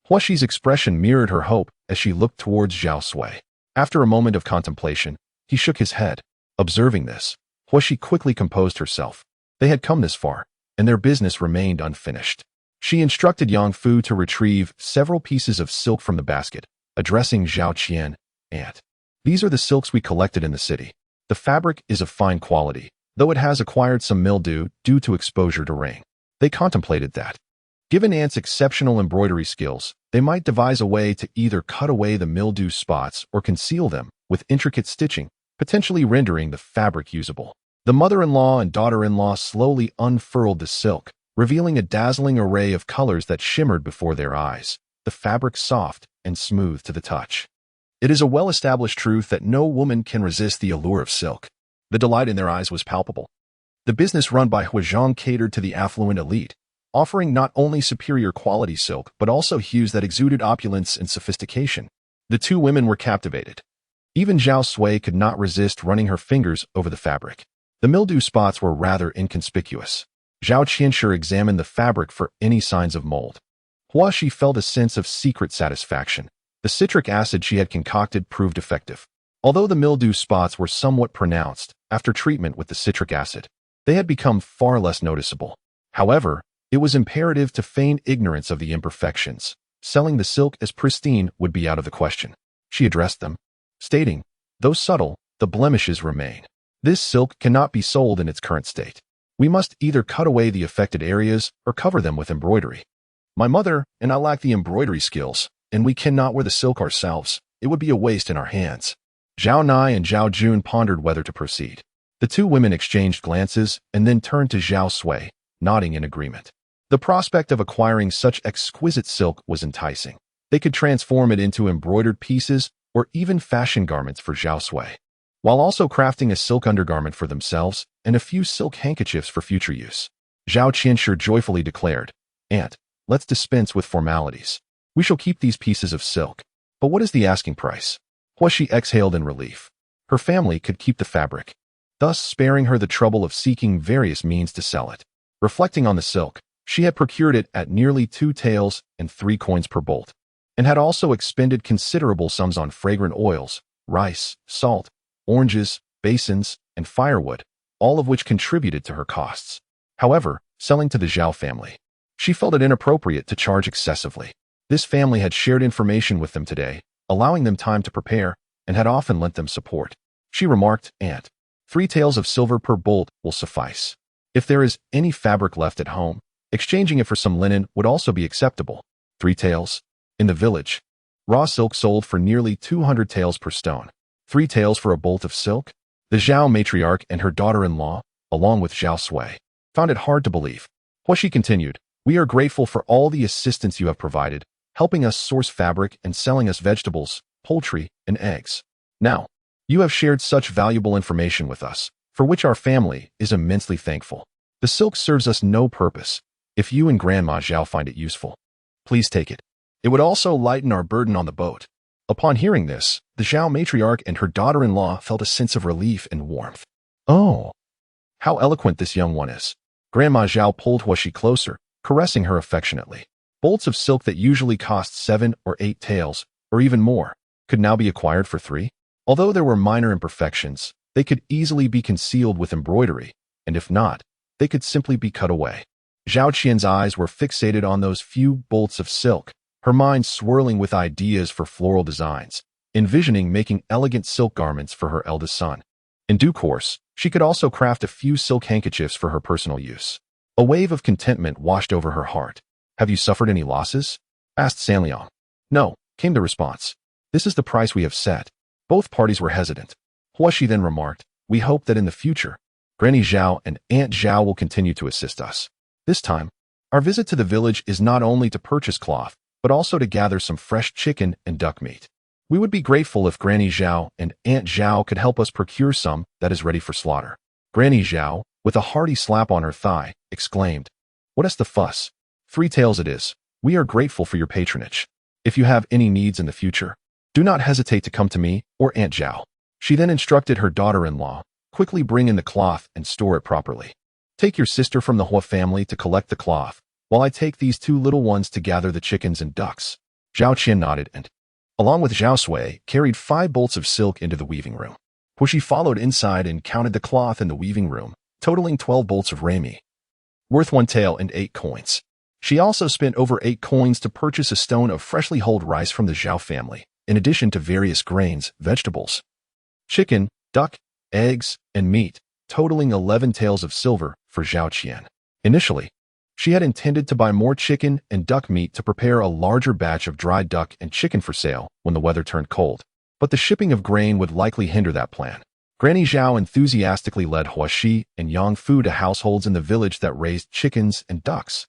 Huaxi's expression mirrored her hope as she looked towards Zhao Sui. After a moment of contemplation, he shook his head. Observing this, Huaxi quickly composed herself. They had come this far, and their business remained unfinished. She instructed Yang Fu to retrieve several pieces of silk from the basket, addressing Zhao Qian, "Aunt, these are the silks we collected in the city. The fabric is of fine quality, though it has acquired some mildew due to exposure to rain." They contemplated that, given Aunt's exceptional embroidery skills, they might devise a way to either cut away the mildew spots or conceal them with intricate stitching, potentially rendering the fabric usable. The mother-in-law and daughter-in-law slowly unfurled the silk, revealing a dazzling array of colors that shimmered before their eyes, the fabric soft and smooth to the touch. It is a well-established truth that no woman can resist the allure of silk. The delight in their eyes was palpable. The business run by Huazhang catered to the affluent elite, offering not only superior quality silk but also hues that exuded opulence and sophistication. The two women were captivated. Even Zhao Sui could not resist running her fingers over the fabric. The mildew spots were rather inconspicuous. Zhao Qianshi examined the fabric for any signs of mold. Huaxi felt a sense of secret satisfaction. The citric acid she had concocted proved effective. Although the mildew spots were somewhat pronounced after treatment with the citric acid, they had become far less noticeable. However, it was imperative to feign ignorance of the imperfections. Selling the silk as pristine would be out of the question. She addressed them, stating, "Though subtle, the blemishes remain. This silk cannot be sold in its current state. We must either cut away the affected areas or cover them with embroidery. My mother and I lack the embroidery skills, and we cannot wear the silk ourselves. It would be a waste in our hands." Zhao Nai and Zhao Jun pondered whether to proceed. The two women exchanged glances and then turned to Zhao Sui, nodding in agreement. The prospect of acquiring such exquisite silk was enticing. They could transform it into embroidered pieces or even fashion garments for Zhao Sui, while also crafting a silk undergarment for themselves and a few silk handkerchiefs for future use. Zhao Qianshi joyfully declared, "Aunt, let's dispense with formalities. We shall keep these pieces of silk. But what is the asking price?" Huaxi exhaled in relief. Her family could keep the fabric, thus sparing her the trouble of seeking various means to sell it. Reflecting on the silk, she had procured it at nearly 2 taels and 3 coins per bolt, and had also expended considerable sums on fragrant oils, rice, salt, oranges, basins, and firewood, all of which contributed to her costs. However, selling to the Zhao family, she felt it inappropriate to charge excessively. This family had shared information with them today, allowing them time to prepare, and had often lent them support. She remarked, "Aunt, 3 taels of silver per bolt will suffice. If there is any fabric left at home, exchanging it for some linen would also be acceptable." 3 taels? In the village, raw silk sold for nearly 200 taels per stone. 3 taels for a bolt of silk? The Zhao matriarch and her daughter-in-law, along with Zhao Sui, found it hard to believe. Huashi continued, "We are grateful for all the assistance you have provided, helping us source fabric and selling us vegetables, poultry, and eggs. Now, you have shared such valuable information with us, for which our family is immensely thankful. The silk serves us no purpose. If you and Grandma Zhao find it useful, please take it. It would also lighten our burden on the boat." Upon hearing this, the Zhao matriarch and her daughter-in-law felt a sense of relief and warmth. "Oh, how eloquent this young one is." Grandma Zhao pulled Huashi closer, caressing her affectionately. Bolts of silk that usually cost 7 or 8 taels, or even more, could now be acquired for 3. Although there were minor imperfections, they could easily be concealed with embroidery, and if not, they could simply be cut away. Zhao Qian's eyes were fixated on those few bolts of silk, her mind swirling with ideas for floral designs, envisioning making elegant silk garments for her eldest son. In due course, she could also craft a few silk handkerchiefs for her personal use. A wave of contentment washed over her heart. "Have you suffered any losses?" asked Sanliang. "No," came the response. "This is the price we have set." Both parties were hesitant. Huashi then remarked, "We hope that in the future, Granny Zhao and Aunt Zhao will continue to assist us. This time, our visit to the village is not only to purchase cloth, but also to gather some fresh chicken and duck meat. We would be grateful if Granny Zhao and Aunt Zhao could help us procure some that is ready for slaughter." Granny Zhao, with a hearty slap on her thigh, exclaimed, "What is the fuss? 3 taels it is. We are grateful for your patronage. If you have any needs in the future, do not hesitate to come to me or Aunt Zhao." She then instructed her daughter-in-law, "Quickly bring in the cloth and store it properly. Take your sister from the Hua family to collect the cloth, while I take these 2 little ones to gather the chickens and ducks." Zhao Qian nodded and, along with Zhao Sui, carried 5 bolts of silk into the weaving room. Huashi followed inside and counted the cloth in the weaving room, totaling 12 bolts of rami, worth 1 tael and 8 coins. She also spent over 8 coins to purchase a stone of freshly hulled rice from the Zhao family, in addition to various grains, vegetables, chicken, duck, eggs, and meat, totaling 11 taels of silver for Zhao Qian. Initially, she had intended to buy more chicken and duck meat to prepare a larger batch of dried duck and chicken for sale when the weather turned cold, but the shipping of grain would likely hinder that plan. Granny Zhao enthusiastically led Huashi and Yang Fu to households in the village that raised chickens and ducks.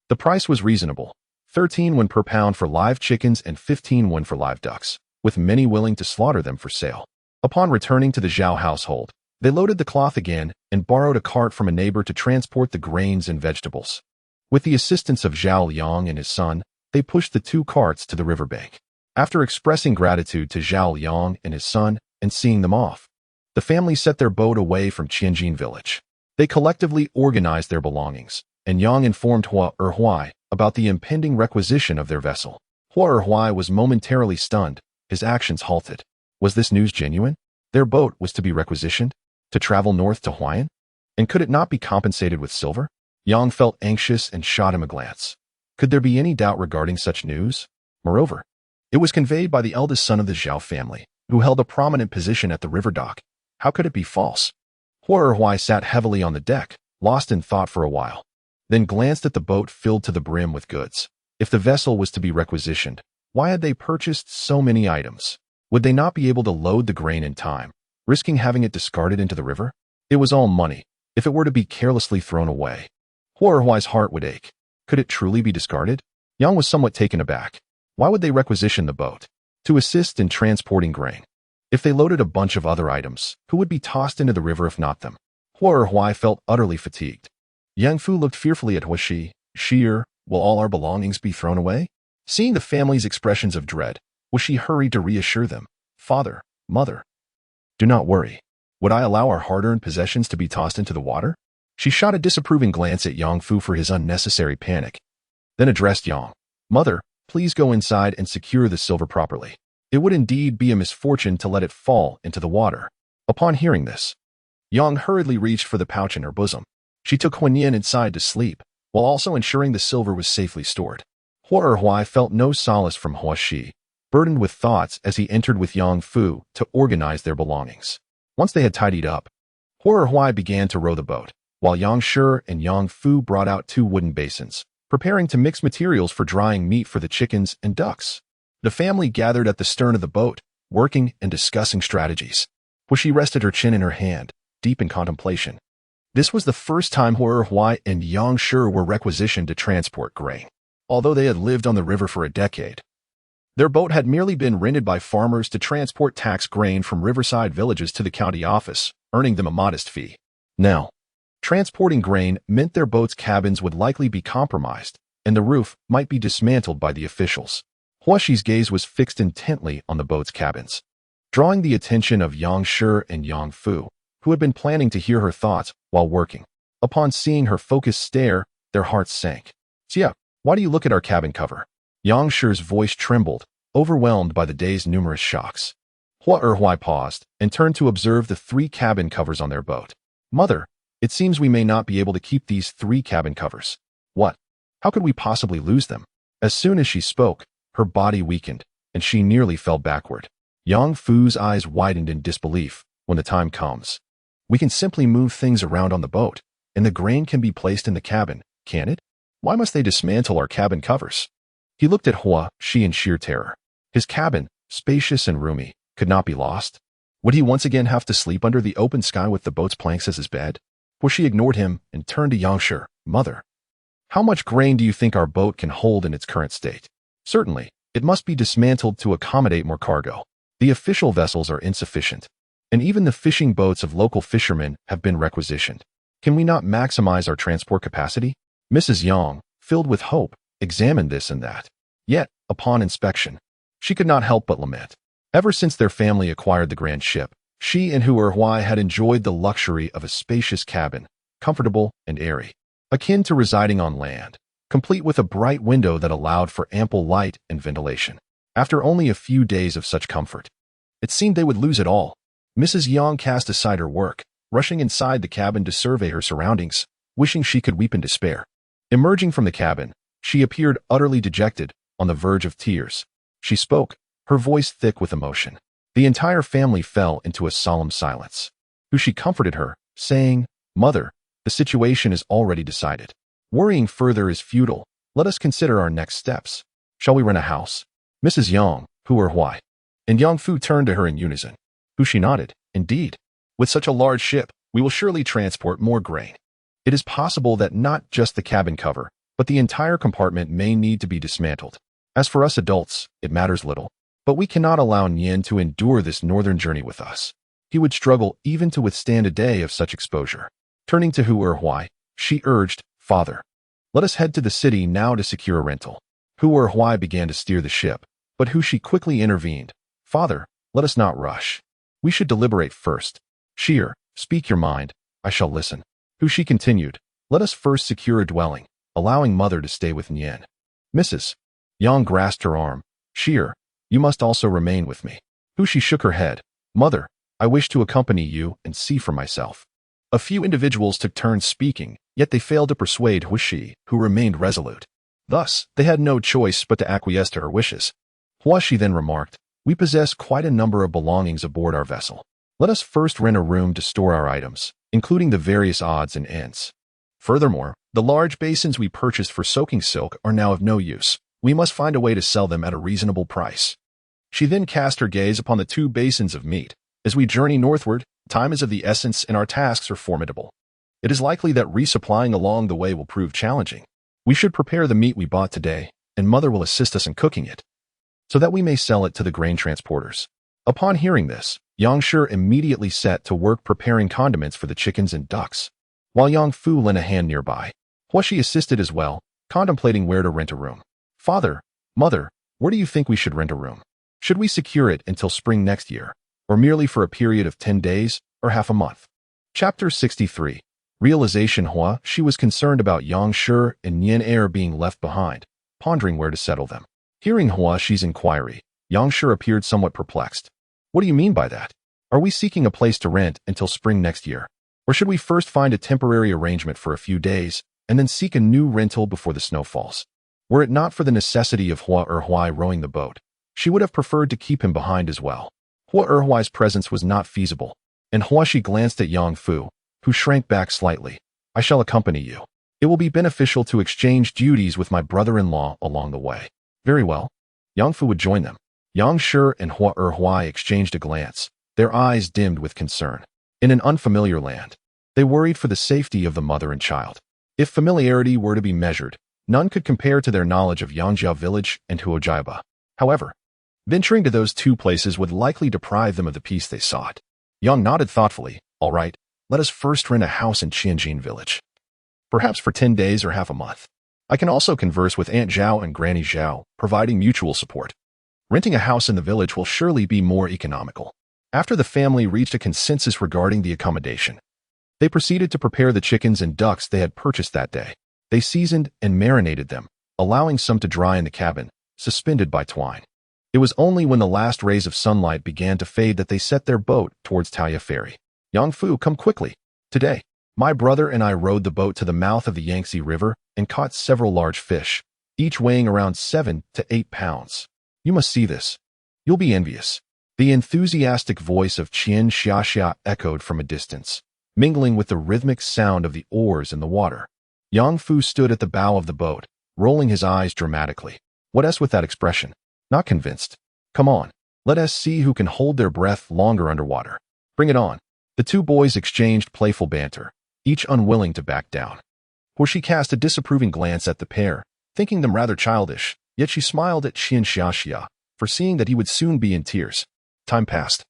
The price was reasonable, 13 won per pound for live chickens and 15 won for live ducks, with many willing to slaughter them for sale. Upon returning to the Zhao household, they loaded the cloth again and borrowed a cart from a neighbor to transport the grains and vegetables. With the assistance of Zhao Liang and his son, they pushed the 2 carts to the riverbank. After expressing gratitude to Zhao Liang and his son and seeing them off, the family set their boat away from Qianjin village. They collectively organized their belongings, and Yang informed Hua Erhuai about the impending requisition of their vessel. Hua Erhuai was momentarily stunned, his actions halted. Was this news genuine? Their boat was to be requisitioned? To travel north to Huayan? And could it not be compensated with silver? Yang felt anxious and shot him a glance. Could there be any doubt regarding such news? Moreover, it was conveyed by the eldest son of the Zhao family, who held a prominent position at the river dock. How could it be false? Hua Erhuai sat heavily on the deck, lost in thought for a while, then glanced at the boat filled to the brim with goods. If the vessel was to be requisitioned, why had they purchased so many items? Would they not be able to load the grain in time, risking having it discarded into the river? It was all money, if it were to be carelessly thrown away. Hua Erhuai's heart would ache. Could it truly be discarded? Yang was somewhat taken aback. Why would they requisition the boat? To assist in transporting grain. If they loaded a bunch of other items, who would be tossed into the river if not them? Hua Erhuai felt utterly fatigued. Yang Fu looked fearfully at Huashi. "Sheer, will all our belongings be thrown away?" Seeing the family's expressions of dread, Huashi hurried to reassure them. "Father, mother, do not worry. Would I allow our hard-earned possessions to be tossed into the water?" She shot a disapproving glance at Yang Fu for his unnecessary panic, then addressed Yang. "Mother, please go inside and secure the silver properly. It would indeed be a misfortune to let it fall into the water." Upon hearing this, Yang hurriedly reached for the pouch in her bosom. She took Huan Yin inside to sleep, while also ensuring the silver was safely stored. Hua Erhuai felt no solace from Hua Shi, burdened with thoughts as he entered with Yang Fu to organize their belongings. Once they had tidied up, Hua Erhuai began to row the boat, while Yang Shi and Yang Fu brought out 2 wooden basins, preparing to mix materials for drying meat for the chickens and ducks. The family gathered at the stern of the boat, working and discussing strategies. Hua Shi rested her chin in her hand, deep in contemplation. This was the first time Hua Erhuai and Yang Shi were requisitioned to transport grain. Although they had lived on the river for a decade, their boat had merely been rented by farmers to transport taxed grain from riverside villages to the county office, earning them a modest fee. Now, transporting grain meant their boat's cabins would likely be compromised, and the roof might be dismantled by the officials. Hua Shi's gaze was fixed intently on the boat's cabins, drawing the attention of Yang Shi and Yang Fu, who had been planning to hear her thoughts while working. Upon seeing her focused stare, their hearts sank. "Xia, why do you look at our cabin cover?" Yang Shi's voice trembled, overwhelmed by the day's numerous shocks. Hua Erhuai paused and turned to observe the 3 cabin covers on their boat. "Mother, it seems we may not be able to keep these 3 cabin covers." "What? How could we possibly lose them?" As soon as she spoke, her body weakened, and she nearly fell backward. Yang Fu's eyes widened in disbelief. "When the time comes, we can simply move things around on the boat, and the grain can be placed in the cabin, can't it? Why must they dismantle our cabin covers?" He looked at Hua Shi in sheer terror. His cabin, spacious and roomy, could not be lost. Would he once again have to sleep under the open sky with the boat's planks as his bed? Hua Shi ignored him and turned to Yang Shi. "Mother, how much grain do you think our boat can hold in its current state?" "Certainly, it must be dismantled to accommodate more cargo. The official vessels are insufficient, and even the fishing boats of local fishermen have been requisitioned. Can we not maximize our transport capacity?" Mrs. Yang, filled with hope, examined this and that. Yet, upon inspection, she could not help but lament. Ever since their family acquired the grand ship, she and Hua Erhuai had enjoyed the luxury of a spacious cabin, comfortable and airy, akin to residing on land, complete with a bright window that allowed for ample light and ventilation. After only a few days of such comfort, it seemed they would lose it all. Mrs. Yang cast aside her work, rushing inside the cabin to survey her surroundings, wishing she could weep in despair. Emerging from the cabin, she appeared utterly dejected, on the verge of tears. She spoke, her voice thick with emotion. The entire family fell into a solemn silence. Hua Shi comforted her, saying, "Mother, the situation is already decided. Worrying further is futile. Let us consider our next steps. Shall we rent a house?" Mrs. Yang, Hua Erhuai, and Yang Fu turned to her in unison. Hua Shi nodded. "Indeed, with such a large ship, we will surely transport more grain. It is possible that not just the cabin cover, but the entire compartment may need to be dismantled. As for us adults, it matters little. But we cannot allow Nian to endure this northern journey with us. He would struggle even to withstand a day of such exposure." Turning to Hua Erhuai, she urged, "Father, let us head to the city now to secure a rental." Hua Erhuai began to steer the ship, but Hua Shi quickly intervened. "Father, let us not rush. We should deliberate first. Sheer, speak your mind, I shall listen." Hua Shi continued, "Let us first secure a dwelling, allowing Mother to stay with Nian." "Mrs. Yang grasped her arm. "Sheer, you must also remain with me." Hua Shi shook her head. "Mother, I wish to accompany you and see for myself." A few individuals took turns speaking, yet they failed to persuade Hua Shi, who remained resolute. Thus, they had no choice but to acquiesce to her wishes. Hua Shi then remarked, "We possess quite a number of belongings aboard our vessel. Let us first rent a room to store our items, including the various odds and ends. Furthermore, the large basins we purchased for soaking silk are now of no use. We must find a way to sell them at a reasonable price." She then cast her gaze upon the 2 basins of meat. "As we journey northward, time is of the essence and our tasks are formidable. It is likely that resupplying along the way will prove challenging. We should prepare the meat we bought today, and Mother will assist us in cooking it, so that we may sell it to the grain transporters." Upon hearing this, Yang Shi immediately set to work preparing condiments for the chickens and ducks, while Yang Fu lent a hand nearby. Hua Shi assisted as well, contemplating where to rent a room. "Father, Mother, where do you think we should rent a room? Should we secure it until spring next year, or merely for a period of 10 days, or half a month?" Chapter 63. Realization. Hua Shi was concerned about Yang Shi and Nian Er being left behind, pondering where to settle them. Hearing Hua Shi's inquiry, Yang Shi appeared somewhat perplexed. "What do you mean by that? Are we seeking a place to rent until spring next year? Or should we first find a temporary arrangement for a few days, and then seek a new rental before the snow falls?" Were it not for the necessity of Hua Erhuai rowing the boat, she would have preferred to keep him behind as well. Hua Erhuai's presence was not feasible, and Huashi glanced at Yang Fu, who shrank back slightly. I shall accompany you. It will be beneficial to exchange duties with my brother-in-law along the way. Very well. Yang Fu would join them. Yang Shi and Hua Erhuai exchanged a glance, their eyes dimmed with concern. In an unfamiliar land, they worried for the safety of the mother and child. If familiarity were to be measured, none could compare to their knowledge of Yangjia village and Huojiaba. However, venturing to those two places would likely deprive them of the peace they sought. Yang nodded thoughtfully. All right, let us first rent a house in Qianjin village. Perhaps for 10 days or half a month. I can also converse with Aunt Zhao and Granny Zhao, providing mutual support. Renting a house in the village will surely be more economical. After the family reached a consensus regarding the accommodation, they proceeded to prepare the chickens and ducks they had purchased that day. They seasoned and marinated them, allowing some to dry in the cabin, suspended by twine. It was only when the last rays of sunlight began to fade that they set their boat towards Taoya Ferry. Yang Fu, come quickly. Today, my brother and I rowed the boat to the mouth of the Yangtze River and caught several large fish, each weighing around 7 to 8 pounds. You must see this. You'll be envious. The enthusiastic voice of Qian Xiaxia echoed from a distance, mingling with the rhythmic sound of the oars in the water. Yang Fu stood at the bow of the boat, rolling his eyes dramatically. What else with that expression? Not convinced. Come on, let us see who can hold their breath longer underwater. Bring it on. The two boys exchanged playful banter, each unwilling to back down. She cast a disapproving glance at the pair, thinking them rather childish, yet she smiled at Qian Xiaxia, foreseeing that he would soon be in tears. Time passed.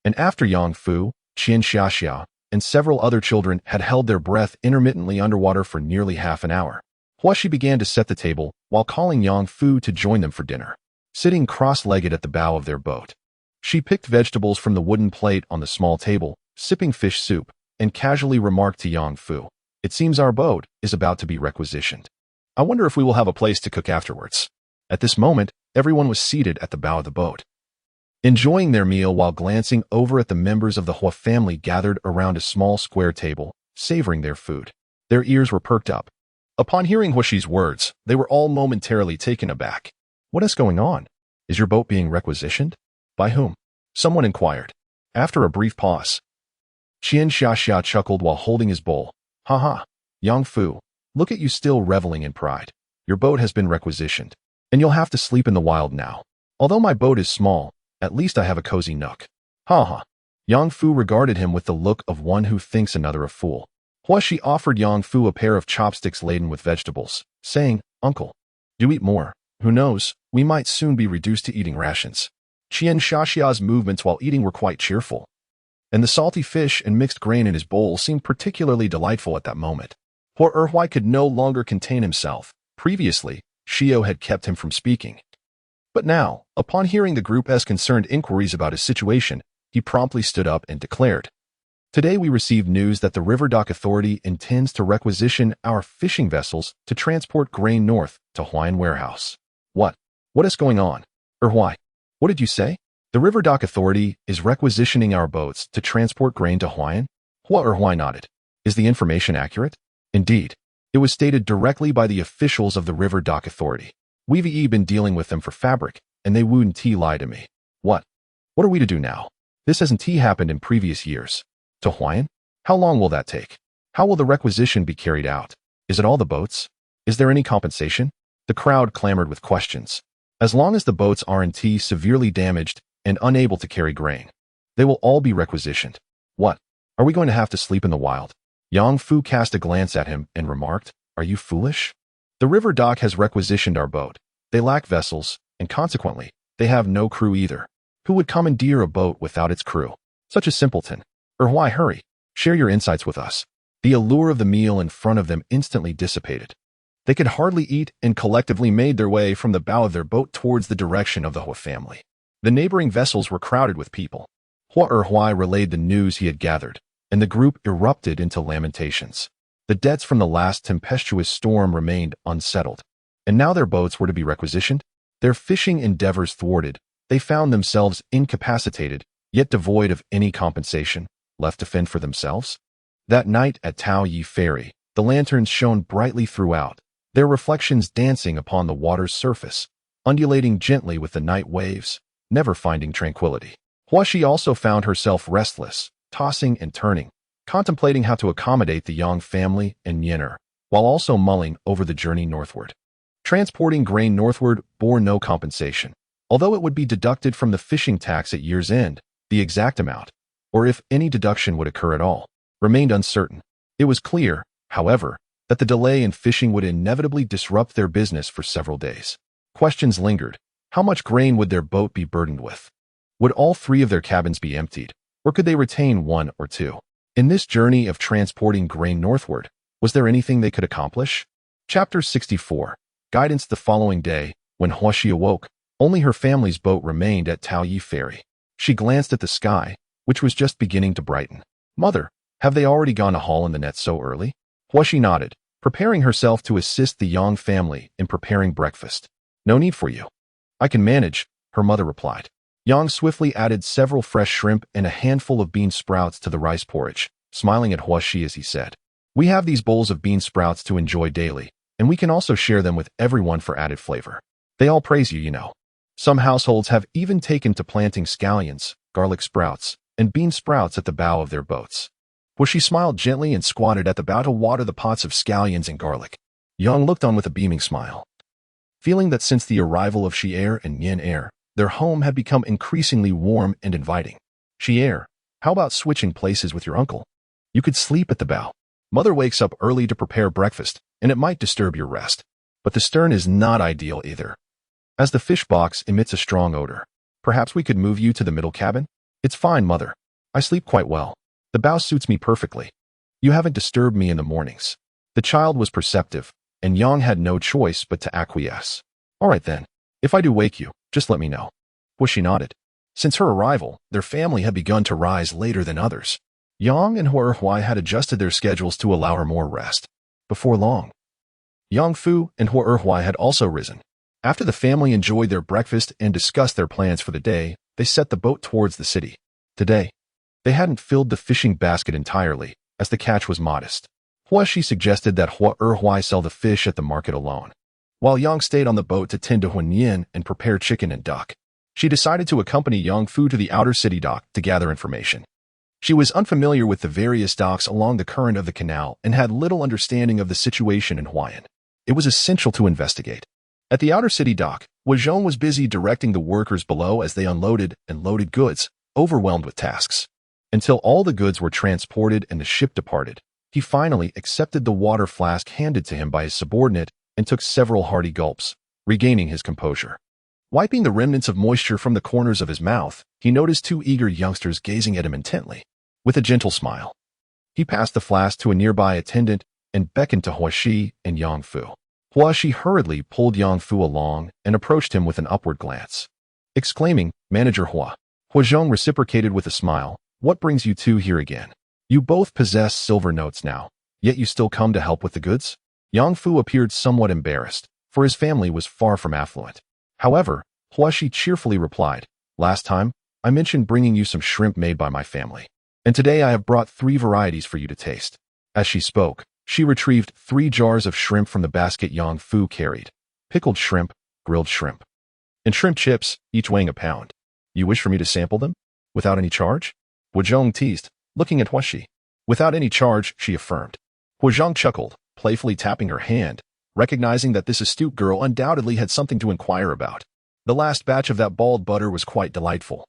And after Yang Fu, Qian Xiaxia, and several other children had held their breath intermittently underwater for nearly half an hour, Huashi began to set the table while calling Yang Fu to join them for dinner. Sitting cross-legged at the bow of their boat, she picked vegetables from the wooden plate on the small table, sipping fish soup, and casually remarked to Yang Fu, "It seems our boat is about to be requisitioned. I wonder if we will have a place to cook afterwards." At this moment, everyone was seated at the bow of the boat, enjoying their meal while glancing over at the members of the Hua family gathered around a small square table, savoring their food. Their ears were perked up. Upon hearing Huashi's words, they were all momentarily taken aback. What is going on? Is your boat being requisitioned? By whom? Someone inquired. After a brief pause, Qian Xiaxia chuckled while holding his bowl. Ha ha, Yang Fu, look at you still reveling in pride. Your boat has been requisitioned, and you'll have to sleep in the wild now. Although my boat is small, at least I have a cozy nook. Ha ha. Yang Fu regarded him with the look of one who thinks another a fool. Huashi offered Yang Fu a pair of chopsticks laden with vegetables, saying, Uncle, do eat more. Who knows, we might soon be reduced to eating rations. Qian Xiaxia's movements while eating were quite cheerful, and the salty fish and mixed grain in his bowl seemed particularly delightful at that moment. Hua Erhuai could no longer contain himself. Previously, Shio had kept him from speaking. But now, upon hearing the group's concerned inquiries about his situation, he promptly stood up and declared, Today we received news that the River Dock Authority intends to requisition our fishing vessels to transport grain north to Huayan Warehouse. What? What is going on? Erhuai, what did you say? The River Dock Authority is requisitioning our boats to transport grain to Huayan? Hua Erhuai nodded. Is the information accurate? Indeed. It was stated directly by the officials of the River Dock Authority. We've been dealing with them for fabric, and they wouldn't lie to me. What? What are we to do now? This hasn't happened in previous years. To Huayan? How long will that take? How will the requisition be carried out? Is it all the boats? Is there any compensation? The crowd clamored with questions. As long as the boats aren't severely damaged and unable to carry grain, they will all be requisitioned. What? Are we going to have to sleep in the wild? Yang Fu cast a glance at him and remarked, Are you foolish? The river dock has requisitioned our boat. They lack vessels, and consequently, they have no crew either. Who would commandeer a boat without its crew? Such a simpleton. Why hurry? Share your insights with us. The allure of the meal in front of them instantly dissipated. They could hardly eat and collectively made their way from the bow of their boat towards the direction of the Hua family. The neighboring vessels were crowded with people. Hua Erhuai relayed the news he had gathered, and the group erupted into lamentations. The debts from the last tempestuous storm remained unsettled, and now their boats were to be requisitioned. Their fishing endeavors thwarted, they found themselves incapacitated, yet devoid of any compensation, left to fend for themselves. That night at Taoyi Ferry, the lanterns shone brightly throughout, their reflections dancing upon the water's surface, undulating gently with the night waves, never finding tranquility. Huaxi also found herself restless, tossing and turning, contemplating how to accommodate the Yang family and Yen'er, while also mulling over the journey northward. Transporting grain northward bore no compensation. Although it would be deducted from the fishing tax at year's end, the exact amount, or if any deduction would occur at all, remained uncertain. It was clear, however, that the delay in fishing would inevitably disrupt their business for several days. Questions lingered. How much grain would their boat be burdened with? Would all 3 of their cabins be emptied, or could they retain 1 or 2? In this journey of transporting grain northward, was there anything they could accomplish? Chapter 64. Guidance. The following day, when Huaxi awoke, only her family's boat remained at Taoyi Ferry. She glanced at the sky, which was just beginning to brighten. Mother, have they already gone to haul in the net so early? Huaxi nodded, preparing herself to assist the Yang family in preparing breakfast. No need for you. I can manage, her mother replied. Yang swiftly added several fresh shrimp and a handful of bean sprouts to the rice porridge, smiling at Huaxi as he said, "We have these bowls of bean sprouts to enjoy daily, and we can also share them with everyone for added flavor. They all praise you, you know." Some households have even taken to planting scallions, garlic sprouts, and bean sprouts at the bow of their boats. Huaxi smiled gently and squatted at the bow to water the pots of scallions and garlic. Yang looked on with a beaming smile, feeling that since the arrival of Xi'er and Yen'er, their home had become increasingly warm and inviting. "Xi'er, how about switching places with your uncle? You could sleep at the bow. Mother wakes up early to prepare breakfast, and it might disturb your rest. But the stern is not ideal either, as the fish box emits a strong odor. Perhaps we could move you to the middle cabin?" "It's fine, Mother. I sleep quite well. The bow suits me perfectly. You haven't disturbed me in the mornings." The child was perceptive, and Yang had no choice but to acquiesce. "All right then. If I do wake you, just let me know." Huaxi nodded. Since her arrival, their family had begun to rise later than others. Yang and Huerhui had adjusted their schedules to allow her more rest. Before long, Yang Fu and Huerhui had also risen. After the family enjoyed their breakfast and discussed their plans for the day, they set the boat towards the city. Today, they hadn't filled the fishing basket entirely, as the catch was modest. Huaxi suggested that Huerhui sell the fish at the market alone, while Yang stayed on the boat to tend to Huanyin and prepare chicken and duck. She decided to accompany Yang Fu to the outer city dock to gather information. She was unfamiliar with the various docks along the current of the canal and had little understanding of the situation in Huayan. It was essential to investigate. At the outer city dock, Wazhong was busy directing the workers below as they unloaded and loaded goods, overwhelmed with tasks. Until all the goods were transported and the ship departed, he finally accepted the water flask handed to him by his subordinate and took several hearty gulps, regaining his composure. Wiping the remnants of moisture from the corners of his mouth, he noticed 2 eager youngsters gazing at him intently. With a gentle smile, he passed the flask to a nearby attendant and beckoned to Huaxi and Yang Fu. Huaxi hurriedly pulled Yang Fu along and approached him with an upward glance. Exclaiming, "Manager Hua." Huazhong reciprocated with a smile, "What brings you two here again? You both possess silver notes now, yet you still come to help with the goods?" Yang Fu appeared somewhat embarrassed, for his family was far from affluent. However, Huaxi cheerfully replied, "Last time, I mentioned bringing you some shrimp made by my family. And today I have brought 3 varieties for you to taste." As she spoke, she retrieved 3 jars of shrimp from the basket Yang Fu carried. Pickled shrimp, grilled shrimp, and shrimp chips, each weighing a pound. "You wish for me to sample them? Without any charge?" Huazhong teased, looking at Huaxi. "Without any charge," she affirmed. Huazhong chuckled, playfully tapping her hand, recognizing that this astute girl undoubtedly had something to inquire about. "The last batch of that bald butter was quite delightful.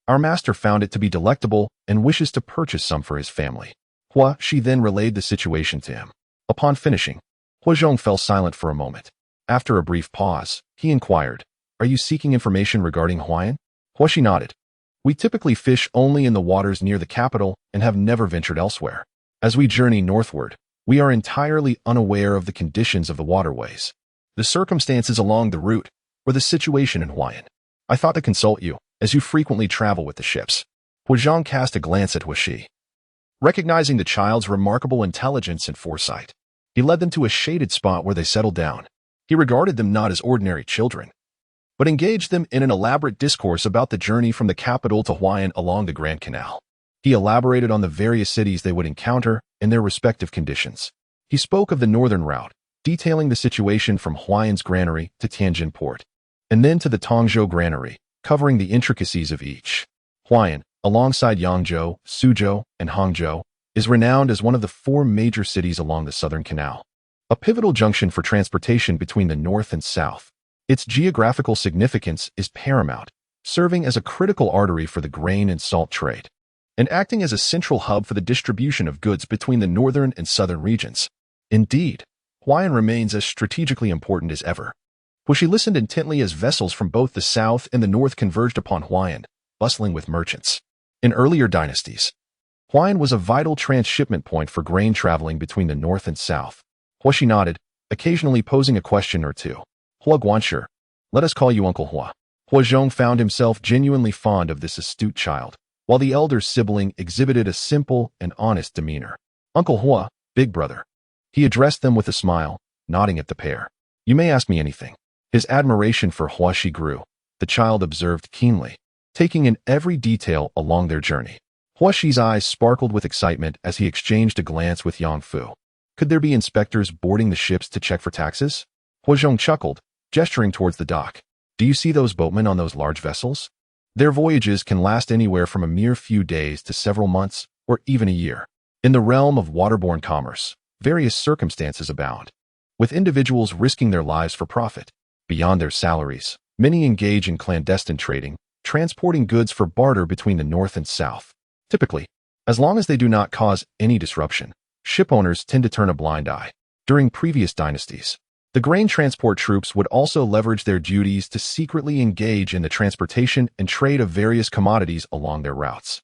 Our master found it to be delectable and wishes to purchase some for his family." Huaxi then relayed the situation to him. Upon finishing, Huazhong fell silent for a moment. After a brief pause, he inquired, "Are you seeking information regarding Huayan?" Huaxi nodded. "We typically fish only in the waters near the capital and have never ventured elsewhere. As we journey northward, we are entirely unaware of the conditions of the waterways, the circumstances along the route, or the situation in Huayan. I thought to consult you, as you frequently travel with the ships." Huazhong cast a glance at Huaxi. Recognizing the child's remarkable intelligence and foresight, he led them to a shaded spot where they settled down. He regarded them not as ordinary children, but engaged them in an elaborate discourse about the journey from the capital to Huayan along the Grand Canal. He elaborated on the various cities they would encounter and their respective conditions. He spoke of the northern route, detailing the situation from Huayan's granary to Tianjin port, and then to the Tongzhou granary, covering the intricacies of each. Huayan, alongside Yangzhou, Suzhou, and Hangzhou, is renowned as one of the 4 major cities along the Southern Canal, a pivotal junction for transportation between the north and south. Its geographical significance is paramount, serving as a critical artery for the grain and salt trade, and acting as a central hub for the distribution of goods between the northern and southern regions. Indeed, Huayan remains as strategically important as ever. Wuxi listened intently as vessels from both the south and the north converged upon Huayan, bustling with merchants. In earlier dynasties, Huayan was a vital transshipment point for grain traveling between the north and south. Huaxi nodded, occasionally posing a question or two. Hua Guanshi, let us call you Uncle Hua. Hua Zhong found himself genuinely fond of this astute child, while the elder sibling exhibited a simple and honest demeanor. Uncle Hua, big brother. He addressed them with a smile, nodding at the pair. You may ask me anything. His admiration for Huaxi grew. The child observed keenly, taking in every detail along their journey. Huaxi's eyes sparkled with excitement as he exchanged a glance with Yang Fu. Could there be inspectors boarding the ships to check for taxes? Hua Zhong chuckled, gesturing towards the dock. Do you see those boatmen on those large vessels? Their voyages can last anywhere from a mere few days to several months, or even a year. In the realm of waterborne commerce, various circumstances abound, with individuals risking their lives for profit. Beyond their salaries, many engage in clandestine trading, transporting goods for barter between the north and south. Typically, as long as they do not cause any disruption, shipowners tend to turn a blind eye. During previous dynasties, the grain transport troops would also leverage their duties to secretly engage in the transportation and trade of various commodities along their routes.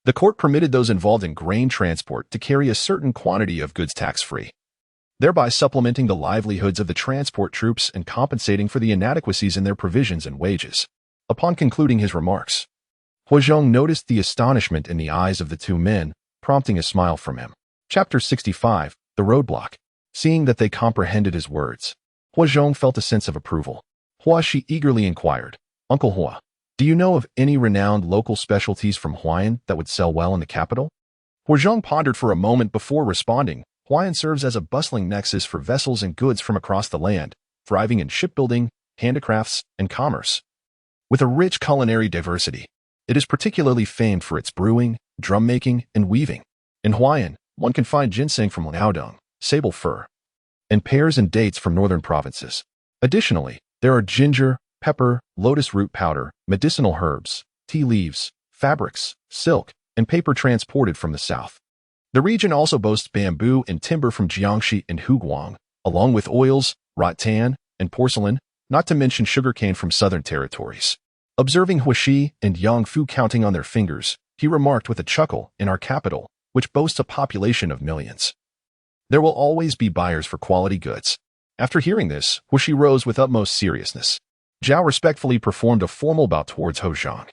The court permitted those involved in grain transport to carry a certain quantity of goods tax-free, thereby supplementing the livelihoods of the transport troops and compensating for the inadequacies in their provisions and wages. Upon concluding his remarks, Hua Zhong noticed the astonishment in the eyes of the 2 men, prompting a smile from him. Chapter 65, The Roadblock. Seeing that they comprehended his words, Hua Zhong felt a sense of approval. Huaxi eagerly inquired, Uncle Hua, do you know of any renowned local specialties from Huayan that would sell well in the capital? Hua Zhong pondered for a moment before responding. Huayan serves as a bustling nexus for vessels and goods from across the land, thriving in shipbuilding, handicrafts, and commerce. With a rich culinary diversity, it is particularly famed for its brewing, drum-making, and weaving. In Huayan, one can find ginseng from Liaodong, sable fir, and pears and dates from northern provinces. Additionally, there are ginger, pepper, lotus root powder, medicinal herbs, tea leaves, fabrics, silk, and paper transported from the south. The region also boasts bamboo and timber from Jiangxi and Huguang, along with oils, rattan, and porcelain, not to mention sugarcane from southern territories. Observing Huaxi and Yang Fu counting on their fingers, he remarked with a chuckle, in our capital, which boasts a population of millions, there will always be buyers for quality goods. After hearing this, Huaxi rose with utmost seriousness. Zhao respectfully performed a formal bow towards Hua Zhong,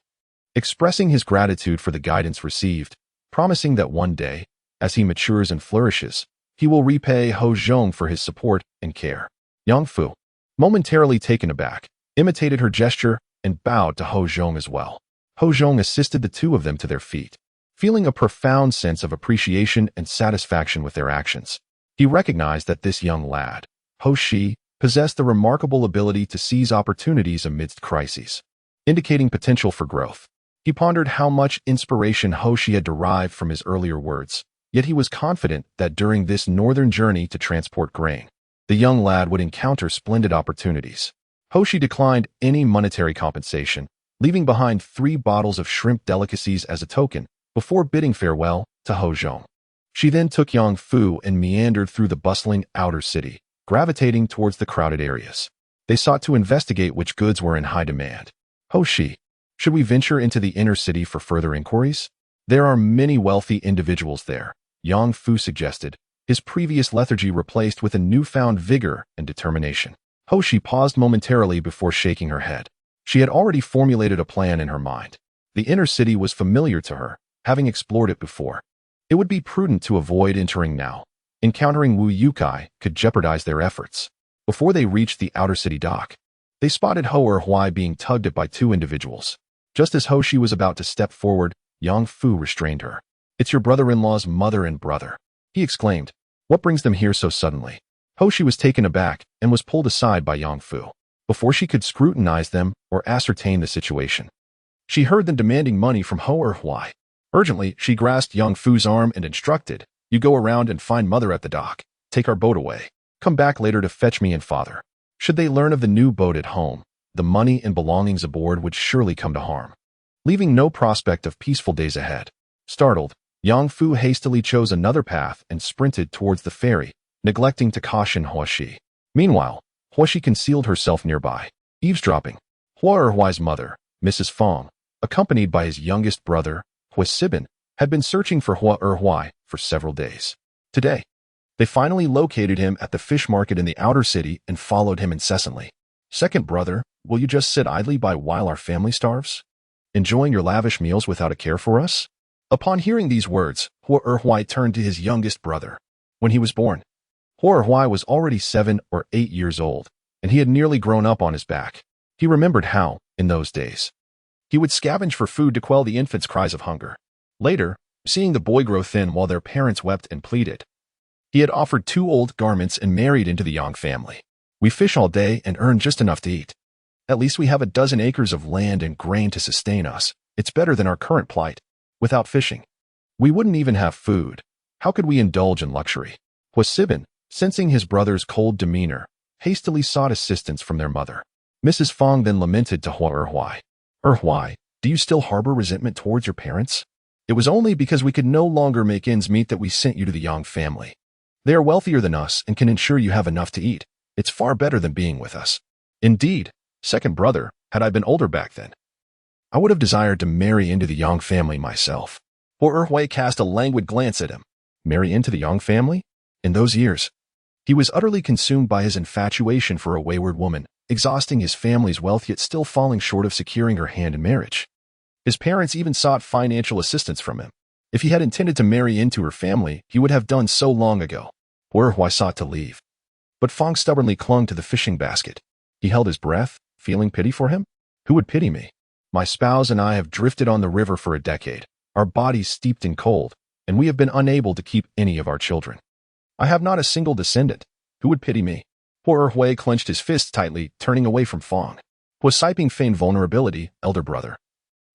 expressing his gratitude for the guidance received, promising that one day, as he matures and flourishes, he will repay Hua Zhong for his support and care. Yang Fu, momentarily taken aback, imitated her gesture and bowed to Hua Zhong as well. Hua Zhong assisted the 2 of them to their feet, feeling a profound sense of appreciation and satisfaction with their actions. He recognized that this young lad, Huaxi, possessed the remarkable ability to seize opportunities amidst crises, indicating potential for growth. He pondered how much inspiration Huaxi had derived from his earlier words, yet he was confident that during this northern journey to transport grain, the young lad would encounter splendid opportunities. Huaxi declined any monetary compensation, leaving behind 3 bottles of shrimp delicacies as a token, before bidding farewell to Hua Zhong. She then took Yang Fu and meandered through the bustling outer city, gravitating towards the crowded areas. They sought to investigate which goods were in high demand. Huaxi, should we venture into the inner city for further inquiries? There are many wealthy individuals there, Yang Fu suggested, his previous lethargy replaced with a newfound vigor and determination. Huaxi paused momentarily before shaking her head. She had already formulated a plan in her mind. The inner city was familiar to her, having explored it before. It would be prudent to avoid entering now. Encountering Wu Yukai could jeopardize their efforts. Before they reached the outer city dock, they spotted Hua Huai being tugged at by 2 individuals. Just as Huaxi was about to step forward, Yang Fu restrained her. It's your brother-in-law's mother and brother, he exclaimed. What brings them here so suddenly? Hoshi was taken aback and was pulled aside by Yang Fu before she could scrutinize them or ascertain the situation. She heard them demanding money from Ho Erhuai. Urgently, she grasped Yang Fu's arm and instructed, "You go around and find mother at the dock. Take our boat away. Come back later to fetch me and father." Should they learn of the new boat at home, the money and belongings aboard would surely come to harm, leaving no prospect of peaceful days ahead. Startled, Yang Fu hastily chose another path and sprinted towards the ferry, neglecting to caution Huashi. Meanwhile, Huashi concealed herself nearby, eavesdropping. Hua Erhuai's mother, Mrs. Fong, accompanied by his youngest brother, Hua Sibin, had been searching for Hua Erhuai for several days. Today, they finally located him at the fish market in the outer city and followed him incessantly. "Second brother, will you just sit idly by while our family starves? Enjoying your lavish meals without a care for us?" Upon hearing these words, Hua Erhuai turned to his youngest brother. When he was born, Hua Erhuai was already 7 or 8 years old, and he had nearly grown up on his back. He remembered how, in those days, he would scavenge for food to quell the infant's cries of hunger. Later, seeing the boy grow thin while their parents wept and pleaded, he had offered 2 old garments and married into the Yang family. "We fish all day and earn just enough to eat. At least we have a dozen acres of land and grain to sustain us. It's better than our current plight. Without fishing, we wouldn't even have food. How could we indulge in luxury?" Hua Sibin, sensing his brother's cold demeanor, hastily sought assistance from their mother. Mrs. Fong then lamented to Hua Erhuai. "Erhuai, do you still harbor resentment towards your parents? It was only because we could no longer make ends meet that we sent you to the Yang family. They are wealthier than us and can ensure you have enough to eat. It's far better than being with us. Indeed, second brother, had I been older back then, I would have desired to marry into the Yang family myself." Hua Erhuai cast a languid glance at him. Marry into the Yang family? In those years, he was utterly consumed by his infatuation for a wayward woman, exhausting his family's wealth yet still falling short of securing her hand in marriage. His parents even sought financial assistance from him. If he had intended to marry into her family, he would have done so long ago. Hua Erhuai sought to leave, but Fong stubbornly clung to the fishing basket. He held his breath, feeling pity for him. "Who would pity me? My spouse and I have drifted on the river for a decade, our bodies steeped in cold, and we have been unable to keep any of our children. I have not a single descendant. Who would pity me?" Hua Erhuai clenched his fists tightly, turning away from Fong. Hua Siping feigned vulnerability. "Elder brother,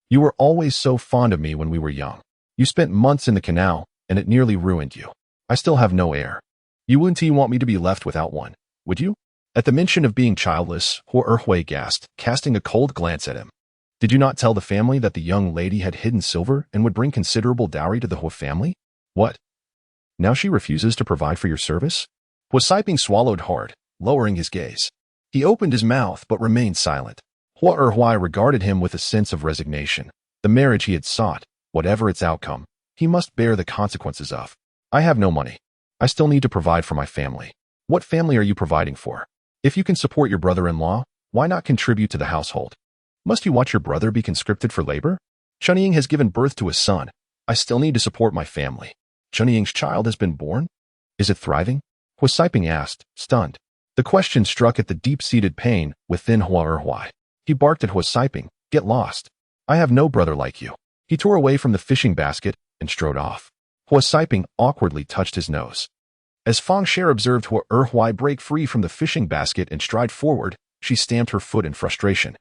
you were always so fond of me when we were young. You spent months in the canal, and it nearly ruined you. I still have no heir. You wouldn't want me to be left without one, would you?" At the mention of being childless, Hua Erhuai gasped, casting a cold glance at him. "Did you not tell the family that the young lady had hidden silver and would bring considerable dowry to the Hua family? What? Now she refuses to provide for your service?" Hua Siping swallowed hard, lowering his gaze. He opened his mouth but remained silent. Hua Erhuai regarded him with a sense of resignation. The marriage he had sought, whatever its outcome, he must bear the consequences of. "I have no money. I still need to provide for my family." "What family are you providing for? If you can support your brother-in-law, why not contribute to the household? Must you watch your brother be conscripted for labor? Chunying has given birth to a son. I still need to support my family. Chunying's child has been born? Is it thriving?" Hua Siping asked, stunned. The question struck at the deep-seated pain within Hua Erhuai. He barked at Hua Siping, "Get lost. I have no brother like you." He tore away from the fishing basket and strode off. Hua Siping awkwardly touched his nose. As Fong Sher observed Hua Erhuai break free from the fishing basket and stride forward, she stamped her foot in frustration,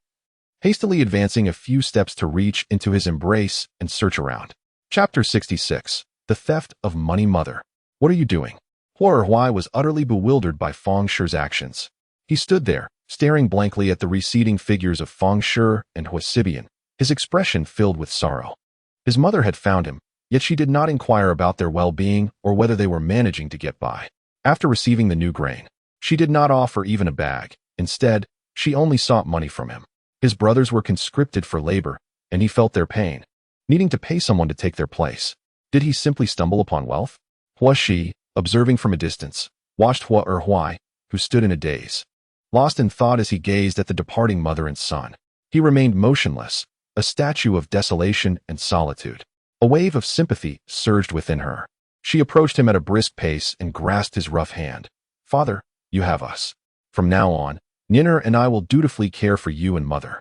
hastily advancing a few steps to reach into his embrace and search around. Chapter 66. The Theft of Money Mother. "What are you doing?" Hua Erhuai was utterly bewildered by Fong Sher's actions. He stood there, staring blankly at the receding figures of Fong Sher and Hua Sibian, his expression filled with sorrow. His mother had found him, yet she did not inquire about their well-being or whether they were managing to get by. After receiving the new grain, she did not offer even a bag. Instead, she only sought money from him. His brothers were conscripted for labor, and he felt their pain, needing to pay someone to take their place. Did he simply stumble upon wealth? Hua Shi, observing from a distance, watched Hua Erhuai, who stood in a daze, lost in thought as he gazed at the departing mother and son. He remained motionless, a statue of desolation and solitude. A wave of sympathy surged within her. She approached him at a brisk pace and grasped his rough hand. "Father, you have us. From now on, Niner and I will dutifully care for you and mother.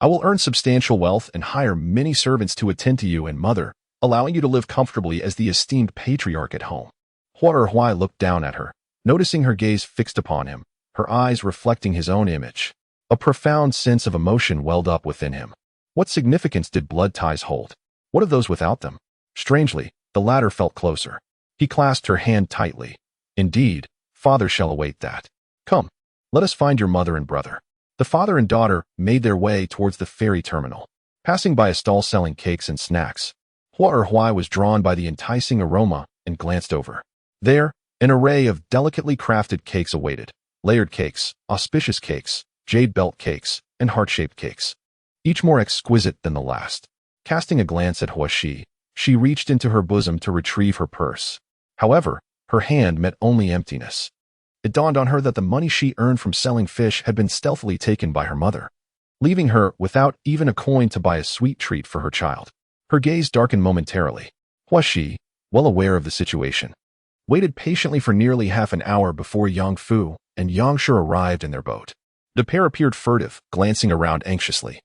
I will earn substantial wealth and hire many servants to attend to you and mother, allowing you to live comfortably as the esteemed patriarch at home." Hua Erhuai looked down at her, Noticing her gaze fixed upon him, her eyes reflecting his own image, a profound sense of emotion welled up within him. What significance did blood ties hold? What of those without them? Strangely, the latter felt closer. He clasped her hand tightly. Indeed, father shall await that. Come, let us find your mother and brother. The father and daughter made their way towards the ferry terminal. Passing by a stall selling cakes and snacks, Hua was drawn by the enticing aroma and glanced over. There, an array of delicately crafted cakes awaited. Layered cakes, auspicious cakes, jade belt cakes, and heart-shaped cakes, each more exquisite than the last. Casting a glance at Huaxi, she reached into her bosom to retrieve her purse. However, her hand met only emptiness. It dawned on her that the money she earned from selling fish had been stealthily taken by her mother, leaving her without even a coin to buy a sweet treat for her child. Her gaze darkened momentarily. Huaxi, well aware of the situation, waited patiently for nearly half an hour before Yang Fu and Yang Shi arrived in their boat. The pair appeared furtive, glancing around anxiously,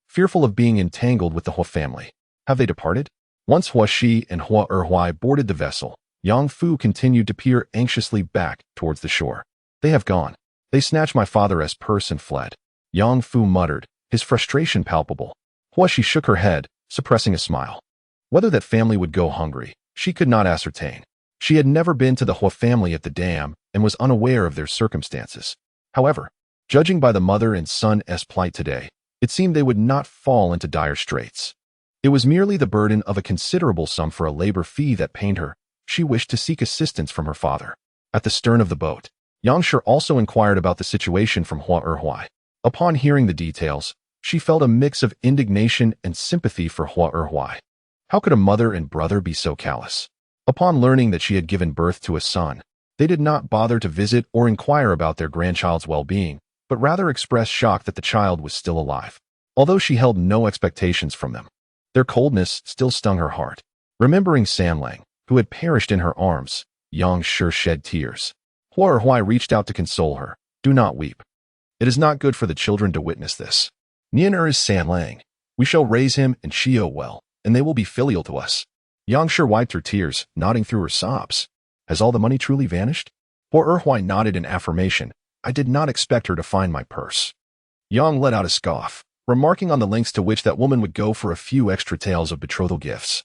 fearful of being entangled with the Hua family. Have they departed? Once Huaxi and Hua boarded the vessel, Yang Fu continued to peer anxiously back towards the shore. They have gone. They snatched my father's purse and fled. Yang Fu muttered, his frustration palpable. Huaxi shook her head, suppressing a smile. Whether that family would go hungry, she could not ascertain. She had never been to the Hua family at the dam and was unaware of their circumstances. However, judging by the mother and son's plight today, it seemed they would not fall into dire straits. It was merely the burden of a considerable sum for a labor fee that pained her. She wished to seek assistance from her father. At the stern of the boat, Yang Shi also inquired about the situation from Hua. Upon hearing the details, she felt a mix of indignation and sympathy for Hua. How could a mother and brother be so callous? Upon learning that she had given birth to a son, they did not bother to visit or inquire about their grandchild's well-being, but rather expressed shock that the child was still alive. Although she held no expectations from them, their coldness still stung her heart. Remembering Sanlang, who had perished in her arms, Yang Shi shed tears. Hua reached out to console her. Do not weep. It is not good for the children to witness this. Nian is Sanlang. We shall raise him and Shio well, and they will be filial to us. Yang Shi wiped her tears, nodding through her sobs. Has all the money truly vanished? Hua nodded in affirmation. I did not expect her to find my purse. Yang let out a scoff, remarking on the lengths to which that woman would go for a few extra taels of betrothal gifts,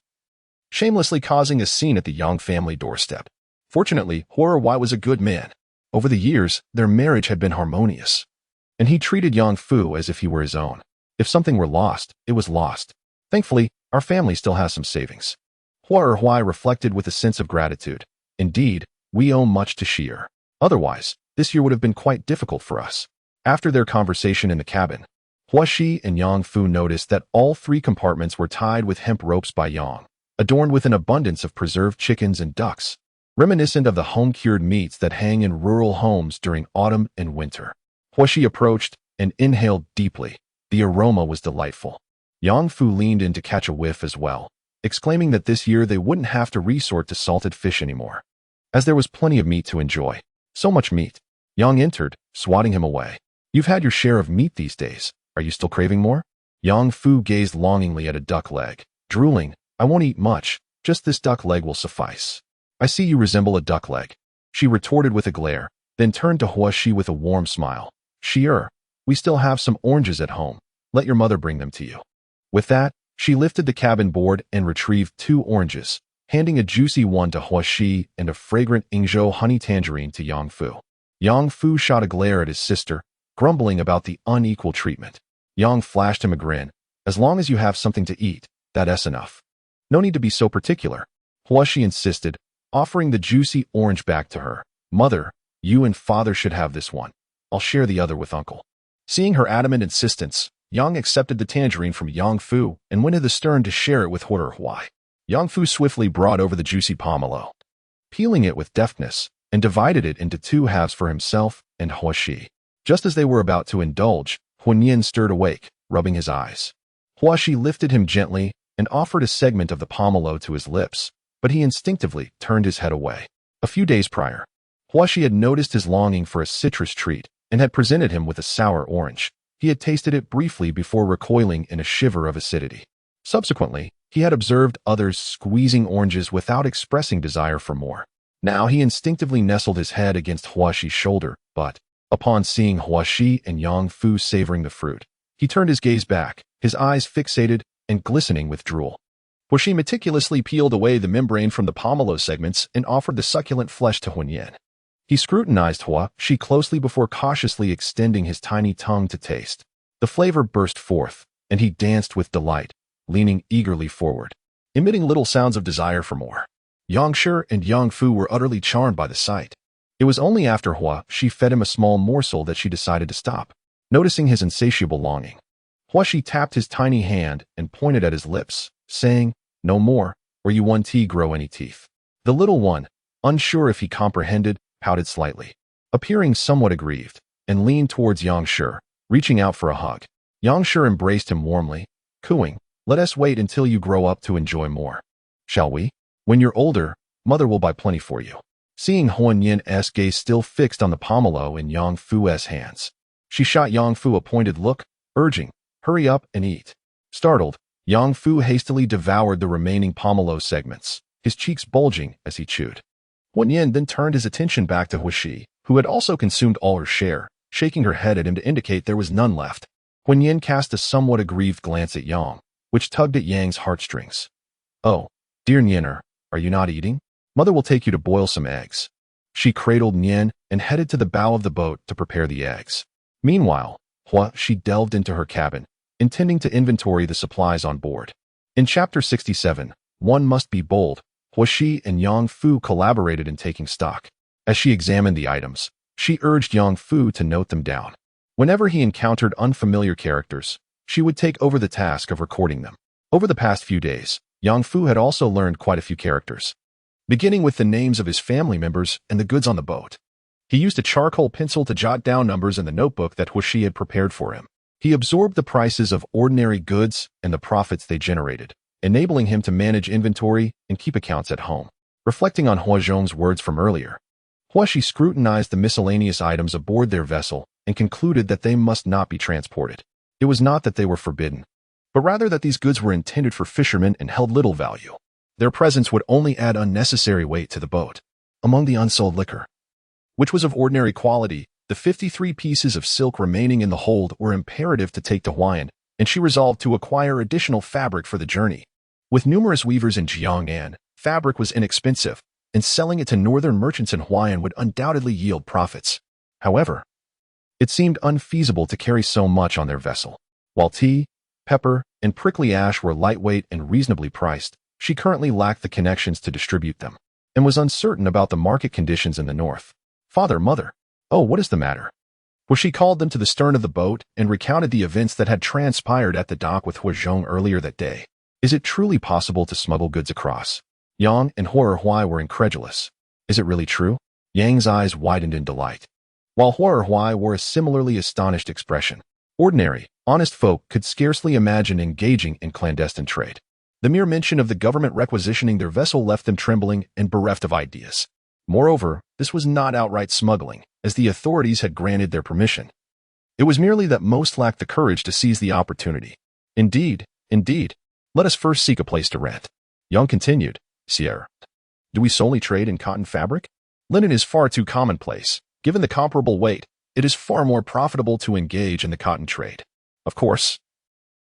shamelessly causing a scene at the Yang family doorstep. Fortunately, Hua was a good man. Over the years, their marriage had been harmonious, and he treated Yang Fu as if he were his own. If something were lost, it was lost. Thankfully, our family still has some savings. Hua reflected with a sense of gratitude. Indeed, we owe much to Shi'er. Otherwise, this year would have been quite difficult for us. After their conversation in the cabin, Huaxi and Yang Fu noticed that all 3 compartments were tied with hemp ropes by Yang, adorned with an abundance of preserved chickens and ducks, reminiscent of the home-cured meats that hang in rural homes during autumn and winter. Huaxi approached and inhaled deeply. The aroma was delightful. Yang Fu leaned in to catch a whiff as well, exclaiming that this year they wouldn't have to resort to salted fish anymore, as there was plenty of meat to enjoy. So much meat. Yang entered, swatting him away. You've had your share of meat these days. Are you still craving more? Yang Fu gazed longingly at a duck leg, drooling. I won't eat much, just this duck leg will suffice. I see you resemble a duck leg, she retorted with a glare, then turned to Huaxi with a warm smile. Shi'er, we still have some oranges at home. Let your mother bring them to you. With that, she lifted the cabin board and retrieved 2 oranges, handing a juicy one to Huaxi and a fragrant Ingzhou honey tangerine to Yang Fu. Yang Fu shot a glare at his sister, grumbling about the unequal treatment. Yang flashed him a grin. As long as you have something to eat, that's enough. No need to be so particular, Huaxi insisted, offering the juicy orange back to her. Mother, you and father should have this one. I'll share the other with uncle. Seeing her adamant insistence, Yang accepted the tangerine from Yang Fu and went to the stern to share it with Hua. Yang Fu swiftly brought over the juicy pomelo, peeling it with deftness, and divided it into 2 halves for himself and Huaxi. Just as they were about to indulge, Huanyan stirred awake, rubbing his eyes. Huaxi lifted him gently and offered a segment of the pomelo to his lips, but he instinctively turned his head away. A few days prior, Huaxi had noticed his longing for a citrus treat and had presented him with a sour orange. He had tasted it briefly before recoiling in a shiver of acidity. Subsequently, he had observed others squeezing oranges without expressing desire for more. Now he instinctively nestled his head against Huaxi's shoulder, but, upon seeing Huaxi and Yang Fu savoring the fruit, he turned his gaze back, his eyes fixated and glistening with drool. Huaxi meticulously peeled away the membrane from the pomelo segments and offered the succulent flesh to Huanyan. He scrutinized Huaxi closely before cautiously extending his tiny tongue to taste. The flavor burst forth, and he danced with delight, leaning eagerly forward, emitting little sounds of desire for more. Yang Shi and Yang Fu were utterly charmed by the sight. It was only after Huaxi fed him a small morsel that she decided to stop, noticing his insatiable longing. Huaxi tapped his tiny hand and pointed at his lips, saying, "No more, or you won't grow any teeth." The little one, unsure if he comprehended, pouted slightly, appearing somewhat aggrieved, and leaned towards Yang Shi, reaching out for a hug. Yang Shi embraced him warmly, cooing, "Let us wait until you grow up to enjoy more. Shall we? When you're older, mother will buy plenty for you." Seeing Huanyan's gaze still fixed on the pomelo in Yang Fu's hands, she shot Yang Fu a pointed look, urging, "Hurry up and eat." Startled, Yang Fu hastily devoured the remaining pomelo segments, his cheeks bulging as he chewed. Huanyan then turned his attention back to Huaxi, who had also consumed all her share, shaking her head at him to indicate there was none left. Huanyan cast a somewhat aggrieved glance at Yang, which tugged at Yang's heartstrings. "Oh, dear Nyener, are you not eating? Mother will take you to boil some eggs." She cradled Nyen and headed to the bow of the boat to prepare the eggs. Meanwhile, Huaxi delved into her cabin, intending to inventory the supplies on board. In Chapter 67, One Must Be Bold, Huaxi and Yang Fu collaborated in taking stock. As she examined the items, she urged Yang Fu to note them down. Whenever he encountered unfamiliar characters, she would take over the task of recording them. Over the past few days, Yang Fu had also learned quite a few characters, beginning with the names of his family members and the goods on the boat. He used a charcoal pencil to jot down numbers in the notebook that Huaxi had prepared for him. He absorbed the prices of ordinary goods and the profits they generated, enabling him to manage inventory and keep accounts at home. Reflecting on Huazhong's words from earlier, Huaxi scrutinized the miscellaneous items aboard their vessel and concluded that they must not be transported. It was not that they were forbidden, but rather that these goods were intended for fishermen and held little value. Their presence would only add unnecessary weight to the boat. Among the unsold liquor, which was of ordinary quality, the 53 pieces of silk remaining in the hold were imperative to take to Huayan, and she resolved to acquire additional fabric for the journey. With numerous weavers in Jiangnan, fabric was inexpensive, and selling it to northern merchants in Huayan would undoubtedly yield profits. However, it seemed unfeasible to carry so much on their vessel. While tea, pepper, and prickly ash were lightweight and reasonably priced, she currently lacked the connections to distribute them, and was uncertain about the market conditions in the north. "Father, mother, oh, what is the matter?" She called them to the stern of the boat and recounted the events that had transpired at the dock with Huazhong earlier that day. Is it truly possible to smuggle goods across? Yang and Huai were incredulous. Is it really true? Yang's eyes widened in delight, while Huai wore a similarly astonished expression. Ordinary, honest folk could scarcely imagine engaging in clandestine trade. The mere mention of the government requisitioning their vessel left them trembling and bereft of ideas. Moreover, this was not outright smuggling, as the authorities had granted their permission. It was merely that most lacked the courage to seize the opportunity. Indeed. Let us first seek a place to rent. Yang continued, "Sierra, do we solely trade in cotton fabric? Linen is far too commonplace. Given the comparable weight, it is far more profitable to engage in the cotton trade. Of course,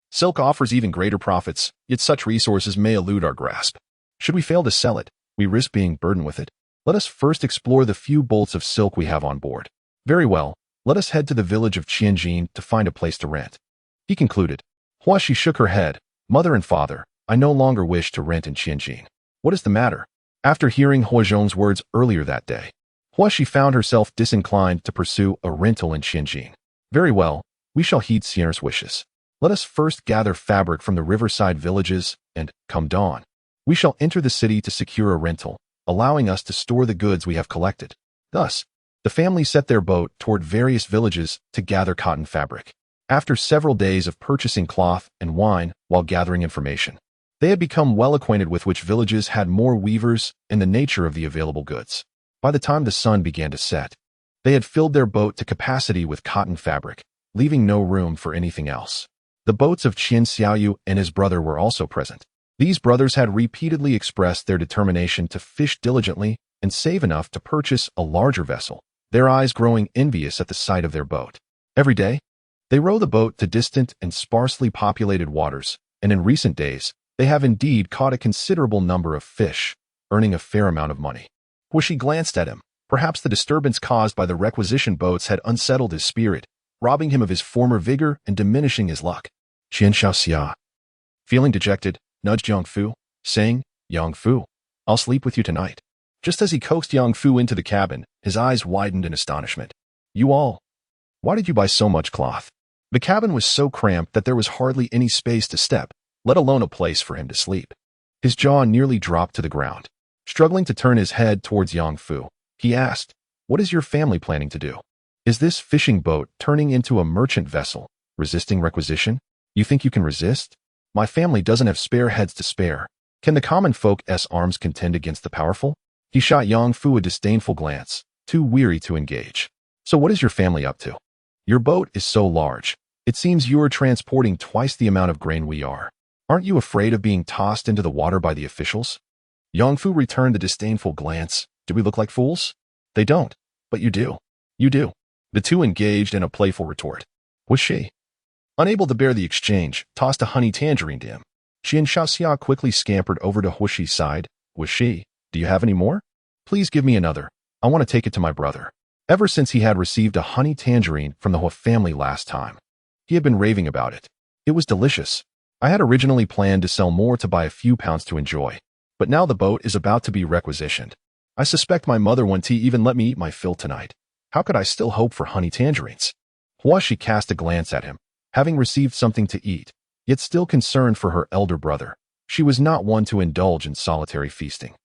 silk offers even greater profits, yet such resources may elude our grasp. Should we fail to sell it, we risk being burdened with it. Let us first explore the few bolts of silk we have on board. Very well, let us head to the village of Qianjin to find a place to rent." He concluded. Huaxi shook her head. "Mother and father, I no longer wish to rent in Qianjin." "What is the matter?" After hearing Huazhong's words earlier that day, Huaxi found herself disinclined to pursue a rental in Qianjin. "Very well, we shall heed Sierra's wishes. Let us first gather fabric from the riverside villages, and, come dawn, we shall enter the city to secure a rental, allowing us to store the goods we have collected." Thus, the family set their boat toward various villages to gather cotton fabric. After several days of purchasing cloth and wine while gathering information, they had become well acquainted with which villages had more weavers and the nature of the available goods. By the time the sun began to set, they had filled their boat to capacity with cotton fabric, leaving no room for anything else. The boats of Qian Xiaoyu and his brother were also present. These brothers had repeatedly expressed their determination to fish diligently and save enough to purchase a larger vessel, their eyes growing envious at the sight of their boat. Every day, they row the boat to distant and sparsely populated waters, and in recent days, they have indeed caught a considerable number of fish, earning a fair amount of money. Huishi glanced at him. Perhaps the disturbance caused by the requisition boats had unsettled his spirit, robbing him of his former vigor and diminishing his luck. Qian Xiaoxia, feeling dejected, nudged Yang Fu, saying, "Yang Fu, I'll sleep with you tonight." Just as he coaxed Yang Fu into the cabin, his eyes widened in astonishment. "You all? Why did you buy so much cloth?" The cabin was so cramped that there was hardly any space to step, let alone a place for him to sleep. His jaw nearly dropped to the ground. Struggling to turn his head towards Yang Fu, he asked, "What is your family planning to do? Is this fishing boat turning into a merchant vessel, resisting requisition? You think you can resist? My family doesn't have spare heads to spare. Can the common folk's arms contend against the powerful?" He shot Yang Fu a disdainful glance, too weary to engage. "So what is your family up to? Your boat is so large. It seems you are transporting twice the amount of grain we are. Aren't you afraid of being tossed into the water by the officials?" Yang Fu returned the disdainful glance. "Do we look like fools?" "They don't, but you do. You do." The two engaged in a playful retort. Was she? Unable to bear the exchange, tossed a honey tangerine to him. Qian Xiaoxia quickly scampered over to Huishi's side. "Was she? Do you have any more? Please give me another. I want to take it to my brother." Ever since he had received a honey tangerine from the Hua family last time, he had been raving about it. It was delicious. "I had originally planned to sell more to buy a few pounds to enjoy, but now the boat is about to be requisitioned. I suspect my mother won't even let me eat my fill tonight. How could I still hope for honey tangerines?" Huashi cast a glance at him. Having received something to eat, yet still concerned for her elder brother, she was not one to indulge in solitary feasting.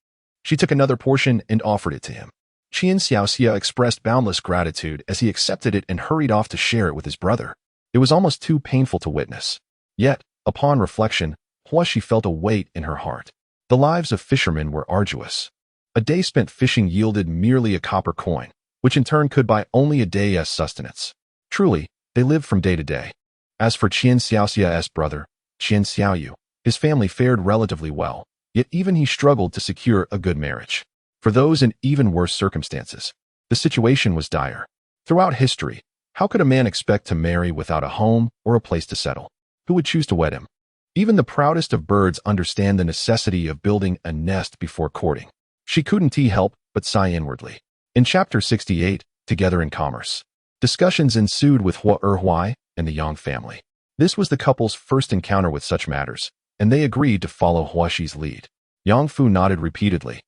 She took another portion and offered it to him. Qian Xiaoxia expressed boundless gratitude as he accepted it and hurried off to share it with his brother. It was almost too painful to witness. Yet, upon reflection, Huashi felt a weight in her heart. The lives of fishermen were arduous. A day spent fishing yielded merely a copper coin, which in turn could buy only a day's sustenance. Truly, they lived from day to day. As for Qian Xiaoxia's brother, Qian Xiaoyu, his family fared relatively well, yet even he struggled to secure a good marriage. For those in even worse circumstances, the situation was dire. Throughout history, how could a man expect to marry without a home or a place to settle? Who would choose to wed him? Even the proudest of birds understand the necessity of building a nest before courting. She couldn't help but sigh inwardly. In Chapter 68, Together in Commerce, discussions ensued with Hua Erhuai and the Yang family. This was the couple's first encounter with such matters, and they agreed to follow Huashi's lead. Yang Fu nodded repeatedly,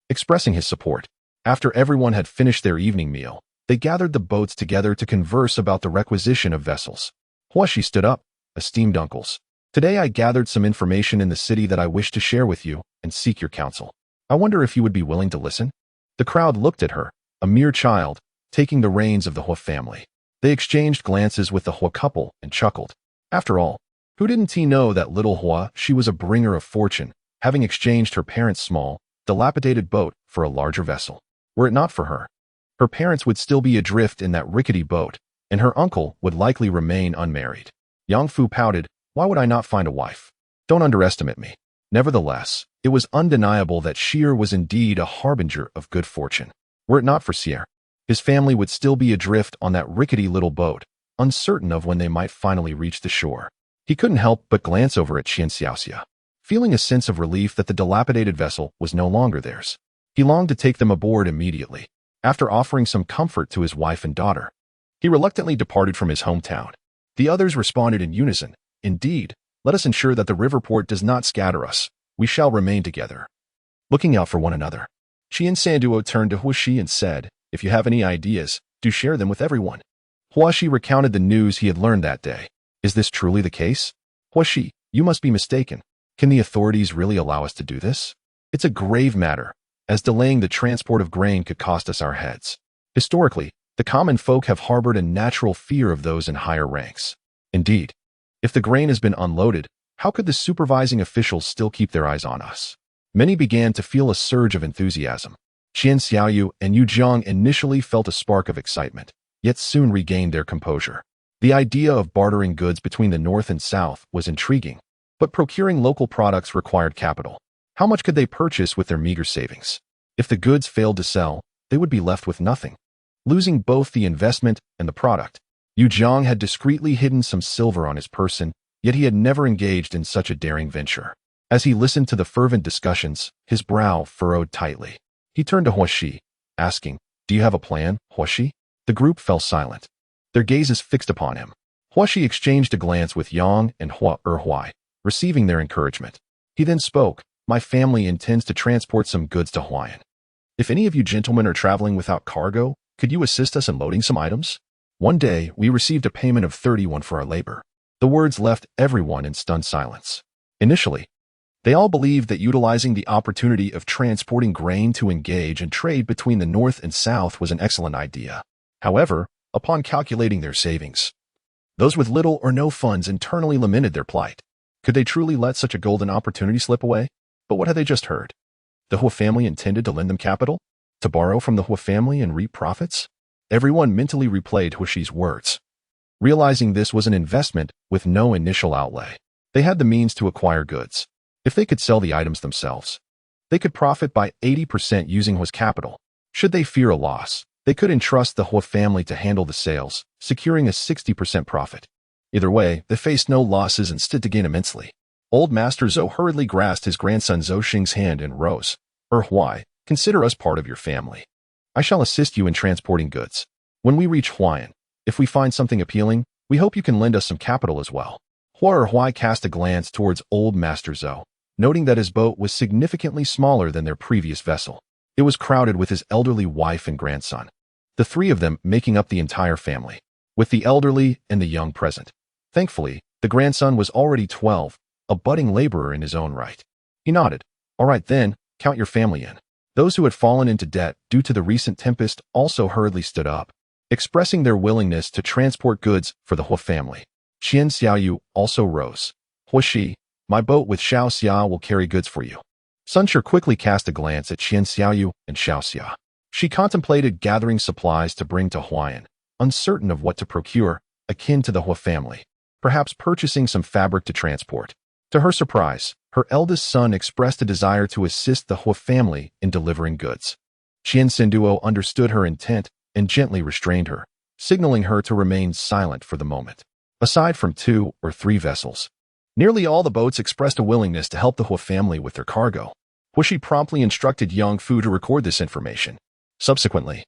expressing his support. After everyone had finished their evening meal, they gathered the boats together to converse about the requisition of vessels. Huashi stood up. "Esteemed uncles, today I gathered some information in the city that I wish to share with you and seek your counsel. I wonder if you would be willing to listen?" The crowd looked at her, a mere child, taking the reins of the Hua family. They exchanged glances with the Hua couple and chuckled. After all, who didn't he know that little Hua, she was a bringer of fortune, having exchanged her parents' small, dilapidated boat for a larger vessel. Were it not for her, her parents would still be adrift in that rickety boat, and her uncle would likely remain unmarried. Yang Fu pouted, "Why would I not find a wife? Don't underestimate me." Nevertheless, it was undeniable that Xier was indeed a harbinger of good fortune. Were it not for Xier, his family would still be adrift on that rickety little boat, uncertain of when they might finally reach the shore. He couldn't help but glance over at Qian Xiaoxia, feeling a sense of relief that the dilapidated vessel was no longer theirs. He longed to take them aboard immediately. After offering some comfort to his wife and daughter, he reluctantly departed from his hometown. The others responded in unison. "Indeed, let us ensure that the river port does not scatter us. We shall remain together, looking out for one another." Qian Sanduo turned to Huashi and said, "If you have any ideas, do share them with everyone." Huashi recounted the news he had learned that day. "Is this truly the case?" "Huashi, you must be mistaken. Can the authorities really allow us to do this? It's a grave matter, as delaying the transport of grain could cost us our heads. Historically, the common folk have harbored a natural fear of those in higher ranks. Indeed, if the grain has been unloaded, how could the supervising officials still keep their eyes on us?" Many began to feel a surge of enthusiasm. Qian Xiaoyu and Yu Zhang initially felt a spark of excitement, yet soon regained their composure. The idea of bartering goods between the north and south was intriguing, but procuring local products required capital. How much could they purchase with their meager savings? If the goods failed to sell, they would be left with nothing, losing both the investment and the product. Yu Jiang had discreetly hidden some silver on his person, yet he had never engaged in such a daring venture. As he listened to the fervent discussions, his brow furrowed tightly. He turned to Huoshi, asking, "Do you have a plan, Huoshi?" The group fell silent, their gazes fixed upon him. Huoshi exchanged a glance with Yang and Hua Erhuai, receiving their encouragement. He then spoke, "My family intends to transport some goods to Huayan. If any of you gentlemen are traveling without cargo, could you assist us in loading some items? One day, we received a payment of 31 for our labor." The words left everyone in stunned silence. Initially, they all believed that utilizing the opportunity of transporting grain to engage in trade between the North and South was an excellent idea. However, upon calculating their savings, those with little or no funds internally lamented their plight. Could they truly let such a golden opportunity slip away? But what had they just heard? The Hua family intended to lend them capital? To borrow from the Hua family and reap profits? Everyone mentally replayed Huoshi's words, realizing this was an investment with no initial outlay. They had the means to acquire goods. If they could sell the items themselves, they could profit by 80% using Hua's capital. Should they fear a loss, they could entrust the Hua family to handle the sales, securing a 60% profit. Either way, they faced no losses and stood to gain immensely. Old Master Zhou hurriedly grasped his grandson Zhou Xing's hand and rose. "Huai, consider us part of your family. I shall assist you in transporting goods. When we reach Huayan, if we find something appealing, we hope you can lend us some capital as well." Huai cast a glance towards Old Master Zhou, noting that his boat was significantly smaller than their previous vessel. It was crowded with his elderly wife and grandson, the three of them making up the entire family, with the elderly and the young present. Thankfully, the grandson was already 12, a budding laborer in his own right. He nodded. "All right then, count your family in." Those who had fallen into debt due to the recent tempest also hurriedly stood up, expressing their willingness to transport goods for the Hua family. Qian Xiaoyu also rose. "Huoshi, my boat with Xiao Xia will carry goods for you." Sun Shi quickly cast a glance at Qian Xiaoyu and Xiao Xia. She contemplated gathering supplies to bring to Huayan, uncertain of what to procure, akin to the Hua family, perhaps purchasing some fabric to transport. To her surprise, her eldest son expressed a desire to assist the Hua family in delivering goods. Qian Senduo understood her intent and gently restrained her, signaling her to remain silent for the moment. Aside from 2 or 3 vessels, nearly all the boats expressed a willingness to help the Hua family with their cargo. Huoshi promptly instructed Yang Fu to record this information. Subsequently,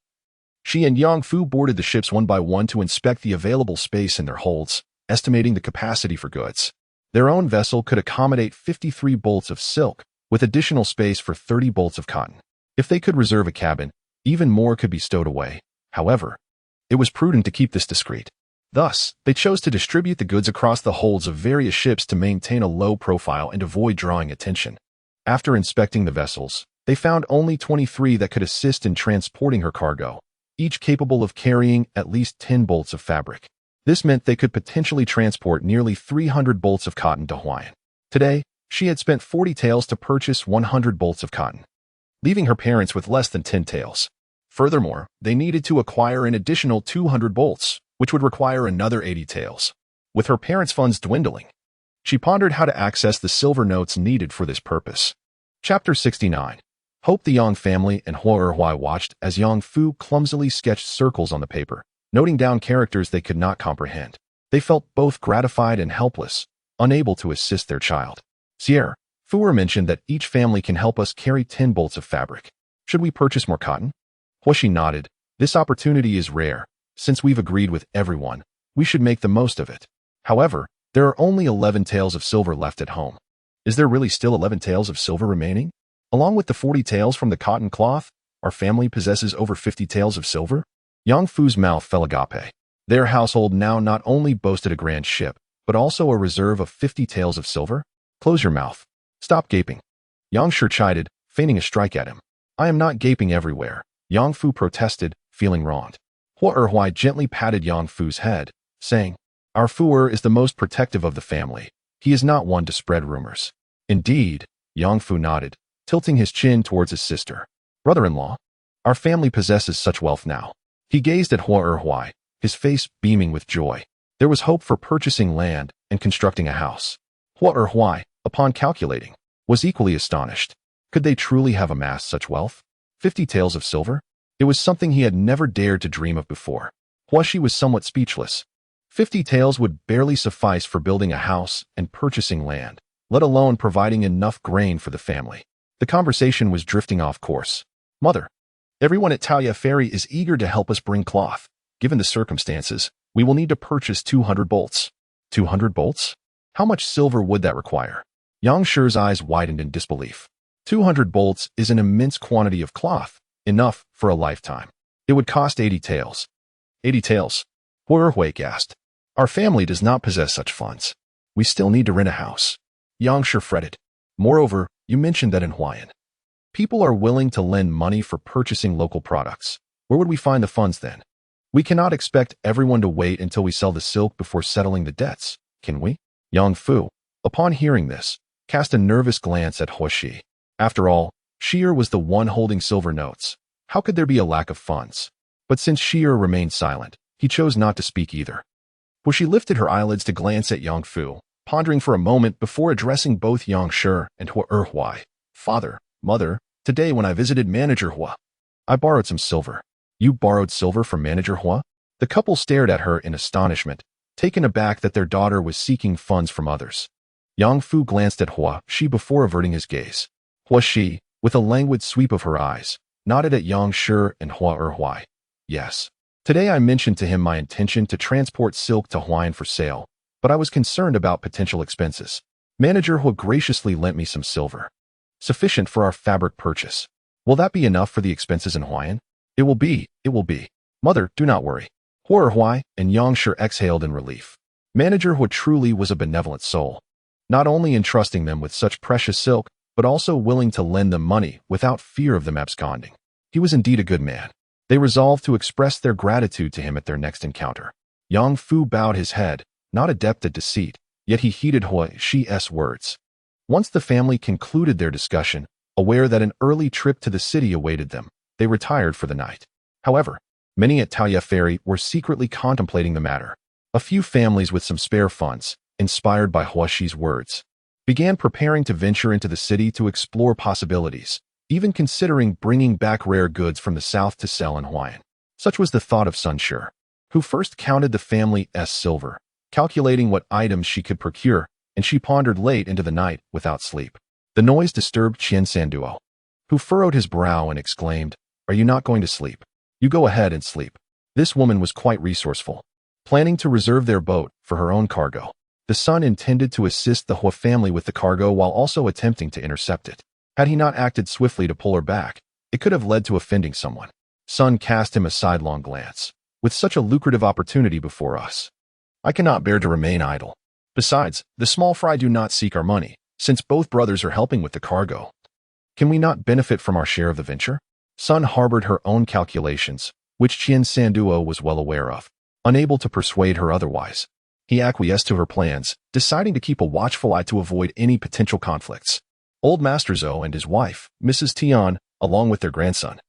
she and Yang Fu boarded the ships one by one to inspect the available space in their holds, estimating the capacity for goods. Their own vessel could accommodate 53 bolts of silk, with additional space for 30 bolts of cotton. If they could reserve a cabin, even more could be stowed away. However, it was prudent to keep this discreet. Thus, they chose to distribute the goods across the holds of various ships to maintain a low profile and avoid drawing attention. After inspecting the vessels, they found only 23 that could assist in transporting her cargo, each capable of carrying at least 10 bolts of fabric. This meant they could potentially transport nearly 300 bolts of cotton to Huayan. Today, she had spent 40 taels to purchase 100 bolts of cotton, leaving her parents with less than 10 taels. Furthermore, they needed to acquire an additional 200 bolts, which would require another 80 taels. With her parents' funds dwindling, she pondered how to access the silver notes needed for this purpose. Chapter 69. Hope the Yang family and Hua Erhuai watched as Yang Fu clumsily sketched circles on the paper, noting down characters they could not comprehend. They felt both gratified and helpless, unable to assist their child. "Sierra, Fu mentioned that each family can help us carry 10 bolts of fabric. Should we purchase more cotton?" Huoshi nodded. "This opportunity is rare. Since we've agreed with everyone, we should make the most of it. However, there are only 11 taels of silver left at home." "Is there really still 11 taels of silver remaining? Along with the 40 taels from the cotton cloth, our family possesses over 50 taels of silver?" Yang Fu's mouth fell agape. Their household now not only boasted a grand ship, but also a reserve of 50 taels of silver? "Close your mouth. Stop gaping." Yang Shi chided, feigning a strike at him. "I am not gaping everywhere," Yang Fu protested, feeling wronged. Hua Erhuai gently patted Yang Fu's head, saying, "Our Fu is the most protective of the family. He is not one to spread rumors." "Indeed," Yang Fu nodded, tilting his chin towards his sister. "Brother-in-law, our family possesses such wealth now." He gazed at Hua Erhuai, his face beaming with joy. There was hope for purchasing land and constructing a house. Hua Erhuai, upon calculating, was equally astonished. Could they truly have amassed such wealth? 50 taels of silver? It was something he had never dared to dream of before. Huashi was somewhat speechless. 50 taels would barely suffice for building a house and purchasing land, let alone providing enough grain for the family. The conversation was drifting off course. Mother, everyone at Taoya Ferry is eager to help us bring cloth. Given the circumstances, we will need to purchase 200 bolts. 200 bolts? How much silver would that require? Yang Shi's eyes widened in disbelief. 200 bolts is an immense quantity of cloth, enough for a lifetime. It would cost 80 taels. 80 taels? Hui gasped. Our family does not possess such funds. We still need to rent a house. Yang Shi fretted. Moreover, you mentioned that in Huayan, people are willing to lend money for purchasing local products. Where would we find the funds then? We cannot expect everyone to wait until we sell the silk before settling the debts, can we? Yang Fu, upon hearing this, cast a nervous glance at Huashi. After all, Shi'er was the one holding silver notes. How could there be a lack of funds? But since Shi'er remained silent, he chose not to speak either. Huashi lifted her eyelids to glance at Yang Fu, pondering for a moment before addressing both Yang Shi and Huai. Father, Mother, today when I visited Manager Hua, I borrowed some silver. You borrowed silver from Manager Hua? The couple stared at her in astonishment, taken aback that their daughter was seeking funds from others. Yang Fu glanced at Hua Shi before averting his gaze. Hua Shi, with a languid sweep of her eyes, nodded at Yang Shi and Huai. Yes. Today I mentioned to him my intention to transport silk to Huayan for sale, but I was concerned about potential expenses. Manager Hua graciously lent me some silver. Sufficient for our fabric purchase. Will that be enough for the expenses in Huayan? It will be. Mother, do not worry. Huai and Yang Shi exhaled in relief. Manager Hua truly was a benevolent soul, not only entrusting them with such precious silk, but also willing to lend them money without fear of them absconding. He was indeed a good man. They resolved to express their gratitude to him at their next encounter. Yang Fu bowed his head, not adept at deceit, yet he heeded Hua Shi's words. Once the family concluded their discussion, aware that an early trip to the city awaited them, they retired for the night. However, many at Taoya Ferry were secretly contemplating the matter. A few families with some spare funds, inspired by Hua Shi's words, began preparing to venture into the city to explore possibilities, even considering bringing back rare goods from the south to sell in Huayan. Such was the thought of Sun Shi, who first counted the family's silver, calculating what items she could procure, and she pondered late into the night without sleep. The noise disturbed Qian Sanduo, who furrowed his brow and exclaimed, "Are you not going to sleep? You go ahead and sleep." This woman was quite resourceful, planning to reserve their boat for her own cargo. The son intended to assist the Hua family with the cargo while also attempting to intercept it. Had he not acted swiftly to pull her back, it could have led to offending someone. Sun cast him a sidelong glance. With such a lucrative opportunity before us, I cannot bear to remain idle. Besides, the small fry do not seek our money, since both brothers are helping with the cargo. Can we not benefit from our share of the venture? Sun harbored her own calculations, which Qian Sanduo was well aware of. Unable to persuade her otherwise, he acquiesced to her plans, deciding to keep a watchful eye to avoid any potential conflicts. Old Master Zhou and his wife, Mrs. Tian, along with their grandson,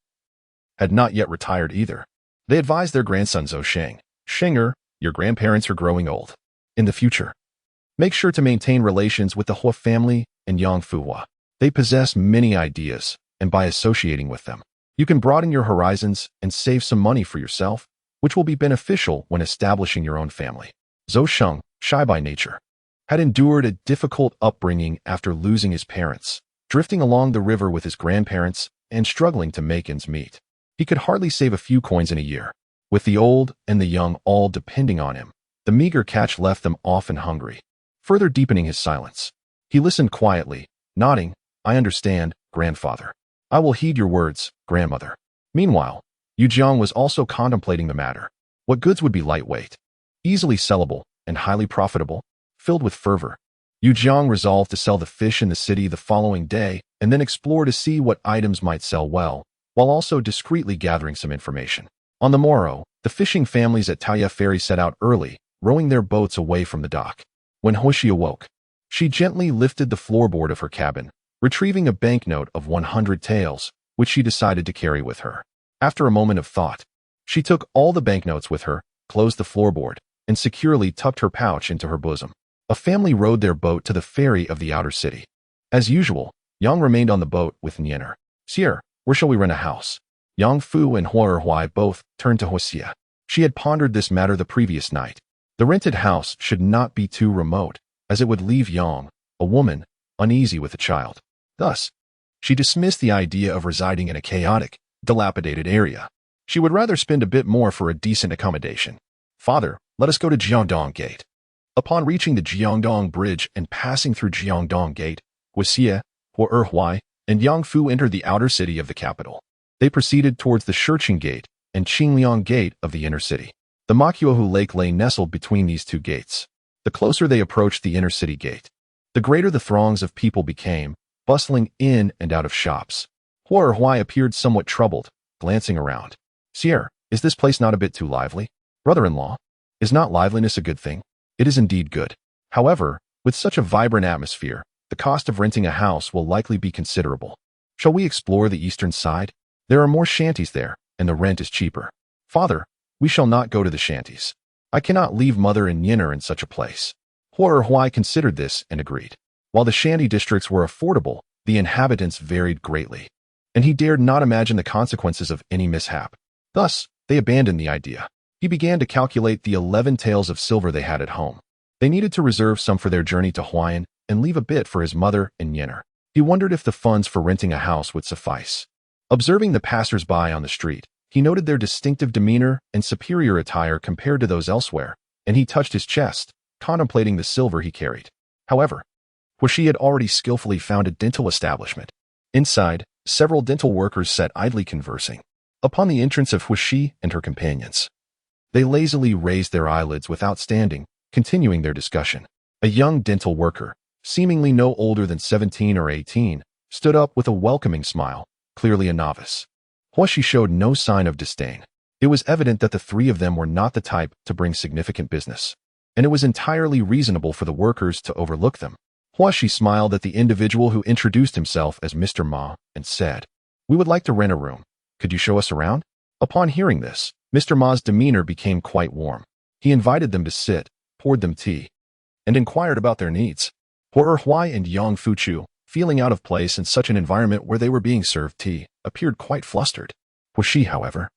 had not yet retired either. They advised their grandson Zhou Sheng, "Shenger, your grandparents are growing old. In the future, make sure to maintain relations with the Hua family and Yang Fu Hua. They possess many ideas, and by associating with them, you can broaden your horizons and save some money for yourself, which will be beneficial when establishing your own family." Zhou Sheng, shy by nature, had endured a difficult upbringing after losing his parents, drifting along the river with his grandparents and struggling to make ends meet. He could hardly save a few coins in a year. With the old and the young all depending on him, the meager catch left them often hungry. Further deepening his silence, he listened quietly, nodding, "I understand, grandfather. I will heed your words, grandmother." Meanwhile, Yu Jiang was also contemplating the matter. What goods would be lightweight, easily sellable, and highly profitable? Filled with fervor, Yu Jiang resolved to sell the fish in the city the following day and then explore to see what items might sell well, while also discreetly gathering some information. On the morrow, the fishing families at Taoya Ferry set out early, rowing their boats away from the dock. When Huashi awoke, she gently lifted the floorboard of her cabin, retrieving a banknote of 100 taels, which she decided to carry with her. After a moment of thought, she took all the banknotes with her, closed the floorboard, and securely tucked her pouch into her bosom. A family rowed their boat to the ferry of the outer city. As usual, Yang remained on the boat with Nyener. "Sire, Where shall we rent a house? Yang Fu and Hua Erhuai both turned to Huxia. She had pondered this matter the previous night. The rented house should not be too remote, as it would leave Yang, a woman, uneasy with a child. Thus, she dismissed the idea of residing in a chaotic, dilapidated area. She would rather spend a bit more for a decent accommodation. Father, let us go to Jiangdong Gate. Upon reaching the Jiangdong Bridge and passing through Jiangdong Gate, Huxia, Hua Erhuai, and Yang Fu entered the outer city of the capital. They proceeded towards the Shiqing Gate and Qingliang Gate of the inner city. The Makuohu Lake lay nestled between these two gates. The closer they approached the inner city gate, the greater the throngs of people became, bustling in and out of shops. Hua Erhuai appeared somewhat troubled, glancing around. Sire, is this place not a bit too lively? Brother-in-law, is not liveliness a good thing? It is indeed good. However, with such a vibrant atmosphere, the cost of renting a house will likely be considerable. Shall we explore the eastern side? There are more shanties there, and the rent is cheaper. Father, we shall not go to the shanties. I cannot leave mother and Yinner in such a place. Hua Erhuai considered this and agreed. While the shanty districts were affordable, the inhabitants varied greatly, and he dared not imagine the consequences of any mishap. Thus, they abandoned the idea. He began to calculate the 11 taels of silver they had at home. They needed to reserve some for their journey to Huayan and leave a bit for his mother and Yinner. He wondered if the funds for renting a house would suffice. Observing the passers-by on the street, he noted their distinctive demeanor and superior attire compared to those elsewhere, and he touched his chest, contemplating the silver he carried. However, Huxi had already skillfully found a dental establishment. Inside, several dental workers sat idly conversing. Upon the entrance of Huxi and her companions, they lazily raised their eyelids without standing, continuing their discussion. A young dental worker, seemingly no older than 17 or 18, stood up with a welcoming smile, clearly a novice. Huxi showed no sign of disdain. It was evident that the three of them were not the type to bring significant business, and it was entirely reasonable for the workers to overlook them. Huxi smiled at the individual who introduced himself as Mr. Ma and said, "We would like to rent a room. Could you show us around?" Upon hearing this, Mr. Ma's demeanor became quite warm. He invited them to sit, poured them tea, and inquired about their needs. Hua Erhuai and Yang Fuchu, feeling out of place in such an environment where they were being served tea, appeared quite flustered. Huxi, however,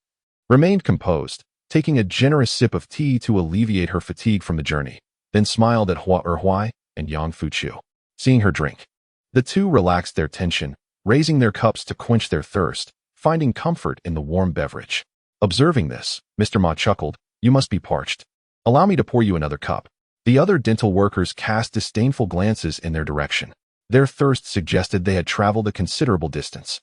remained composed, taking a generous sip of tea to alleviate her fatigue from the journey, then smiled at Hua Erhuai and Yang Fuchu. Seeing her drink, the two relaxed their tension, raising their cups to quench their thirst, finding comfort in the warm beverage. Observing this, Mr. Ma chuckled, "You must be parched. Allow me to pour you another cup." The other dental workers cast disdainful glances in their direction. Their thirst suggested they had traveled a considerable distance,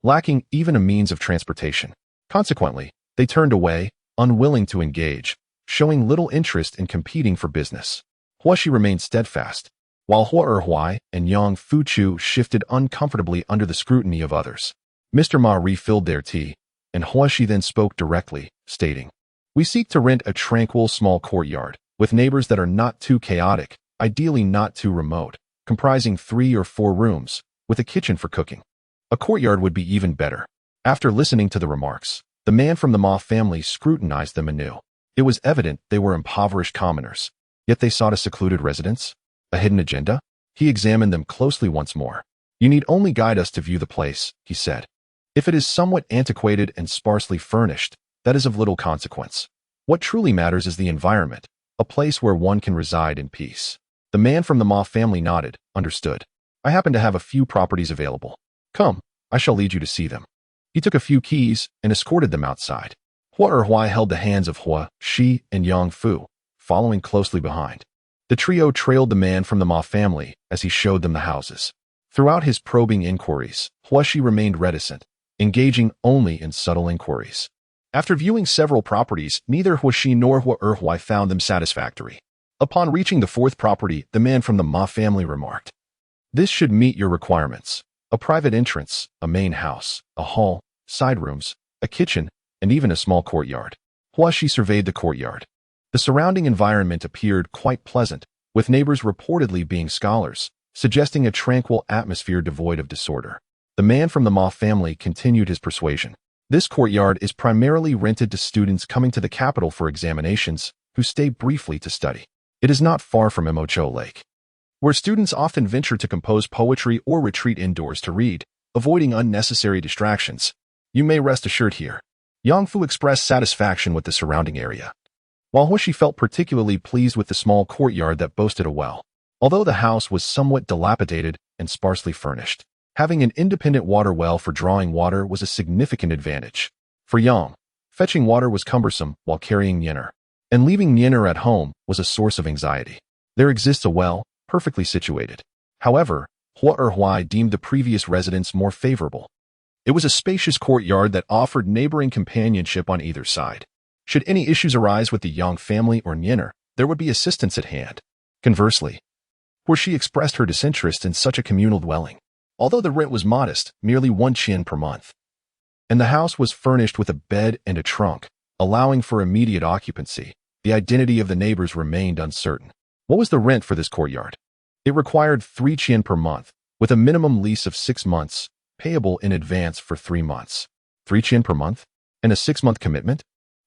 lacking even a means of transportation. Consequently, they turned away, unwilling to engage, showing little interest in competing for business. Huxi remained steadfast, while Hua Erhuai and Yang Fuchu shifted uncomfortably under the scrutiny of others. Mr. Ma refilled their tea, and Huxi then spoke directly, stating, "We seek to rent a tranquil small courtyard, with neighbors that are not too chaotic, ideally not too remote, comprising 3 or 4 rooms, with a kitchen for cooking. A courtyard would be even better." After listening to the remarks, the man from the Ma family scrutinized them anew. It was evident they were impoverished commoners, yet they sought a secluded residence. A hidden agenda? He examined them closely once more. "You need only guide us to view the place," he said. "If it is somewhat antiquated and sparsely furnished, that is of little consequence. What truly matters is the environment, a place where one can reside in peace." The man from the Ma family nodded, understood. "I happen to have a few properties available. Come, I shall lead you to see them." He took a few keys and escorted them outside. Hua Erhuai held the hands of Hua, Shi, and Yang Fu, following closely behind. The trio trailed the man from the Ma family as he showed them the houses. Throughout his probing inquiries, Huxi remained reticent, engaging only in subtle inquiries. After viewing several properties, neither Huxi nor Hua Erhuai found them satisfactory. Upon reaching the 4th property, the man from the Ma family remarked, "This should meet your requirements. A private entrance, a main house, a hall, side rooms, a kitchen, and even a small courtyard." Huxi surveyed the courtyard. The surrounding environment appeared quite pleasant, with neighbors reportedly being scholars, suggesting a tranquil atmosphere devoid of disorder. The man from the Ma family continued his persuasion. "This courtyard is primarily rented to students coming to the capital for examinations, who stay briefly to study. It is not far from Mocho Lake, where students often venture to compose poetry or retreat indoors to read. avoiding unnecessary distractions. You may rest assured here. Yang Fu expressed satisfaction with the surrounding area, while Huishi felt particularly pleased with the small courtyard that boasted a well. Although the house was somewhat dilapidated and sparsely furnished, having an independent water well for drawing water was a significant advantage. For Yang, fetching water was cumbersome while carrying Nyener, and leaving Nyener at home was a source of anxiety. There exists a well, perfectly situated. However, Hua Erhuai deemed the previous residence more favorable. It was a spacious courtyard that offered neighboring companionship on either side. Should any issues arise with the Yang family or Nyener, there would be assistance at hand. Conversely, Huishi expressed her disinterest in such a communal dwelling. Although the rent was modest, merely 1 qian per month, and the house was furnished with a bed and a trunk, allowing for immediate occupancy, the identity of the neighbors remained uncertain. What was the rent for this courtyard? It required 3 qian per month, with a minimum lease of 6 months, payable in advance for 3 months. 3 qian per month? And a 6-month commitment?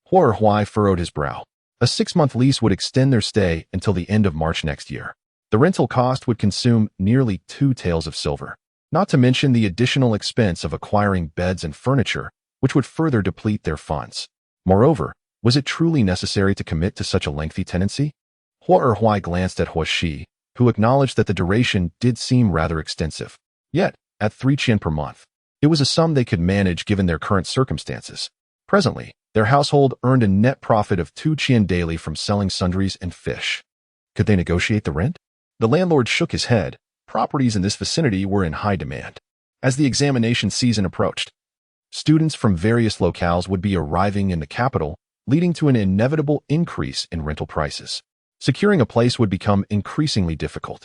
Hua Erhuai furrowed his brow. A 6-month lease would extend their stay until the end of March next year. The rental cost would consume nearly 2 taels of silver, not to mention the additional expense of acquiring beds and furniture, which would further deplete their funds. Moreover, was it truly necessary to commit to such a lengthy tenancy? Hua Erhuai glanced at Huishi, who acknowledged that the duration did seem rather extensive. Yet, at 3 qian per month, it was a sum they could manage given their current circumstances. Presently, their household earned a net profit of 2 qian daily from selling sundries and fish. Could they negotiate the rent? The landlord shook his head. Properties in this vicinity were in high demand. As the examination season approached, students from various locales would be arriving in the capital, leading to an inevitable increase in rental prices. Securing a place would become increasingly difficult.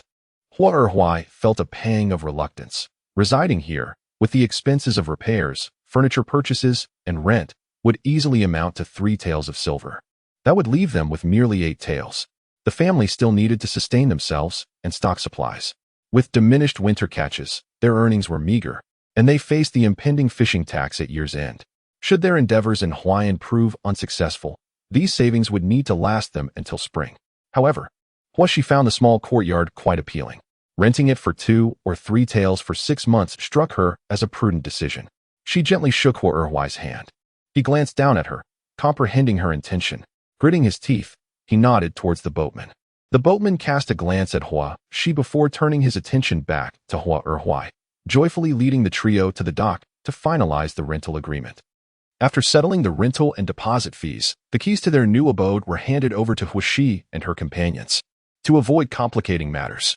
Hua Erhuai felt a pang of reluctance. Residing here, with the expenses of repairs, furniture purchases, and rent, would easily amount to 3 taels of silver. That would leave them with merely 8 taels. The family still needed to sustain themselves and stock supplies. With diminished winter catches, their earnings were meager, and they faced the impending fishing tax at year's end. Should their endeavors in Huaiyan prove unsuccessful, these savings would need to last them until spring. However, Huishi found the small courtyard quite appealing. Renting it for 2 or 3 taels for 6 months struck her as a prudent decision. She gently shook Hua Erhuai's hand. He glanced down at her, comprehending her intention. Gritting his teeth, he nodded towards the boatman. The boatman cast a glance at Huishi before turning his attention back to Hua Erhuai, joyfully leading the trio to the dock to finalize the rental agreement. After settling the rental and deposit fees, the keys to their new abode were handed over to Huishi and her companions. To avoid complicating matters,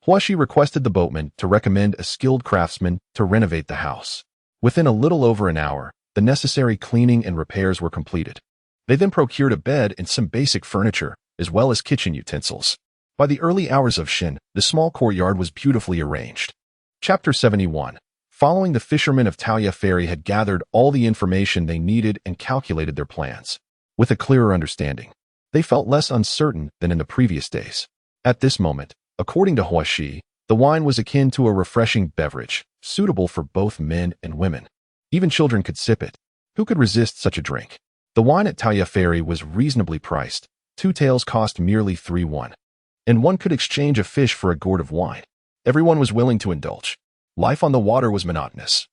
Huishi requested the boatman to recommend a skilled craftsman to renovate the house. Within a little over an hour, the necessary cleaning and repairs were completed. They then procured a bed and some basic furniture, as well as kitchen utensils. By the early hours of Shin, the small courtyard was beautifully arranged. Chapter 71. Following, the fishermen of Taoya Ferry had gathered all the information they needed and calculated their plans. With a clearer understanding, they felt less uncertain than in the previous days. At this moment, according to Huishi, the wine was akin to a refreshing beverage, suitable for both men and women. Even children could sip it. Who could resist such a drink? The wine at Taoya Ferry was reasonably priced. 2 taels cost merely 3 won, and one could exchange a fish for a gourd of wine. Everyone was willing to indulge. Life on the water was monotonous,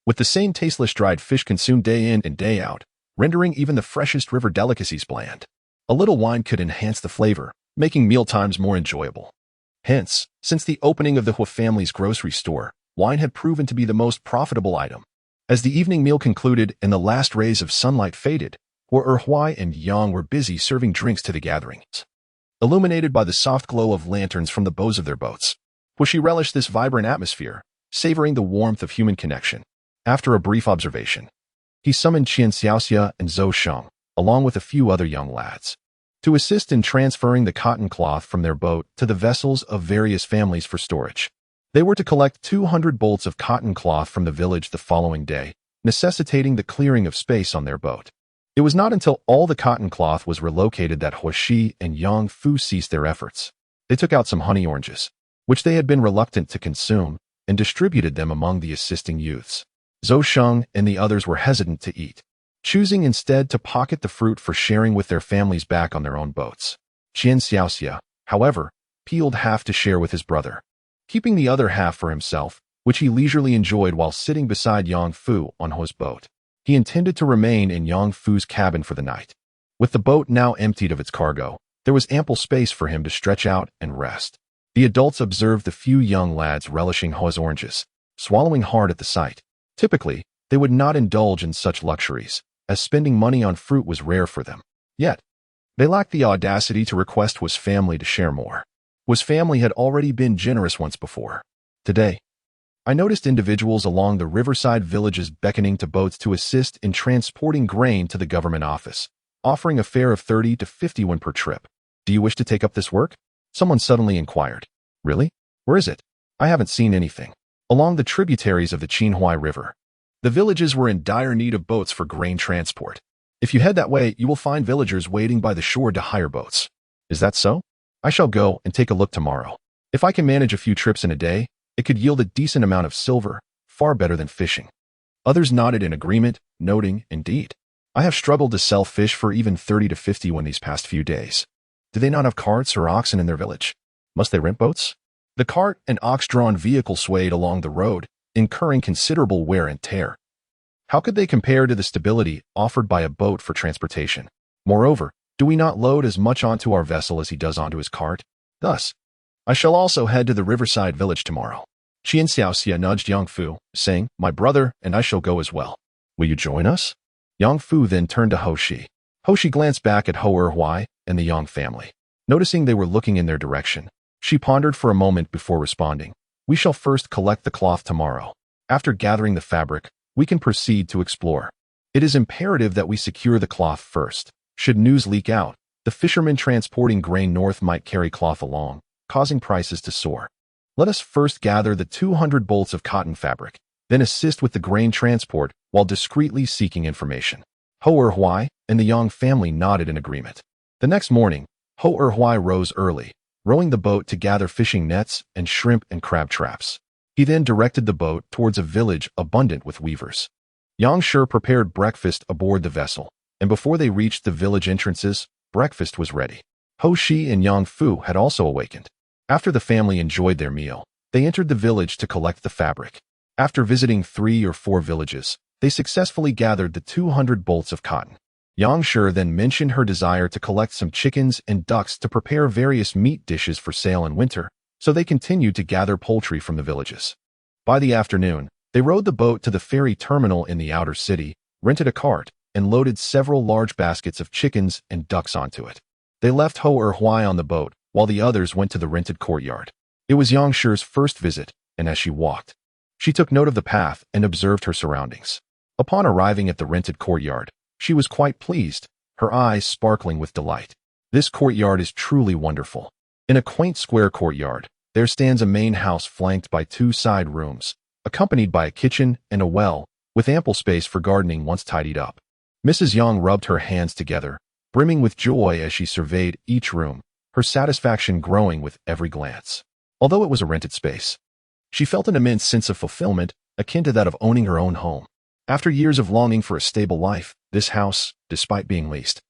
with the same tasteless dried fish consumed day in and day out, rendering even the freshest river delicacies bland. A little wine could enhance the flavor, making mealtimes more enjoyable. Hence, since the opening of the Hua family's grocery store, wine had proven to be the most profitable item. As the evening meal concluded and the last rays of sunlight faded, Hua Erhuai and Yang were busy serving drinks to the gatherings. Illuminated by the soft glow of lanterns from the bows of their boats, Huishi relished this vibrant atmosphere, savoring the warmth of human connection. After a brief observation, he summoned Qian Xiaoxia and Zhou Sheng, along with a few other young lads, to assist in transferring the cotton cloth from their boat to the vessels of various families for storage. They were to collect 200 bolts of cotton cloth from the village the following day, necessitating the clearing of space on their boat. It was not until all the cotton cloth was relocated that Huishi and Yang Fu ceased their efforts. They took out some honey oranges, which they had been reluctant to consume, and distributed them among the assisting youths. Zhou Sheng and the others were hesitant to eat, choosing instead to pocket the fruit for sharing with their families back on their own boats. Qian Xiaoxia, however, peeled half to share with his brother. Keeping the other half for himself, which he leisurely enjoyed while sitting beside Yang Fu on He's boat. He intended to remain in Yang Fu's cabin for the night. With the boat now emptied of its cargo, there was ample space for him to stretch out and rest. The adults observed the few young lads relishing He's oranges, swallowing hard at the sight. Typically, they would not indulge in such luxuries, as spending money on fruit was rare for them. Yet, they lacked the audacity to request He's family to share more. He's family had already been generous once before. Today, I noticed individuals along the riverside villages beckoning to boats to assist in transporting grain to the government office, offering a fare of 30 to 50 won per trip. Do you wish to take up this work? Someone suddenly inquired. Really? Where is it? I haven't seen anything. Along the tributaries of the Qinhuai River. The villages were in dire need of boats for grain transport. If you head that way, you will find villagers waiting by the shore to hire boats. Is that so? I shall go and take a look tomorrow. If I can manage a few trips in a day, it could yield a decent amount of silver, far better than fishing. Others nodded in agreement, noting, indeed. I have struggled to sell fish for even 30 to 50 won these past few days. Do they not have carts or oxen in their village? Must they rent boats? The cart and ox-drawn vehicle swayed along the road, incurring considerable wear and tear. How could they compare to the stability offered by a boat for transportation? Moreover, do we not load as much onto our vessel as he does onto his cart? Thus, I shall also head to the riverside village tomorrow. Qian Xiaoxia nudged Yang Fu, saying, My brother and I shall go as well. Will you join us? Yang Fu then turned to Ho Shi. Ho Shi glanced back at Ho Erhuai and the Yang family. Noticing they were looking in their direction, she pondered for a moment before responding. We shall first collect the cloth tomorrow. After gathering the fabric, we can proceed to explore. It is imperative that we secure the cloth first. Should news leak out, the fishermen transporting grain north might carry cloth along, causing prices to soar. Let us first gather the 200 bolts of cotton fabric, then assist with the grain transport while discreetly seeking information. Ho Erhuai and the Yang family nodded in agreement. The next morning, Ho Erhuai rose early, rowing the boat to gather fishing nets and shrimp and crab traps. He then directed the boat towards a village abundant with weavers. Yang Shi prepared breakfast aboard the vessel, and before they reached the village entrances, breakfast was ready. Ho Shi and Yang Fu had also awakened. After the family enjoyed their meal, they entered the village to collect the fabric. After visiting 3 or 4 villages, they successfully gathered the 200 bolts of cotton. Yang Shi then mentioned her desire to collect some chickens and ducks to prepare various meat dishes for sale in winter, so they continued to gather poultry from the villages. By the afternoon, they rowed the boat to the ferry terminal in the outer city, rented a cart, and loaded several large baskets of chickens and ducks onto it. They left Ho Erhuai on the boat, while the others went to the rented courtyard. It was Yang Shi's first visit, and as she walked, she took note of the path and observed her surroundings. Upon arriving at the rented courtyard, she was quite pleased, her eyes sparkling with delight. This courtyard is truly wonderful. In a quaint square courtyard, there stands a main house flanked by 2 side rooms, accompanied by a kitchen and a well, with ample space for gardening once tidied up. Mrs. Yang rubbed her hands together, brimming with joy as she surveyed each room, her satisfaction growing with every glance. Although it was a rented space, she felt an immense sense of fulfillment, akin to that of owning her own home. After years of longing for a stable life, this house, despite being leased,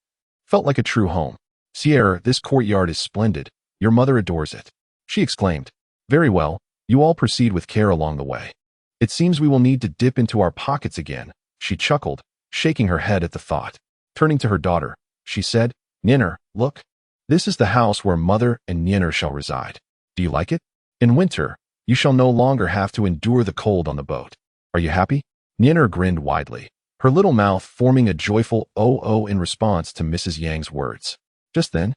felt like a true home. Sierra, this courtyard is splendid. Your mother adores it. She exclaimed. Very well, you all proceed with care along the way. It seems we will need to dip into our pockets again. She chuckled, shaking her head at the thought. Turning to her daughter, she said, Niner, look. This is the house where mother and Niner shall reside. Do you like it? In winter, you shall no longer have to endure the cold on the boat. Are you happy? Niner grinned widely, her little mouth forming a joyful oh in response to Mrs. Yang's words. Just then,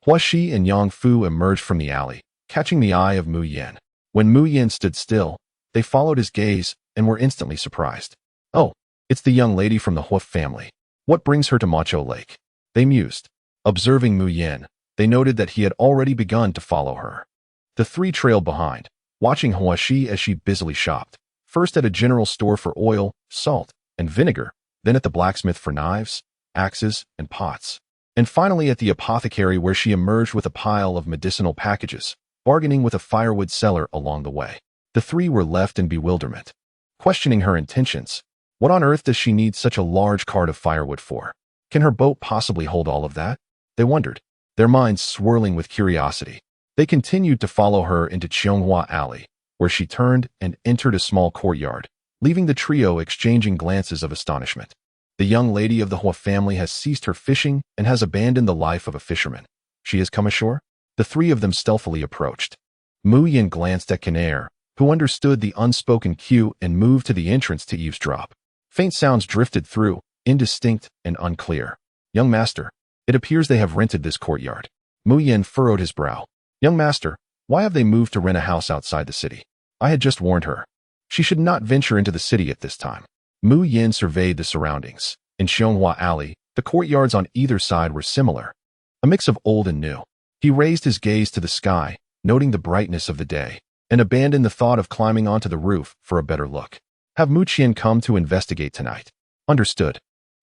Hua Shi and Yang Fu emerged from the alley, catching the eye of Mu Yan. When Mu Yan stood still, they followed his gaze and were instantly surprised. Oh, it's the young lady from the Hua family. What brings her to Macho Lake? They mused. Observing Mu Yan, they noted that he had already begun to follow her. The 3 trailed behind, watching Hua Shi as she busily shopped, first at a general store for oil, salt, and vinegar, then at the blacksmith for knives, axes, and pots, and finally at the apothecary where she emerged with a pile of medicinal packages, bargaining with a firewood seller along the way. The 3 were left in bewilderment, questioning her intentions. What on earth does she need such a large cart of firewood for? Can her boat possibly hold all of that? They wondered, their minds swirling with curiosity. They continued to follow her into Cheonghua Alley, where she turned and entered a small courtyard, leaving the trio exchanging glances of astonishment. The young lady of the Hua family has ceased her fishing and has abandoned the life of a fisherman. She has come ashore? The three of them stealthily approached. Mu Yin glanced at Kanair, who understood the unspoken cue and moved to the entrance to eavesdrop. Faint sounds drifted through, indistinct and unclear. Young master, it appears they have rented this courtyard. Mu Yin furrowed his brow. Young master, why have they moved to rent a house outside the city? I had just warned her. She should not venture into the city at this time. Mu Yin surveyed the surroundings. In Xianghua Alley, the courtyards on either side were similar, a mix of old and new. He raised his gaze to the sky, noting the brightness of the day, and abandoned the thought of climbing onto the roof for a better look. Have Mu Qian come to investigate tonight. Understood.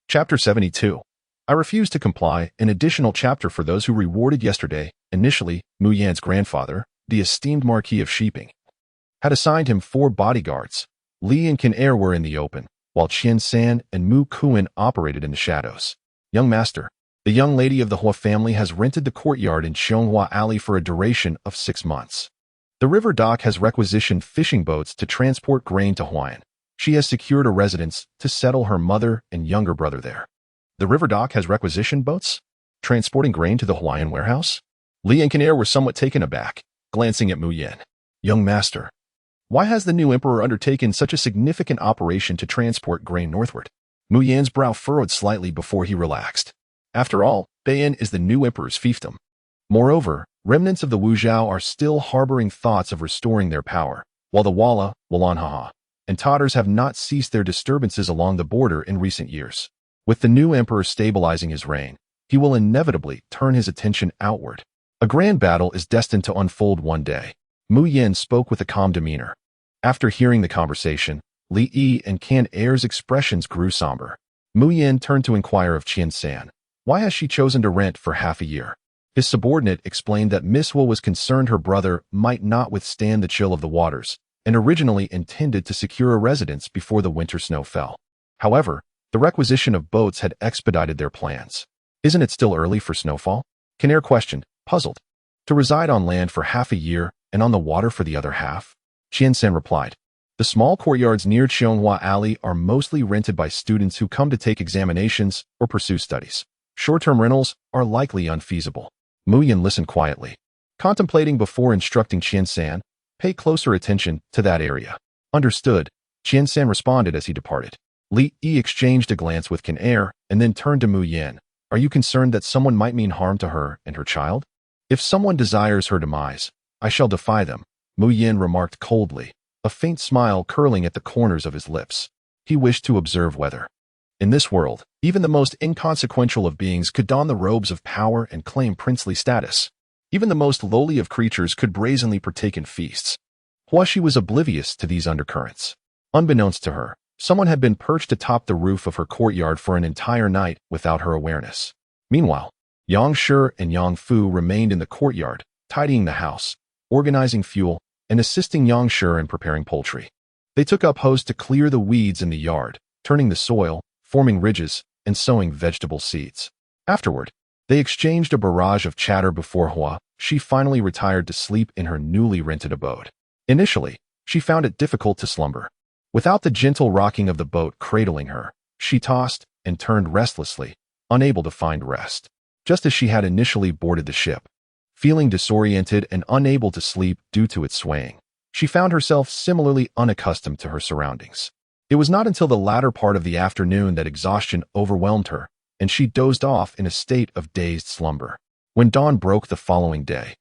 Chapter 72. I refuse to comply. An additional chapter for those who rewarded yesterday. Initially, Mu Yan's grandfather, the esteemed Marquis of Shiping, had assigned him 4 bodyguards. Li and Kanair were in the open, while Qian San and Mu Kuan operated in the shadows. Young master, the young lady of the Hua family has rented the courtyard in Xianghua Alley for a duration of 6 months. The river dock has requisitioned fishing boats to transport grain to Huayan. She has secured a residence to settle her mother and younger brother there. The river dock has requisitioned boats? Transporting grain to the Huayan warehouse? Li and Kanair were somewhat taken aback, glancing at Mu Yin. Young master, why has the new emperor undertaken such a significant operation to transport grain northward? Mu Yan's brow furrowed slightly before he relaxed. After all, Beiyin is the new emperor's fiefdom. Moreover, remnants of the Wuzhou are still harboring thoughts of restoring their power, while the Walla, Walanhaha, and Tatars have not ceased their disturbances along the border in recent years. With the new emperor stabilizing his reign, he will inevitably turn his attention outward. A grand battle is destined to unfold one day. Mu Yin spoke with a calm demeanor. After hearing the conversation, Li Yi and Kan Air's expressions grew somber. Mu Yin turned to inquire of Qian San. Why has she chosen to rent for half a year? His subordinate explained that Miss Wu was concerned her brother might not withstand the chill of the waters, and originally intended to secure a residence before the winter snow fell. However, the requisition of boats had expedited their plans. Isn't it still early for snowfall? Kanair questioned, puzzled. To reside on land for half a year and on the water for the other half? Qian San replied. The small courtyards near Qianghua Alley are mostly rented by students who come to take examinations or pursue studies. Short-term rentals are likely unfeasible. Mu Yin listened quietly, contemplating before instructing Qian San. Pay closer attention to that area. Understood, Qian San responded as he departed. Li Yi exchanged a glance with Kanair and then turned to Mu Yin. Are you concerned that someone might mean harm to her and her child? If someone desires her demise, I shall defy them, Mu Yin remarked coldly, a faint smile curling at the corners of his lips. He wished to observe whether, in this world, even the most inconsequential of beings could don the robes of power and claim princely status. Even the most lowly of creatures could brazenly partake in feasts. Huashi was oblivious to these undercurrents. Unbeknownst to her, someone had been perched atop the roof of her courtyard for an entire night without her awareness. Meanwhile, Yang Shi and Yang Fu remained in the courtyard, tidying the house, organizing fuel, and assisting Yang Shi in preparing poultry. They took up hoes to clear the weeds in the yard, turning the soil, forming ridges, and sowing vegetable seeds. Afterward, they exchanged a barrage of chatter before Hua. She finally retired to sleep in her newly rented abode. Initially, she found it difficult to slumber. Without the gentle rocking of the boat cradling her, she tossed and turned restlessly, unable to find rest. Just as she had initially boarded the ship, feeling disoriented and unable to sleep due to its swaying, she found herself similarly unaccustomed to her surroundings. It was not until the latter part of the afternoon that exhaustion overwhelmed her, and she dozed off in a state of dazed slumber. When dawn broke the following day,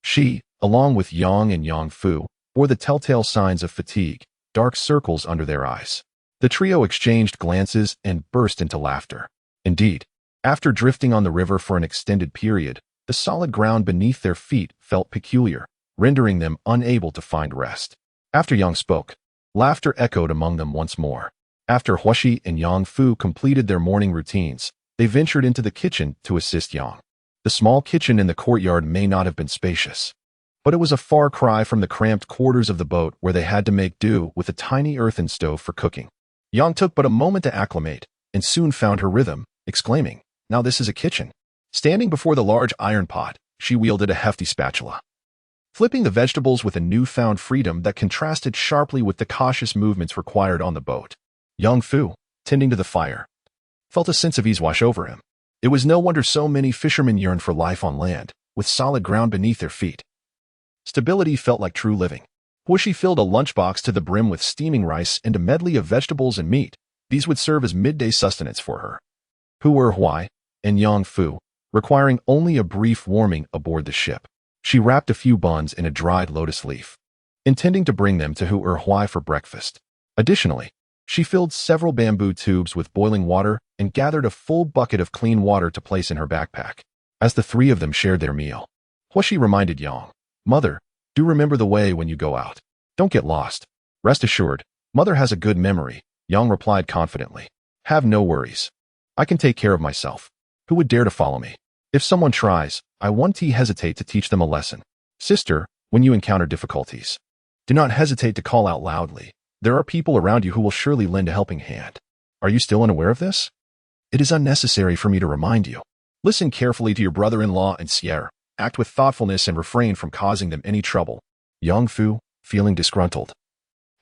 she, along with Yang and Yang Fu, bore the telltale signs of fatigue, dark circles under their eyes. The trio exchanged glances and burst into laughter. Indeed, after drifting on the river for an extended period, the solid ground beneath their feet felt peculiar, rendering them unable to find rest. After Yang spoke, laughter echoed among them once more. After Huashi and Yang Fu completed their morning routines, they ventured into the kitchen to assist Yang. The small kitchen in the courtyard may not have been spacious, but it was a far cry from the cramped quarters of the boat where they had to make do with a tiny earthen stove for cooking. Yang took but a moment to acclimate, and soon found her rhythm, exclaiming, "Now this is a kitchen." Standing before the large iron pot, she wielded a hefty spatula. flipping the vegetables with a newfound freedom that contrasted sharply with the cautious movements required on the boat. Yang Fu, tending to the fire, felt a sense of ease wash over him. It was no wonder so many fishermen yearned for life on land, with solid ground beneath their feet. Stability felt like true living. Huishi filled a lunchbox to the brim with steaming rice and a medley of vegetables and meat. These would serve as midday sustenance for her. Hu Erhuai and Yang Fu, requiring only a brief warming aboard the ship. She wrapped a few buns in a dried lotus leaf, intending to bring them to Hu Erhuai for breakfast. Additionally, she filled several bamboo tubes with boiling water and gathered a full bucket of clean water to place in her backpack. As the three of them shared their meal, Huishi reminded Yang, "Mother, do remember the way when you go out. Don't get lost." "Rest assured, Mother has a good memory," Yang replied confidently. "Have no worries. I can take care of myself. Who would dare to follow me? If someone tries, I won't hesitate to teach them a lesson. Sister, when you encounter difficulties, do not hesitate to call out loudly. There are people around you who will surely lend a helping hand. Are you still unaware of this? It is unnecessary for me to remind you. Listen carefully to your brother-in-law and Sierra. Act with thoughtfulness and refrain from causing them any trouble." Yang Fu, feeling disgruntled,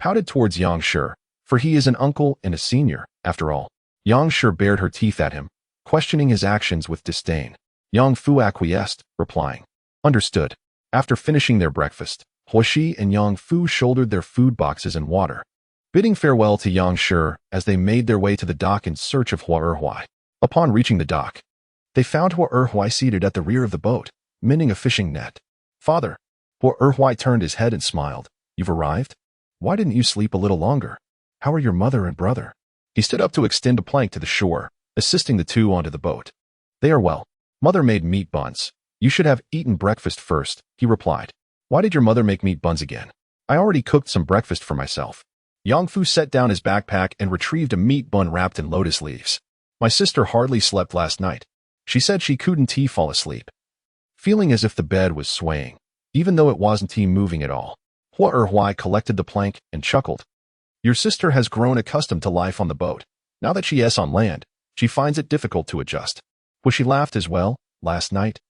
pouted towards Yang Shi, for he is an uncle and a senior, after all. Yang Shi bared her teeth at him, questioning his actions with disdain. Yang Fu acquiesced, replying, "Understood." After finishing their breakfast, Huishi and Yang Fu shouldered their food boxes and water, bidding farewell to Yang Shi as they made their way to the dock in search of Hu Erhuai. Upon reaching the dock, they found Hu Erhuai seated at the rear of the boat, mending a fishing net. "Father." Hu Erhuai turned his head and smiled. "You've arrived? Why didn't you sleep a little longer? How are your mother and brother?" He stood up to extend a plank to the shore, assisting the two onto the boat. "They are well. Mother made meat buns. You should have eaten breakfast first," he replied. "Why did your mother make meat buns again? I already cooked some breakfast for myself." Yang Fu set down his backpack and retrieved a meat bun wrapped in lotus leaves. "My sister hardly slept last night. She said she couldn't fall asleep." Feeling as if the bed was swaying, even though it wasn't moving at all, Hu Erhuai collected the plank and chuckled. "Your sister has grown accustomed to life on the boat. Now that she is on land, she finds it difficult to adjust." Huishi laughed as well. "Last night,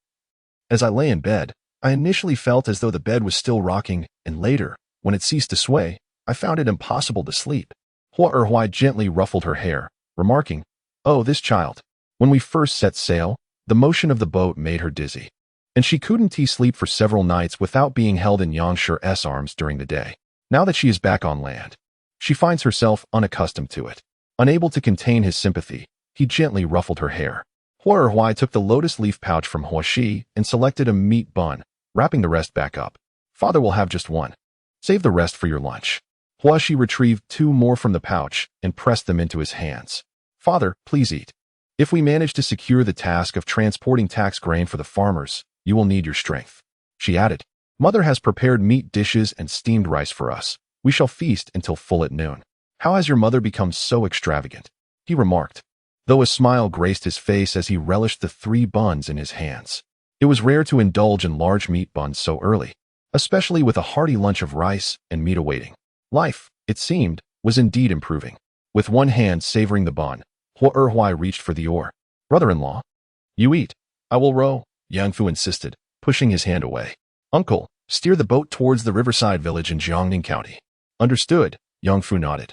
as I lay in bed, I initially felt as though the bed was still rocking, and later, when it ceased to sway, I found it impossible to sleep." Hu Erhuai gently ruffled her hair, remarking, "Oh, this child. When we first set sail, the motion of the boat made her dizzy, and she couldn't sleep for several nights without being held in Yang Shi's arms during the day. Now that she is back on land, she finds herself unaccustomed to it." Unable to contain his sympathy, he gently ruffled her hair. Hu Erhuai took the lotus leaf pouch from Huishi and selected a meat bun, wrapping the rest back up. "Father will have just one. Save the rest for your lunch." Huishi retrieved two more from the pouch and pressed them into his hands. "Father, please eat. If we manage to secure the task of transporting tax grain for the farmers, you will need your strength." She added, "Mother has prepared meat dishes and steamed rice for us. We shall feast until full at noon." "How has your mother become so extravagant?" he remarked, though a smile graced his face as he relished the 3 buns in his hands. It was rare to indulge in large meat buns so early, especially with a hearty lunch of rice and meat awaiting. Life, it seemed, was indeed improving. With one hand savoring the bun, Hu Erhuai reached for the oar. "Brother-in-law, you eat. I will row," Yang Fu insisted, pushing his hand away. "Uncle, steer the boat towards the riverside village in Jiangning County." "Understood," Yang Fu nodded,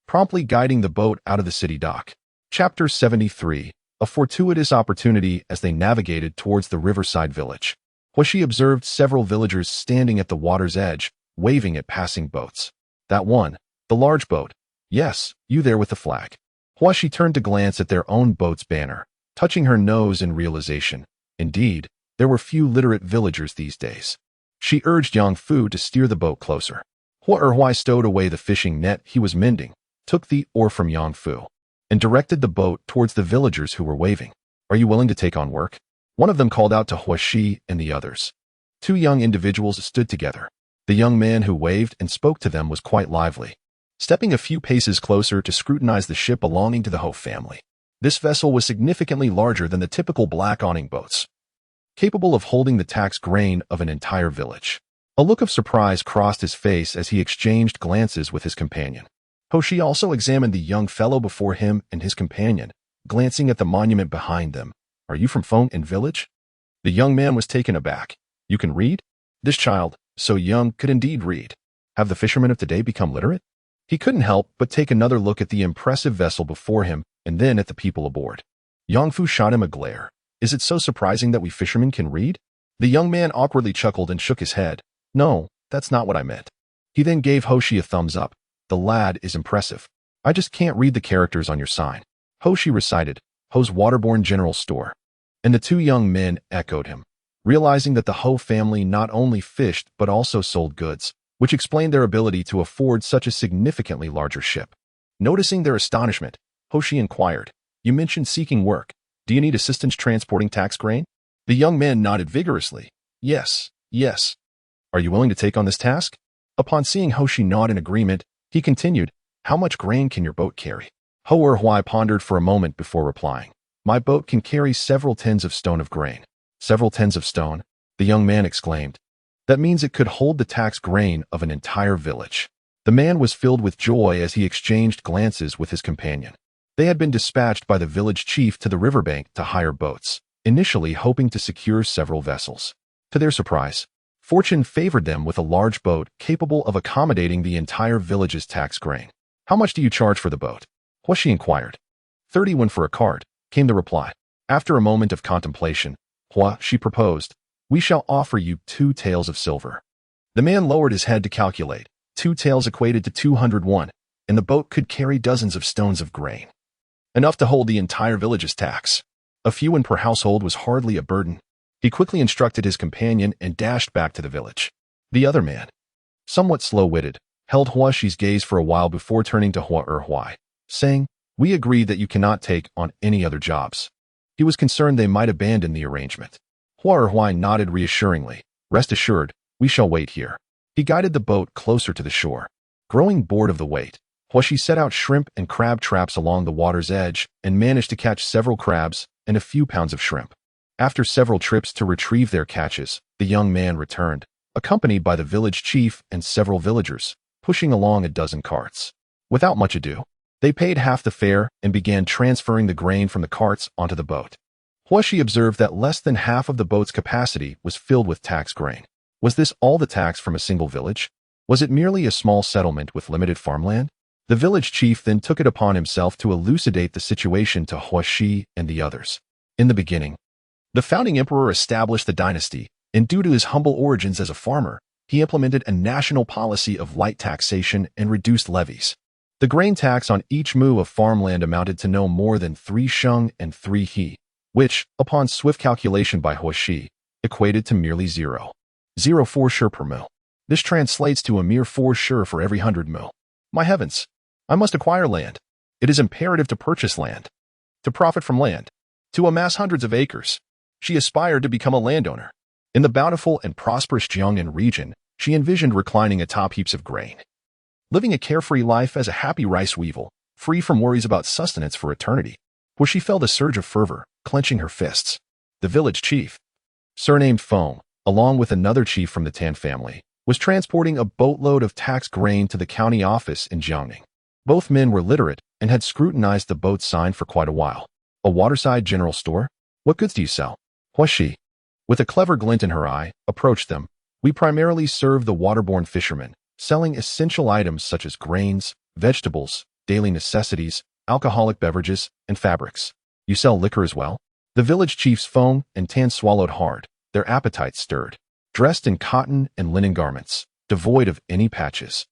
promptly guiding the boat out of the city dock. Chapter 73, a fortuitous opportunity. As they navigated towards the riverside village, Huishi observed several villagers standing at the water's edge, waving at passing boats. "That one, the large boat. Yes, you there with the flag." Huishi turned to glance at their own boat's banner, touching her nose in realization. Indeed, there were few literate villagers these days. She urged Yang Fu to steer the boat closer. Hu Erhuai stowed away the fishing net he was mending, took the oar from Yang Fu, and directed the boat towards the villagers who were waving. "Are you willing to take on work?" One of them called out to Huishi and the others. 2 young individuals stood together. The young man who waved and spoke to them was quite lively, stepping a few paces closer to scrutinize the ship belonging to the Ho family. This vessel was significantly larger than the typical black awning boats, capable of holding the tax grain of an entire village. A look of surprise crossed his face as he exchanged glances with his companion. Hoshi also examined the young fellow before him and his companion, glancing at the monument behind them. "Are you from Feng and village?" The young man was taken aback. "You can read?" This child, so young, could indeed read. Have the fishermen of today become literate? He couldn't help but take another look at the impressive vessel before him and then at the people aboard. Yangfu shot him a glare. Is it so surprising that we fishermen can read? The young man awkwardly chuckled and shook his head. No, that's not what I meant. He then gave Hoshi a thumbs up. The lad is impressive. I just can't read the characters on your sign. Hoshi recited, Ho's Waterborne General Store. And the two young men echoed him, realizing that the Ho family not only fished but also sold goods, which explained their ability to afford such a significantly larger ship. Noticing their astonishment, Hoshi inquired, You mentioned seeking work. Do you need assistance transporting tax grain? The young man nodded vigorously. Yes. Are you willing to take on this task? Upon seeing Hoshi nod in agreement, he continued, How much grain can your boat carry? Ho Erhuai pondered for a moment before replying. My boat can carry several tens of stone of grain. Several tens of stone? The young man exclaimed. That means it could hold the tax grain of an entire village. The man was filled with joy as he exchanged glances with his companion. They had been dispatched by the village chief to the riverbank to hire boats, initially hoping to secure several vessels. To their surprise, fortune favored them with a large boat capable of accommodating the entire village's tax grain. How much do you charge for the boat? Huashi inquired. 31 for a cart, came the reply. After a moment of contemplation, she proposed, We shall offer you 2 taels of silver. The man lowered his head to calculate. 2 taels equated to 201, and the boat could carry dozens of stones of grain. Enough to hold the entire village's tax. A few in per household was hardly a burden. He quickly instructed his companion and dashed back to the village. The other man, somewhat slow-witted, held Huashi's gaze for a while before turning to Hua Erhuai, saying, We agree that you cannot take on any other jobs. He was concerned they might abandon the arrangement. Hua Erhuai nodded reassuringly. Rest assured, we shall wait here. He guided the boat closer to the shore. Growing bored of the wait, Huashi set out shrimp and crab traps along the water's edge and managed to catch several crabs and a few pounds of shrimp. After several trips to retrieve their catches, the young man returned, accompanied by the village chief and several villagers, pushing along a dozen carts. Without much ado, they paid half the fare and began transferring the grain from the carts onto the boat. Huashi observed that less than half of the boat's capacity was filled with tax grain. Was this all the tax from a single village? Was it merely a small settlement with limited farmland? The village chief then took it upon himself to elucidate the situation to Huashi and the others. In the beginning, the founding emperor established the dynasty, and due to his humble origins as a farmer, he implemented a national policy of light taxation and reduced levies. The grain tax on each mu of farmland amounted to no more than 3 sheng and 3 he, which, upon swift calculation by Huashi, equated to merely 0.04 shi per mu. This translates to a mere 4 shi for every 100 mu. My heavens! I must acquire land. It is imperative to purchase land, to profit from land, to amass hundreds of acres. She aspired to become a landowner. In the bountiful and prosperous Jiangnan region, she envisioned reclining atop heaps of grain, living a carefree life as a happy rice weevil, free from worries about sustenance for eternity, where she felt a surge of fervor, clenching her fists. The village chief, surnamed Feng, along with another chief from the Tan family, was transporting a boatload of tax grain to the county office in Jiangning. Both men were literate and had scrutinized the boat's sign for quite a while. A waterside general store? What goods do you sell? Huashi, with a clever glint in her eye, approached them. We primarily serve the waterborne fishermen, selling essential items such as grains, vegetables, daily necessities, alcoholic beverages, and fabrics. You sell liquor as well? The village chief's Feng and Tan swallowed hard, their appetites stirred. Dressed in cotton and linen garments, devoid of any patches.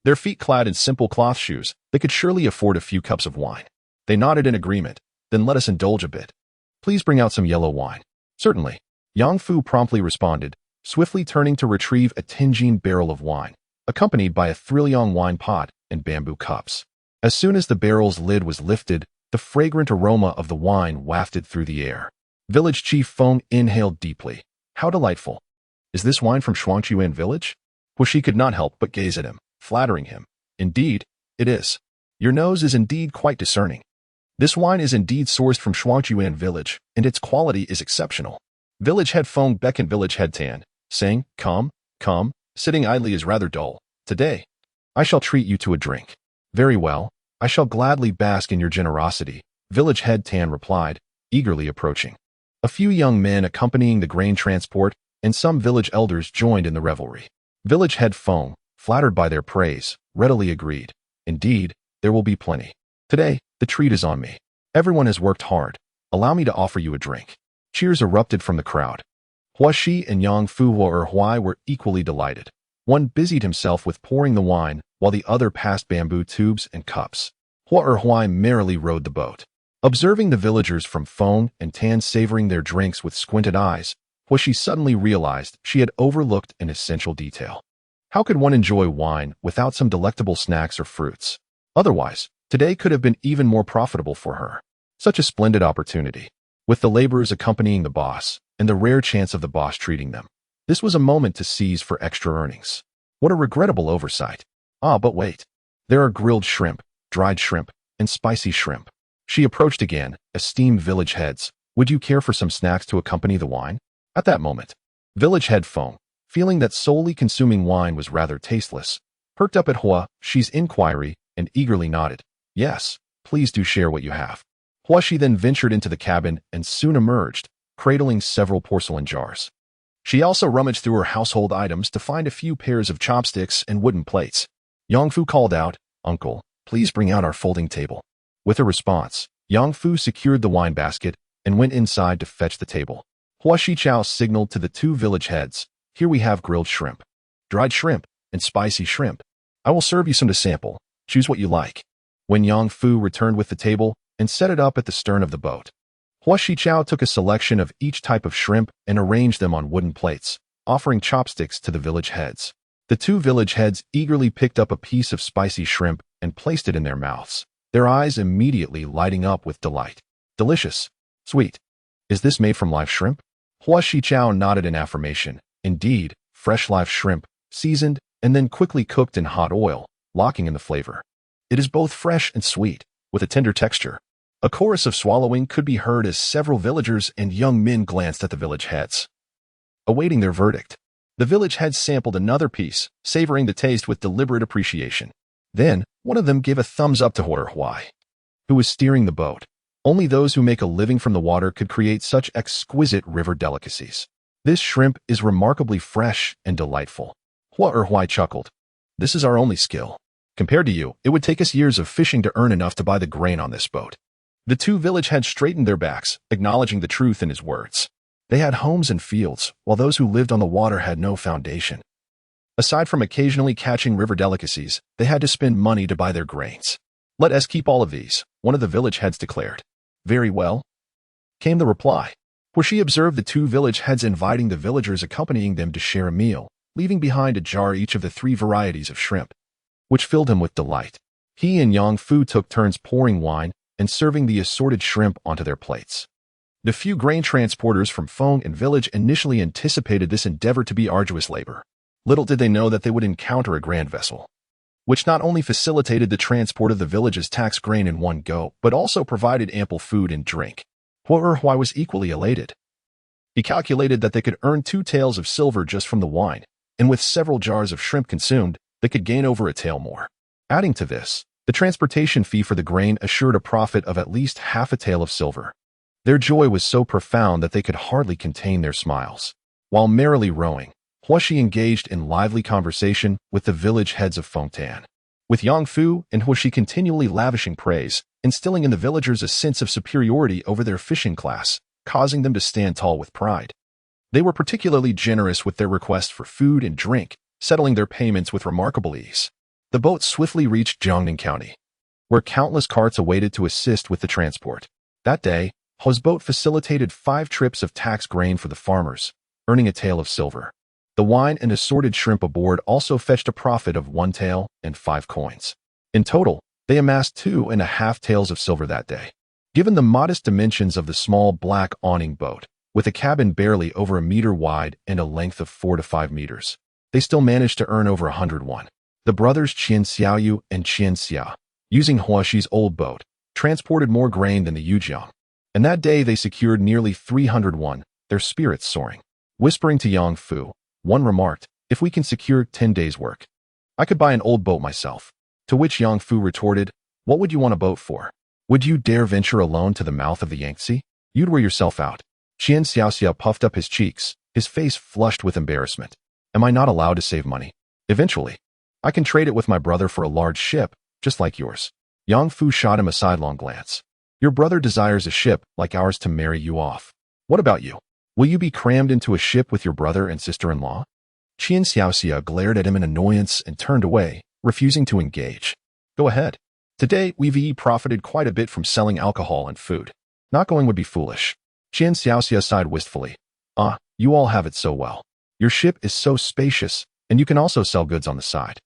Their feet clad in simple cloth shoes, they could surely afford a few cups of wine. They nodded in agreement. Then let us indulge a bit. Please bring out some yellow wine. Certainly. Yang Fu promptly responded, swiftly turning to retrieve a Tianjin barrel of wine, accompanied by a Thriliang wine pot and bamboo cups. As soon as the barrel's lid was lifted, the fragrant aroma of the wine wafted through the air. Village Chief Feng inhaled deeply. How delightful. Is this wine from Shuangqiuan village? Huashi could not help but gaze at him, flattering him. Indeed, it is. Your nose is indeed quite discerning. This wine is indeed sourced from Shuangqiuan village, and its quality is exceptional. Village head Feng beckoned village head Tan, saying, Come, sitting idly is rather dull. Today, I shall treat you to a drink. Very well, I shall gladly bask in your generosity, village head Tan replied, eagerly approaching. A few young men accompanying the grain transport and some village elders joined in the revelry. Village head Feng, flattered by their praise, readily agreed. Indeed, there will be plenty. Today, the treat is on me. Everyone has worked hard. Allow me to offer you a drink. Cheers erupted from the crowd. Hua Shi and Yang Fu Huai were equally delighted. One busied himself with pouring the wine, while the other passed bamboo tubes and cups. Hua Huai merrily rowed the boat. Observing the villagers from Feng and Tan savoring their drinks with squinted eyes, Hua Shi suddenly realized she had overlooked an essential detail. How could one enjoy wine without some delectable snacks or fruits? Otherwise, today could have been even more profitable for her. Such a splendid opportunity. With the laborers accompanying the boss, and the rare chance of the boss treating them. This was a moment to seize for extra earnings. What a regrettable oversight. Ah, but wait. There are grilled shrimp, dried shrimp, and spicy shrimp. She approached again, esteemed village heads. Would you care for some snacks to accompany the wine? At that moment, village head Feng, feeling that solely consuming wine was rather tasteless, perked up at Hua Shi's inquiry and eagerly nodded. Yes, please do share what you have. Hua Shi then ventured into the cabin and soon emerged, cradling several porcelain jars. She also rummaged through her household items to find a few pairs of chopsticks and wooden plates. Yang Fu called out, "Uncle, please bring out our folding table." With a response, Yang Fu secured the wine basket and went inside to fetch the table. Hua Shichao signaled to the two village heads, "Here we have grilled shrimp, dried shrimp, and spicy shrimp. I will serve you some to sample. Choose what you like." When Yang Fu returned with the table and set it up at the stern of the boat, Hua Shichao took a selection of each type of shrimp and arranged them on wooden plates, offering chopsticks to the village heads. The two village heads eagerly picked up a piece of spicy shrimp and placed it in their mouths, their eyes immediately lighting up with delight. Delicious. Sweet. Is this made from live shrimp? Hua Shichao nodded in affirmation. Indeed, fresh live shrimp, seasoned, and then quickly cooked in hot oil, locking in the flavor. It is both fresh and sweet, with a tender texture. A chorus of swallowing could be heard as several villagers and young men glanced at the village heads, awaiting their verdict. The village heads sampled another piece, savoring the taste with deliberate appreciation. Then, one of them gave a thumbs up to Hua Huai, who was steering the boat. Only those who make a living from the water could create such exquisite river delicacies. This shrimp is remarkably fresh and delightful. Hua Huai chuckled. This is our only skill. Compared to you, it would take us years of fishing to earn enough to buy the grain on this boat. The two village heads straightened their backs, acknowledging the truth in his words. They had homes and fields, while those who lived on the water had no foundation. Aside from occasionally catching river delicacies, they had to spend money to buy their grains. Let us keep all of these, one of the village heads declared. Very well, came the reply, where she observed the two village heads inviting the villagers accompanying them to share a meal, leaving behind a jar each of the three varieties of shrimp, which filled him with delight. He and Yang Fu took turns pouring wine and serving the assorted shrimp onto their plates. The few grain transporters from Feng and village initially anticipated this endeavor to be arduous labor. Little did they know that they would encounter a grand vessel, which not only facilitated the transport of the village's tax grain in one go, but also provided ample food and drink. Hua Huai was equally elated. He calculated that they could earn 2 taels of silver just from the wine, and with several jars of shrimp consumed, they could gain over a tael more. Adding to this, the transportation fee for the grain assured a profit of at least half a tael of silver. Their joy was so profound that they could hardly contain their smiles. While merrily rowing, Hua Shi engaged in lively conversation with the village heads of Fengtan. With Yang Fu and Hua Shi continually lavishing praise, instilling in the villagers a sense of superiority over their fishing class, causing them to stand tall with pride. They were particularly generous with their requests for food and drink, settling their payments with remarkable ease. The boat swiftly reached Jiangnan County, where countless carts awaited to assist with the transport. That day, Hua's boat facilitated 5 trips of tax grain for the farmers, earning a tael of silver. The wine and assorted shrimp aboard also fetched a profit of 1 tael and 5 coins. In total, they amassed 2.5 taels of silver that day. Given the modest dimensions of the small black awning boat, with a cabin barely over a meter wide and a length of 4 to 5 meters, they still managed to earn over 101. The brothers Qian Xiaoyu and Qian Xia, using Hua Shi's old boat, transported more grain than the Yujiang, and that day they secured nearly 301, their spirits soaring. Whispering to Yang Fu, one remarked, "If we can secure 10 days' work, I could buy an old boat myself." To which Yang Fu retorted, "What would you want a boat for? Would you dare venture alone to the mouth of the Yangtze? You'd wear yourself out." Qian Xiaoxia puffed up his cheeks, his face flushed with embarrassment. Am I not allowed to save money? Eventually, I can trade it with my brother for a large ship, just like yours. Yang Fu shot him a sidelong glance. Your brother desires a ship like ours to marry you off. What about you? Will you be crammed into a ship with your brother and sister-in-law? Qian Xiaoxia glared at him in annoyance and turned away, refusing to engage. Go ahead. Today, we've profited quite a bit from selling alcohol and food. Not going would be foolish. Qian Xiaoxia sighed wistfully. You all have it so well. Your ship is so spacious, and you can also sell goods on the side.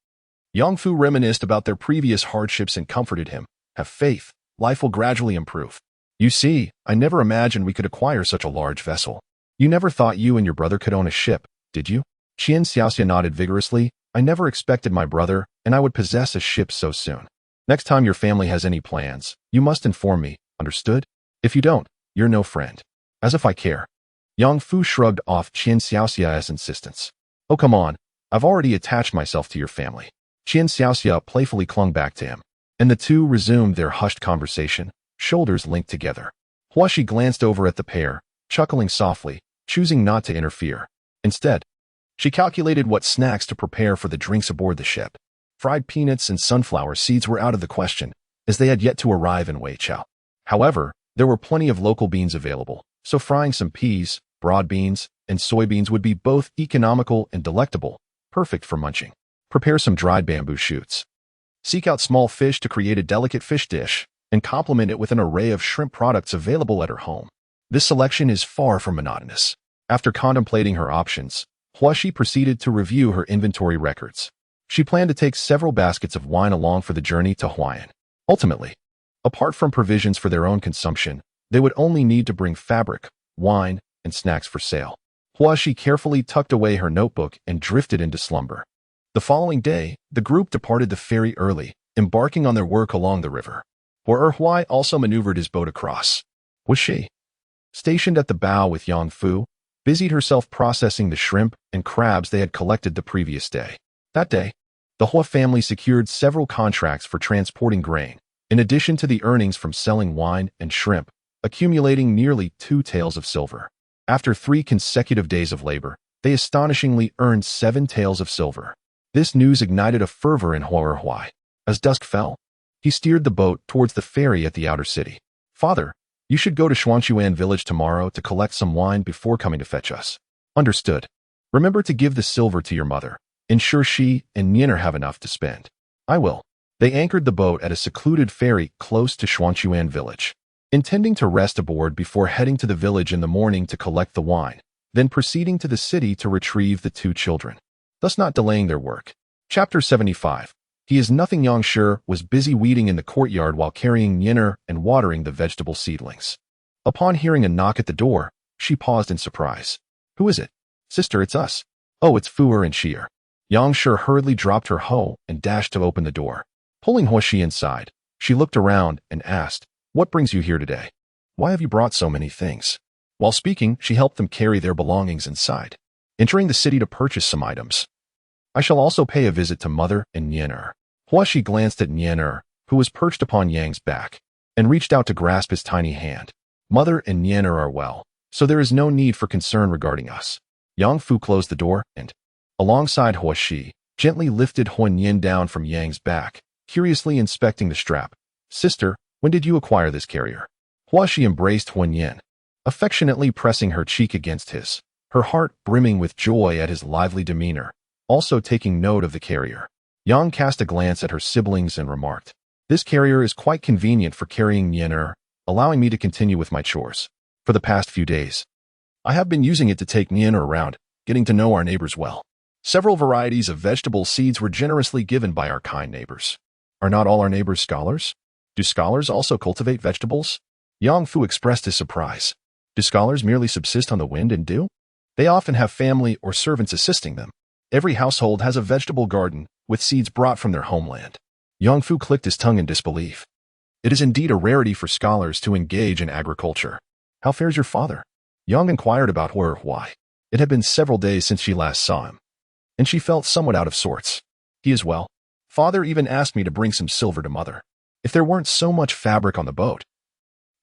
Yang Fu reminisced about their previous hardships and comforted him. Have faith, life will gradually improve. You see, I never imagined we could acquire such a large vessel. You never thought you and your brother could own a ship, did you? Qian Xiaoxia nodded vigorously. I never expected my brother and I would possess a ship so soon. Next time your family has any plans, you must inform me, understood? If you don't, you're no friend. As if I care. Yang Fu shrugged off Qian Xiaoxia's insistence. Oh, come on. I've already attached myself to your family. Qian Xiaoxia playfully clung back to him, and the two resumed their hushed conversation, shoulders linked together. Huashi glanced over at the pair, chuckling softly, choosing not to interfere. Instead, she calculated what snacks to prepare for the drinks aboard the ship. Fried peanuts and sunflower seeds were out of the question, as they had yet to arrive in Weichao. However, there were plenty of local beans available, so frying some peas, broad beans, and soybeans would be both economical and delectable, perfect for munching. Prepare some dried bamboo shoots. Seek out small fish to create a delicate fish dish, and complement it with an array of shrimp products available at her home. This selection is far from monotonous. After contemplating her options, Huashi proceeded to review her inventory records. She planned to take several baskets of wine along for the journey to Huayan. Ultimately, apart from provisions for their own consumption, they would only need to bring fabric, wine, and snacks for sale. Huashi carefully tucked away her notebook and drifted into slumber. The following day, the group departed the ferry early, embarking on their work along the river. Huai also maneuvered his boat across. Was she? Stationed at the bow with Yang Fu, busied herself processing the shrimp and crabs they had collected the previous day. That day, the Hua family secured several contracts for transporting grain, in addition to the earnings from selling wine and shrimp, accumulating nearly 2 taels of silver. After 3 consecutive days of labor, they astonishingly earned 7 taels of silver. This news ignited a fervor in Huai. As dusk fell, he steered the boat towards the ferry at the outer city. Father, you should go to Xuanchuan village tomorrow to collect some wine before coming to fetch us. Understood. Remember to give the silver to your mother. Ensure she and Niner have enough to spend. I will. They anchored the boat at a secluded ferry close to Xuanchuan village, intending to rest aboard before heading to the village in the morning to collect the wine, then proceeding to the city to retrieve the 2 children, thus not delaying their work. Chapter 75. He is nothing. Yang Shi was busy weeding in the courtyard while carrying Niner and watering the vegetable seedlings. Upon hearing a knock at the door, she paused in surprise. Who is it? Sister, it's us. Oh, it's Fuer and Xier. Yang Shi hurriedly dropped her hoe and dashed to open the door. Pulling Huashi inside, she looked around and asked, What brings you here today? Why have you brought so many things? While speaking, she helped them carry their belongings inside, entering the city to purchase some items. I shall also pay a visit to Mother and Niner. Huashi glanced at Niner, who was perched upon Yang's back, and reached out to grasp his tiny hand. Mother and Niner are well, so there is no need for concern regarding us. Yang Fu closed the door and, alongside Huashi, gently lifted Huan Yin down from Yang's back, curiously inspecting the strap. Sister, when did you acquire this carrier? Huashi embraced Huan Yin, affectionately pressing her cheek against his, her heart brimming with joy at his lively demeanor, also taking note of the carrier. Yang cast a glance at her siblings and remarked, This carrier is quite convenient for carrying Niner, allowing me to continue with my chores. For the past few days, I have been using it to take Niner around, getting to know our neighbors well. Several varieties of vegetable seeds were generously given by our kind neighbors. Are not all our neighbors scholars? Do scholars also cultivate vegetables? Yang Fu expressed his surprise. Do scholars merely subsist on the wind and dew? They often have family or servants assisting them. Every household has a vegetable garden with seeds brought from their homeland. Yang Fu clicked his tongue in disbelief. It is indeed a rarity for scholars to engage in agriculture. How fares your father? Yang inquired about Huai. It had been several days since she last saw him, and she felt somewhat out of sorts. He is well. Father even asked me to bring some silver to Mother. If there weren't so much fabric on the boat,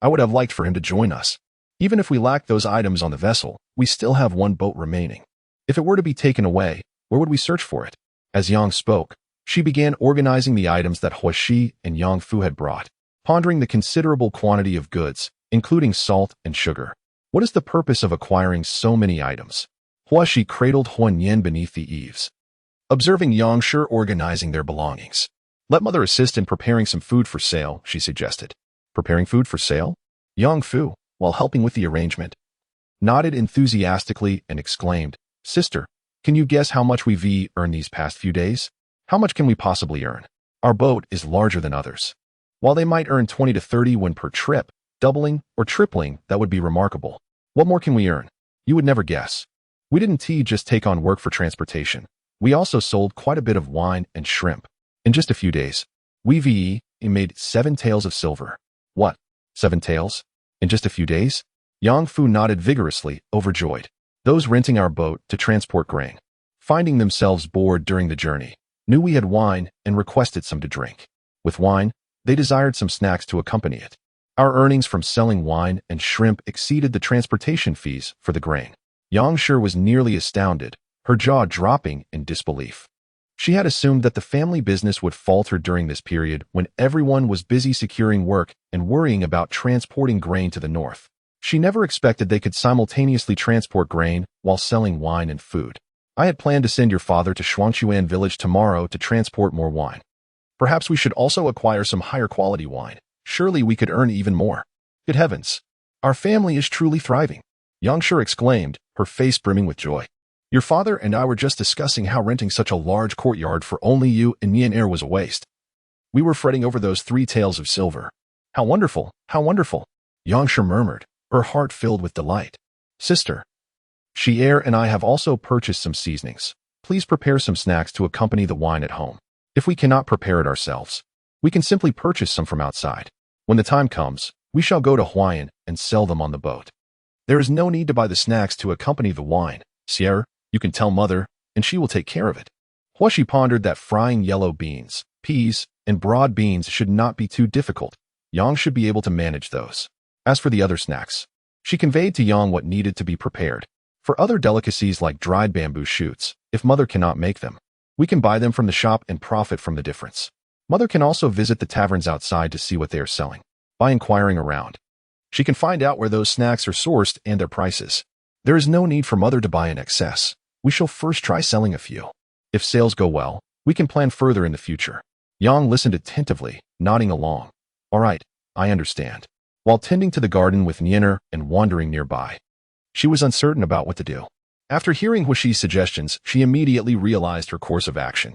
I would have liked for him to join us. Even if we lack those items on the vessel, we still have one boat remaining. If it were to be taken away, where would we search for it? As Yang spoke, she began organizing the items that Huaxi and Yang Fu had brought, pondering the considerable quantity of goods, including salt and sugar. What is the purpose of acquiring so many items? Huaxi cradled Huan Yin beneath the eaves, observing Yang Shi organizing their belongings. Let mother assist in preparing some food for sale, she suggested. Preparing food for sale? Yang Fu, while helping with the arrangement, nodded enthusiastically and exclaimed, Sister, can you guess how much we've earned these past few days? How much can we possibly earn? Our boat is larger than others. While they might earn 20 to 30 when per trip, doubling or tripling, that would be remarkable. What more can we earn? You would never guess. We didn't just take on work for transportation. We also sold quite a bit of wine and shrimp. In just a few days, we made 7 taels of silver. What? 7 taels? In just a few days? Yang Fu nodded vigorously, overjoyed. Those renting our boat to transport grain, finding themselves bored during the journey, knew we had wine and requested some to drink. With wine, they desired some snacks to accompany it. Our earnings from selling wine and shrimp exceeded the transportation fees for the grain. Yang Shi was nearly astounded, her jaw dropping in disbelief. She had assumed that the family business would falter during this period when everyone was busy securing work and worrying about transporting grain to the north. She never expected they could simultaneously transport grain while selling wine and food. I had planned to send your father to Shuangchuan village tomorrow to transport more wine. Perhaps we should also acquire some higher quality wine. Surely we could earn even more. Good heavens! Our family is truly thriving, Yang Shi exclaimed, her face brimming with joy. Your father and I were just discussing how renting such a large courtyard for only you and me and Air was a waste. We were fretting over those 3 taels of silver. How wonderful, how wonderful, Yang Shi murmured, her heart filled with delight. Sister, Air and I have also purchased some seasonings. Please prepare some snacks to accompany the wine at home. If we cannot prepare it ourselves, we can simply purchase some from outside. When the time comes, we shall go to Huayan and sell them on the boat. There is no need to buy the snacks to accompany the wine. Sierra, you can tell mother, and she will take care of it. Huaxi pondered that frying yellow beans, peas, and broad beans should not be too difficult. Yang should be able to manage those. As for the other snacks, she conveyed to Yang what needed to be prepared. For other delicacies like dried bamboo shoots, if mother cannot make them, we can buy them from the shop and profit from the difference. Mother can also visit the taverns outside to see what they are selling. By inquiring around, she can find out where those snacks are sourced and their prices. There is no need for mother to buy in excess. We shall first try selling a few. If sales go well, we can plan further in the future. Yang listened attentively, nodding along. All right, I understand. While tending to the garden with Nyener and wandering nearby, she was uncertain about what to do. After hearing Huaxi's suggestions, she immediately realized her course of action.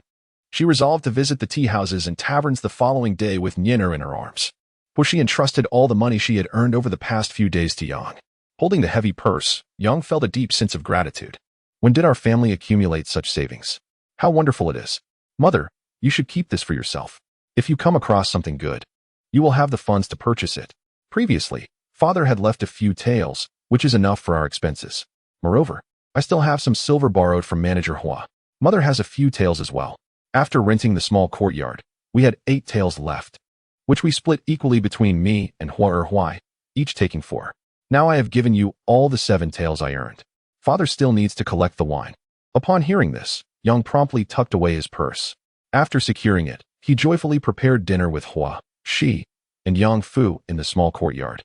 She resolved to visit the tea houses and taverns the following day with Nyener in her arms. Huaxi entrusted all the money she had earned over the past few days to Yang. Holding the heavy purse, Yang felt a deep sense of gratitude. When did our family accumulate such savings? How wonderful it is. Mother, you should keep this for yourself. If you come across something good, you will have the funds to purchase it. Previously, father had left a few taels, which is enough for our expenses. Moreover, I still have some silver borrowed from manager Hua. Mother has a few taels as well. After renting the small courtyard, we had 8 taels left, which we split equally between me and Huai, each taking 4. Now I have given you all the 7 taels I earned. Father still needs to collect the wine. Upon hearing this, Yang promptly tucked away his purse. After securing it, he joyfully prepared dinner with Hua, Shi, and Yang Fu in the small courtyard.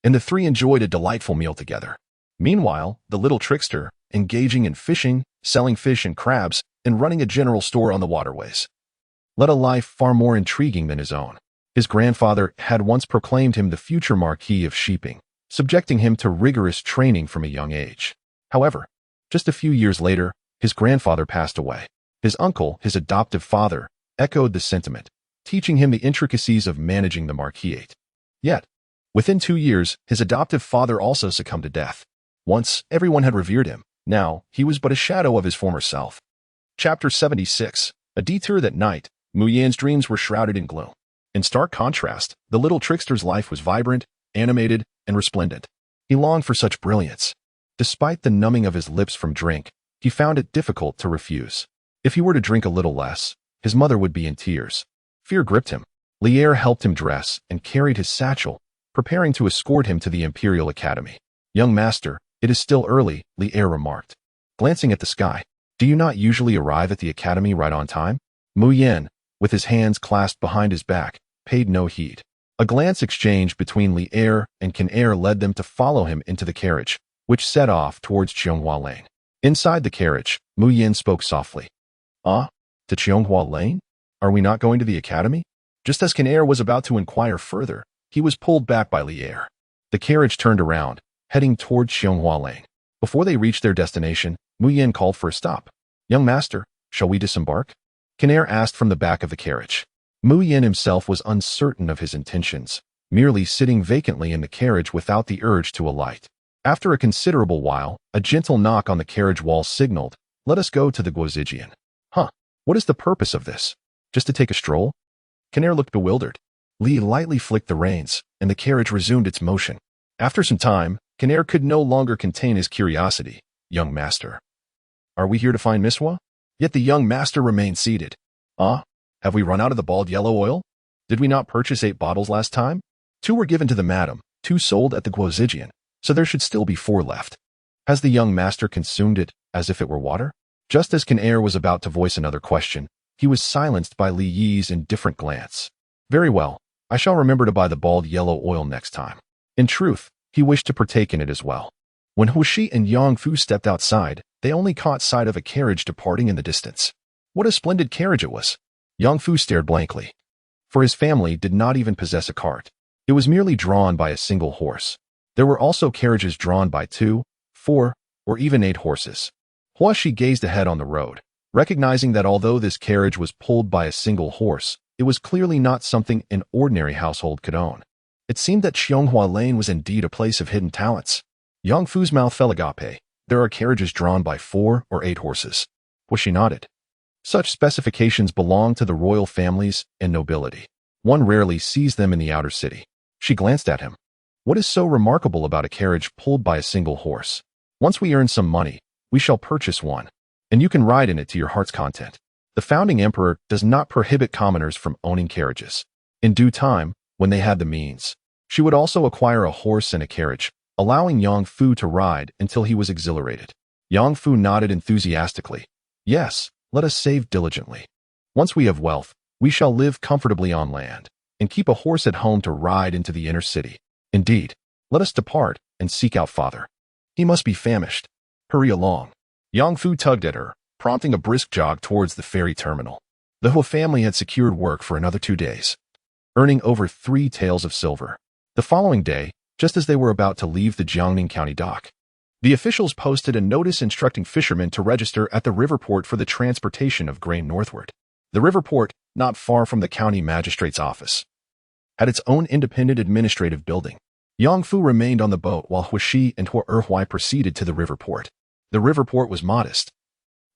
And the 3 enjoyed a delightful meal together. Meanwhile, the little trickster, engaging in fishing, selling fish and crabs, and running a general store on the waterways, led a life far more intriguing than his own. His grandfather had once proclaimed him the future Marquis of Sheeping, subjecting him to rigorous training from a young age. However, just a few years later, his grandfather passed away. His uncle, his adoptive father, echoed the sentiment, teaching him the intricacies of managing the marquisate. Yet, within 2 years, his adoptive father also succumbed to death. Once, everyone had revered him. Now, he was but a shadow of his former self. Chapter 76. A detour that night, Mu Yan's dreams were shrouded in gloom. In stark contrast, the little trickster's life was vibrant, animated, and resplendent. He longed for such brilliance. Despite the numbing of his lips from drink, he found it difficult to refuse. If he were to drink a little less, his mother would be in tears. Fear gripped him. Lier helped him dress and carried his satchel, preparing to escort him to the Imperial Academy. Young master, it is still early, Li Er remarked, glancing at the sky. Do you not usually arrive at the academy right on time? Mu Yan, with his hands clasped behind his back, paid no heed. A glance exchanged between Li Er and Can Er led them to follow him into the carriage, which set off towards Cheonghua Lane. Inside the carriage, Mu Yan spoke softly. To Cheonghua Lane? Are we not going to the academy? Just as Can Er was about to inquire further, he was pulled back by Li Er. The carriage turned around, heading towards Cheonghua Lane. Before they reached their destination, Mu Yan called for a stop. Young master, shall we disembark? Can Er asked from the back of the carriage. Mu Yan himself was uncertain of his intentions, merely sitting vacantly in the carriage without the urge to alight. After a considerable while, a gentle knock on the carriage wall signaled, "Let us go to the Guozijian." What is the purpose of this? Just to take a stroll? Can Er looked bewildered. Li lightly flicked the reins, and the carriage resumed its motion. After some time, Can Er could no longer contain his curiosity. Young master. Are we here to find Miswa? Yet the young master remained seated. Have we run out of the bald yellow oil? Did we not purchase 8 bottles last time? 2 were given to the madam, 2 sold at the Guozijian, so there should still be 4 left. Has the young master consumed it as if it were water? Just as Can Er was about to voice another question, he was silenced by Li Yi's indifferent glance. Very well, I shall remember to buy the bald yellow oil next time. In truth, he wished to partake in it as well. When Huishi and Yang Fu stepped outside, they only caught sight of a carriage departing in the distance. What a splendid carriage it was! Yang Fu stared blankly. For his family did not even possess a cart. It was merely drawn by a single horse. There were also carriages drawn by 2, 4, or even 8 horses. Huishi gazed ahead on the road, recognizing that although this carriage was pulled by a single horse, it was clearly not something an ordinary household could own. It seemed that Cheonghua Lane was indeed a place of hidden talents. Yang Fu's mouth fell agape. There are carriages drawn by 4 or 8 horses. Huishi nodded. Such specifications belong to the royal families and nobility. One rarely sees them in the outer city. She glanced at him. What is so remarkable about a carriage pulled by a single horse? Once we earn some money, we shall purchase one, and you can ride in it to your heart's content. The founding emperor does not prohibit commoners from owning carriages. In due time, when they had the means, she would also acquire a horse and a carriage, allowing Yang Fu to ride until he was exhilarated. Yang Fu nodded enthusiastically. Yes, let us save diligently. Once we have wealth, we shall live comfortably on land, and keep a horse at home to ride into the inner city. Indeed, let us depart and seek out father. He must be famished. Hurry along. Yang Fu tugged at her, prompting a brisk jog towards the ferry terminal. The Hua family had secured work for another 2 days, earning over 3 taels of silver. The following day, just as they were about to leave the Jiangning County dock, the officials posted a notice instructing fishermen to register at the river port for the transportation of grain northward. The river port, not far from the county magistrate's office, had its own independent administrative building. Yang Fu remained on the boat while Huishi and Hua Erhuai proceeded to the river port. The river port was modest,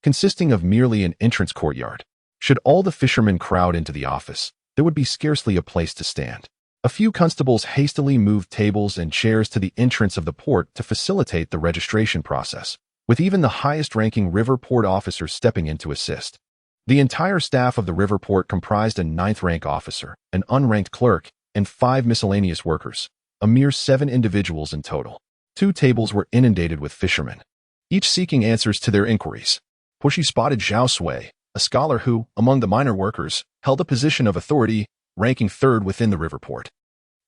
consisting of merely an entrance courtyard. Should all the fishermen crowd into the office, there would be scarcely a place to stand. A few constables hastily moved tables and chairs to the entrance of the port to facilitate the registration process, with even the highest-ranking river port officer stepping in to assist. The entire staff of the river port comprised a 9th-rank officer, an unranked clerk, and 5 miscellaneous workers, a mere 7 individuals in total. 2 tables were inundated with fishermen, each seeking answers to their inquiries. Huishi spotted Zhao Sui, a scholar who, among the minor workers, held a position of authority, ranking 3rd within the river port.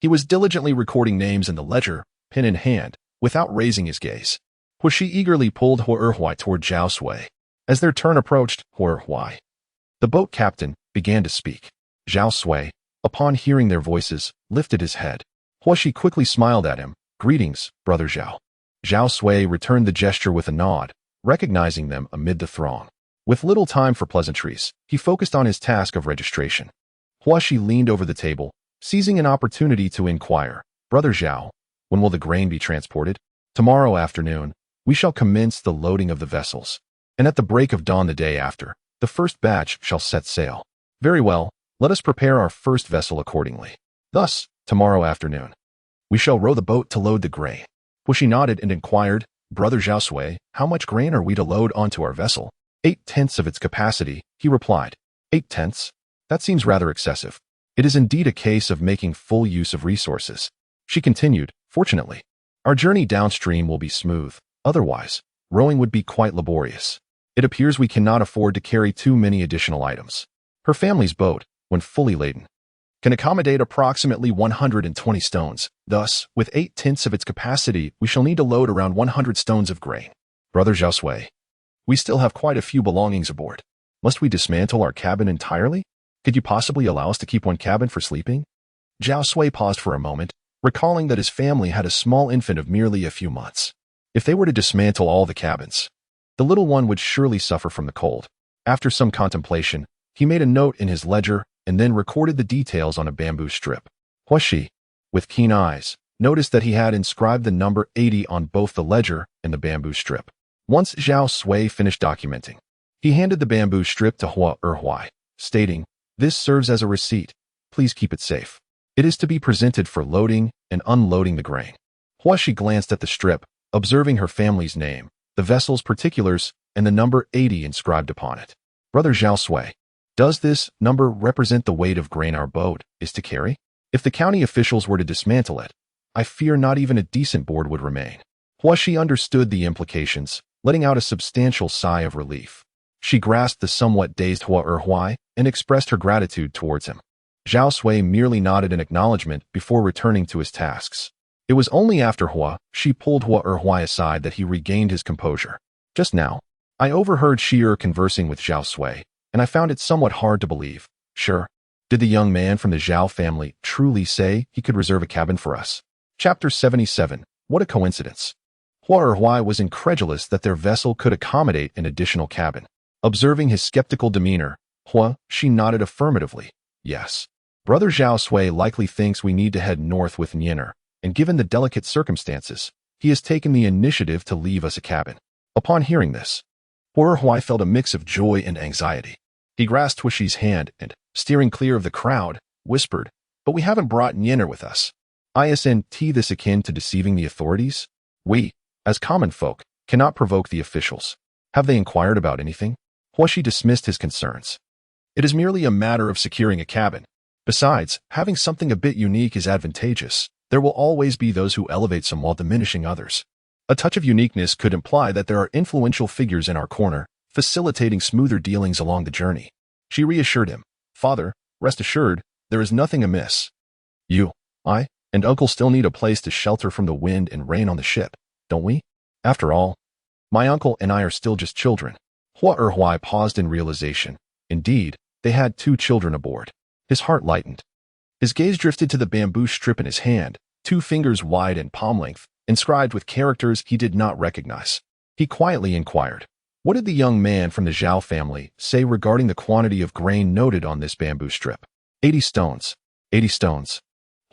He was diligently recording names in the ledger, pen in hand, without raising his gaze. Huishi eagerly pulled Hua Erhuai toward Zhao Sui. As their turn approached, Hua Erhuai, the boat captain, began to speak. Zhao Sui, upon hearing their voices, lifted his head. Huishi quickly smiled at him. Greetings, brother Zhao. Zhao Sui returned the gesture with a nod, recognizing them amid the throng. With little time for pleasantries, he focused on his task of registration. Huishi leaned over the table, seizing an opportunity to inquire, Brother Zhao, when will the grain be transported? Tomorrow afternoon, we shall commence the loading of the vessels, and at the break of dawn the day after, the first batch shall set sail. Very well, let us prepare our first vessel accordingly. Thus, tomorrow afternoon, we shall row the boat to load the grain. Huishi nodded and inquired, Brother Zhao Sui, how much grain are we to load onto our vessel? 8/10 of its capacity, he replied. 8/10? That seems rather excessive. It is indeed a case of making full use of resources. She continued, fortunately, Our journey downstream will be smooth. Otherwise, rowing would be quite laborious. It appears we cannot afford to carry too many additional items. Her family's boat, when fully laden, can accommodate approximately 120 stones. Thus, with 8/10 of its capacity, we shall need to load around 100 stones of grain. Brother Josue, we still have quite a few belongings aboard. Must we dismantle our cabin entirely? Could you possibly allow us to keep one cabin for sleeping? Josue paused for a moment, recalling that his family had a small infant of merely a few months. If they were to dismantle all the cabins, the little one would surely suffer from the cold. After some contemplation, he made a note in his ledger and then recorded the details on a bamboo strip. Huashi, with keen eyes, noticed that he had inscribed the number 80 on both the ledger and the bamboo strip. Once Zhao Sui finished documenting, he handed the bamboo strip to Hua Erhuai, stating, "This serves as a receipt. Please keep it safe. It is to be presented for loading and unloading the grain." Huashi glanced at the strip, observing her family's name, the vessel's particulars, and the number 80 inscribed upon it. Brother Zhao Sui, does this number represent the weight of grain our boat is to carry? If the county officials were to dismantle it, I fear not even a decent board would remain. Huashi understood the implications, letting out a substantial sigh of relief. She grasped the somewhat dazed Hua Erhuai and expressed her gratitude towards him. Zhao Sui merely nodded in acknowledgement before returning to his tasks. It was only after she pulled Hua Erhuai aside that he regained his composure. Just now, I overheard Shi'er conversing with Zhao Sui, and I found it somewhat hard to believe. Sure, did the young man from the Zhao family truly say he could reserve a cabin for us? Chapter 77. What a coincidence. Hua Erhuai was incredulous that their vessel could accommodate an additional cabin. Observing his skeptical demeanor, she nodded affirmatively. Yes. Brother Zhao Sui likely thinks we need to head north with Nyener, and given the delicate circumstances, he has taken the initiative to leave us a cabin. Upon hearing this, Hua Erhuai felt a mix of joy and anxiety. He grasped Huashi's hand and, steering clear of the crowd, whispered, "But we haven't brought Nyener with us. Isn't this akin to deceiving the authorities? We, as common folk, cannot provoke the officials. Have they inquired about anything?" Huashi dismissed his concerns. "It is merely a matter of securing a cabin. Besides, having something a bit unique is advantageous. There will always be those who elevate some while diminishing others. A touch of uniqueness could imply that there are influential figures in our corner, facilitating smoother dealings along the journey." She reassured him. "Father, rest assured, there is nothing amiss. You, I, and Uncle still need a place to shelter from the wind and rain on the ship, don't we? After all, my uncle and I are still just children." Hua Erhuai paused in realization. Indeed, they had 2 children aboard. His heart lightened. His gaze drifted to the bamboo strip in his hand, 2 fingers wide and palm length, inscribed with characters he did not recognize. He quietly inquired, "What did the young man from the Zhao family say regarding the quantity of grain noted on this bamboo strip?" 80 stones. 80 stones.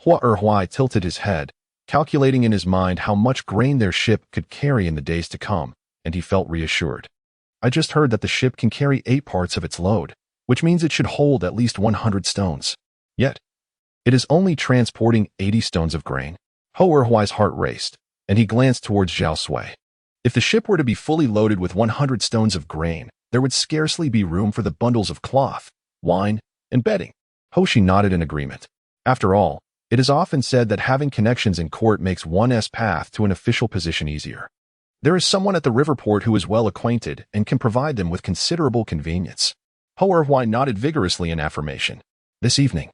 Hua Erhuai tilted his head, calculating in his mind how much grain their ship could carry in the days to come, and he felt reassured. "I just heard that the ship can carry 8 parts of its load, which means it should hold at least 100 stones. Yet, it is only transporting 80 stones of grain." Hua Erhuai's heart raced, and he glanced towards Zhao Sui. If the ship were to be fully loaded with 100 stones of grain, there would scarcely be room for the bundles of cloth, wine, and bedding. Hoshi nodded in agreement. After all, it is often said that having connections in court makes one's path to an official position easier. There is someone at the river port who is well acquainted and can provide them with considerable convenience. Hua Erhuai nodded vigorously in affirmation. "This evening,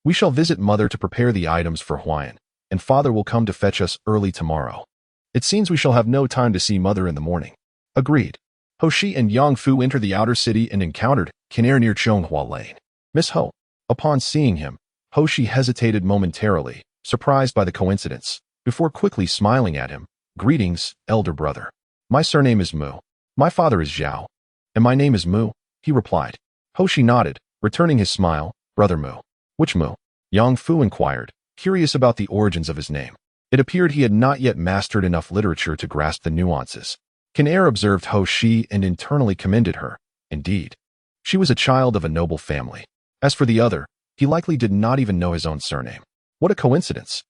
we shall visit Mother to prepare the items for Huayan, and Father will come to fetch us early tomorrow. It seems we shall have no time to see Mother in the morning." Agreed. Hoshi and Yang Fu entered the outer city and encountered Kinair near Chonghua Lane. "Miss Ho." Upon seeing him, Hoshi hesitated momentarily, surprised by the coincidence, before quickly smiling at him. "Greetings, elder brother. My surname is Mu. My father is Zhao, and my name is Mu," he replied. Hoshi nodded, returning his smile. "Brother Mu." "Which Mu?" Yang Fu inquired, curious about the origins of his name. It appeared he had not yet mastered enough literature to grasp the nuances. Kinair observed Hoshi and internally commended her. Indeed, she was a child of a noble family. As for the other, he likely did not even know his own surname. "What a coincidence.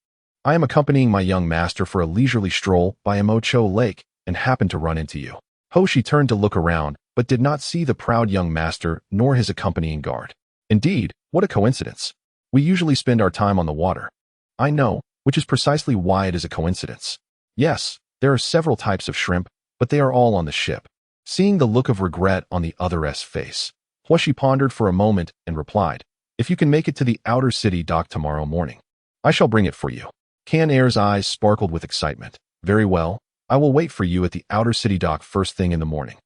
I am accompanying my young master for a leisurely stroll by Imocho Lake and happened to run into you." Hoshi turned to look around, but did not see the proud young master nor his accompanying guard. "Indeed, what a coincidence. We usually spend our time on the water." "I know, which is precisely why it is a coincidence. Yes, there are several types of shrimp, but they are all on the ship. Seeing the look of regret on the other's face, Huashi pondered for a moment and replied, if you can make it to the outer city dock tomorrow morning, I shall bring it for you. Can Air's eyes sparkled with excitement. Very well, I will wait for you at the outer city dock first thing in the morning.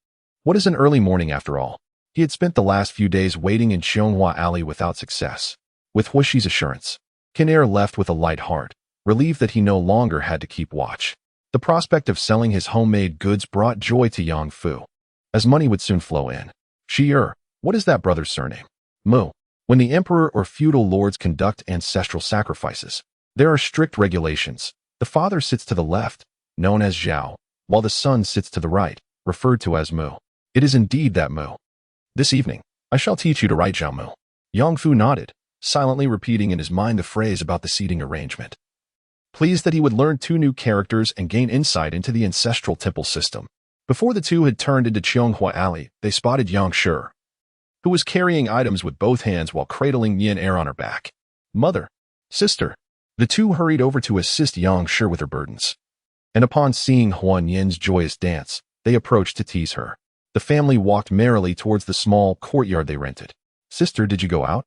What is an early morning after all? He had spent the last few days waiting in Xianghua Alley without success. With Huashi's assurance, Can Air left with a light heart, relieved that he no longer had to keep watch. The prospect of selling his homemade goods brought joy to Yang Fu, as money would soon flow in. Shi-er, what is that brother's surname? Mu. When the emperor or feudal lords conduct ancestral sacrifices, there are strict regulations. The father sits to the left, known as Zhao, while the son sits to the right, referred to as Mu. It is indeed that Mu. This evening, I shall teach you to write Zhao Mu. Yang Fu nodded, silently repeating in his mind the phrase about the seating arrangement. Pleased that he would learn 2 new characters and gain insight into the ancestral temple system. Before the two had turned into Xianghua Alley, they spotted Yang Shi, who was carrying items with both hands while cradling Yan Air on her back. Mother, sister. The two hurried over to assist Yang Shi with her burdens. And upon seeing Huan Yin's joyous dance, they approached to tease her. The family walked merrily towards the small courtyard they rented. Sister, did you go out?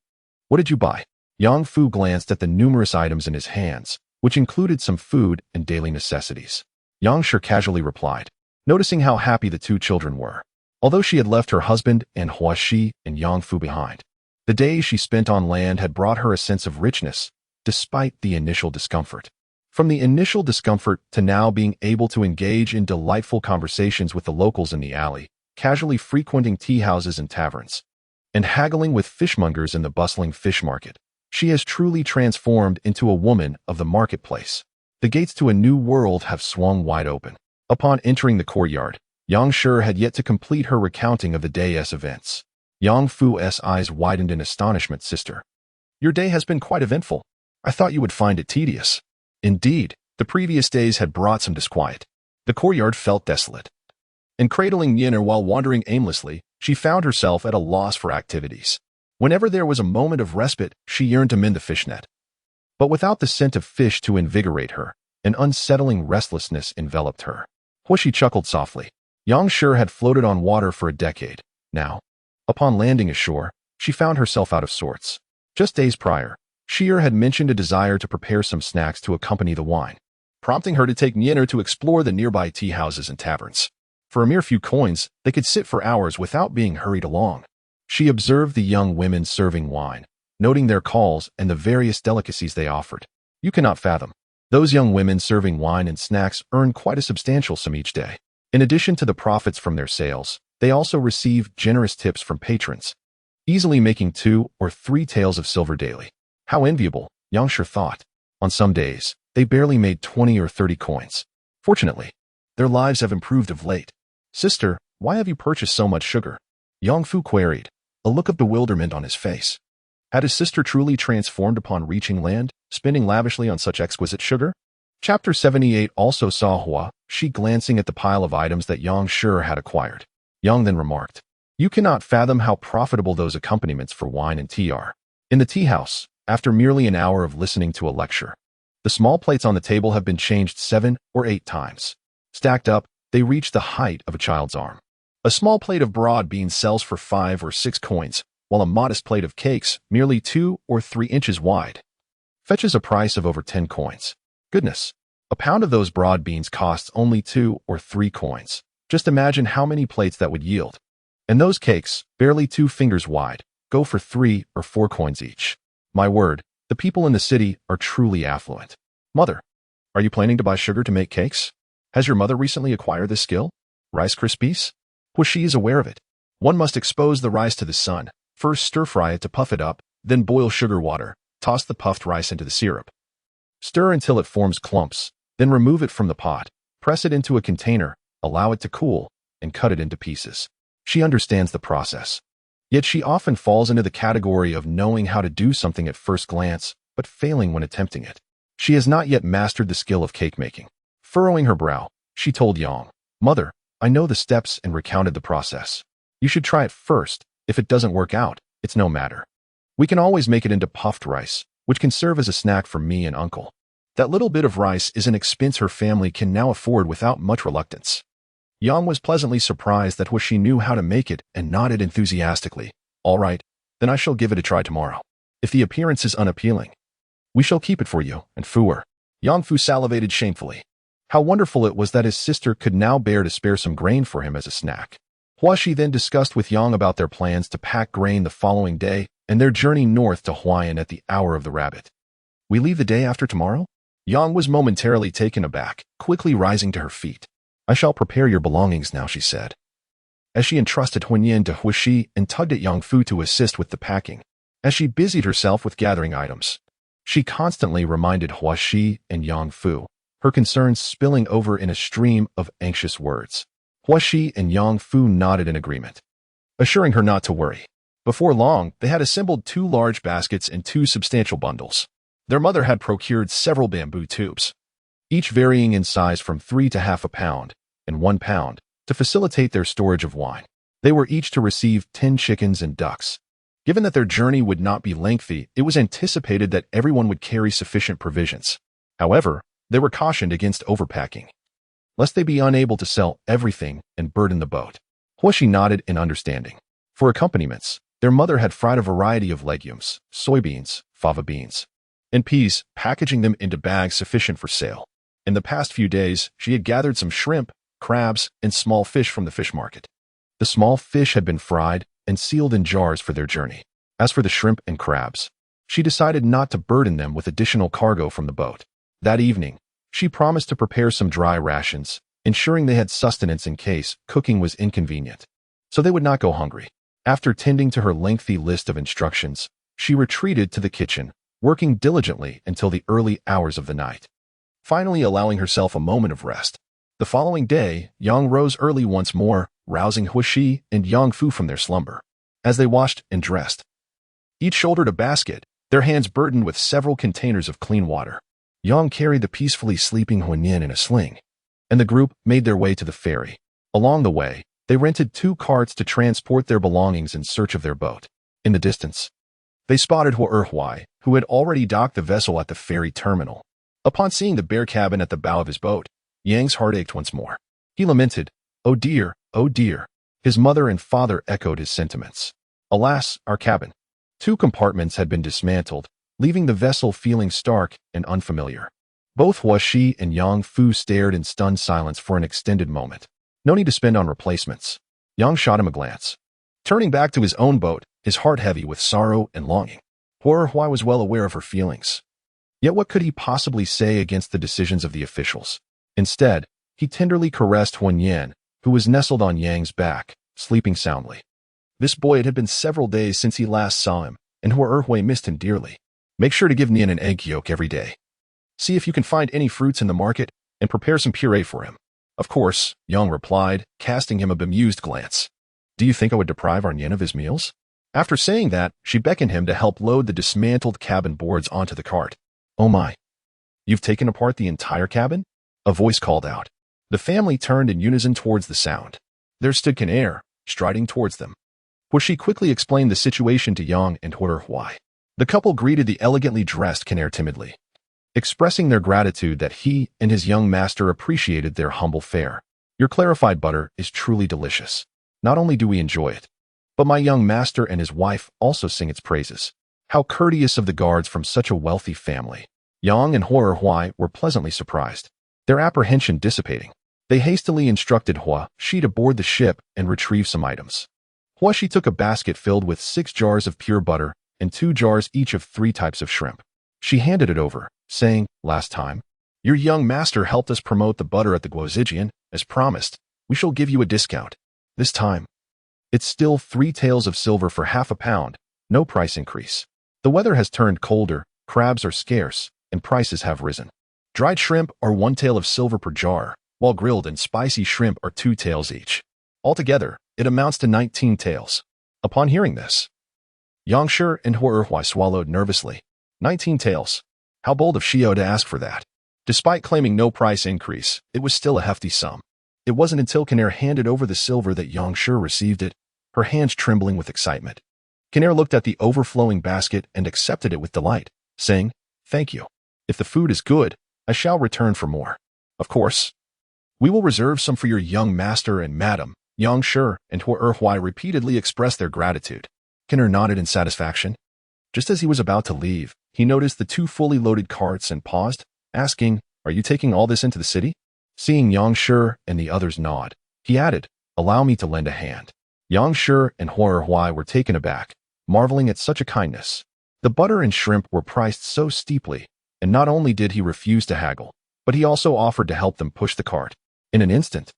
What did you buy? Yang Fu glanced at the numerous items in his hands, which included some food and daily necessities. Yang Shi casually replied, noticing how happy the 2 children were. Although she had left her husband and Huashi and Yang Fu behind, the days she spent on land had brought her a sense of richness, despite the initial discomfort. From the initial discomfort to now being able to engage in delightful conversations with the locals in the alley, casually frequenting tea houses and taverns, and haggling with fishmongers in the bustling fish market, she has truly transformed into a woman of the marketplace. The gates to a new world have swung wide open. Upon entering the courtyard, Yang Shi had yet to complete her recounting of the day's events. Yang Fu's eyes widened in astonishment. Sister, your day has been quite eventful. I thought you would find it tedious. Indeed, the previous days had brought some disquiet. The courtyard felt desolate. And cradling Yin'er while wandering aimlessly, she found herself at a loss for activities. Whenever there was a moment of respite, she yearned to mend the fishnet. But without the scent of fish to invigorate her, an unsettling restlessness enveloped her. Huashi chuckled softly. Yang Shi had floated on water for a decade. Now, upon landing ashore, she found herself out of sorts. Just days prior, Shi had mentioned a desire to prepare some snacks to accompany the wine, prompting her to take Yin'er to explore the nearby tea houses and taverns. For a mere few coins, they could sit for hours without being hurried along. She observed the young women serving wine, noting their calls and the various delicacies they offered. You cannot fathom. Those young women serving wine and snacks earn quite a substantial sum each day. In addition to the profits from their sales, they also receive generous tips from patrons, easily making 2 or 3 taels of silver daily. How enviable, Yang Shi thought. On some days, they barely made 20 or 30 coins. Fortunately, their lives have improved of late. Sister, why have you purchased so much sugar? Yang Fu queried, a look of bewilderment on his face. Had his sister truly transformed upon reaching land, spending lavishly on such exquisite sugar? Chapter 78 also saw Huashi glancing at the pile of items that Yang Shi had acquired. Yang then remarked, you cannot fathom how profitable those accompaniments for wine and tea are. In the tea house, after merely an hour of listening to a lecture, the small plates on the table have been changed 7 or 8 times. Stacked up, they reach the height of a child's arm. A small plate of broad beans sells for 5 or 6 coins, while a modest plate of cakes, merely 2 or 3 inches wide, fetches a price of over 10 coins. Goodness, a pound of those broad beans costs only 2 or 3 coins. Just imagine how many plates that would yield. And those cakes, barely 2 fingers wide, go for 3 or 4 coins each. My word, the people in the city are truly affluent. Mother, are you planning to buy sugar to make cakes? Has your mother recently acquired this skill? Rice Krispies? Huashi is aware of it. One must expose the rice to the sun, first stir-fry it to puff it up, then boil sugar water, toss the puffed rice into the syrup. Stir until it forms clumps, then remove it from the pot, press it into a container, allow it to cool, and cut it into pieces. She understands the process. Yet she often falls into the category of knowing how to do something at first glance, but failing when attempting it. She has not yet mastered the skill of cake making. Furrowing her brow, she told Yang, Mother, I know the steps, and recounted the process. You should try it first. If it doesn't work out, it's no matter. We can always make it into puffed rice, which can serve as a snack for me and Uncle. That little bit of rice is an expense her family can now afford without much reluctance. Yang was pleasantly surprised that she knew how to make it and nodded enthusiastically. All right, then I shall give it a try tomorrow. If the appearance is unappealing, we shall keep it for you, and Fuer. Yang Fu salivated shamefully. How wonderful it was that his sister could now bear to spare some grain for him as a snack. Huaxi then discussed with Yang about their plans to pack grain the following day and their journey north to Huayan at the hour of the rabbit. We leave the day after tomorrow? Yang was momentarily taken aback, quickly rising to her feet. I shall prepare your belongings now, she said, as she entrusted Huanyan to Huaxi and tugged at Yang Fu to assist with the packing. As she busied herself with gathering items, she constantly reminded Huaxi and Yang Fu, her concerns spilling over in a stream of anxious words. Huaxi and Yang Fu nodded in agreement, assuring her not to worry. Before long, they had assembled 2 large baskets and 2 substantial bundles. Their mother had procured several bamboo tubes, each varying in size from 3 to half a pound and 1 pound, to facilitate their storage of wine. They were each to receive 10 chickens and ducks. Given that their journey would not be lengthy, it was anticipated that everyone would carry sufficient provisions. However, they were cautioned against overpacking, lest they be unable to sell everything and burden the boat. Huaxi nodded in understanding. For accompaniments, their mother had fried a variety of legumes, soybeans, fava beans, and peas, packaging them into bags sufficient for sale. In the past few days, she had gathered some shrimp, crabs, and small fish from the fish market. The small fish had been fried and sealed in jars for their journey. As for the shrimp and crabs, she decided not to burden them with additional cargo from the boat. That evening, she promised to prepare some dry rations, ensuring they had sustenance in case cooking was inconvenient, so they would not go hungry. After tending to her lengthy list of instructions, she retreated to the kitchen, working diligently until the early hours of the night, finally allowing herself a moment of rest. The following day, Yang rose early once more, rousing Huaxi and Yang Fu from their slumber. As they washed and dressed, each shouldered a basket, their hands burdened with several containers of clean water. Yang carried the peacefully sleeping Huanyan in a sling, and the group made their way to the ferry. Along the way, they rented 2 carts to transport their belongings in search of their boat. In the distance, they spotted Huai, who had already docked the vessel at the ferry terminal. Upon seeing the bare cabin at the bow of his boat, Yang's heart ached once more. He lamented, "Oh dear, oh dear." His mother and father echoed his sentiments. Alas, our cabin. 2 compartments had been dismantled, leaving the vessel feeling stark and unfamiliar. Both Huaxi and Yang Fu stared in stunned silence for an extended moment. No need to spend on replacements. Yang shot him a glance, turning back to his own boat, his heart heavy with sorrow and longing. Poor Huai was well aware of her feelings. Yet what could he possibly say against the decisions of the officials? Instead, he tenderly caressed Huanyan, who was nestled on Yang's back, sleeping soundly. This boy, it had been several days since he last saw him, and Huai missed him dearly. Make sure to give Nian an egg yolk every day. See if you can find any fruits in the market, and prepare some puree for him. Of course, Yang replied, casting him a bemused glance. Do you think I would deprive our Nian of his meals? After saying that, she beckoned him to help load the dismantled cabin boards onto the cart. Oh my! You've taken apart the entire cabin? A voice called out. The family turned in unison towards the sound. There stood Kanair, striding towards them. Huaxi quickly explained the situation to Yang and Huai. The couple greeted the elegantly dressed Kanair timidly, expressing their gratitude that he and his young master appreciated their humble fare. Your clarified butter is truly delicious. Not only do we enjoy it, but my young master and his wife also sing its praises. How courteous of the guards from such a wealthy family. Yang and Huai were pleasantly surprised, their apprehension dissipating. They hastily instructed Huaxi to board the ship and retrieve some items. Huaxi took a basket filled with 6 jars of pure butter and 2 jars each of 3 types of shrimp. She handed it over, saying, "Last time, your young master helped us promote the butter at the Guozijian. As promised, we shall give you a discount. This time, it's still 3 taels of silver for half a pound, no price increase. The weather has turned colder, crabs are scarce, and prices have risen. Dried shrimp are 1 tael of silver per jar, while grilled and spicy shrimp are 2 taels each. Altogether, it amounts to 19 taels. Upon hearing this, Yang Shi and Huai swallowed nervously. 19 taels. How bold of Shio to ask for that. Despite claiming no price increase, it was still a hefty sum. It wasn't until Kanair handed over the silver that Yang Shi received it, her hands trembling with excitement. Kanair looked at the overflowing basket and accepted it with delight, saying, "Thank you. If the food is good, I shall return for more. Of course. We will reserve some for your young master and madam. Yang Shi and Huai repeatedly expressed their gratitude. Kenner nodded in satisfaction. Just as he was about to leave, he noticed the two fully loaded carts and paused, asking, "Are you taking all this into the city?" Seeing Yang Shi and the others nod, he added, "Allow me to lend a hand." Yang Shi and Huai were taken aback, marveling at such a kindness. The butter and shrimp were priced so steeply, and not only did he refuse to haggle, but he also offered to help them push the cart. In an instant,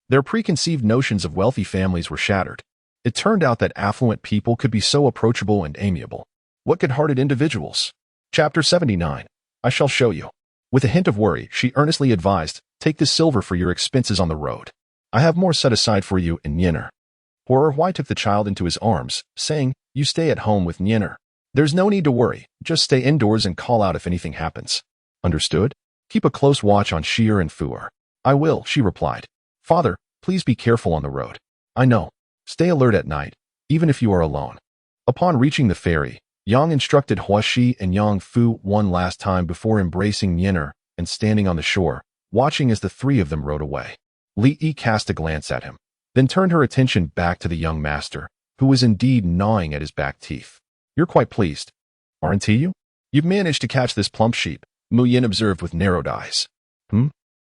their preconceived notions of wealthy families were shattered. It turned out that affluent people could be so approachable and amiable. What good-hearted individuals? Chapter 79. I shall show you. With a hint of worry, she earnestly advised, "Take this silver for your expenses on the road. I have more set aside for you in Nyenner." Huai took the child into his arms, saying, "You stay at home with Nyenner. There's no need to worry, just stay indoors and call out if anything happens." Understood? Keep a close watch on Sheer and Fuer. I will, she replied. Father, please be careful on the road. I know. Stay alert at night, even if you are alone. Upon reaching the ferry, Yang instructed Huashi and Yang Fu one last time before embracing Nyenner and standing on the shore, watching as the three of them rowed away. Li Yi cast a glance at him, then turned her attention back to the young master, who was indeed gnawing at his back teeth. You're quite pleased, aren't you? You've managed to catch this plump sheep, Mu Yin observed with narrowed eyes.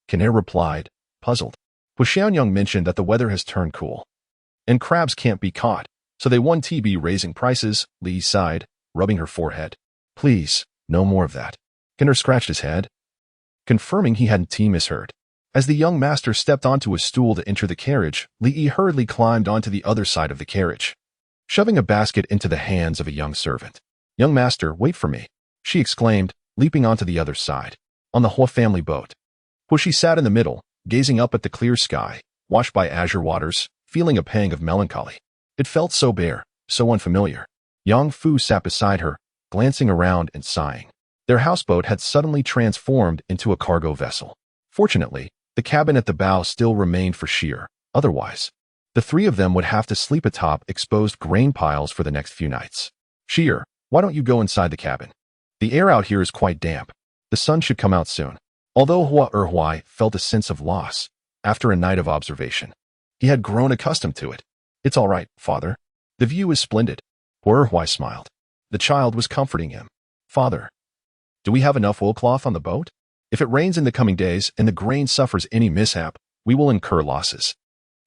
Kanair replied, puzzled. Xiaonyang mentioned that the weather has turned cool, and crabs can't be caught, so they won TB raising prices, Li sighed, rubbing her forehead. Please, no more of that. Kanair scratched his head, confirming he hadn't misheard. As the young master stepped onto a stool to enter the carriage, Li Yi hurriedly climbed onto the other side of the carriage, shoving a basket into the hands of a young servant. Young master, wait for me, she exclaimed, leaping onto the other side. On the Hua family boat, Hushi sat in the middle, gazing up at the clear sky, washed by azure waters, feeling a pang of melancholy. It felt so bare, so unfamiliar. Yang Fu sat beside her, glancing around and sighing. Their houseboat had suddenly transformed into a cargo vessel. Fortunately, the cabin at the bow still remained for Sheer. Otherwise, the three of them would have to sleep atop exposed grain piles for the next few nights. Sheer, why don't you go inside the cabin? The air out here is quite damp. The sun should come out soon. Although Huai felt a sense of loss after a night of observation, he had grown accustomed to it. It's all right, father. The view is splendid. Huai smiled. The child was comforting him. Father, do we have enough woolcloth on the boat? If it rains in the coming days and the grain suffers any mishap, we will incur losses.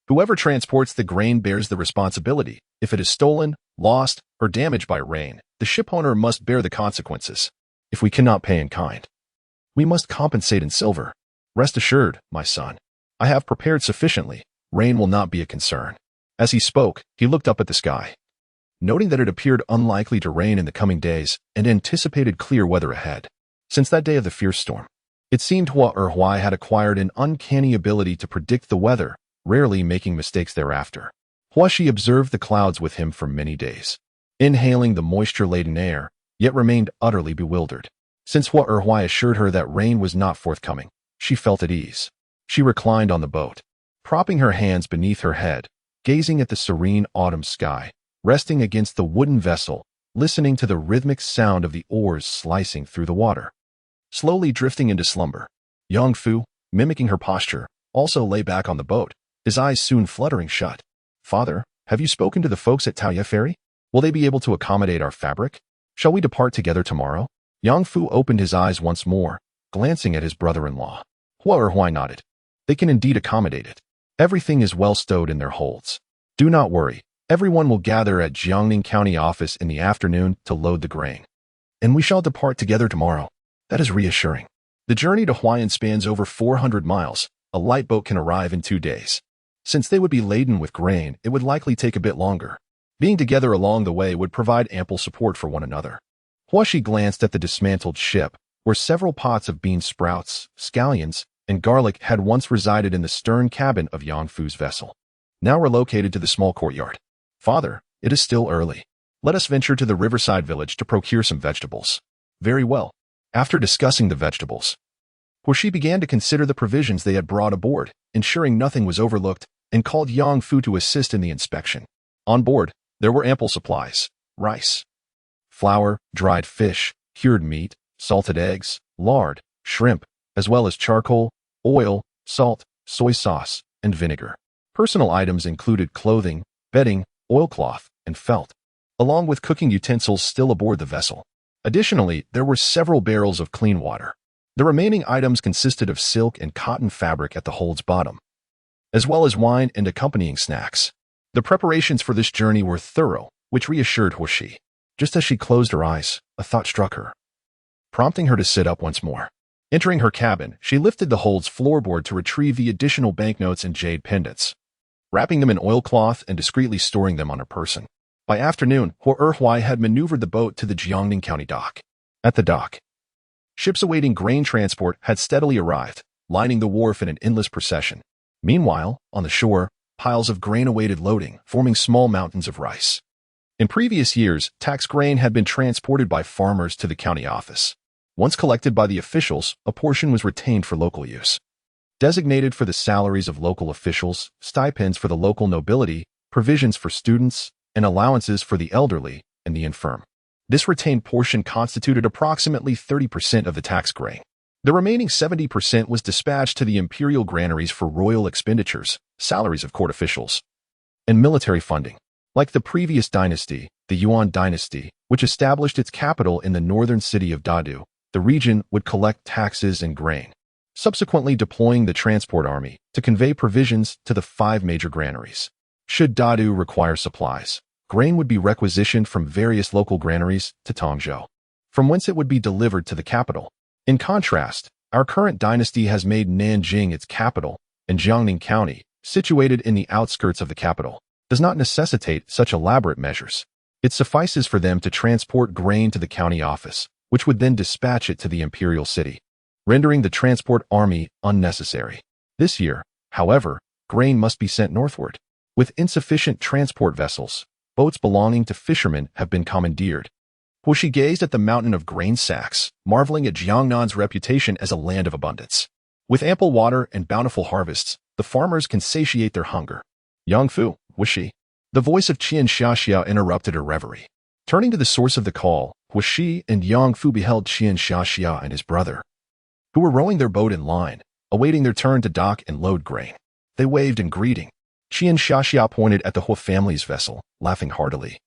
Whoever transports the grain bears the responsibility. If it is stolen, lost, or damaged by rain, the shipowner must bear the consequences. If we cannot pay in kind, we must compensate in silver. Rest assured, my son, I have prepared sufficiently. Rain will not be a concern. As he spoke, he looked up at the sky, noting that it appeared unlikely to rain in the coming days and anticipated clear weather ahead. Since that day of the fierce storm, it seemed Huai had acquired an uncanny ability to predict the weather, rarely making mistakes thereafter. Huashi observed the clouds with him for many days, inhaling the moisture-laden air, yet remained utterly bewildered. Since Huai assured her that rain was not forthcoming, she felt at ease. She reclined on the boat, propping her hands beneath her head, gazing at the serene autumn sky, resting against the wooden vessel, listening to the rhythmic sound of the oars slicing through the water. Slowly drifting into slumber, Yang Fu, mimicking her posture, also lay back on the boat, his eyes soon fluttering shut. Father, have you spoken to the folks at Taoye Ferry? Will they be able to accommodate our fabric? Shall we depart together tomorrow? Yang Fu opened his eyes once more, glancing at his brother-in-law. Huai nodded. They can indeed accommodate it. Everything is well stowed in their holds. Do not worry. Everyone will gather at Jiangning County office in the afternoon to load the grain. And we shall depart together tomorrow. That is reassuring. The journey to Huayan spans over 400 miles. A light boat can arrive in 2 days. Since they would be laden with grain, it would likely take a bit longer. Being together along the way would provide ample support for one another. Huashi glanced at the dismantled ship, where several pots of bean sprouts, scallions, and garlic had once resided in the stern cabin of Yang Fu's vessel, now relocated to the small courtyard. Father, it is still early. Let us venture to the riverside village to procure some vegetables. Very well. After discussing the vegetables, Huashi began to consider the provisions they had brought aboard, ensuring nothing was overlooked, and called Yang Fu to assist in the inspection. On board, there were ample supplies: rice, flour, dried fish, cured meat, salted eggs, lard, shrimp, as well as charcoal, oil, salt, soy sauce, and vinegar. Personal items included clothing, bedding, oilcloth, and felt, along with cooking utensils still aboard the vessel. Additionally, there were several barrels of clean water. The remaining items consisted of silk and cotton fabric at the hold's bottom, as well as wine and accompanying snacks. The preparations for this journey were thorough, which reassured Huoshi. Just as she closed her eyes, a thought struck her, prompting her to sit up once more. Entering her cabin, she lifted the hold's floorboard to retrieve the additional banknotes and jade pendants, wrapping them in oilcloth and discreetly storing them on her person. By afternoon, Huo had maneuvered the boat to the Jiangning County dock. At the dock, ships awaiting grain transport had steadily arrived, lining the wharf in an endless procession. Meanwhile, on the shore, piles of grain awaited loading, forming small mountains of rice. In previous years, tax grain had been transported by farmers to the county office. Once collected by the officials, a portion was retained for local use. Designated for the salaries of local officials, stipends for the local nobility, provisions for students, and allowances for the elderly and the infirm. This retained portion constituted approximately 30% of the tax grain. The remaining 70% was dispatched to the imperial granaries for royal expenditures, salaries of court officials, and military funding. Like the previous dynasty, the Yuan dynasty, which established its capital in the northern city of Dadu, the region would collect taxes and grain, subsequently deploying the transport army to convey provisions to the 5 major granaries. Should Dadu require supplies, grain would be requisitioned from various local granaries to Tongzhou, from whence it would be delivered to the capital. In contrast, our current dynasty has made Nanjing its capital, and Jiangning County, situated in the outskirts of the capital, does not necessitate such elaborate measures. It suffices for them to transport grain to the county office, which would then dispatch it to the imperial city, rendering the transport army unnecessary. This year, however, grain must be sent northward. With insufficient transport vessels, boats belonging to fishermen have been commandeered. Huoshi gazed at the mountain of grain sacks, marveling at Jiangnan's reputation as a land of abundance. With ample water and bountiful harvests, the farmers can satiate their hunger. Yangfu, Huoshi. The voice of Qian Xiaxia interrupted her reverie. Turning to the source of the call, Huoshi and Yangfu beheld Qian Xiaxia and his brother, who were rowing their boat in line, awaiting their turn to dock and load grain. They waved in greeting. Qian Xiaxia pointed at the Huo family's vessel, laughing heartily.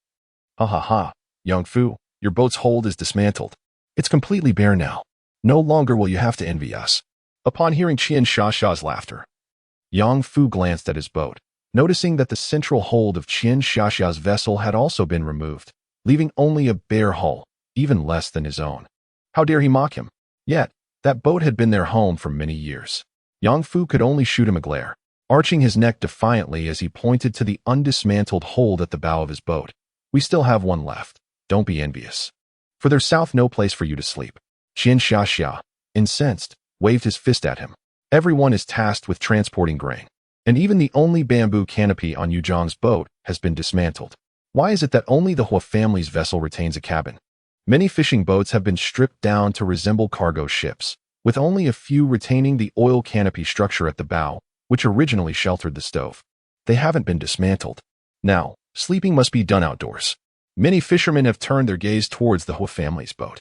Ha ha ha, Yangfu, your boat's hold is dismantled. It's completely bare now. No longer will you have to envy us. Upon hearing Qian Xiaxia's laughter, Yangfu glanced at his boat, noticing that the central hold of Qian Xiaxia's vessel had also been removed, leaving only a bare hull, even less than his own. How dare he mock him? Yet, that boat had been their home for many years. Yangfu could only shoot him a glare, arching his neck defiantly as he pointed to the undismantled hold at the bow of his boat. We still have one left. Don't be envious. For there's south no place for you to sleep. Qian Xiaxia, incensed, waved his fist at him. Everyone is tasked with transporting grain, and even the only bamboo canopy on Yuzhang's boat has been dismantled. Why is it that only the Huo family's vessel retains a cabin? Many fishing boats have been stripped down to resemble cargo ships, with only a few retaining the oil canopy structure at the bow, which originally sheltered the stove. They haven't been dismantled. Now, sleeping must be done outdoors. Many fishermen have turned their gaze towards the Huo family's boat.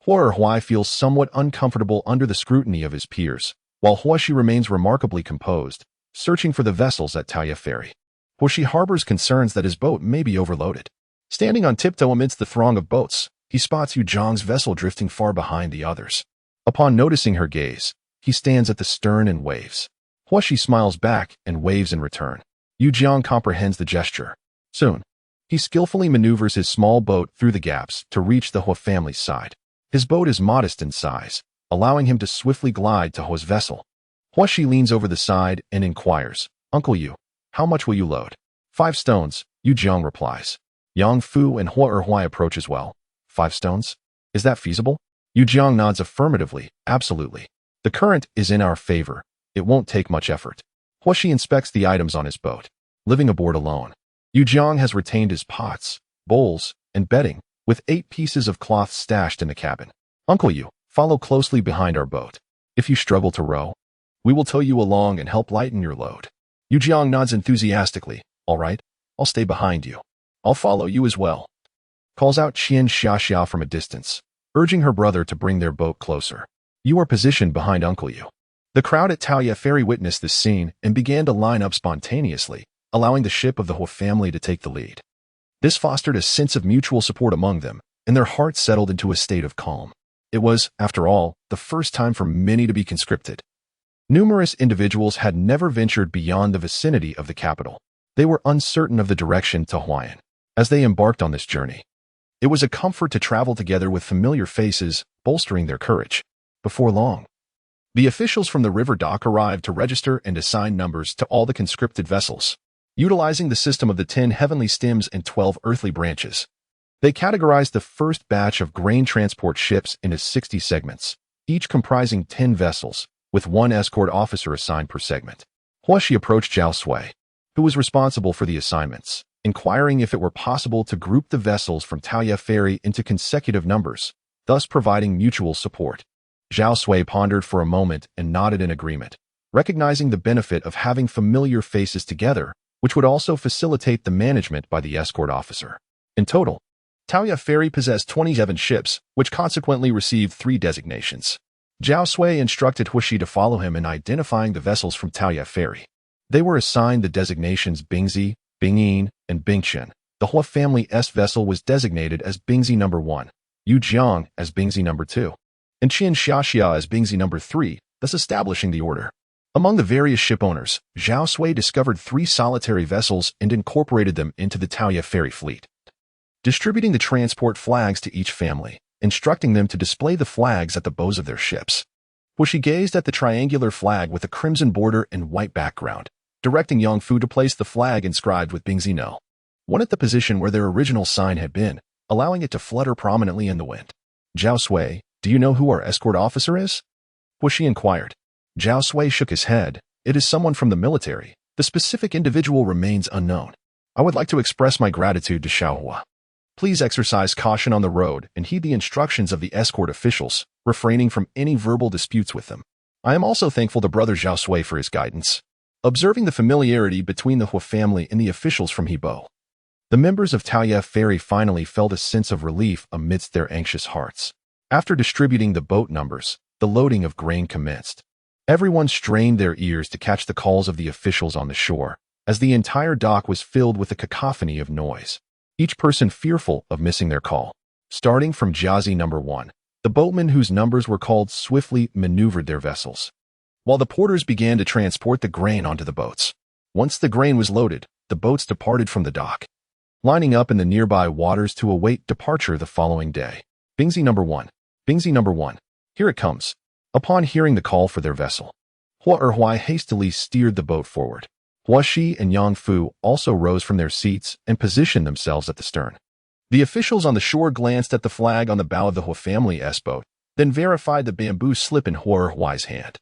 Huo feels somewhat uncomfortable under the scrutiny of his peers, while Huoshi remains remarkably composed, searching for the vessels at Taoye Ferry. Huoshi harbors concerns that his boat may be overloaded. Standing on tiptoe amidst the throng of boats, he spots Yu Zhang's vessel drifting far behind the others. Upon noticing her gaze, he stands at the stern and waves. Huoshi smiles back and waves in return. Yu Zhang comprehends the gesture. Soon, he skillfully maneuvers his small boat through the gaps to reach the Huo family's side. His boat is modest in size, allowing him to swiftly glide to Huo's vessel. Huoshi leans over the side and inquires, Uncle Yu, how much will you load? 5 stones, Yu Zhang replies. Yangfu and Huo approach as well. 5 stones? Is that feasible? Yu Zhang nods affirmatively, absolutely. The current is in our favor. It won't take much effort. Huoshi inspects the items on his boat. Living aboard alone, Yu Zhang has retained his pots, bowls, and bedding, with 8 pieces of cloth stashed in the cabin. Uncle Yu, follow closely behind our boat. If you struggle to row, we will tow you along and help lighten your load. Yu Zhang nods enthusiastically. All right, I'll stay behind you. I'll follow you as well. Calls out Qian Xiaxia from a distance, urging her brother to bring their boat closer. You are positioned behind Uncle Yu. The crowd at Taoya Ferry witnessed this scene and began to line up spontaneously, allowing the ship of the Hua family to take the lead. This fostered a sense of mutual support among them, and their hearts settled into a state of calm. It was, after all, the first time for many to be conscripted. Numerous individuals had never ventured beyond the vicinity of the capital. They were uncertain of the direction to Huayan as they embarked on this journey. It was a comfort to travel together with familiar faces, bolstering their courage. Before long, the officials from the river dock arrived to register and assign numbers to all the conscripted vessels, utilizing the system of the 10 heavenly stems and 12 earthly branches. They categorized the first batch of grain transport ships into 60 segments, each comprising 10 vessels, with 1 escort officer assigned per segment. Huashi approached Zhao Sui, who was responsible for the assignments, inquiring if it were possible to group the vessels from Taoya Ferry into consecutive numbers, thus providing mutual support. Zhao Sui pondered for a moment and nodded in agreement, recognizing the benefit of having familiar faces together, which would also facilitate the management by the escort officer. In total, Taoya Ferry possessed 27 ships, which consequently received 3 designations. Zhao Sui instructed Huashi to follow him in identifying the vessels from Taoya Ferry. They were assigned the designations Bingzi, Bingyin, and Bingchen. The Hua family S vessel was designated as Bingzi No. 1, Yu Jiang as Bingzi No. 2, and Qian Xiaxia as Bingzi No. 3, thus establishing the order. Among the various ship owners, Zhao Sui discovered 3 solitary vessels and incorporated them into the Taoya Ferry fleet, distributing the transport flags to each family, instructing them to display the flags at the bows of their ships. Huashi gazed at the triangular flag with a crimson border and white background, directing Yangfu to place the flag inscribed with Bingzi No. 1 at the position where their original sign had been, allowing it to flutter prominently in the wind. Zhao Sui, do you know who our escort officer is? Huashi inquired. Zhao Sui shook his head. It is someone from the military. The specific individual remains unknown. I would like to express my gratitude to Xiaohua. Please exercise caution on the road and heed the instructions of the escort officials, refraining from any verbal disputes with them. I am also thankful to Brother Zhao Sui for his guidance. Observing the familiarity between the Hua family and the officials from Hebei, the members of Taoya Ferry finally felt a sense of relief amidst their anxious hearts. After distributing the boat numbers, the loading of grain commenced. Everyone strained their ears to catch the calls of the officials on the shore, as the entire dock was filled with a cacophony of noise, each person fearful of missing their call. Starting from Jiazi No. 1, the boatmen whose numbers were called swiftly maneuvered their vessels, while the porters began to transport the grain onto the boats. Once the grain was loaded, the boats departed from the dock, lining up in the nearby waters to await departure the following day. Bingzi No. 1. Bingzi No. 1. Here it comes. Upon hearing the call for their vessel, Hua Erhuai hastily steered the boat forward. Huashi and Yangfu also rose from their seats and positioned themselves at the stern. The officials on the shore glanced at the flag on the bow of the Hua family S-boat, then verified the bamboo slip in Hua Erhuai's hand.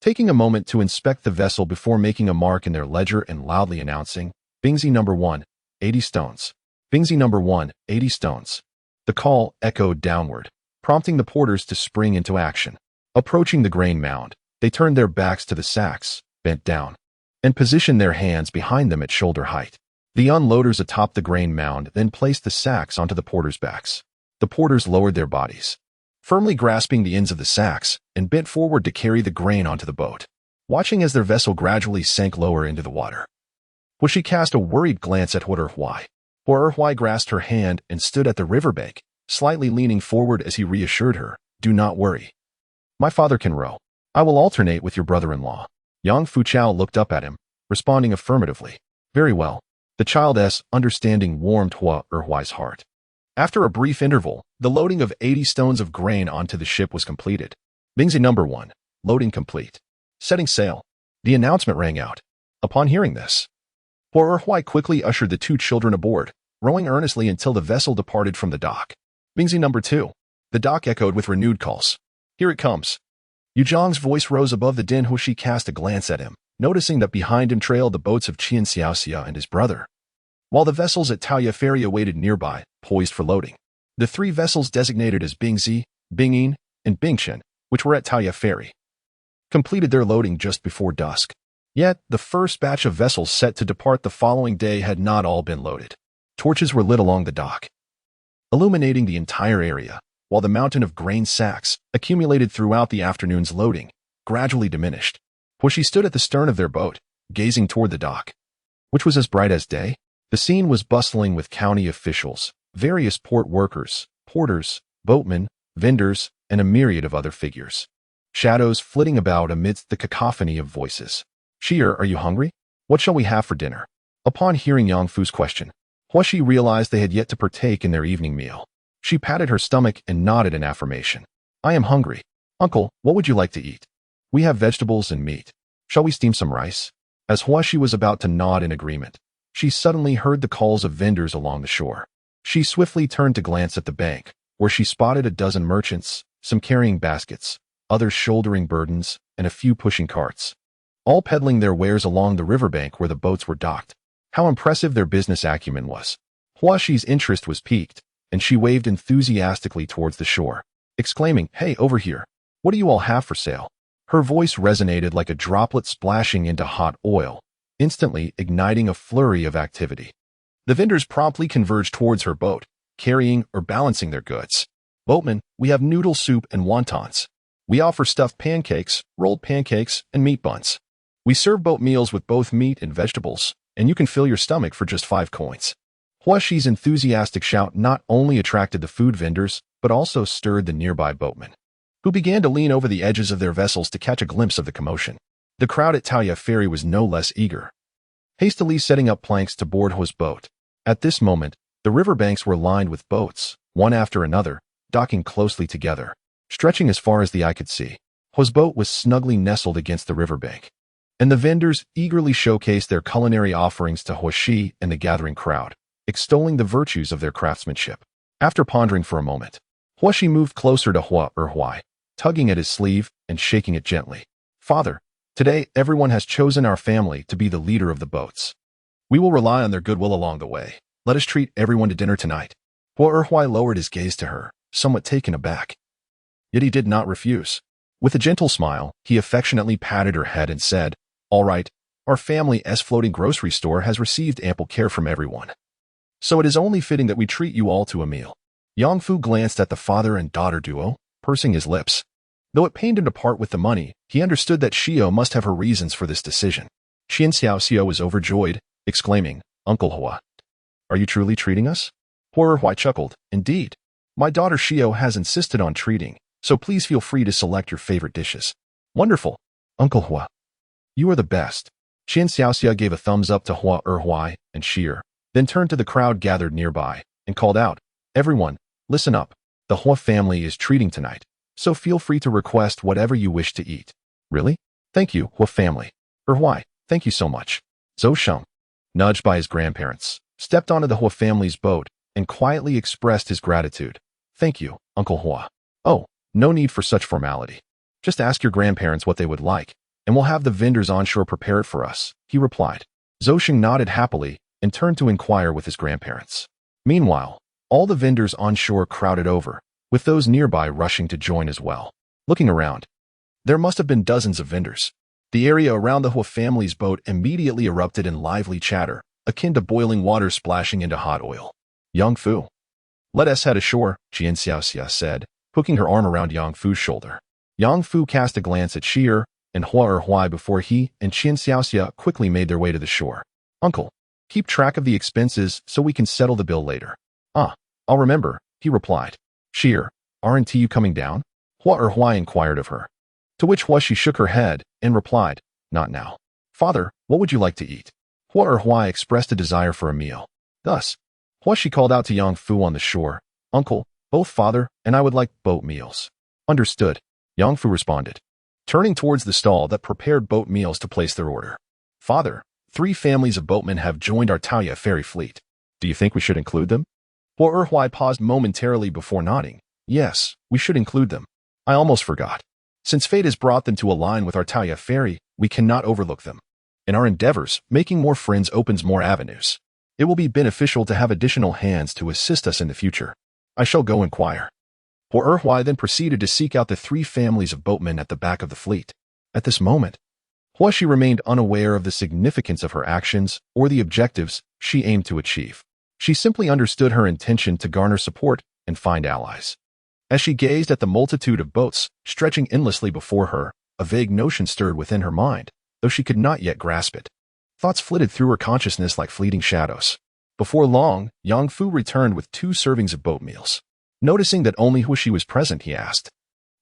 Taking a moment to inspect the vessel before making a mark in their ledger and loudly announcing, Bingzi No. 1, 80 stones. Bingzi No. 1, 80 stones. The call echoed downward, prompting the porters to spring into action. Approaching the grain mound, they turned their backs to the sacks, bent down, and positioned their hands behind them at shoulder height. The unloaders atop the grain mound then placed the sacks onto the porters' backs. The porters lowered their bodies, firmly grasping the ends of the sacks, and bent forward to carry the grain onto the boat, watching as their vessel gradually sank lower into the water. Huashi cast a worried glance at Hua Erhuai. Hua Erhuai grasped her hand and stood at the riverbank, slightly leaning forward as he reassured her, do not worry. My father can row. I will alternate with your brother-in-law. Yang Fuchao looked up at him, responding affirmatively. Very well. The child's understanding warmed Hua Erhuai's heart. After a brief interval, the loading of 80 stones of grain onto the ship was completed. Bingzi No. 1. Loading complete. Setting sail. The announcement rang out. Upon hearing this, Hua Erhuai quickly ushered the 2 children aboard, rowing earnestly until the vessel departed from the dock. Bingzi No. 2. The dock echoed with renewed calls. Here it comes. Yu Zhang's voice rose above the din. Huashi cast a glance at him, noticing that behind him trailed the boats of Qian Xiaoxia and his brother, while the vessels at Taoya Ferry awaited nearby, poised for loading. The 3 vessels designated as Bingzi, Bingyin, and Bingchen, which were at Taoya Ferry, completed their loading just before dusk. Yet, the first batch of vessels set to depart the following day had not all been loaded. Torches were lit along the dock, illuminating the entire area, while the mountain of grain sacks, accumulated throughout the afternoon's loading, gradually diminished. Huashi stood at the stern of their boat, gazing toward the dock, which was as bright as day. The scene was bustling with county officials, various port workers, porters, boatmen, vendors, and a myriad of other figures. Shadows flitting about amidst the cacophony of voices. "Sheer, are you hungry? What shall we have for dinner?" Upon hearing Yang Fu's question, Huashi realized they had yet to partake in their evening meal. She patted her stomach and nodded in affirmation. "I am hungry. Uncle, what would you like to eat? We have vegetables and meat. Shall we steam some rice?" As Huashi was about to nod in agreement, she suddenly heard the calls of vendors along the shore. She swiftly turned to glance at the bank, where she spotted a dozen merchants, some carrying baskets, others shouldering burdens, and a few pushing carts, all peddling their wares along the riverbank where the boats were docked. How impressive their business acumen was. Huashi's interest was piqued, and she waved enthusiastically towards the shore, exclaiming, "Hey, over here! What do you all have for sale?" Her voice resonated like a droplet splashing into hot oil, instantly igniting a flurry of activity. The vendors promptly converged towards her boat, carrying or balancing their goods. "Boatman, we have noodle soup and wontons. We offer stuffed pancakes, rolled pancakes, and meat buns. We serve boat meals with both meat and vegetables, and you can fill your stomach for just 5 coins. Huashi's enthusiastic shout not only attracted the food vendors, but also stirred the nearby boatmen, who began to lean over the edges of their vessels to catch a glimpse of the commotion. The crowd at Taoyuan Ferry was no less eager, hastily setting up planks to board Hua's boat. At this moment, the riverbanks were lined with boats, one after another, docking closely together, stretching as far as the eye could see. Hua's boat was snugly nestled against the riverbank, and the vendors eagerly showcased their culinary offerings to Huashi and the gathering crowd, extolling the virtues of their craftsmanship. After pondering for a moment, Huashi moved closer to Huai, tugging at his sleeve and shaking it gently. "Father, today everyone has chosen our family to be the leader of the boats. We will rely on their goodwill along the way. Let us treat everyone to dinner tonight." Huai lowered his gaze to her, somewhat taken aback. Yet he did not refuse. With a gentle smile, he affectionately patted her head and said, "All right, our family's floating grocery store has received ample care from everyone, so it is only fitting that we treat you all to a meal." Yang Fu glanced at the father and daughter duo, pursing his lips. Though it pained him to part with the money, he understood that Xiao must have her reasons for this decision. Xian Xiao was overjoyed, exclaiming, "Uncle Hua, are you truly treating us?" Huai chuckled, "Indeed. My daughter Xiao has insisted on treating, so please feel free to select your favorite dishes." "Wonderful, Uncle Hua. You are the best." Xian Xiao gave a thumbs up to Huai and Sheer, then turned to the crowd gathered nearby and called out, "Everyone, listen up. The Hua family is treating tonight, so feel free to request whatever you wish to eat." "Really? Thank you, Hua family." "Huai, thank you so much." Zhou Sheng, nudged by his grandparents, stepped onto the Hua family's boat and quietly expressed his gratitude. "Thank you, Uncle Hua." "Oh, no need for such formality. Just ask your grandparents what they would like, and we'll have the vendors onshore prepare it for us," he replied. Zhou Sheng nodded happily and turned to inquire with his grandparents. Meanwhile, all the vendors onshore crowded over, with those nearby rushing to join as well. Looking around, there must have been dozens of vendors. The area around the Hua family's boat immediately erupted in lively chatter, akin to boiling water splashing into hot oil. "Yang Fu, let us head ashore," Qian Xiaoxia said, hooking her arm around Yang Fu's shoulder. Yang Fu cast a glance at Sheer and Huai before he and Qian Xiaoxia quickly made their way to the shore. "Uncle, keep track of the expenses so we can settle the bill later." "Ah, I'll remember," he replied. "Sheer, aren't you coming down?" Huai inquired of her. To which Huashi shook her head and replied, "Not now." "Father, what would you like to eat?" Huai expressed a desire for a meal. Thus, Huashi called out to Yang Fu on the shore, "Uncle, both father and I would like boat meals." "Understood," Yang Fu responded, turning towards the stall that prepared boat meals to place their order. "Father, 3 families of boatmen have joined our Taoyuan ferry fleet. Do you think we should include them?" Huai paused momentarily before nodding. "Yes, we should include them. I almost forgot. Since fate has brought them to align with our Taoyuan ferry, we cannot overlook them. In our endeavors, making more friends opens more avenues. It will be beneficial to have additional hands to assist us in the future. I shall go inquire." Huai then proceeded to seek out the 3 families of boatmen at the back of the fleet. At this moment, Huashi remained unaware of the significance of her actions or the objectives she aimed to achieve. She simply understood her intention to garner support and find allies. As she gazed at the multitude of boats stretching endlessly before her, a vague notion stirred within her mind, though she could not yet grasp it. Thoughts flitted through her consciousness like fleeting shadows. Before long, Yang Fu returned with 2 servings of boat meals. Noticing that only Huishi was present, he asked,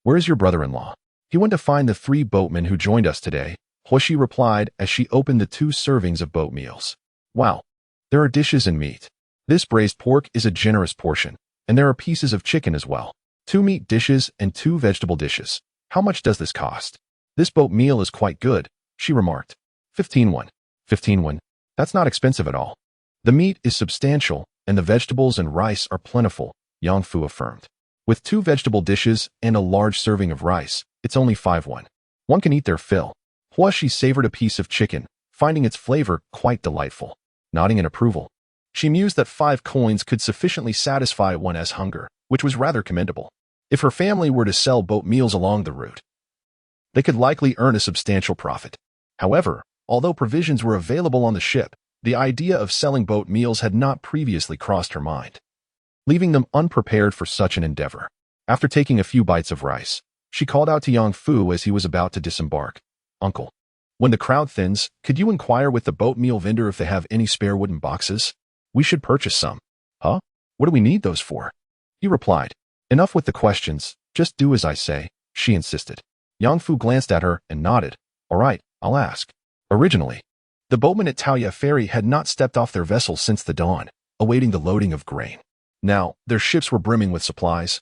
"Where is your brother-in-law?" "He went to find the 3 boatmen who joined us today," Huishi replied as she opened the 2 servings of boat meals. "Wow, there are dishes and meat. This braised pork is a generous portion, and there are pieces of chicken as well. 2 meat dishes and 2 vegetable dishes. How much does this cost?" "This boat meal is quite good," she remarked. 15 won. 15 won. That's not expensive at all. The meat is substantial, and the vegetables and rice are plentiful, Yang Fu affirmed. With 2 vegetable dishes and a large serving of rice, it's only 5 won. One can eat their fill. Huishi savored a piece of chicken, finding its flavor quite delightful. Nodding in approval, she mused that 5 coins could sufficiently satisfy one's hunger, which was rather commendable. If her family were to sell boat meals along the route, they could likely earn a substantial profit. However, although provisions were available on the ship, the idea of selling boat meals had not previously crossed her mind, leaving them unprepared for such an endeavor. After taking a few bites of rice, she called out to Yang Fu as he was about to disembark. "Uncle, when the crowd thins, could you inquire with the boat meal vendor if they have any spare wooden boxes? We should purchase some." "Huh? What do we need those for?" he replied. "Enough with the questions, just do as I say," she insisted. Yang Fu glanced at her and nodded. "All right, I'll ask." Originally, the boatmen at Taoya Ferry had not stepped off their vessel since the dawn, awaiting the loading of grain. Now, their ships were brimming with supplies,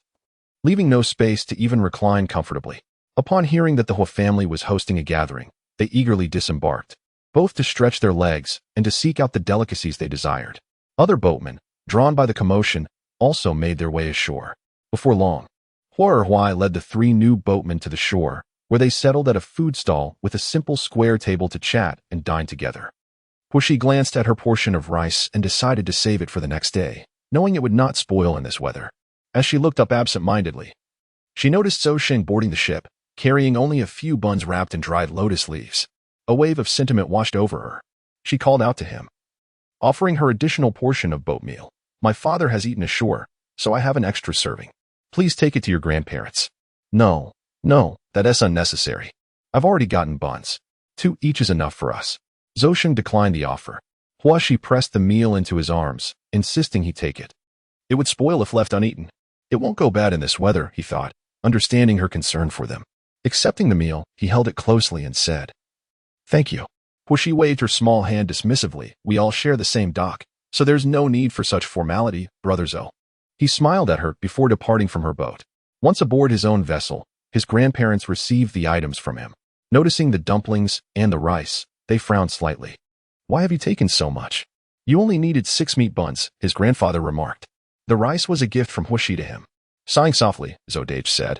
leaving no space to even recline comfortably. Upon hearing that the Hua family was hosting a gathering, they eagerly disembarked, both to stretch their legs and to seek out the delicacies they desired. Other boatmen, drawn by the commotion, also made their way ashore. Before long, Hua Erhuai led the 3 new boatmen to the shore, where they settled at a food stall with a simple square table to chat and dine together. Huishi glanced at her portion of rice and decided to save it for the next day, knowing it would not spoil in this weather. As she looked up absent-mindedly, she noticed Zhou Sheng boarding the ship, carrying only a few buns wrapped in dried lotus leaves. A wave of sentiment washed over her. She called out to him, offering her additional portion of boat meal. "My father has eaten ashore, so I have an extra serving. Please take it to your grandparents." No, that's unnecessary. I've already gotten buns. 2 each is enough for us." Zhou Sheng declined the offer. Huishi pressed the meal into his arms, insisting he take it. It would spoil if left uneaten. It won't go bad in this weather, he thought, understanding her concern for them. Accepting the meal, he held it closely and said, "Thank you." Huishi waved her small hand dismissively. "We all share the same dock, so there's no need for such formality, Brother Zhou." He smiled at her before departing from her boat. Once aboard his own vessel, his grandparents received the items from him. Noticing the dumplings and the rice, they frowned slightly. "Why have you taken so much?" "You only needed 6 meat buns," his grandfather remarked. The rice was a gift from Huishi to him. Sighing softly, Zodage said,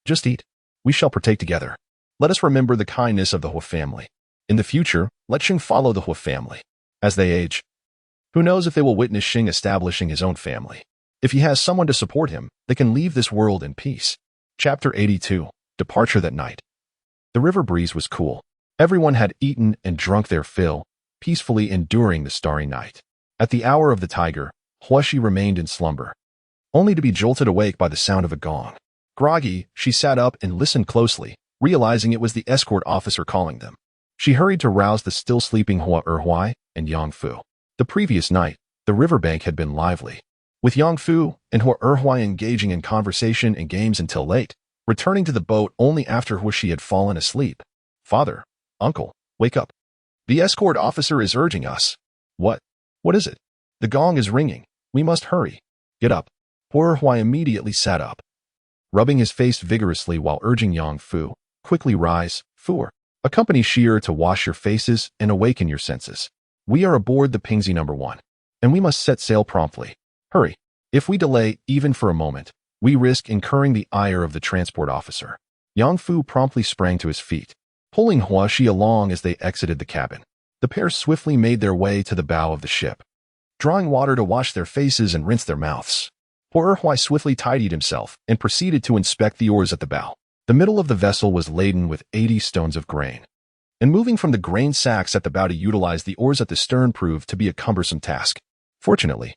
"Just eat. We shall partake together. Let us remember the kindness of the Hua family. In the future, let Sheng follow the Hua family. As they age, who knows if they will witness Sheng establishing his own family. If he has someone to support him, they can leave this world in peace." Chapter 82. Departure that night. The river breeze was cool. Everyone had eaten and drunk their fill, peacefully enduring the starry night. At the hour of the tiger, Huishi remained in slumber, only to be jolted awake by the sound of a gong. Groggy, she sat up and listened closely, realizing it was the escort officer calling them. She hurried to rouse the still sleeping Hua Erhuai and Yang Fu. The previous night, the riverbank had been lively, with Yang Fu and Hua Erhuai engaging in conversation and games until late, returning to the boat only after Huishi had fallen asleep. "Father, uncle, wake up. The escort officer is urging us." What is it?" "The gong is ringing. We must hurry." "Get up." Hua Erhuai immediately sat up, rubbing his face vigorously while urging Yang Fu, "Quickly rise, Fu. Accompany Sheer to wash your faces and awaken your senses. We are aboard the Pingxi No. 1, and we must set sail promptly. Hurry. If we delay even for a moment, we risk incurring the ire of the transport officer." Yang Fu promptly sprang to his feet, pulling Huishi along as they exited the cabin. The pair swiftly made their way to the bow of the ship, drawing water to wash their faces and rinse their mouths. Hua Erhuai swiftly tidied himself and proceeded to inspect the oars at the bow. The middle of the vessel was laden with 80 stones of grain, and moving from the grain sacks at the bow to utilize the oars at the stern proved to be a cumbersome task. Fortunately,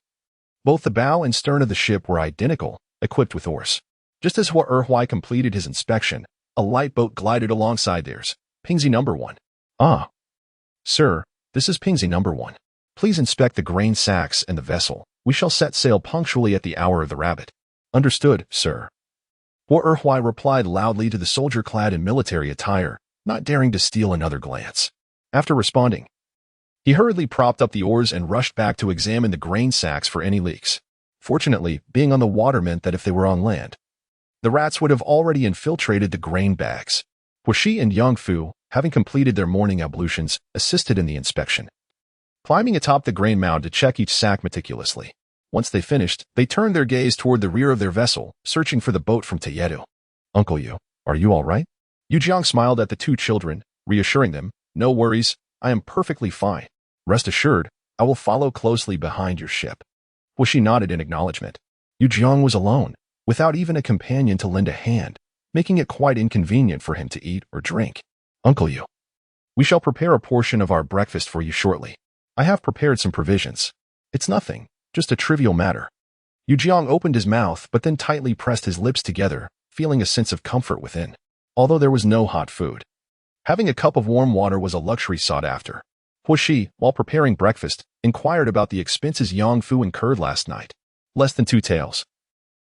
both the bow and stern of the ship were identical, equipped with oars. Just as Hua Erhuai completed his inspection, a light boat glided alongside theirs. Pingxi number 1. Ah. Sir, this is Pingxi number 1. Please inspect the grain sacks and the vessel. We shall set sail punctually at the hour of the rabbit. Understood, sir. Hua Erhuai replied loudly to the soldier clad in military attire, not daring to steal another glance. After responding, he hurriedly propped up the oars and rushed back to examine the grain sacks for any leaks. Fortunately, being on the water meant that if they were on land, the rats would have already infiltrated the grain bags. Hua Shi and Yang Fu, having completed their morning ablutions, assisted in the inspection, climbing atop the grain mound to check each sack meticulously. Once they finished, they turned their gaze toward the rear of their vessel, searching for the boat from Tayedu. Uncle Yu, are you all right? Yu Jiang smiled at the two children, reassuring them, no worries, I am perfectly fine. Rest assured, I will follow closely behind your ship. Hua Shi nodded in acknowledgement. Yu Jiang was alone, without even a companion to lend a hand, making it quite inconvenient for him to eat or drink. Uncle Yu, we shall prepare a portion of our breakfast for you shortly. I have prepared some provisions. It's nothing, just a trivial matter. Yu Jiang opened his mouth but then tightly pressed his lips together, feeling a sense of comfort within. Although there was no hot food, having a cup of warm water was a luxury sought after. Hua Shi, while preparing breakfast, inquired about the expenses Yang Fu incurred last night. Less than 2 taels.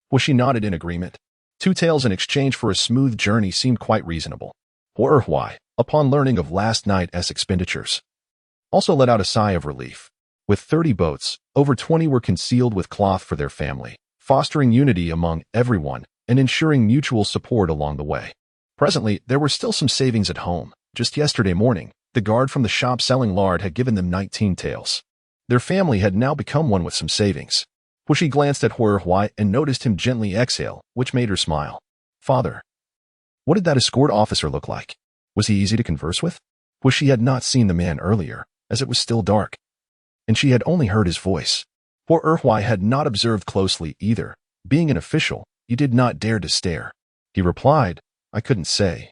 Hua Shi nodded in agreement. 2 taels in exchange for a smooth journey seemed quite reasonable. Hua Erhuai, upon learning of last night's expenditures, also let out a sigh of relief. With 30 boats, over 20 were concealed with cloth for their family, fostering unity among everyone and ensuring mutual support along the way. Presently, there were still some savings at home. Just yesterday morning, the guard from the shop selling lard had given them 19 taels. Their family had now become one with some savings. Hua Shi glanced at Hua Erhuai and noticed him gently exhale, which made her smile. Father, what did that escort officer look like? Was he easy to converse with? Hua Shi had not seen the man earlier, as it was still dark, and she had only heard his voice. Hua Erhuai had not observed closely either. Being an official, he did not dare to stare. He replied, I couldn't say.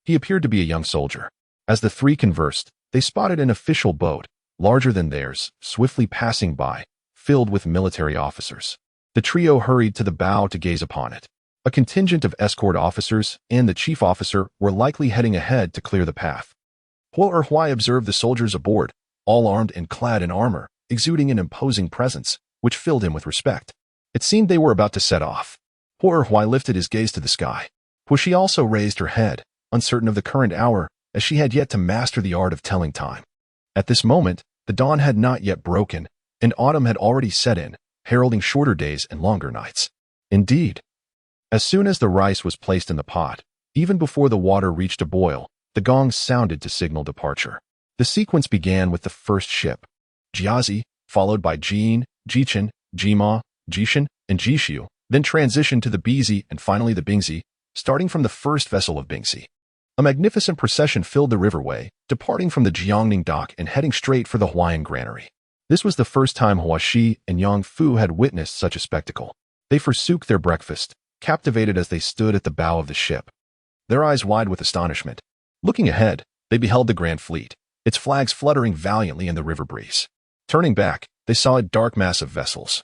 He appeared to be a young soldier. As the three conversed, they spotted an official boat, larger than theirs, swiftly passing by, filled with military officers. The trio hurried to the bow to gaze upon it. A contingent of escort officers and the chief officer were likely heading ahead to clear the path. Hua Erhuai observed the soldiers aboard, all armed and clad in armor, exuding an imposing presence, which filled him with respect. It seemed they were about to set off. Hua Erhuai lifted his gaze to the sky. Hua Shi also raised her head, uncertain of the current hour, as she had yet to master the art of telling time. At this moment, the dawn had not yet broken, and autumn had already set in, heralding shorter days and longer nights. Indeed, as soon as the rice was placed in the pot, even before the water reached a boil, the gong sounded to signal departure. The sequence began with the first ship, Jiazi, followed by Jin, Jichen, Jima, Jishan, and Jishu, then transitioned to the Bizi and finally the Bingzi, starting from the first vessel of Bingzi. A magnificent procession filled the riverway, departing from the Jiangning dock and heading straight for the Huayan granary. This was the first time Hua Shi and Yang Fu had witnessed such a spectacle. They forsook their breakfast, captivated as they stood at the bow of the ship, their eyes wide with astonishment. Looking ahead, they beheld the Grand Fleet, its flags fluttering valiantly in the river breeze. Turning back, they saw a dark mass of vessels.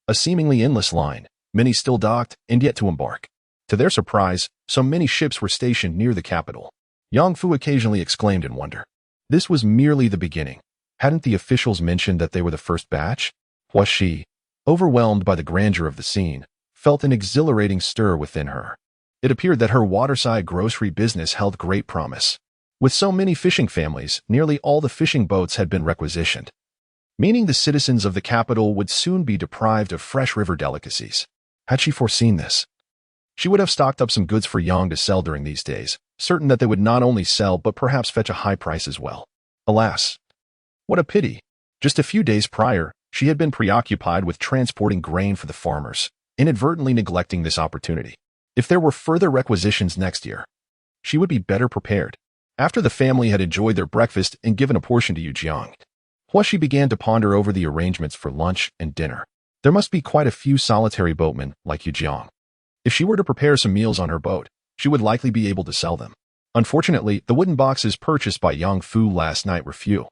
A seemingly endless line, many still docked and yet to embark. To their surprise, so many ships were stationed near the capital. Yang Fu occasionally exclaimed in wonder. This was merely the beginning. Hadn't the officials mentioned that they were the first batch? Hua Shi, overwhelmed by the grandeur of the scene, felt an exhilarating stir within her. It appeared that her waterside grocery business held great promise. With so many fishing families, nearly all the fishing boats had been requisitioned, meaning the citizens of the capital would soon be deprived of fresh river delicacies. Had she foreseen this, she would have stocked up some goods for Yang to sell during these days, certain that they would not only sell but perhaps fetch a high price as well. Alas, what a pity. Just a few days prior, she had been preoccupied with transporting grain for the farmers, inadvertently neglecting this opportunity. If there were further requisitions next year, she would be better prepared. After the family had enjoyed their breakfast and given a portion to Yu Jiang, Hua Shi began to ponder over the arrangements for lunch and dinner. There must be quite a few solitary boatmen like Yu Jiang. If she were to prepare some meals on her boat, she would likely be able to sell them. Unfortunately, the wooden boxes purchased by Yang Fu last night were few,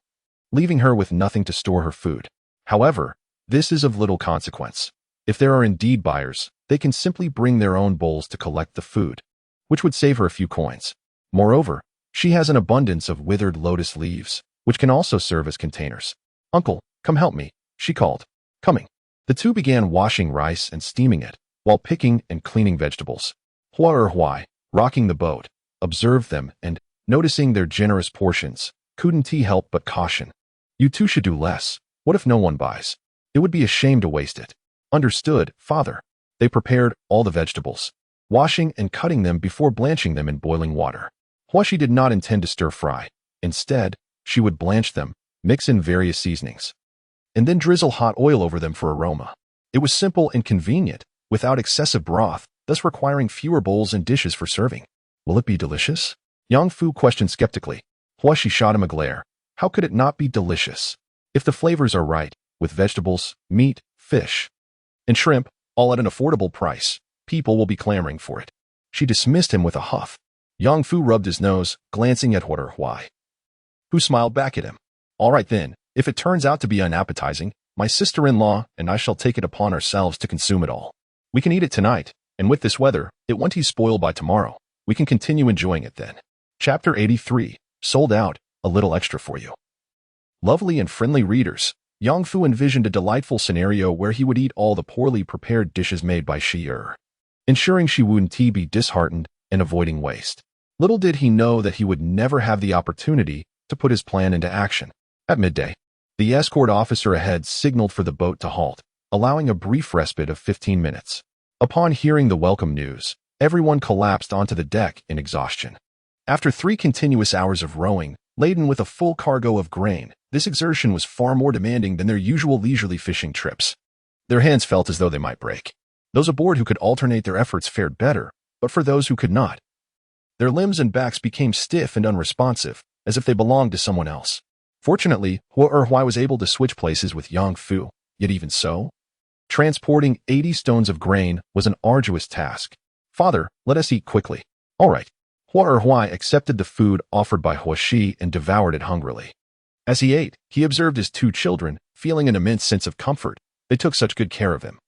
leaving her with nothing to store her food. However, this is of little consequence. If there are indeed buyers, they can simply bring their own bowls to collect the food, which would save her a few coins. Moreover, she has an abundance of withered lotus leaves, which can also serve as containers. "Uncle, come help me," she called. Coming. The two began washing rice and steaming it, while picking and cleaning vegetables. Huai, rocking the boat, observed them and, noticing their generous portions, couldn't he help but caution. "You two should do less. What if no one buys? It would be a shame to waste it." "Understood, father." They prepared all the vegetables, washing and cutting them before blanching them in boiling water. Huashi did not intend to stir-fry. Instead, she would blanch them, mix in various seasonings, and then drizzle hot oil over them for aroma. It was simple and convenient, without excessive broth, thus requiring fewer bowls and dishes for serving. "Will it be delicious?" Yang Fu questioned skeptically. Huashi shot him a glare. How could it not be delicious? If the flavors are right, with vegetables, meat, fish, and shrimp, all at an affordable price, people will be clamoring for it. She dismissed him with a huff. Yang Fu rubbed his nose, glancing at Huai, who smiled back at him. "All right then, if it turns out to be unappetizing, my sister-in-law and I shall take it upon ourselves to consume it all. We can eat it tonight, and with this weather, it won't be spoiled by tomorrow. We can continue enjoying it then." Chapter 83, Sold Out, a little extra for you. Lovely and friendly readers, Yang Fu envisioned a delightful scenario where he would eat all the poorly prepared dishes made by Shi-er, ensuring she wouldn't be disheartened and avoiding waste. Little did he know that he would never have the opportunity to put his plan into action. At midday, the escort officer ahead signaled for the boat to halt, allowing a brief respite of 15 minutes. Upon hearing the welcome news, everyone collapsed onto the deck in exhaustion. After 3 continuous hours of rowing, laden with a full cargo of grain, this exertion was far more demanding than their usual leisurely fishing trips. Their hands felt as though they might break. Those aboard who could alternate their efforts fared better, but for those who could not, their limbs and backs became stiff and unresponsive, as if they belonged to someone else. Fortunately, Huai was able to switch places with Yang Fu, yet even so, transporting 80 stones of grain was an arduous task. "Father, let us eat quickly." "All right." Huai accepted the food offered by Huashi and devoured it hungrily. As he ate, he observed his 2 children, feeling an immense sense of comfort. They took such good care of him,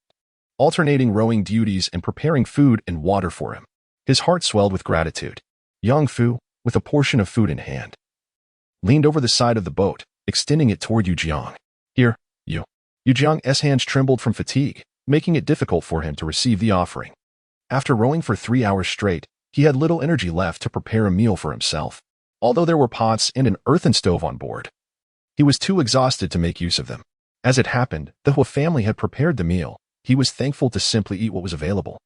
alternating rowing duties and preparing food and water for him. His heart swelled with gratitude. Yang Fu, with a portion of food in hand, leaned over the side of the boat, extending it toward Yu Jiang. "Here, you." Yu Jiang's hands trembled from fatigue, making it difficult for him to receive the offering. After rowing for 3 hours straight, he had little energy left to prepare a meal for himself. Although there were pots and an earthen stove on board, he was too exhausted to make use of them. As it happened, the Hua family had prepared the meal. He was thankful to simply eat what was available.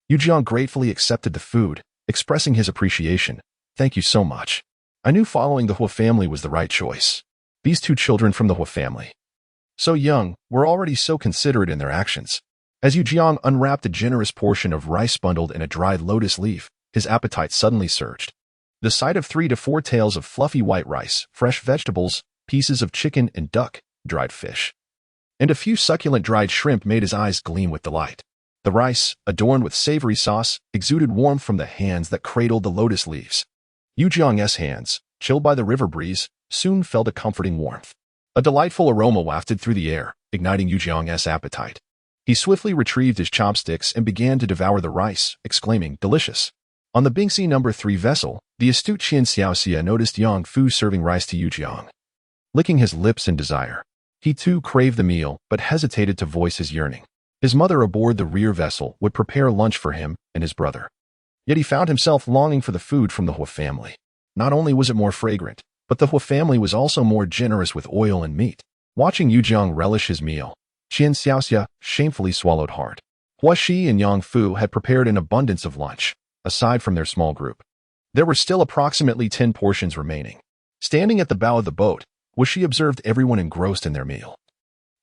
Yu Jiang gratefully accepted the food, expressing his appreciation. "Thank you so much. I knew following the Hua family was the right choice." These 2 children from the Hua family, so young, were already so considerate in their actions. As Yu Jiang unwrapped a generous portion of rice bundled in a dried lotus leaf, his appetite suddenly surged. The sight of 3 to 4 tails of fluffy white rice, fresh vegetables, pieces of chicken and duck, dried fish, and a few succulent dried shrimp made his eyes gleam with delight. The rice, adorned with savory sauce, exuded warmth from the hands that cradled the lotus leaves. Yu Jiang's hands, chilled by the river breeze, soon felt a comforting warmth. A delightful aroma wafted through the air, igniting Yu Jiang's appetite. He swiftly retrieved his chopsticks and began to devour the rice, exclaiming, "Delicious." On the Bingxi No. 3 vessel, the astute Qian Xiaoxia noticed Yang Fu serving rice to Yu Jiang. Licking his lips in desire, he too craved the meal but hesitated to voice his yearning. His mother aboard the rear vessel would prepare lunch for him and his brother. Yet he found himself longing for the food from the Hua family. Not only was it more fragrant, but the Hua family was also more generous with oil and meat. Watching Yu Jiang relish his meal, Qian Xiaoxia shamefully swallowed hard. Huashi and Yang Fu had prepared an abundance of lunch, aside from their small group. There were still approximately 10 portions remaining. Standing at the bow of the boat, Huashi observed everyone engrossed in their meal.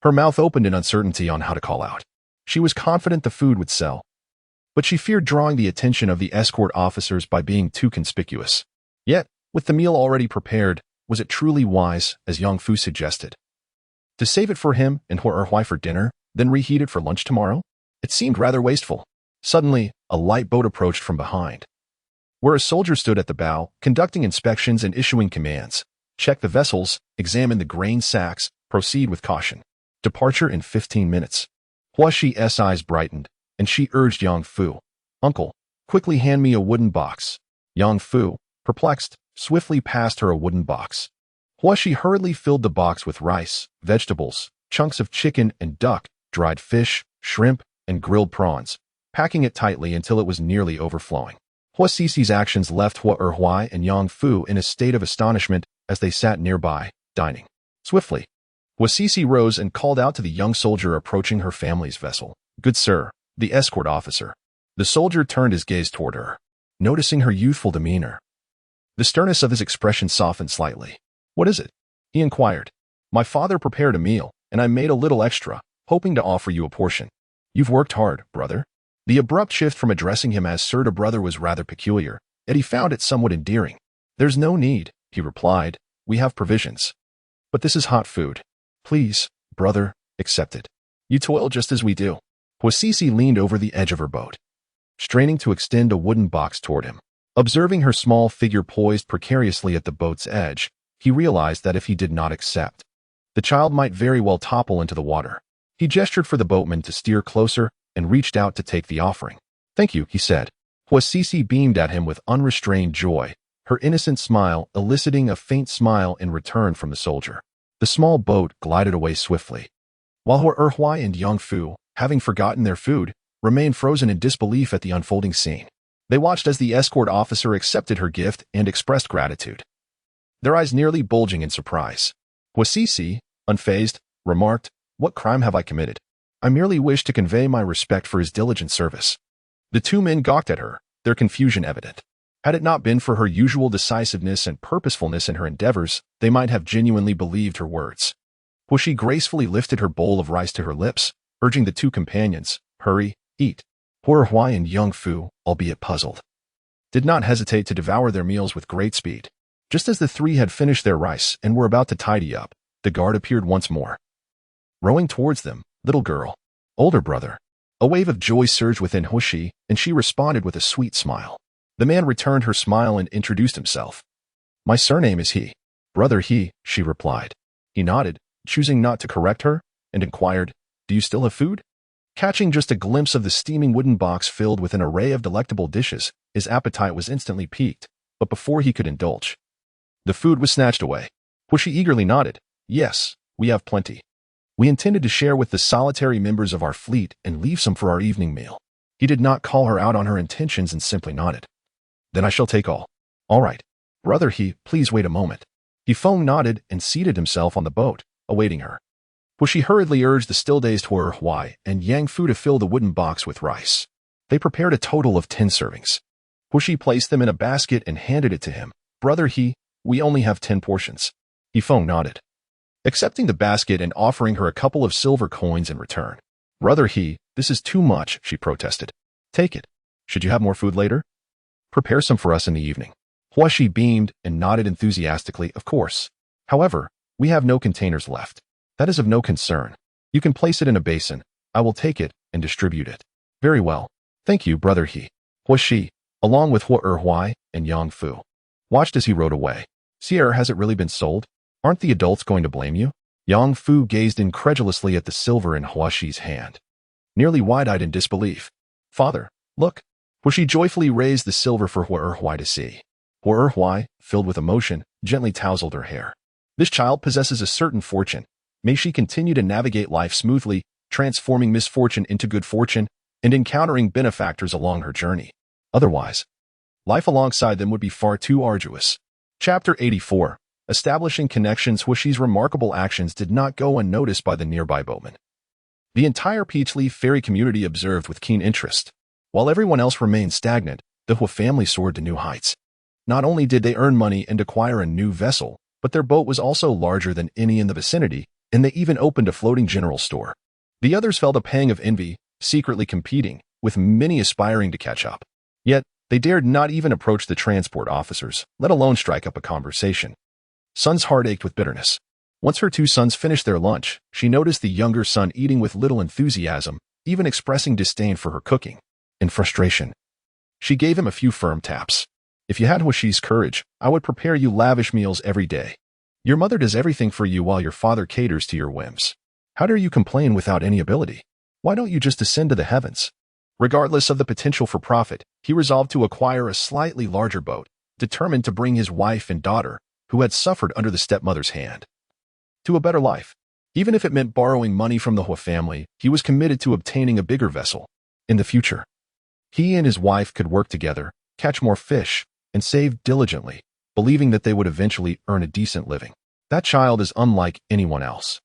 Her mouth opened in uncertainty on how to call out. She was confident the food would sell, but she feared drawing the attention of the escort officers by being too conspicuous. Yet, with the meal already prepared, was it truly wise, as Yang Fu suggested, to save it for him and Huai for dinner, then reheat it for lunch tomorrow? It seemed rather wasteful. Suddenly, a light boat approached from behind, where a soldier stood at the bow, conducting inspections and issuing commands. Check the vessels, examine the grain sacks, proceed with caution. Departure in 15 minutes. Huaxi's eyes brightened, and she urged Yang Fu, "Uncle, quickly hand me a wooden box." Yang Fu, perplexed, swiftly passed her a wooden box. Huaxi hurriedly filled the box with rice, vegetables, chunks of chicken and duck, dried fish, shrimp, and grilled prawns, packing it tightly until it was nearly overflowing. Huaxi's actions left Huai and Yang Fu in a state of astonishment as they sat nearby, dining. Swiftly, Huaxici rose and called out to the young soldier approaching her family's vessel, "Good sir, the escort officer." The soldier turned his gaze toward her, noticing her youthful demeanor. The sternness of his expression softened slightly. "What is it?" he inquired. "My father prepared a meal, and I made a little extra, hoping to offer you a portion." "You've worked hard, brother." The abrupt shift from addressing him as sir to brother was rather peculiar, yet he found it somewhat endearing. "There's no need," he replied. "We have provisions. But this is hot food. Please, brother, accept it. You toil just as we do." Huaxici leaned over the edge of her boat, straining to extend a wooden box toward him. Observing her small figure poised precariously at the boat's edge, he realized that if he did not accept, the child might very well topple into the water. He gestured for the boatman to steer closer and reached out to take the offering. "Thank you," he said. Huaxici beamed at him with unrestrained joy, her innocent smile eliciting a faint smile in return from the soldier. The small boat glided away swiftly, while Huai and Yang Fu, having forgotten their food, remained frozen in disbelief at the unfolding scene. They watched as the escort officer accepted her gift and expressed gratitude, their eyes nearly bulging in surprise. Huaxici, unfazed, remarked, "What crime have I committed? I merely wish to convey my respect for his diligent service." The two men gawked at her, their confusion evident. Had it not been for her usual decisiveness and purposefulness in her endeavors, they might have genuinely believed her words. Huaxi gracefully lifted her bowl of rice to her lips, urging the two companions, "Hurry, eat." Huai and Yang Fu, albeit puzzled, did not hesitate to devour their meals with great speed. Just as the three had finished their rice and were about to tidy up, the guard appeared once more, rowing towards them. "Little girl, older brother." A wave of joy surged within Huaxi, and she responded with a sweet smile. The man returned her smile and introduced himself. "My surname is He." "Brother He," she replied. He nodded, choosing not to correct her, and inquired, "Do you still have food?" Catching just a glimpse of the steaming wooden box filled with an array of delectable dishes, his appetite was instantly piqued, but before he could indulge, the food was snatched away. Huaxi eagerly nodded, "Yes, we have plenty. We intended to share with the solitary members of our fleet and leave some for our evening meal." He did not call her out on her intentions and simply nodded. "Then I shall take all." "All right. Brother He, please wait a moment." He nodded and seated himself on the boat, awaiting her. Huaxi hurriedly urged the still-dazed Huai and Yang Fu to fill the wooden box with rice. They prepared a total of 10 servings. Huaxi placed them in a basket and handed it to him. "Brother He, we only have 10 portions." He nodded, accepting the basket and offering her a couple of silver coins in return. "Brother He, this is too much," she protested. "Take it. Should you have more food later? Prepare some for us in the evening." Huaxi beamed and nodded enthusiastically, "Of course. However, we have no containers left." "That is of no concern. You can place it in a basin. I will take it and distribute it." "Very well. Thank you, Brother He." Huaxi, along with Huai and Yang Fu, watched as he rode away. "Sierra, has it really been sold? Aren't the adults going to blame you?" Yang Fu gazed incredulously at the silver in Huaxi's hand, nearly wide-eyed in disbelief. "Father, look." Huaxi joyfully raised the silver for Huai to see. Huai, filled with emotion, gently tousled her hair. "This child possesses a certain fortune. May she continue to navigate life smoothly, transforming misfortune into good fortune and encountering benefactors along her journey. Otherwise, life alongside them would be far too arduous." Chapter 84. Establishing connections. Huaxi's remarkable actions did not go unnoticed by the nearby boatmen. The entire Peachleaf Ferry community observed with keen interest. While everyone else remained stagnant, the Hua family soared to new heights. Not only did they earn money and acquire a new vessel, but their boat was also larger than any in the vicinity, and they even opened a floating general store. The others felt a pang of envy, secretly competing, with many aspiring to catch up. Yet, they dared not even approach the transport officers, let alone strike up a conversation. Sun's heart ached with bitterness. Once her 2 sons finished their lunch, she noticed the younger son eating with little enthusiasm, even expressing disdain for her cooking. In frustration, she gave him a few firm taps. "If you had Huaxi's courage, I would prepare you lavish meals every day. Your mother does everything for you while your father caters to your whims. How dare you complain without any ability?" Why don't you just ascend to the heavens? Regardless of the potential for profit, he resolved to acquire a slightly larger boat, determined to bring his wife and daughter, who had suffered under the stepmother's hand, to a better life. Even if it meant borrowing money from the Hua family, he was committed to obtaining a bigger vessel. In the future, he and his wife could work together, catch more fish, and save diligently, believing that they would eventually earn a decent living. That child is unlike anyone else.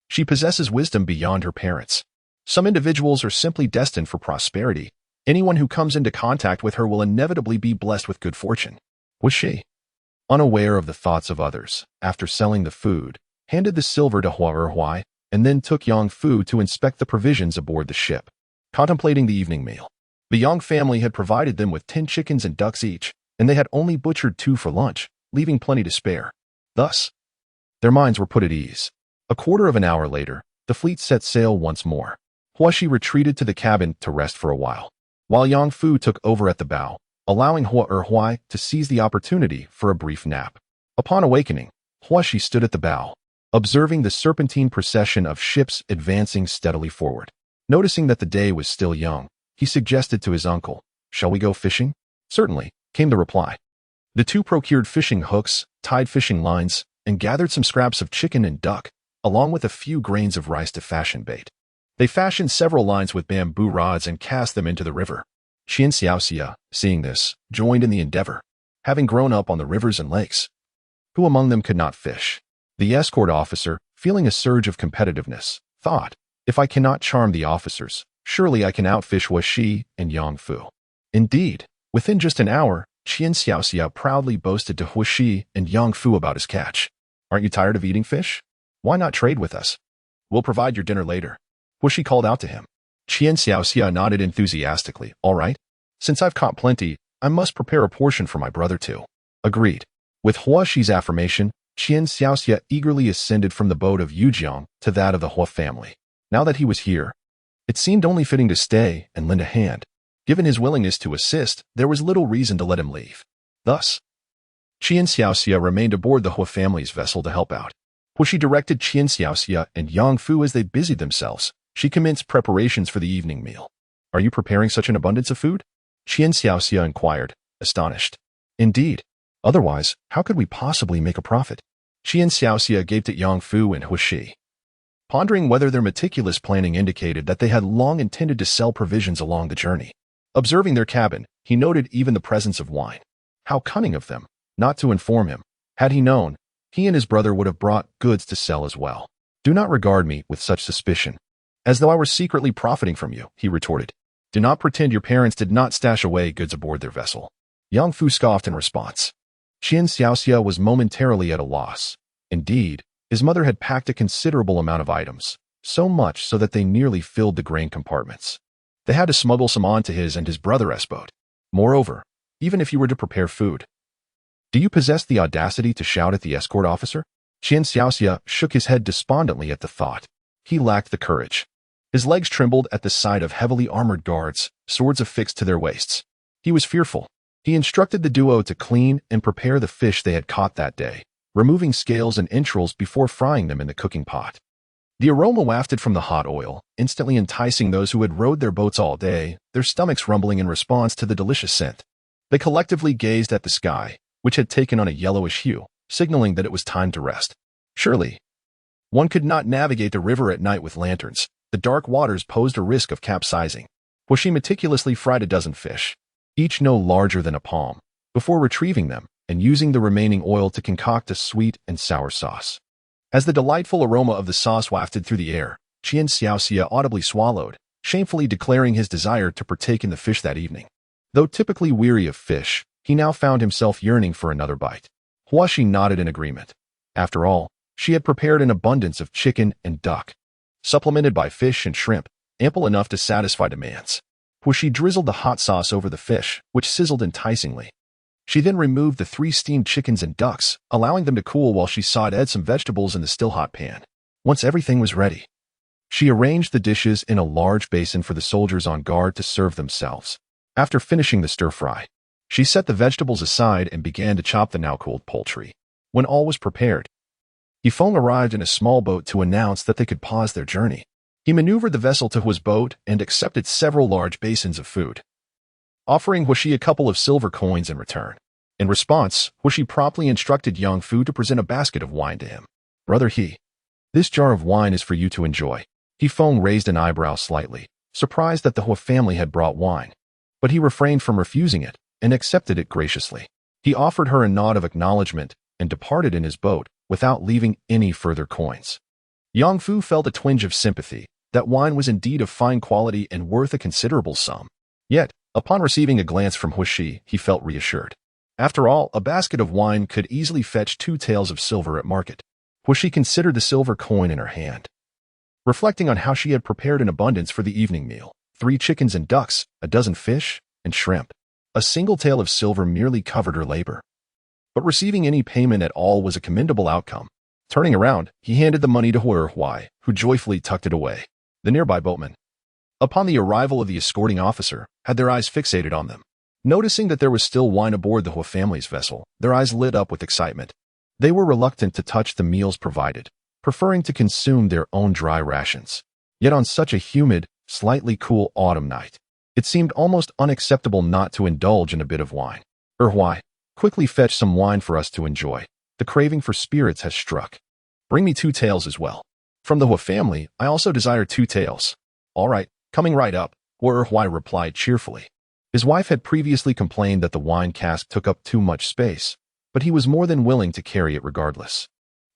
She possesses wisdom beyond her parents. Some individuals are simply destined for prosperity. Anyone who comes into contact with her will inevitably be blessed with good fortune. Was she, unaware of the thoughts of others, after selling the food, handed the silver to Hua, and then took Yang Fu to inspect the provisions aboard the ship. Contemplating the evening meal, the Yang family had provided them with 10 chickens and ducks each, and they had only butchered 2 for lunch, leaving plenty to spare. Thus, their minds were put at ease. A quarter of an hour later, the fleet set sail once more. Huashi retreated to the cabin to rest for a while Yang Fu took over at the bow, allowing Hua to seize the opportunity for a brief nap. Upon awakening, Huashi stood at the bow, observing the serpentine procession of ships advancing steadily forward. Noticing that the day was still young, he suggested to his uncle, "Shall we go fishing?" "Certainly," came the reply. The two procured fishing hooks, tied fishing lines, and gathered some scraps of chicken and duck, along with a few grains of rice to fashion bait. They fashioned several lines with bamboo rods and cast them into the river. Qian Xiaoxia, seeing this, joined in the endeavor. Having grown up on the rivers and lakes, who among them could not fish? The escort officer, feeling a surge of competitiveness, thought, "If I cannot charm the officers, surely I can outfish Huashi and Yang Fu." Indeed, within just an hour, Qian Xiaoxia proudly boasted to Huashi and Yang Fu about his catch. "Aren't you tired of eating fish? Why not trade with us? We'll provide your dinner later." Huashi called out to him. Qian Xiaoxia nodded enthusiastically. "All right. Since I've caught plenty, I must prepare a portion for my brother too." Agreed. With Huashi's affirmation, Qian Xiaoxia eagerly ascended from the boat of Yujiang to that of the Hua family. Now that he was here, it seemed only fitting to stay and lend a hand. Given his willingness to assist, there was little reason to let him leave. Thus, Qian Xiaoxia remained aboard the Hua family's vessel to help out. Huashi directed Qian Xiaoxia and Yang Fu as they busied themselves. She commenced preparations for the evening meal. "Are you preparing such an abundance of food?" Qian Xiaoxia inquired, astonished. "Indeed. Otherwise, how could we possibly make a profit?" Qian Xiaoxia gaped at Yang Fu and Huashi, pondering whether their meticulous planning indicated that they had long intended to sell provisions along the journey. Observing their cabin, he noted even the presence of wine. How cunning of them, not to inform him. Had he known, he and his brother would have brought goods to sell as well. "Do not regard me with such suspicion, as though I were secretly profiting from you," he retorted. "Do not pretend your parents did not stash away goods aboard their vessel." Yang Fu scoffed in response. Qian Xiaoxia was momentarily at a loss. Indeed, his mother had packed a considerable amount of items, so much so that they nearly filled the grain compartments. They had to smuggle some onto his and his brother's boat. Moreover, even if you were to prepare food, do you possess the audacity to shout at the escort officer? Qian Xiaoxia shook his head despondently at the thought. He lacked the courage. His legs trembled at the sight of heavily armored guards, swords affixed to their waists. He was fearful. He instructed the duo to clean and prepare the fish they had caught that day, removing scales and entrails before frying them in the cooking pot. The aroma wafted from the hot oil, instantly enticing those who had rowed their boats all day, their stomachs rumbling in response to the delicious scent. They collectively gazed at the sky, which had taken on a yellowish hue, signaling that it was time to rest. Surely, one could not navigate the river at night with lanterns. The dark waters posed a risk of capsizing. Huashi meticulously fried a dozen fish, each no larger than a palm, before retrieving them and using the remaining oil to concoct a sweet and sour sauce. As the delightful aroma of the sauce wafted through the air, Qian Xiaoxia audibly swallowed, shamefully declaring his desire to partake in the fish that evening. Though typically weary of fish, he now found himself yearning for another bite. Huashi nodded in agreement. After all, she had prepared an abundance of chicken and duck, supplemented by fish and shrimp, ample enough to satisfy demands. Huashi drizzled the hot sauce over the fish, which sizzled enticingly. She then removed the 3 steamed chickens and ducks, allowing them to cool while she sauteed some vegetables in the still-hot pan. Once everything was ready, she arranged the dishes in a large basin for the soldiers on guard to serve themselves. After finishing the stir-fry, she set the vegetables aside and began to chop the now-cooled poultry. When all was prepared, Yifeng arrived in a small boat to announce that they could pause their journey. He maneuvered the vessel to his boat and accepted several large basins of food, offering Huishi a couple of silver coins in return. In response, Huishi promptly instructed Yang Fu to present a basket of wine to him. Brother He, this jar of wine is for you to enjoy. He Feng raised an eyebrow slightly, surprised that the Hua family had brought wine, but he refrained from refusing it and accepted it graciously. He offered her a nod of acknowledgement and departed in his boat without leaving any further coins. Yang Fu felt a twinge of sympathy. That wine was indeed of fine quality and worth a considerable sum. Yet, upon receiving a glance from Huishi, he felt reassured. After all, a basket of wine could easily fetch 2 taels of silver at market. Huishi considered the silver coin in her hand, reflecting on how she had prepared an abundance for the evening meal: 3 chickens and ducks, a dozen fish, and shrimp. A single tael of silver merely covered her labor. But receiving any payment at all was a commendable outcome. Turning around, he handed the money to Huai, who joyfully tucked it away. The nearby boatmen, upon the arrival of the escorting officer, had their eyes fixated on them. Noticing that there was still wine aboard the Hua family's vessel, their eyes lit up with excitement. They were reluctant to touch the meals provided, preferring to consume their own dry rations. Yet on such a humid, slightly cool autumn night, it seemed almost unacceptable not to indulge in a bit of wine. Huai, quickly fetch some wine for us to enjoy. The craving for spirits has struck. Bring me 2 taels as well. From the Hua family, I also desire 2 taels. All right, coming right up, Huai replied cheerfully. His wife had previously complained that the wine cask took up too much space, but he was more than willing to carry it regardless.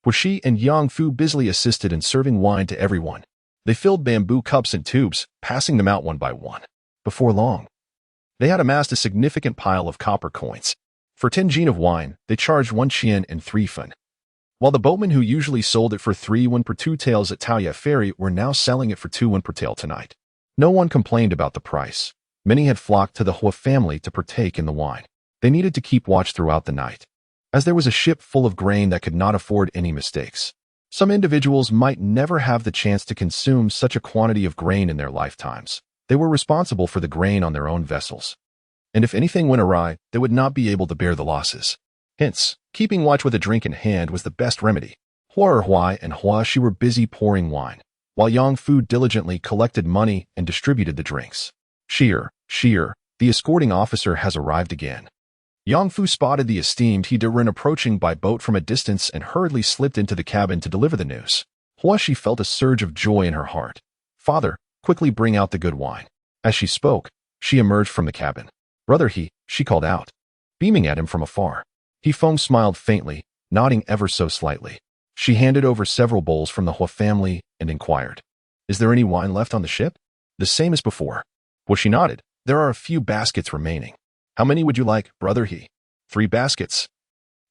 Huishi and Yang Fu busily assisted in serving wine to everyone. They filled bamboo cups and tubes, passing them out one by one. Before long, they had amassed a significant pile of copper coins. For 10 jin of wine, they charged 1 qian and 3 fen. While the boatmen who usually sold it for 3 won per 2 taels at Taoyuan Ferry were now selling it for 2 won per tael tonight. No one complained about the price. Many had flocked to the Hua family to partake in the wine. They needed to keep watch throughout the night, as there was a ship full of grain that could not afford any mistakes. Some individuals might never have the chance to consume such a quantity of grain in their lifetimes. They were responsible for the grain on their own vessels, and if anything went awry, they would not be able to bear the losses. Hence, keeping watch with a drink in hand was the best remedy. Huai and Huashi were busy pouring wine, while Yang Fu diligently collected money and distributed the drinks. Shear, the escorting officer has arrived again. Yang Fu spotted the esteemed He-Derin approaching by boat from a distance and hurriedly slipped into the cabin to deliver the news. Huashi felt a surge of joy in her heart. Father, quickly bring out the good wine. As she spoke, she emerged from the cabin. Brother He, she called out, beaming at him from afar. He Feng smiled faintly, nodding ever so slightly. She handed over several bowls from the Hua family and inquired, is there any wine left on the ship? The same as before. Huishi nodded. There are a few baskets remaining. How many would you like, Brother He? 3 baskets.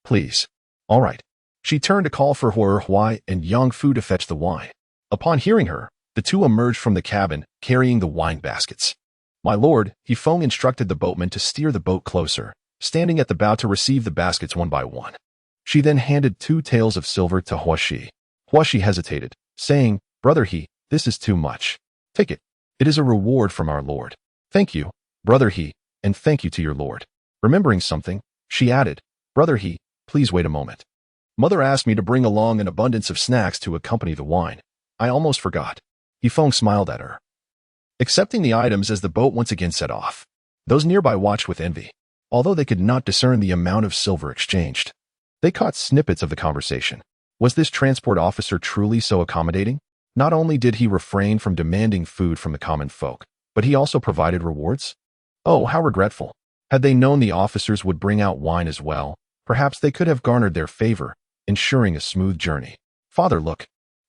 Please. All right. She turned to call for Huai and Yang Fu to fetch the wine. Upon hearing her, the 2 emerged from the cabin, carrying the wine baskets. My lord, He Feng instructed the boatman to steer the boat closer, standing at the bow to receive the baskets one by one. She then handed 2 taels of silver to Huashi. Huashi hesitated, saying, Brother He, this is too much. Take it. It is a reward from our lord. Thank you, Brother He, and thank you to your lord. Remembering something, she added, Brother He, please wait a moment. Mother asked me to bring along an abundance of snacks to accompany the wine. I almost forgot. He Feng smiled at her, accepting the items as the boat once again set off. Those nearby watched with envy, although they could not discern the amount of silver exchanged. They caught snippets of the conversation. Was this transport officer truly so accommodating? Not only did he refrain from demanding food from the common folk, but he also provided rewards? Oh, how regretful. Had they known the officers would bring out wine as well, perhaps they could have garnered their favor, ensuring a smooth journey. Father, look.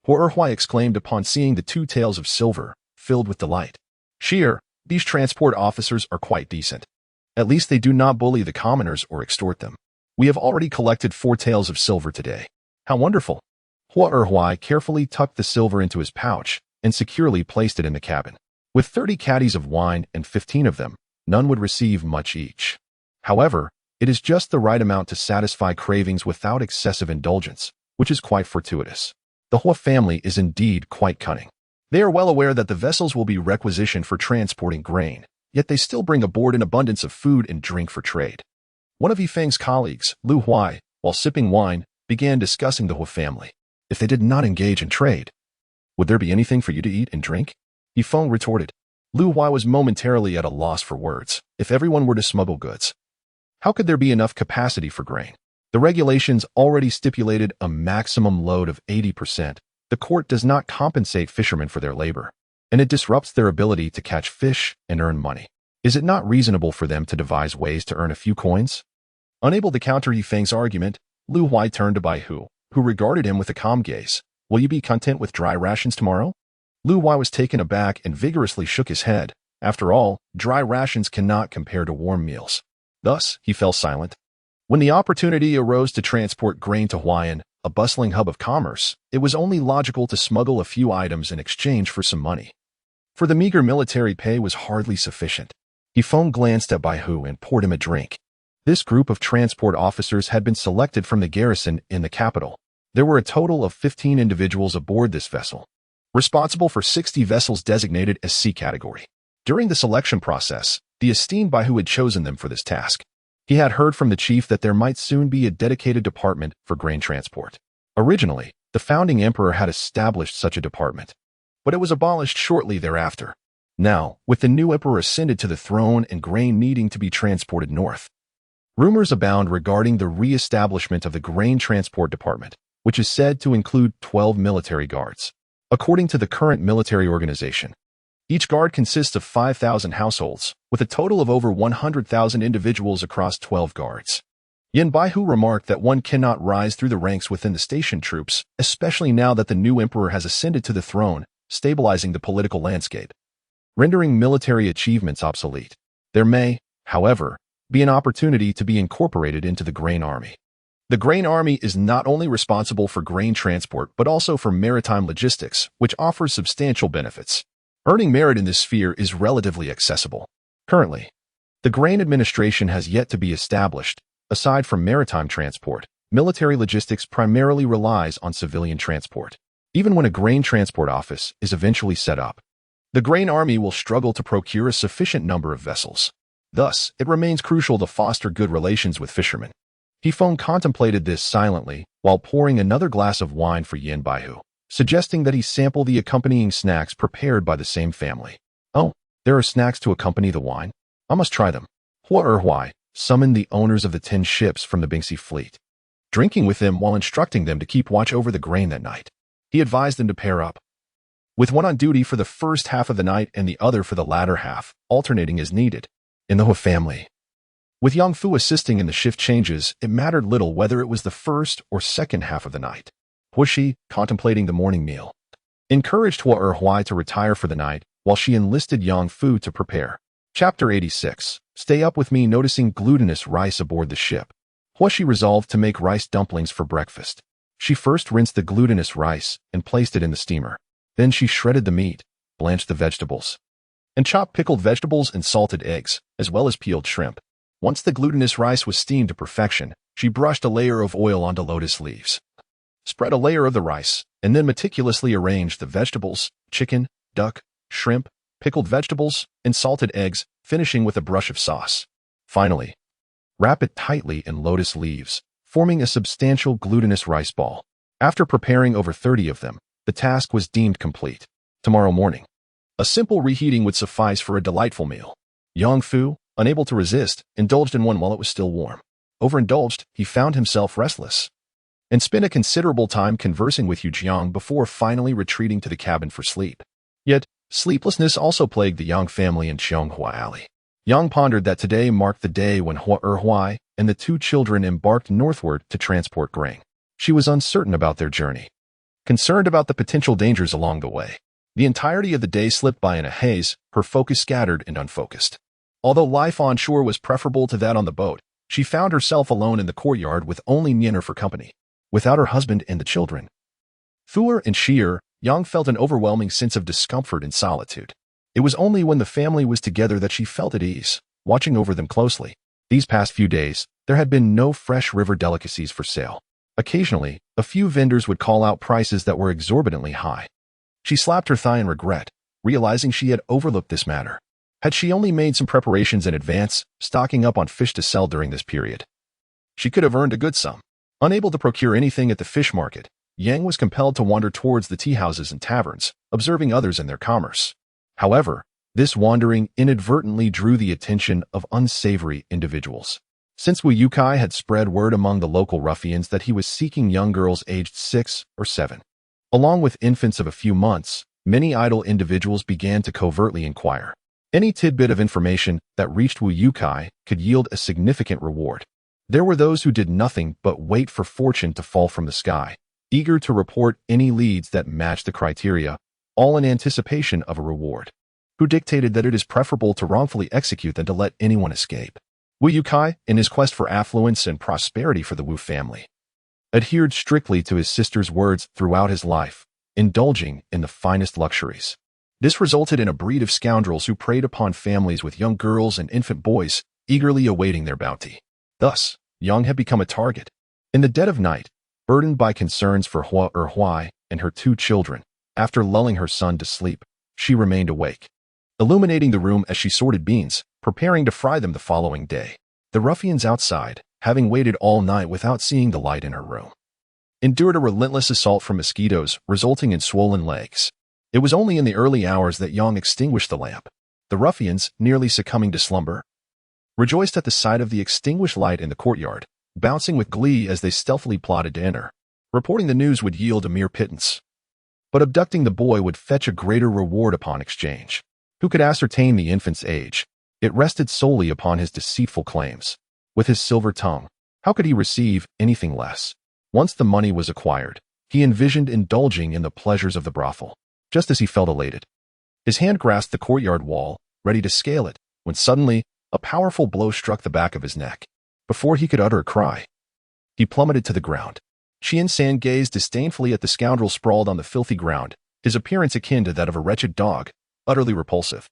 Huai exclaimed upon seeing the 2 taels of silver, filled with delight. Shear, these transport officers are quite decent. At least they do not bully the commoners or extort them. We have already collected 4 taels of silver today. How wonderful. Huai carefully tucked the silver into his pouch and securely placed it in the cabin. With 30 caddies of wine and 15 of them, none would receive much each. However, it is just the right amount to satisfy cravings without excessive indulgence, which is quite fortuitous. The Hua family is indeed quite cunning. They are well aware that the vessels will be requisitioned for transporting grain, yet they still bring aboard an abundance of food and drink for trade. One of Yifeng's colleagues, Lu Huai, while sipping wine, began discussing the Hua family. If they did not engage in trade, Would there be anything for you to eat and drink? Yifeng retorted. Lu Huai was momentarily at a loss for words. If everyone were to smuggle goods, how could there be enough capacity for grain? The regulations already stipulated a maximum load of 80%. The court does not compensate fishermen for their labor, and it disrupts their ability to catch fish and earn money. Is it not reasonable for them to devise ways to earn a few coins? Unable to counter Yifeng's argument, Lu Huai turned to Bai Hu, who regarded him with a calm gaze. Will you be content with dry rations tomorrow? Lu Huai was taken aback and vigorously shook his head. After all, dry rations cannot compare to warm meals. Thus, he fell silent. When the opportunity arose to transport grain to Huayan, a bustling hub of commerce, it was only logical to smuggle a few items in exchange for some money. For the meager military pay was hardly sufficient. Yifeng glanced at Bai Hu and poured him a drink. This group of transport officers had been selected from the garrison in the capital. There were a total of 15 individuals aboard this vessel, responsible for 60 vessels designated as C category. During the selection process, the esteemed Bai Hu had chosen them for this task. He had heard from the chief that there might soon be a dedicated department for grain transport. Originally, the founding emperor had established such a department, but it was abolished shortly thereafter. Now, with the new emperor ascended to the throne and grain needing to be transported north, rumors abound regarding the re-establishment of the grain transport department, which is said to include 12 military guards. According to the current military organization, each guard consists of 5,000 households, with a total of over 100,000 individuals across 12 guards. Yin Baihu remarked that one cannot rise through the ranks within the station troops, especially now that the new emperor has ascended to the throne, stabilizing the political landscape, rendering military achievements obsolete. There may, however, be an opportunity to be incorporated into the grain army. The grain army is not only responsible for grain transport but also for maritime logistics, which offers substantial benefits. Earning merit in this sphere is relatively accessible. Currently, the grain administration has yet to be established. Aside from maritime transport, military logistics primarily relies on civilian transport. Even when a grain transport office is eventually set up, the grain army will struggle to procure a sufficient number of vessels. Thus, it remains crucial to foster good relations with fishermen. Yifeng contemplated this silently while pouring another glass of wine for Yin Baihu, suggesting that he sample the accompanying snacks prepared by the same family. Oh, there are snacks to accompany the wine? I must try them. Hua Erhuai summoned the owners of the 10 ships from the Bingxi fleet, drinking with them while instructing them to keep watch over the grain that night. He advised them to pair up, with one on duty for the first half of the night and the other for the latter half, alternating as needed. In the Hua family, with Yang Fu assisting in the shift changes, it mattered little whether it was the first or second half of the night. Hua Shi, contemplating the morning meal, encouraged Hua Erhuai to retire for the night while she enlisted Yang Fu to prepare. Chapter 86. Stay up with me. Noticing glutinous rice aboard the ship, Hua Shi resolved to make rice dumplings for breakfast. She first rinsed the glutinous rice and placed it in the steamer. Then she shredded the meat, blanched the vegetables, and chopped pickled vegetables and salted eggs, as well as peeled shrimp. Once the glutinous rice was steamed to perfection, she brushed a layer of oil onto lotus leaves, spread a layer of the rice, and then meticulously arranged the vegetables, chicken, duck, shrimp, pickled vegetables, and salted eggs, finishing with a brush of sauce. Finally, wrap it tightly in lotus leaves, forming a substantial glutinous rice ball. After preparing over 30 of them, the task was deemed complete. Tomorrow morning, a simple reheating would suffice for a delightful meal. Yang Fu, unable to resist, indulged in one while it was still warm. Overindulged, he found himself restless, and spent a considerable time conversing with Yu Jiang before finally retreating to the cabin for sleep. Yet, sleeplessness also plagued the Yang family in Cheonghua Alley. Yang pondered that today marked the day when Hua Erhuai and the 2 children embarked northward to transport grain. She was uncertain about their journey, concerned about the potential dangers along the way. The entirety of the day slipped by in a haze, her focus scattered and unfocused. Although life on shore was preferable to that on the boat, she found herself alone in the courtyard with only Nyenner for company, without her husband and the children. Thuer and Sheer, Yang felt an overwhelming sense of discomfort and solitude. It was only when the family was together that she felt at ease, watching over them closely. These past few days, there had been no fresh river delicacies for sale. Occasionally, a few vendors would call out prices that were exorbitantly high. She slapped her thigh in regret, realizing she had overlooked this matter. Had she only made some preparations in advance, stocking up on fish to sell during this period, she could have earned a good sum. Unable to procure anything at the fish market, Yang was compelled to wander towards the tea-houses and taverns, observing others in their commerce. However, this wandering inadvertently drew the attention of unsavory individuals. Since Wu Yukai had spread word among the local ruffians that he was seeking young girls aged 6 or 7. Along with infants of a few months, many idle individuals began to covertly inquire. Any tidbit of information that reached Wu Yukai could yield a significant reward. There were those who did nothing but wait for fortune to fall from the sky, eager to report any leads that matched the criteria, all in anticipation of a reward. Who dictated that it is preferable to wrongfully execute than to let anyone escape? Wu Yukai, in his quest for affluence and prosperity for the Wu family, adhered strictly to his sister's words throughout his life, indulging in the finest luxuries. This resulted in a breed of scoundrels who preyed upon families with young girls and infant boys, eagerly awaiting their bounty. Thus, Yang had become a target. In the dead of night, burdened by concerns for Hua Erhuai and her 2 children, after lulling her son to sleep, she remained awake, illuminating the room as she sorted beans, preparing to fry them the following day. The ruffians outside, having waited all night without seeing the light in her room, endured a relentless assault from mosquitoes, resulting in swollen legs. It was only in the early hours that Yang extinguished the lamp. The ruffians, nearly succumbing to slumber, rejoiced at the sight of the extinguished light in the courtyard, bouncing with glee as they stealthily plotted to enter. Reporting the news would yield a mere pittance, but abducting the boy would fetch a greater reward upon exchange. Who could ascertain the infant's age? It rested solely upon his deceitful claims. With his silver tongue, how could he receive anything less? Once the money was acquired, he envisioned indulging in the pleasures of the brothel. Just as he felt elated, his hand grasped the courtyard wall, ready to scale it, when suddenly, a powerful blow struck the back of his neck. Before he could utter a cry, he plummeted to the ground. Qian-san gazed disdainfully at the scoundrel sprawled on the filthy ground, his appearance akin to that of a wretched dog, utterly repulsive.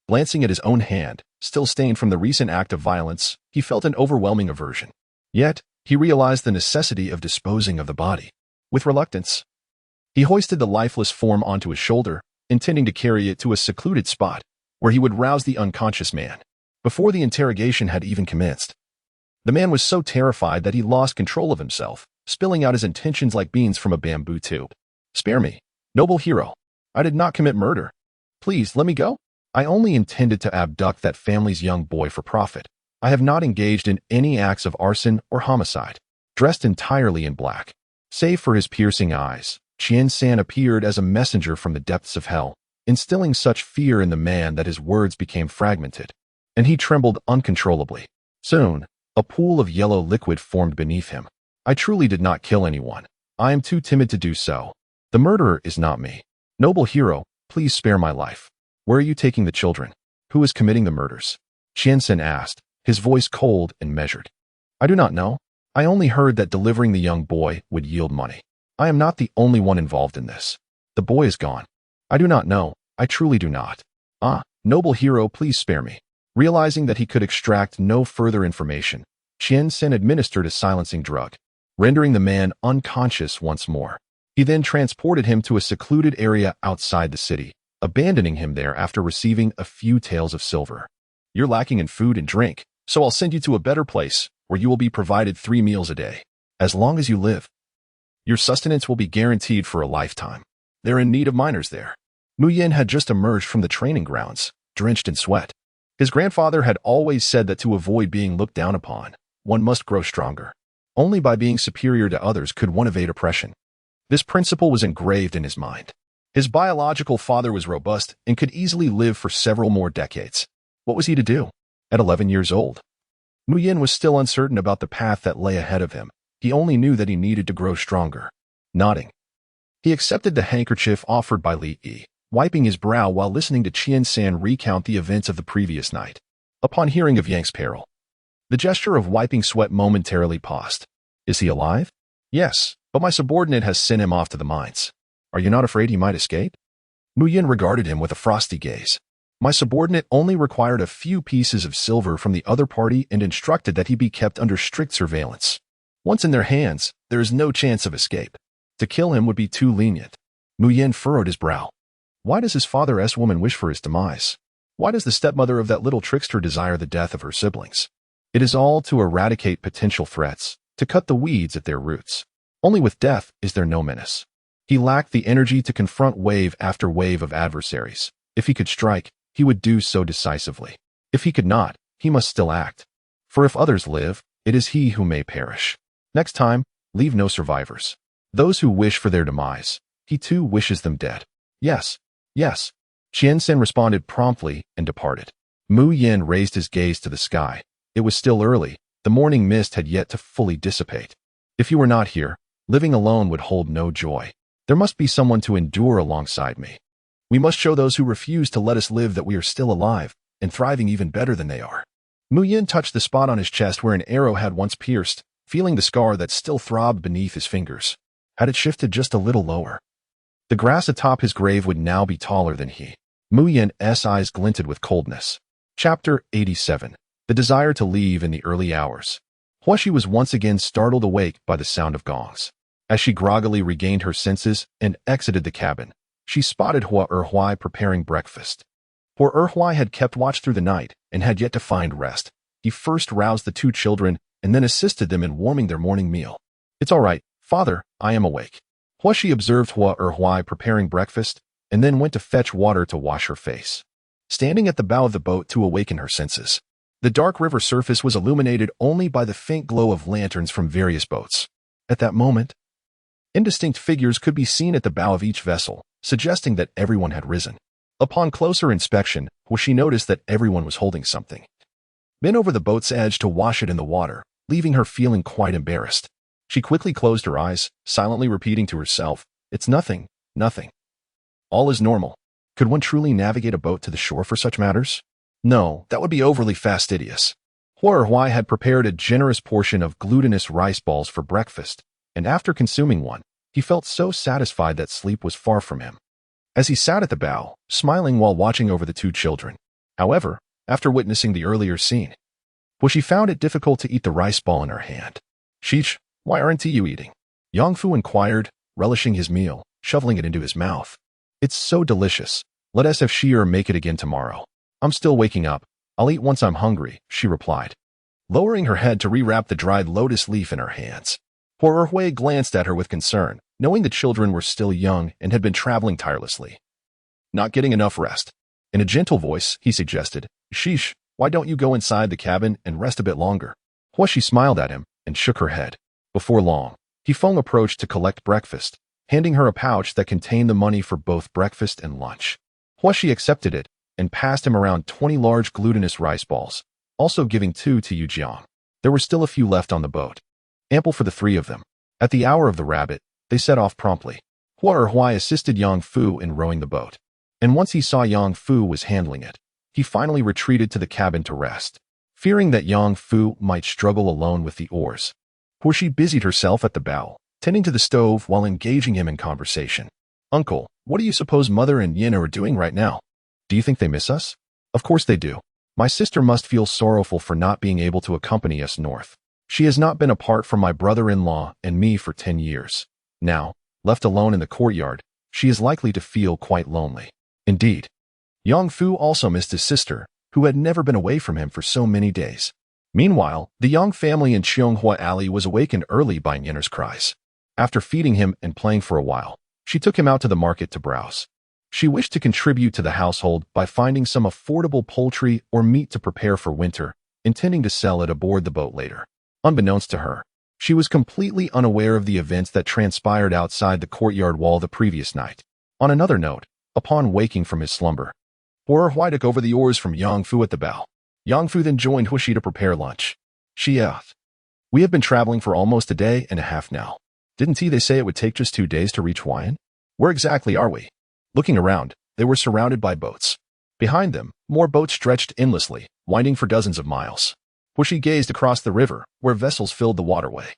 Glancing at his own hand, still stained from the recent act of violence, he felt an overwhelming aversion. Yet, he realized the necessity of disposing of the body. With reluctance, he hoisted the lifeless form onto his shoulder, intending to carry it to a secluded spot, where he would rouse the unconscious man. Before the interrogation had even commenced, the man was so terrified that he lost control of himself, spilling out his intentions like beans from a bamboo tube. "Spare me, noble hero. I did not commit murder. Please, let me go. I only intended to abduct that family's young boy for profit. I have not engaged in any acts of arson or homicide." Dressed entirely in black, save for his piercing eyes, Qian-san appeared as a messenger from the depths of hell, instilling such fear in the man that his words became fragmented, and he trembled uncontrollably. Soon, a pool of yellow liquid formed beneath him. "I truly did not kill anyone. I am too timid to do so. The murderer is not me. Noble hero, please spare my life. Where are you taking the children? Who is committing the murders?" Qian-san asked, his voice cold and measured. "I do not know. I only heard that delivering the young boy would yield money. I am not the only one involved in this. The boy is gone. I do not know. I truly do not. Ah, noble hero, please spare me." Realizing that he could extract no further information, Qian-san administered a silencing drug, rendering the man unconscious once more. He then transported him to a secluded area outside the city, abandoning him there after receiving a few taels of silver. "You're lacking in food and drink, so I'll send you to a better place where you will be provided 3 meals a day. As long as you live, your sustenance will be guaranteed for a lifetime. They're in need of miners there." Mu Yin had just emerged from the training grounds, drenched in sweat. His grandfather had always said that to avoid being looked down upon, one must grow stronger. Only by being superior to others could one evade oppression. This principle was engraved in his mind. His biological father was robust and could easily live for several more decades. What was he to do? At 11 years old, Mu Yin was still uncertain about the path that lay ahead of him. He only knew that he needed to grow stronger. Nodding, he accepted the handkerchief offered by Li Yi, wiping his brow while listening to Qian-san recount the events of the previous night. Upon hearing of Yang's peril, the gesture of wiping sweat momentarily paused. "Is he alive?" "Yes, but my subordinate has sent him off to the mines." "Are you not afraid he might escape?" Mu Yin regarded him with a frosty gaze. "My subordinate only required a few pieces of silver from the other party and instructed that he be kept under strict surveillance. Once in their hands, there is no chance of escape. To kill him would be too lenient." Mu Yin furrowed his brow. Why does his father's woman wish for his demise? Why does the stepmother of that little trickster desire the death of her siblings? It is all to eradicate potential threats, to cut the weeds at their roots. Only with death is there no menace. He lacked the energy to confront wave after wave of adversaries. If he could strike, he would do so decisively. If he could not, he must still act. For if others live, it is he who may perish. Next time, leave no survivors. Those who wish for their demise, he too wishes them dead. Yes, yes. Qiansen responded promptly and departed. Mu Yin raised his gaze to the sky. It was still early. The morning mist had yet to fully dissipate. If you were not here, living alone would hold no joy. There must be someone to endure alongside me. We must show those who refuse to let us live that we are still alive and thriving even better than they are. Mu Yin touched the spot on his chest where an arrow had once pierced, feeling the scar that still throbbed beneath his fingers. Had it shifted just a little lower? The grass atop his grave would now be taller than he. Mu Yin's eyes glinted with coldness. Chapter 87. The desire to leave in the early hours. Huashi was once again startled awake by the sound of gongs. As she groggily regained her senses and exited the cabin, she spotted Hua Erhuai preparing breakfast. For Erhuai had kept watch through the night and had yet to find rest. He first roused the two children and then assisted them in warming their morning meal. "It's all right, father, I am awake." Huashi observed Hua Erhuai preparing breakfast and then went to fetch water to wash her face. Standing at the bow of the boat to awaken her senses, the dark river surface was illuminated only by the faint glow of lanterns from various boats. At that moment, indistinct figures could be seen at the bow of each vessel, suggesting that everyone had risen. Upon closer inspection, she noticed that everyone was holding something. Bent over the boat's edge to wash it in the water, leaving her feeling quite embarrassed. She quickly closed her eyes, silently repeating to herself, "It's nothing, nothing. All is normal." Could one truly navigate a boat to the shore for such matters? No, that would be overly fastidious. Hua Erhuai had prepared a generous portion of glutinous rice balls for breakfast, and after consuming one, he felt so satisfied that sleep was far from him. As he sat at the bow, smiling while watching over the two children. However, after witnessing the earlier scene, she found it difficult to eat the rice ball in her hand. "Sheesh, why aren't you eating?" Yangfu inquired, relishing his meal, shoveling it into his mouth. "It's so delicious. Let us have she or make it again tomorrow." "I'm still waking up. I'll eat once I'm hungry," she replied, lowering her head to rewrap the dried lotus leaf in her hands. Hua Erhuai glanced at her with concern, knowing the children were still young and had been traveling tirelessly. "Not getting enough rest." In a gentle voice, he suggested, "Sheesh, why don't you go inside the cabin and rest a bit longer?" Huashi smiled at him and shook her head. Before long, Hifeng approached to collect breakfast, handing her a pouch that contained the money for both breakfast and lunch. Huashi accepted it and passed him around 20 large glutinous rice balls, also giving 2 to Yujiang. There were still a few left on the boat, ample for the 3 of them. At the hour of the rabbit, they set off promptly. Hua Erhuai assisted Yang Fu in rowing the boat, and once he saw Yang Fu was handling it, he finally retreated to the cabin to rest, fearing that Yang Fu might struggle alone with the oars. She busied herself at the bow, tending to the stove while engaging him in conversation. "Uncle, what do you suppose Mother and Yin are doing right now? Do you think they miss us?" "Of course they do. My sister must feel sorrowful for not being able to accompany us north. She has not been apart from my brother-in-law and me for 10 years. Now, left alone in the courtyard, she is likely to feel quite lonely." Indeed. Yang Fu also missed his sister, who had never been away from him for so many days. Meanwhile, the Yang family in Cheonghua Alley was awakened early by Yinner's cries. After feeding him and playing for a while, she took him out to the market to browse. She wished to contribute to the household by finding some affordable poultry or meat to prepare for winter, intending to sell it aboard the boat later. Unbeknownst to her, she was completely unaware of the events that transpired outside the courtyard wall the previous night. On another note, upon waking from his slumber, Hua Erhuai took over the oars from Yang Fu at the bow. Yang Fu then joined Huashi to prepare lunch. She asked, "We have been traveling for almost a day and a half now. Didn't they say it would take just 2 days to reach Huayan? Where exactly are we?" Looking around, they were surrounded by boats. Behind them, more boats stretched endlessly, winding for dozens of miles. Huashi gazed across the river, where vessels filled the waterway.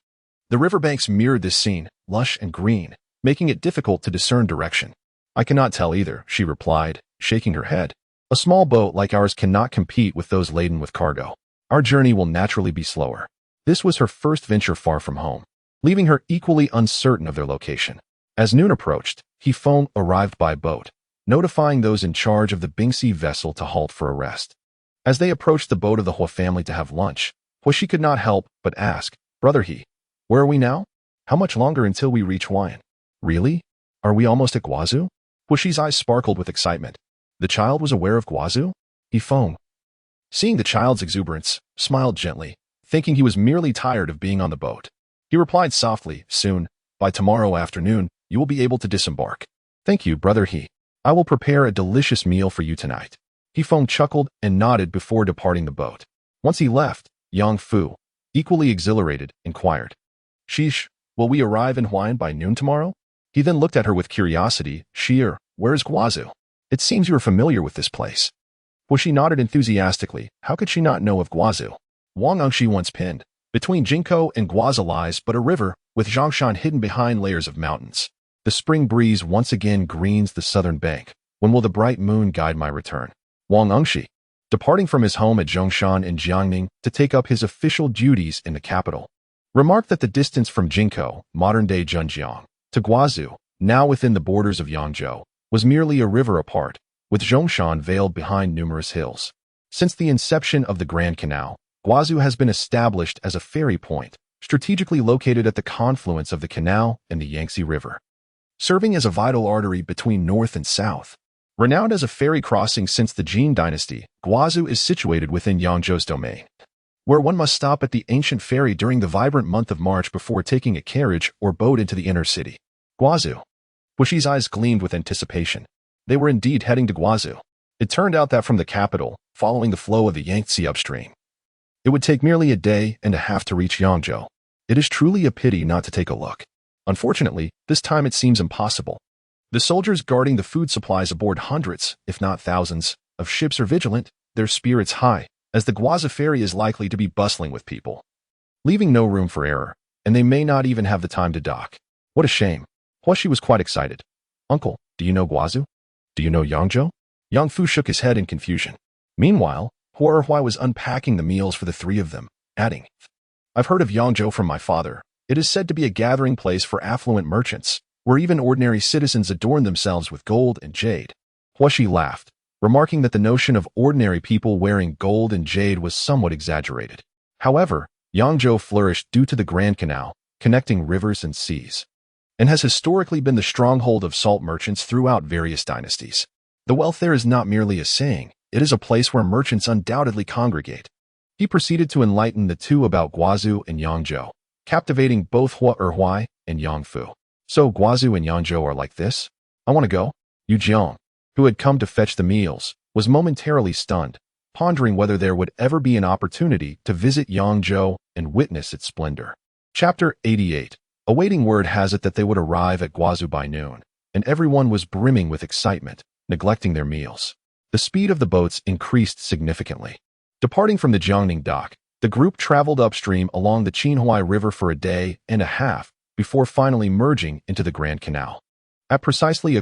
The riverbanks mirrored this scene, lush and green, making it difficult to discern direction. "I cannot tell either," she replied, shaking her head. "A small boat like ours cannot compete with those laden with cargo. Our journey will naturally be slower." This was her first venture far from home, leaving her equally uncertain of their location. As noon approached, Hifeng arrived by boat, notifying those in charge of the Bingxi vessel to halt for a rest. As they approached the boat of the Hua family to have lunch, Huashi could not help but ask, "Brother He, where are we now?" How much longer until we reach Huayan? Really? Are we almost at Guazhou? Huoxi's eyes sparkled with excitement. The child was aware of Guazhou? He foamed. Seeing the child's exuberance, smiled gently, thinking he was merely tired of being on the boat. He replied softly, soon, by tomorrow afternoon, you will be able to disembark. Thank you, brother He. I will prepare a delicious meal for you tonight. He Feng chuckled and nodded before departing the boat. Once he left, Yang Fu, equally exhilarated, inquired, Sheesh, will we arrive in Huayan by noon tomorrow? He then looked at her with curiosity. Sheer, where is Guazhou? It seems you are familiar with this place. She nodded enthusiastically. How could she not know of Guazhou? Wang Angshi once pinned. Between Jinko and Guazhou lies but a river, with Zhongshan hidden behind layers of mountains. The spring breeze once again greens the southern bank. When will the bright moon guide my return? Wang Angshi, departing from his home at Zhongshan in Jiangning to take up his official duties in the capital, remarked that the distance from Jinko, modern-day Zhenjiang, to Guazhou, now within the borders of Yangzhou, was merely a river apart, with Zhongshan veiled behind numerous hills. Since the inception of the Grand Canal, Guazhou has been established as a ferry point, strategically located at the confluence of the canal and the Yangtze River, serving as a vital artery between north and south. Renowned as a ferry crossing since the Jin Dynasty, Guazhou is situated within Yangzhou's domain, where one must stop at the ancient ferry during the vibrant month of March before taking a carriage or boat into the inner city. Guazhou. Huoxi's eyes gleamed with anticipation. They were indeed heading to Guazhou. It turned out that from the capital, following the flow of the Yangtze upstream, it would take merely a day and a half to reach Yangzhou. It is truly a pity not to take a look. Unfortunately, this time it seems impossible. The soldiers guarding the food supplies aboard hundreds, if not thousands, of ships are vigilant, their spirits high, as the Guazhou ferry is likely to be bustling with people, leaving no room for error, and they may not even have the time to dock. What a shame. Huoxi was quite excited. Uncle, do you know Guazhou? Do you know Yangzhou? Yang Fu shook his head in confusion. Meanwhile, Hua Erhui was unpacking the meals for the three of them, adding, I've heard of Yangzhou from my father. It is said to be a gathering place for affluent merchants, where even ordinary citizens adorn themselves with gold and jade. Huoxi laughed, remarking that the notion of ordinary people wearing gold and jade was somewhat exaggerated. However, Yangzhou flourished due to the Grand Canal, connecting rivers and seas, and has historically been the stronghold of salt merchants throughout various dynasties. The wealth there is not merely a saying, it is a place where merchants undoubtedly congregate. He proceeded to enlighten the two about Guazhou and Yangzhou, captivating both Hua Erhui and Yang Fu. So Guazhou and Yangzhou are like this? I want to go. Yu Jiang, who had come to fetch the meals, was momentarily stunned, pondering whether there would ever be an opportunity to visit Yangzhou and witness its splendor. Chapter 88. Awaiting word has it that they would arrive at Guazhou by noon, and everyone was brimming with excitement, neglecting their meals. The speed of the boats increased significantly. Departing from the Jiangning dock, the group traveled upstream along the Qinhuai River for a day and a half, before finally merging into the Grand Canal. At precisely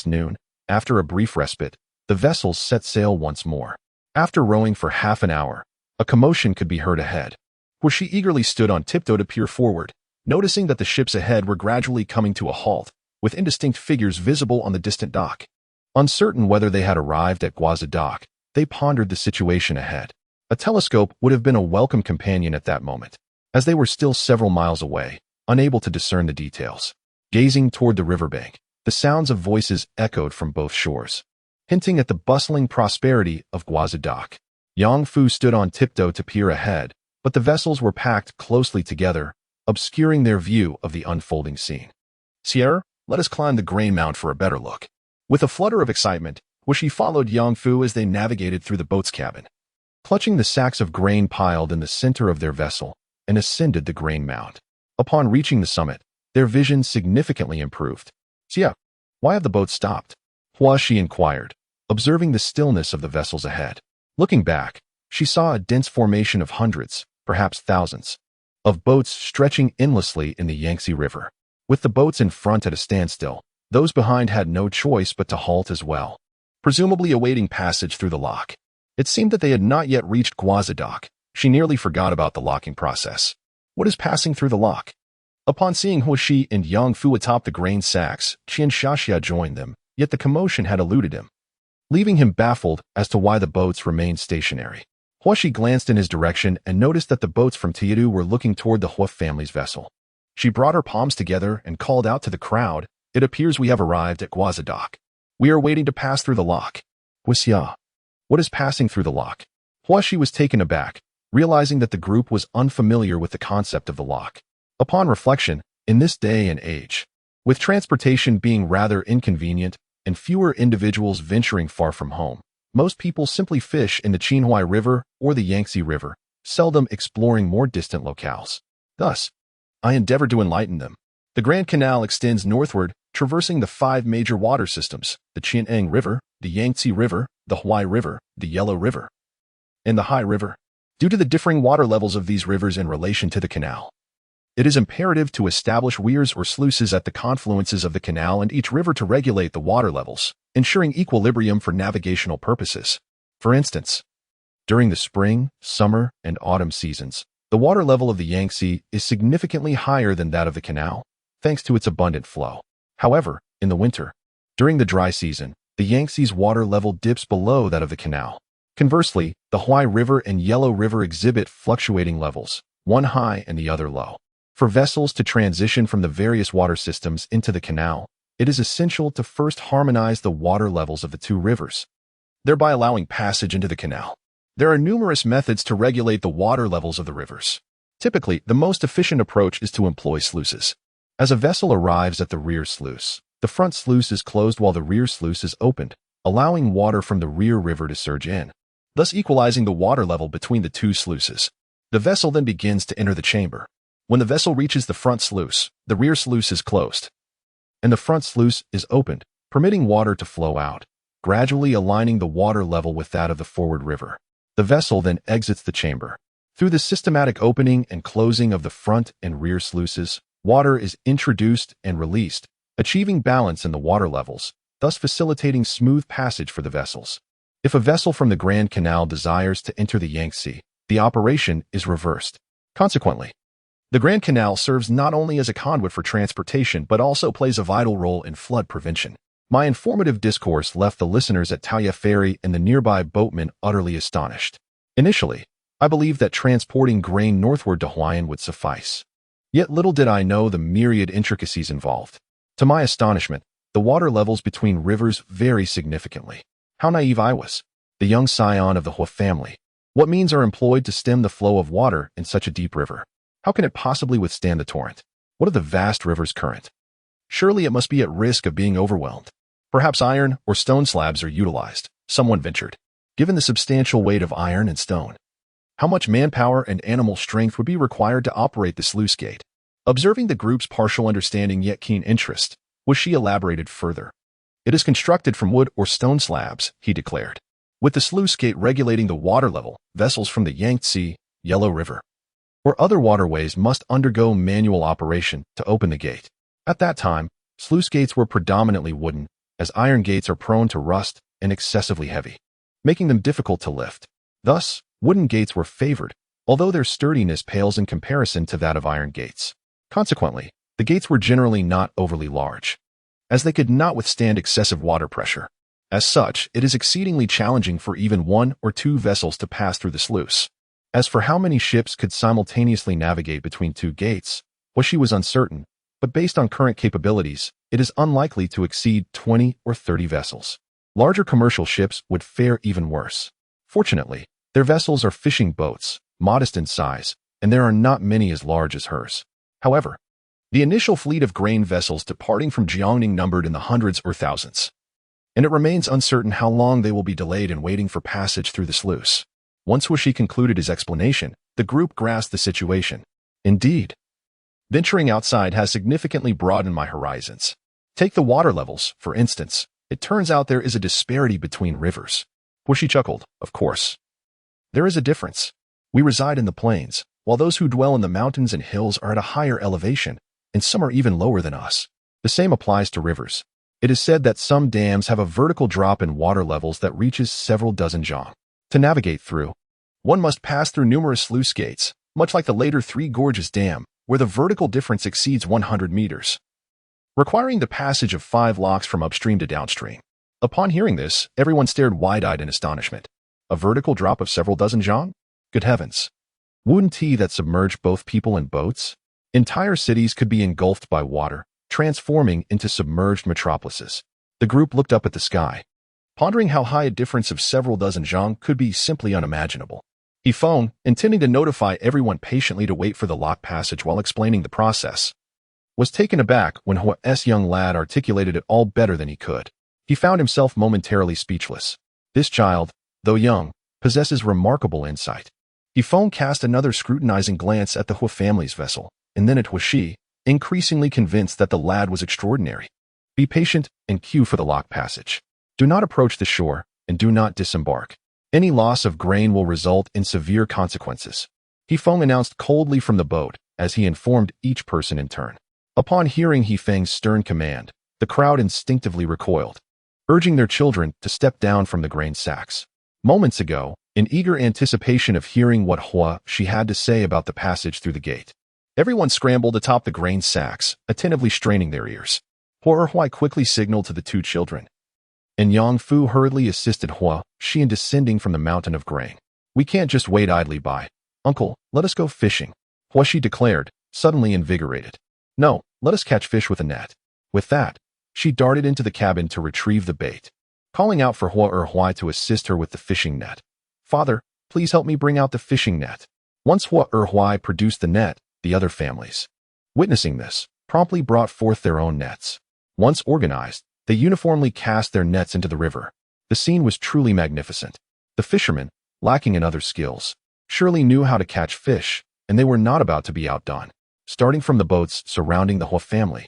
noon, after a brief respite, the vessels set sail once more. After rowing for half an hour, a commotion could be heard ahead, where she eagerly stood on tiptoe to peer forward, noticing that the ships ahead were gradually coming to a halt, with indistinct figures visible on the distant dock. Uncertain whether they had arrived at Guazhou dock, they pondered the situation ahead. A telescope would have been a welcome companion at that moment, as they were still several miles away, unable to discern the details. Gazing toward the riverbank, the sounds of voices echoed from both shores, hinting at the bustling prosperity of Guazhou dock. Yang Fu stood on tiptoe to peer ahead, but the vessels were packed closely together, obscuring their view of the unfolding scene. Sierra, let us climb the grain mound for a better look. With a flutter of excitement, Wuxi followed Yang Fu as they navigated through the boat's cabin, clutching the sacks of grain piled in the center of their vessel, and ascended the grain mound. Upon reaching the summit, their vision significantly improved. Xia, why have the boats stopped? Huoxi inquired, observing the stillness of the vessels ahead. Looking back, she saw a dense formation of hundreds, perhaps thousands, of boats stretching endlessly in the Yangtze River. With the boats in front at a standstill, those behind had no choice but to halt as well, presumably awaiting passage through the lock. It seemed that they had not yet reached Guazhou dock. She nearly forgot about the locking process. What is passing through the lock? Upon seeing Huoxi and Yang Fu atop the grain sacks, Qian Xiaxia joined them, yet the commotion had eluded him, leaving him baffled as to why the boats remained stationary. Huoxi glanced in his direction and noticed that the boats from Tiadu were looking toward the Hua family's vessel. She brought her palms together and called out to the crowd, "It appears we have arrived at Guazadoc. We are waiting to pass through the lock." "Wisya, what is passing through the lock?" She was taken aback, realizing that the group was unfamiliar with the concept of the lock. Upon reflection, in this day and age, with transportation being rather inconvenient and fewer individuals venturing far from home, most people simply fish in the Qinhuai River or the Yangtze River, seldom exploring more distant locales. Thus, I endeavored to enlighten them. The Grand Canal extends northward, traversing the 5 major water systems: the Qineng River, the Yangtze River, the Huai River, the Yellow River, and the Hai River. Due to the differing water levels of these rivers in relation to the canal, it is imperative to establish weirs or sluices at the confluences of the canal and each river to regulate the water levels, ensuring equilibrium for navigational purposes. For instance, during the spring, summer, and autumn seasons, the water level of the Yangtze is significantly higher than that of the canal, thanks to its abundant flow. However, in the winter, during the dry season, the Yangtze's water level dips below that of the canal. Conversely, the Huai River and Yellow River exhibit fluctuating levels, one high and the other low. For vessels to transition from the various water systems into the canal, it is essential to first harmonize the water levels of the 2 rivers, thereby allowing passage into the canal. There are numerous methods to regulate the water levels of the rivers. Typically, the most efficient approach is to employ sluices. As a vessel arrives at the rear sluice, the front sluice is closed while the rear sluice is opened, allowing water from the rear river to surge in, thus equalizing the water level between the 2 sluices. The vessel then begins to enter the chamber. When the vessel reaches the front sluice, the rear sluice is closed, and the front sluice is opened, permitting water to flow out, gradually aligning the water level with that of the forward river. The vessel then exits the chamber. Through the systematic opening and closing of the front and rear sluices, water is introduced and released, achieving balance in the water levels, thus facilitating smooth passage for the vessels. If a vessel from the Grand Canal desires to enter the Yangtze, the operation is reversed. Consequently, the Grand Canal serves not only as a conduit for transportation but also plays a vital role in flood prevention. My informative discourse left the listeners at Taoya Ferry and the nearby boatmen utterly astonished. Initially, I believed that transporting grain northward to Huaiyan would suffice. Yet little did I know the myriad intricacies involved. To my astonishment, the water levels between rivers vary significantly. How naive I was, the young scion of the Hua family. What means are employed to stem the flow of water in such a deep river? How can it possibly withstand the torrent? What of the vast river's current? Surely it must be at risk of being overwhelmed. Perhaps iron or stone slabs are utilized, someone ventured. Given the substantial weight of iron and stone, how much manpower and animal strength would be required to operate the sluice gate? Observing the group's partial understanding yet keen interest, she elaborated further. "It is constructed from wood or stone slabs," he declared, "with the sluice gate regulating the water level. Vessels from the Yangtze, Yellow River, or other waterways must undergo manual operation to open the gate. At that time, sluice gates were predominantly wooden, as iron gates are prone to rust and excessively heavy, making them difficult to lift. Thus, wooden gates were favored, although their sturdiness pales in comparison to that of iron gates. Consequently, the gates were generally not overly large, as they could not withstand excessive water pressure. As such, it is exceedingly challenging for even 1 or 2 vessels to pass through the sluice. As for how many ships could simultaneously navigate between 2 gates, she was uncertain, but based on current capabilities, it is unlikely to exceed 20 or 30 vessels. Larger commercial ships would fare even worse. Fortunately, their vessels are fishing boats, modest in size, and there are not many as large as hers. However, the initial fleet of grain vessels departing from Jiangning numbered in the hundreds or thousands, and it remains uncertain how long they will be delayed in waiting for passage through the sluice. Once Wuxi concluded his explanation, the group grasped the situation. Indeed, venturing outside has significantly broadened my horizons. Take the water levels, for instance. It turns out there is a disparity between rivers. Wuxi chuckled. Of course, there is a difference. We reside in the plains, while those who dwell in the mountains and hills are at a higher elevation, and some are even lower than us. The same applies to rivers. It is said that some dams have a vertical drop in water levels that reaches several dozen zhang. To navigate through, one must pass through numerous sluice gates, much like the later Three Gorges Dam, where the vertical difference exceeds 100 meters, requiring the passage of 5 locks from upstream to downstream. Upon hearing this, everyone stared wide-eyed in astonishment. A vertical drop of several dozen zhang? Good heavens! Wouldn't he that submerged both people and boats? Entire cities could be engulfed by water, transforming into submerged metropolises. The group looked up at the sky, pondering how high a difference of several dozen zhang could be simply unimaginable. He phoned, intending to notify everyone patiently to wait for the lock passage while explaining the process. Was taken aback when Hua's young lad articulated it all better than he could. He found himself momentarily speechless. This child, though young, possesses remarkable insight. He phoned cast another scrutinizing glance at the Hua family's vessel, and then at Huashi, increasingly convinced that the lad was extraordinary. Be patient and queue for the lock passage. Do not approach the shore, and do not disembark. Any loss of grain will result in severe consequences. He phone announced coldly from the boat, as he informed each person in turn. Upon hearing He Feng's stern command, the crowd instinctively recoiled, urging their children to step down from the grain sacks. Moments ago, in eager anticipation of hearing what Huashi had to say about the passage through the gate, everyone scrambled atop the grain sacks, attentively straining their ears. Huai quickly signaled to the two children, and Yang Fu hurriedly assisted Huashi in descending from the mountain of grain. We can't just wait idly by. Uncle, let us go fishing, Huashi declared, suddenly invigorated. No, let us catch fish with a net. With that, she darted into the cabin to retrieve the bait, calling out for Huai to assist her with the fishing net. Father, please help me bring out the fishing net. Once Huai produced the net, the other families, witnessing this, promptly brought forth their own nets. Once organized, they uniformly cast their nets into the river. The scene was truly magnificent. The fishermen, lacking in other skills, surely knew how to catch fish, and they were not about to be outdone. Starting from the boats surrounding the Hua family,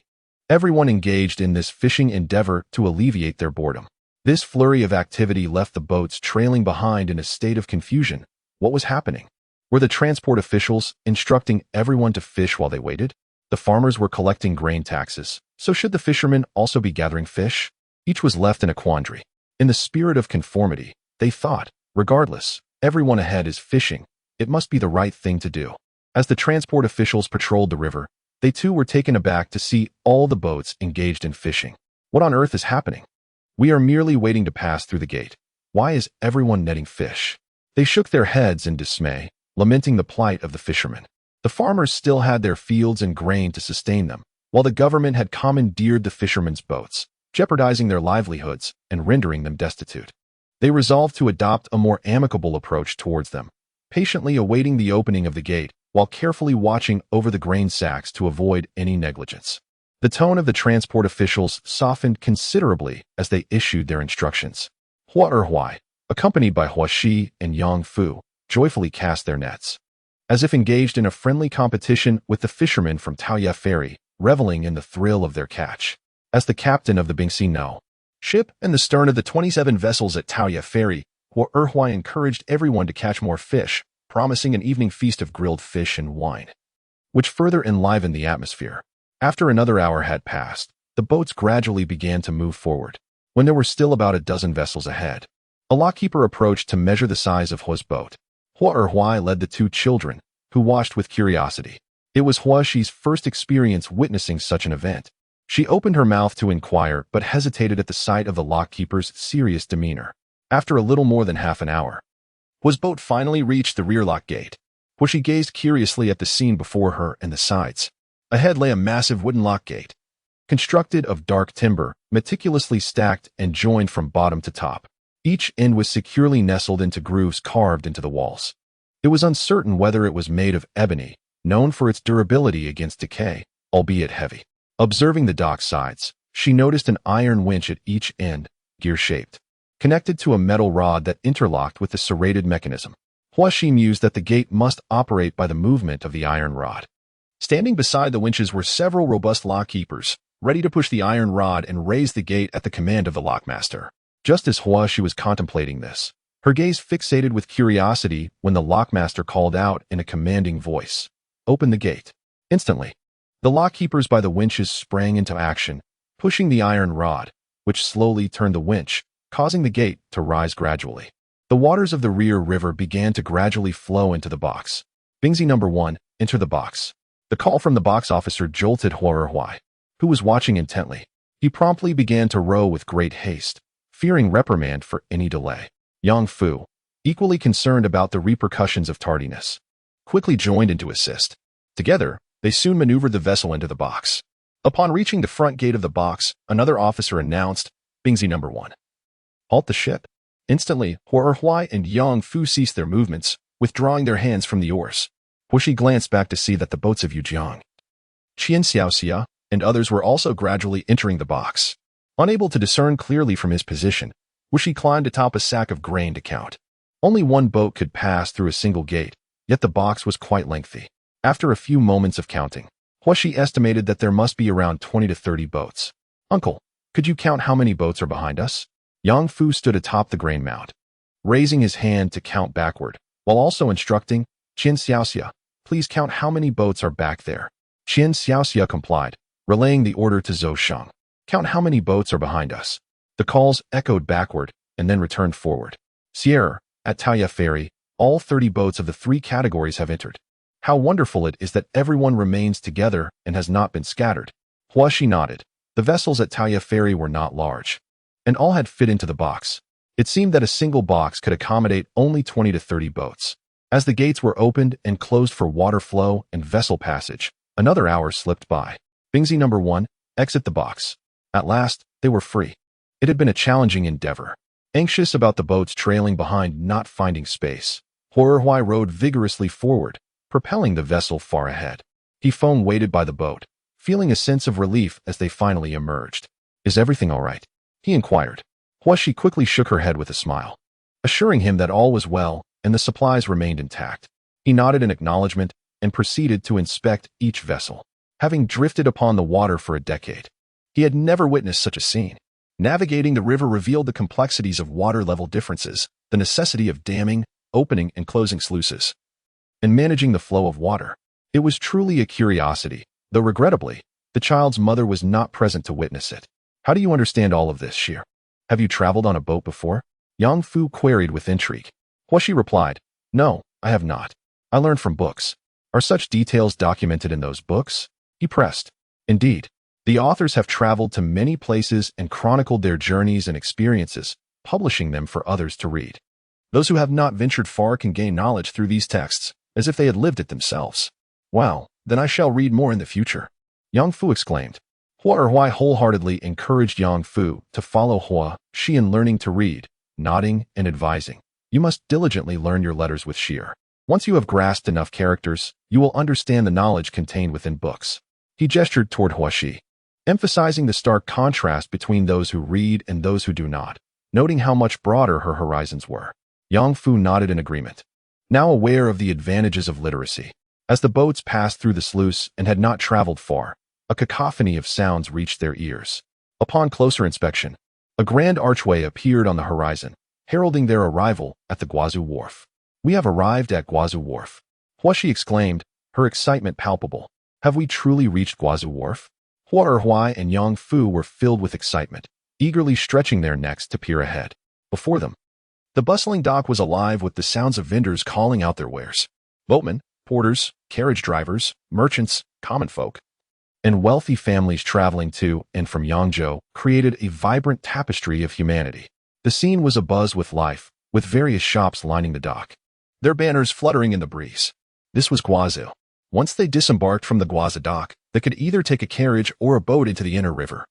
everyone engaged in this fishing endeavor to alleviate their boredom. This flurry of activity left the boats trailing behind in a state of confusion. What was happening? Were the transport officials instructing everyone to fish while they waited? The farmers were collecting grain taxes, so should the fishermen also be gathering fish? Each was left in a quandary. In the spirit of conformity, they thought, regardless, everyone ahead is fishing, it must be the right thing to do. As the transport officials patrolled the river, they too were taken aback to see all the boats engaged in fishing. What on earth is happening? We are merely waiting to pass through the gate. Why is everyone netting fish? They shook their heads in dismay, lamenting the plight of the fishermen. The farmers still had their fields and grain to sustain them, while the government had commandeered the fishermen's boats, jeopardizing their livelihoods and rendering them destitute. They resolved to adopt a more amicable approach towards them, patiently awaiting the opening of the gate, while carefully watching over the grain sacks to avoid any negligence. The tone of the transport officials softened considerably as they issued their instructions. Huai, accompanied by Huashi and Yang Fu, joyfully cast their nets, as if engaged in a friendly competition with the fishermen from Taoye Ferry, reveling in the thrill of their catch. As the captain of the Bingxi No ship and the stern of the 27 vessels at Taoye Ferry, Huai encouraged everyone to catch more fish, promising an evening feast of grilled fish and wine, which further enlivened the atmosphere. After another hour had passed, the boats gradually began to move forward. When there were still about a dozen vessels ahead, a lockkeeper approached to measure the size of Hua's boat. Huai led the two children, who watched with curiosity. It was Huashi's first experience witnessing such an event. She opened her mouth to inquire but hesitated at the sight of the lockkeeper's serious demeanor. After a little more than half an hour, Hua's boat finally reached the rear lock gate, where she gazed curiously at the scene before her and the sides. Ahead lay a massive wooden lock gate, constructed of dark timber, meticulously stacked and joined from bottom to top. Each end was securely nestled into grooves carved into the walls. It was uncertain whether it was made of ebony, known for its durability against decay, albeit heavy. Observing the dock sides, she noticed an iron winch at each end, gear-shaped, connected to a metal rod that interlocked with the serrated mechanism. Huashi mused that the gate must operate by the movement of the iron rod. Standing beside the winches were several robust lockkeepers, ready to push the iron rod and raise the gate at the command of the lockmaster. Just as Huashi was contemplating this, her gaze fixated with curiosity when the lockmaster called out in a commanding voice, "Open the gate." Instantly, the lockkeepers by the winches sprang into action, pushing the iron rod, which slowly turned the winch, causing the gate to rise gradually. The waters of the rear river began to gradually flow into the box. Bingxi number 1, enter the box. The call from the box officer jolted Huai, who was watching intently. He promptly began to row with great haste, fearing reprimand for any delay. Yang Fu, equally concerned about the repercussions of tardiness, quickly joined in to assist. Together, They soon maneuvered the vessel into the box. Upon reaching the front gate of the box, another officer announced, Bingzi number 1. Halt the ship. Instantly, Huai and Yang Fu ceased their movements, withdrawing their hands from the oars. Huishi glanced back to see that the boats of Yu Jiang, Qian Xiaoxia, and others were also gradually entering the box. Unable to discern clearly from his position, Huishi climbed atop a sack of grain to count. Only one boat could pass through a single gate, yet the box was quite lengthy. After a few moments of counting, Huishi estimated that there must be around 20 to 30 boats. Uncle, could you count how many boats are behind us? Yang Fu stood atop the grain mound, raising his hand to count backward, while also instructing, Qian Xiaoxia, please count how many boats are back there. Qian Xiaoxia complied, relaying the order to Zhou Sheng. Count how many boats are behind us. The calls echoed backward and then returned forward. Sierra, at Taoya Ferry, all 30 boats of the 3 categories have entered. How wonderful it is that everyone remains together and has not been scattered. Huishi nodded. The vessels at Taoya Ferry were not large, and all had fit into the box. It seemed that a single box could accommodate only 20 to 30 boats. As the gates were opened and closed for water flow and vessel passage, another hour slipped by. Bingzi number 1, exit the box. At last, they were free. It had been a challenging endeavor. Anxious about the boats trailing behind not finding space, Huai rowed vigorously forward, propelling the vessel far ahead. He Feng waited by the boat, feeling a sense of relief as they finally emerged. Is everything all right? He inquired. Huishi quickly shook her head with a smile, assuring him that all was well and the supplies remained intact. He nodded in acknowledgement and proceeded to inspect each vessel. Having drifted upon the water for a decade, he had never witnessed such a scene. Navigating the river revealed the complexities of water level differences, the necessity of damming, opening and closing sluices, and managing the flow of water. It was truly a curiosity, though regrettably, the child's mother was not present to witness it. How do you understand all of this, Shir? Have you traveled on a boat before? Yang Fu queried with intrigue. Huishi replied, No, I have not. I learned from books. Are such details documented in those books? He pressed. Indeed, the authors have traveled to many places and chronicled their journeys and experiences, publishing them for others to read. Those who have not ventured far can gain knowledge through these texts, as if they had lived it themselves. Wow, then I shall read more in the future. Yang Fu exclaimed. Huai wholeheartedly encouraged Yang Fu to follow Huishi in learning to read, nodding and advising. You must diligently learn your letters with Shir. Once you have grasped enough characters, you will understand the knowledge contained within books. He gestured toward Huishi, emphasizing the stark contrast between those who read and those who do not, noting how much broader her horizons were. Yang Fu nodded in agreement, now aware of the advantages of literacy. As the boats passed through the sluice and had not traveled far, a cacophony of sounds reached their ears. Upon closer inspection, a grand archway appeared on the horizon, heralding their arrival at the Guazhou Wharf. We have arrived at Guazhou Wharf. Huishi exclaimed, her excitement palpable. Have we truly reached Guazhou Wharf? Huai and Yang Fu were filled with excitement, eagerly stretching their necks to peer ahead. Before them, the bustling dock was alive with the sounds of vendors calling out their wares. Boatmen, porters, carriage drivers, merchants, common folk, and wealthy families traveling to and from Yangzhou created a vibrant tapestry of humanity. The scene was abuzz with life, with various shops lining the dock, their banners fluttering in the breeze. This was Guazhou. Once they disembarked from the Guazhou dock, they could either take a carriage or a boat into the inner river.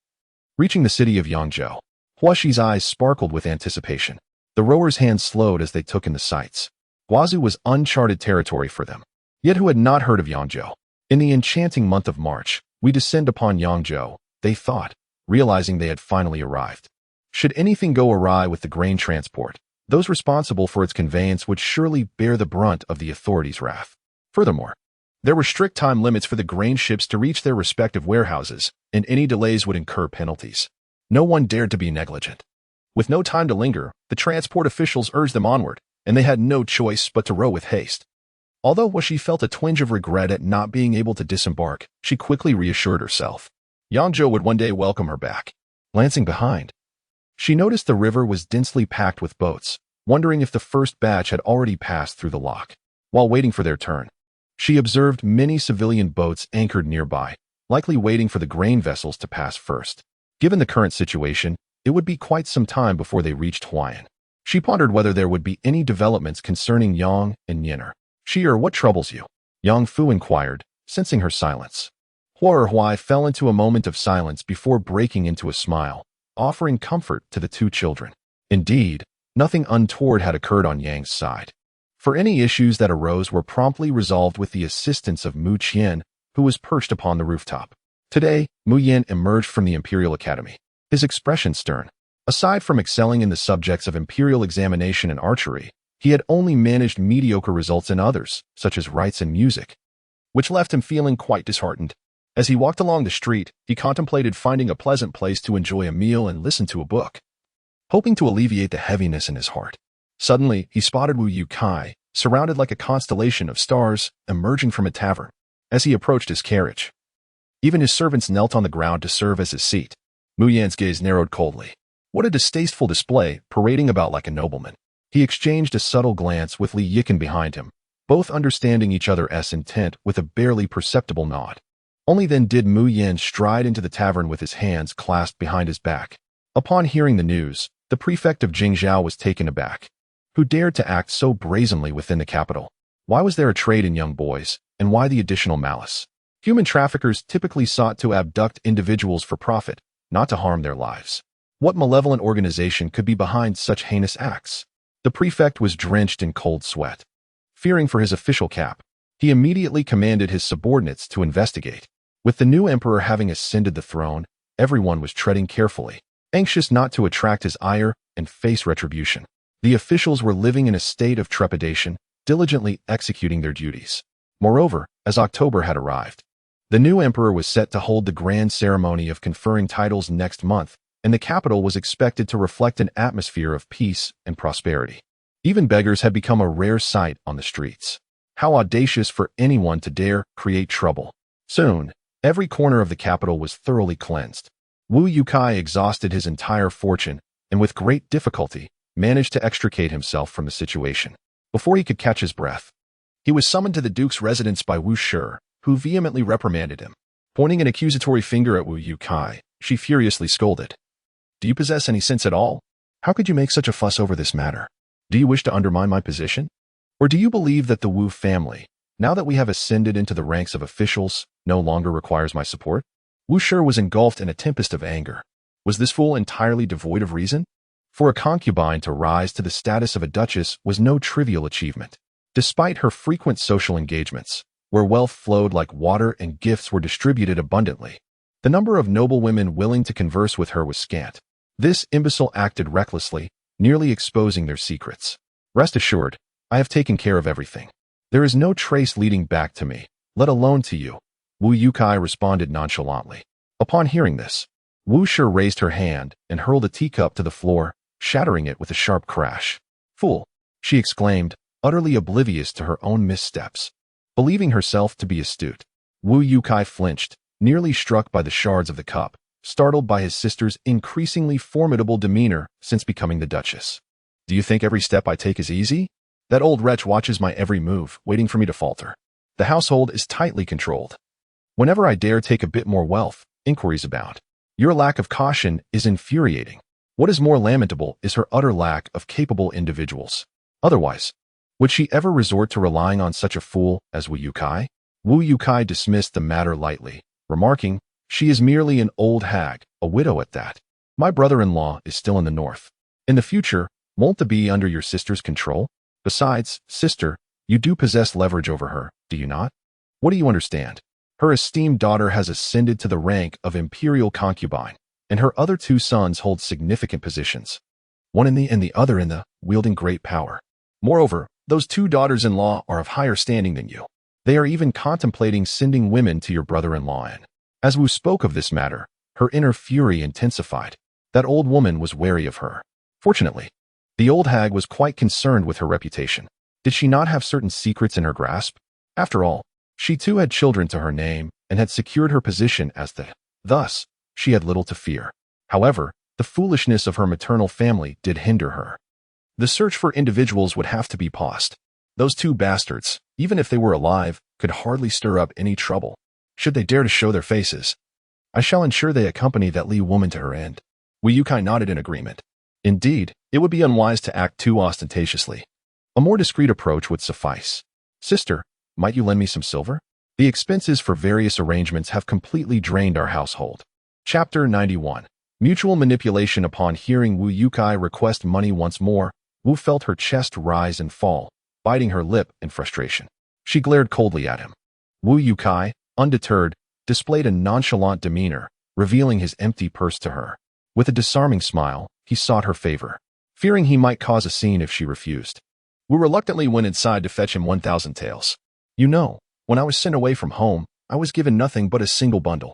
Reaching the city of Yangzhou, Huishi's eyes sparkled with anticipation. The rowers' hands slowed as they took in the sights. Guazhou was uncharted territory for them. Yet who had not heard of Yangzhou? In the enchanting month of March, we descend upon Yangzhou, they thought, realizing they had finally arrived. Should anything go awry with the grain transport, those responsible for its conveyance would surely bear the brunt of the authorities' wrath. Furthermore, there were strict time limits for the grain ships to reach their respective warehouses, and any delays would incur penalties. No one dared to be negligent. With no time to linger, the transport officials urged them onward, and they had no choice but to row with haste. Although she felt a twinge of regret at not being able to disembark, she quickly reassured herself. Yangzhou would one day welcome her back. Glancing behind, she noticed the river was densely packed with boats, wondering if the first batch had already passed through the lock. While waiting for their turn, she observed many civilian boats anchored nearby, likely waiting for the grain vessels to pass first. Given the current situation, it would be quite some time before they reached Huayan. She pondered whether there would be any developments concerning Yang and Yenner. Shir, what troubles you? Yang Fu inquired, sensing her silence. Huai fell into a moment of silence before breaking into a smile, offering comfort to the two children. Indeed, nothing untoward had occurred on Yang's side. For any issues that arose were promptly resolved with the assistance of Mu Qian, who was perched upon the rooftop. Today, Mu Yan emerged from the Imperial Academy, his expression stern. Aside from excelling in the subjects of imperial examination and archery, he had only managed mediocre results in others, such as rites and music, which left him feeling quite disheartened. As he walked along the street, he contemplated finding a pleasant place to enjoy a meal and listen to a book, hoping to alleviate the heaviness in his heart. Suddenly, he spotted Wu Yukai, surrounded like a constellation of stars, emerging from a tavern. As he approached his carriage, even his servants knelt on the ground to serve as his seat. Mu Yan's gaze narrowed coldly. What a distasteful display, parading about like a nobleman. He exchanged a subtle glance with Li Yikan behind him, both understanding each other's intent with a barely perceptible nod. Only then did Mu Yan stride into the tavern with his hands clasped behind his back. Upon hearing the news, the prefect of Jingzhou was taken aback. Who dared to act so brazenly within the capital? Why was there a trade in young boys, and why the additional malice? Human traffickers typically sought to abduct individuals for profit, not to harm their lives. What malevolent organization could be behind such heinous acts? The prefect was drenched in cold sweat. Fearing for his official cap, he immediately commanded his subordinates to investigate. With the new emperor having ascended the throne, everyone was treading carefully, anxious not to attract his ire and face retribution. The officials were living in a state of trepidation, diligently executing their duties. Moreover, as October had arrived, the new emperor was set to hold the grand ceremony of conferring titles next month, and the capital was expected to reflect an atmosphere of peace and prosperity. Even beggars had become a rare sight on the streets. How audacious for anyone to dare create trouble. Soon, every corner of the capital was thoroughly cleansed. Wu Yukai exhausted his entire fortune, and with great difficulty, managed to extricate himself from the situation. Before he could catch his breath, he was summoned to the duke's residence by Wu Shi, who vehemently reprimanded him. Pointing an accusatory finger at Wu Yukai, she furiously scolded. Do you possess any sense at all? How could you make such a fuss over this matter? Do you wish to undermine my position? Or do you believe that the Wu family, now that we have ascended into the ranks of officials, no longer requires my support? Wu Shi was engulfed in a tempest of anger. Was this fool entirely devoid of reason? For a concubine to rise to the status of a duchess was no trivial achievement. Despite her frequent social engagements, where wealth flowed like water and gifts were distributed abundantly, the number of noble women willing to converse with her was scant. This imbecile acted recklessly, nearly exposing their secrets. Rest assured, I have taken care of everything. There is no trace leading back to me, let alone to you, Wu Yukai responded nonchalantly. Upon hearing this, Wu Shi raised her hand and hurled a teacup to the floor, shattering it with a sharp crash. Fool, she exclaimed, utterly oblivious to her own missteps. Believing herself to be astute, Wu Yukai flinched, nearly struck by the shards of the cup, startled by his sister's increasingly formidable demeanor since becoming the duchess. Do you think every step I take is easy? That old wretch watches my every move, waiting for me to falter. The household is tightly controlled. Whenever I dare take a bit more wealth, inquiries abound. Your lack of caution is infuriating. What is more lamentable is her utter lack of capable individuals. Otherwise, would she ever resort to relying on such a fool as Wu Yukai? Wu Yukai dismissed the matter lightly, remarking, she is merely an old hag, a widow at that. My brother-in-law is still in the north. In the future, won't they be under your sister's control? Besides, sister, you do possess leverage over her, do you not? What do you understand? Her esteemed daughter has ascended to the rank of imperial concubine, and her other two sons hold significant positions. One in the and the other in the, wielding great power. Moreover, those two daughters-in-law are of higher standing than you. They are even contemplating sending women to your brother-in-law in. As Wu spoke of this matter, her inner fury intensified. That old woman was wary of her. Fortunately, the old hag was quite concerned with her reputation. Did she not have certain secrets in her grasp? After all, she too had children to her name and had secured her position as the. Thus, she had little to fear. However, the foolishness of her maternal family did hinder her. The search for individuals would have to be paused. Those two bastards, even if they were alive, could hardly stir up any trouble. Should they dare to show their faces, I shall ensure they accompany that Li woman to her end. Wu Yukai nodded in agreement. Indeed, it would be unwise to act too ostentatiously. A more discreet approach would suffice. Sister, might you lend me some silver? The expenses for various arrangements have completely drained our household. Chapter 91. Mutual manipulation. Upon hearing Wu Yukai request money once more, Wu felt her chest rise and fall, biting her lip in frustration. She glared coldly at him. Wu Yukai, undeterred, displayed a nonchalant demeanor, revealing his empty purse to her. With a disarming smile, he sought her favor, fearing he might cause a scene if she refused. Wu reluctantly went inside to fetch him 1,000 taels. You know, when I was sent away from home, I was given nothing but a single bundle.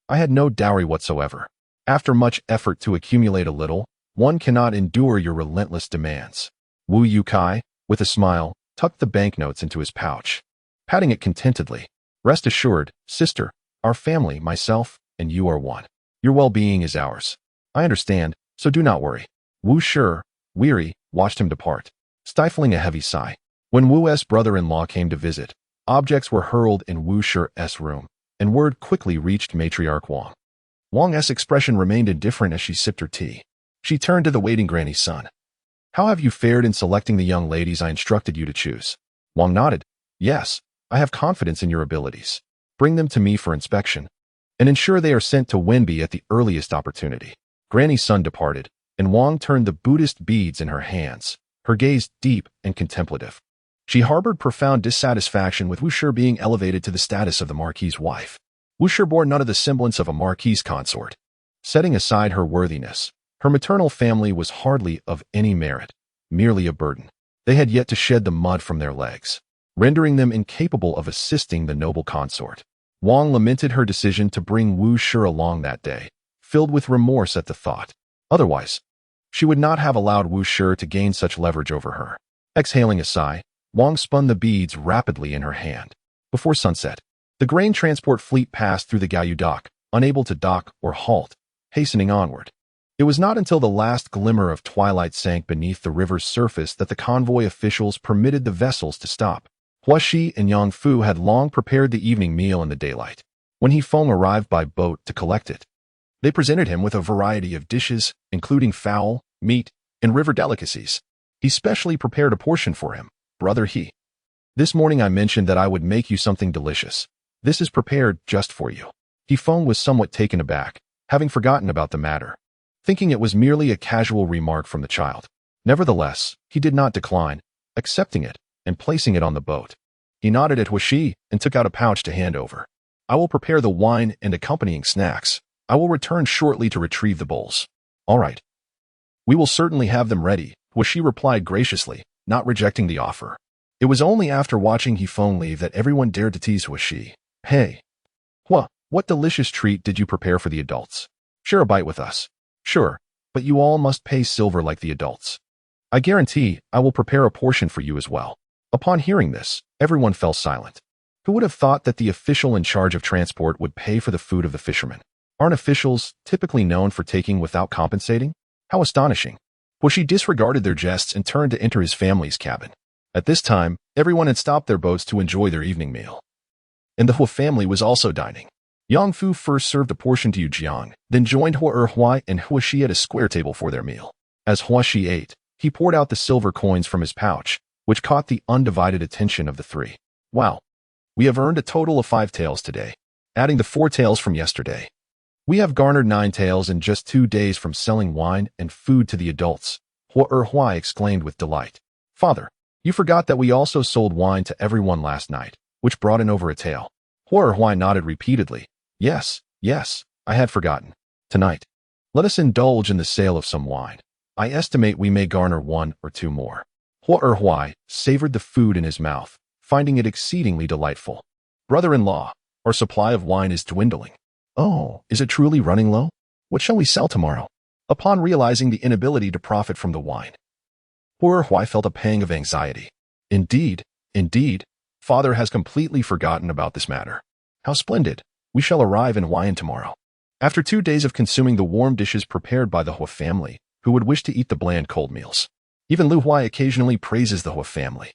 I had no dowry whatsoever. After much effort to accumulate a little, one cannot endure your relentless demands. Wu Yukai, with a smile, tucked the banknotes into his pouch, patting it contentedly. Rest assured, sister, our family, myself, and you are one. Your well-being is ours. I understand, so do not worry. Wu Shi, weary, watched him depart, stifling a heavy sigh. When Wu's brother-in-law came to visit, objects were hurled in Wu Shi's room, and word quickly reached matriarch Wang. Wang's expression remained indifferent as she sipped her tea. She turned to the waiting granny's son. How have you fared in selecting the young ladies I instructed you to choose? Wang nodded. Yes, I have confidence in your abilities. Bring them to me for inspection, and ensure they are sent to Wenbi at the earliest opportunity. Granny's son departed, and Wang turned the Buddhist beads in her hands, her gaze deep and contemplative. She harbored profound dissatisfaction with Wu Shi being elevated to the status of the Marquis's wife. Wu Shi bore none of the semblance of a Marquis's consort. Setting aside her worthiness, her maternal family was hardly of any merit, merely a burden. They had yet to shed the mud from their legs, rendering them incapable of assisting the noble consort. Wang lamented her decision to bring Wu Shi along that day, filled with remorse at the thought. Otherwise, she would not have allowed Wu Shi to gain such leverage over her. Exhaling a sigh, Wang spun the beads rapidly in her hand. Before sunset, the grain transport fleet passed through the Gaoyu dock, unable to dock or halt, hastening onward. It was not until the last glimmer of twilight sank beneath the river's surface that the convoy officials permitted the vessels to stop. Hua Shi and Yang Fu had long prepared the evening meal in the daylight. When He Feng arrived by boat to collect it, they presented him with a variety of dishes, including fowl, meat, and river delicacies. He specially prepared a portion for him, brother He. This morning I mentioned that I would make you something delicious. This is prepared just for you. He Feng was somewhat taken aback, having forgotten about the matter, thinking it was merely a casual remark from the child. Nevertheless, he did not decline, accepting it and placing it on the boat. He nodded at Hua Shi and took out a pouch to hand over. I will prepare the wine and accompanying snacks. I will return shortly to retrieve the bowls. All right. We will certainly have them ready, Hua Shi replied graciously, not rejecting the offer. It was only after watching He Feng leave that everyone dared to tease Hua Shi. Hey, Hua, what delicious treat did you prepare for the adults? Share a bite with us. Sure, but you all must pay silver like the adults. I guarantee I will prepare a portion for you as well. Upon hearing this, everyone fell silent. Who would have thought that the official in charge of transport would pay for the food of the fishermen? Aren't officials typically known for taking without compensating? How astonishing. Hua Shi disregarded their jests and turned to enter his family's cabin. At this time, everyone had stopped their boats to enjoy their evening meal. And the Hua family was also dining. Yang Fu first served a portion to Yu Jiang, then joined Hua and Hua Shi at a square table for their meal. As Hua Shi ate, he poured out the silver coins from his pouch, which caught the undivided attention of the three. Wow. We have earned a total of 5 taels today, adding the 4 taels from yesterday. We have garnered 9 taels in just 2 days from selling wine and food to the adults, Hua exclaimed with delight. Father, you forgot that we also sold wine to everyone last night, which brought in over a tael. Hua nodded repeatedly. Yes, I had forgotten. Tonight, let us indulge in the sale of some wine. I estimate we may garner 1 or 2 more. Hua savored the food in his mouth, finding it exceedingly delightful. Brother-in-law, our supply of wine is dwindling. Oh, is it truly running low? What shall we sell tomorrow? Upon realizing the inability to profit from the wine, Hua felt a pang of anxiety. Indeed, father has completely forgotten about this matter. How splendid. We shall arrive in Huayan tomorrow. After 2 days of consuming the warm dishes prepared by the Hua family, who would wish to eat the bland cold meals. Even Lu Huai occasionally praises the Hua family.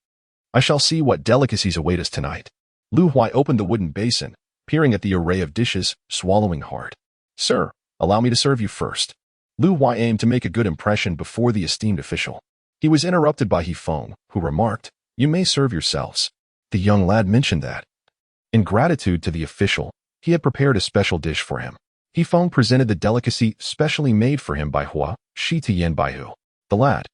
I shall see what delicacies await us tonight. Lu Huai opened the wooden basin, peering at the array of dishes, swallowing hard. Sir, allow me to serve you first. Lu Huai aimed to make a good impression before the esteemed official. He was interrupted by He Feng, who remarked, You may serve yourselves. The young lad mentioned that. In gratitude to the official, he had prepared a special dish for him. Feng presented the delicacy specially made for him by Hua Shi to Yan Baihu. The lad,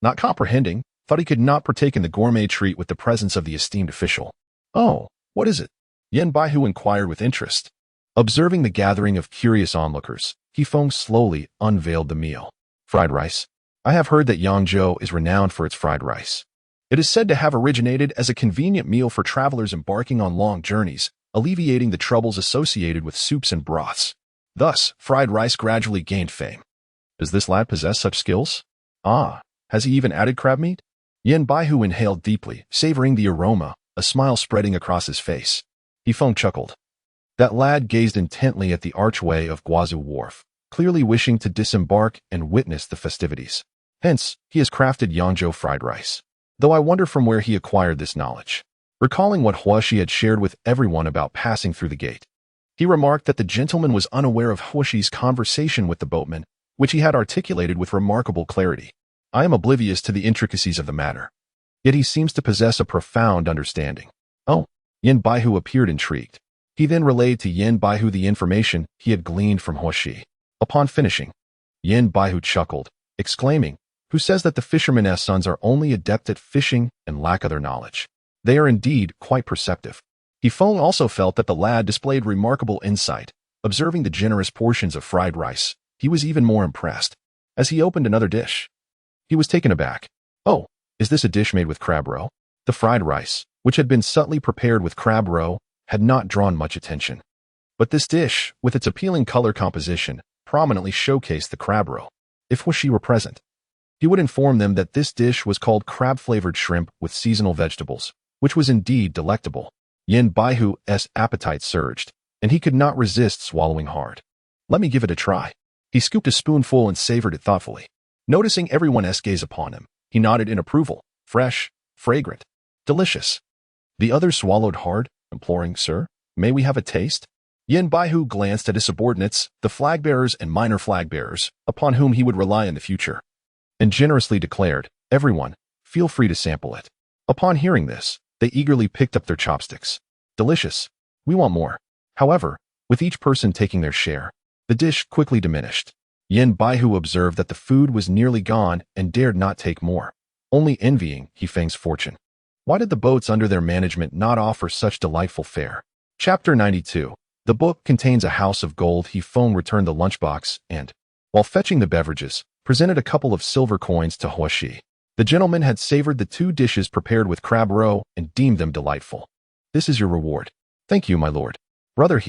not comprehending, thought he could not partake in the gourmet treat with the presence of the esteemed official. "Oh, what is it?" Yan Baihu inquired with interest. Observing the gathering of curious onlookers, Feng slowly unveiled the meal. "Fried rice. I have heard that Yangzhou is renowned for its fried rice. It is said to have originated as a convenient meal for travelers embarking on long journeys, alleviating the troubles associated with soups and broths. Thus, fried rice gradually gained fame. Does this lad possess such skills? Ah, has he even added crab meat?" Yan Baihu inhaled deeply, savoring the aroma, a smile spreading across his face. Feng chuckled. That lad gazed intently at the archway of Guazhou Wharf, clearly wishing to disembark and witness the festivities. Hence, he has crafted Yangzhou fried rice. Though I wonder from where he acquired this knowledge. Recalling what Huaxi had shared with everyone about passing through the gate, he remarked that the gentleman was unaware of Huaxi's conversation with the boatman, which he had articulated with remarkable clarity. I am oblivious to the intricacies of the matter. Yet he seems to possess a profound understanding. Oh, Yan Baihu appeared intrigued. He then relayed to Yan Baihu the information he had gleaned from Huaxi. Upon finishing, Yan Baihu chuckled, exclaiming, "Who says that the fishermen's sons are only adept at fishing and lack other knowledge? They are indeed quite perceptive." Feng also felt that the lad displayed remarkable insight. Observing the generous portions of fried rice, he was even more impressed. As he opened another dish, he was taken aback. "Oh, is this a dish made with crab roe?" The fried rice, which had been subtly prepared with crab roe, had not drawn much attention. But this dish, with its appealing color composition, prominently showcased the crab roe. If Huaxi were present, he would inform them that this dish was called crab-flavored shrimp with seasonal vegetables, which was indeed delectable. Yan Baihu's appetite surged, and he could not resist swallowing hard. "Let me give it a try." He scooped a spoonful and savored it thoughtfully. Noticing everyone's gaze upon him, he nodded in approval. "Fresh, fragrant, delicious." The others swallowed hard, imploring, "Sir, may we have a taste?" Yan Baihu glanced at his subordinates, the flag-bearers and minor flag-bearers, upon whom he would rely in the future, and generously declared, "Everyone, feel free to sample it." Upon hearing this, they eagerly picked up their chopsticks. "Delicious. We want more." However, with each person taking their share, the dish quickly diminished. Yan Baihu observed that the food was nearly gone and dared not take more, only envying Feng's fortune. Why did the boats under their management not offer such delightful fare? Chapter 92. The book contains a house of gold. Feng returned the lunchbox and, while fetching the beverages, presented a couple of silver coins to Huaxi. The gentleman had savored the 2 dishes prepared with crab roe and deemed them delightful. "This is your reward." "Thank you, my lord." "Brother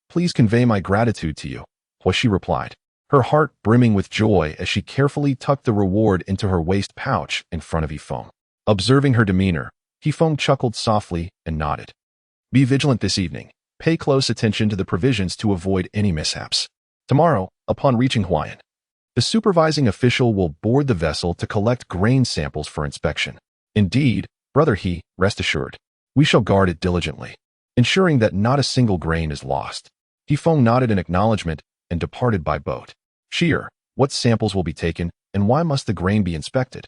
please convey my gratitude to you," Huaxi replied, her heart brimming with joy as she carefully tucked the reward into her waist pouch in front of Feng. Observing her demeanor, Feng chuckled softly and nodded. "Be vigilant this evening. Pay close attention to the provisions to avoid any mishaps. Tomorrow, upon reaching Huayan, the supervising official will board the vessel to collect grain samples for inspection. Indeed, brother rest assured, we shall guard it diligently, ensuring that not a single grain is lost." Feng nodded in acknowledgement and departed by boat. "Sheer, what samples will be taken, and why must the grain be inspected?"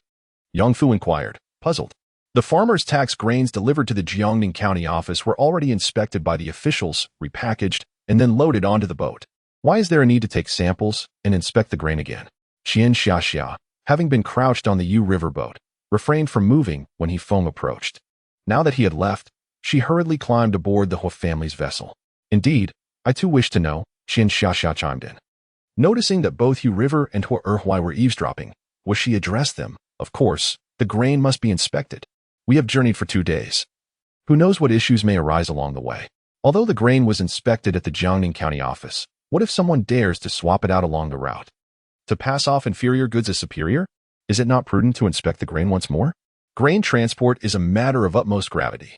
Yangfu inquired, puzzled. The farmers' tax grains delivered to the Jiangning County office were already inspected by the officials, repackaged, and then loaded onto the boat. Why is there a need to take samples and inspect the grain again? Qian Xiaxia, having been crouched on the Yu River boat, refrained from moving when Feng approached. Now that he had left, she hurriedly climbed aboard the Hua family's vessel. "Indeed, I too wish to know," Qian Xiaxia chimed in. Noticing that both Yu River and Hua Erhuai were eavesdropping, Huaxi addressed them. "Of course, the grain must be inspected. We have journeyed for 2 days. Who knows what issues may arise along the way? Although the grain was inspected at the Jiangning County office, what if someone dares to swap it out along the route? To pass off inferior goods as superior? Is it not prudent to inspect the grain once more? Grain transport is a matter of utmost gravity.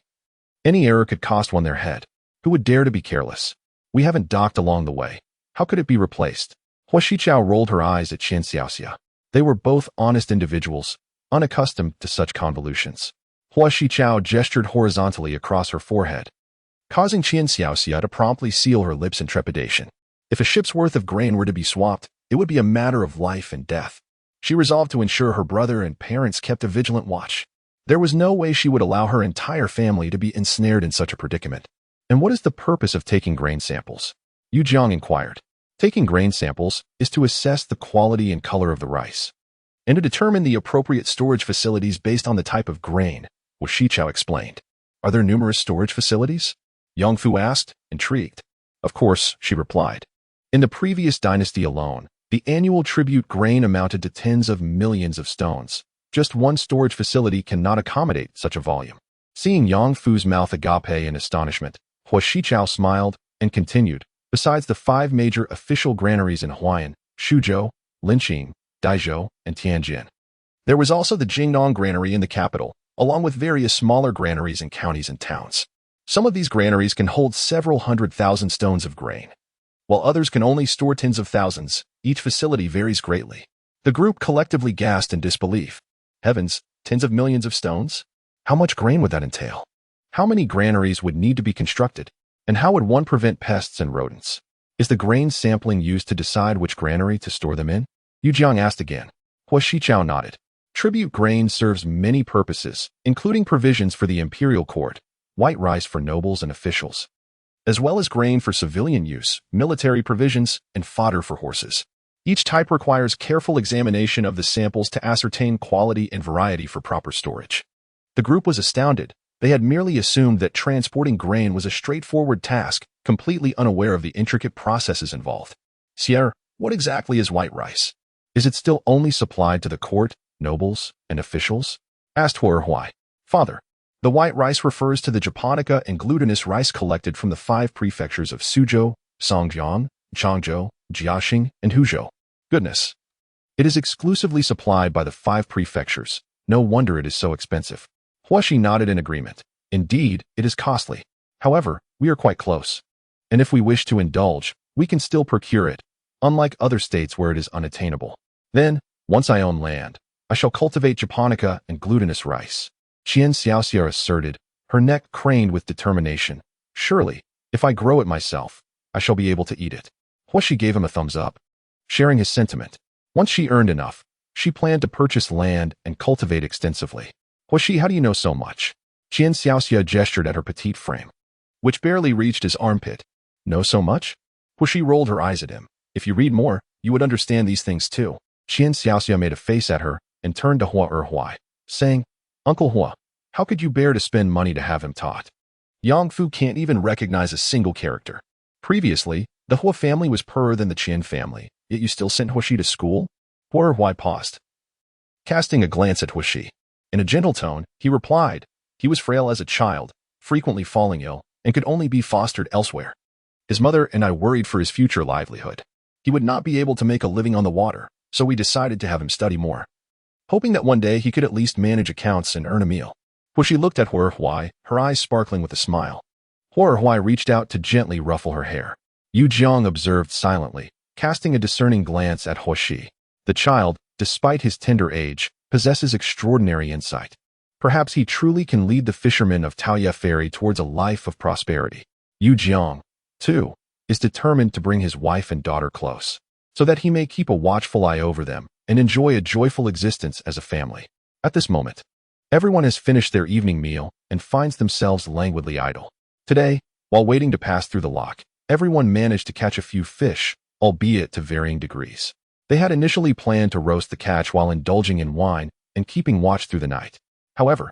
Any error could cost one their head. Who would dare to be careless? We haven't docked along the way. How could it be replaced?" Hua Shichao rolled her eyes at Qian Xiaoxia. They were both honest individuals, unaccustomed to such convolutions. Hua Shichao gestured horizontally across her forehead, causing Qian Xiaoxia to promptly seal her lips in trepidation. If a ship's worth of grain were to be swapped, it would be a matter of life and death. She resolved to ensure her brother and parents kept a vigilant watch. There was no way she would allow her entire family to be ensnared in such a predicament. And what is the purpose of taking grain samples? Yu Jiang inquired. Taking grain samples is to assess the quality and color of the rice, and to determine the appropriate storage facilities based on the type of grain, Wu Shichao explained. Are there numerous storage facilities? Yang Fu asked, intrigued. Of course, she replied. In the previous dynasty alone, the annual tribute grain amounted to tens of millions of stones. Just one storage facility cannot accommodate such a volume. Seeing Yang Fu's mouth agape in astonishment, Hu Shichao smiled and continued. Besides the 5 major official granaries in Huayan, Shuzhou, Linqing, Daizhou, and Tianjin, there was also the Jingdong granary in the capital, along with various smaller granaries in counties and towns. Some of these granaries can hold several 100,000 stones of grain, while others can only store tens of thousands. Each facility varies greatly. The group collectively gasped in disbelief. Heavens, tens of millions of stones? How much grain would that entail? How many granaries would need to be constructed? And how would one prevent pests and rodents? Is the grain sampling used to decide which granary to store them in? Yu Jiang asked again. Hu Shichao nodded. Tribute grain serves many purposes, including provisions for the imperial court, white rice for nobles and officials, as well as grain for civilian use, military provisions, and fodder for horses. Each type requires careful examination of the samples to ascertain quality and variety for proper storage. The group was astounded. They had merely assumed that transporting grain was a straightforward task, completely unaware of the intricate processes involved. Sierra, what exactly is white rice? Is it still only supplied to the court, nobles, and officials? Asked Huai. Father, the white rice refers to the japonica and glutinous rice collected from the 5 prefectures of Suzhou, Songjiang, Changzhou, Jiaxing, and Huzhou. Goodness. It is exclusively supplied by the 5 prefectures. No wonder it is so expensive. Huashi nodded in agreement. Indeed, it is costly. However, we are quite close. And if we wish to indulge, we can still procure it, unlike other states where it is unattainable. Then, once I own land, I shall cultivate japonica and glutinous rice. Qian Xiaoxia asserted, her neck craned with determination. Surely, if I grow it myself, I shall be able to eat it. Huashi gave him a thumbs up, sharing his sentiment. Once she earned enough, she planned to purchase land and cultivate extensively. Huashi, how do you know so much? Qian Xiaoxia gestured at her petite frame, which barely reached his armpit. Know so much? Huashi rolled her eyes at him. If you read more, you would understand these things too. Qian Xiaoxia made a face at her and turned to Huai, saying, Uncle Hua, how could you bear to spend money to have him taught? Yang Fu can't even recognize a single character. Previously, the Hua family was poorer than the Qian family, yet you still sent Huashi to school? Huai paused, casting a glance at Huashi. In a gentle tone, he replied, he was frail as a child, frequently falling ill, and could only be fostered elsewhere. His mother and I worried for his future livelihood. He would not be able to make a living on the water, so we decided to have him study more, hoping that one day he could at least manage accounts and earn a meal. Huashi looked at Huai, her eyes sparkling with a smile. Huai reached out to gently ruffle her hair. Yu Jiang observed silently, casting a discerning glance at Huashi. The child, despite his tender age, possesses extraordinary insight. Perhaps he truly can lead the fishermen of Taoye Ferry towards a life of prosperity. Yu Jiang, too, is determined to bring his wife and daughter close, so that he may keep a watchful eye over them and enjoy a joyful existence as a family. At this moment, everyone has finished their evening meal and finds themselves languidly idle. Today, while waiting to pass through the lock, everyone managed to catch a few fish, albeit to varying degrees. They had initially planned to roast the catch while indulging in wine and keeping watch through the night. However,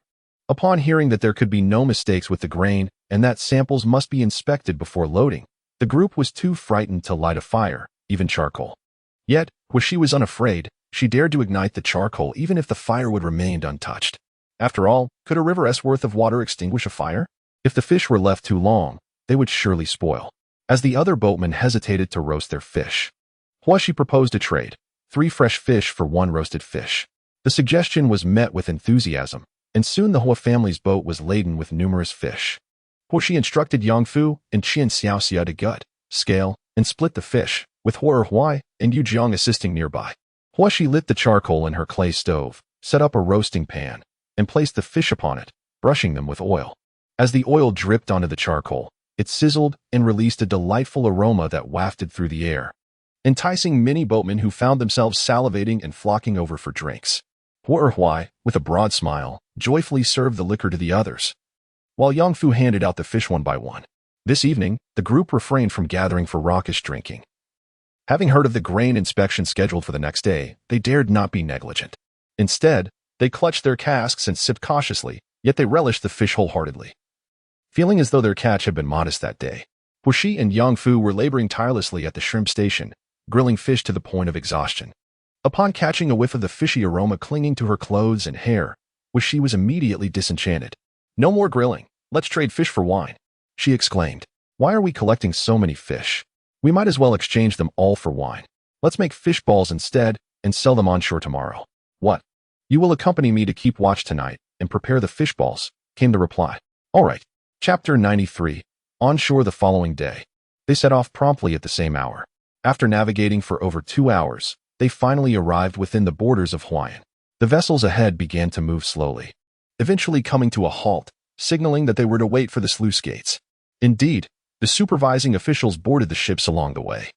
upon hearing that there could be no mistakes with the grain and that samples must be inspected before loading, the group was too frightened to light a fire, even charcoal. Yet, where she was unafraid, she dared to ignite the charcoal even if the fire would remain untouched. After all, could a river's worth of water extinguish a fire? If the fish were left too long, they would surely spoil. As the other boatmen hesitated to roast their fish, Huashi proposed a trade, 3 fresh fish for 1 roasted fish. The suggestion was met with enthusiasm, and soon the Hua family's boat was laden with numerous fish. Huashi instructed Yang Fu and Qian Xiaoxia to gut, scale, and split the fish, with Huai and Yu Jiang assisting nearby. Huashi lit the charcoal in her clay stove, set up a roasting pan, and placed the fish upon it, brushing them with oil. As the oil dripped onto the charcoal, it sizzled and released a delightful aroma that wafted through the air, enticing many boatmen who found themselves salivating and flocking over for drinks. Huai, with a broad smile, joyfully served the liquor to the others, while Yang Fu handed out the fish one by one. This evening, the group refrained from gathering for raucous drinking. Having heard of the grain inspection scheduled for the next day, they dared not be negligent. Instead, they clutched their casks and sipped cautiously, yet they relished the fish wholeheartedly. Feeling as though their catch had been modest that day, Wuxi and Yangfu were laboring tirelessly at the shrimp station, grilling fish to the point of exhaustion. Upon catching a whiff of the fishy aroma clinging to her clothes and hair, Wuxi was immediately disenchanted. "No more grilling. Let's trade fish for wine," she exclaimed. "Why are we collecting so many fish? We might as well exchange them all for wine. Let's make fish balls instead and sell them on shore tomorrow." "What? You will accompany me to keep watch tonight and prepare the fish balls," came the reply. "All right." Chapter 93. On shore the following day. They set off promptly at the same hour. After navigating for over 2 hours, they finally arrived within the borders of Hawaiian. The vessels ahead began to move slowly, eventually coming to a halt, signaling that they were to wait for the sluice gates. Indeed, the supervising officials boarded the ships along the way,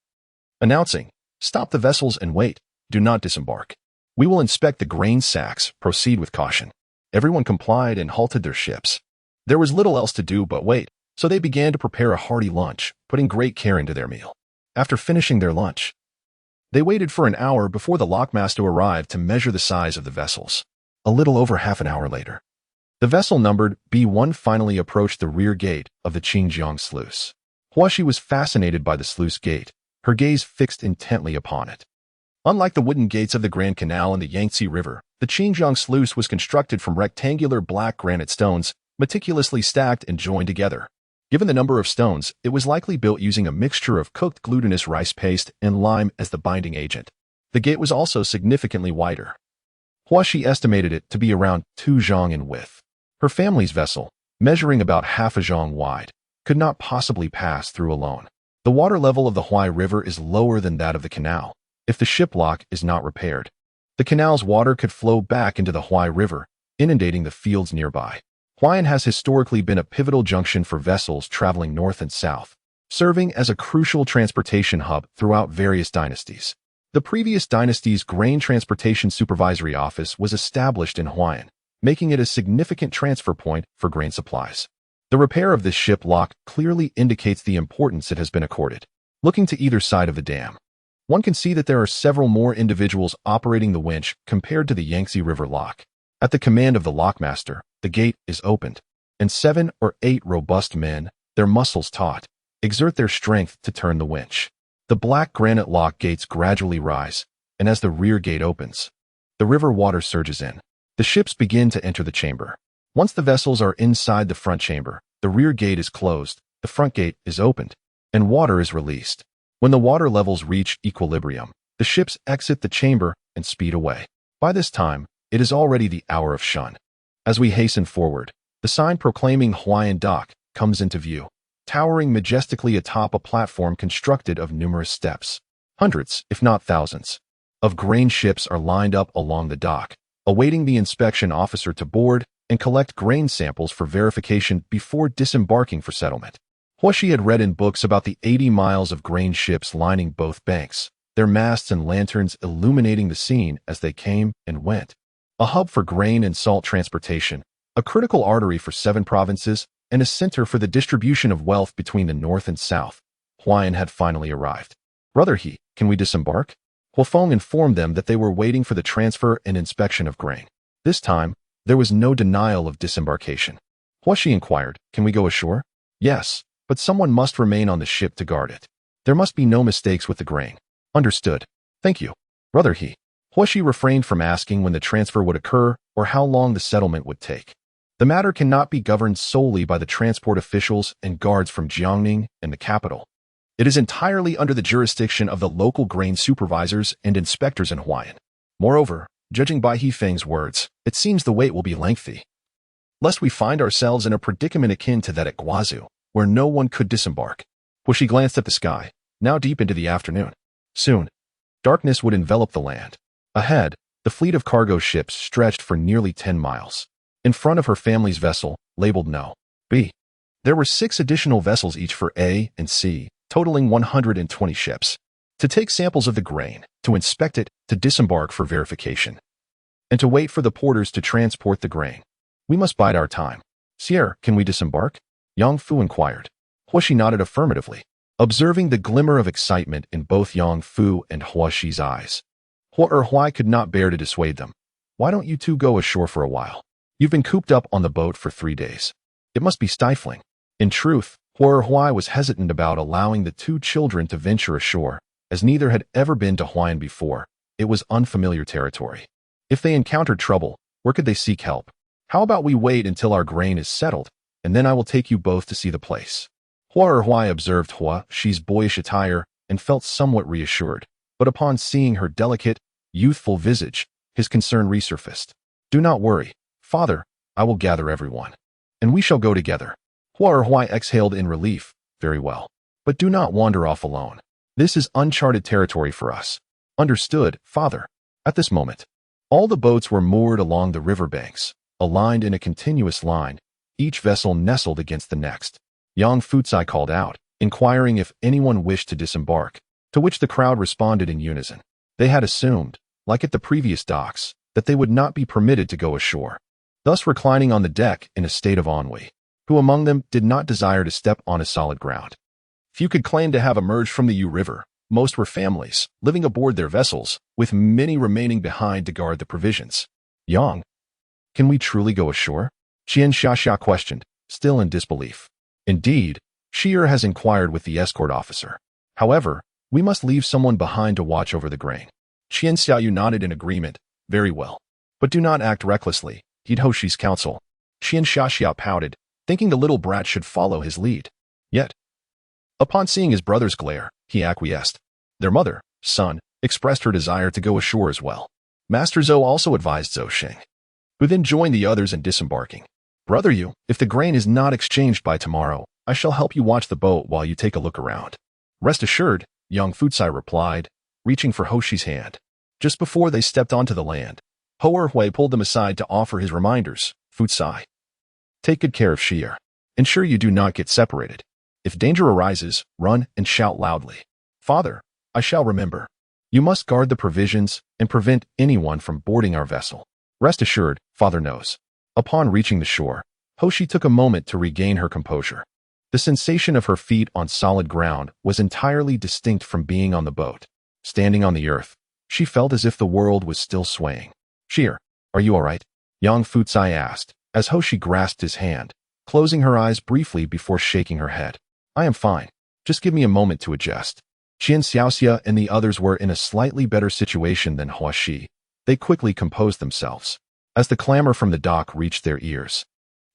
announcing, "Stop the vessels and wait. Do not disembark. We will inspect the grain sacks. Proceed with caution." Everyone complied and halted their ships. There was little else to do but wait, so they began to prepare a hearty lunch, putting great care into their meal. After finishing their lunch, they waited for an hour before the lockmaster arrived to measure the size of the vessels. A little over half an hour later, the vessel numbered B1 finally approached the rear gate of the Qingjiang sluice. Huashi was fascinated by the sluice gate, her gaze fixed intently upon it. Unlike the wooden gates of the Grand Canal and the Yangtze River, the Qingjiang sluice was constructed from rectangular black granite stones, meticulously stacked and joined together. Given the number of stones, it was likely built using a mixture of cooked glutinous rice paste and lime as the binding agent. The gate was also significantly wider. Huashi estimated it to be around 2 zhang in width. Her family's vessel, measuring about half a zhang wide, could not possibly pass through alone. The water level of the Huai River is lower than that of the canal. If the ship lock is not repaired, the canal's water could flow back into the Huai River, inundating the fields nearby. Hawaiian has historically been a pivotal junction for vessels traveling north and south, serving as a crucial transportation hub throughout various dynasties. The previous dynasty's Grain Transportation Supervisory Office was established in Hawaiian, making it a significant transfer point for grain supplies. The repair of this ship lock clearly indicates the importance it has been accorded. Looking to either side of the dam, one can see that there are several more individuals operating the winch compared to the Yangtze River lock. At the command of the lockmaster, the gate is opened, and 7 or 8 robust men, their muscles taut, exert their strength to turn the winch. The black granite lock gates gradually rise, and as the rear gate opens, the river water surges in. The ships begin to enter the chamber. Once the vessels are inside the front chamber, the rear gate is closed, the front gate is opened, and water is released. When the water levels reach equilibrium, the ships exit the chamber and speed away. By this time, it is already the hour of shun. As we hasten forward, the sign proclaiming Hawaiian Dock comes into view, towering majestically atop a platform constructed of numerous steps. Hundreds, if not thousands, of grain ships are lined up along the dock, awaiting the inspection officer to board and collect grain samples for verification before disembarking for settlement. Huashi had read in books about the 80 miles of grain ships lining both banks, their masts and lanterns illuminating the scene as they came and went. A hub for grain and salt transportation, a critical artery for 7 provinces, and a center for the distribution of wealth between the north and south, Hawaiian had finally arrived. "Brother He, can we disembark?" Huafeng informed them that they were waiting for the transfer and inspection of grain. This time, there was no denial of disembarkation. Huashi inquired, "Can we go ashore?" "Yes, but someone must remain on the ship to guard it. There must be no mistakes with the grain." "Understood. Thank you, Brother He." Huashi refrained from asking when the transfer would occur or how long the settlement would take. The matter cannot be governed solely by the transport officials and guards from Jiangning and the capital. It is entirely under the jurisdiction of the local grain supervisors and inspectors in Hawaiian. Moreover, judging by He Feng's words, it seems the wait will be lengthy. Lest we find ourselves in a predicament akin to that at Guazhou, where no one could disembark. Huashi glanced at the sky, now deep into the afternoon. Soon, darkness would envelop the land. Ahead, the fleet of cargo ships stretched for nearly 10 miles. In front of her family's vessel, labeled No. B, there were 6 additional vessels each for A and C, totaling 120 ships, to take samples of the grain, to inspect it, to disembark for verification, and to wait for the porters to transport the grain. "We must bide our time. Sierra, can we disembark?" Yang Fu inquired. Huaxi nodded affirmatively, observing the glimmer of excitement in both Yang Fu and Huaxi's eyes. Hua Erhuai could not bear to dissuade them. Why don't you two go ashore for a while? You've been cooped up on the boat for 3 days. It must be stifling. In truth, Hua Erhuai was hesitant about allowing the two children to venture ashore, as neither had ever been to Huayan before. It was unfamiliar territory. If they encountered trouble, where could they seek help? How about we wait until our grain is settled, and then I will take you both to see the place. Hua Erhuai observed Huaxi's boyish attire and felt somewhat reassured, but upon seeing her delicate, youthful visage, his concern resurfaced. Do not worry, father, I will gather everyone, and we shall go together. Hua Erhuai exhaled in relief. Very well. But do not wander off alone. This is uncharted territory for us. Understood, father. At this moment, all the boats were moored along the riverbanks, aligned in a continuous line, each vessel nestled against the next. Yang Futsai called out, inquiring if anyone wished to disembark, to which the crowd responded in unison. They had assumed, like at the previous docks, that they would not be permitted to go ashore, thus reclining on the deck in a state of ennui. Who among them did not desire to step on a solid ground? Few could claim to have emerged from the Yu River. Most were families, living aboard their vessels, with many remaining behind to guard the provisions. Yang, can we truly go ashore? Qian Xiaxia questioned, still in disbelief. Indeed, Shi'er has inquired with the escort officer. However, we must leave someone behind to watch over the grain. Qian Xiaoyu nodded in agreement. Very well. But do not act recklessly, heed Hoshi's counsel. Qian Xiaxia pouted, thinking the little brat should follow his lead. Yet, upon seeing his brother's glare, he acquiesced. Their mother, Sun, expressed her desire to go ashore as well. Master Zhou also advised Zhou Xing, who then joined the others in disembarking. Brother Yu, if the grain is not exchanged by tomorrow, I shall help you watch the boat while you take a look around. Rest assured, Yang Futsai replied, reaching for Hoshi's hand. Just before they stepped onto the land, Ho Erhui pulled them aside to offer his reminders. Futsai, take good care of Shi'er. Ensure you do not get separated. If danger arises, run and shout loudly. Father, I shall remember. You must guard the provisions and prevent anyone from boarding our vessel. Rest assured, father knows. Upon reaching the shore, Hoshi took a moment to regain her composure. The sensation of her feet on solid ground was entirely distinct from being on the boat. Standing on the earth, she felt as if the world was still swaying. Shi'er, are you all right? Yang Futsai asked, as Hoshi grasped his hand, closing her eyes briefly before shaking her head. I am fine. Just give me a moment to adjust. Qian Xiaoxia and the others were in a slightly better situation than Huaxi. They quickly composed themselves. As the clamor from the dock reached their ears,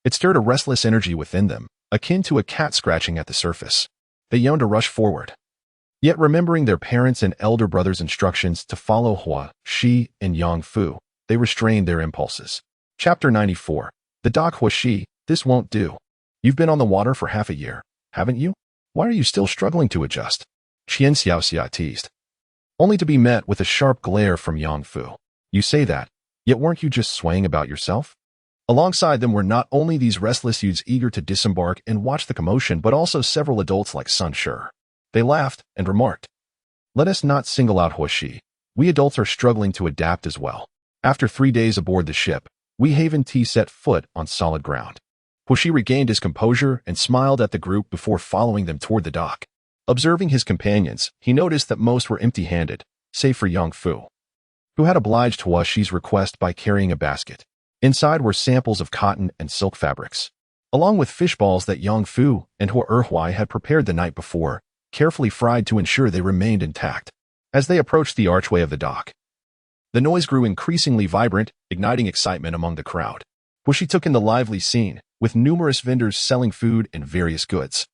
it stirred a restless energy within them, akin to a cat scratching at the surface. They yearned to rush forward. Yet remembering their parents' and elder brother's instructions to follow Hua, Shi, and Yang Fu, they restrained their impulses. Chapter 94. The dock. Huaxi, this won't do. You've been on the water for half a year, haven't you? Why are you still struggling to adjust? Qian Xiaoxia teased, only to be met with a sharp glare from Yang Fu. You say that, yet weren't you just swaying about yourself? Alongside them were not only these restless youths eager to disembark and watch the commotion, but also several adults like Sun Shi. They laughed and remarked, let us not single out Huaxi. We adults are struggling to adapt as well. After 3 days aboard the ship, we Haven T set foot on solid ground. Huaxi regained his composure and smiled at the group before following them toward the dock. Observing his companions, he noticed that most were empty-handed, save for Yang Fu, who had obliged Huaxi's request by carrying a basket. Inside were samples of cotton and silk fabrics, along with fish balls that Yang Fu and Hua Erhuai had prepared the night before, carefully fried to ensure they remained intact. As they approached the archway of the dock, the noise grew increasingly vibrant, igniting excitement among the crowd. Huaxi took in the lively scene, with numerous vendors selling food and various goods,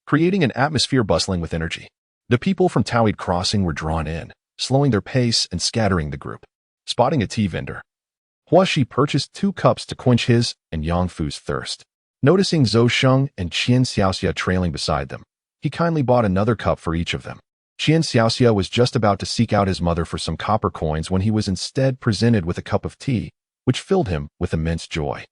creating an atmosphere bustling with energy. The people from Taoid Crossing were drawn in, slowing their pace and scattering the group. Spotting a tea vendor, Huaxi purchased 2 cups to quench his and Yang Fu's thirst. Noticing Zhou Sheng and Qian Xiaoxia trailing beside them, he kindly bought another cup for each of them. Qian Xiaoxia was just about to seek out his mother for some copper coins when he was instead presented with a cup of tea, which filled him with immense joy.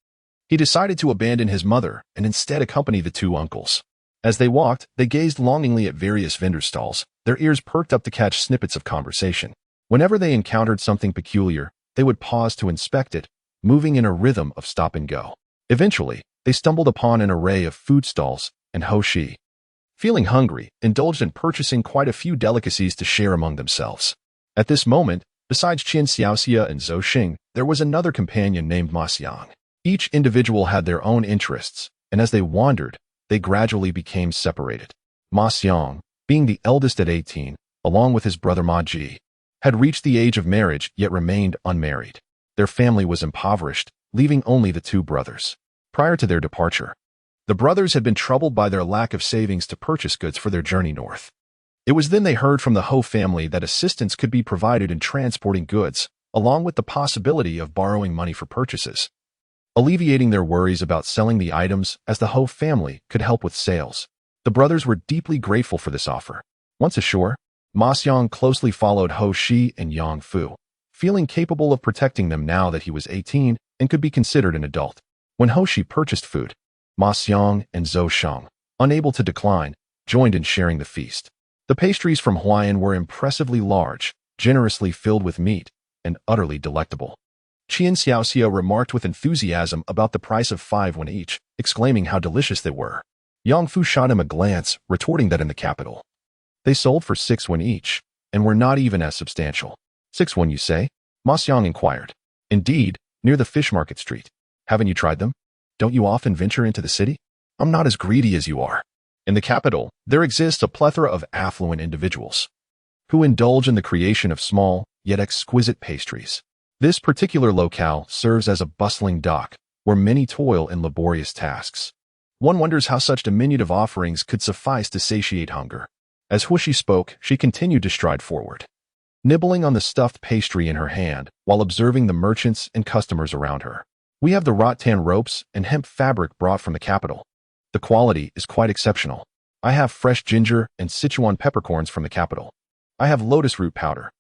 He decided to abandon his mother and instead accompany the 2 uncles. As they walked, they gazed longingly at various vendor stalls, their ears perked up to catch snippets of conversation. Whenever they encountered something peculiar, they would pause to inspect it, moving in a rhythm of stop and go. Eventually, they stumbled upon an array of food stalls, and Hoshi, feeling hungry, indulged in purchasing quite a few delicacies to share among themselves. At this moment, besides Qin Xiaoxia and Zhou Xing, there was another companion named Ma Xiang. Each individual had their own interests, and as they wandered, they gradually became separated. Ma Xiang, being the eldest at 18, along with his brother Ma Ji, had reached the age of marriage yet remained unmarried. Their family was impoverished, leaving only the two brothers. Prior to their departure, the brothers had been troubled by their lack of savings to purchase goods for their journey north. It was then they heard from the Ho family that assistance could be provided in transporting goods, along with the possibility of borrowing money for purchases, alleviating their worries about selling the items as the Ho family could help with sales. The brothers were deeply grateful for this offer. Once ashore, Ma Xiang closely followed Ho Shi and Yang Fu, feeling capable of protecting them now that he was 18 and could be considered an adult. When Ho Shi purchased food, Ma Xiang and Zhou Shang, unable to decline, joined in sharing the feast. The pastries from Huayan were impressively large, generously filled with meat, and utterly delectable. Qin Xiaoxia remarked with enthusiasm about the price of 5 when each, exclaiming how delicious they were. Yang Fu shot him a glance, retorting that in the capital they sold for 6 when each, and were not even as substantial. 6 when you say? Ma Xiang inquired. Indeed, near the fish market street. Haven't you tried them? Don't you often venture into the city? I'm not as greedy as you are. In the capital, there exists a plethora of affluent individuals who indulge in the creation of small, yet exquisite pastries. This particular locale serves as a bustling dock, where many toil in laborious tasks. One wonders how such diminutive offerings could suffice to satiate hunger. As Huishi spoke, she continued to stride forward, nibbling on the stuffed pastry in her hand while observing the merchants and customers around her. We have the rattan ropes and hemp fabric brought from the capital. The quality is quite exceptional. I have fresh ginger and Sichuan peppercorns from the capital. I have lotus root powder.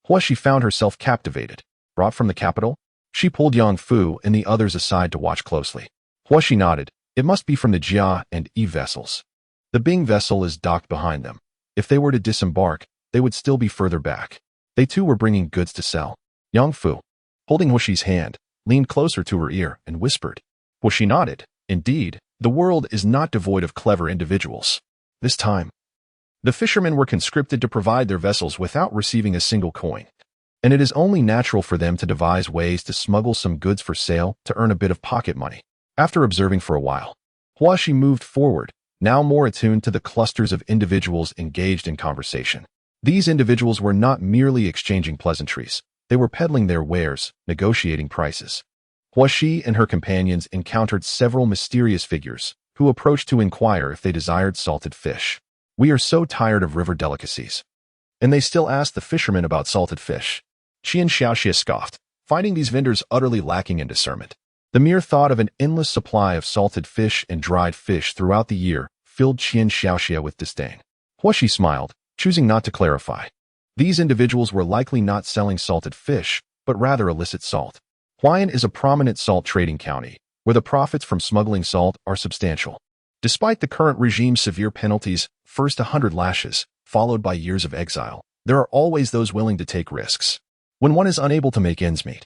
Huishi found herself captivated. Brought from the capital? She pulled Yang Fu and the others aside to watch closely. Huishi nodded. It must be from the Jia and Yi vessels. The Bing vessel is docked behind them. If they were to disembark, they would still be further back. They too were bringing goods to sell. Yang Fu, holding Huishi's hand, leaned closer to her ear and whispered. Huishi nodded. Indeed, the world is not devoid of clever individuals. This time, the fishermen were conscripted to provide their vessels without receiving a single coin, and it is only natural for them to devise ways to smuggle some goods for sale to earn a bit of pocket money. After observing for a while, Huishi moved forward, now more attuned to the clusters of individuals engaged in conversation. These individuals were not merely exchanging pleasantries. They were peddling their wares, negotiating prices. Huishi and her companions encountered several mysterious figures who approached to inquire if they desired salted fish. We are so tired of river delicacies. And they still asked the fishermen about salted fish. Qin Xiaoxia scoffed, finding these vendors utterly lacking in discernment. The mere thought of an endless supply of salted fish and dried fish throughout the year filled Qin Xiaoxia with disdain. Huishi smiled, choosing not to clarify. These individuals were likely not selling salted fish, but rather illicit salt. Huayan is a prominent salt trading county, where the profits from smuggling salt are substantial. Despite the current regime's severe penalties, first 100 lashes, followed by years of exile, there are always those willing to take risks. When one is unable to make ends meet,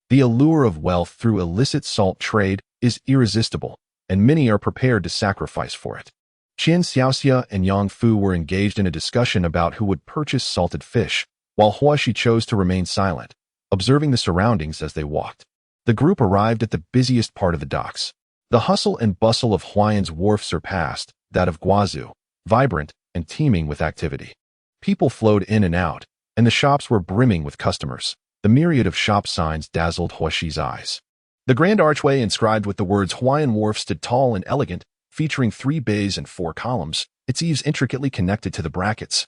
the allure of wealth through illicit salt trade is irresistible, and many are prepared to sacrifice for it. Qin Xiaoxia and Yang Fu were engaged in a discussion about who would purchase salted fish, while Huishi chose to remain silent, observing the surroundings as they walked. The group arrived at the busiest part of the docks. The hustle and bustle of Huayan's wharf surpassed that of Guazhou, vibrant and teeming with activity. People flowed in and out, and the shops were brimming with customers. The myriad of shop signs dazzled Huishi's eyes. The grand archway inscribed with the words Huayan Wharf stood tall and elegant, featuring 3 bays and 4 columns, its eaves intricately connected to the brackets,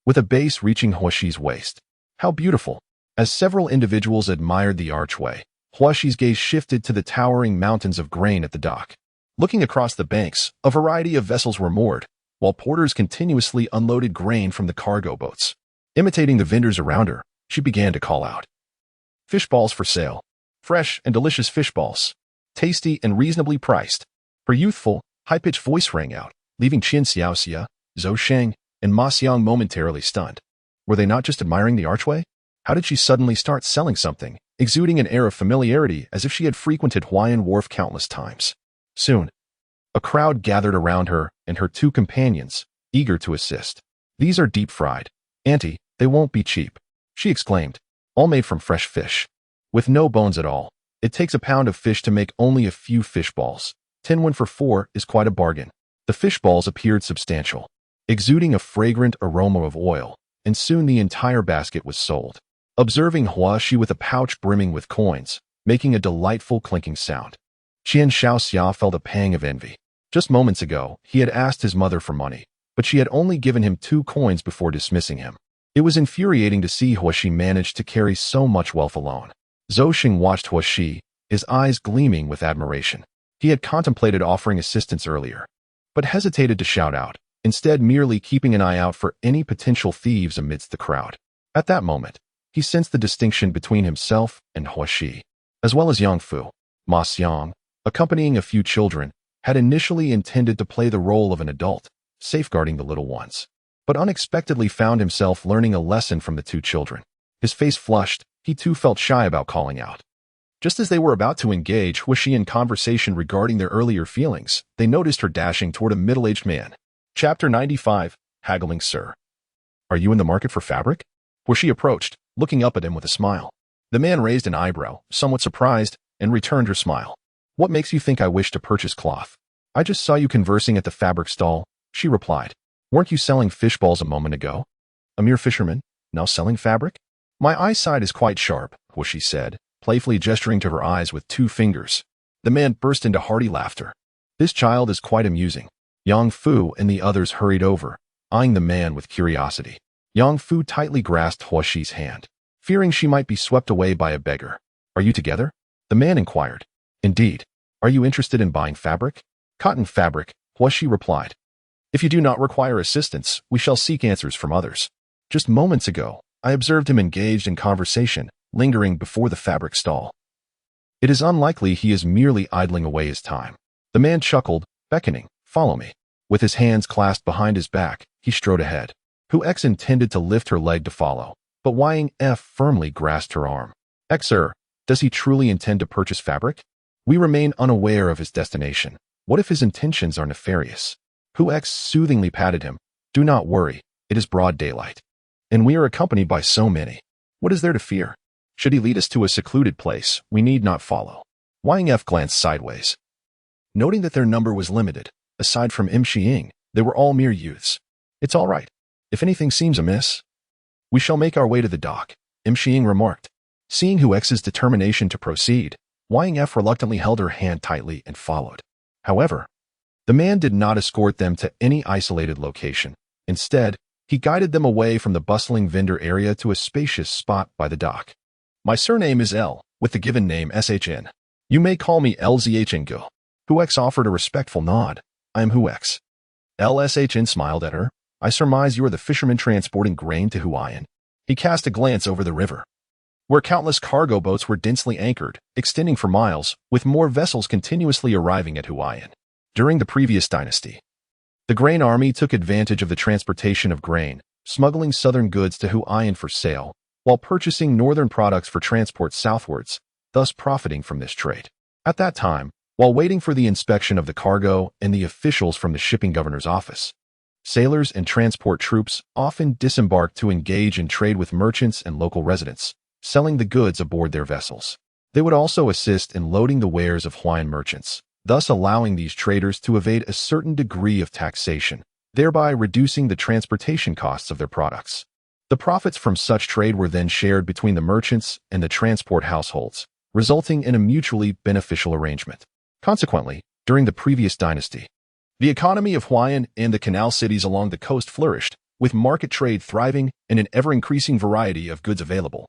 with a base reaching Huishi's waist. How beautiful! As several individuals admired the archway, Huishi's gaze shifted to the towering mountains of grain at the dock. Looking across the banks, a variety of vessels were moored, while porters continuously unloaded grain from the cargo boats. Imitating the vendors around her, she began to call out. Fish balls for sale. Fresh and delicious fish balls. Tasty and reasonably priced. Her youthful, high-pitched voice rang out, leaving Qin Xiaoxia, Zhou Sheng, and Ma Xiang momentarily stunned. Were they not just admiring the archway? How did she suddenly start selling something, exuding an air of familiarity as if she had frequented Huayan Wharf countless times? Soon, A crowd gathered around her and her two companions, eager to assist. "These are deep-fried. Auntie, they won't be cheap," she exclaimed. "All made from fresh fish. With no bones at all. It takes a pound of fish to make only a few fish balls. 10 for 4 is quite a bargain." The fish balls appeared substantial, exuding a fragrant aroma of oil, and soon the entire basket was sold. Observing Huaxi with a pouch brimming with coins, making a delightful clinking sound, Qian Shaoxia felt a pang of envy. Just moments ago, he had asked his mother for money, but she had only given him 2 coins before dismissing him. It was infuriating to see Huaxi manage to carry so much wealth alone. Zhou Xing watched Huaxi, his eyes gleaming with admiration. He had contemplated offering assistance earlier, but hesitated to shout out, instead merely keeping an eye out for any potential thieves amidst the crowd. At that moment, he sensed the distinction between himself and Huaxi, as well as Yang Fu. Ma Xiang, accompanying a few children, had initially intended to play the role of an adult, safeguarding the little ones, but unexpectedly found himself learning a lesson from the 2 children. His face flushed, he too felt shy about calling out. Just as they were about to engage Huaxi in conversation regarding their earlier feelings, they noticed her dashing toward a middle-aged man. Chapter 95, Haggling Sir. "Are you in the market for fabric?" Huaxi approached, looking up at him with a smile. The man raised an eyebrow, somewhat surprised, and returned her smile. "What makes you think I wish to purchase cloth?" "I just saw you conversing at the fabric stall," she replied. "Weren't you selling fish balls a moment ago?" "A mere fisherman, now selling fabric?" "My eyesight is quite sharp," Huaxi said, playfully gesturing to her eyes with 2 fingers. The man burst into hearty laughter. "This child is quite amusing." Yang Fu and the others hurried over, eyeing the man with curiosity. Yang Fu tightly grasped Huaxi's hand, fearing she might be swept away by a beggar. "Are you together?" the man inquired. "Indeed. Are you interested in buying fabric?" "Cotton fabric," Huaxi replied. "If you do not require assistance, we shall seek answers from others." Just moments ago, I observed him engaged in conversation, lingering before the fabric stall. It is unlikely he is merely idling away his time. The man chuckled, beckoning, "Follow me." With his hands clasped behind his back, he strode ahead. Hu X intended to lift her leg to follow, but Ying F firmly grasped her arm. "Sir, does he truly intend to purchase fabric? We remain unaware of his destination. What if his intentions are nefarious?" Hu X soothingly patted him. "Do not worry, it is broad daylight, and we are accompanied by so many. What is there to fear? Should he lead us to a secluded place, we need not follow." Ying F glanced sideways. Noting that their number was limited, aside from Im Xiying, they were all mere youths. "It's all right. If anything seems amiss, we shall make our way to the dock," Im Xiying remarked. Seeing Hu X's determination to proceed, Ying F reluctantly held her hand tightly and followed. However, the man did not escort them to any isolated location. Instead, he guided them away from the bustling vendor area to a spacious spot by the dock. "My surname is L, with the given name SHN. You may call me LZHN. Hu X offered a respectful nod. "I am Hu X." LSHN smiled at her. "I surmise you are the fisherman transporting grain to Huayan." He cast a glance over the river, where countless cargo boats were densely anchored, extending for miles, with more vessels continuously arriving at Huayan. During the previous dynasty, the grain army took advantage of the transportation of grain, smuggling southern goods to Huayan for sale, while purchasing northern products for transport southwards, thus profiting from this trade. At that time, while waiting for the inspection of the cargo and the officials from the shipping governor's office, sailors and transport troops often disembarked to engage in trade with merchants and local residents, selling the goods aboard their vessels. They would also assist in loading the wares of Huayan merchants, thus allowing these traders to evade a certain degree of taxation, thereby reducing the transportation costs of their products. The profits from such trade were then shared between the merchants and the transport households, resulting in a mutually beneficial arrangement. Consequently, during the previous dynasty, the economy of Huayan and the canal cities along the coast flourished, with market trade thriving and an ever-increasing variety of goods available.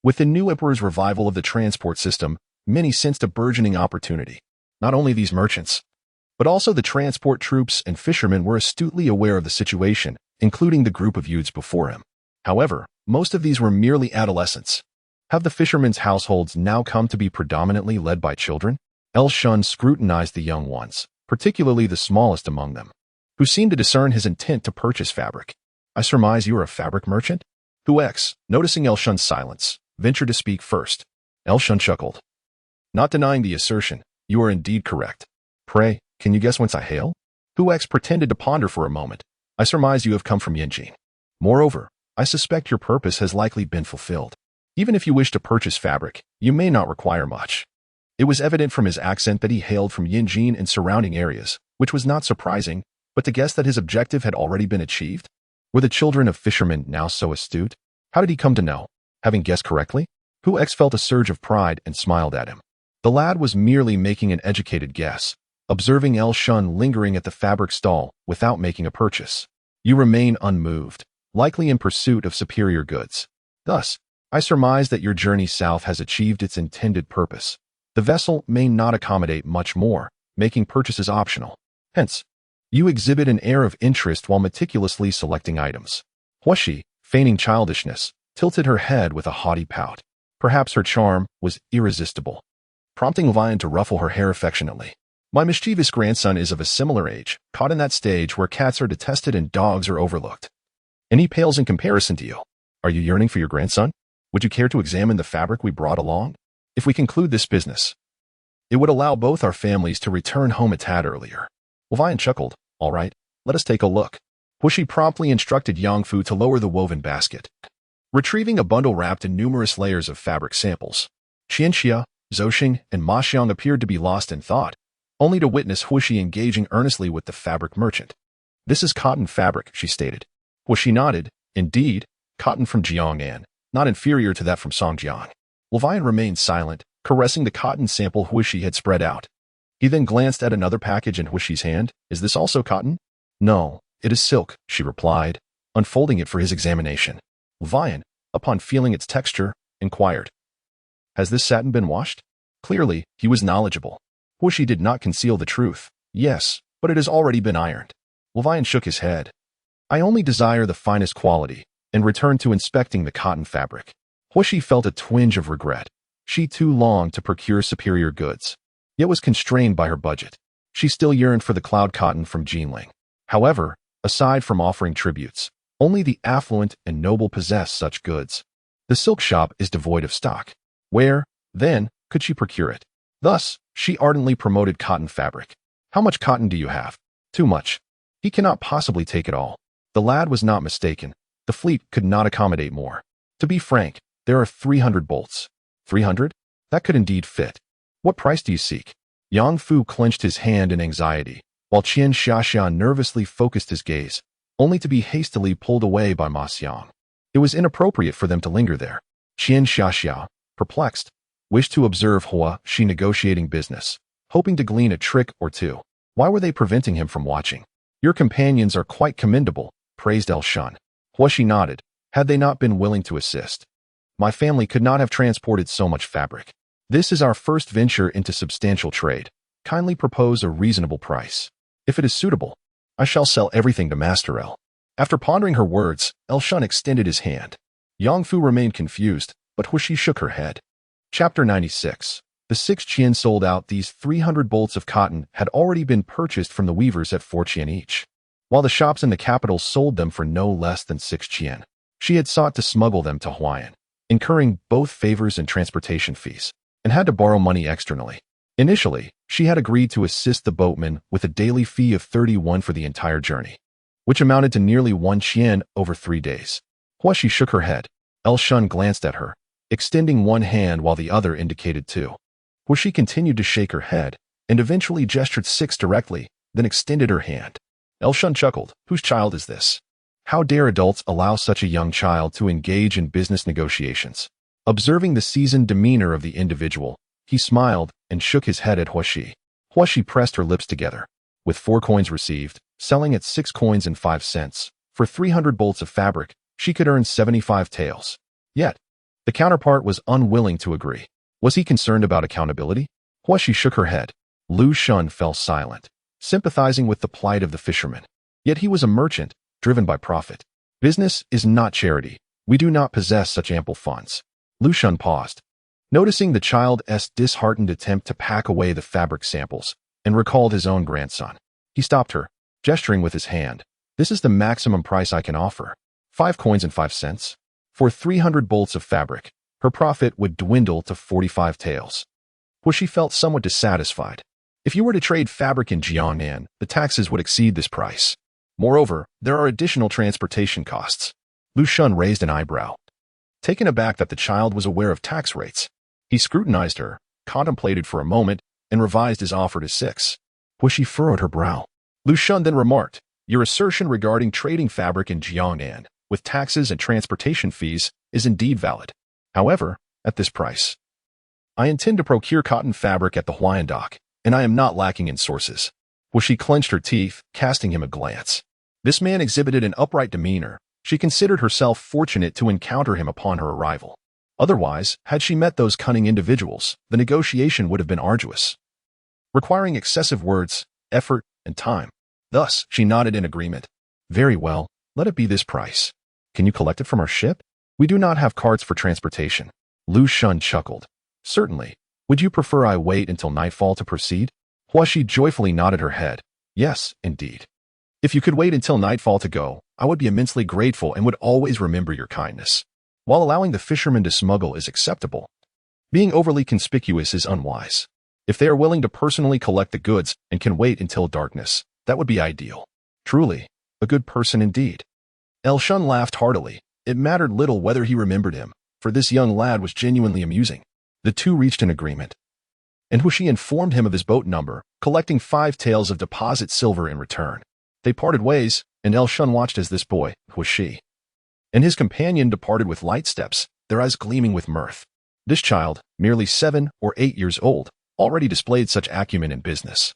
With the new emperor's revival of the transport system, many sensed a burgeoning opportunity. Not only these merchants, but also the transport troops and fishermen were astutely aware of the situation, including the group of youths before him. However, most of these were merely adolescents. Have the fishermen's households now come to be predominantly led by children? El Shun scrutinized the young ones, particularly the smallest among them, who seemed to discern his intent to purchase fabric. "I surmise you are a fabric merchant?" Hu X, noticing El Shun's silence, ventured to speak first. El Shun chuckled. "Not denying the assertion, you are indeed correct. Pray, Can you guess whence I hail? Hu X pretended to ponder for a moment. I surmise you have come from Yinjin. Moreover, I suspect your purpose has likely been fulfilled. Even if you wish to purchase fabric, you may not require much. It was evident from his accent that he hailed from Yinjin and surrounding areas, which was not surprising, but to guess that his objective had already been achieved? Were the children of fishermen now so astute? How did he come to know? Having guessed correctly? Hu X felt a surge of pride and smiled at him. The lad was merely making an educated guess, observing El Shun lingering at the fabric stall without making a purchase. You remain unmoved, likely in pursuit of superior goods. Thus, I surmise that your journey south has achieved its intended purpose. The vessel may not accommodate much more, making purchases optional. Hence, you exhibit an air of interest while meticulously selecting items. Huoshi, feigning childishness, tilted her head with a haughty pout. Perhaps her charm was irresistible, prompting Lion to ruffle her hair affectionately. My mischievous grandson is of a similar age, caught in that stage where cats are detested and dogs are overlooked. And he pales in comparison to you. Are you yearning for your grandson? Would you care to examine the fabric we brought along? If we conclude this business, it would allow both our families to return home a tad earlier. Lion chuckled. All right, let us take a look. Huoshi promptly instructed Yangfu to lower the woven basket, retrieving a bundle wrapped in numerous layers of fabric samples. Qianxia, Zhouxing, and Ma Xiang appeared to be lost in thought, only to witness Huoshi engaging earnestly with the fabric merchant. This is cotton fabric, she stated. Huoshi nodded. Indeed, cotton from Jiangnan, not inferior to that from Songjiang. Lion remained silent, caressing the cotton sample Huoshi had spread out. He then glanced at another package in Huoshi's hand. Is this also cotton? No, it is silk, she replied, unfolding it for his examination. Lion, upon feeling its texture, inquired, has this satin been washed? Clearly, he was knowledgeable. Huoshi did not conceal the truth. Yes, but it has already been ironed. Lion shook his head. I only desire the finest quality, and returned to inspecting the cotton fabric. Huoshi felt a twinge of regret. She too longed to procure superior goods, yet was constrained by her budget. She still yearned for the cloud cotton from Jinling. However, aside from offering tributes, only the affluent and noble possess such goods. The silk shop is devoid of stock. Where, then, could she procure it? Thus, she ardently promoted cotton fabric. How much cotton do you have? Too much. He cannot possibly take it all. The lad was not mistaken. The fleet could not accommodate more. To be frank, there are 300 bolts. 300? That could indeed fit. What price do you seek? Yang Fu clenched his hand in anxiety, while Qian Xiaxia nervously focused his gaze, only to be hastily pulled away by Ma Xiang. It was inappropriate for them to linger there. Qian Xiaxia, perplexed, wished to observe Huoshi negotiating business, hoping to glean a trick or two. Why were they preventing him from watching? Your companions are quite commendable, praised El Shun. Huoshi nodded. Had they not been willing to assist, my family could not have transported so much fabric. This is our first venture into substantial trade. Kindly propose a reasonable price. If it is suitable, I shall sell everything to Master El. After pondering her words, El Shun extended his hand. Yang Fu remained confused, but Huoshi shook her head. Chapter 96. The 6 qian sold out. These 300 bolts of cotton had already been purchased from the weavers at 4 qian each, while the shops in the capital sold them for no less than 6 qian. She had sought to smuggle them to Huayan, incurring both favors and transportation fees, and had to borrow money externally. Initially, she had agreed to assist the boatman with a daily fee of 31 for the entire journey, which amounted to nearly 1 qian over 3 days. Huoshi shook her head. El Shun glanced at her, extending one hand while the other indicated 2. Huoshi continued to shake her head, and eventually gestured 6 directly, then extended her hand. El Shun chuckled. Whose child is this? How dare adults allow such a young child to engage in business negotiations? Observing the seasoned demeanor of the individual, he smiled and shook his head at Huoshi. Huoshi pressed her lips together. With 4 coins received, selling at 6 coins and 5 cents, for 300 bolts of fabric, she could earn 75 taels. Yet, the counterpart was unwilling to agree. Was he concerned about accountability? Huoshi shook her head. Lu Shun fell silent, sympathizing with the plight of the fisherman. Yet he was a merchant, driven by profit. Business is not charity. We do not possess such ample funds. Lu Shun paused, noticing the child's disheartened attempt to pack away the fabric samples, and recalled his own grandson. He stopped her, gesturing with his hand. This is the maximum price I can offer. 5 coins and 5 cents. For 300 bolts of fabric, her profit would dwindle to 45 taels. Huoshi felt somewhat dissatisfied. If you were to trade fabric in Jiangnan, the taxes would exceed this price. Moreover, there are additional transportation costs. Lu Shun raised an eyebrow. Taken aback that the child was aware of tax rates, he scrutinized her, contemplated for a moment, and revised his offer to 6. Huishi furrowed her brow. Lu Shun then remarked, "Your assertion regarding trading fabric in Jiangnan, with taxes and transportation fees, is indeed valid. However, at this price, I intend to procure cotton fabric at the Huayan dock, and I am not lacking in sources." Huishi clenched her teeth, casting him a glance. This man exhibited an upright demeanor. She considered herself fortunate to encounter him upon her arrival. Otherwise, had she met those cunning individuals, the negotiation would have been arduous, requiring excessive words, effort, and time. Thus, she nodded in agreement. "Very well, let it be this price. Can you collect it from our ship? We do not have carts for transportation." Lu Shun chuckled. "Certainly. Would you prefer I wait until nightfall to proceed?" Huishi joyfully nodded her head. "Yes, indeed. If you could wait until nightfall to go, I would be immensely grateful and would always remember your kindness. While allowing the fishermen to smuggle is acceptable, being overly conspicuous is unwise. If they are willing to personally collect the goods and can wait until darkness, that would be ideal. Truly, a good person indeed." El Shun laughed heartily. It mattered little whether he remembered him, for this young lad was genuinely amusing. The two reached an agreement, and Huishi informed him of his boat number, collecting 5 taels of deposit silver in return. They parted ways, and El Shun watched as this boy, Huishi, and his companion departed with light steps, their eyes gleaming with mirth. This child, merely 7 or 8 years old, already displayed such acumen in business.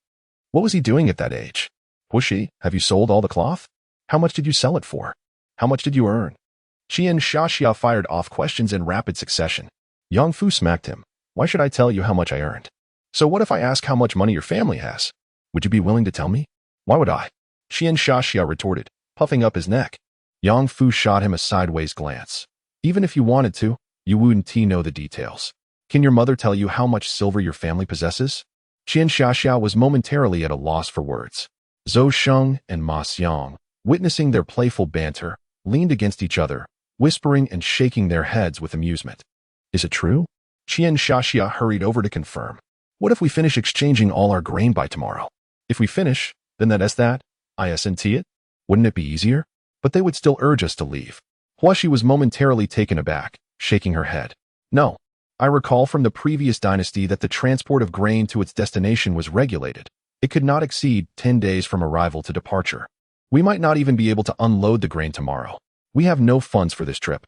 What was he doing at that age? "Huishi, have you sold all the cloth? How much did you sell it for? How much did you earn?" Qian Shashia fired off questions in rapid succession. Yang Fu smacked him. "Why should I tell you how much I earned? So what if I ask how much money your family has? Would you be willing to tell me?" "Why would I?" Qian Shashia retorted, puffing up his neck. Yang Fu shot him a sideways glance. "Even if you wanted to, you wouldn't know the details. Can your mother tell you how much silver your family possesses?" Qian Shashia was momentarily at a loss for words. Zhou Sheng and Ma Xiang, witnessing their playful banter, leaned against each other, whispering and shaking their heads with amusement. "Is it true?" Qian Shashia hurried over to confirm. "What if we finish exchanging all our grain by tomorrow? If we finish, then isn't it? Wouldn't it be easier? But they would still urge us to leave." Huishi was momentarily taken aback, shaking her head. "No. I recall from the previous dynasty that the transport of grain to its destination was regulated. It could not exceed 10 days from arrival to departure. We might not even be able to unload the grain tomorrow. We have no funds for this trip.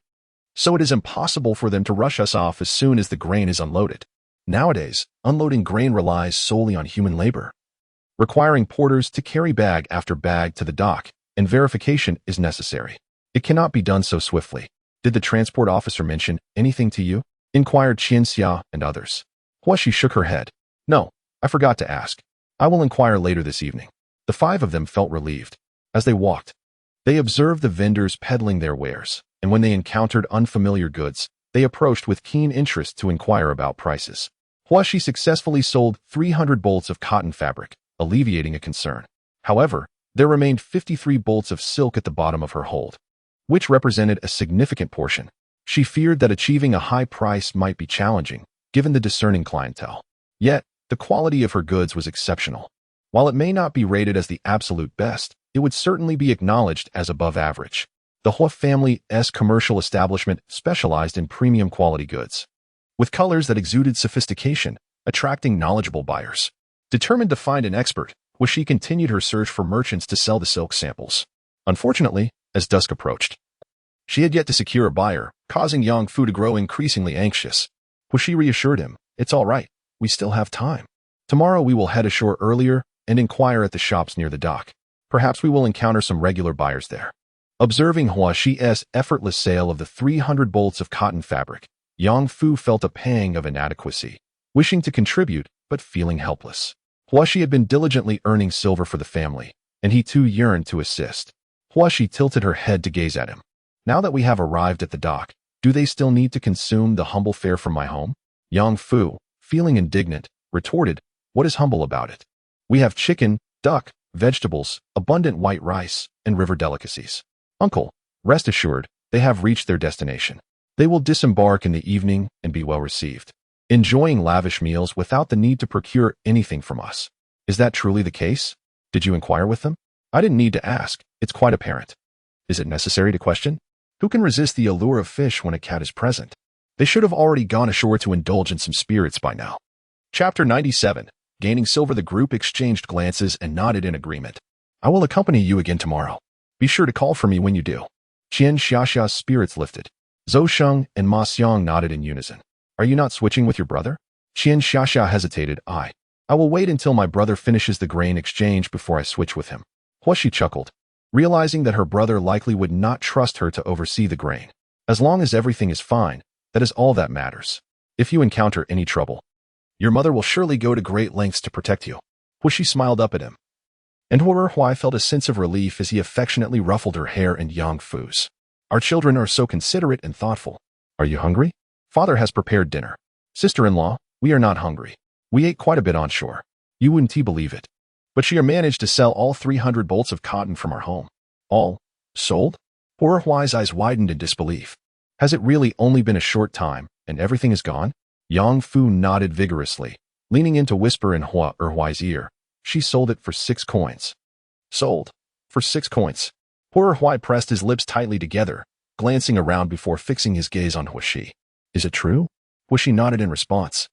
So it is impossible for them to rush us off as soon as the grain is unloaded. Nowadays, unloading grain relies solely on human labor, requiring porters to carry bag after bag to the dock, and verification is necessary. It cannot be done so swiftly. Did the transport officer mention anything to you?" inquired Qian Xia and others. Huishi shook her head. "No, I forgot to ask. I will inquire later this evening." The 5 of them felt relieved. As they walked, they observed the vendors peddling their wares, and when they encountered unfamiliar goods, they approached with keen interest to inquire about prices. Huishi successfully sold 300 bolts of cotton fabric, alleviating a concern. However, there remained 53 bolts of silk at the bottom of her hold, which represented a significant portion. She feared that achieving a high price might be challenging, given the discerning clientele. Yet, the quality of her goods was exceptional. While it may not be rated as the absolute best, it would certainly be acknowledged as above average. The Hua family's commercial establishment specialized in premium quality goods, with colors that exuded sophistication, attracting knowledgeable buyers. Determined to find an expert, Huishi continued her search for merchants to sell the silk samples. Unfortunately, as dusk approached, she had yet to secure a buyer, causing Yang Fu to grow increasingly anxious. Huishi reassured him, "It's all right. We still have time. Tomorrow we will head ashore earlier and inquire at the shops near the dock. Perhaps we will encounter some regular buyers there." Observing Huishi's effortless sale of the 300 bolts of cotton fabric, Yang Fu felt a pang of inadequacy, wishing to contribute but feeling helpless. Huishi had been diligently earning silver for the family, and he too yearned to assist. Huishi tilted her head to gaze at him. "Now that we have arrived at the dock, do they still need to consume the humble fare from my home?" Yang Fu, feeling indignant, retorted, "What is humble about it? We have chicken, duck, vegetables, abundant white rice, and river delicacies. Uncle, rest assured, they have reached their destination. They will disembark in the evening and be well received, enjoying lavish meals without the need to procure anything from us." Is that truly the case? Did you inquire with them? I didn't need to ask. It's quite apparent. Is it necessary to question? Who can resist the allure of fish when a cat is present? They should have already gone ashore to indulge in some spirits by now. Chapter 97. Gaining silver. The group exchanged glances and nodded in agreement. I will accompany you again tomorrow. Be sure to call for me when you do. Qian Xiaxia's spirits lifted. Zhou Sheng and Ma Xiang nodded in unison. Are you not switching with your brother? Qian Xiaxia hesitated. I will wait until my brother finishes the grain exchange before I switch with him. Huashi chuckled, realizing that her brother likely would not trust her to oversee the grain. As long as everything is fine, that is all that matters. If you encounter any trouble, your mother will surely go to great lengths to protect you. Huashi smiled up at him, and Huai felt a sense of relief as he affectionately ruffled her hair and Yang Fu's. Our children are so considerate and thoughtful. Are you hungry? Father has prepared dinner. Sister-in-law, we are not hungry. We ate quite a bit on shore. You wouldn't believe it. But she managed to sell all 300 bolts of cotton from our home. All? Sold? Huai's eyes widened in disbelief. Has it really only been a short time, and everything is gone? Yang Fu nodded vigorously, leaning in to whisper in Huai's ear. She sold it for 6 coins. Sold? For 6 coins. Huai pressed his lips tightly together, glancing around before fixing his gaze on Huashi. Is it true? Huashi nodded in response,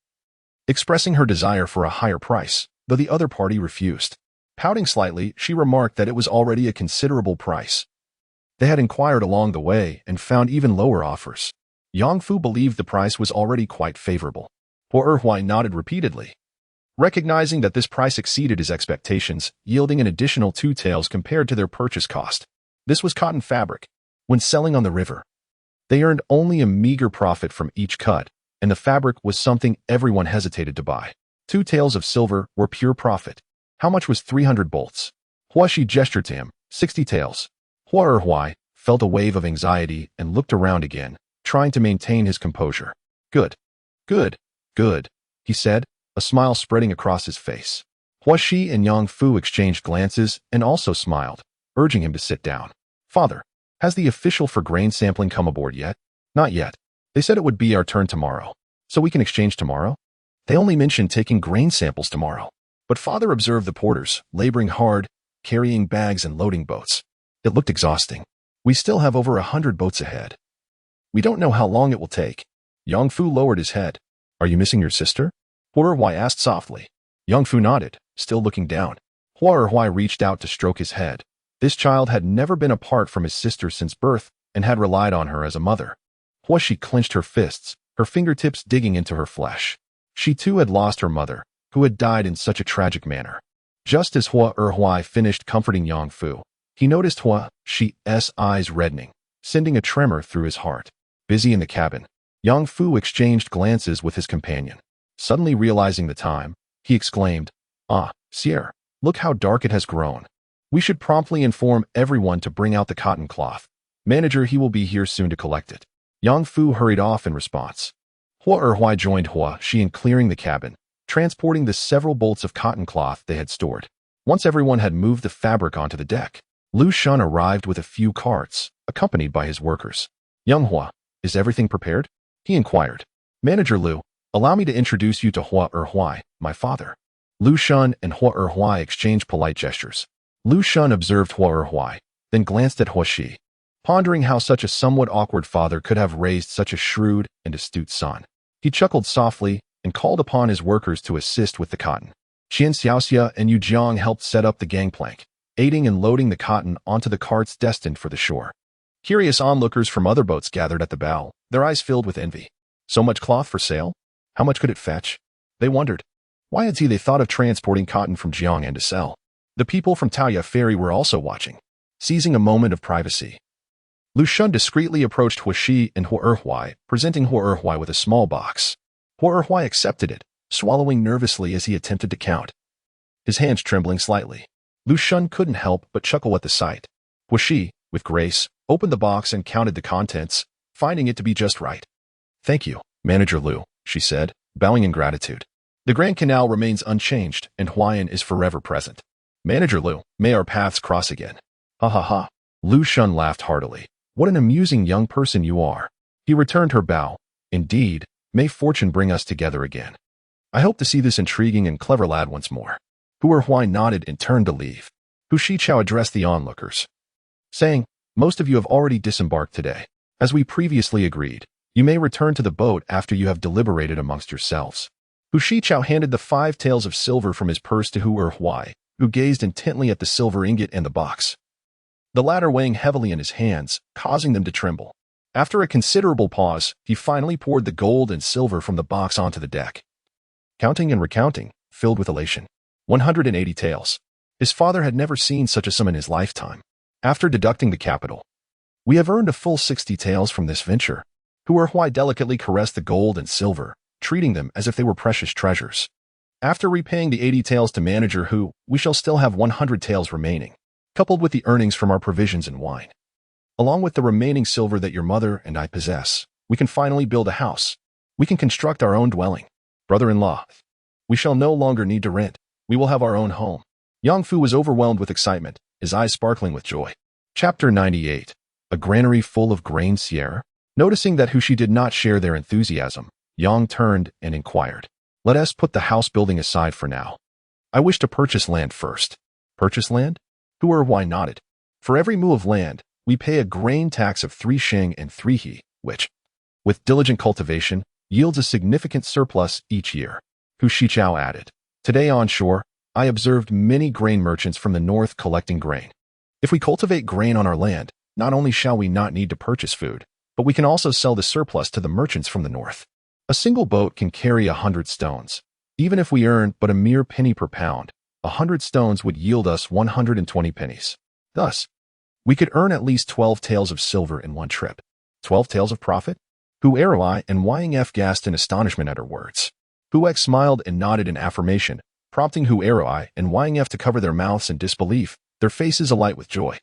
expressing her desire for a higher price, though the other party refused. Pouting slightly, she remarked that it was already a considerable price. They had inquired along the way and found even lower offers. Yang Fu believed the price was already quite favorable. Huai nodded repeatedly, recognizing that this price exceeded his expectations, yielding an additional 2 taels compared to their purchase cost. This was cotton fabric. When selling on the river, they earned only a meager profit from each cut, and the fabric was something everyone hesitated to buy. 2 taels of silver were pure profit. How much was 300 bolts? Huashi gestured to him. 60 taels. Huai felt a wave of anxiety and looked around again, trying to maintain his composure. Good. Good. Good, he said, a smile spreading across his face. Huashi and Yang Fu exchanged glances and also smiled, urging him to sit down. Father, has the official for grain sampling come aboard yet? Not yet. They said it would be our turn tomorrow. So we can exchange tomorrow? They only mentioned taking grain samples tomorrow. But Father observed the porters, laboring hard, carrying bags and loading boats. It looked exhausting. We still have over 100 boats ahead. We don't know how long it will take. Yang Fu lowered his head. Are you missing your sister? Huai asked softly. Yang Fu nodded, still looking down. Huai reached out to stroke his head. This child had never been apart from his sister since birth and had relied on her as a mother. Huashi clenched her fists, her fingertips digging into her flesh. She too had lost her mother, who had died in such a tragic manner. Just as Huai finished comforting Yang Fu, he noticed Huashi's eyes reddening, sending a tremor through his heart. Busy in the cabin, Yang Fu exchanged glances with his companion. Suddenly realizing the time, he exclaimed, Sierra, look how dark it has grown. We should promptly inform everyone to bring out the cotton cloth. Manager, he will be here soon to collect it. Yang Fu hurried off in response. Huai joined Huashi in clearing the cabin, transporting the several bolts of cotton cloth they had stored. Once everyone had moved the fabric onto the deck, Lu Shun arrived with a few carts, accompanied by his workers. Young Hua, is everything prepared? He inquired. Manager Lu, allow me to introduce you to Huai, my father. Lu Shun and Huai exchanged polite gestures. Lu Shun observed Huai, then glanced at Huashi, pondering how such a somewhat awkward father could have raised such a shrewd and astute son. He chuckled softly and called upon his workers to assist with the cotton. Qian Xiaoxia and Yu Jiang helped set up the gangplank, aiding in loading the cotton onto the carts destined for the shore. Curious onlookers from other boats gathered at the bow, their eyes filled with envy. So much cloth for sale? How much could it fetch? They wondered. Why had they thought of transporting cotton from Jiang'an to sell? The people from Taoya Ferry were also watching. Seizing a moment of privacy, Lu Shun discreetly approached Huashi and Huai, presenting Huai with a small box. Huai accepted it, swallowing nervously as he attempted to count, his hands trembling slightly. Lu Shun couldn't help but chuckle at the sight. Huashi, with grace, opened the box and counted the contents, finding it to be just right. Thank you, Manager Lu, she said, bowing in gratitude. The Grand Canal remains unchanged, and Huayan is forever present. Manager Lu, may our paths cross again. Ha ha ha. Lu Shun laughed heartily. What an amusing young person you are. He returned her bow. Indeed, may fortune bring us together again. I hope to see this intriguing and clever lad once more. Hu Erhuai nodded and turned to leave. Hu Shichao addressed the onlookers, saying, "Most of you have already disembarked today. As we previously agreed, you may return to the boat after you have deliberated amongst yourselves." Hu Shichao handed the 5 taels of silver from his purse to Hu Erhuai, who gazed intently at the silver ingot and the box, the latter weighing heavily in his hands, causing them to tremble. After a considerable pause, he finally poured the gold and silver from the box onto the deck, counting and recounting, filled with elation. 180 taels. His father had never seen such a sum in his lifetime. After deducting the capital, "We have earned a full 60 taels from this venture." Hu Erhuai delicately caressed the gold and silver, treating them as if they were precious treasures. "After repaying the 80 taels to manager Hu, we shall still have 100 taels remaining, coupled with the earnings from our provisions and wine. Along with the remaining silver that your mother and I possess, we can finally build a house. We can construct our own dwelling. Brother-in-law, we shall no longer need to rent. We will have our own home." Yang Fu was overwhelmed with excitement, his eyes sparkling with joy. Chapter 98. A granary full of grain Sierra? Noticing that Hushi did not share their enthusiasm, Yang turned and inquired, "Let us put the house building aside for now. I wish to purchase land first." "Purchase land?" Hu Erhuai nodded. "For every mu of land, we pay a grain tax of 3 sheng and 3 he, which, with diligent cultivation, yields a significant surplus each year." Hu Shichao added, "Today on shore, I observed many grain merchants from the north collecting grain. If we cultivate grain on our land, not only shall we not need to purchase food, but we can also sell the surplus to the merchants from the north. A single boat can carry 100 stones. Even if we earn but a mere penny per pound, 100 stones would yield us 120 pennies. Thus, we could earn at least 12 taels of silver in one trip." 12 taels of profit? Hu Erhuai and Yang F gasped in astonishment at her words. Hu X smiled and nodded in affirmation, prompting Hu Erhuai and Yang F to cover their mouths in disbelief, their faces alight with joy.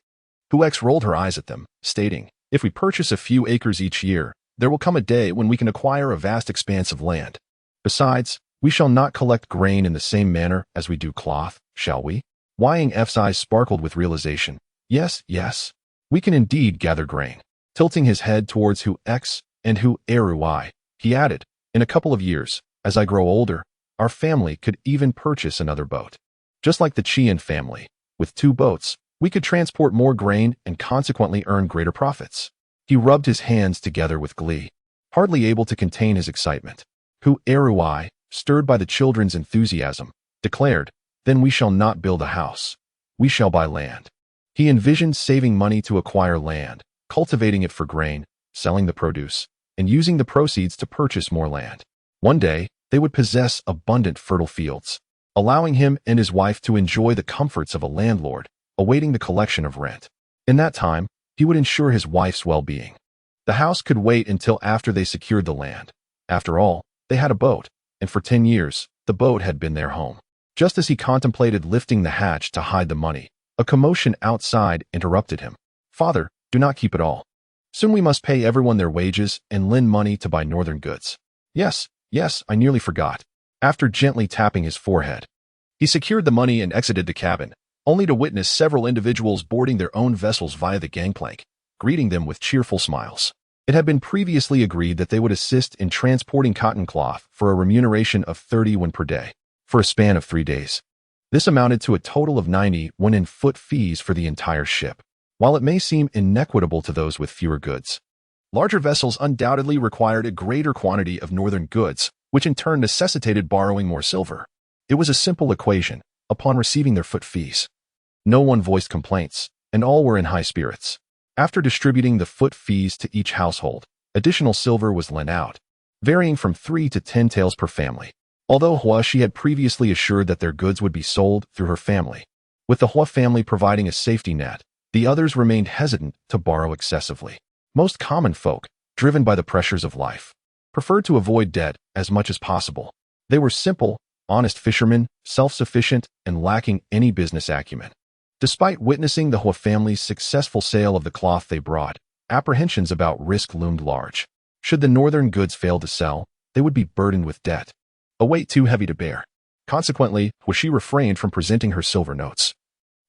Hu X rolled her eyes at them, stating, "If we purchase a few acres each year, there will come a day when we can acquire a vast expanse of land. Besides, we shall not collect grain in the same manner as we do cloth, shall we?" Yang F's eyes sparkled with realization. Yes, we can indeed gather grain." Tilting his head towards Hu X and Hu Erhuai, he added, "In a couple of years, as I grow older, our family could even purchase another boat. Just like the Qian family, with 2 boats, we could transport more grain and consequently earn greater profits." He rubbed his hands together with glee, hardly able to contain his excitement. Hu Erhuai, stirred by the children's enthusiasm, declared, "Then we shall not build a house. We shall buy land." He envisioned saving money to acquire land, cultivating it for grain, selling the produce, and using the proceeds to purchase more land. One day, they would possess abundant fertile fields, allowing him and his wife to enjoy the comforts of a landlord, awaiting the collection of rent. In that time, he would ensure his wife's well-being. The house could wait until after they secured the land. After all, they had a boat, and for 10 years, the boat had been their home. Just as he contemplated lifting the hatch to hide the money, a commotion outside interrupted him. "Father, do not keep it all. Soon we must pay everyone their wages and lend money to buy northern goods." Yes, I nearly forgot." After gently tapping his forehead, he secured the money and exited the cabin, only to witness several individuals boarding their own vessels via the gangplank, greeting them with cheerful smiles. It had been previously agreed that they would assist in transporting cotton cloth for a remuneration of 30 won per day, for a span of 3 days. This amounted to a total of 90 won in foot fees for the entire ship. While it may seem inequitable to those with fewer goods, larger vessels undoubtedly required a greater quantity of northern goods, which in turn necessitated borrowing more silver. It was a simple equation. Upon receiving their foot fees, no one voiced complaints, and all were in high spirits. After distributing the foot fees to each household, additional silver was lent out, varying from 3 to 10 taels per family. Although Hua Shi had previously assured that their goods would be sold through her family, with the Hua family providing a safety net, the others remained hesitant to borrow excessively. Most common folk, driven by the pressures of life, preferred to avoid debt as much as possible. They were simple, honest fishermen, self-sufficient, and lacking any business acumen. Despite witnessing the Hua family's successful sale of the cloth they brought, apprehensions about risk loomed large. Should the northern goods fail to sell, they would be burdened with debt, a weight too heavy to bear. Consequently, Hua Shi refrained from presenting her silver notes,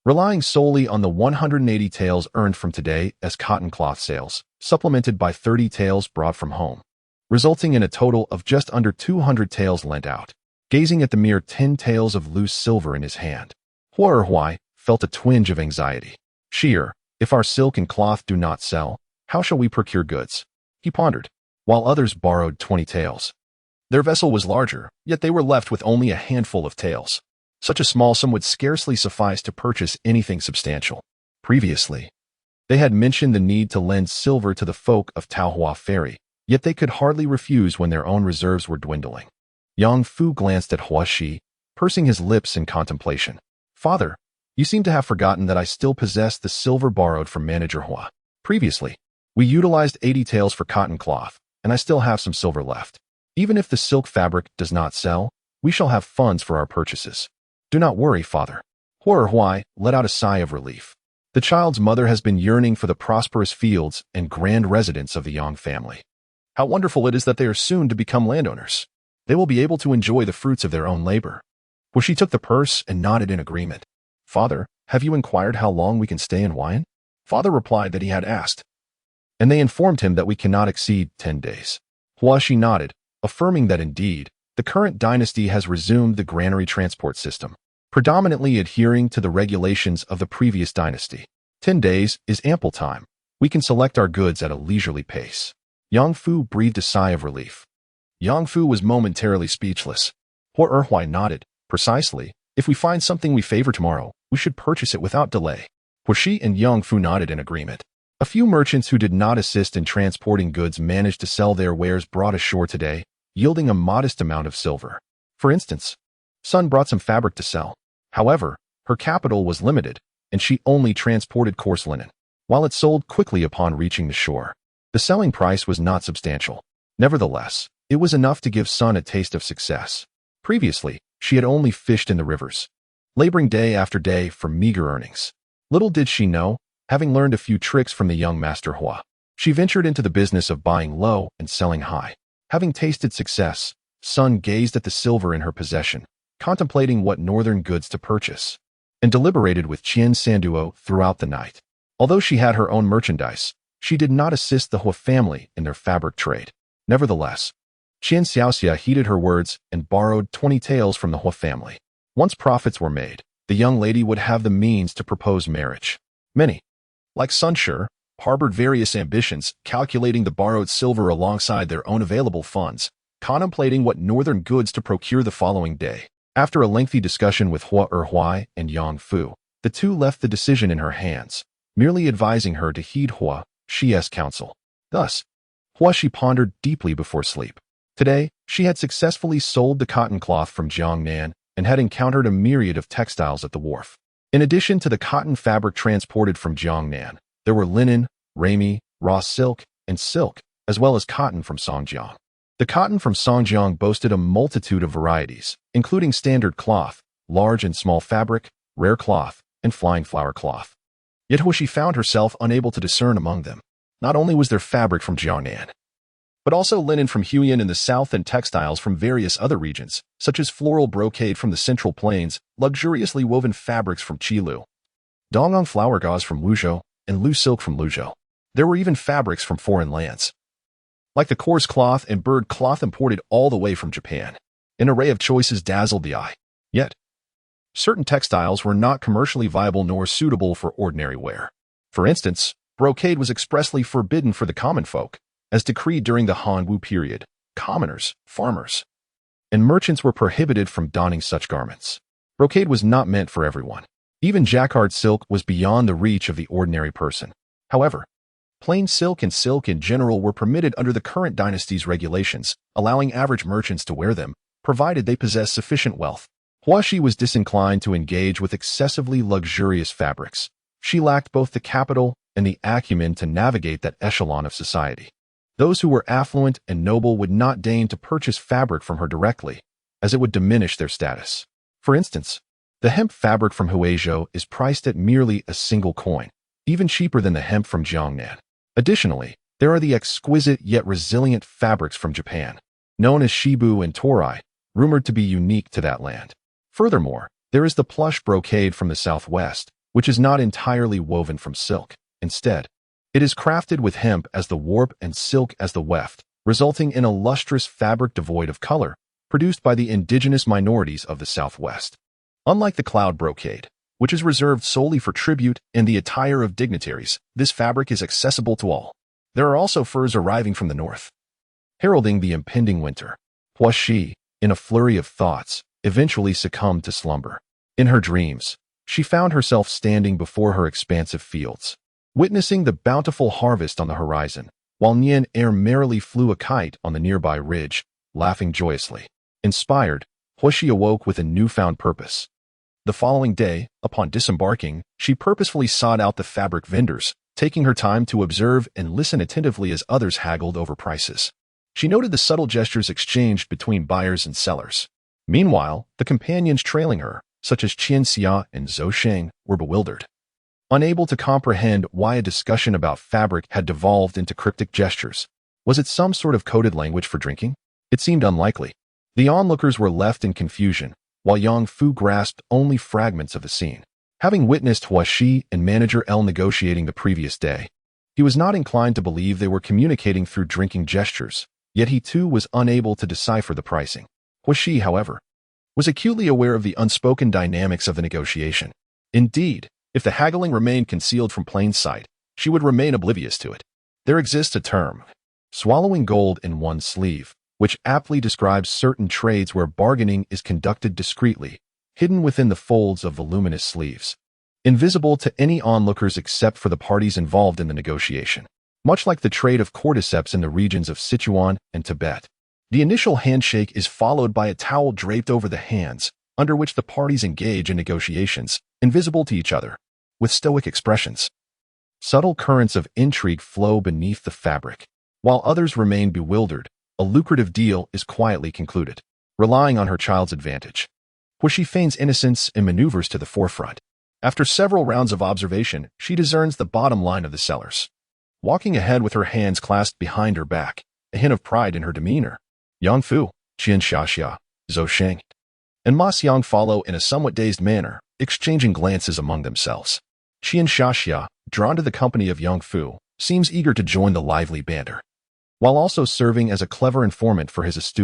relying solely on the 180 taels earned from today as cotton cloth sales, supplemented by 30 taels brought from home, resulting in a total of just under 200 taels lent out. gazing at the mere 10 taels of loose silver in his hand. Hua Erhuai felt a twinge of anxiety. Sheer, if our silk and cloth do not sell, how shall we procure goods? He pondered, while others borrowed 20 taels. Their vessel was larger, yet they were left with only a handful of taels. Such a small sum would scarcely suffice to purchase anything substantial. Previously, they had mentioned the need to lend silver to the folk of Taohua Ferry, yet they could hardly refuse when their own reserves were dwindling. Yang Fu glanced at Hua Shi, pursing his lips in contemplation. Father, you seem to have forgotten that I still possess the silver borrowed from Manager Hua. Previously, we utilized 80 taels for cotton cloth, and I still have some silver left. Even if the silk fabric does not sell, we shall have funds for our purchases. Do not worry, father. Hua Erhuai let out a sigh of relief. The child's mother has been yearning for the prosperous fields and grand residence of the Yang family. How wonderful it is that they are soon to become landowners. They will be able to enjoy the fruits of their own labor. Well, she took the purse and nodded in agreement. Father, have you inquired how long we can stay in Wine? Father replied that he had asked, and they informed him that we cannot exceed 10 days. Hua Shi nodded, affirming that indeed, the current dynasty has resumed the granary transport system, predominantly adhering to the regulations of the previous dynasty. 10 days is ample time. We can select our goods at a leisurely pace. Yang Fu breathed a sigh of relief. Yang Fu was momentarily speechless. Hua Erhuai nodded. Precisely, if we find something we favor tomorrow, we should purchase it without delay. Hua Shi and Yang Fu nodded in agreement. A few merchants who did not assist in transporting goods managed to sell their wares brought ashore today, yielding a modest amount of silver. For instance, Sun brought some fabric to sell. However, her capital was limited, and she only transported coarse linen. While it sold quickly upon reaching the shore, the selling price was not substantial. Nevertheless, it was enough to give Sun a taste of success. Previously, she had only fished in the rivers, laboring day after day for meager earnings. Little did she know, having learned a few tricks from the young master Hua, she ventured into the business of buying low and selling high. Having tasted success, Sun gazed at the silver in her possession, contemplating what northern goods to purchase, and deliberated with Qian Sanduo throughout the night. Although she had her own merchandise, she did not assist the Hua family in their fabric trade. Nevertheless, Qian Xiaoxia heeded her words and borrowed 20 taels from the Hua family. Once profits were made, the young lady would have the means to propose marriage. Many, like Sun Shi, harbored various ambitions, calculating the borrowed silver alongside their own available funds, contemplating what northern goods to procure the following day. After a lengthy discussion with Hua Erhuai and Yang Fu, the two left the decision in her hands, merely advising her to heed Hua Shi's counsel. Thus, Hua Shi pondered deeply before sleep. Today, she had successfully sold the cotton cloth from Jiangnan and had encountered a myriad of textiles at the wharf. In addition to the cotton fabric transported from Jiangnan, there were linen, ramie, raw silk, and silk, as well as cotton from Songjiang. The cotton from Songjiang boasted a multitude of varieties, including standard cloth, large and small fabric, rare cloth, and flying flower cloth. Yet Hua Shi found herself unable to discern among them. Not only was there fabric from Jiangnan, but also linen from Huyan in the south and textiles from various other regions, such as floral brocade from the Central Plains, luxuriously woven fabrics from Qilu, Dongyang flower gauze from Luzhou, and Lu silk from Luzhou. There were even fabrics from foreign lands, like the coarse cloth and bird cloth imported all the way from Japan. An array of choices dazzled the eye. Yet, certain textiles were not commercially viable nor suitable for ordinary wear. For instance, brocade was expressly forbidden for the common folk, as decreed during the Han Wu period. Commoners, farmers, and merchants were prohibited from donning such garments. Brocade was not meant for everyone. Even jacquard silk was beyond the reach of the ordinary person. However, plain silk and silk in general were permitted under the current dynasty's regulations, allowing average merchants to wear them, provided they possessed sufficient wealth. Hua Shi was disinclined to engage with excessively luxurious fabrics. She lacked both the capital and the acumen to navigate that echelon of society. Those who were affluent and noble would not deign to purchase fabric from her directly, as it would diminish their status. For instance, the hemp fabric from Huizhou is priced at merely a single coin, even cheaper than the hemp from Jiangnan. Additionally, there are the exquisite yet resilient fabrics from Japan, known as Shibu and Torai, rumored to be unique to that land. Furthermore, there is the plush brocade from the southwest, which is not entirely woven from silk. Instead, it is crafted with hemp as the warp and silk as the weft, resulting in a lustrous fabric devoid of color, produced by the indigenous minorities of the Southwest. Unlike the cloud brocade, which is reserved solely for tribute and the attire of dignitaries, this fabric is accessible to all. There are also furs arriving from the north, heralding the impending winter. Huashi, in a flurry of thoughts, eventually succumbed to slumber. In her dreams, she found herself standing before her expansive fields, witnessing the bountiful harvest on the horizon, while Nian Er merrily flew a kite on the nearby ridge, laughing joyously. Inspired, Huashi awoke with a newfound purpose. The following day, upon disembarking, she purposefully sought out the fabric vendors, taking her time to observe and listen attentively as others haggled over prices. She noted the subtle gestures exchanged between buyers and sellers. Meanwhile, the companions trailing her, such as Qian Xia and Zhou Sheng, were bewildered, unable to comprehend why a discussion about fabric had devolved into cryptic gestures. Was it some sort of coded language for drinking? It seemed unlikely. The onlookers were left in confusion, while Yang Fu grasped only fragments of the scene. Having witnessed Huashi and Manager L negotiating the previous day, he was not inclined to believe they were communicating through drinking gestures, yet he too was unable to decipher the pricing. Huashi, however, was acutely aware of the unspoken dynamics of the negotiation. Indeed, if the haggling remained concealed from plain sight, she would remain oblivious to it. There exists a term, swallowing gold in one's sleeve, which aptly describes certain trades where bargaining is conducted discreetly, hidden within the folds of voluminous sleeves, invisible to any onlookers except for the parties involved in the negotiation. Much like the trade of cordyceps in the regions of Sichuan and Tibet, the initial handshake is followed by a towel draped over the hands, under which the parties engage in negotiations, invisible to each other, with stoic expressions. Subtle currents of intrigue flow beneath the fabric. While others remain bewildered, a lucrative deal is quietly concluded. Relying on her child's advantage, Huashi feigns innocence and maneuvers to the forefront. After several rounds of observation, she discerns the bottom line of the sellers. Walking ahead with her hands clasped behind her back, a hint of pride in her demeanor, Yang Fu, Qian Xiaxia, Zhou Sheng, and Ma Xiang follow in a somewhat dazed manner, exchanging glances among themselves. Qian Xiaxia, drawn to the company of Yang Fu, seems eager to join the lively banter, while also serving as a clever informant for his astute